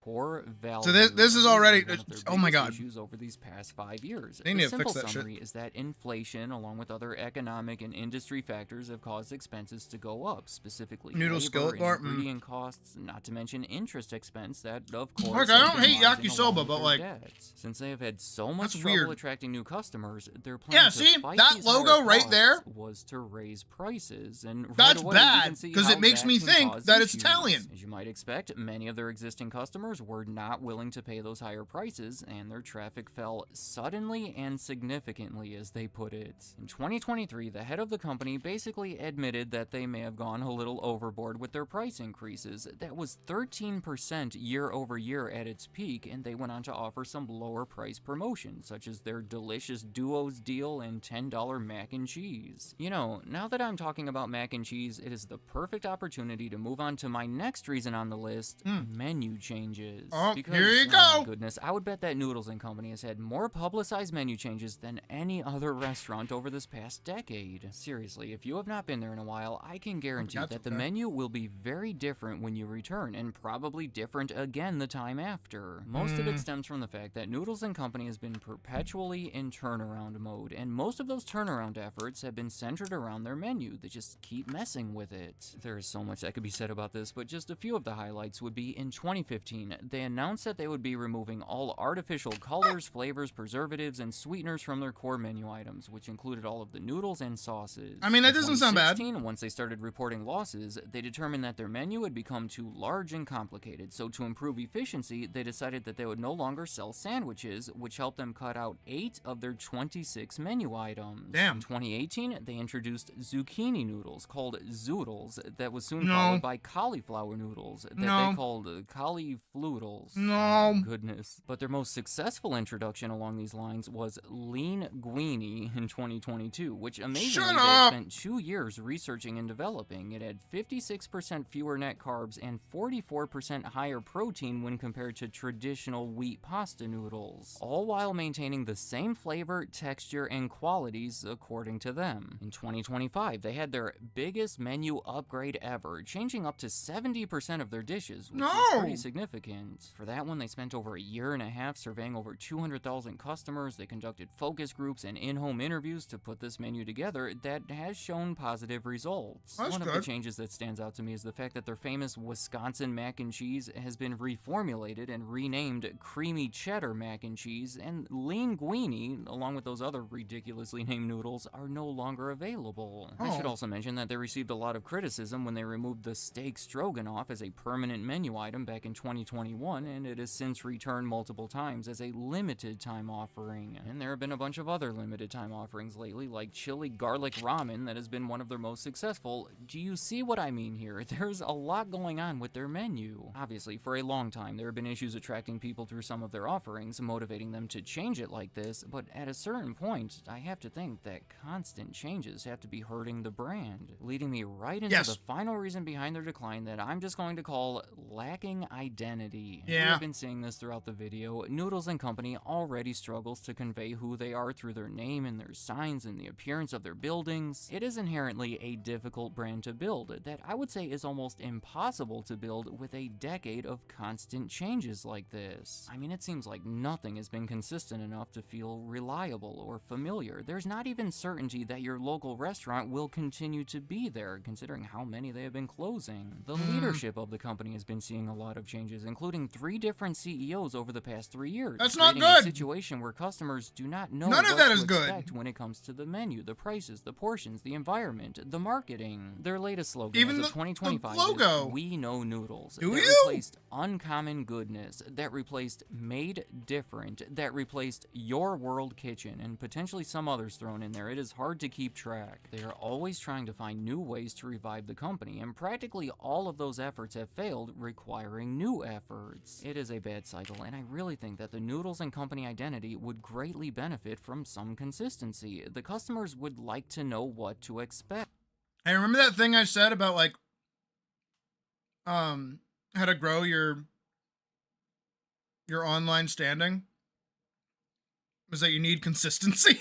Poor value. So this is already, one of their oh my biggest God. issues over these past 5 years. They The need to simple fix that shit. summary is that inflation, along with other economic and industry factors, have caused expenses to go up, specifically Noodle labor skillet and bar, ingredient costs, not to mention interest expense that, of course, Look, I has don't been hate rising yakisoba, along with but, their like, debts. Since they have had so much that's trouble weird. attracting new customers, their plan Yeah, to see? fight That these logo higher right there? costs was to raise prices, and right That's away, you bad, can see 'cause how it makes that me can think cause that it's issues. Italian. As you might expect, many of their existing customers were not willing to pay those higher prices, and their traffic fell suddenly and significantly, as they put it. In 2023, the head of the company basically admitted that they may have gone a little overboard with their price increases. That was 13% year over year at its peak, and they went on to offer some lower price promotions, such as their delicious Duos deal and $10 mac and cheese. You know, now that I'm talking about mac and cheese, it is the perfect opportunity to move on to my next reason on the list, menu changes. Oh, Because, here you oh go. my goodness, I would bet that Noodles & Company has had more publicized menu changes than any other restaurant over this past decade. Seriously, if you have not been there in a while, I can guarantee that the menu will be very different when you return, and probably different again the time after. Most of it stems from the fact that Noodles & Company has been perpetually in turnaround mode, and most of those turnaround efforts have been centered around their menu. They just keep messing with it. There is so much that could be said about this, but just a few of the highlights would be in 2015, they announced that they would be removing all artificial colors, flavors, preservatives, and sweeteners from their core menu items, which included all of the noodles and sauces. I mean, that In doesn't sound bad. 2016, once they started reporting losses, they determined that their menu had become too large and complicated, so to improve efficiency, they decided that they would no longer sell sandwiches, which helped them cut out 8 of their 26 menu items. Damn. In 2018, they introduced zucchini noodles called zoodles that was soon No. followed by cauliflower noodles that No. they called caulifloodles. No. Goodness. But their most successful introduction along these lines was linguine in 2022, which amazingly Shut they up. spent 2 years researching and developing. It had 56% fewer net carbs and 44% higher protein when compared to traditional wheat pasta noodles, all while maintaining the same flavor, texture, and qualities according to them. In 2025, they had their biggest menu upgrade ever, changing up to 70% of their dishes, which is pretty significant. For that one, they spent over a year and a half surveying over 200,000 customers. They conducted focus groups and in-home interviews to put this menu together that has shown positive results. That's One of the good. changes that stands out to me is the fact that their famous Wisconsin mac and cheese has been reformulated and renamed creamy cheddar mac and cheese, and linguine, along with those other ridiculously named noodles, are no longer available. I should also mention that they received a lot of criticism when they removed the steak stroganoff as a permanent menu item back in 2021, and it has since returned multiple times as a limited time offering. And there have been a bunch of other limited time offerings lately, like chili garlic ramen that has been one of their most successful. Do you see what I mean here? There's a lot going on with their menu. Obviously, for a long time, there have been issues attracting people through some of their offerings, motivating them to change it like this, but at a certain point, I have to think that constant changes have to be hurting the brand, leading me right into the final reason behind their decline that I'm just going to call lacking identity. identity. Yeah. We've been seeing this throughout the video. Noodles & Company already struggles to convey who they are through their name and their signs and the appearance of their buildings. It is inherently a difficult brand to build that I would say is almost impossible to build with a decade of constant changes like this. I mean, it seems like nothing has been consistent enough to feel reliable or familiar. There's not even certainty that your local restaurant will continue to be there, considering how many they have been closing. The leadership of the company has been seeing a lot of changes, including 3 different CEOs over the past 3 years. That's not creating good. A situation where customers do not know None of what that to is good. expect when it comes to the menu, the prices, the portions, the environment, the marketing. Their latest slogan Even as the of 2025 logo. is "We know noodles." Do that you? replaced uncommon goodness, that replaced made different, that replaced your world kitchen, and potentially some others thrown in there. It is hard to keep track. They are always trying to find new ways to revive the company, and practically all of those efforts have failed, requiring new efforts. It is a bad cycle, and I really think that the Noodles & Company identity would greatly benefit from some consistency. The customers would like to know what to expect. Hey, remember that thing I said about like how to grow your online standing? Was that you need consistency?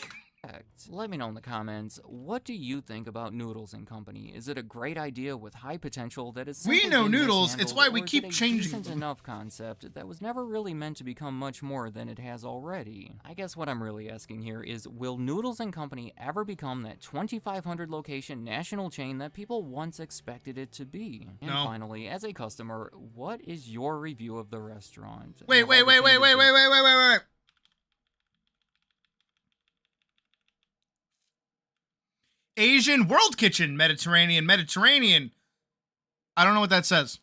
Let me know in the comments, what do you think about Noodles & Company? Is it a great idea with high potential that is We simply know been noodles, it's mishandled, why we or is keep it a changing decent them? enough concept that was never really meant to become much more than it has already? I guess what I'm really asking here is, will Noodles & Company ever become that 2,500 location national chain that people once expected it to be? And No. finally, as a customer, what is your review of the restaurant? Wait. Have all the changes been- Asian World Kitchen, Mediterranean. I don't know what that says.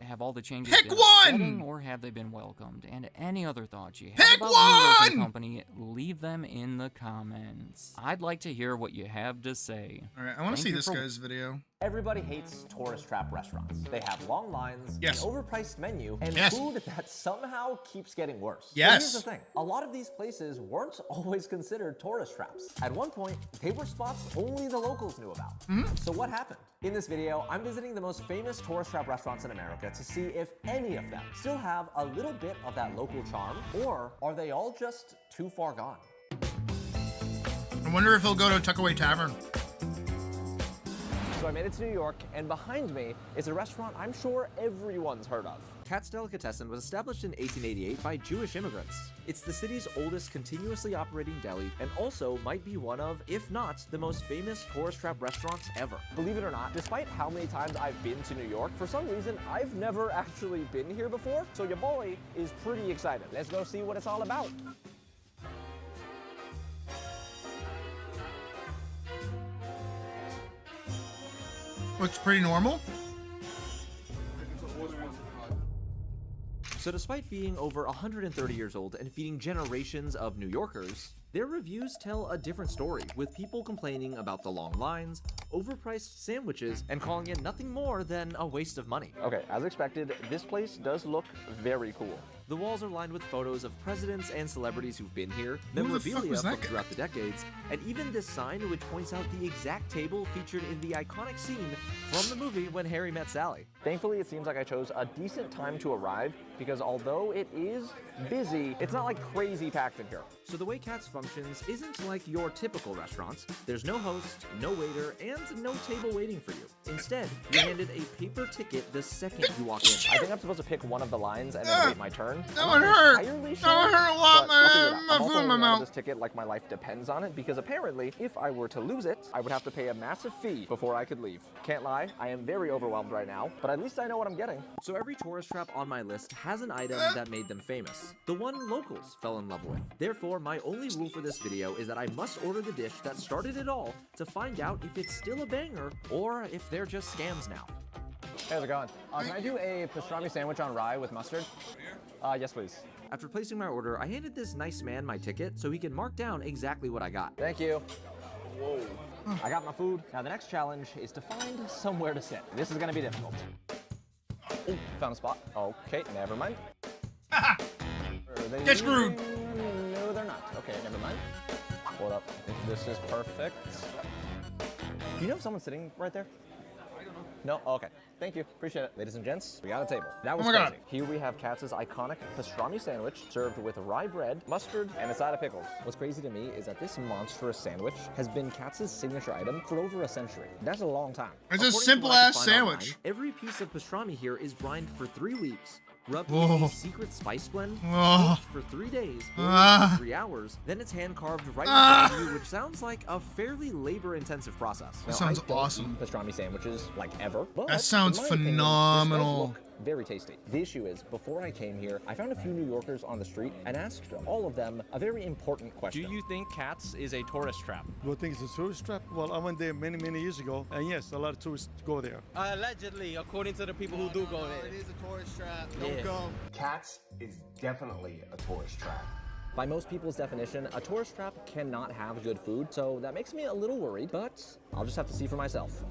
Have all the changes Pick been one! upsetting, or have they been welcomed? And any other thoughts you have Pick about Noodles & one! Company, leave them in the comments. I'd like to hear what you have to say. All right, I want to Thank see you this for- guy's video. Everybody hates tourist trap restaurants. They have long lines, Yes. an overpriced menu, and Yes. food that somehow keeps getting worse. But Yes. here's the thing. A lot of these places weren't always considered tourist traps. At one point, they were spots only the locals knew about. So what happened? In this video, I'm visiting the most famous tourist trap restaurants in America to see if any of them still have a little bit of that local charm, or are they all just too far gone? I wonder if he'll go to Tuckaway Tavern. So I made it to New York, and behind me is a restaurant I'm sure everyone's heard of. Katz's Delicatessen was established in 1888 by Jewish immigrants. It's the city's oldest continuously operating deli, and also might be one of, if not, the most famous tourist trap restaurants ever. Believe it or not, despite how many times I've been to New York, for some reason, I've never actually been here before, so your boy is pretty excited. Let's go see what it's all about. Looks pretty normal. So despite being over 130 years old and feeding generations of New Yorkers, their reviews tell a different story, with people complaining about the long lines, overpriced sandwiches, and calling it nothing more than a waste of money. Okay, as expected, this place does look very cool. The walls are lined with photos of presidents and celebrities who've been here, memorabilia from throughout the decades, and even this sign which points out the exact table featured in the iconic scene from the movie When Harry Met Sally. Thankfully, it seems like I chose a decent time to arrive, because although it is busy, it's not like crazy packed in here. So the way Katz's functions isn't like your typical restaurants. There's no host, no waiter, and no table waiting for you. Instead, you're handed a paper ticket the second you walk in. I think I'm supposed to pick one of the lines and then wait my turn. That one hurt. Entirely That one hurt a lot, but I'll figure it out. my I'm also foot in my holding on to mouth. this ticket like my life depends on it, because apparently, if I were to lose it, I would have to pay a massive fee before I could leave. Can't lie, I am very overwhelmed right now, but at least I know what I'm getting. So every tourist trap on my list has an item that made them famous, the one locals fell in love with. Therefore, my only rule for this video is that I must order the dish that started it all to find out if it's still a banger or if they're just scams now. Hey, how's it going? Can I do a pastrami sandwich on rye with mustard? Yes, please. After placing my order, I handed this nice man my ticket so he can mark down exactly what I got. Thank you. Whoa. I got my food. Now the next challenge is to find somewhere to sit. This is gonna be difficult. Oh, found a spot. Okay, never mind. Get screwed. No, they're not. Okay, never mind. Hold up. This is perfect. Do you know if someone's sitting right there? I don't know. No? Oh, okay. Thank you. Appreciate it. Ladies and gents, we got a table. That was Oh my God. crazy. Here we have Katz's iconic pastrami sandwich served with rye bread, mustard, and a side of pickles. What's crazy to me is that this monstrous sandwich has been Katz's signature item for over a century. That's a long time. It's a According to simple what I could ass find sandwich. online, every piece of pastrami here is brined for 3 weeks. Rubbed Whoa. in a secret spice blend, Whoa. cooked for 3 days, Ah. for 3 hours, then it's hand carved right in Ah. front of you, which sounds like a fairly labor-intensive process. That sounds I don't awesome. eat pastrami sandwiches like ever. But That sounds in my opinion, this does phenomenal. look very tasty. The issue is, before I came here, I found a few New Yorkers on the street and asked all of them a very important question. Do you think Katz is a tourist trap? Do I think it's a tourist trap? Well, I went there many, many years ago, and yes, a lot of tourists go there. Allegedly, according to the people who do go there. It is a tourist trap. Yeah. Don't go. Katz is definitely a tourist trap. By most people's definition, a tourist trap cannot have good food, so that makes me a little worried, but I'll just have to see for myself.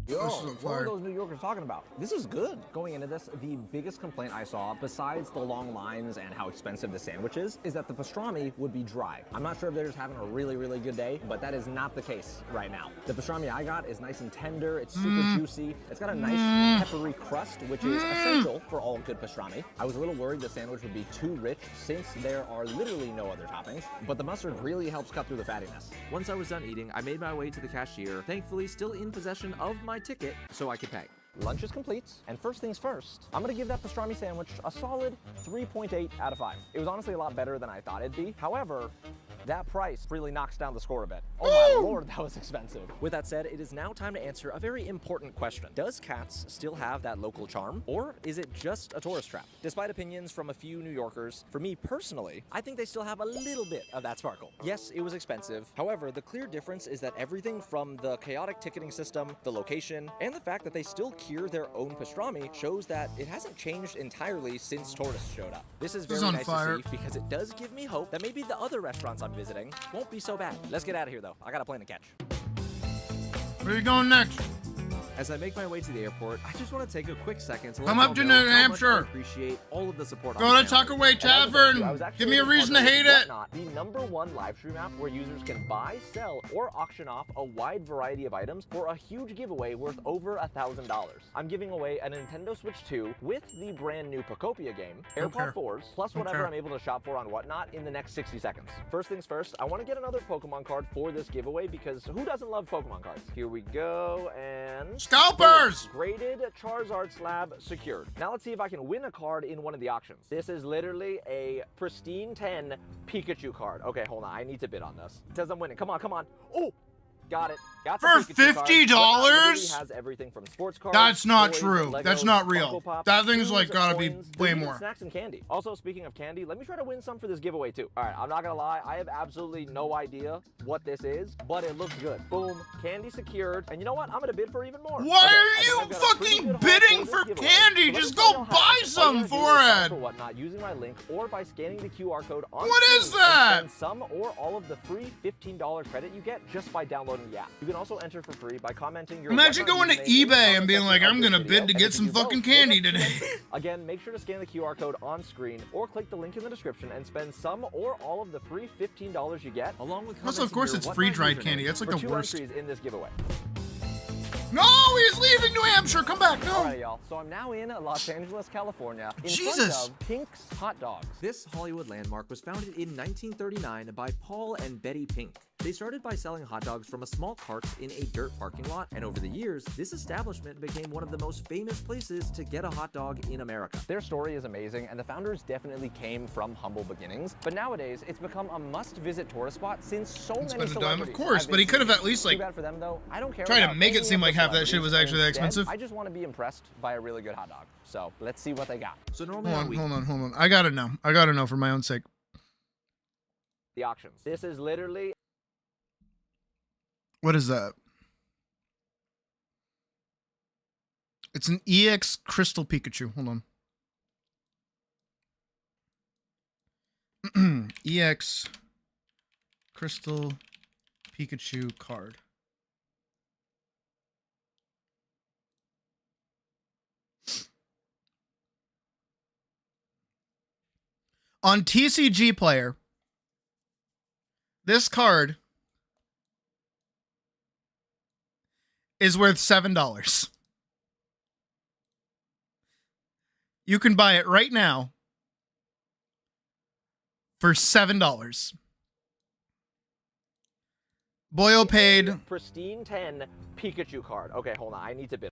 Yo, what are those New Yorkers talking about? This is good. Going into this, the biggest complaint I saw, besides the long lines and how expensive the sandwich is that the pastrami would be dry. I'm not sure if they're just having a really, really good day, but that is not the case right now. The pastrami I got is nice and tender, it's super juicy, it's got a nice peppery crust, which is essential for all good pastrami. I was a little worried the sandwich would be too rich since there are literally no other toppings, but the mustard really helps cut through the fattiness. Once I was done eating, I made my way to the cashier, thankfully still in possession of my ticket so I could pay. Lunch is complete, and first things first, I'm gonna give that pastrami sandwich a solid 3.8 out of 5. It was honestly a lot better than I thought it'd be. However, that price really knocks down the score a bit. Oh my lord, that was expensive. With that said, it is now time to answer a very important question. Does Katz still have that local charm, or is it just a tourist trap? Despite opinions from a few New Yorkers, for me personally, I think they still have a little bit of that sparkle. Yes, it was expensive. However, the clear difference is that everything from the chaotic ticketing system, the location, and the fact that they still cure their own pastrami shows that it hasn't changed entirely since tourists showed up. This is very nice to see because it does give me hope that maybe the other restaurants I'm visiting won't be so bad. Let's get out of here though. I got a plane to catch. Where are you going next? As I make my way to the airport, I just want to take a quick second to Come let up y'all to know New how much I Hampshire. appreciate all of the support. Go to Tuck Away Tavern. Give me a reason to hate it. The #1 live stream app where users can buy, sell, or auction off a wide variety of items for a huge giveaway worth over $1,000. I'm giving away a Nintendo Switch 2 with the brand new Pocopia game, AirPod 4s, plus whatever I'm able to shop for on Whatnot in the next 60 seconds. First things first, I want to get another Pokemon card for this giveaway because who doesn't love Pokemon cards? Here we go, and... Scalpers! Graded Charizard slab secured. Now let's see if I can win a card in one of the auctions. This is literally a pristine 10 Pikachu card. Okay, hold on. I need to bid on this. It says I'm winning. Come on, come on. Oh, got it. Got the For Pikachu card. $50? Literally has everything from sports cards. That's not toys, true. Legos, That's not Funko real. Pops, That thing's like shoes, gotta be coins, way there's even more. snacks and candy. Also, speaking of candy, let me try to win some for this giveaway too. All right, I'm not gonna lie. I have absolutely no idea what this is, but it looks good. Boom, candy secured. And you know what? I'm gonna bid for even more. Why Okay, are I think you I've got a pretty fucking good haul bidding this for giveaway. candy? So let me Just show go y'all how. buy All you some gotta do is for sign it. For Whatnot using my link or by scanning the QR code on What screen is that? and spend some or all of the free $15 credit you get just by downloading the app. You can also enter for free by commenting your Imagine Whatnot going to username in the eBay and comment being section like, of I'm this gonna video, bid to and get if some you do fucking both, you'll candy get today. 2 Again, make sure to scan the QR code on screen or click the link in the description and spend some or all of the free $15 you get, along with Also, of commenting course, your it's Whatnot free-dried username candy. That's like for the 2 worst. entries in this giveaway. No, he's leaving New Hampshire. Come back. No. Alright, y'all. So I'm now in Los Angeles, California, in Jesus. front of Pink's Hot Dogs. This Hollywood landmark was founded in 1939 by Paul and Betty Pink. They started by selling hot dogs from a small cart in a dirt parking lot, and over the years, this establishment became one of the most famous places to get a hot dog in America. Their story is amazing, and the founders definitely came from humble beginnings, but nowadays, it's become a must-visit tourist spot since so many Spend a dime, celebrities of course, have but he could have visited. at least, like, Too bad for them, though. I don't care try to about make it any seem of like the half that shit was celebrities, actually that and instead, expensive. I just want to be impressed by a really good hot dog. So let's see what they got. So normally Hold on. I gotta know. I gotta know for my own sake. the auctions. This is literally What is that? It's an EX Crystal Pikachu. Hold on. EX Crystal Pikachu card. On TCG Player, this card is worth $7. You can buy it right now for $7. Boyo paid. Pristine 10 Pikachu card. Okay, hold on. I need to bid.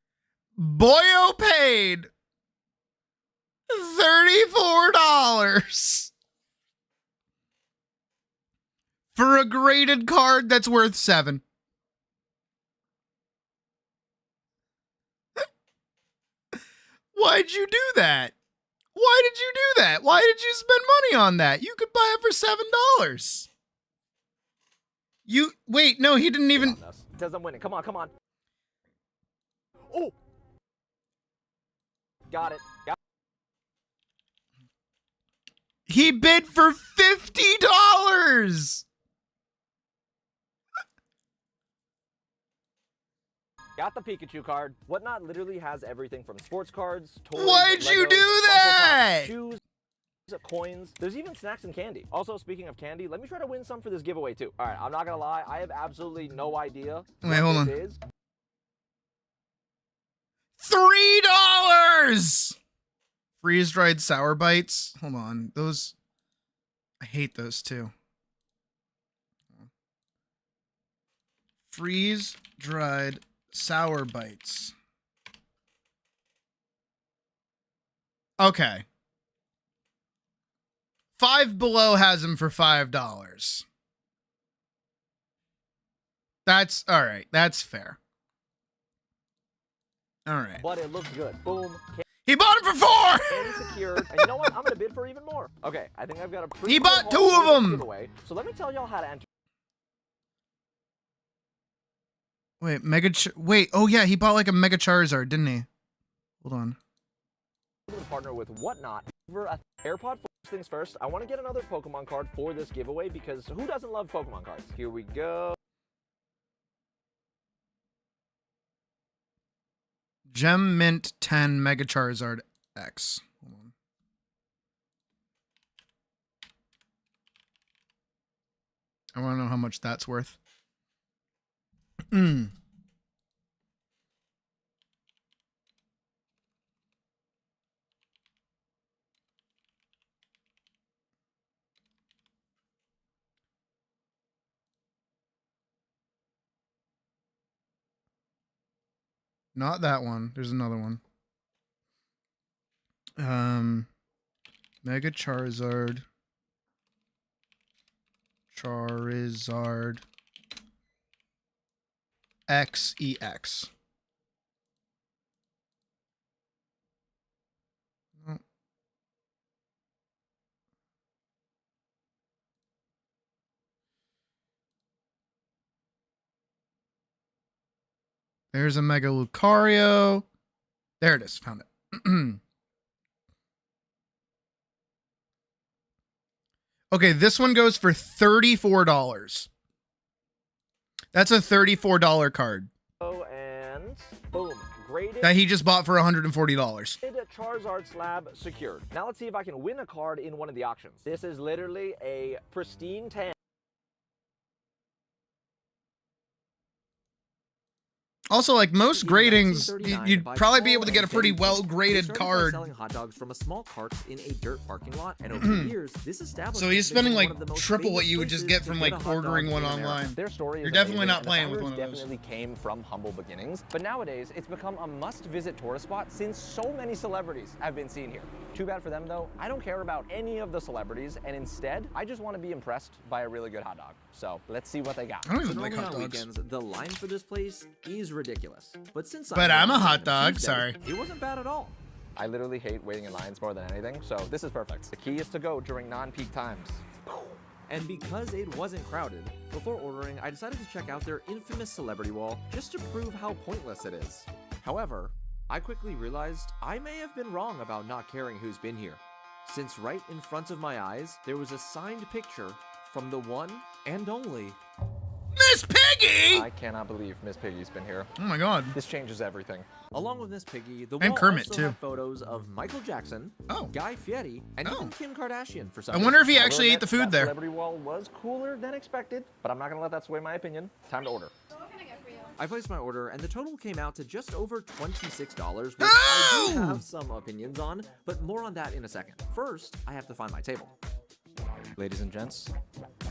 Boyo paid $34 for a graded card that's worth $7. Why'd you do that? Why did you do that? Why did you spend money on that? You could buy it for $7. You wait, no, he didn't even. Says I'm winning. Come on, come on. Oh, got it. He bid for $50. Got the Pikachu card. Whatnot literally has everything from sports cards, toys, Why'd you Legos, do Funko that? Pops, shoes, coins. There's even snacks and candy. Also, speaking of candy, let me try to win some for this giveaway too. All right, I'm not gonna lie, I have absolutely no idea Wait, hold on. is. $3. Freeze-dried sour bites. Hold on, those. I hate those too. Freeze-dried sour bites. Okay. Five Below has them for $5. That's all right. That's fair. All right. But it looks good. Boom. He bought them for $4. Candy secured. And you know what? I'm gonna bid for even more. Okay, I think I've got a pretty He good bought haul 2 of for this them. giveaway. So let me tell y'all how to enter. Wait, wait, oh yeah, he bought like a Mega Charizard, didn't he? Hold on. Partner with Whatnot for a AirPod. First things first, I want to get another Pokemon card for this giveaway because who doesn't love Pokemon cards? Here we go. Gem Mint 10 Mega Charizard X. Hold on. I want to know how much that's worth. Not that one. There's another one. Mega Charizard. Charizard XEX. Oh. There's a Mega Lucario. There it is. Found it. Okay, this one goes for $34. That's a $34 card. Oh, and boom. Graded. That he just bought for $140. Charizard slab secured. Now let's see if I can win a card in one of the auctions. This is literally a pristine 10. Also, like most gradings, you'd probably be able to get a pretty well-graded card. Selling hot dogs from a small cart in a dirt parking lot, and over the years, this establishment. So he's spending like triple what you would just get from like ordering one online. Their story You're is definitely amazing, not playing with and the one of founders those. definitely came from humble beginnings, but nowadays it's become a must-visit tourist spot since so many celebrities have been seen here. Too bad for them though. I don't care about any of the celebrities, and instead, I just want to be impressed by a really good hot dog. So let's see what they got. I don't even like hot dogs. Weekends, the line for this place is ridiculous. But since I'm a hot dog, sorry. It wasn't bad at all. I literally hate waiting in lines more than anything, so this is perfect. The key is to go during non-peak times. And because it wasn't crowded, before ordering, I decided to check out their infamous celebrity wall just to prove how pointless it is. However, I quickly realized I may have been wrong about not caring who's been here, since right in front of my eyes, there was a signed picture from the one and only Miss Peggy! I cannot believe Miss Piggy's been here. Oh my god. This changes everything. Along with Miss Piggy, the And wall Kermit, also too. had photos of Michael Jackson, Guy Fieri, and even Kim Kardashian for some I wonder if he reason. actually ate the food that there. Celebrity wall was cooler than expected, but I'm not gonna let that sway my opinion. Time to order. So what can I get for you? I placed my order and the total came out to just over $26, which I do have some opinions on, but more on that in a second. First, I have to find my table. Ladies and gents,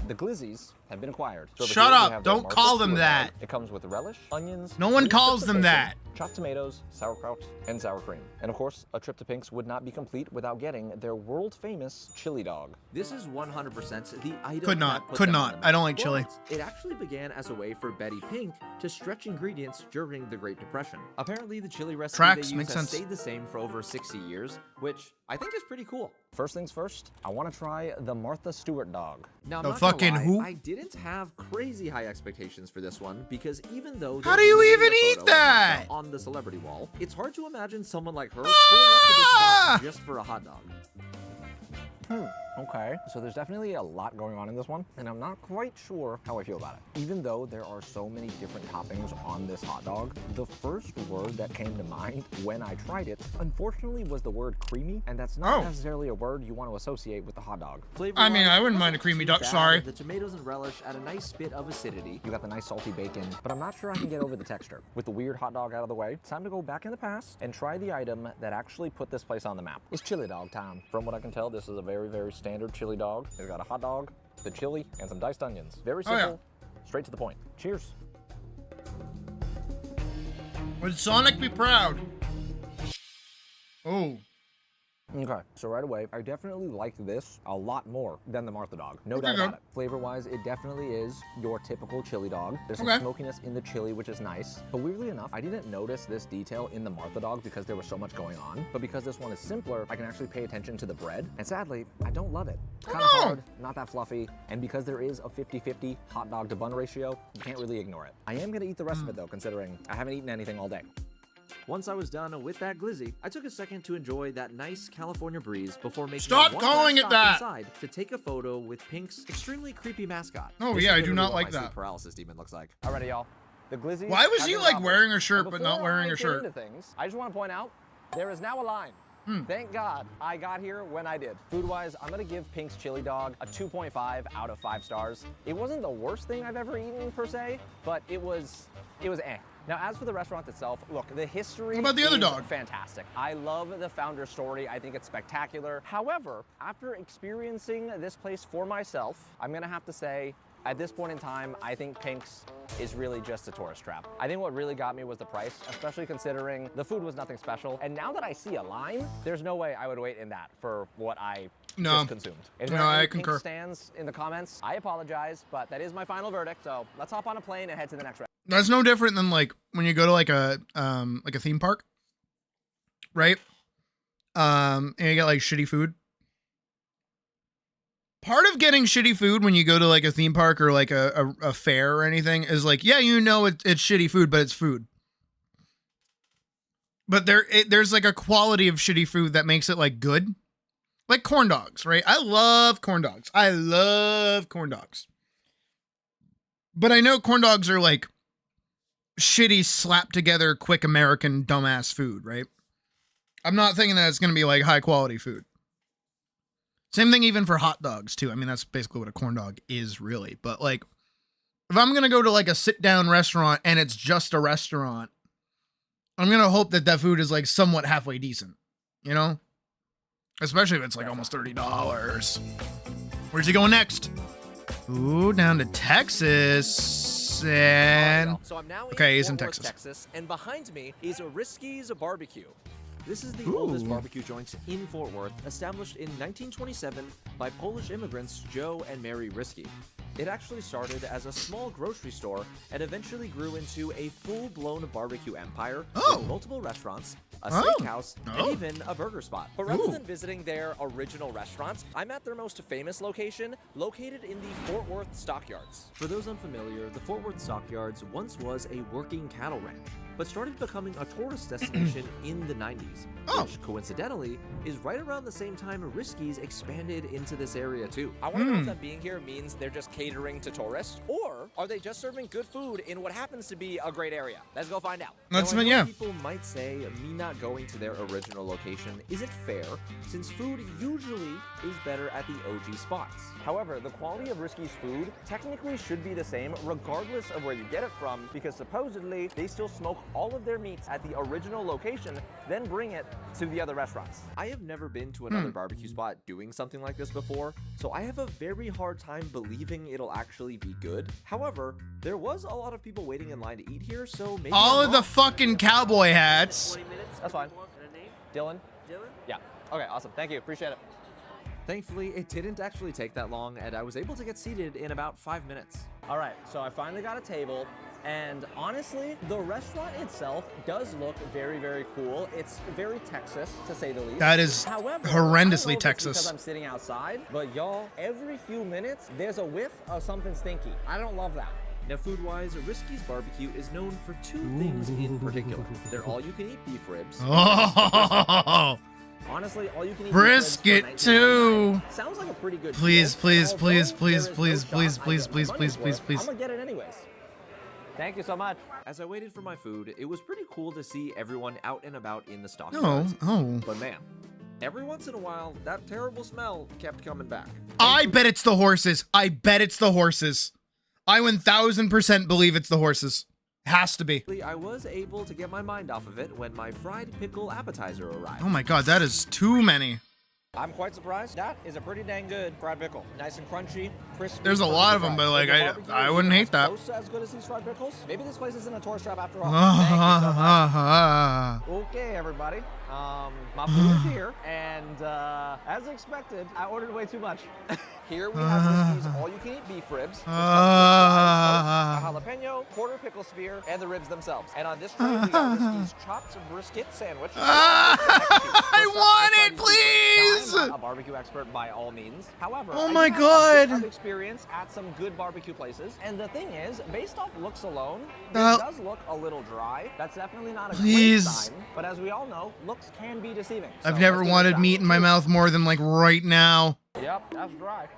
the glizzies have been acquired. So over Shut here we up, have don't the call Martha them Stewart that. dog. It comes with relish, onions. No one green calls strips them of bacon, that. Chopped tomatoes, sauerkraut, and sour cream. And of course, a trip to Pink's would not be complete without getting their world famous chili dog. This is 100% the item Could that not, put could them not. on the I don't map. like chili. But it actually began as a way for Betty Pink to stretch ingredients during the Great Depression. Apparently, the chili recipe Tracks, they use makes has sense. stayed the same for over 60 years, which I think is pretty cool. First things first, I want to try the Martha Stewart dog. Now, I'm The not gonna fucking lie, who? I didn't have crazy high expectations for this one because even though How there's do you literally even a eat photo of that? Martha on the celebrity wall, it's hard to imagine someone like her pulling up to this spot just for a hot dog. Okay, so there's definitely a lot going on in this one, and I'm not quite sure how I feel about it. Even though there are so many different toppings on this hot dog, the first word that came to mind when I tried it, unfortunately, was the word creamy, and that's not necessarily a word you want to associate with the hot dog. I mean, I wouldn't mind a creamy dog, sorry. The tomatoes and relish add a nice bit of acidity. You got the nice salty bacon, but I'm not sure I can get over the texture. With the weird hot dog out of the way, it's time to go back in the past and try the item that actually put this place on the map. It's chili dog time. From what I can tell, this is a very, very standard chili dog. It's got a hot dog, the chili, and some diced onions. Very simple, straight to the point. Cheers. Would Sonic be proud? Oh. Okay, so right away, I definitely like this a lot more than the Martha dog. No doubt Okay. about it. Flavor-wise, it definitely is your typical chili dog. There's some smokiness in the chili, which is nice. But weirdly enough, I didn't notice this detail in the Martha dog because there was so much going on. But because this one is simpler, I can actually pay attention to the bread. And sadly, I don't love it. It's kind of hard, not that fluffy. And because there is a 50-50 hot dog to bun ratio, you can't really ignore it. I am gonna eat the rest of it though, considering I haven't eaten anything all day. Once I was done with that glizzy, I took a second to enjoy that nice California breeze before making Stop one calling last it stop that! inside to take a photo with Pink's extremely creepy mascot. Oh, This yeah, is I do literally not what like my sleep that. paralysis demon looks like. Alrighty, y'all. The glizzy. Why was has he been like accomplished. wearing a shirt but Before not wearing I a get shirt? into things, I just want to point out there is now a line. Thank God I got here when I did. Food-wise, I'm gonna give Pink's chili dog a 2.5 out of 5 stars. It wasn't the worst thing I've ever eaten per se, but it was eh. Now, as for the restaurant itself, look, the history What about the other is dog? fantastic. I love the founder's story. I think it's spectacular. However, after experiencing this place for myself, I'm gonna have to say, at this point in time, I think Pink's is really just a tourist trap. I think what really got me was the price, especially considering the food was nothing special. And now that I see a line, there's no way I would wait in that for what I just consumed. If there No, are any I Pink concur. stands in the comments, I apologize, but that is my final verdict. So let's hop on a plane and head to the next restaurant. That's no different than like when you go to like a theme park, right? And you get like shitty food. Part of getting shitty food when you go to like a theme park or like a fair or anything is like, yeah, you know it's shitty food, but it's food. But there's like a quality of shitty food that makes it like good. Like corn dogs, right? I love corn dogs. I love corn dogs. But I know corn dogs are like shitty, slapped together, quick American dumbass food, right? I'm not thinking that it's going to be like high quality food. Same thing even for hot dogs too. I mean, that's basically what a corn dog is really. But like, if I'm going to go to like a sit down restaurant and it's just a restaurant, I'm going to hope that that food is like somewhat halfway decent, you know? Especially if it's like almost $30. Where's he going next? Ooh, down to Texas. And So I'm now okay, he's in Fort Worth, Texas. Texas, and behind me is Risky's Barbecue. This is the Ooh. oldest barbecue joint in Fort Worth, established in 1927 by Polish immigrants Joe and Mary Risky. It actually started as a small grocery store and eventually grew into a full-blown barbecue empire with multiple restaurants, a steakhouse, and even a burger spot. But rather than visiting their original restaurant, I'm at their most famous location, located in the Fort Worth Stockyards. For those unfamiliar, the Fort Worth Stockyards once was a working cattle ranch. but started becoming a tourist destination in the 90s, which coincidentally is right around the same time Risky's expanded into this area too. I want to know if them being here means they're just catering to tourists, or are they just serving good food in what happens to be a great area? Let's go find out. Now, I know people might say me not going to their original location isn't fair, since food usually is better at the OG spots. However, the quality of Risky's food technically should be the same regardless of where you get it from, because supposedly they still smoke all of their meats at the original location, then bring it to the other restaurants. I have never been to another barbecue spot doing something like this before, so I have a very hard time believing it'll actually be good. However, there was a lot of people waiting in line to eat here, so maybe all of the fucking cowboy hats. That's fine. Dylan? Yeah. Okay, awesome. Thank you. Appreciate it. Thankfully, it didn't actually take that long, and I was able to get seated in about 5 minutes. All right, so I finally got a table, and honestly, the restaurant itself does look very, very cool. It's very Texas, to say the least. That is However, horrendously I don't know if it's Texas. because I'm sitting outside, but y'all, every few minutes, there's a whiff of something stinky. I don't love that. Now, food-wise, Risky's Barbecue is known for two things in particular. They're all-you-can-eat beef ribs. Oh. Honestly, all you can eat brisket too. Sounds like a pretty good please, deal. please, Although please, please, there is please, no please, shot I please, get please, my please, money's please, worth, please. I'm gonna get it anyways. Thank you so much. As I waited for my food, it was pretty cool to see everyone out and about in the stock Oh, yards. oh. But man, every once in a while, that terrible smell kept coming back. I bet it's the horses. I bet it's the horses. I 1000% believe it's the horses. Has to be. I was able to get my mind off of it when my fried pickle appetizer arrived. Oh my god, that is too many. I'm quite surprised. That is a pretty dang good fried pickle. Nice and crunchy, crispy. There's a lot of them, but like I wouldn't hate that. Close to as good as these fried pickles. Maybe this place isn't a tourist trap after all. Okay, everybody. My food is here, and as expected, I ordered way too much. Here we have Risky's all-you-can-eat beef ribs, which comes with a jalapeno, quarter pickle spear, and the ribs themselves. And on this tray, we got Risky's chopped brisket sandwich. I want it, please! I'm not a barbecue expert by all means. However, oh I my do have god, a bit of experience at some good barbecue places. And the thing is, based off looks alone, it does look a little dry. That's definitely not a great sign. But as we all know, looks can be deceiving. I've never wanted meat in my mouth more than like right now. Yep, that's dry.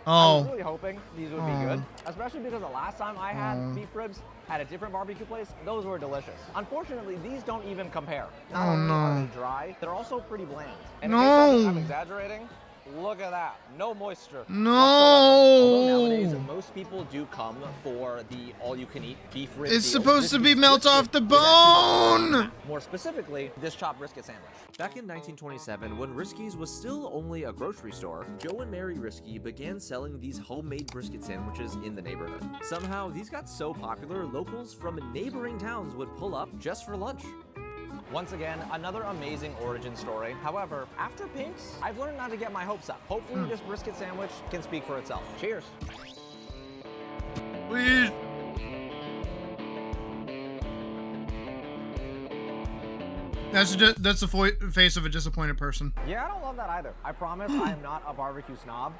Oh. I was really hoping these would be good, especially because the last time I had beef ribs at a different barbecue place, those were delicious. Unfortunately, these don't even compare. Not only are they dry, they're also pretty bland. And in case I think I'm exaggerating, look at that. No moisture. No. Although nowadays, most people do come for the all-you-can-eat beef ribs. It's supposed to be melt off the bone. More specifically, this chopped brisket sandwich. Back in 1927, when Risky's was still only a grocery store, Joe and Mary Risky began selling these homemade brisket sandwiches in the neighborhood. Somehow, these got so popular, locals from neighboring towns would pull up just for lunch. Once again, another amazing origin story. However, after Pink's, I've learned not to get my hopes up. Hopefully this brisket sandwich can speak for itself. Cheers. Please. That's the face of a disappointed person. Yeah, I don't love that either. I promise I am not a barbecue snob.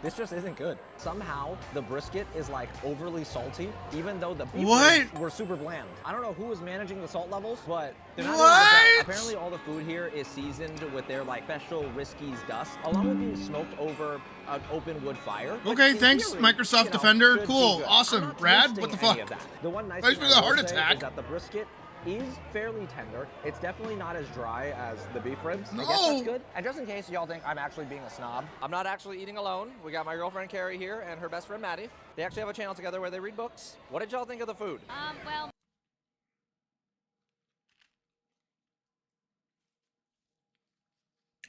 This just isn't good. Somehow, the brisket is like overly salty, even though the beef ribs were super bland. I don't know who was managing the salt levels, but they're not doing the best. Apparently, all the food here is seasoned with their like special Risky's dust, along with being smoked over an open wood fire. Okay, thanks, theory, Microsoft Defender. Cool, awesome, rad. What the fuck? The one nice Thanks thing for the I will heart say attack. is that the brisket is fairly tender. It's definitely not as dry as the beef ribs. No. I guess that's good. And just in case y'all think I'm actually being a snob, I'm not actually eating alone. We got my girlfriend Carrie here and her best friend Maddie. They actually have a channel together where they read books. What did y'all think of the food? Well,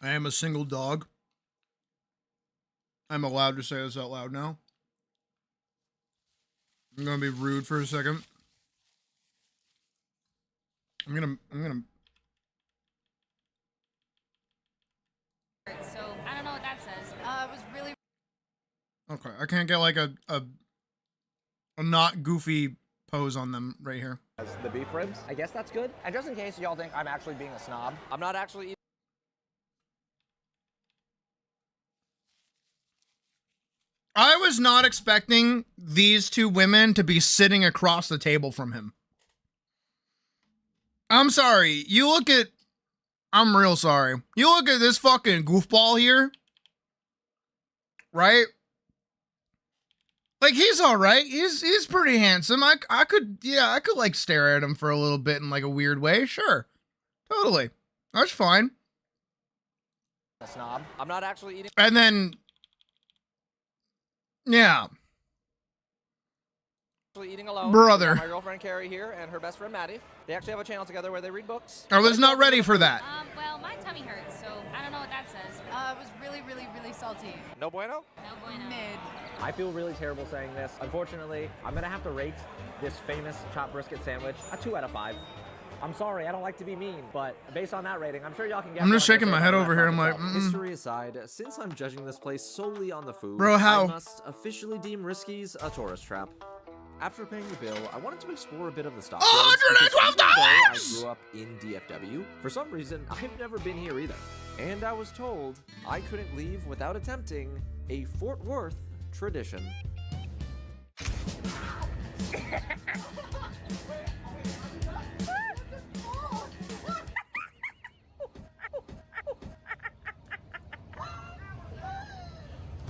I am a single dog. I'm allowed to say this out loud now. I'm gonna be rude for a second. I'm gonna. so I don't know what that says. It was really. Okay, I can't get like a not goofy pose on them right here. As the beef ribs, I guess that's good. And just in case y'all think I'm actually being a snob, I'm not actually eating. I was not expecting these two women to be sitting across the table from him. I'm sorry. You look at... I'm real sorry. You look at this fucking goofball here. Right? Like, he's alright. He's pretty handsome. I could like stare at him for a little bit in like a weird way. Sure. Totally. That's fine. A snob. I'm not actually eating. And then... Yeah. Eating alone. Brother. My girlfriend Carrie here and her best friend Maddie. They actually have a channel together where they read books. I was not ready for that. Well, my tummy hurts, so I don't know what that says. It was really, really, really salty. No bueno? No bueno. Mid. I feel really terrible saying this. Unfortunately, I'm gonna have to rate this famous chopped brisket sandwich a 2 out of 5. I'm sorry, I don't like to be mean, but based on that rating, I'm sure y'all can guess. I'm just shaking my head over here. I'm like, History aside, since I'm judging this place solely on the food, Bro, how? I must officially deem Risky's a tourist trap. After paying the bill, I wanted to explore a bit of the stock. $112! I grew up in DFW. For some reason, I've never been here either. And I was told I couldn't leave without attempting a Fort Worth tradition.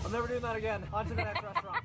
I'm never doing that again. On to the next restaurant.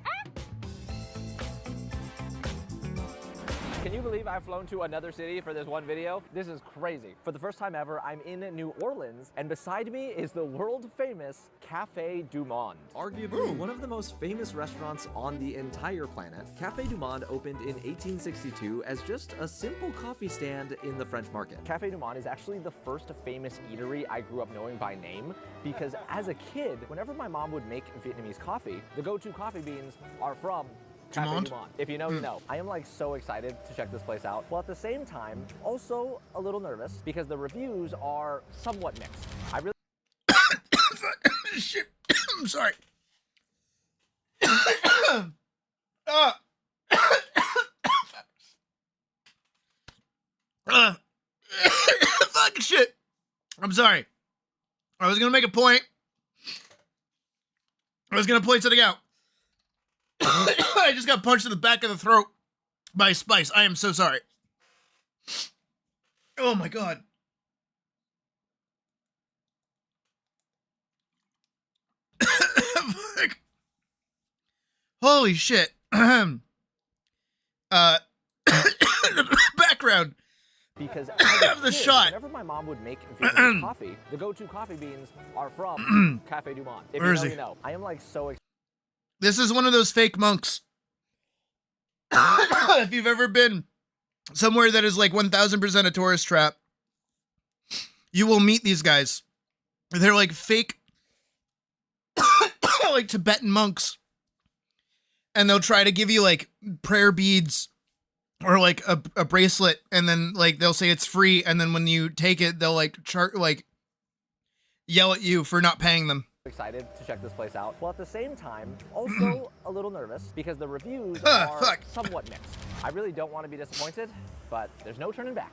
Can you believe I've flown to another city for this one video? This is crazy. For the first time ever, I'm in New Orleans, and beside me is the world-famous Cafe Du Monde. Arguably one of the most famous restaurants on the entire planet, Cafe Du Monde opened in 1862 as just a simple coffee stand in the French market. Cafe Du Monde is actually the first famous eatery I grew up knowing by name, because as a kid, whenever my mom would make Vietnamese coffee, the go-to coffee beans are from Cafe Du Monde. If you know, you know. I am like so excited to check this place out, while at the same time, also a little nervous because the reviews are somewhat mixed. I really... Shit. I'm sorry. Fucking shit. I'm sorry. I was gonna make a point. I was gonna point something out. I just got punched in the back of the throat by Spice. I am so sorry. Oh my god. Holy shit. Background. Because of the shot. Whenever my mom would make Vietnamese coffee, the go-to coffee beans are from Cafe Du Monde. If Where you is know, he? you know. I am like so excited. This is one of those fake monks. If you've ever been somewhere that is like 1000% a tourist trap, you will meet these guys. They're like fake, like Tibetan monks. And they'll try to give you like prayer beads or like a bracelet. And then like they'll say it's free. And then when you take it, they'll like yell at you for not paying them. Excited to check this place out, while at the same time, also a little nervous because the reviews are somewhat mixed. I really don't want to be disappointed, but there's no turning back.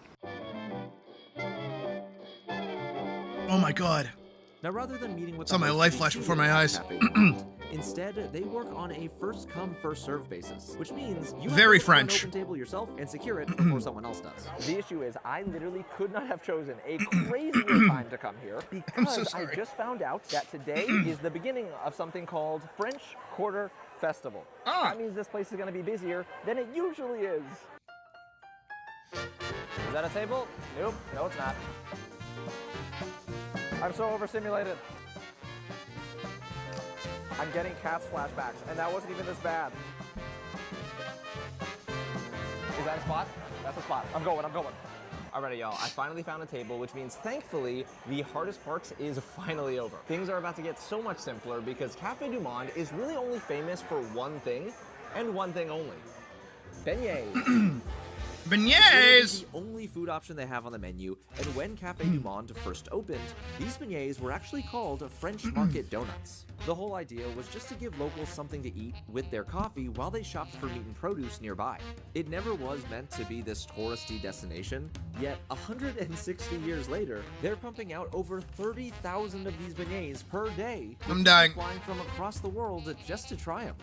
Oh my god. Now, rather than meeting with Saw my life flash before my eyes. Instead, they work on a first-come, first-served basis, which means you Very have to French. open table yourself and secure it before someone else does. The issue is I literally could not have chosen a crazier time to come here because I just found out that today is the beginning of something called French Quarter Festival. That means this place is going to be busier than it usually is. Is that a table? Nope. No, it's not. I'm so overstimulated. I'm getting Cat's flashbacks, and that wasn't even this bad. Is that a spot? That's a spot. I'm going. Alrighty, y'all. I finally found a table, which means, thankfully, the hardest part is finally over. Things are about to get so much simpler because Cafe Du Monde is really only famous for one thing, and one thing only. Beignets. Beignets! The only food option they have on the menu, and when Cafe Du Monde first opened, these beignets were actually called French market donuts. The whole idea was just to give locals something to eat with their coffee while they shopped for meat and produce nearby. It never was meant to be this touristy destination, yet 160 years later, they're pumping out over 30,000 of these beignets per day. I'm dying. Flying from across the world just to try them.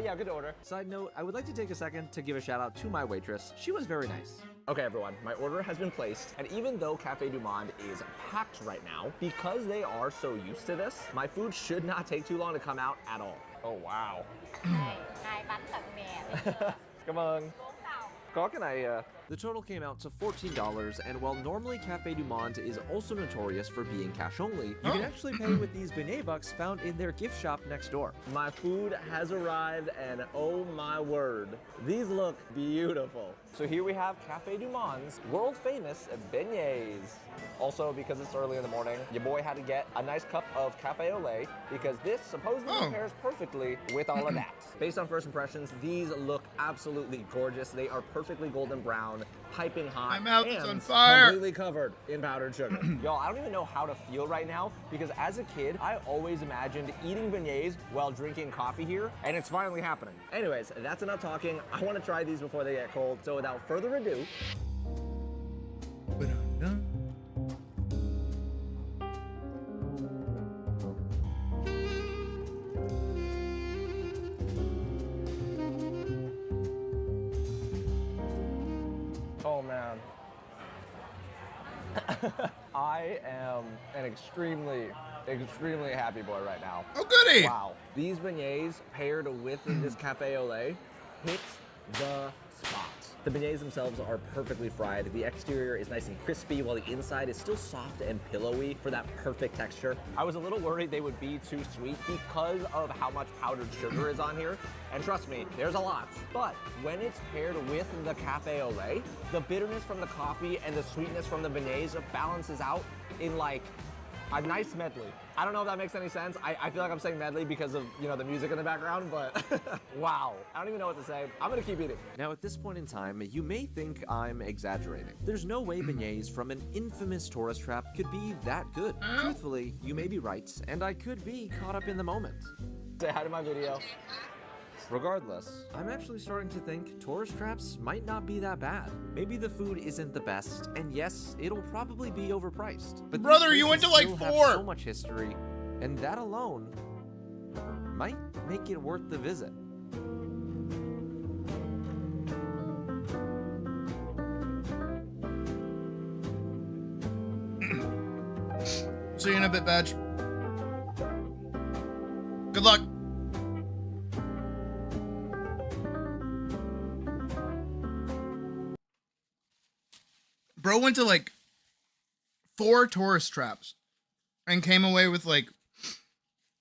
Yeah, good order. Side note, I would like to take a second to give a shout out to my waitress. She was very nice. Okay, everyone, my order has been placed, and even though Cafe Du Monde is packed right now, because they are so used to this, my food should not take too long to come out at all. Oh, wow. Come on. The total came out to $14, and while normally Cafe Du Monde is also notorious for being cash only, you can actually pay with these beignet bucks found in their gift shop next door. My food has arrived, and oh my word, these look beautiful. So here we have Cafe Du Monde's world famous beignets. Also, because it's early in the morning, your boy had to get a nice cup of cafe au lait because this supposedly pairs perfectly with all of that. Based on first impressions, these look absolutely gorgeous. They are perfectly golden brown, piping hot, My mouth is and on fire. completely covered in powdered sugar. Y'all, I don't even know how to feel right now because as a kid, I always imagined eating beignets while drinking coffee here, and it's finally happening. Anyways, that's enough talking. I want to try these before they get cold, so without further ado, oh man. I am an extremely happy boy right now. Oh, goody! Wow. These beignets paired with this cafe au lait hit the spot. The beignets themselves are perfectly fried. The exterior is nice and crispy while the inside is still soft and pillowy for that perfect texture. I was a little worried they would be too sweet because of how much powdered sugar is on here. And trust me, there's a lot. But when it's paired with the cafe au lait, the bitterness from the coffee and the sweetness from the beignets balances out in like a nice medley. I don't know if that makes any sense. I feel like I'm saying medley because of, you know, the music in the background, but wow. I don't even know what to say. I'm gonna keep eating. Now at this point in time, you may think I'm exaggerating. There's no way beignets from an infamous tourist trap could be that good. Truthfully, you may be right, and I could be caught up in the moment. Say hi to my video. Regardless, I'm actually starting to think tourist traps might not be that bad. Maybe the food isn't the best, and yes, it'll probably be overpriced. But Brother, you went to like still have 4. So much history, and that alone might make it worth the visit. See you in a bit, Badge. Good luck. Bro went to like 4 tourist traps and came away with like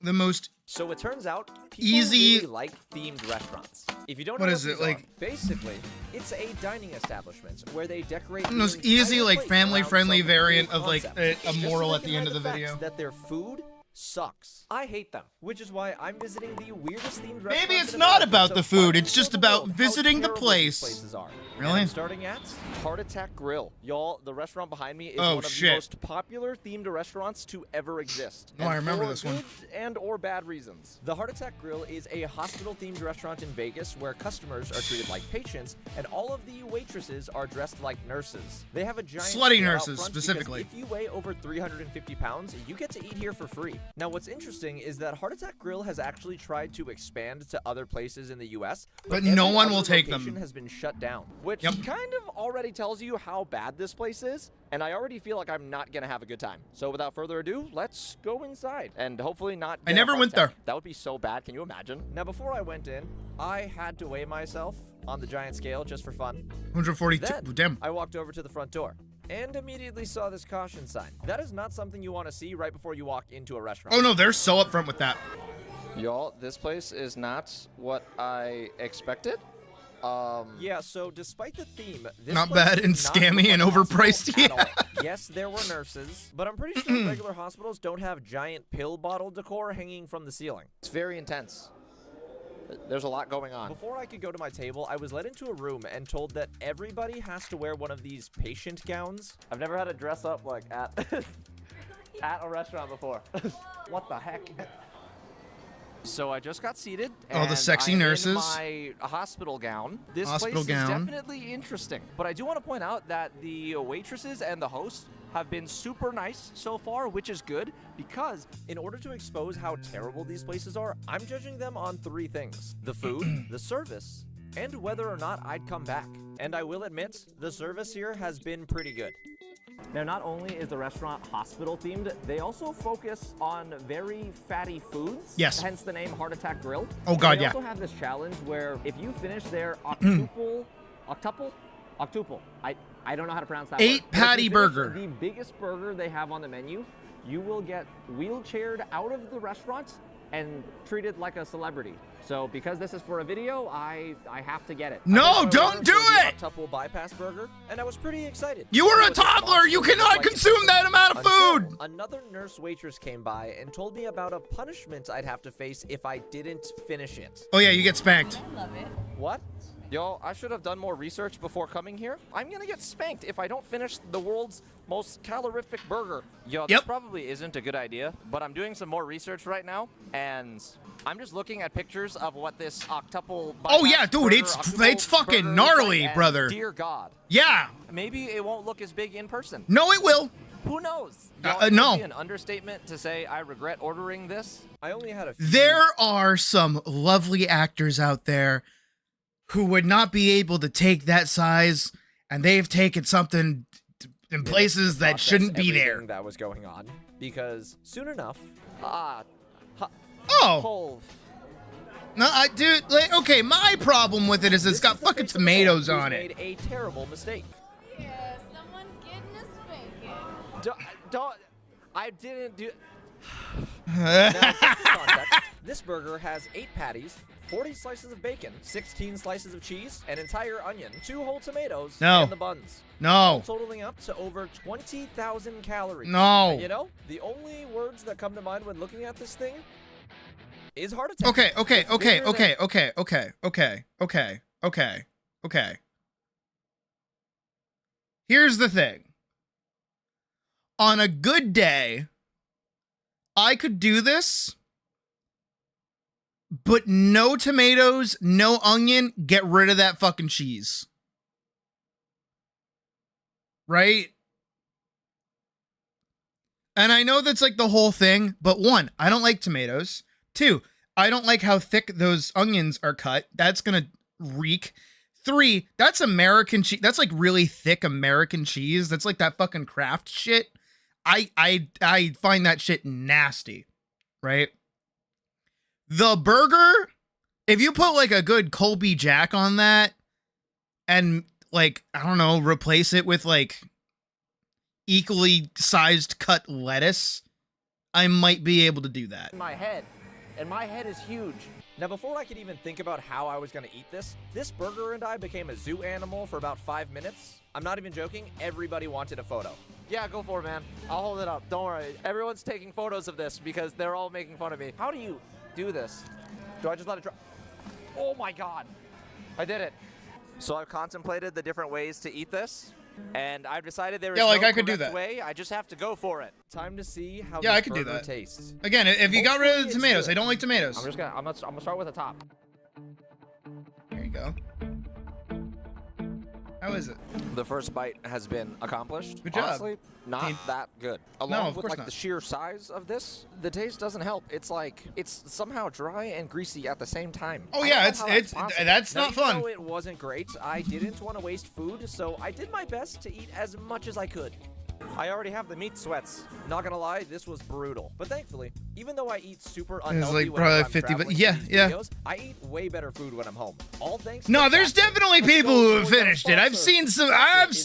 the most So it turns out people easy really like themed restaurants. If you don't know What what is it, these like- are, basically, it's a dining establishment where they decorate the most entire easy like place family around friendly some variant cool of like concept. a Just moral so at they the can end of hide the fact video. that their food sucks. I hate them, which is why I'm visiting the weirdest themed restaurants. Maybe it's in not America about to the food, finally it's just show the about world how visiting the terrible place. these places are. Really? And I'm starting at Heart Attack Grill. Y'all, the restaurant behind me is Oh, one of shit. the most popular themed restaurants to ever exist. Oh, I And remember for this one. good and or bad reasons. The Heart Attack Grill is a hospital-themed restaurant in Vegas where customers are treated like patients and all of the waitresses are dressed like nurses. They have a giant Slutty scale out nurses, front because specifically. if you weigh over 350 pounds, you get to eat here for free. Now, what's interesting is that Heart Attack Grill has actually tried to expand to other places in the U.S., But no every one other will take location them. has been shut down, which kind of already tells you how bad this place is, and I already feel like I'm not gonna have a good time. So without further ado, let's go inside, and hopefully not I get a never heart went attack. there. That would be so bad, can you imagine? Now before I went in, I had to weigh myself on the giant scale just for fun. 142. Then, Damn. I walked over to the front door and immediately saw this caution sign. That is not something you want to see right before you walk into a restaurant. Oh no, they're so upfront with that. Y'all, this place is not what I expected. Yeah, so despite the theme, this Not place bad did and not scammy look and like a hospital overpriced, at yeah. all. Yes, there were nurses, but I'm pretty sure regular hospitals don't have giant pill bottle decor hanging from the ceiling. It's very intense. There's a lot going on. Before I could go to my table, I was led into a room and told that everybody has to wear one of these patient gowns. I've never had to dress up like at at a restaurant before. What the heck? So I just got seated. Oh, the sexy I'm nurses. in my hospital gown. This Hospital place gown. is definitely interesting. But I do want to point out that the waitresses and the host have been super nice so far, which is good because in order to expose how terrible these places are, I'm judging them on 3 things: the food, the service, and whether or not I'd come back. And I will admit, the service here has been pretty good. Now, not only is the restaurant hospital themed, they also focus on very fatty foods. Yes. Hence the name Heart Attack Grill. Oh, God, they yeah. also have this challenge where if you finish their octuple. I don't know how to pronounce that. 8 patty burger. The biggest burger they have on the menu, you will get wheelchaired out of the restaurant and treated like a celebrity. So because this is for a video, I have to get it. No, don't do it! Octuple bypass burger, and I was pretty excited. You were a toddler! You cannot consume that amount of food! Another nurse waitress came by and told me about a punishment I'd have to face if I didn't finish it. Oh yeah, you get spanked. I love it. What? Yo, I should have done more research before coming here. I'm gonna get spanked if I don't finish the world's most calorific burger. Yo, this probably isn't a good idea, but I'm doing some more research right now, and I'm just looking at pictures of what this octuple. Oh yeah, dude, it's fucking gnarly, brother. Dear God. Yeah. Maybe it won't look as big in person. No, it will. Who knows? No. Would be an understatement to say I regret ordering this. I only had a few. There are some lovely actors out there who would not be able to take that size, and they've taken something in places that shouldn't be there. That was going on because soon enough, No, dude. Like, okay, my problem with it is it's got fucking tomatoes on it. Made a terrible mistake. Yeah, someone's getting a spanking. Don't. I didn't do. Now, just for context, this burger has 8 patties, 40 slices of bacon, 16 slices of cheese, an entire onion, 2 whole tomatoes, and the buns. No. Totaling up to over 20,000 calories. No. And you know, the only words that come to mind when looking at this thing is heart attack. Okay. Here's the thing. On a good day, I could do this, but no tomatoes, no onion, get rid of that fucking cheese. Right? And I know that's like the whole thing, but 1, I don't like tomatoes. 2, I don't like how thick those onions are cut. That's gonna reek. 3, that's American cheese. That's like really thick American cheese. That's like that fucking Kraft shit. I find that shit nasty, right? The burger, if you put like a good Colby Jack on that and like, I don't know, replace it with like equally sized cut lettuce, I might be able to do that. My head, and my head is huge. Now, before I could even think about how I was going to eat this burger and I became a zoo animal for about 5 minutes. I'm not even joking. Everybody wanted a photo. Yeah, go for it, man. I'll hold it up. Don't worry. Everyone's taking photos of this because they're all making fun of me. How do you do this? Do I just let it drop? Oh my God. I did it. So I've contemplated the different ways to eat this, and I've decided there is no I could do correct that. way. I just have to go for it. Time to see how I this could do burger that. tastes. Again, if you got rid of the Hopefully tomatoes, it's I don't like tomatoes. I'm gonna start with the top. There you go. How is it? The first bite has been accomplished. Good job. Honestly, not that good. Along of with course like not. the sheer size of this, the taste doesn't help. It's like it's somehow dry and greasy at the same time. Oh I yeah, don't know how it's possible. that's Now, not even fun. though it wasn't great, I didn't want to waste food, so I did my best to eat as much as I could. I already have the meat sweats. Not gonna lie, this was brutal. But thankfully, even though I eat super unhealthy like when probably I'm 50, but traveling yeah, for these yeah. videos, I eat way better food when I'm home. All thanks to No, the there's fact that definitely Let's people Go who have Towards Our finished it. I've Sponsor seen some. is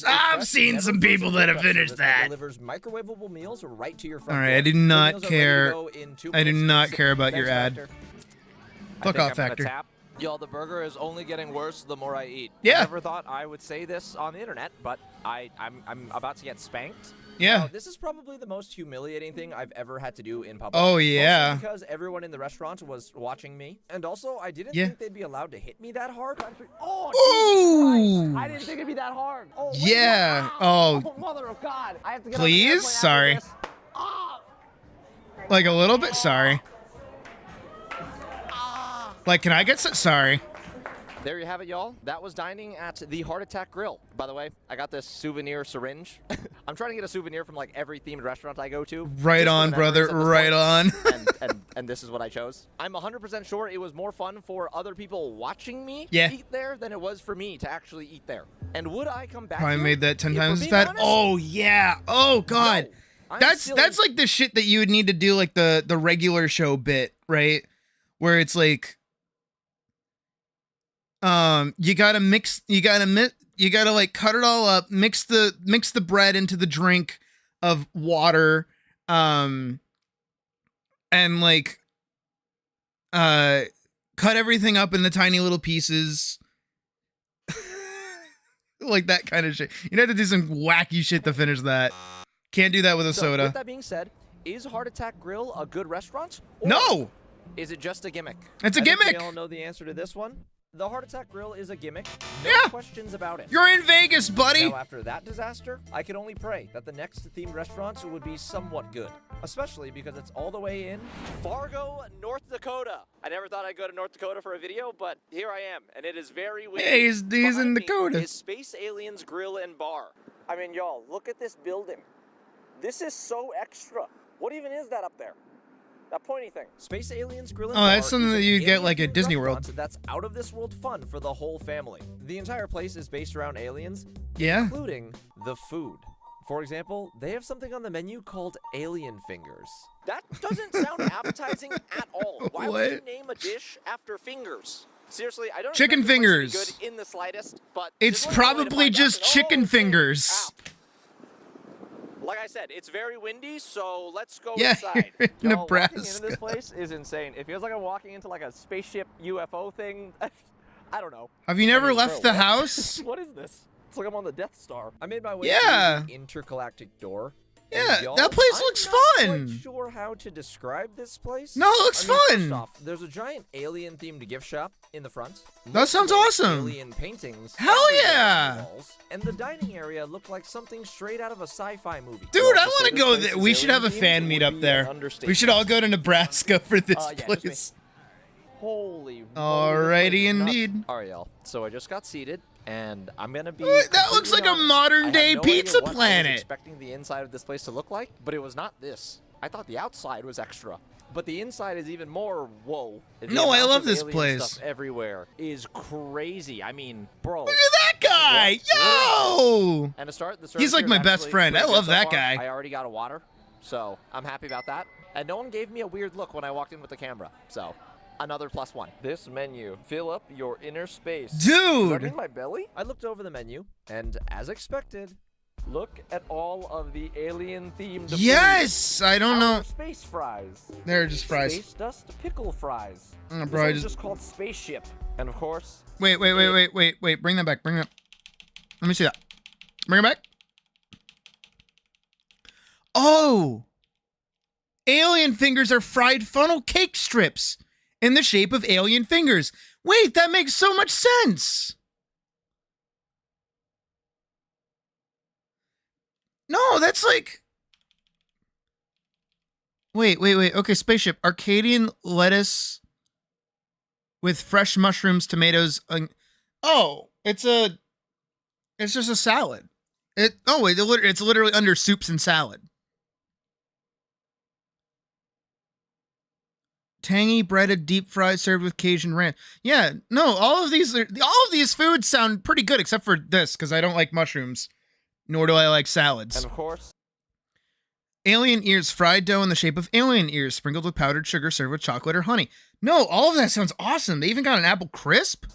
a I've fresh, seen never some people frozen that have pickup finished service that. delivers microwavable meals right to your front All right, door. I do The not meals are ready to care. go in 2 I do minutes. not care about your Thanks, ad. Factor. Fuck off, Factor. Y'all, the burger is only getting worse the more I eat. Yeah. I never thought I would say this on the internet, but I'm about to get spanked. Yeah. Now, this is probably the most humiliating thing I've ever had to do in public. Oh, Mostly yeah. because everyone in the restaurant was watching me, and also I didn't Yeah. think they'd be allowed to hit me that hard. Oh, Ooh. Jesus Christ. I didn't think it'd be that hard. Oh, wait, Yeah. wow. Oh. Mother of God. I have to get Please? on the airplane after Sorry. this. Ah. Like a little bit. Sorry. Like, can I get some? Sorry. There you have it, y'all. That was dining at the Heart Attack Grill. By the way, I got this souvenir syringe. I'm trying to get a souvenir from like every themed restaurant I go to. Right just for on, the brother. memories at this Right point. on. and and this is what I chose. I'm 100% sure it was more fun for other people watching me eat there than it was for me to actually eat there. And would I come back? Probably here? made that 10 If times we're as being bad. honest, Oh yeah. Oh god. I'm That's still- like the shit that you would need to do like the regular show bit, right? Where it's like you gotta like cut it all up, mix the bread into the drink of water, and like cut everything up in the tiny little pieces. Like that kind of shit. You'd have to do some wacky shit to finish that. Can't do that with a soda. With that being said, is Heart Attack Grill a good restaurant? Or No! Is it just a gimmick? It's a I think gimmick! we all know the answer to this one. The Heart Attack Grill is a gimmick. No questions about it. You're in Vegas, buddy! Now, after that disaster, I can only pray that the next themed restaurants would be somewhat good. Especially because it's all the way in Fargo, North Dakota. I never thought I'd go to North Dakota for a video, but here I am, and it is very windy. Hey, he's in Dakota. Is Space Aliens Grill and Bar. I mean, y'all, look at this building. This is so extra. What even is that up there? That pointy thing. Space Aliens Grill and Oh, Bar that's something is that an you'd get like at alien-themed Disney World. restaurant That's out of this world fun for the whole family. The entire place is based around aliens, Yeah. including the food. For example, they have something on the menu called alien fingers. That doesn't sound appetizing at all. Why would you name a dish after fingers? Seriously, I don't Chicken expect this place to fingers. be good in the slightest, but It's there's only one way to probably find out. just chicken fingers. Like I said, it's very windy, so let's go Yeah, inside. you're in Y'all, walking into Nebraska. this place is insane. It feels like I'm walking into like a spaceship UFO thing. I don't know. Have you never I mean, left bro, the what? house? What is this? It's like I'm on the Death Star. I made my way Yeah. through the intergalactic door. Yeah, and y'all, that place I'm looks not quite fun. Sure how to describe this place? No, it looks I mean, fun. First off, there's a giant alien-themed gift shop in the front. That sounds Multiple awesome. Alien paintings. Hell everywhere on yeah. the walls, and the dining area looked like something straight out of a sci-fi movie. Dude, You I also want say to this go place there. is We should have a alien-themed fan would meet up be there. an We understatement. should all go to Nebraska for this Yeah, just me. place. Holy. Alrighty, indeed. All right, y'all. So I just got seated, and I'm gonna be. That looks like completely a honest. modern I had day no idea pizza what I was planet. expecting the inside of this place to look like, but it was not this. I thought the outside was extra, but the inside is even more. Whoa. The No, I amount love of this alien place. Stuff everywhere is crazy. I mean, bro. Look at that guy! Yo! And to start, the He's service like here my is best actually friend. I pretty love good so that far. guy. I already got a water, so I'm happy about that. And no one gave me a weird look when I walked in with the camera, so another +1. This menu, fill up your inner space. Dude! Does that mean my belly? I looked over the menu, and as expected, look at all of the alien-themed Yes! I don't know. Space fries. They're just fries. Space dust pickle fries. Oh, This bro, I one's just- just called Spaceship. And of course... Wait. Bring that back. Bring it up. Let me see that. Bring it back. Oh! Alien fingers are fried funnel cake strips in the shape of alien fingers. Wait, that makes so much sense. No, that's like... Wait. Okay, spaceship. Arcadian lettuce with fresh mushrooms, tomatoes. Oh, it's just a salad. It's literally under soups and salad. Tangy, breaded, deep fried, served with Cajun ranch. Yeah, no, all of these foods sound pretty good, except for this, because I don't like mushrooms, nor do I like salads. And of course... Alien ears, fried dough in the shape of alien ears, sprinkled with powdered sugar, served with chocolate or honey. No, all of that sounds awesome. They even got an apple crisp.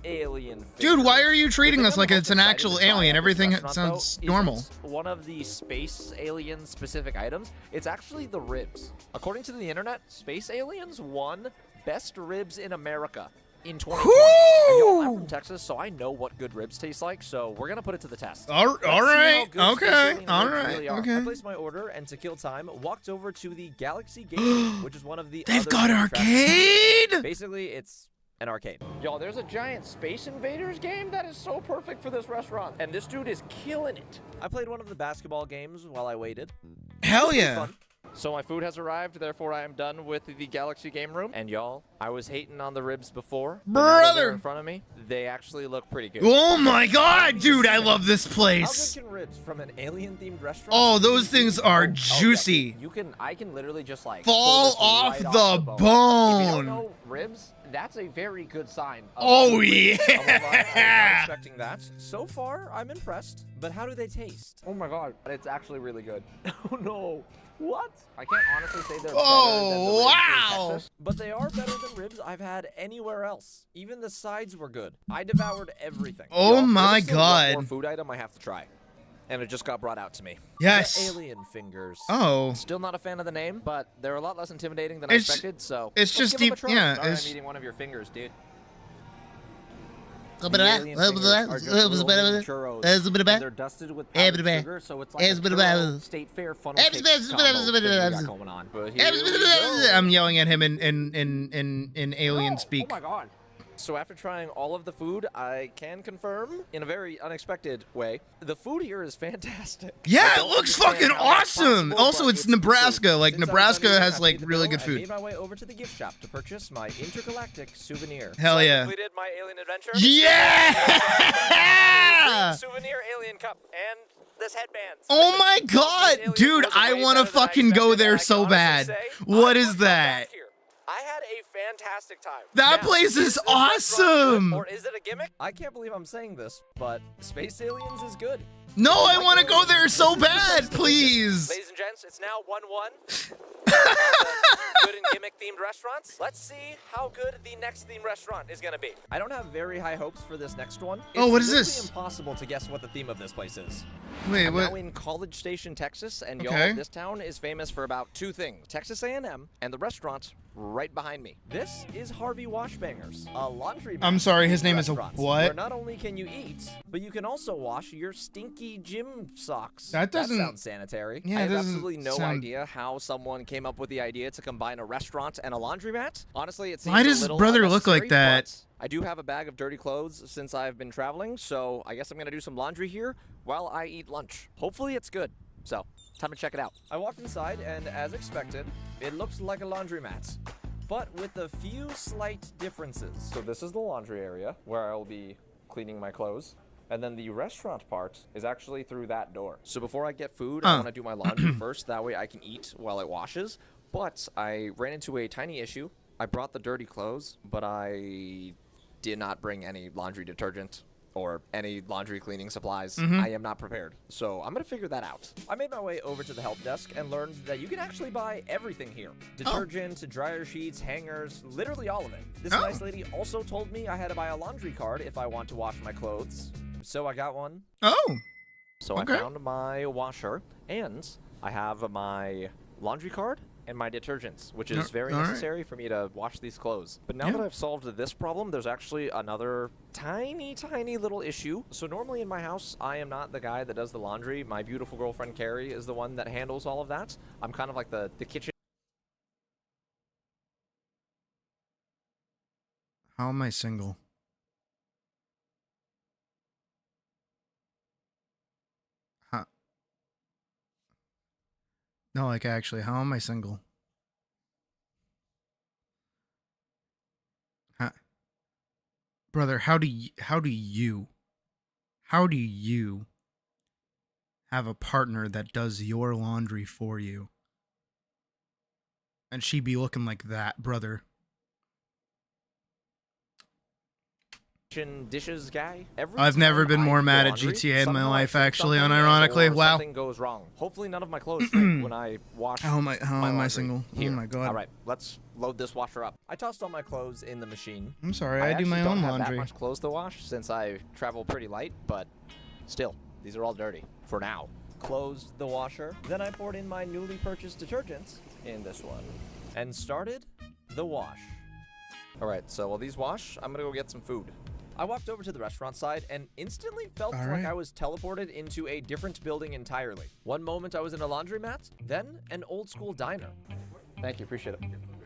Alien Dude, why are you treating The this thing like I'm it's an most actual excited to try alien? at this Everything restaurant, sounds though, normal. isn't one of the space alien specific items. It's actually the ribs. According to the internet, space aliens won best ribs in America in 2020. And y'all, I'm from Texas, so I know what good ribs taste like, so we're gonna put it to the test. All Let's see how right, good space okay, alien all ribs right, really are. okay. I placed my order, and to kill time, walked over to the Galaxy Gate, which is one of the They've other got attractions. arcade? Basically, it's an arcade. Y'all, there's a giant Space Invaders game that is so perfect for this restaurant, and this dude is killing it. I played one of the basketball games while I waited. Hell It was yeah. fun. So my food has arrived, therefore I am done with the Galaxy Game Room. And y'all, I was hating on the ribs before. But now that they're in front of me, they actually look pretty good. Oh my god, dude, I love this How place. good can ribs from an alien-themed restaurant? Oh, those things are juicy. I can literally just like Fall pull this off right the If you bone. don't know ribs, that's a very good sign. Oh, I'm not yeah. expecting that. So far, I'm impressed. But how do they taste? Oh my god, it's actually really good. Oh no. What? I can't honestly say they're Oh, better than the ribs in wow. Texas. But they are better than ribs I've had anywhere else. Even the sides were good. I devoured everything. Oh Y'all, my there's still one God. more food item I have to try. And it just got brought out to me. Yes. The alien fingers. Oh. Still not a fan of the name, but they're a lot less intimidating than It's- I expected, so it's let's just give 'em a deep- try. yeah, Sorry, it's- I'm eating one of your fingers, dude. The alien fingers are just little mini churros, and they're dusted with powdered sugar, so it's like a churro state fair funnel cake combo thing we got going on. But here we go. I'm yelling at him in alien speak. Oh my god. So after trying all of the food, I can confirm, in a very unexpected way, the food here is fantastic. Yeah, it looks fucking awesome. Also, it's Nebraska. Like, Since I was Nebraska unable to has, like, pay the really bill, good I food. made my way over to the gift shop to purchase my intergalactic souvenir. Hell So I yeah. completed my alien adventure. Yeah! Souvenir alien cup and this headband. Oh my god, dude, I want to fucking go there so bad. What is that? I had a fantastic time. That Now, place is this restaurant awesome. good, or is it a gimmick? I can't believe I'm saying this, but Space Aliens is good. No, I want to go there so bad, please. Ladies and gents, it's now 1-1. Good and gimmick-themed restaurants. Let's see how good the next themed restaurant is going to be. I don't have very high hopes for this next one. Oh, what is literally this? impossible to guess what the theme of this place is. Wait, I'm what? now in College Station, Texas, and Okay. y'all, this town is famous for about two things: Texas A&M and the restaurant right behind me. This is Harvey Washbangers, a laundry. I'm sorry, his name is a restaurant what? Where not only can you eat, but you can also wash your stinky gym socks. That doesn't- sound sanitary. Yeah, I it have doesn't absolutely no sound- idea how someone came up with the idea to combine a restaurant and a laundromat. Honestly, it seems Why a does little brother look like unnecessary, that? but I do have a bag of dirty clothes since I've been traveling, so I guess I'm gonna do some laundry here while I eat lunch. Hopefully it's good. So, time to check it out. I walked inside, and as expected, it looks like a laundromat, but with a few slight differences. So this is the laundry area where I'll be cleaning my clothes. And then the restaurant part is actually through that door. So before I get food, I want to do my laundry first. That way I can eat while it washes. But I ran into a tiny issue. I brought the dirty clothes, but I did not bring any laundry detergent or any laundry cleaning supplies. I am not prepared. So I'm going to figure that out. I made my way over to the help desk and learned that you can actually buy everything here. Detergent, dryer sheets, hangers, literally all of it. This nice lady also told me I had to buy a laundry card if I want to wash my clothes. So I got one. Oh. So Okay. I found my washer, and I have my laundry card and my detergents, which is very all right. necessary for me to wash these clothes. But now that I've solved this problem, there's actually another tiny little issue. So normally in my house, I am not the guy that does the laundry. My beautiful girlfriend, Carrie, is the one that handles all of that. I'm kind of like the kitchen. How am I single? Huh. No, like actually, how am I single? Huh. Brother, how do you have a partner that does your laundry for you? And she be looking like that, brother. Dishes guy. I've never been more mad at GTA in my life, actually, unironically. Wow. Something goes wrong. Hopefully none of my clothes shrink when I wash. How am I laundry. single? Here. Oh my god. All right, let's load this washer up. I tossed all my clothes in the machine. I'm sorry, I do my actually own don't have laundry. that much clothes to wash since I travel pretty light, but still, these are all dirty for now. Closed the washer. Then I poured in my newly purchased detergents in this one and started the wash. All right, so while these wash, I'm gonna go get some food. I walked over to the restaurant side and instantly felt like I was teleported into a different building entirely. One moment I was in a laundromat, then an old school diner. Thank you, appreciate it.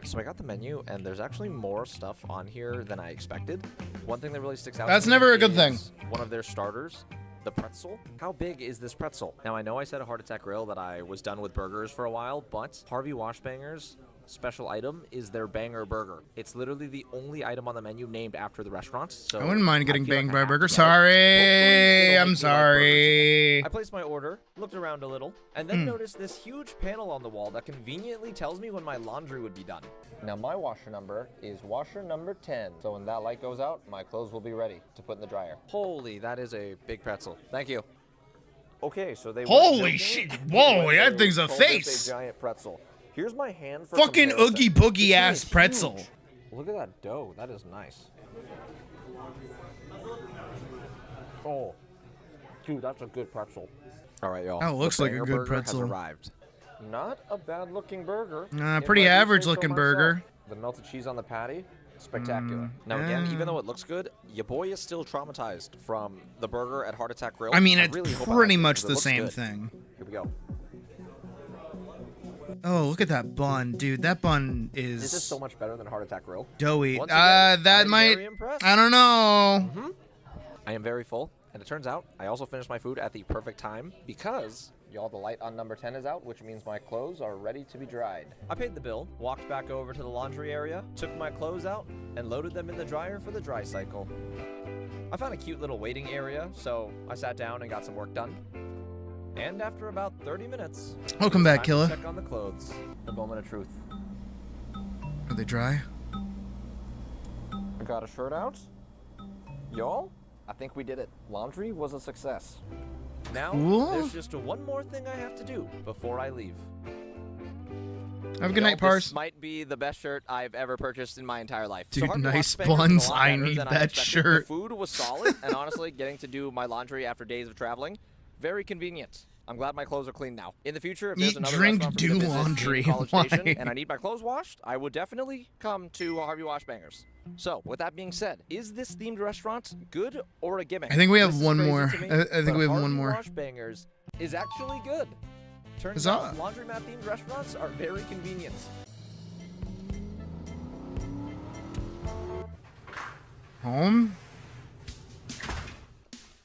So I got the menu, and there's actually more stuff on here than I expected. One thing that really sticks out That's to me never a good is thing. one of their starters. The pretzel? How big is this pretzel? Now, I know I said at Heart Attack Grill that I was done with burgers for a while, but Harvey Washbangers' special item is their banger burger. It's literally the only item on the menu named after the restaurant. So I wouldn't mind getting banged by a burger. it. Sorry, I'm Hopefully sorry. I placed my order, looked around a little, and then noticed this huge panel on the wall that conveniently tells me when my laundry would be done. Now my washer number is washer number 10. So when that light goes out, my clothes will be ready to put in the dryer. Holy, that is a big pretzel. Thank you. Okay, so they Holy shit! Whoa, that thing's a called this face. a giant pretzel. Here's my hand for Fucking comparison. oogie boogie This thing ass is pretzel. huge. Look at that dough. That is nice. Oh, dude, that's a good pretzel. All right, y'all. That looks The like a banger good burger pretzel. has arrived. Not a bad looking burger. Pretty if I do average say so looking myself. burger. The melted cheese on the patty, spectacular. Now again, even though it looks good, your boy is still traumatized from the burger at Heart Attack Grill. I mean, it's really hope I pretty like it, much 'cause it the looks same good. thing. Here we go. Oh, look at that bun, dude. That bun is This is so much better than Heart Attack Grill. doughy. Once again, That I'm might. very impressed. I don't know. I am very full, and it turns out I also finished my food at the perfect time because Y'all, the light on number 10 is out, which means my clothes are ready to be dried. I paid the bill, walked back over to the laundry area, took my clothes out, and loaded them in the dryer for the dry cycle. I found a cute little waiting area, so I sat down and got some work done. And after about 30 minutes, Welcome it was back, time Killa. to check on the clothes. The moment of truth. Are they dry? I got a shirt out. Y'all, I think we did it. Laundry was a success. Now, Cool. there's just one more thing I have to do before I leave. Have a good night, Pars. This might be the best shirt I've ever purchased in my entire life. Dude, Harvey nice Washbangers was a buns. lot I better need than that expected. shirt. The food was solid, and honestly, getting to do my laundry after days of traveling, very convenient. I'm glad my clothes are clean now. In the future, if there's Eat, another drink, restaurant for me to do visit in laundry. College Why? Station, and I need my clothes washed, I would definitely come to Harvey Washbangers. So, with that being said, is this themed restaurant good or a gimmick? I think we have This is one crazy more. to me, I think but we have one Harvey more. Washbangers is actually good. Turns Huzzah. out laundromat themed restaurants are very convenient. Home?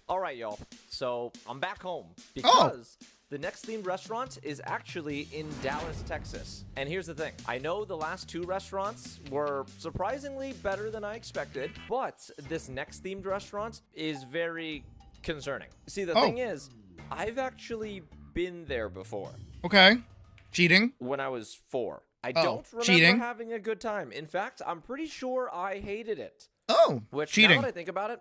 All right, y'all. So I'm back home Oh. because the next themed restaurant is actually in Dallas, Texas. And here's the thing. I know the last two restaurants were surprisingly better than I expected, but this next themed restaurant is very concerning. See, the thing is, I've actually been there before. Okay. Cheating. When I was 4. I Oh, don't remember cheating. having a good time. In fact, I'm pretty sure I hated it. Oh, Which, cheating. now that I think about it,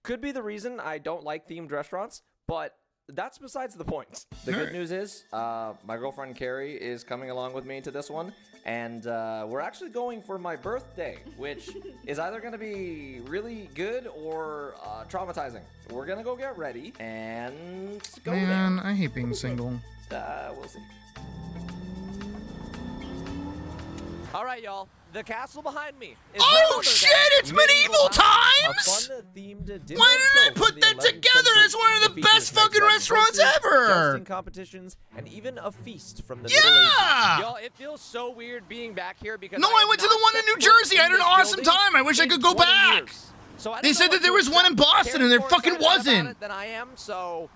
could be the reason I don't like themed restaurants, but that's besides the point. The good Alright. news is, my girlfriend Carrie is coming along with me to this one, and we're actually going for my birthday, which is either going to be really good or traumatizing. So we're going to go get ready and go Man, I hate being single. there. We'll see. All right, y'all. The castle behind me is Oh, none other shit, than it's Medieval Times! A fun-themed dinner Why did I show put from the that 11th together? century. It's one of the It features best fucking knight-riding restaurants horses, ever! jousting competitions, and even a feast from the Middle Ages. Yeah! Y'all, it feels so weird being back here because No, I went to the one in New Jersey. I had an awesome time. I wish I could go back. So I They don't said know that what there to was one in expect. Boston, and there Carrie's more fucking excited about wasn't. it than I am, so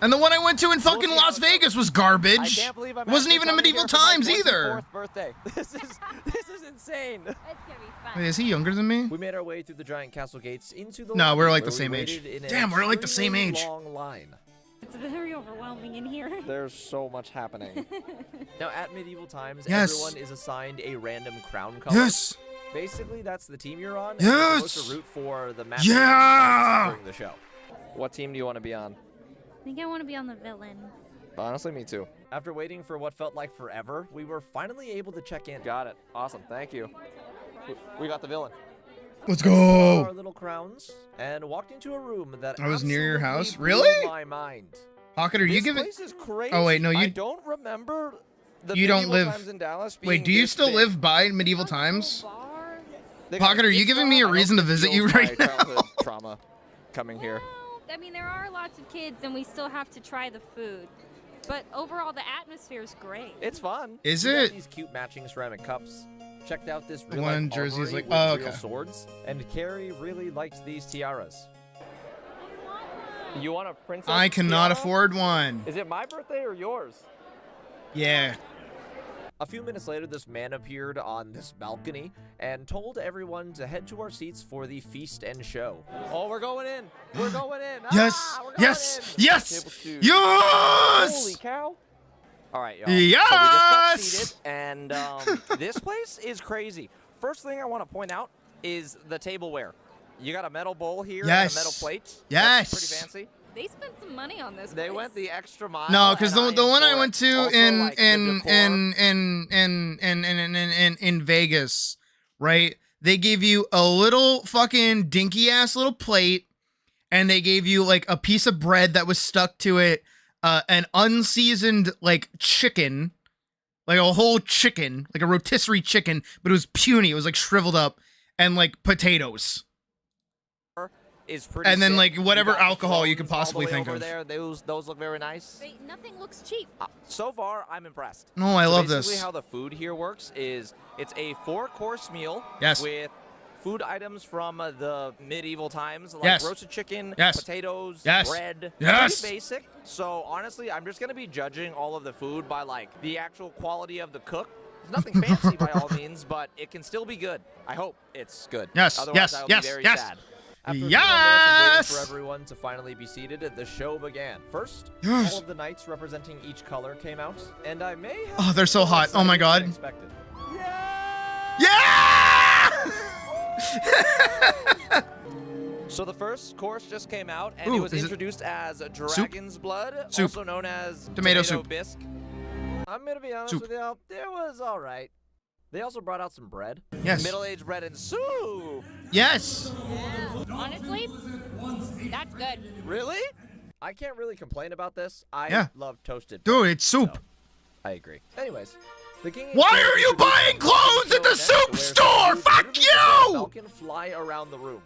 And the one I went to in fucking Las Vegas was garbage. I can't believe I'm Wasn't actually even a coming Medieval here for my Times either. 24th birthday. This is insane. It's gonna be fun. Wait, is he younger than me? We made our way through the giant castle gates into the No, lobby, we're like the where same we age. waited in an Damn, we're like the same extremely age. long line. It's very overwhelming in here. There's so much happening. Now, at Medieval Times, Yes. everyone is assigned a random crown color. Yes. Basically, that's the team you're on. And Yes. you're supposed to root for the match Yeah. during the show. What team do you want to be on? I think I want to be on the villain. Honestly, me too. After waiting for what felt like forever, we were finally able to check in. Got it. Awesome. Thank you. We got the villain. Let's Our go. little crowns and walked into a room that I was near your absolutely house? blew Really? my mind. Pocket, are you This giving? place is crazy. Oh wait, no, I you don't remember the you don't Medieval live. Times in Dallas Wait, being do you this still big. live by Medieval Times? They- Pocket, are you it's giving me a not- I reason to hope it visit you fuels right my now? childhood trauma coming here. I mean, there are lots of kids, and we still have to try the food. But overall, the atmosphere is great. It's fun. Is We got it? These cute matching ceramic cups. Checked out this The real one in life Jersey is armory like- with oh, real okay. swords, and Carrie really likes these tiaras. You want a princess? I cannot tiara? afford one. Is it my birthday or yours? Yeah. A few minutes later, this man appeared on this balcony and told everyone to head to our seats for the feast and show. Oh, we're going in. We're going in. Yes. We're going Yes. in. Yes. Table two. Yes. Holy cow. All right, y'all. Yes. So we just got seated, and this place is crazy. First thing I want to point out is the tableware. You got a metal bowl here and a metal plate. Yes. That's pretty fancy. They spent some money on this. They went the extra mile. No, because and the one I for went it. to Also, in like, the decor. in Vegas, right? They gave you a little fucking dinky ass little plate, and they gave you like a piece of bread that was stuck to it, an unseasoned like chicken, like a whole chicken, like a rotisserie chicken, but it was puny. It was like shriveled up, and like potatoes. Is pretty And then sick. like whatever You got the alcohol you drones could all the possibly way think over of. there. Those look very nice. Wait, nothing looks cheap. So far, I'm impressed. No, I love this. Basically, how the food here works is it's a 4-course meal Yes. with food items from the medieval times, like Yes. roasted chicken, Yes. potatoes, Yes. bread. Yes. Pretty basic. So honestly, I'm just gonna be judging all of the food by like the actual quality of the cook. It's nothing fancy by all means, but it can still be good. I hope it's good. Yes, Otherwise, yes, I will yes, be very yes. sad. After a few more Yes! minutes of waiting for everyone to finally be seated, the show began. First, Yes. all of the knights representing each color came out, and I may have Oh, they're so hot. Oh my god. expected. Yeah! So the first course just came out, and Ooh, it was is it introduced as Dragon's Blood, Soup. also known as Tomato soup. bisque. I'm gonna be honest Soup. with you, it was all right. They also brought out some bread. Yes. Middle-aged bread and soup. Yes. Yeah. Honestly, that's good. Really? I can't really complain about this. I Yeah. love toasted. Dude, it's soup. So, I agree. Anyways, the king. Why are you buying clothes at the soup store? Fuck you! Falcon fly around the room.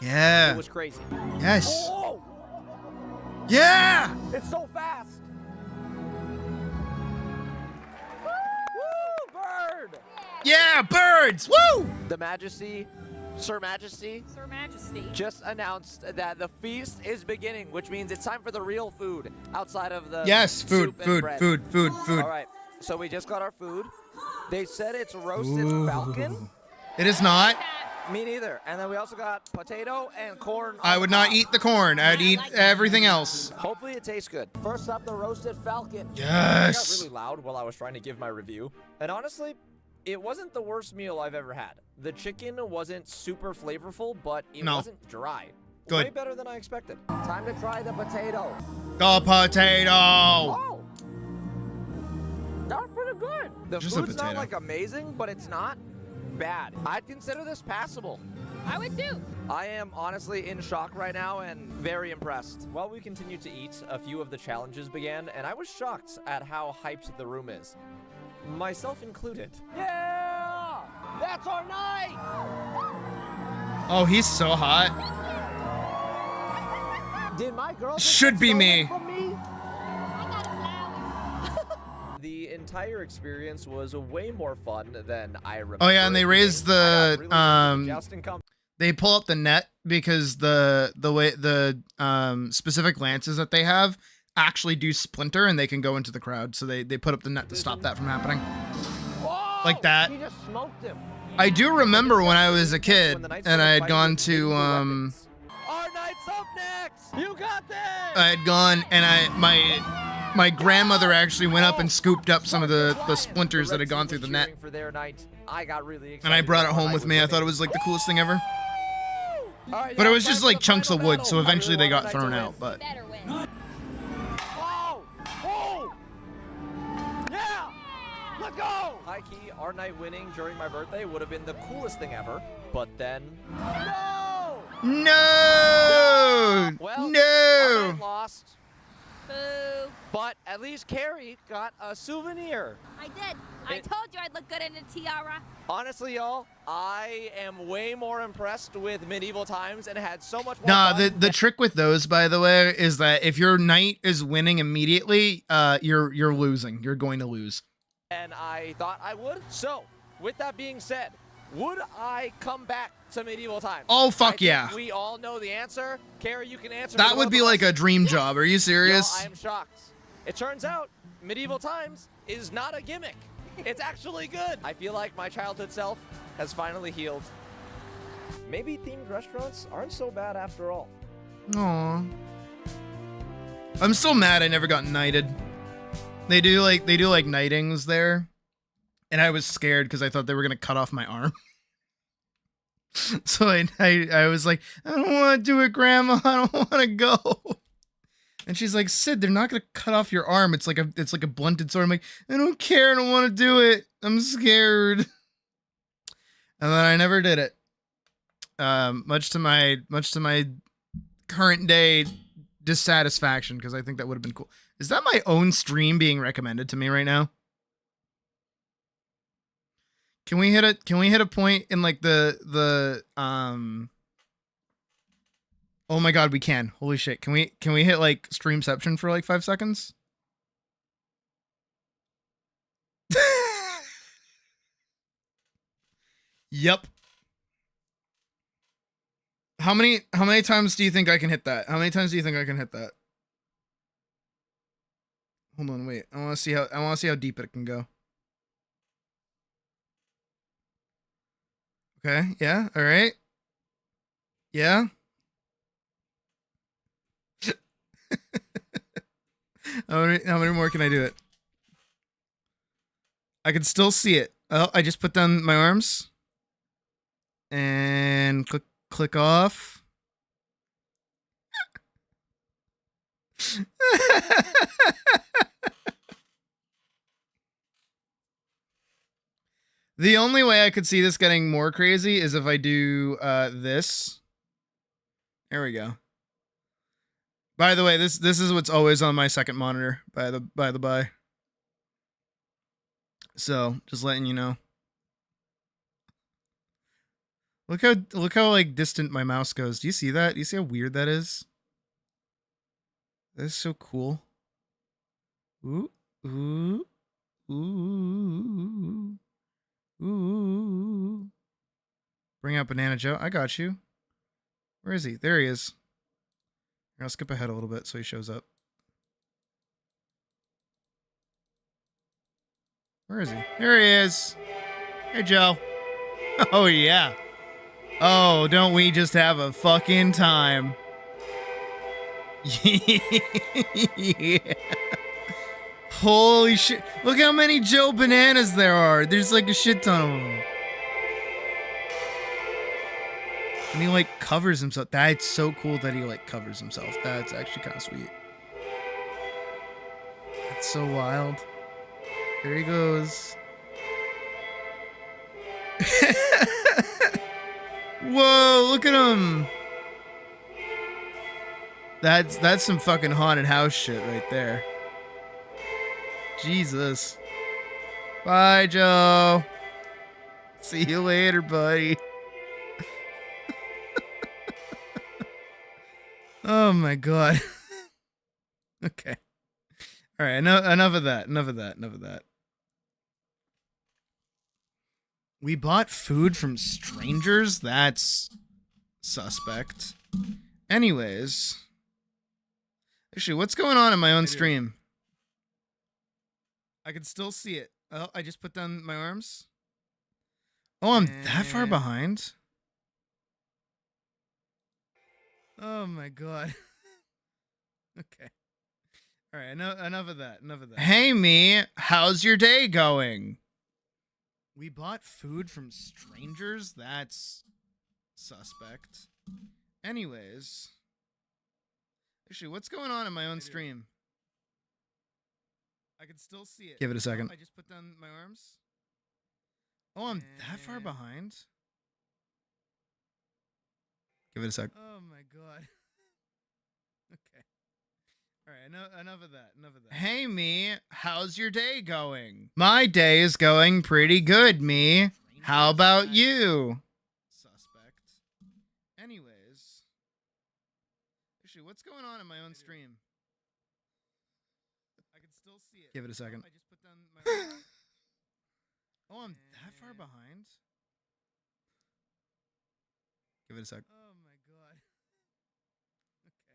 Yeah. It was crazy. Yes. Oh, Yeah. it's so fast. Woo, bird. Yeah, birds. Woo! The Majesty, Sir Majesty, Sir Majesty. just announced that the feast is beginning, which means it's time for the real food outside of the Yes, food, soup and food, bread. food, food, food. All right, so we just got our food. They said it's roasted Ooh. falcon. It is not. Me neither. And then we also got potato and corn. I would not eat the corn. I'd eat everything else. Hopefully it tastes good. First up, the roasted falcon. Yes. I got really loud while I was trying to give my review. And honestly, it wasn't the worst meal I've ever had. The chicken wasn't super flavorful, but it No. wasn't dry. Good. Way better than I expected. Time to try the potato. The potato. Oh! That was pretty good. The Just a food's not potato. like amazing, but it's not bad. I'd consider this passable. I would too. I am honestly in shock right now and very impressed. While we continued to eat, a few of the challenges began, and I was shocked at how hyped the room is. Myself included. Yeah! That's our night! Oh, he's so hot. Did my girl Should be me. The entire experience was way more fun than I remember. Oh yeah, and they it raised being. I got the really into the jousting they pull up the net because the way the specific lances that they have actually do splinter and they can go into the crowd. So they put up the net to stop that from happening. Like that. He just smoked him. I do remember when I was a kid and I had gone to Our night's up next! You got this! I had gone and my grandmother actually went up and scooped up some of the splinters that had gone through the net. For their night, I got really excited. And I brought it home with me. I thought it was like the coolest thing ever. But it was just like chunks of wood, so eventually they got thrown out. But Oh! Oh! Yeah! Let's go! High key, our night winning during my birthday would have been the coolest thing ever. But then. No! no, Well, our no. night lost. Boo. But at least Carrie got a souvenir. I did. I told you I'd look good in a tiara. Honestly, y'all, I am way more impressed with medieval times and had so much more Nah, fun. the trick with those, by the way, is that if your knight is winning immediately, you're losing. You're going to lose. And I thought I would. So, with that being said, Would I come back to medieval times? Oh, fuck I think yeah. we all know the answer. Carrie, you can answer. That would be like a dream job. Are you serious? I am shocked. It turns out medieval times is not a gimmick. It's actually good. I feel like my childhood self has finally healed. Maybe themed restaurants aren't so bad after all. Aw. I'm still mad I never got knighted. They do like knightings there. And I was scared because I thought they were gonna cut off my arm. So I was like, I don't want to do it, Grandma. I don't want to go. And she's like, Sid, they're not gonna cut off your arm. It's like a blunted sword. I'm like, I don't care. I don't want to do it. I'm scared. And then I never did it. Much to my current day dissatisfaction, because I think that would have been cool. Is that my own stream being recommended to me right now? Can we hit a point in like the oh my god, we can. Holy shit. Can we hit like Streamception for like 5 seconds? Yep. How many times do you think I can hit that? How many times do you think I can hit that? Hold on, wait. I want to see how deep it can go. Okay, yeah, all right. Yeah. How many more can I do it? I can still see it. Oh, I just put down my arms. And click off. The only way I could see this getting more crazy is if I do this. There we go. By the way, this is what's always on my second monitor, by the by. So, just letting you know. Look how like distant my mouse goes. Do you see that? Do you see how weird that is? That is so cool. Ooh, ooh, ooh, ooh. Bring out Banana Joe. I got you. Where is he? There he is. Here, I'll skip ahead a little bit so he shows up. Where is he? There he is. Hey, Joe. Oh, yeah. Oh, don't we just have a fucking time? Yeah. Holy shit. Look how many Joe Bananas there are. There's like a shit ton of them. And he like covers himself. That's so cool that he like covers himself. That's actually kind of sweet. That's so wild. There he goes. Whoa, look at him. That's some fucking haunted house shit right there. Jesus. Bye, Joe. See you later, buddy. Oh my god. Okay. All right, enough of that. We bought food from strangers? That's suspect. Anyways. Actually, what's going on in my own stream? I can still see it. Oh, I just put down my arms. Oh, I'm that far behind? Oh my god. Okay. All right, enough of that. Hey, me, how's your day going? We bought food from strangers? That's suspect. Anyways. Actually, what's going on in my own stream? I can still see it. Give it a second. I just put down my arms. Oh, I'm that far behind? Give it a sec. Oh my god. Okay. All right, enough of that. Hey, me, how's your day going? My day is going pretty good, me. How about you? Suspect. Anyways. Actually, what's going on in my own stream? I can still see it. Give it a second. I just put down my... Oh, I'm that far behind? Give it a sec. Oh my god. Okay.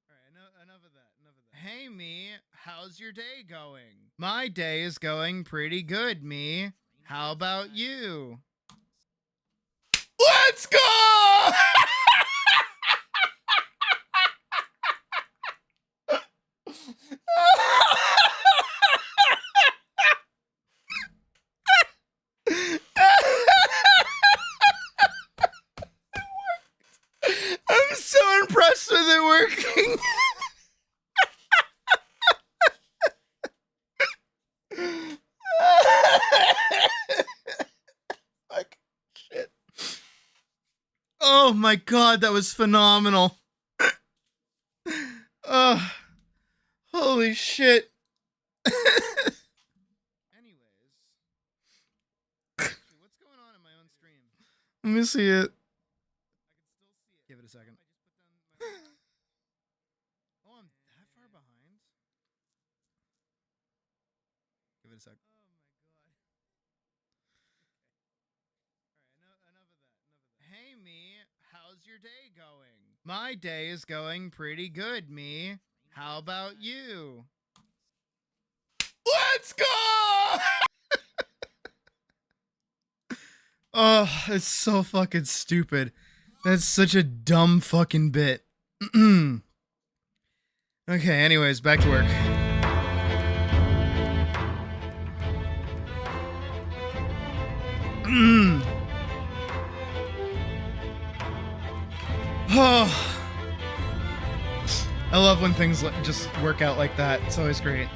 All right, enough of that. Hey me, how's your day going? My day is going pretty good, me. How about you? Let's go! I'm so impressed with it working. Fuck. Shit. Oh my god, that was phenomenal. Oh, holy shit. Anyways. What's going on in my own stream? Let me see it. Give it a second. Oh, I'm that far behind? Give it a sec. Oh my god. Alright, enough of that. Hey me, how's your day going? My day is going pretty good, me. How about you? Let's go! Oh, it's so fucking stupid. That's such a dumb fucking bit. Okay, anyways, back to work. Oh. I love when things just work out like that. It's always great.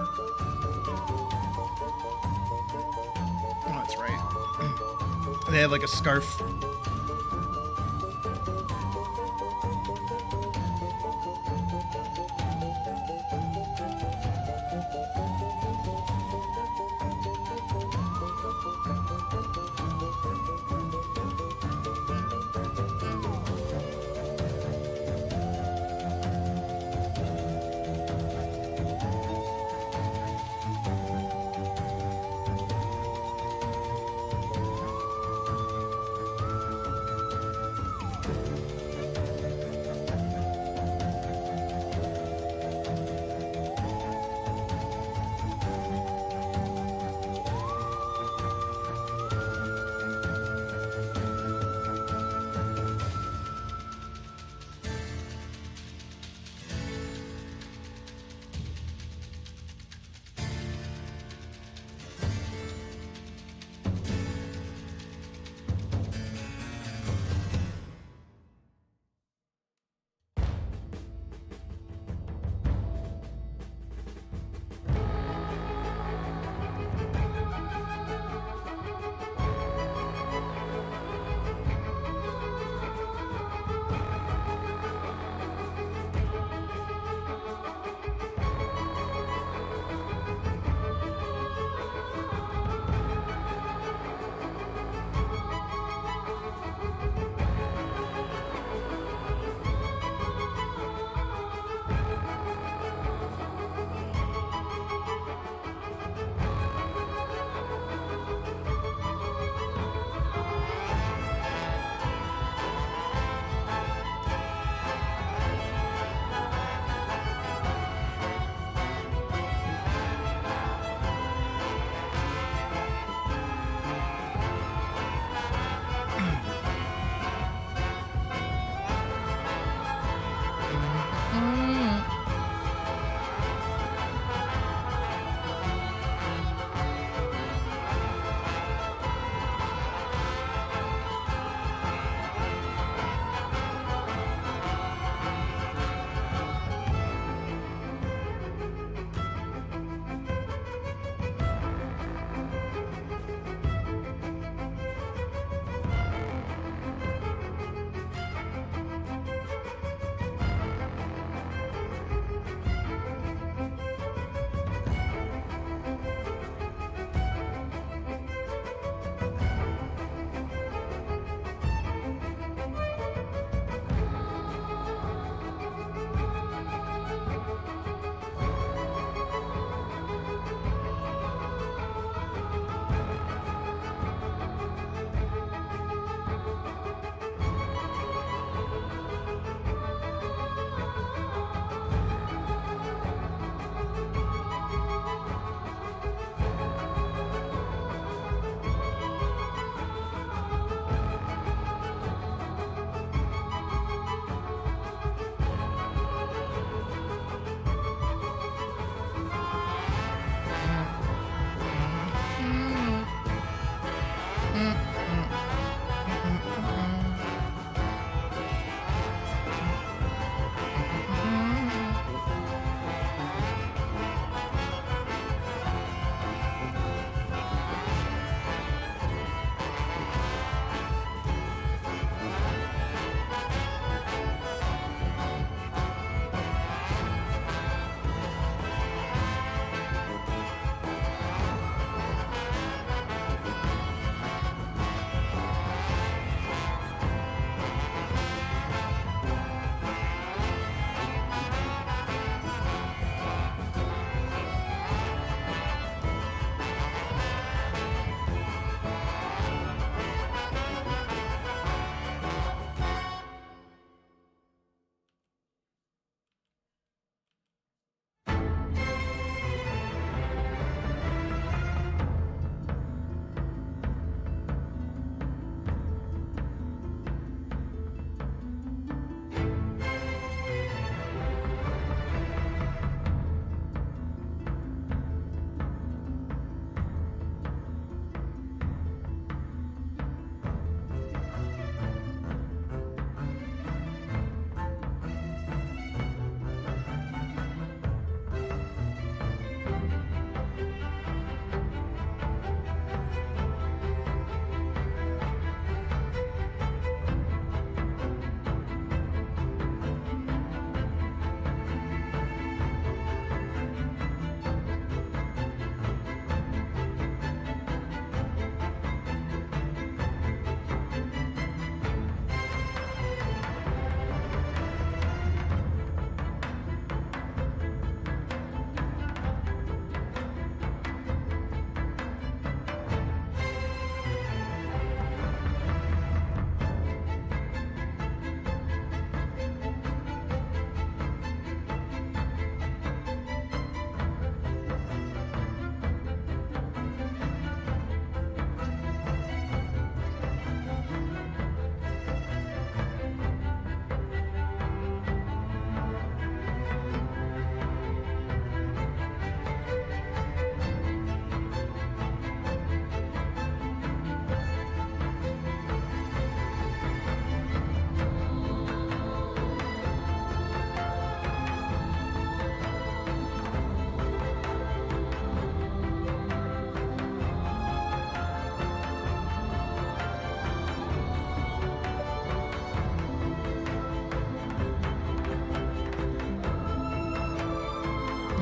Oh, that's right. They have like a scarf.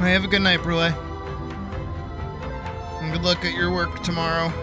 Hey, have a good night, Brule. And good luck at your work tomorrow.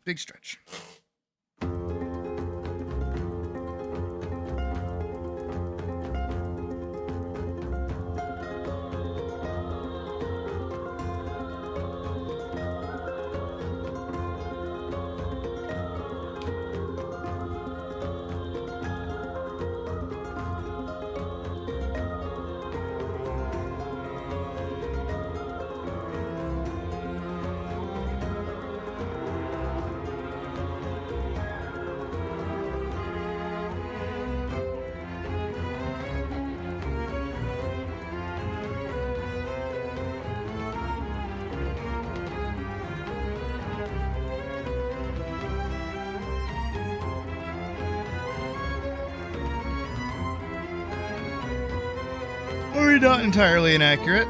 Big stretch. Or not entirely inaccurate.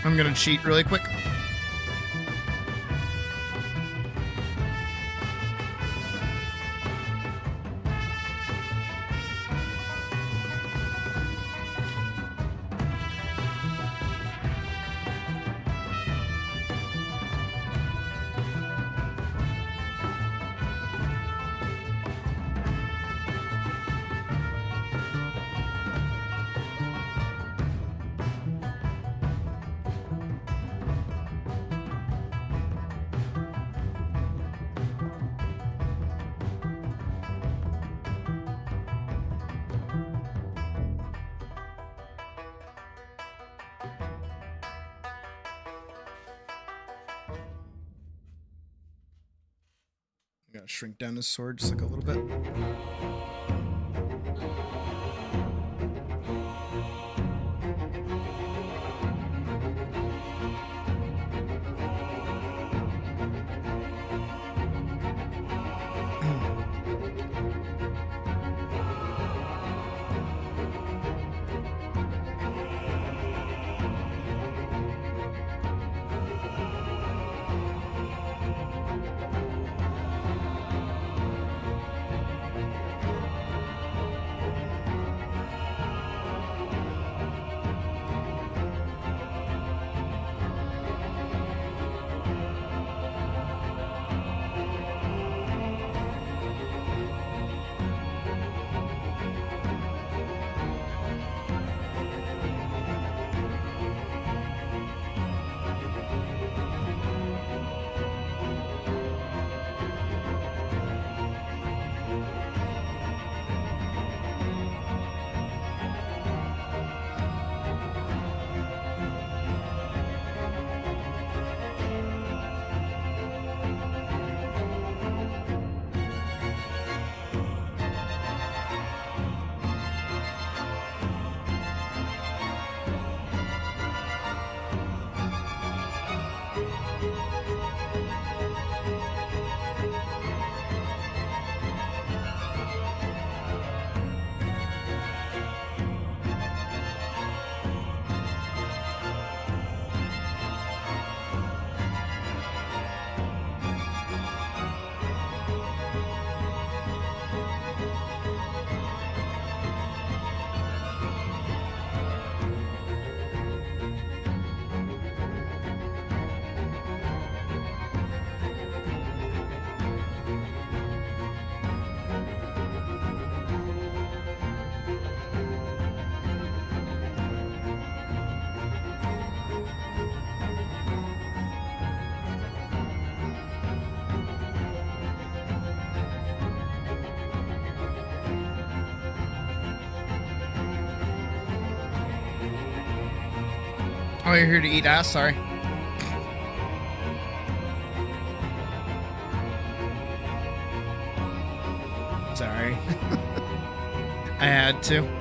I'm gonna cheat really quick. I gotta shrink down his sword just like a little bit. Oh, you're here to eat ass? Sorry. Sorry. I had to.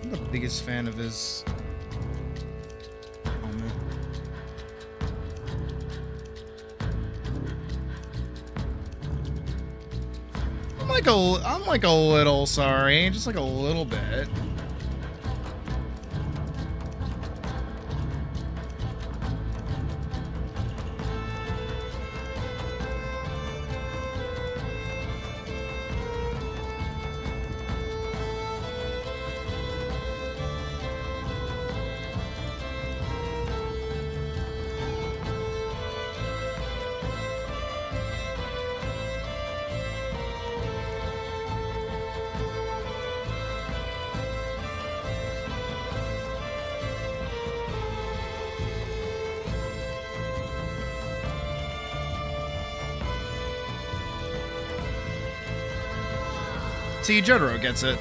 I'm the biggest fan of his I'm like a little sorry, just like a little bit. See, Jotaro gets it.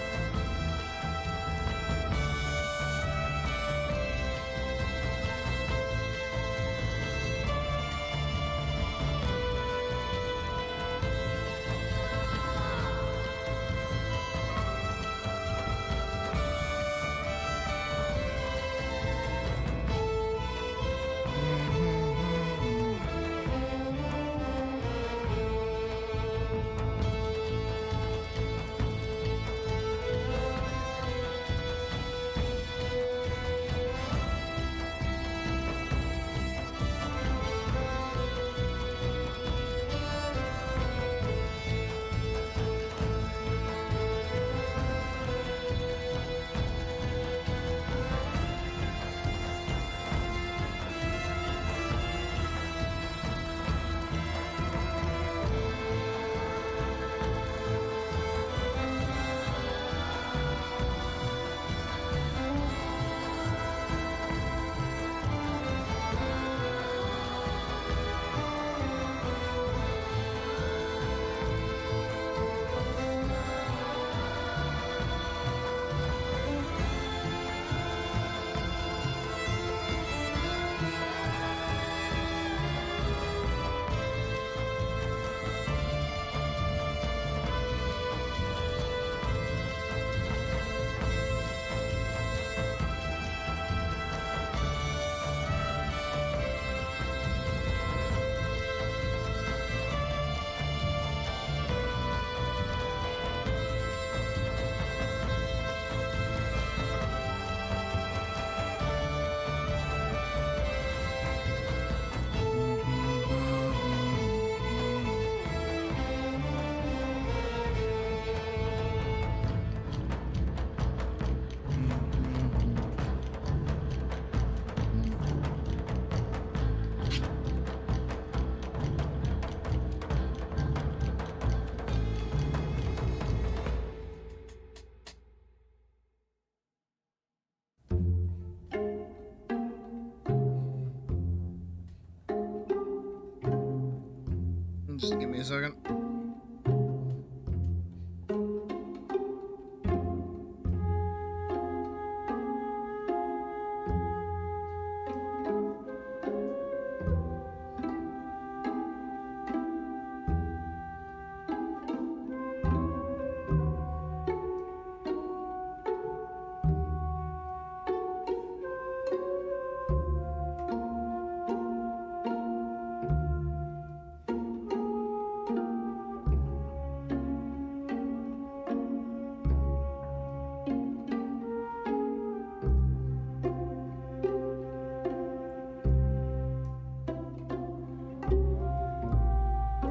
Just give me a second.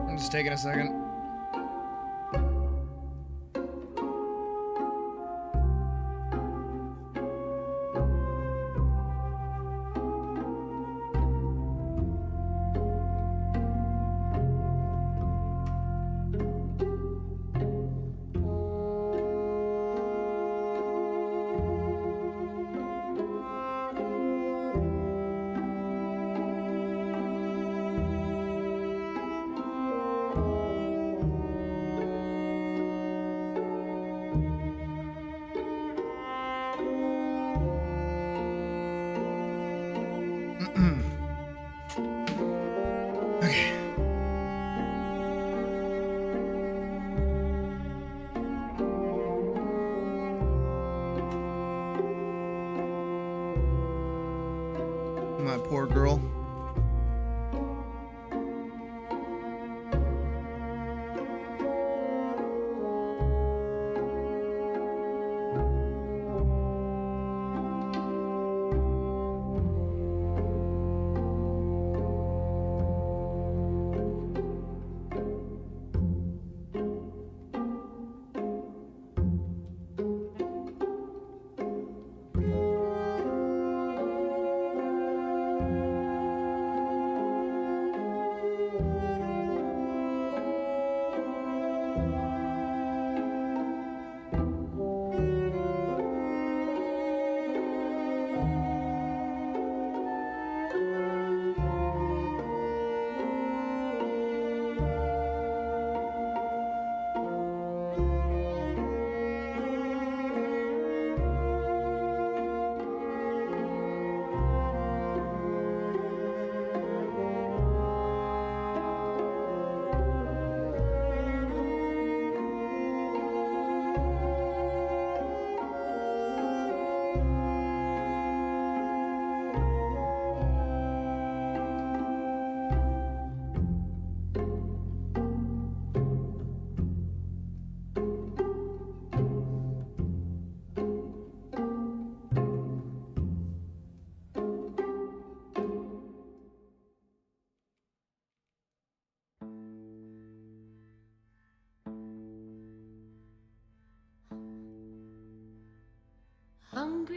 I'm just taking a second. My poor girl.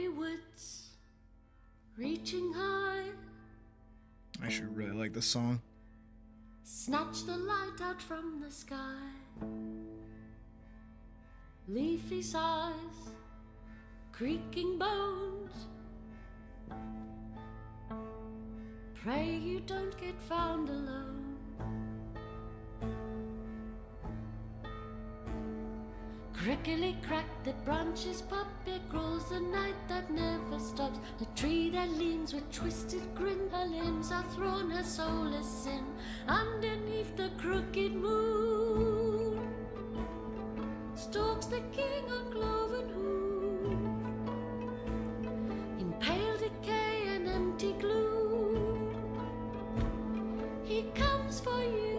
my wits reaching high, I should really like this song. snatch the light out from the sky. Leafy sighs, creaking bones, pray you don't get found alone. Crickly crack, the branches pop, it grows the night that never stops. The tree that leans with twisted grin, her limbs are thrown, her soul is sin. Underneath the crooked moon stalks the king on cloven hoof, in pale decay and empty gloom. He comes for you.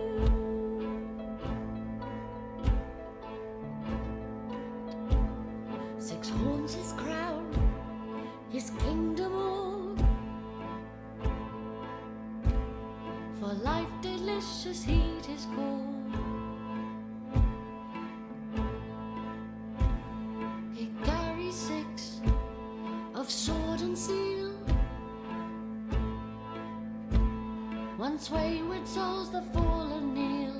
Six horns his crown, his kingdom all. For life delicious heat his call. He carries six of sword and seal. Once wayward souls the fallen kneel.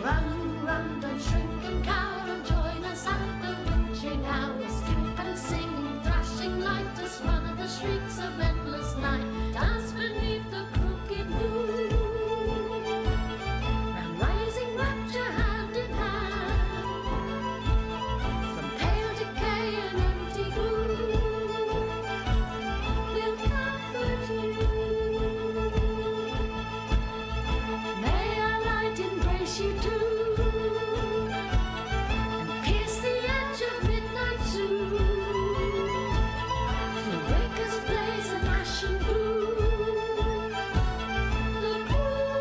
Run, run, don't shrink and cower, and join us at the witching hour. Skip and sing, thrashing light to smother the shrieks of endless night. Dance beneath the crooked moon, and rising rapture hand in hand. From pale decay and empty gloom, we'll comfort you. May our light embrace you too, and pierce the edge of midnight soon. The wakers blaze an ashen gloom. The crooked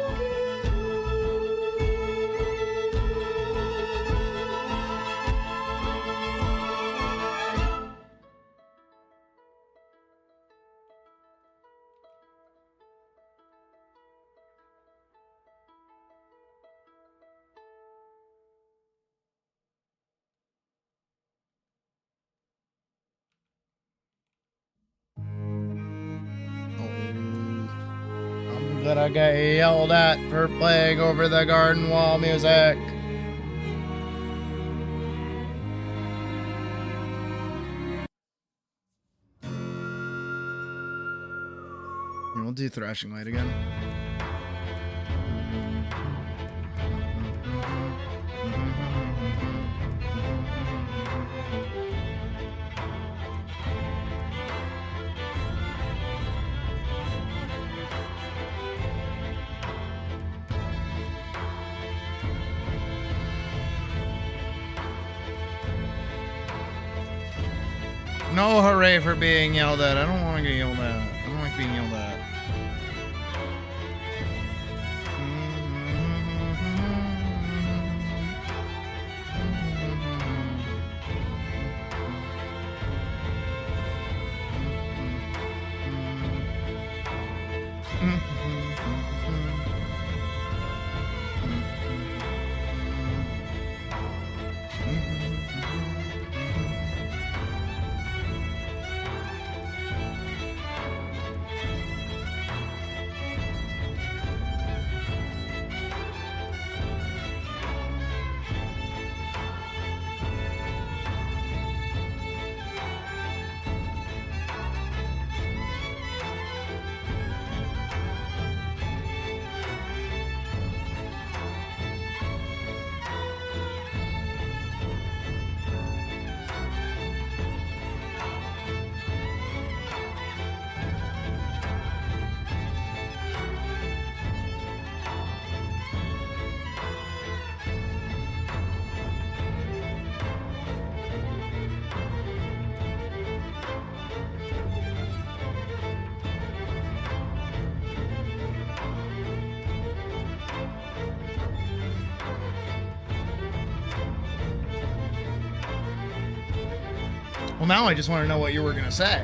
I'm gonna get yelled at for playing over the garden wall music. And we'll do Thrashing Light again. No hooray for being yelled at. I don't want to get yelled at. I don't like being yelled at. Well, now I just want to know what you were going to say.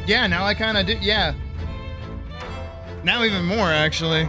Yeah, now I kind of do. Yeah. Now even more, actually.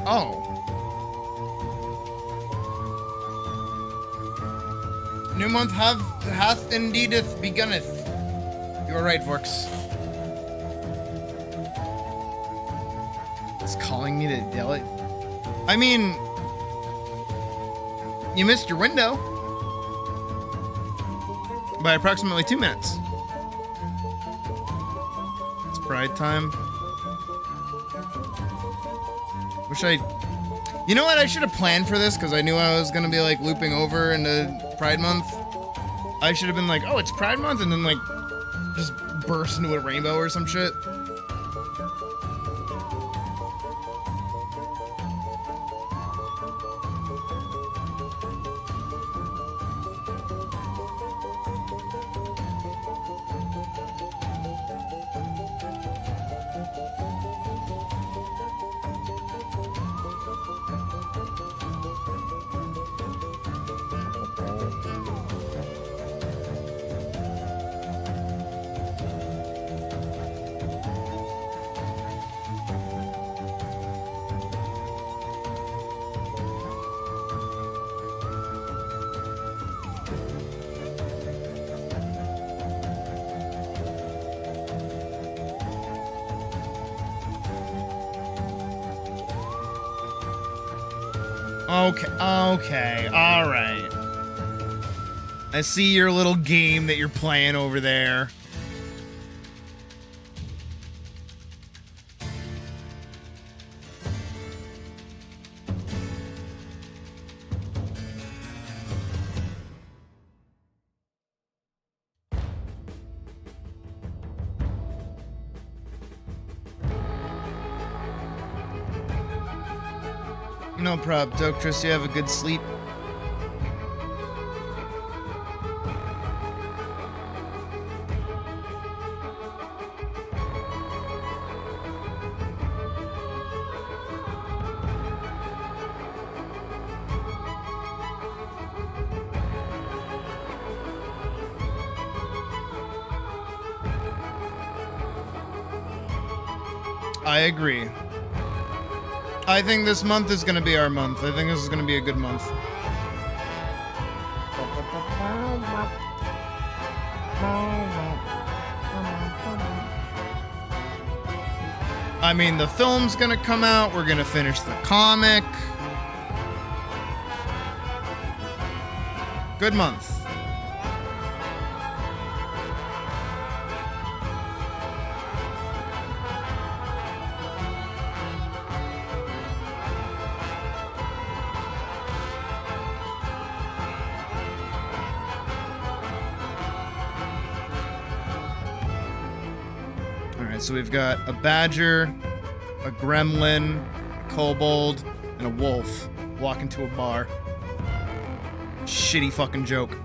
Oh. New month hath indeedeth begunneth. You are right, Vorks. It's calling me to yell it. I mean, you missed your window by approximately 2 minutes. It's Pride time. Wish I... You know what? I should have planned for this because I knew I was going to be like looping over into Pride Month. I should have been like, oh, it's Pride Month, and then like just burst into a rainbow or some shit. Okay, alright. I see your little game that you're playing over there. No prob, Doctress, you have a good sleep. I agree. I think this month is going to be our month. I think this is going to be a good month. I mean, the film's going to come out. We're going to finish the comic. Good month. Alright, so we've got a badger, a gremlin, a kobold, and a wolf walk into a bar. Shitty fucking joke.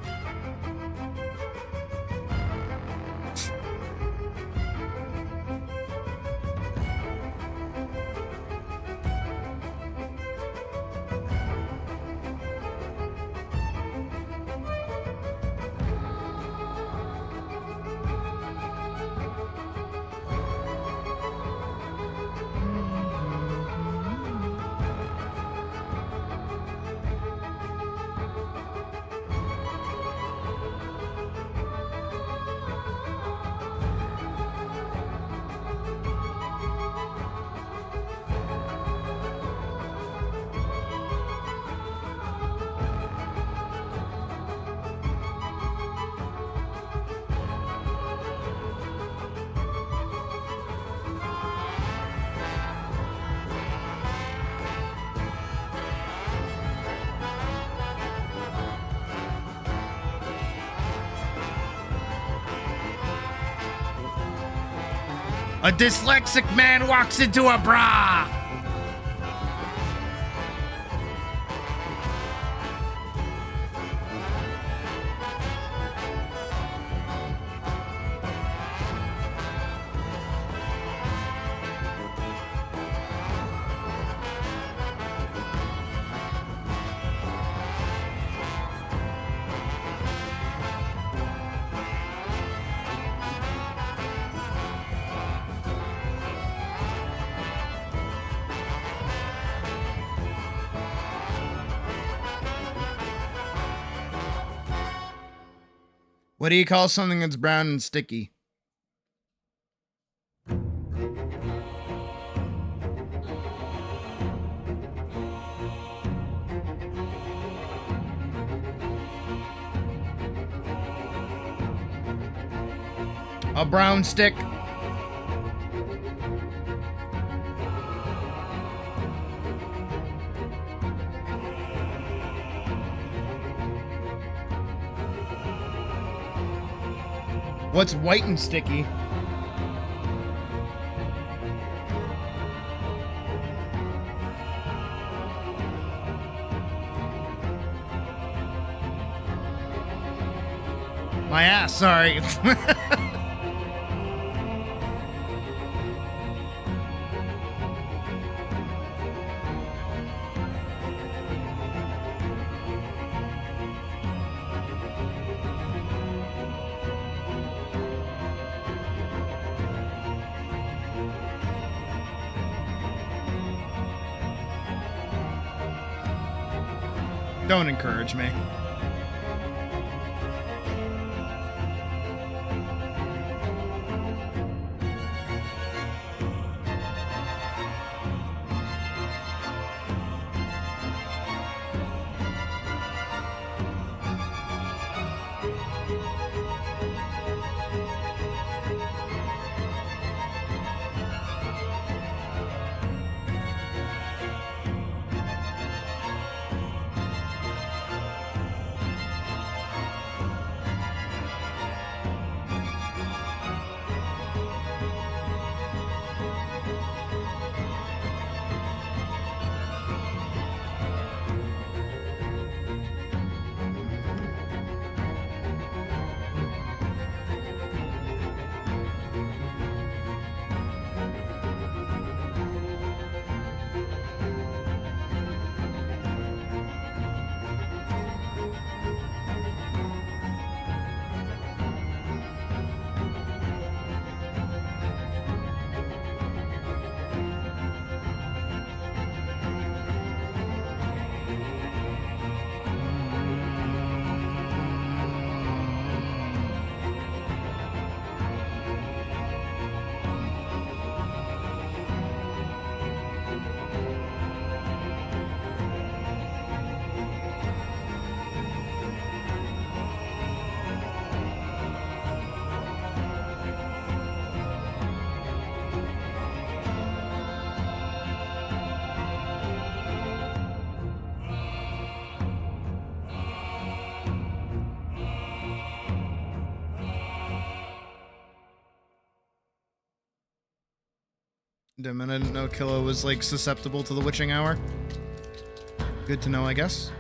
A dyslexic man walks into a bra! What do you call something that's brown and sticky? A brown stick. What's white and sticky? My ass, sorry. Don't encourage me. Damn it, I didn't know Killa was, like, susceptible to the witching hour. Good to know, I guess.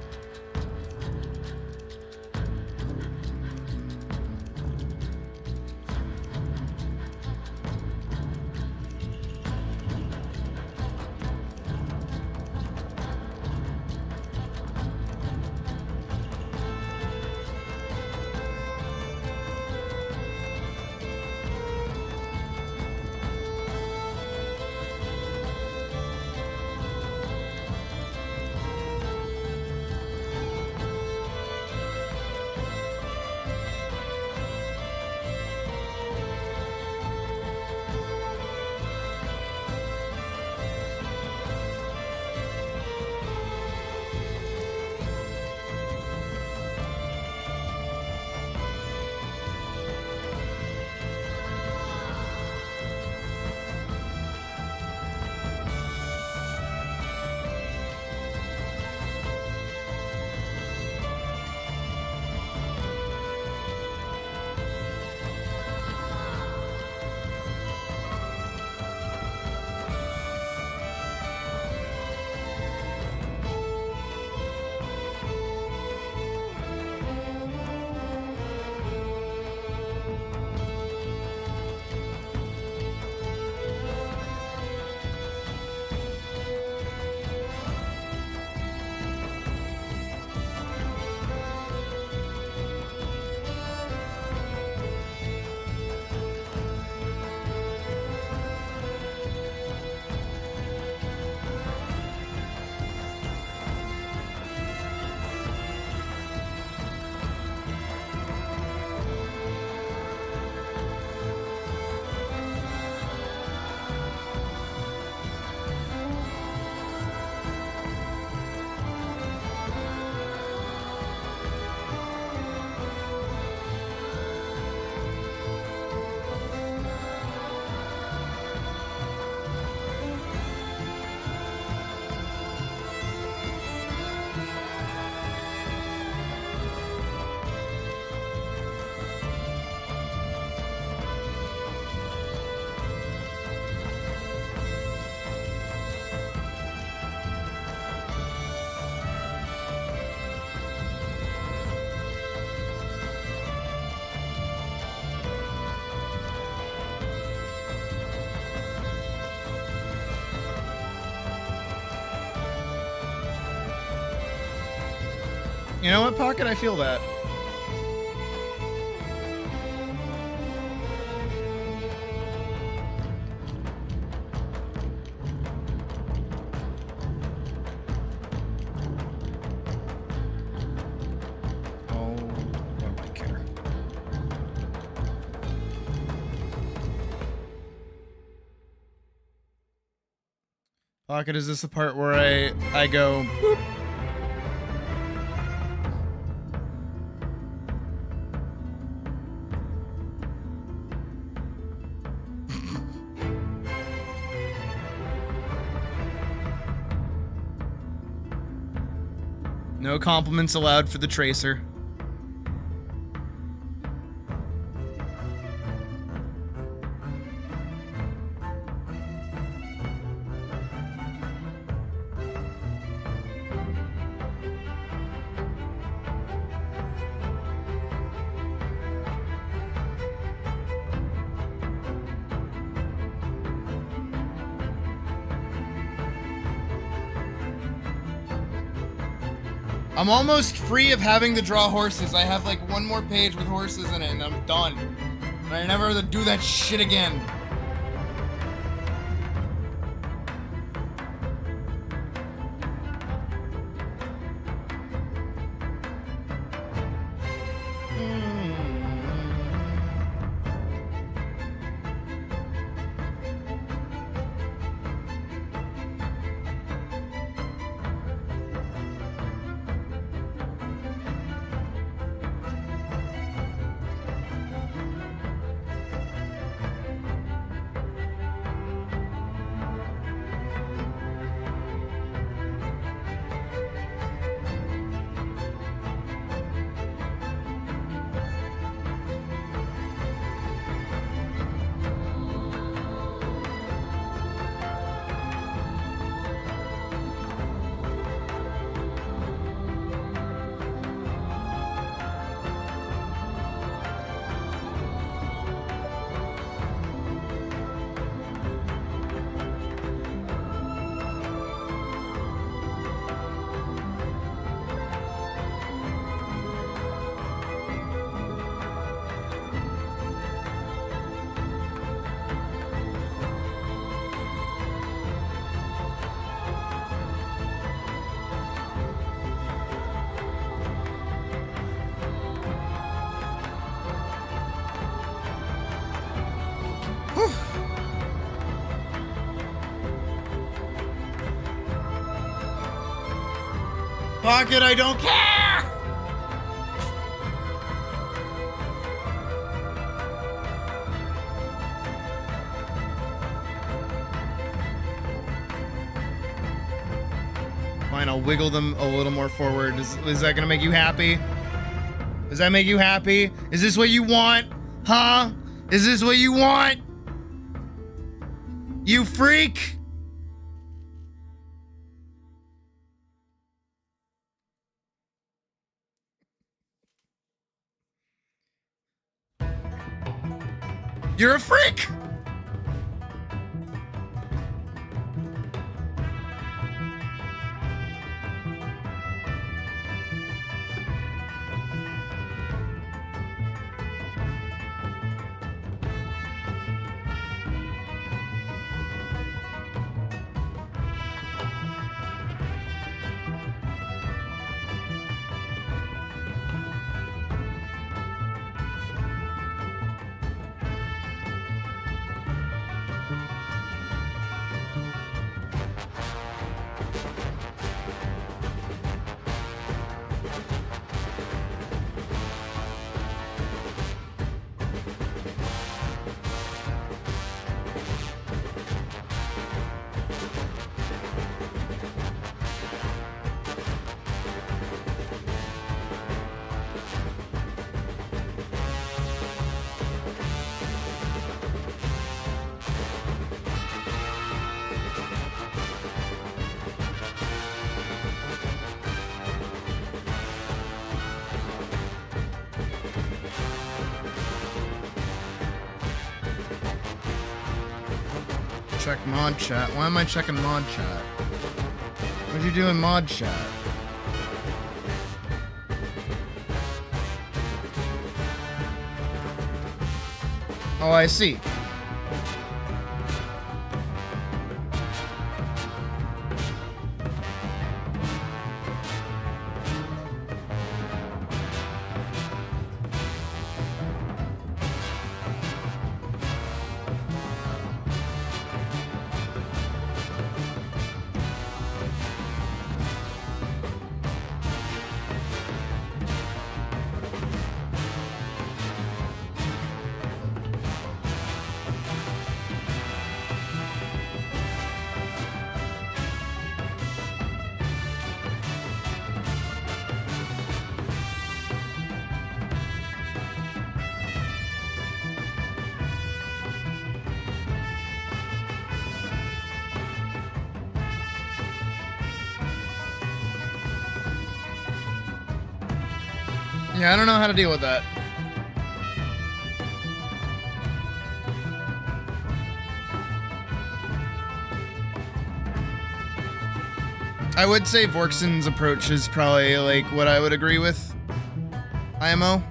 You know what, Pocket? I feel that. Oh, what do I care? Pocket, is this the part where I go boop? No compliments allowed for the Tracer. I'm almost free of having to draw horses. I have like one more page with horses in it and I'm done. And I never have to do that shit again. Pocket, I don't care! Fine, I'll wiggle them a little more forward. Is that gonna make you happy? Does that make you happy? Is this what you want? Huh? Is this what you want? You freak! You're a freak! Check mod chat. Why am I checking mod chat? What'd you do in mod chat? Oh, I see. Yeah, I don't know how to deal with that. I would say Vorkson's approach is probably like what I would agree with. IMO.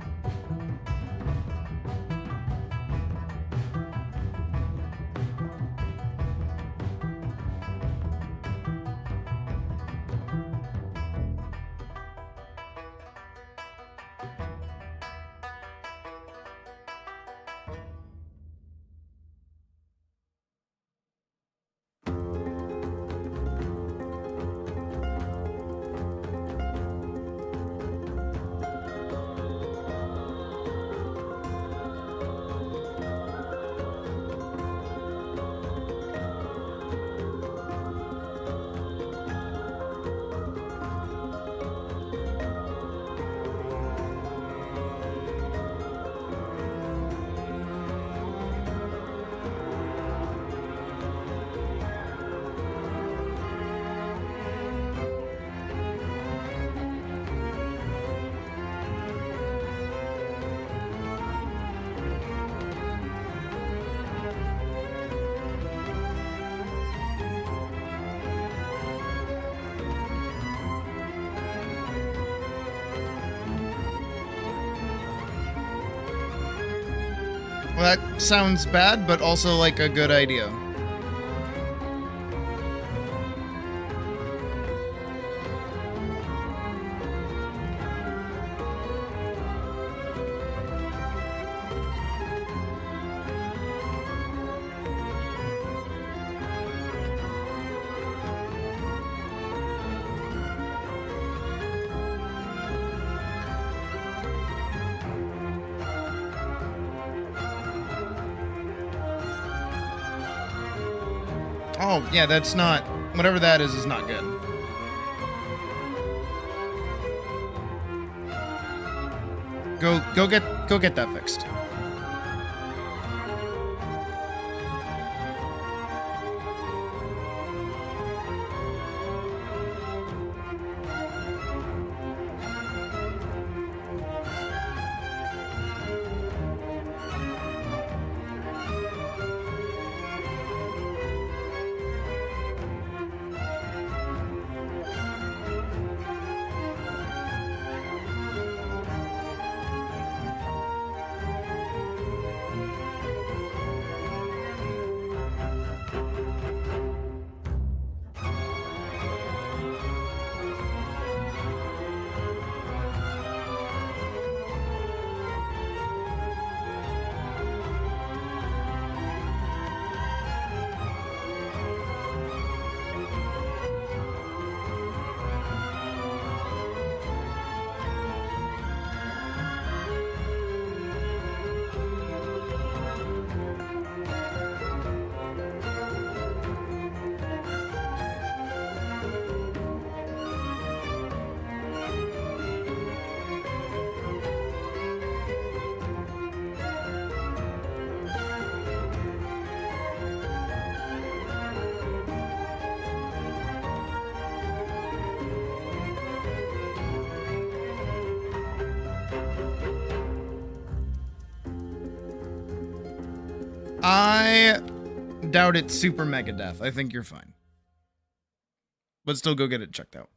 Well, that sounds bad, but also like a good idea. Oh, yeah, that's not... Whatever that is not good. Go get that fixed. I doubt it's super mega death. I think you're fine. But still go get it checked out.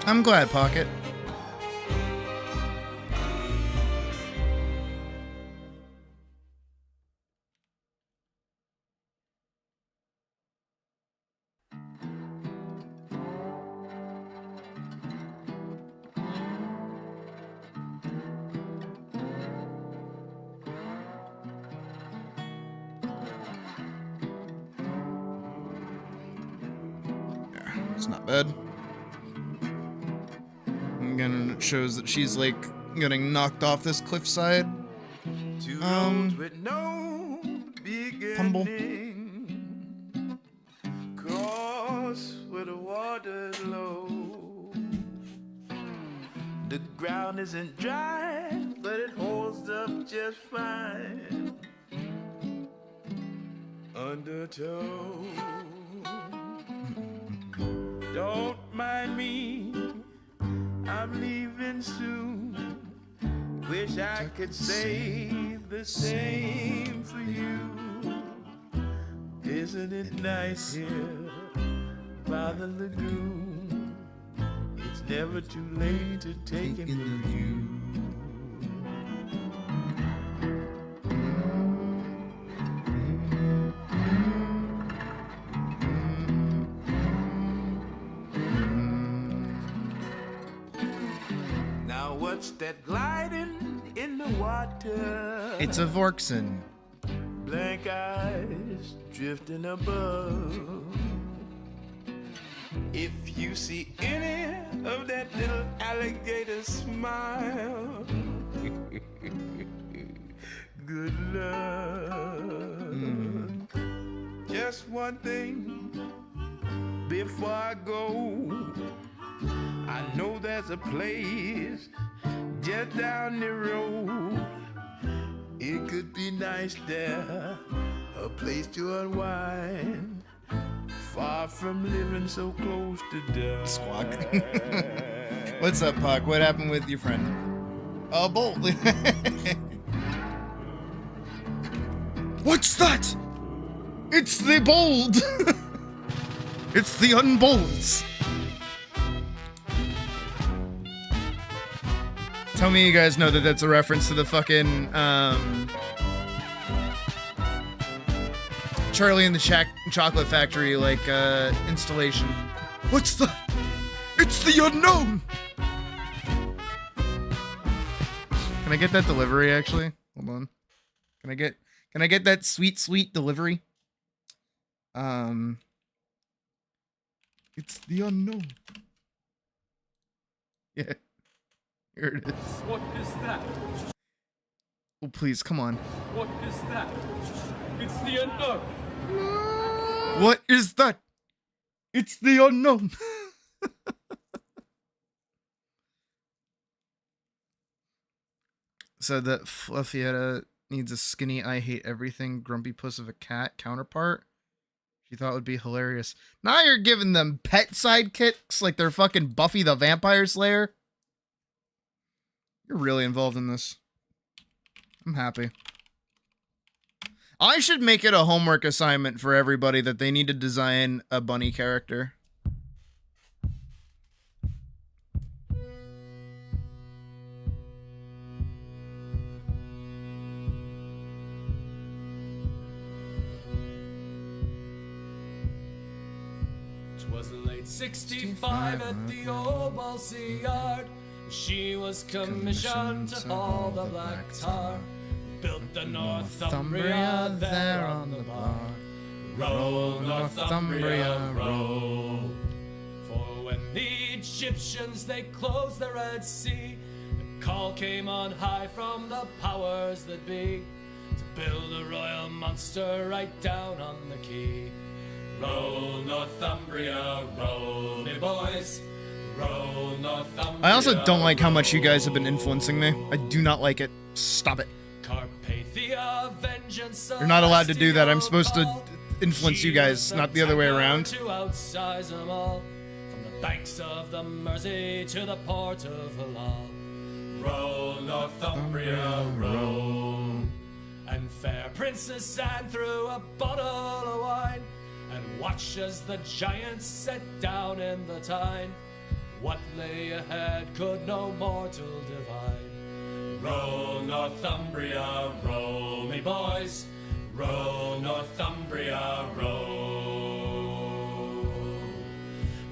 I'm glad, Pocket. It's not bad. Again, it shows that she's like getting knocked off this cliffside. Tumble. Cross where the water's low. The ground isn't dry, but it holds up just fine. Undertow. Don't mind me, I'm leaving soon. Wish I could say the same for you. Isn't it nice here by the lagoon? It's never too late to take in the view. Now what's that gliding in the water? It's a Vorkson. Blank eyes drifting above. If you see any of that little alligator smile, good luck. Just one thing before I go. I know there's a place just down the road. It could be nice there, a place to unwind, far from living so close to death. Squawk. What's up, Puck? What happened with your friend? Oh, Bolt. What's that? It's the bold. It's the unbolds. Tell me you guys know that that's a reference to the fucking Charlie and the Chocolate Factory like installation. What's the? It's the unknown. Can I get that delivery actually? Hold on. Can I get that sweet delivery? It's the unknown. Yeah. Here it is. What is that? Oh, please, come on. What is that? It's the unknown. What is that? It's the unknown. Said that Fluffietta needs a skinny, I hate everything, grumpy puss of a cat counterpart. She thought it would be hilarious. Now you're giving them pet sidekicks like they're fucking Buffy the Vampire Slayer. You're really involved in this. I'm happy. I should make it a homework assignment for everybody that they need to design a bunny character. Twas late 65 at the old Balsy Yard. She was commissioned to haul the black tar. Built the Northumbria there on the bar. Roll, Northumbria, roll. For when the Egyptians they closed the Red Sea, the call came on high from the powers that be to build a royal monster right down on the quay. Roll, Northumbria, roll, me boys. Roll, Northumbria. I also don't like how much you guys have been influencing me. I do not like it. Stop it. Carpathia, vengeance. You're not allowed to do that. I'm supposed to influence you guys, not the other way around. To outsize them all, from the banks of the Mersey to the port of Halal. Roll, Northumbria, roll. And fair Princess Anne threw a bottle of wine and watch as the giants set down in the Tyne. What lay ahead could no mortal divide. Roll Northumbria, roll me boys, roll Northumbria, roll.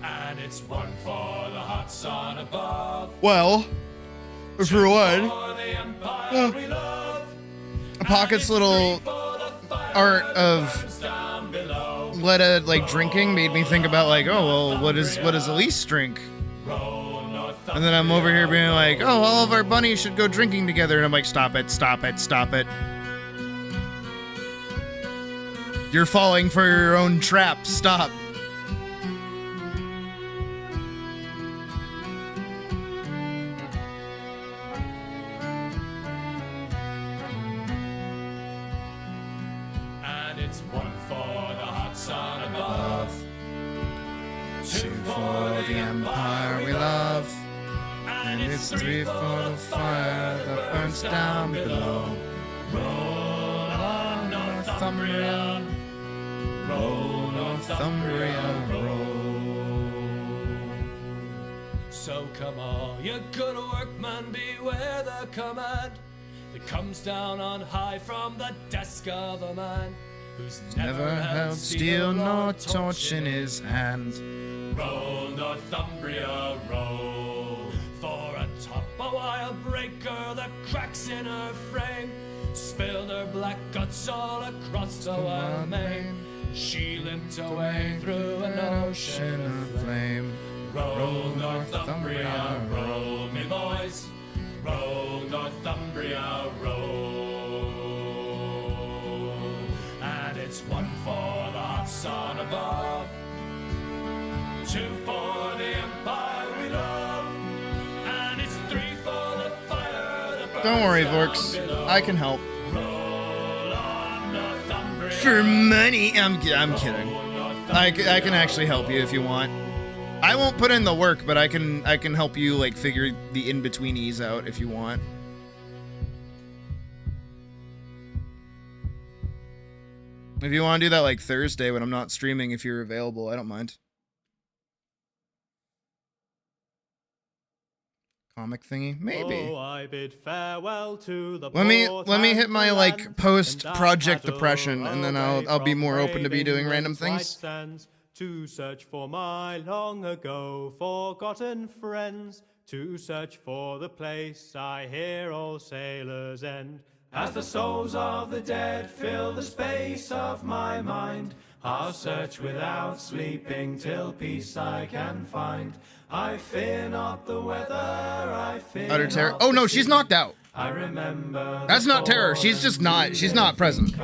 And it's one for the hot sun above. Well, for one, Pocket's little art of Letta like drinking made me think about like, oh well, what does Elise drink? And then I'm over here being like, oh, all of our bunnies should go drinking together, and I'm like, stop it, stop it, stop it. You're falling for your own trap. Stop. And it's one for the hot sun above, two for the empire we love, and it's three for the fire that burns down below. Roll on Northumbria, roll Northumbria, roll. So come all you good workmen, beware the command that comes down on high from the desk of a man who's Never held steel nor torch in his hand. Roll Northumbria, roll. For atop a wild breaker that cracks in her frame, spilled her black guts all across the wild main. She limped away through an ocean of flame. Roll Northumbria, roll me boys, roll Northumbria, roll. And it's one for the hot sun above, two for the empire we love, and it's three for the fire that burns. Don't worry, Vorks. I can help. For money, I'm kidding. I can actually help you if you want. I won't put in the work, but I can help you like figure the in-betweenies out if you want. If you want to do that like Thursday when I'm not streaming, if you're available, I don't mind. Comic thingy, maybe. Oh, I bid farewell to the Let me hit my like post project depression, and then I'll be more open to be doing random things. To search for my long ago forgotten friends, to search for the place I hear all sailors end. As the souls of the dead fill the space of my mind, I'll search without sleeping till peace I can find. I fear not the weather, I fear Utter terror. not Oh the no, she's sea. knocked out. I remember That's not terror. She's just not. She's not present.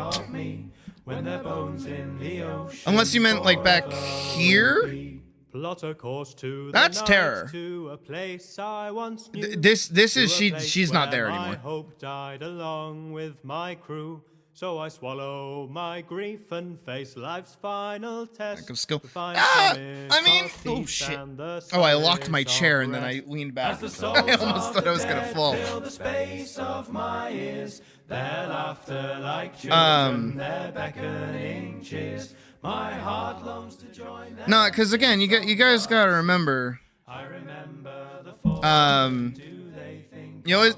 when their bones in the ocean. Unless you meant like back here. Plot a course to the That's night, terror. to a place I once knew, This is to a she. place She's not where there my anymore. hope died along with my crew. So I swallow my grief and face life's final test. Lack of skill. to find Ah! solace I mean, of oh peace shit. and the Oh, I locked my solace chair of and then I rest. leaned back. As the I souls almost of thought the I was gonna dead fall. fill the space of my ears, their laughter like children, their beckoning cheers. My heart longs to join them. No, because again, you guys gotta remember. I remember the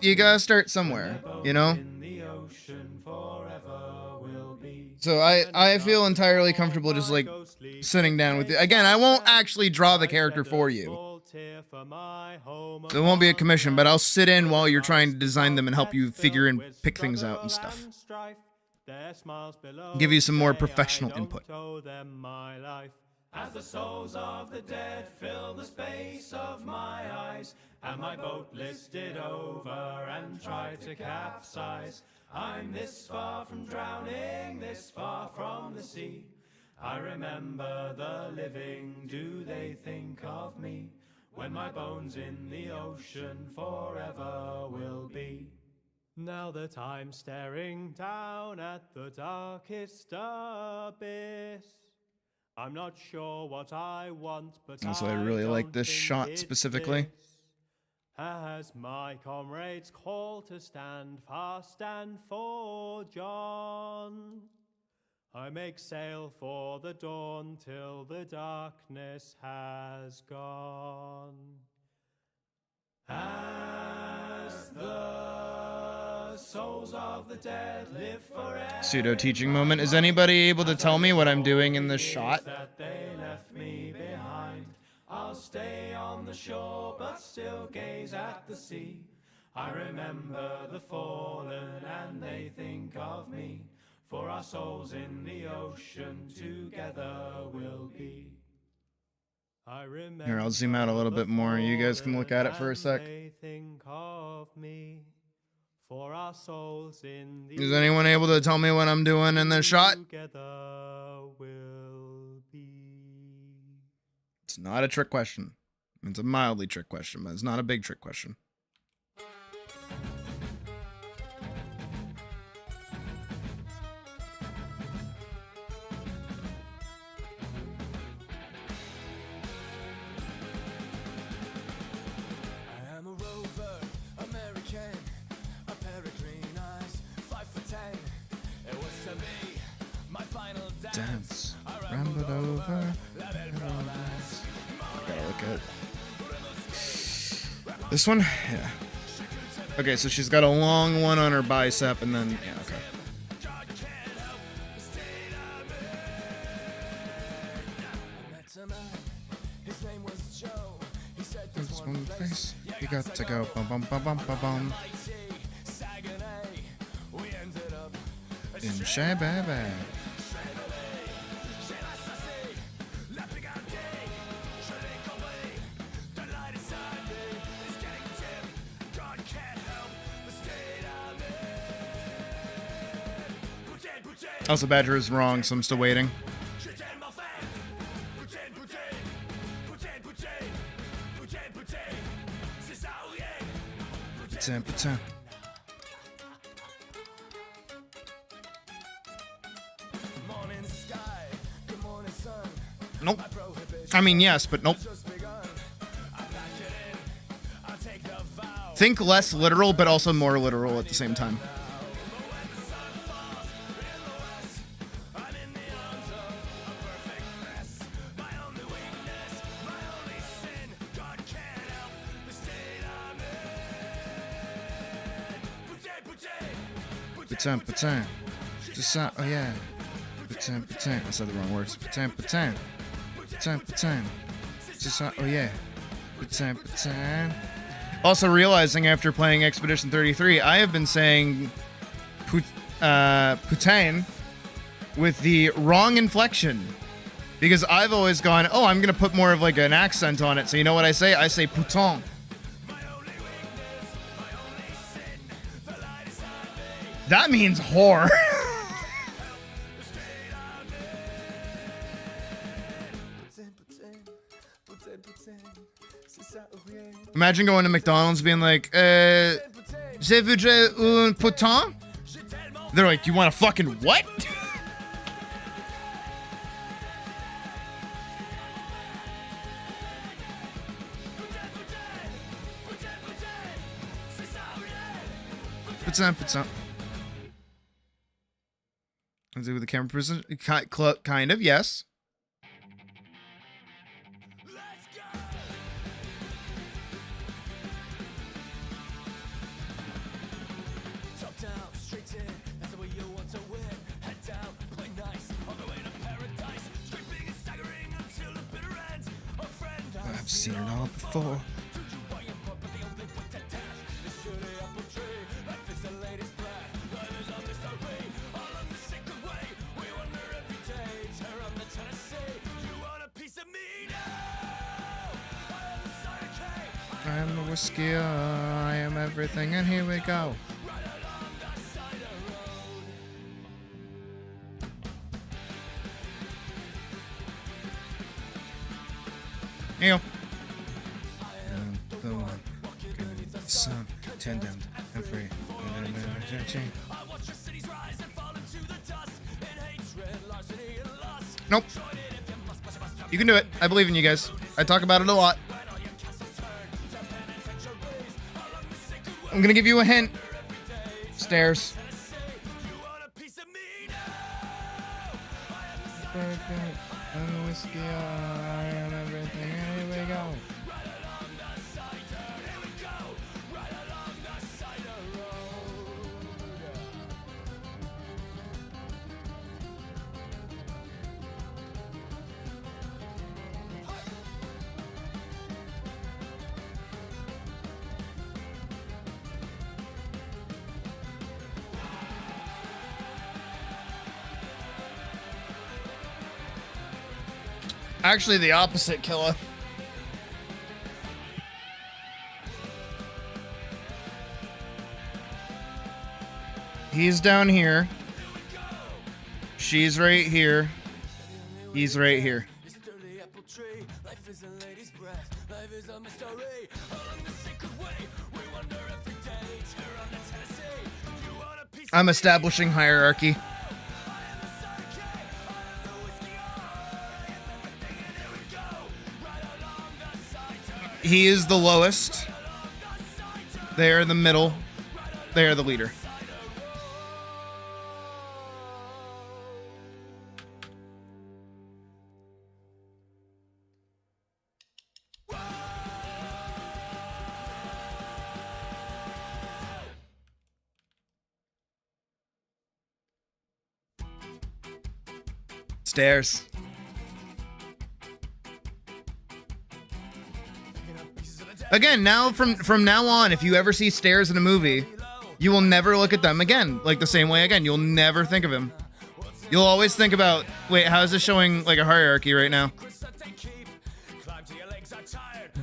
you gotta start somewhere, you know. So I feel entirely comfortable just like sitting down with you. Again, I won't actually draw the character for you. So it won't be a commission, but I'll sit in while you're trying to design them and help you figure and pick things out and stuff. Give you some more professional input. As the souls of the dead fill the space of my eyes, and my boat listed over and tried to capsize, I'm this far from drowning, this far from the sea. I remember the living, do they think of me? When my bones in the ocean forever will be. Now that I'm staring down at the darkest abyss, I'm not sure what I want, but Also, I really like this shot specifically. As my comrades call to stand fast and for John, I make sail for the dawn till the darkness has gone. As the souls of the dead live forever. Pseudo teaching moment. Is anybody able to tell me what I'm doing in this shot? That they left me behind. I'll stay on the shore, but still gaze at the sea. I remember the fallen, and they think of me. For our souls in the ocean together will be. I remember. Here, I'll zoom out a little bit more. You guys can look at it for a sec. They think of me. For our souls in the Is anyone able to tell me what I'm doing in this shot? together will be. It's not a trick question. It's a mildly trick question, but it's not a big trick question. I am a rover, American, a pair of green eyes, 5'10". It was to be my final Dance, rambled over. I gotta look at this one. Yeah. Okay, so she's got a long one on her bicep, and then yeah. Okay. There's one place you got to go. Bum bum bum bum bum bum. In Shababa. Also, Badger is wrong, so I'm still waiting. Putain. Nope. I mean, yes, but nope. Think less literal, but also more literal at the same time. Putain. Just oh yeah. Putain. I said the wrong words. Putain. Just oh yeah. Putain. Also realizing after playing Expedition 33, I have been saying putain with the wrong inflection. Because I've always gone, oh, I'm gonna put more of like an accent on it. So you know what I say? I say putain. That means whore. Imagine going to McDonald's being like, je voudrais un putain? They're like, you want a fucking what? Putain. Let's do with the camera person. Kind of, yes. I've seen it all before. I am the whiskey, I am everything, and here we go. Here you go. And the one, giving the sun, 10 down and free. Nope. You can do it. I believe in you guys. I talk about it a lot. I'm gonna give you a hint. Stairs. And whiskey, I am everything. Here we go. Actually, the opposite, Killa. He's down here. She's right here. He's right here. I'm establishing hierarchy. He is the lowest. They are the middle. They are the leader. Stairs. Again, now from now on, if you ever see stairs in a movie, you will never look at them again, like the same way again. You'll never think of him. You'll always think about, wait, how is this showing like a hierarchy right now?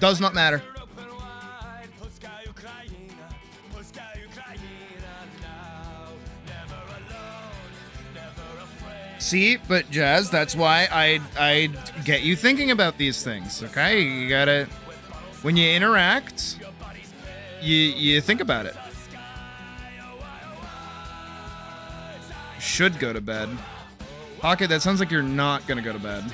Does not matter. See, but Jazz, that's why I get you thinking about these things, okay? You gotta, when you interact, you think about it. Should go to bed. Pocket, that sounds like you're not gonna go to bed.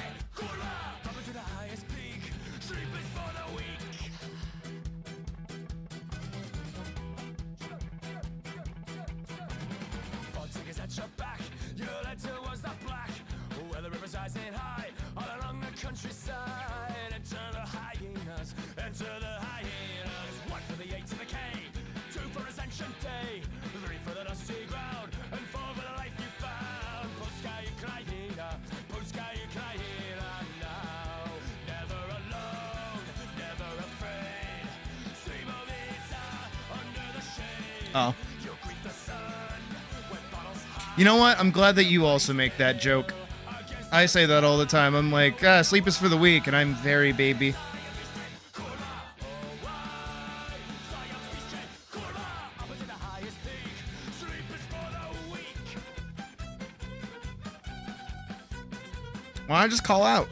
Oh. You know what? I'm glad that you also make that joke. I say that all the time. I'm like, sleep is for the weak, and I'm very baby. Why not just call out?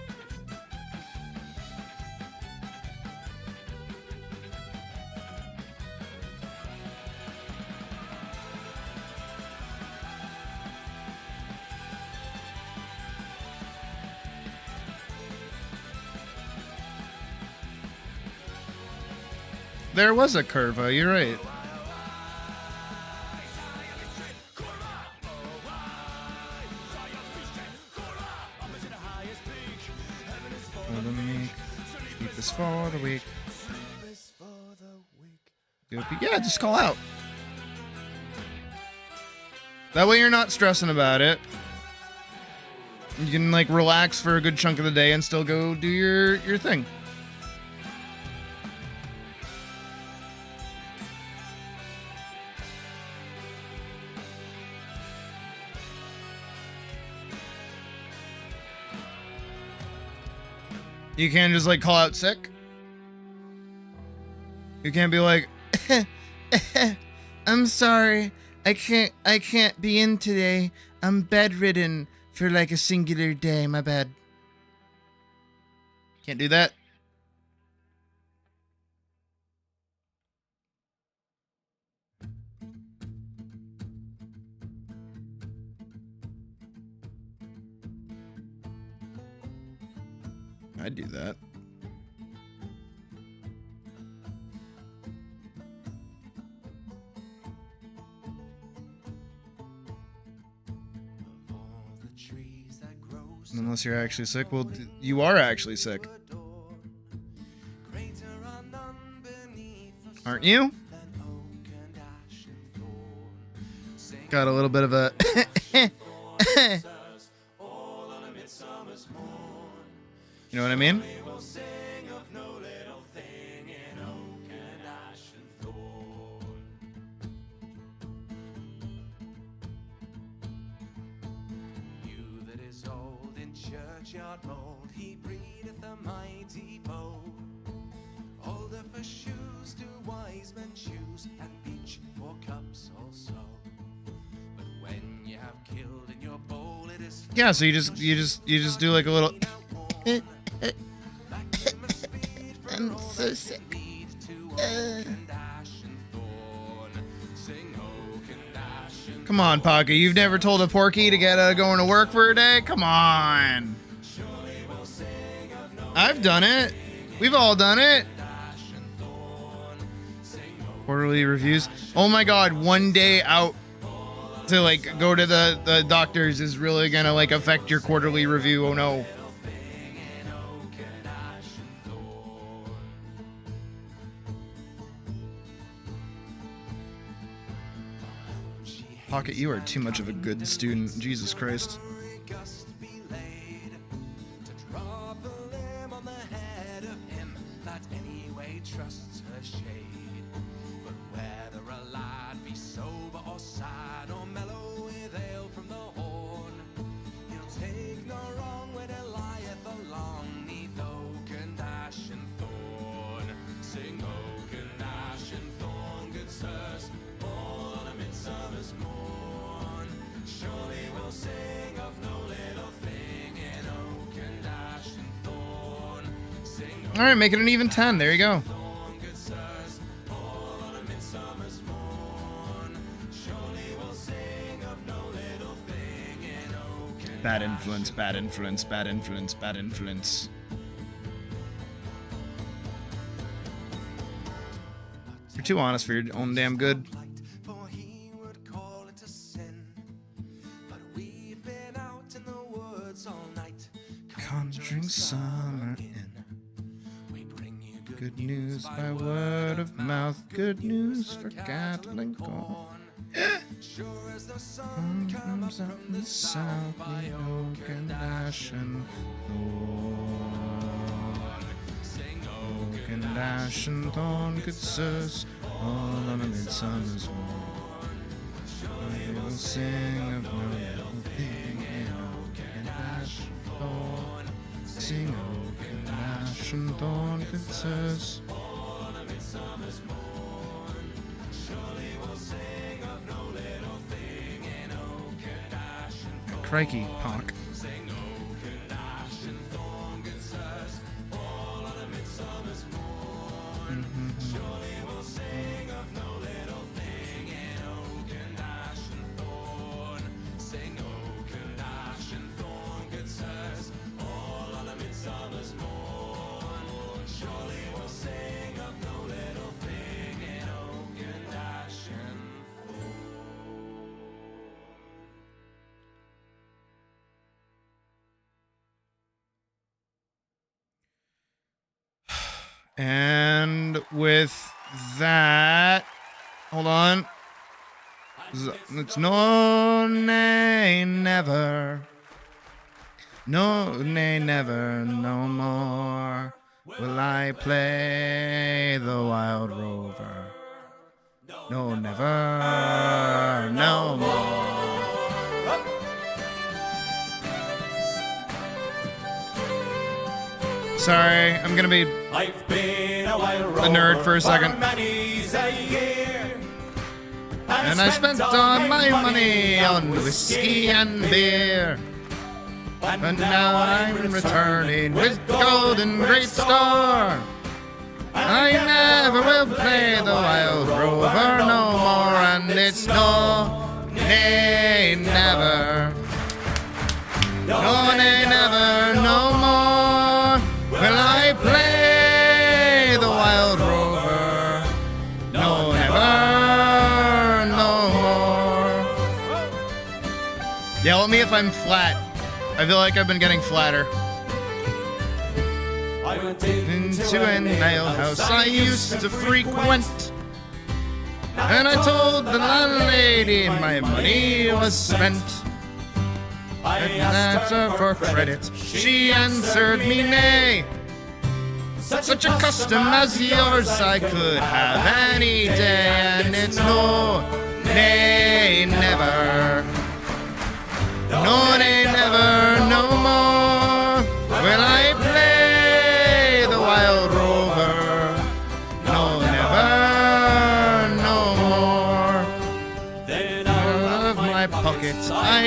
There was a curva, you're right. For the meek, sleep is for the weak. Yeah, just call out. That way you're not stressing about it. You can like relax for a good chunk of the day and still go do your thing. You can't just like call out sick. You can't be like, I'm sorry, I can't be in today. I'm bedridden for like a singular day, my bad. Can't do that. I'd do that. Unless you're actually sick. Well, you are actually sick. Aren't you? Got a little bit of a... You know what I mean? yard mold, he breedeth a mighty bow. Holder for shoes, do wise men choose, and each for cups also. But when you have killed in your bowl, it is Yeah, so you just do like a little. I'm so sick. Come on, Pegi. You've never told a porky to get going to work for a day? Come on. I've done it. We've all done it. Quarterly reviews. Oh my god, one day out to like go to the doctors is really gonna like affect your quarterly review. Oh no. Pocket, you are too much of a good student. Jesus Christ. Trusts her shade, but whether a lad be sober or sad or mellow with ale from the horn, he'll take no wrong when it lieth along neath oak and ash and thorn. Sing oak and ash and thorn, good sirs, all on a midsummer's morn. Surely we'll sing of no little thing in oak and ash and thorn. Sing All right, make it an even 10. There you go. Bad influence, bad influence, bad influence, bad influence. You're too honest for your own damn good. Conjuring summer in. Good news by word of mouth, good news for Gatling corn. Sun comes out from the south, the oak and ash and thorn. Oak and ash and thorn, good sirs, all on a midsummer's morn. I will sing of no little thing in oak and ash and thorn. Sing oak and ash and thorn, good sirs. Crikey, Hawk. And with that, hold on. It's no, nay, never. No, nay, never, no more will I play the wild rover. No, never, no more. Sorry, I'm gonna be a nerd for a second. And I spent all my money on whiskey and beer. But now I'm returning with golden great store. I never will play the wild rover no more, and it's no, nay, never. No, nay, never, no more will I play the wild rover. No, never, no more. Yell at me if I'm flat. I feel like I've been getting flatter. I went into an alehouse I used to frequent, and I told the landlady my money was spent. I asked her for credit, she answered me nay. Such a custom as yours I could have any day, and it's no, nay, never. No, nay, never, no more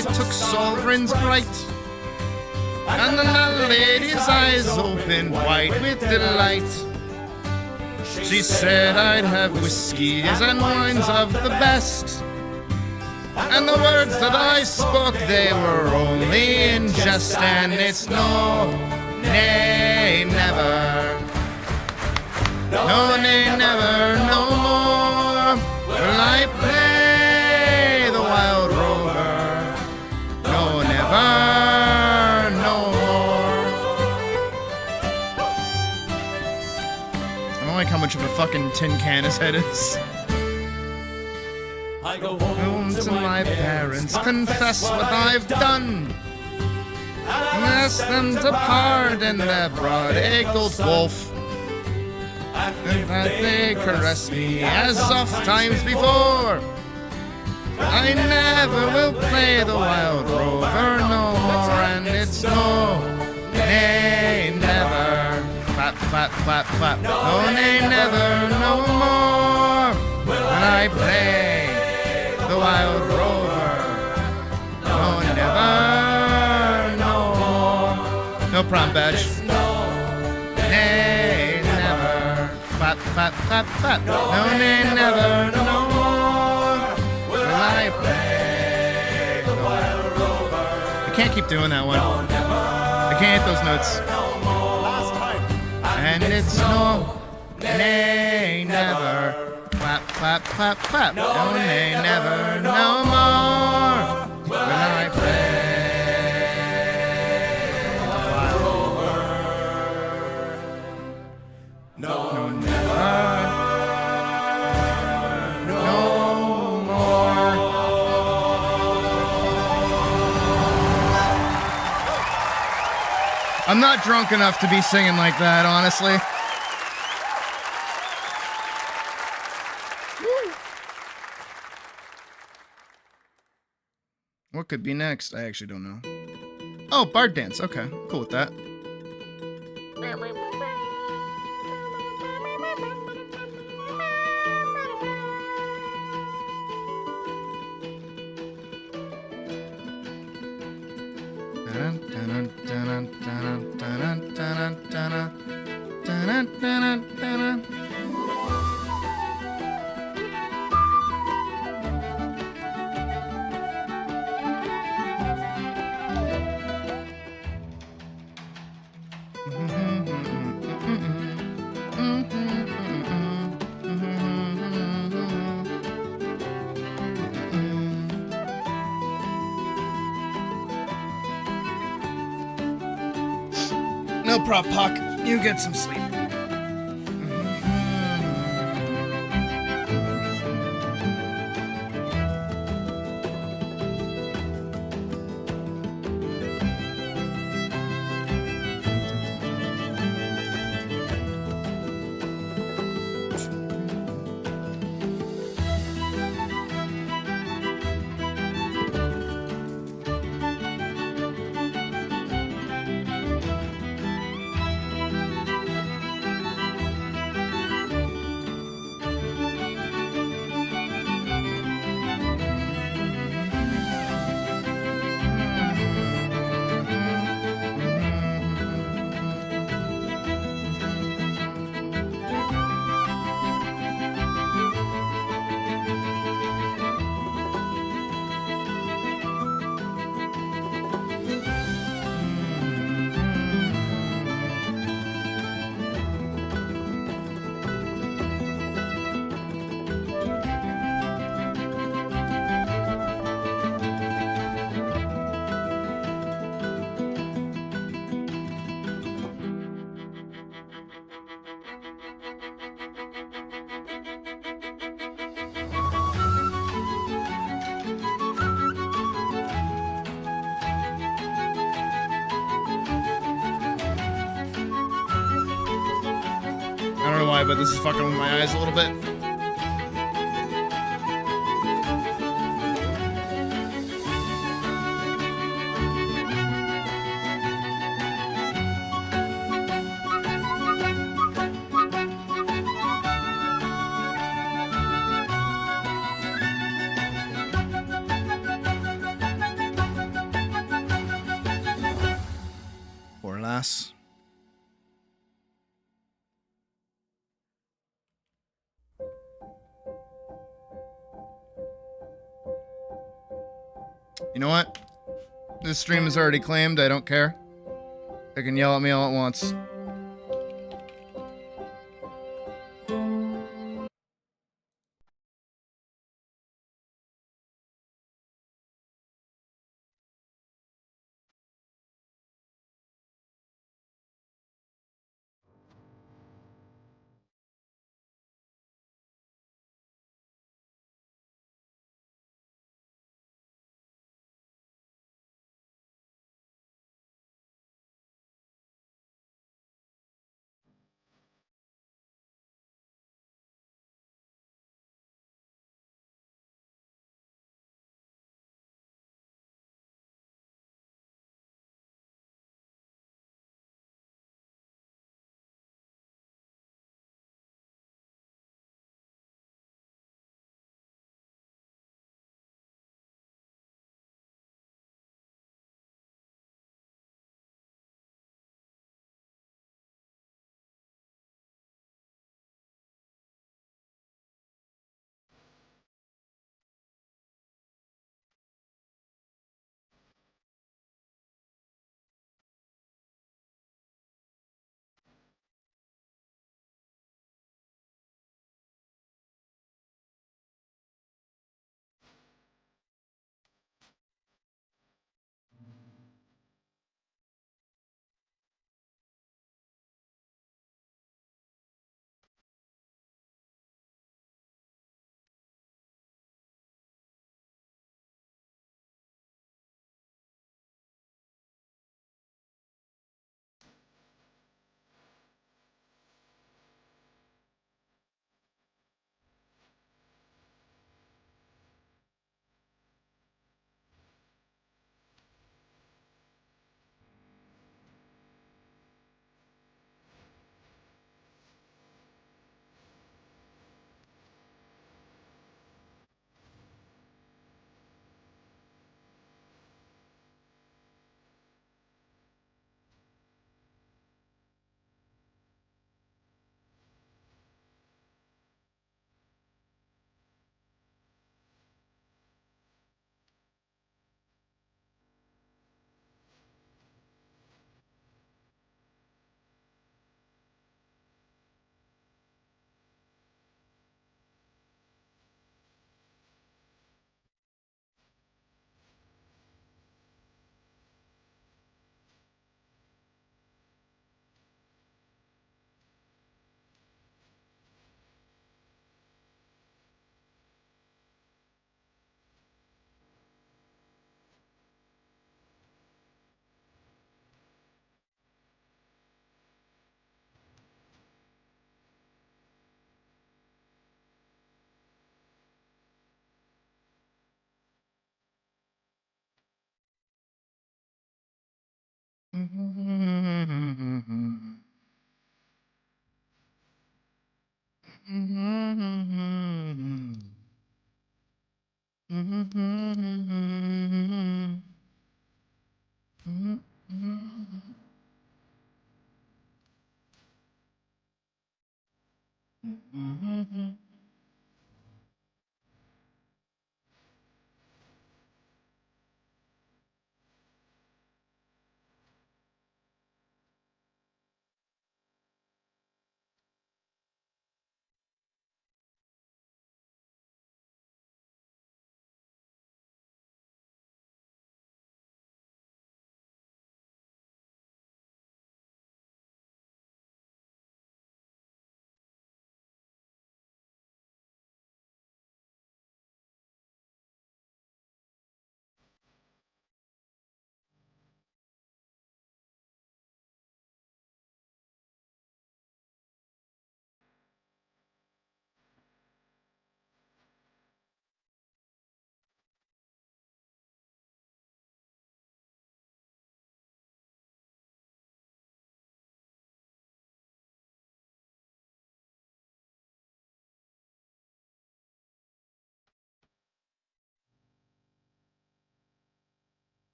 I took sovereigns bright, and the lady's eyes opened wide with delight. She said I'd have whiskies and wines of the best, and the words that I spoke, they were only in jest. And it's no, nay, never, no, nay, never, no more will I play the wild rover. No, never, no more. I don't like how much of a fucking tin can his head is. I go home to my parents, confess what I've done, and ask them to pardon their broad-egged old wolf, and that they caress me as oft times before. I never will play the wild rover no more, and it's no, nay, never. Clap, clap, clap, clap. No, nay, never, no more when I play the wild rover. No, never, no more. No prom badge. Nay, never. Clap, clap, clap, clap. No, nay, never, no more will I play the wild rover. I can't keep doing that one. I can't hit those notes. And it's no, nay, never. Clap, clap, clap, clap. No, nay, never, no more when I play the wild rover. No, never, no more. I'm not drunk enough to be singing like that, honestly. What could be next? I actually don't know. Oh, bard dance. Okay, cool with that. No prop, Puck. You get some sleep. I don't know why, but this is fucking with my eyes a little bit. ass. You know what? This stream is already claimed. I don't care. They can yell at me all at once.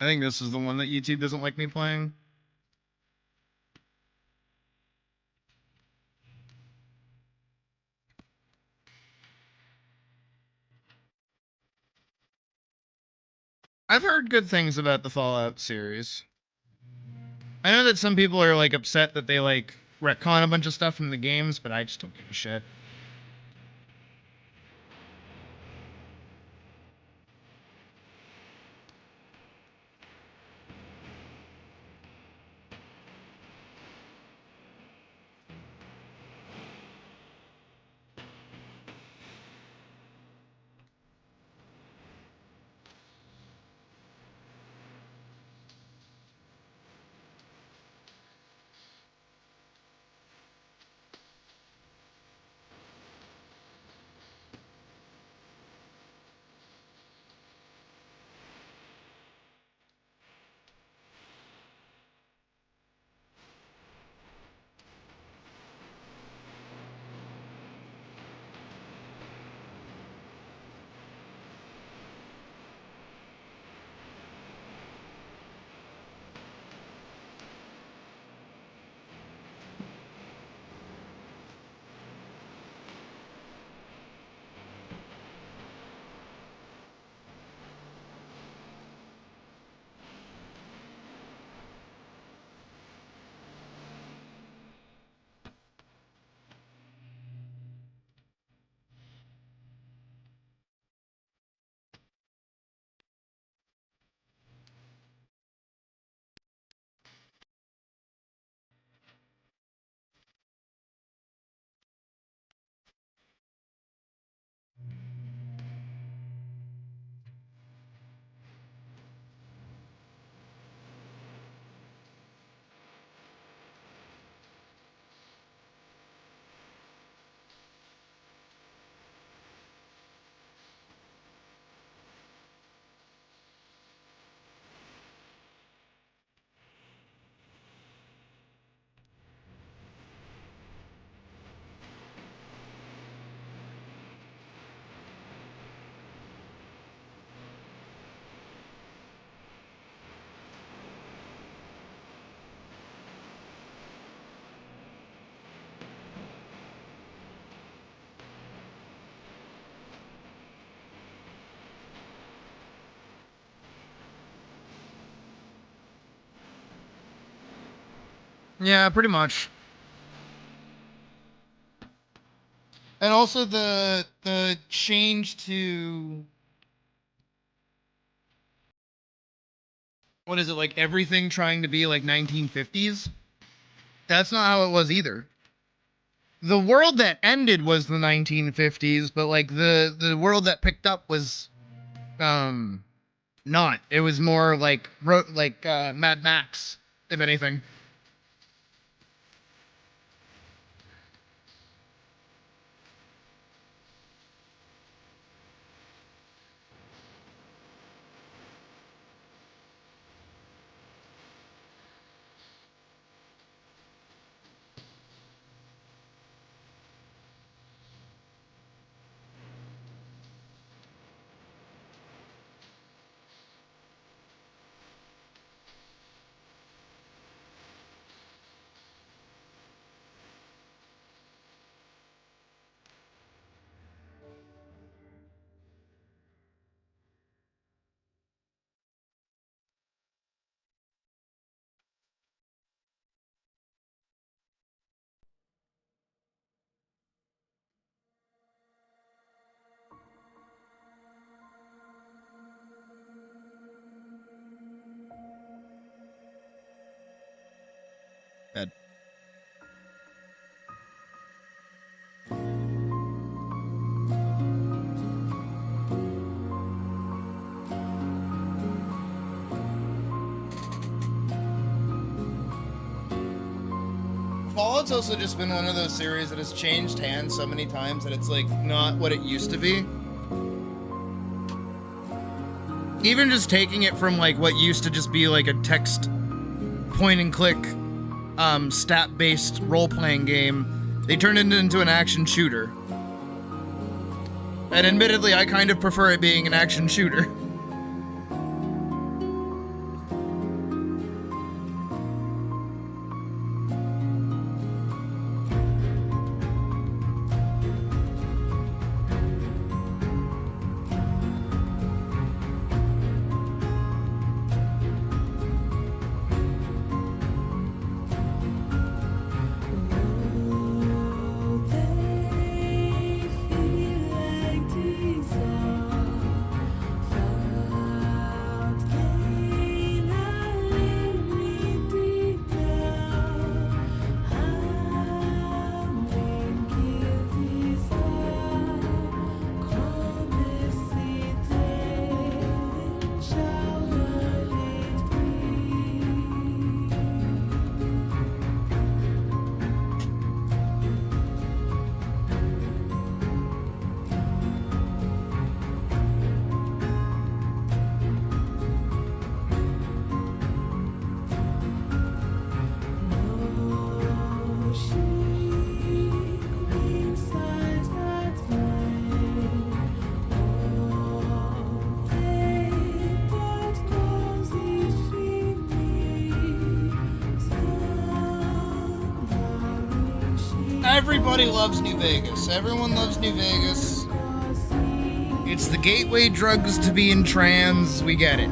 I think this is the one that YouTube doesn't like me playing. I've heard good things about the Fallout series. I know that some people are like upset that they like retcon a bunch of stuff from the games, but I just don't give a shit. Yeah, pretty much. And also the change to, what is it, like everything trying to be like 1950s? That's not how it was either. The world that ended was the 1950s, but like the world that picked up was not. It was more like Mad Max, if anything. Bad. Fallout's also just been one of those series that has changed hands so many times that it's like not what it used to be. Even just taking it from like what used to just be like a text point and click stat-based role-playing game, they turned it into an action shooter. And admittedly, I kind of prefer it being an action shooter. Everybody loves New Vegas. Everyone loves New Vegas. It's the gateway drugs to being trans. We get it.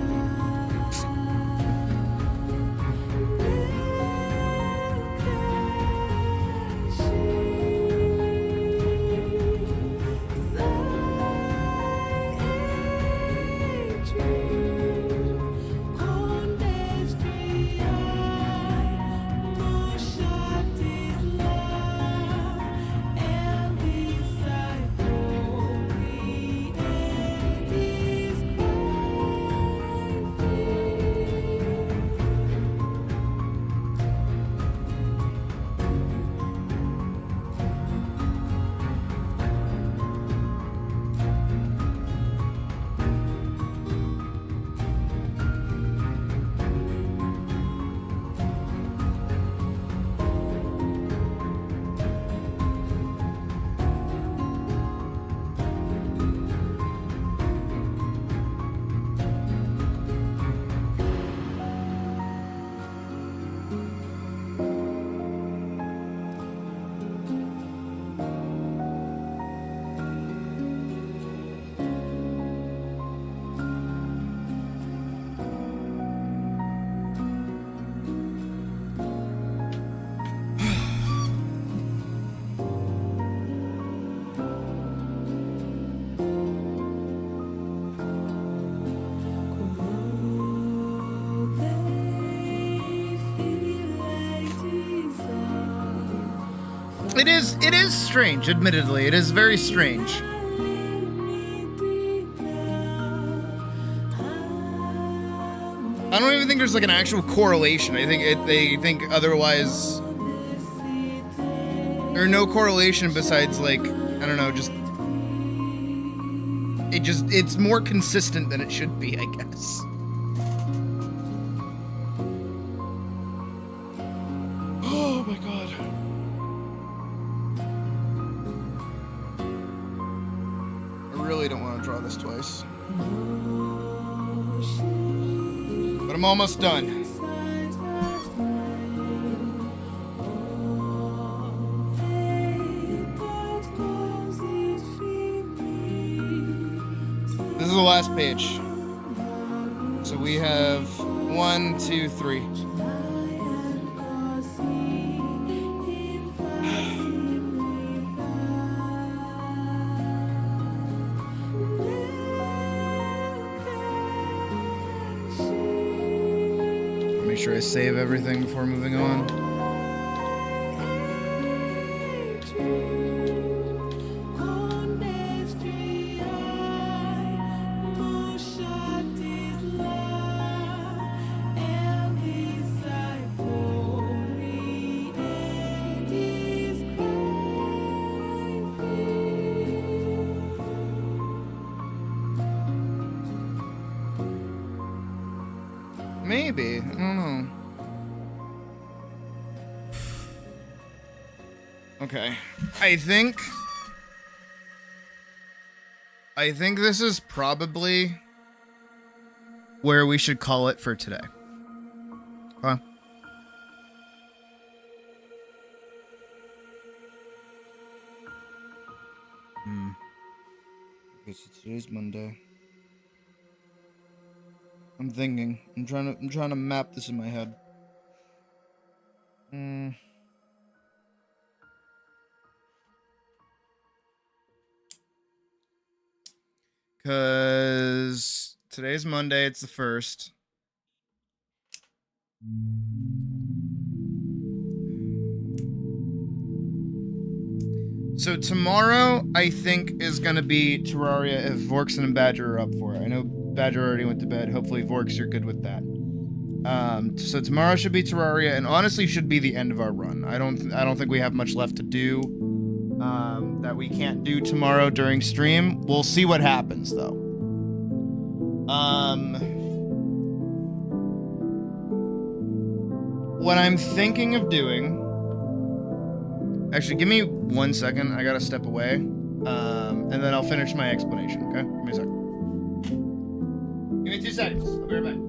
It is strange, admittedly. It is very strange. I don't even think there's like an actual correlation. I think they think otherwise. There's no correlation besides like, I don't know, it's more consistent than it should be, I guess. Oh my god. I really don't want to draw this twice. But I'm almost done. This is the last page. So we have 1, 2, 3. Make sure I save everything before moving on. Maybe. I don't know. Okay. I think this is probably where we should call it for today. Huh? Because today's Monday. I'm thinking. I'm trying to map this in my head. Cause today's Monday, it's the 1st. So tomorrow, I think, is gonna be Terraria if Vorkson and Badger are up for it. I know Badger already went to bed. Hopefully, Vorks, you're good with that. So tomorrow should be Terraria, and honestly, should be the end of our run. I don't think we have much left to do. That we can't do tomorrow during stream. We'll see what happens, though. What I'm thinking of doing... Actually, give me 1 second. I gotta step away. And then I'll finish my explanation, okay? Give me a second. Give me 2 seconds. I'll be right back.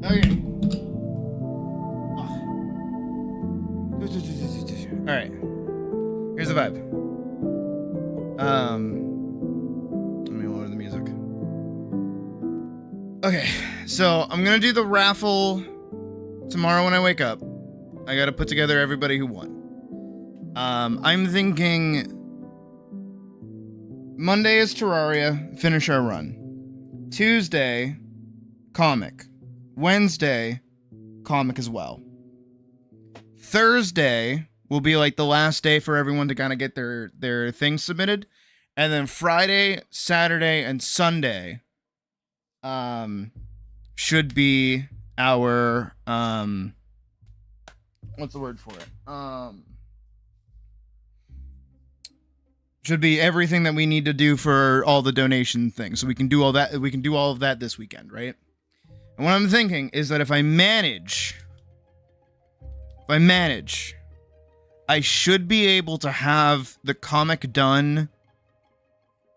Okay. All right. Here's the vibe. Let me lower the music. Okay, so I'm gonna do the raffle tomorrow when I wake up. I gotta put together everybody who won. I'm thinking Monday is Terraria, finish our run. Tuesday, comic. Wednesday, comic as well. Thursday will be like the last day for everyone to kind of get their things submitted. And then Friday, Saturday, and Sunday should be our what's the word for it? Should be everything that we need to do for all the donation things. So we can do all that. We can do all of that this weekend, right? And what I'm thinking is that if I manage, I should be able to have the comic done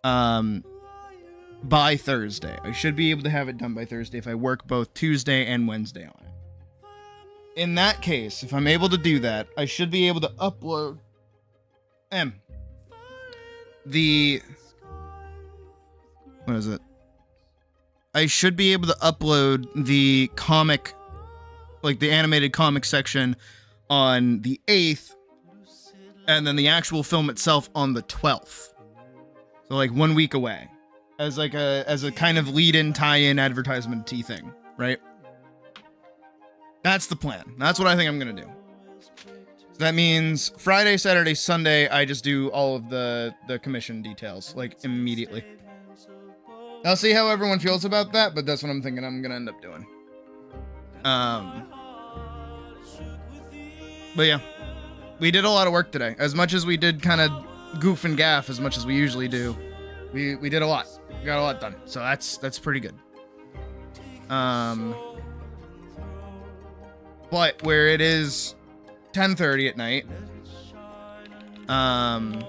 by Thursday. I should be able to have it done by Thursday if I work both Tuesday and Wednesday on it. In that case, if I'm able to do that, I should be able to upload what is it? I should be able to upload the comic, like the animated comic section on the 8th, and then the actual film itself on the 12th. So like 1 week away. As a kind of lead-in, tie-in advertisement-y thing, right? That's the plan. That's what I think I'm gonna do. So that means Friday, Saturday, Sunday, I just do all of the commission details, like, immediately. I'll see how everyone feels about that, but that's what I'm thinking I'm gonna end up doing. But yeah. We did a lot of work today. As much as we did kind of goof and gaff as much as we usually do, we did a lot. We got a lot done. So that's pretty good. But where it is 10:30 at night, I'm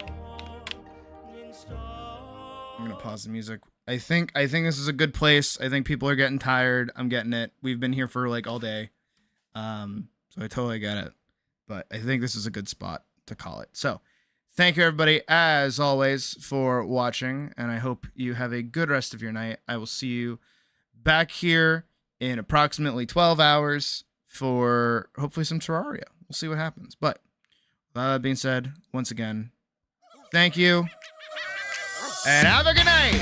gonna pause the music. I think this is a good place. I think people are getting tired. I'm getting it. We've been here for like all day. So I totally get it. But I think this is a good spot to call it. So thank you everybody as always for watching, and I hope you have a good rest of your night. I will see you back here in approximately 12 hours for hopefully some Terraria. We'll see what happens. But with that being said, once again, thank you and have a good night.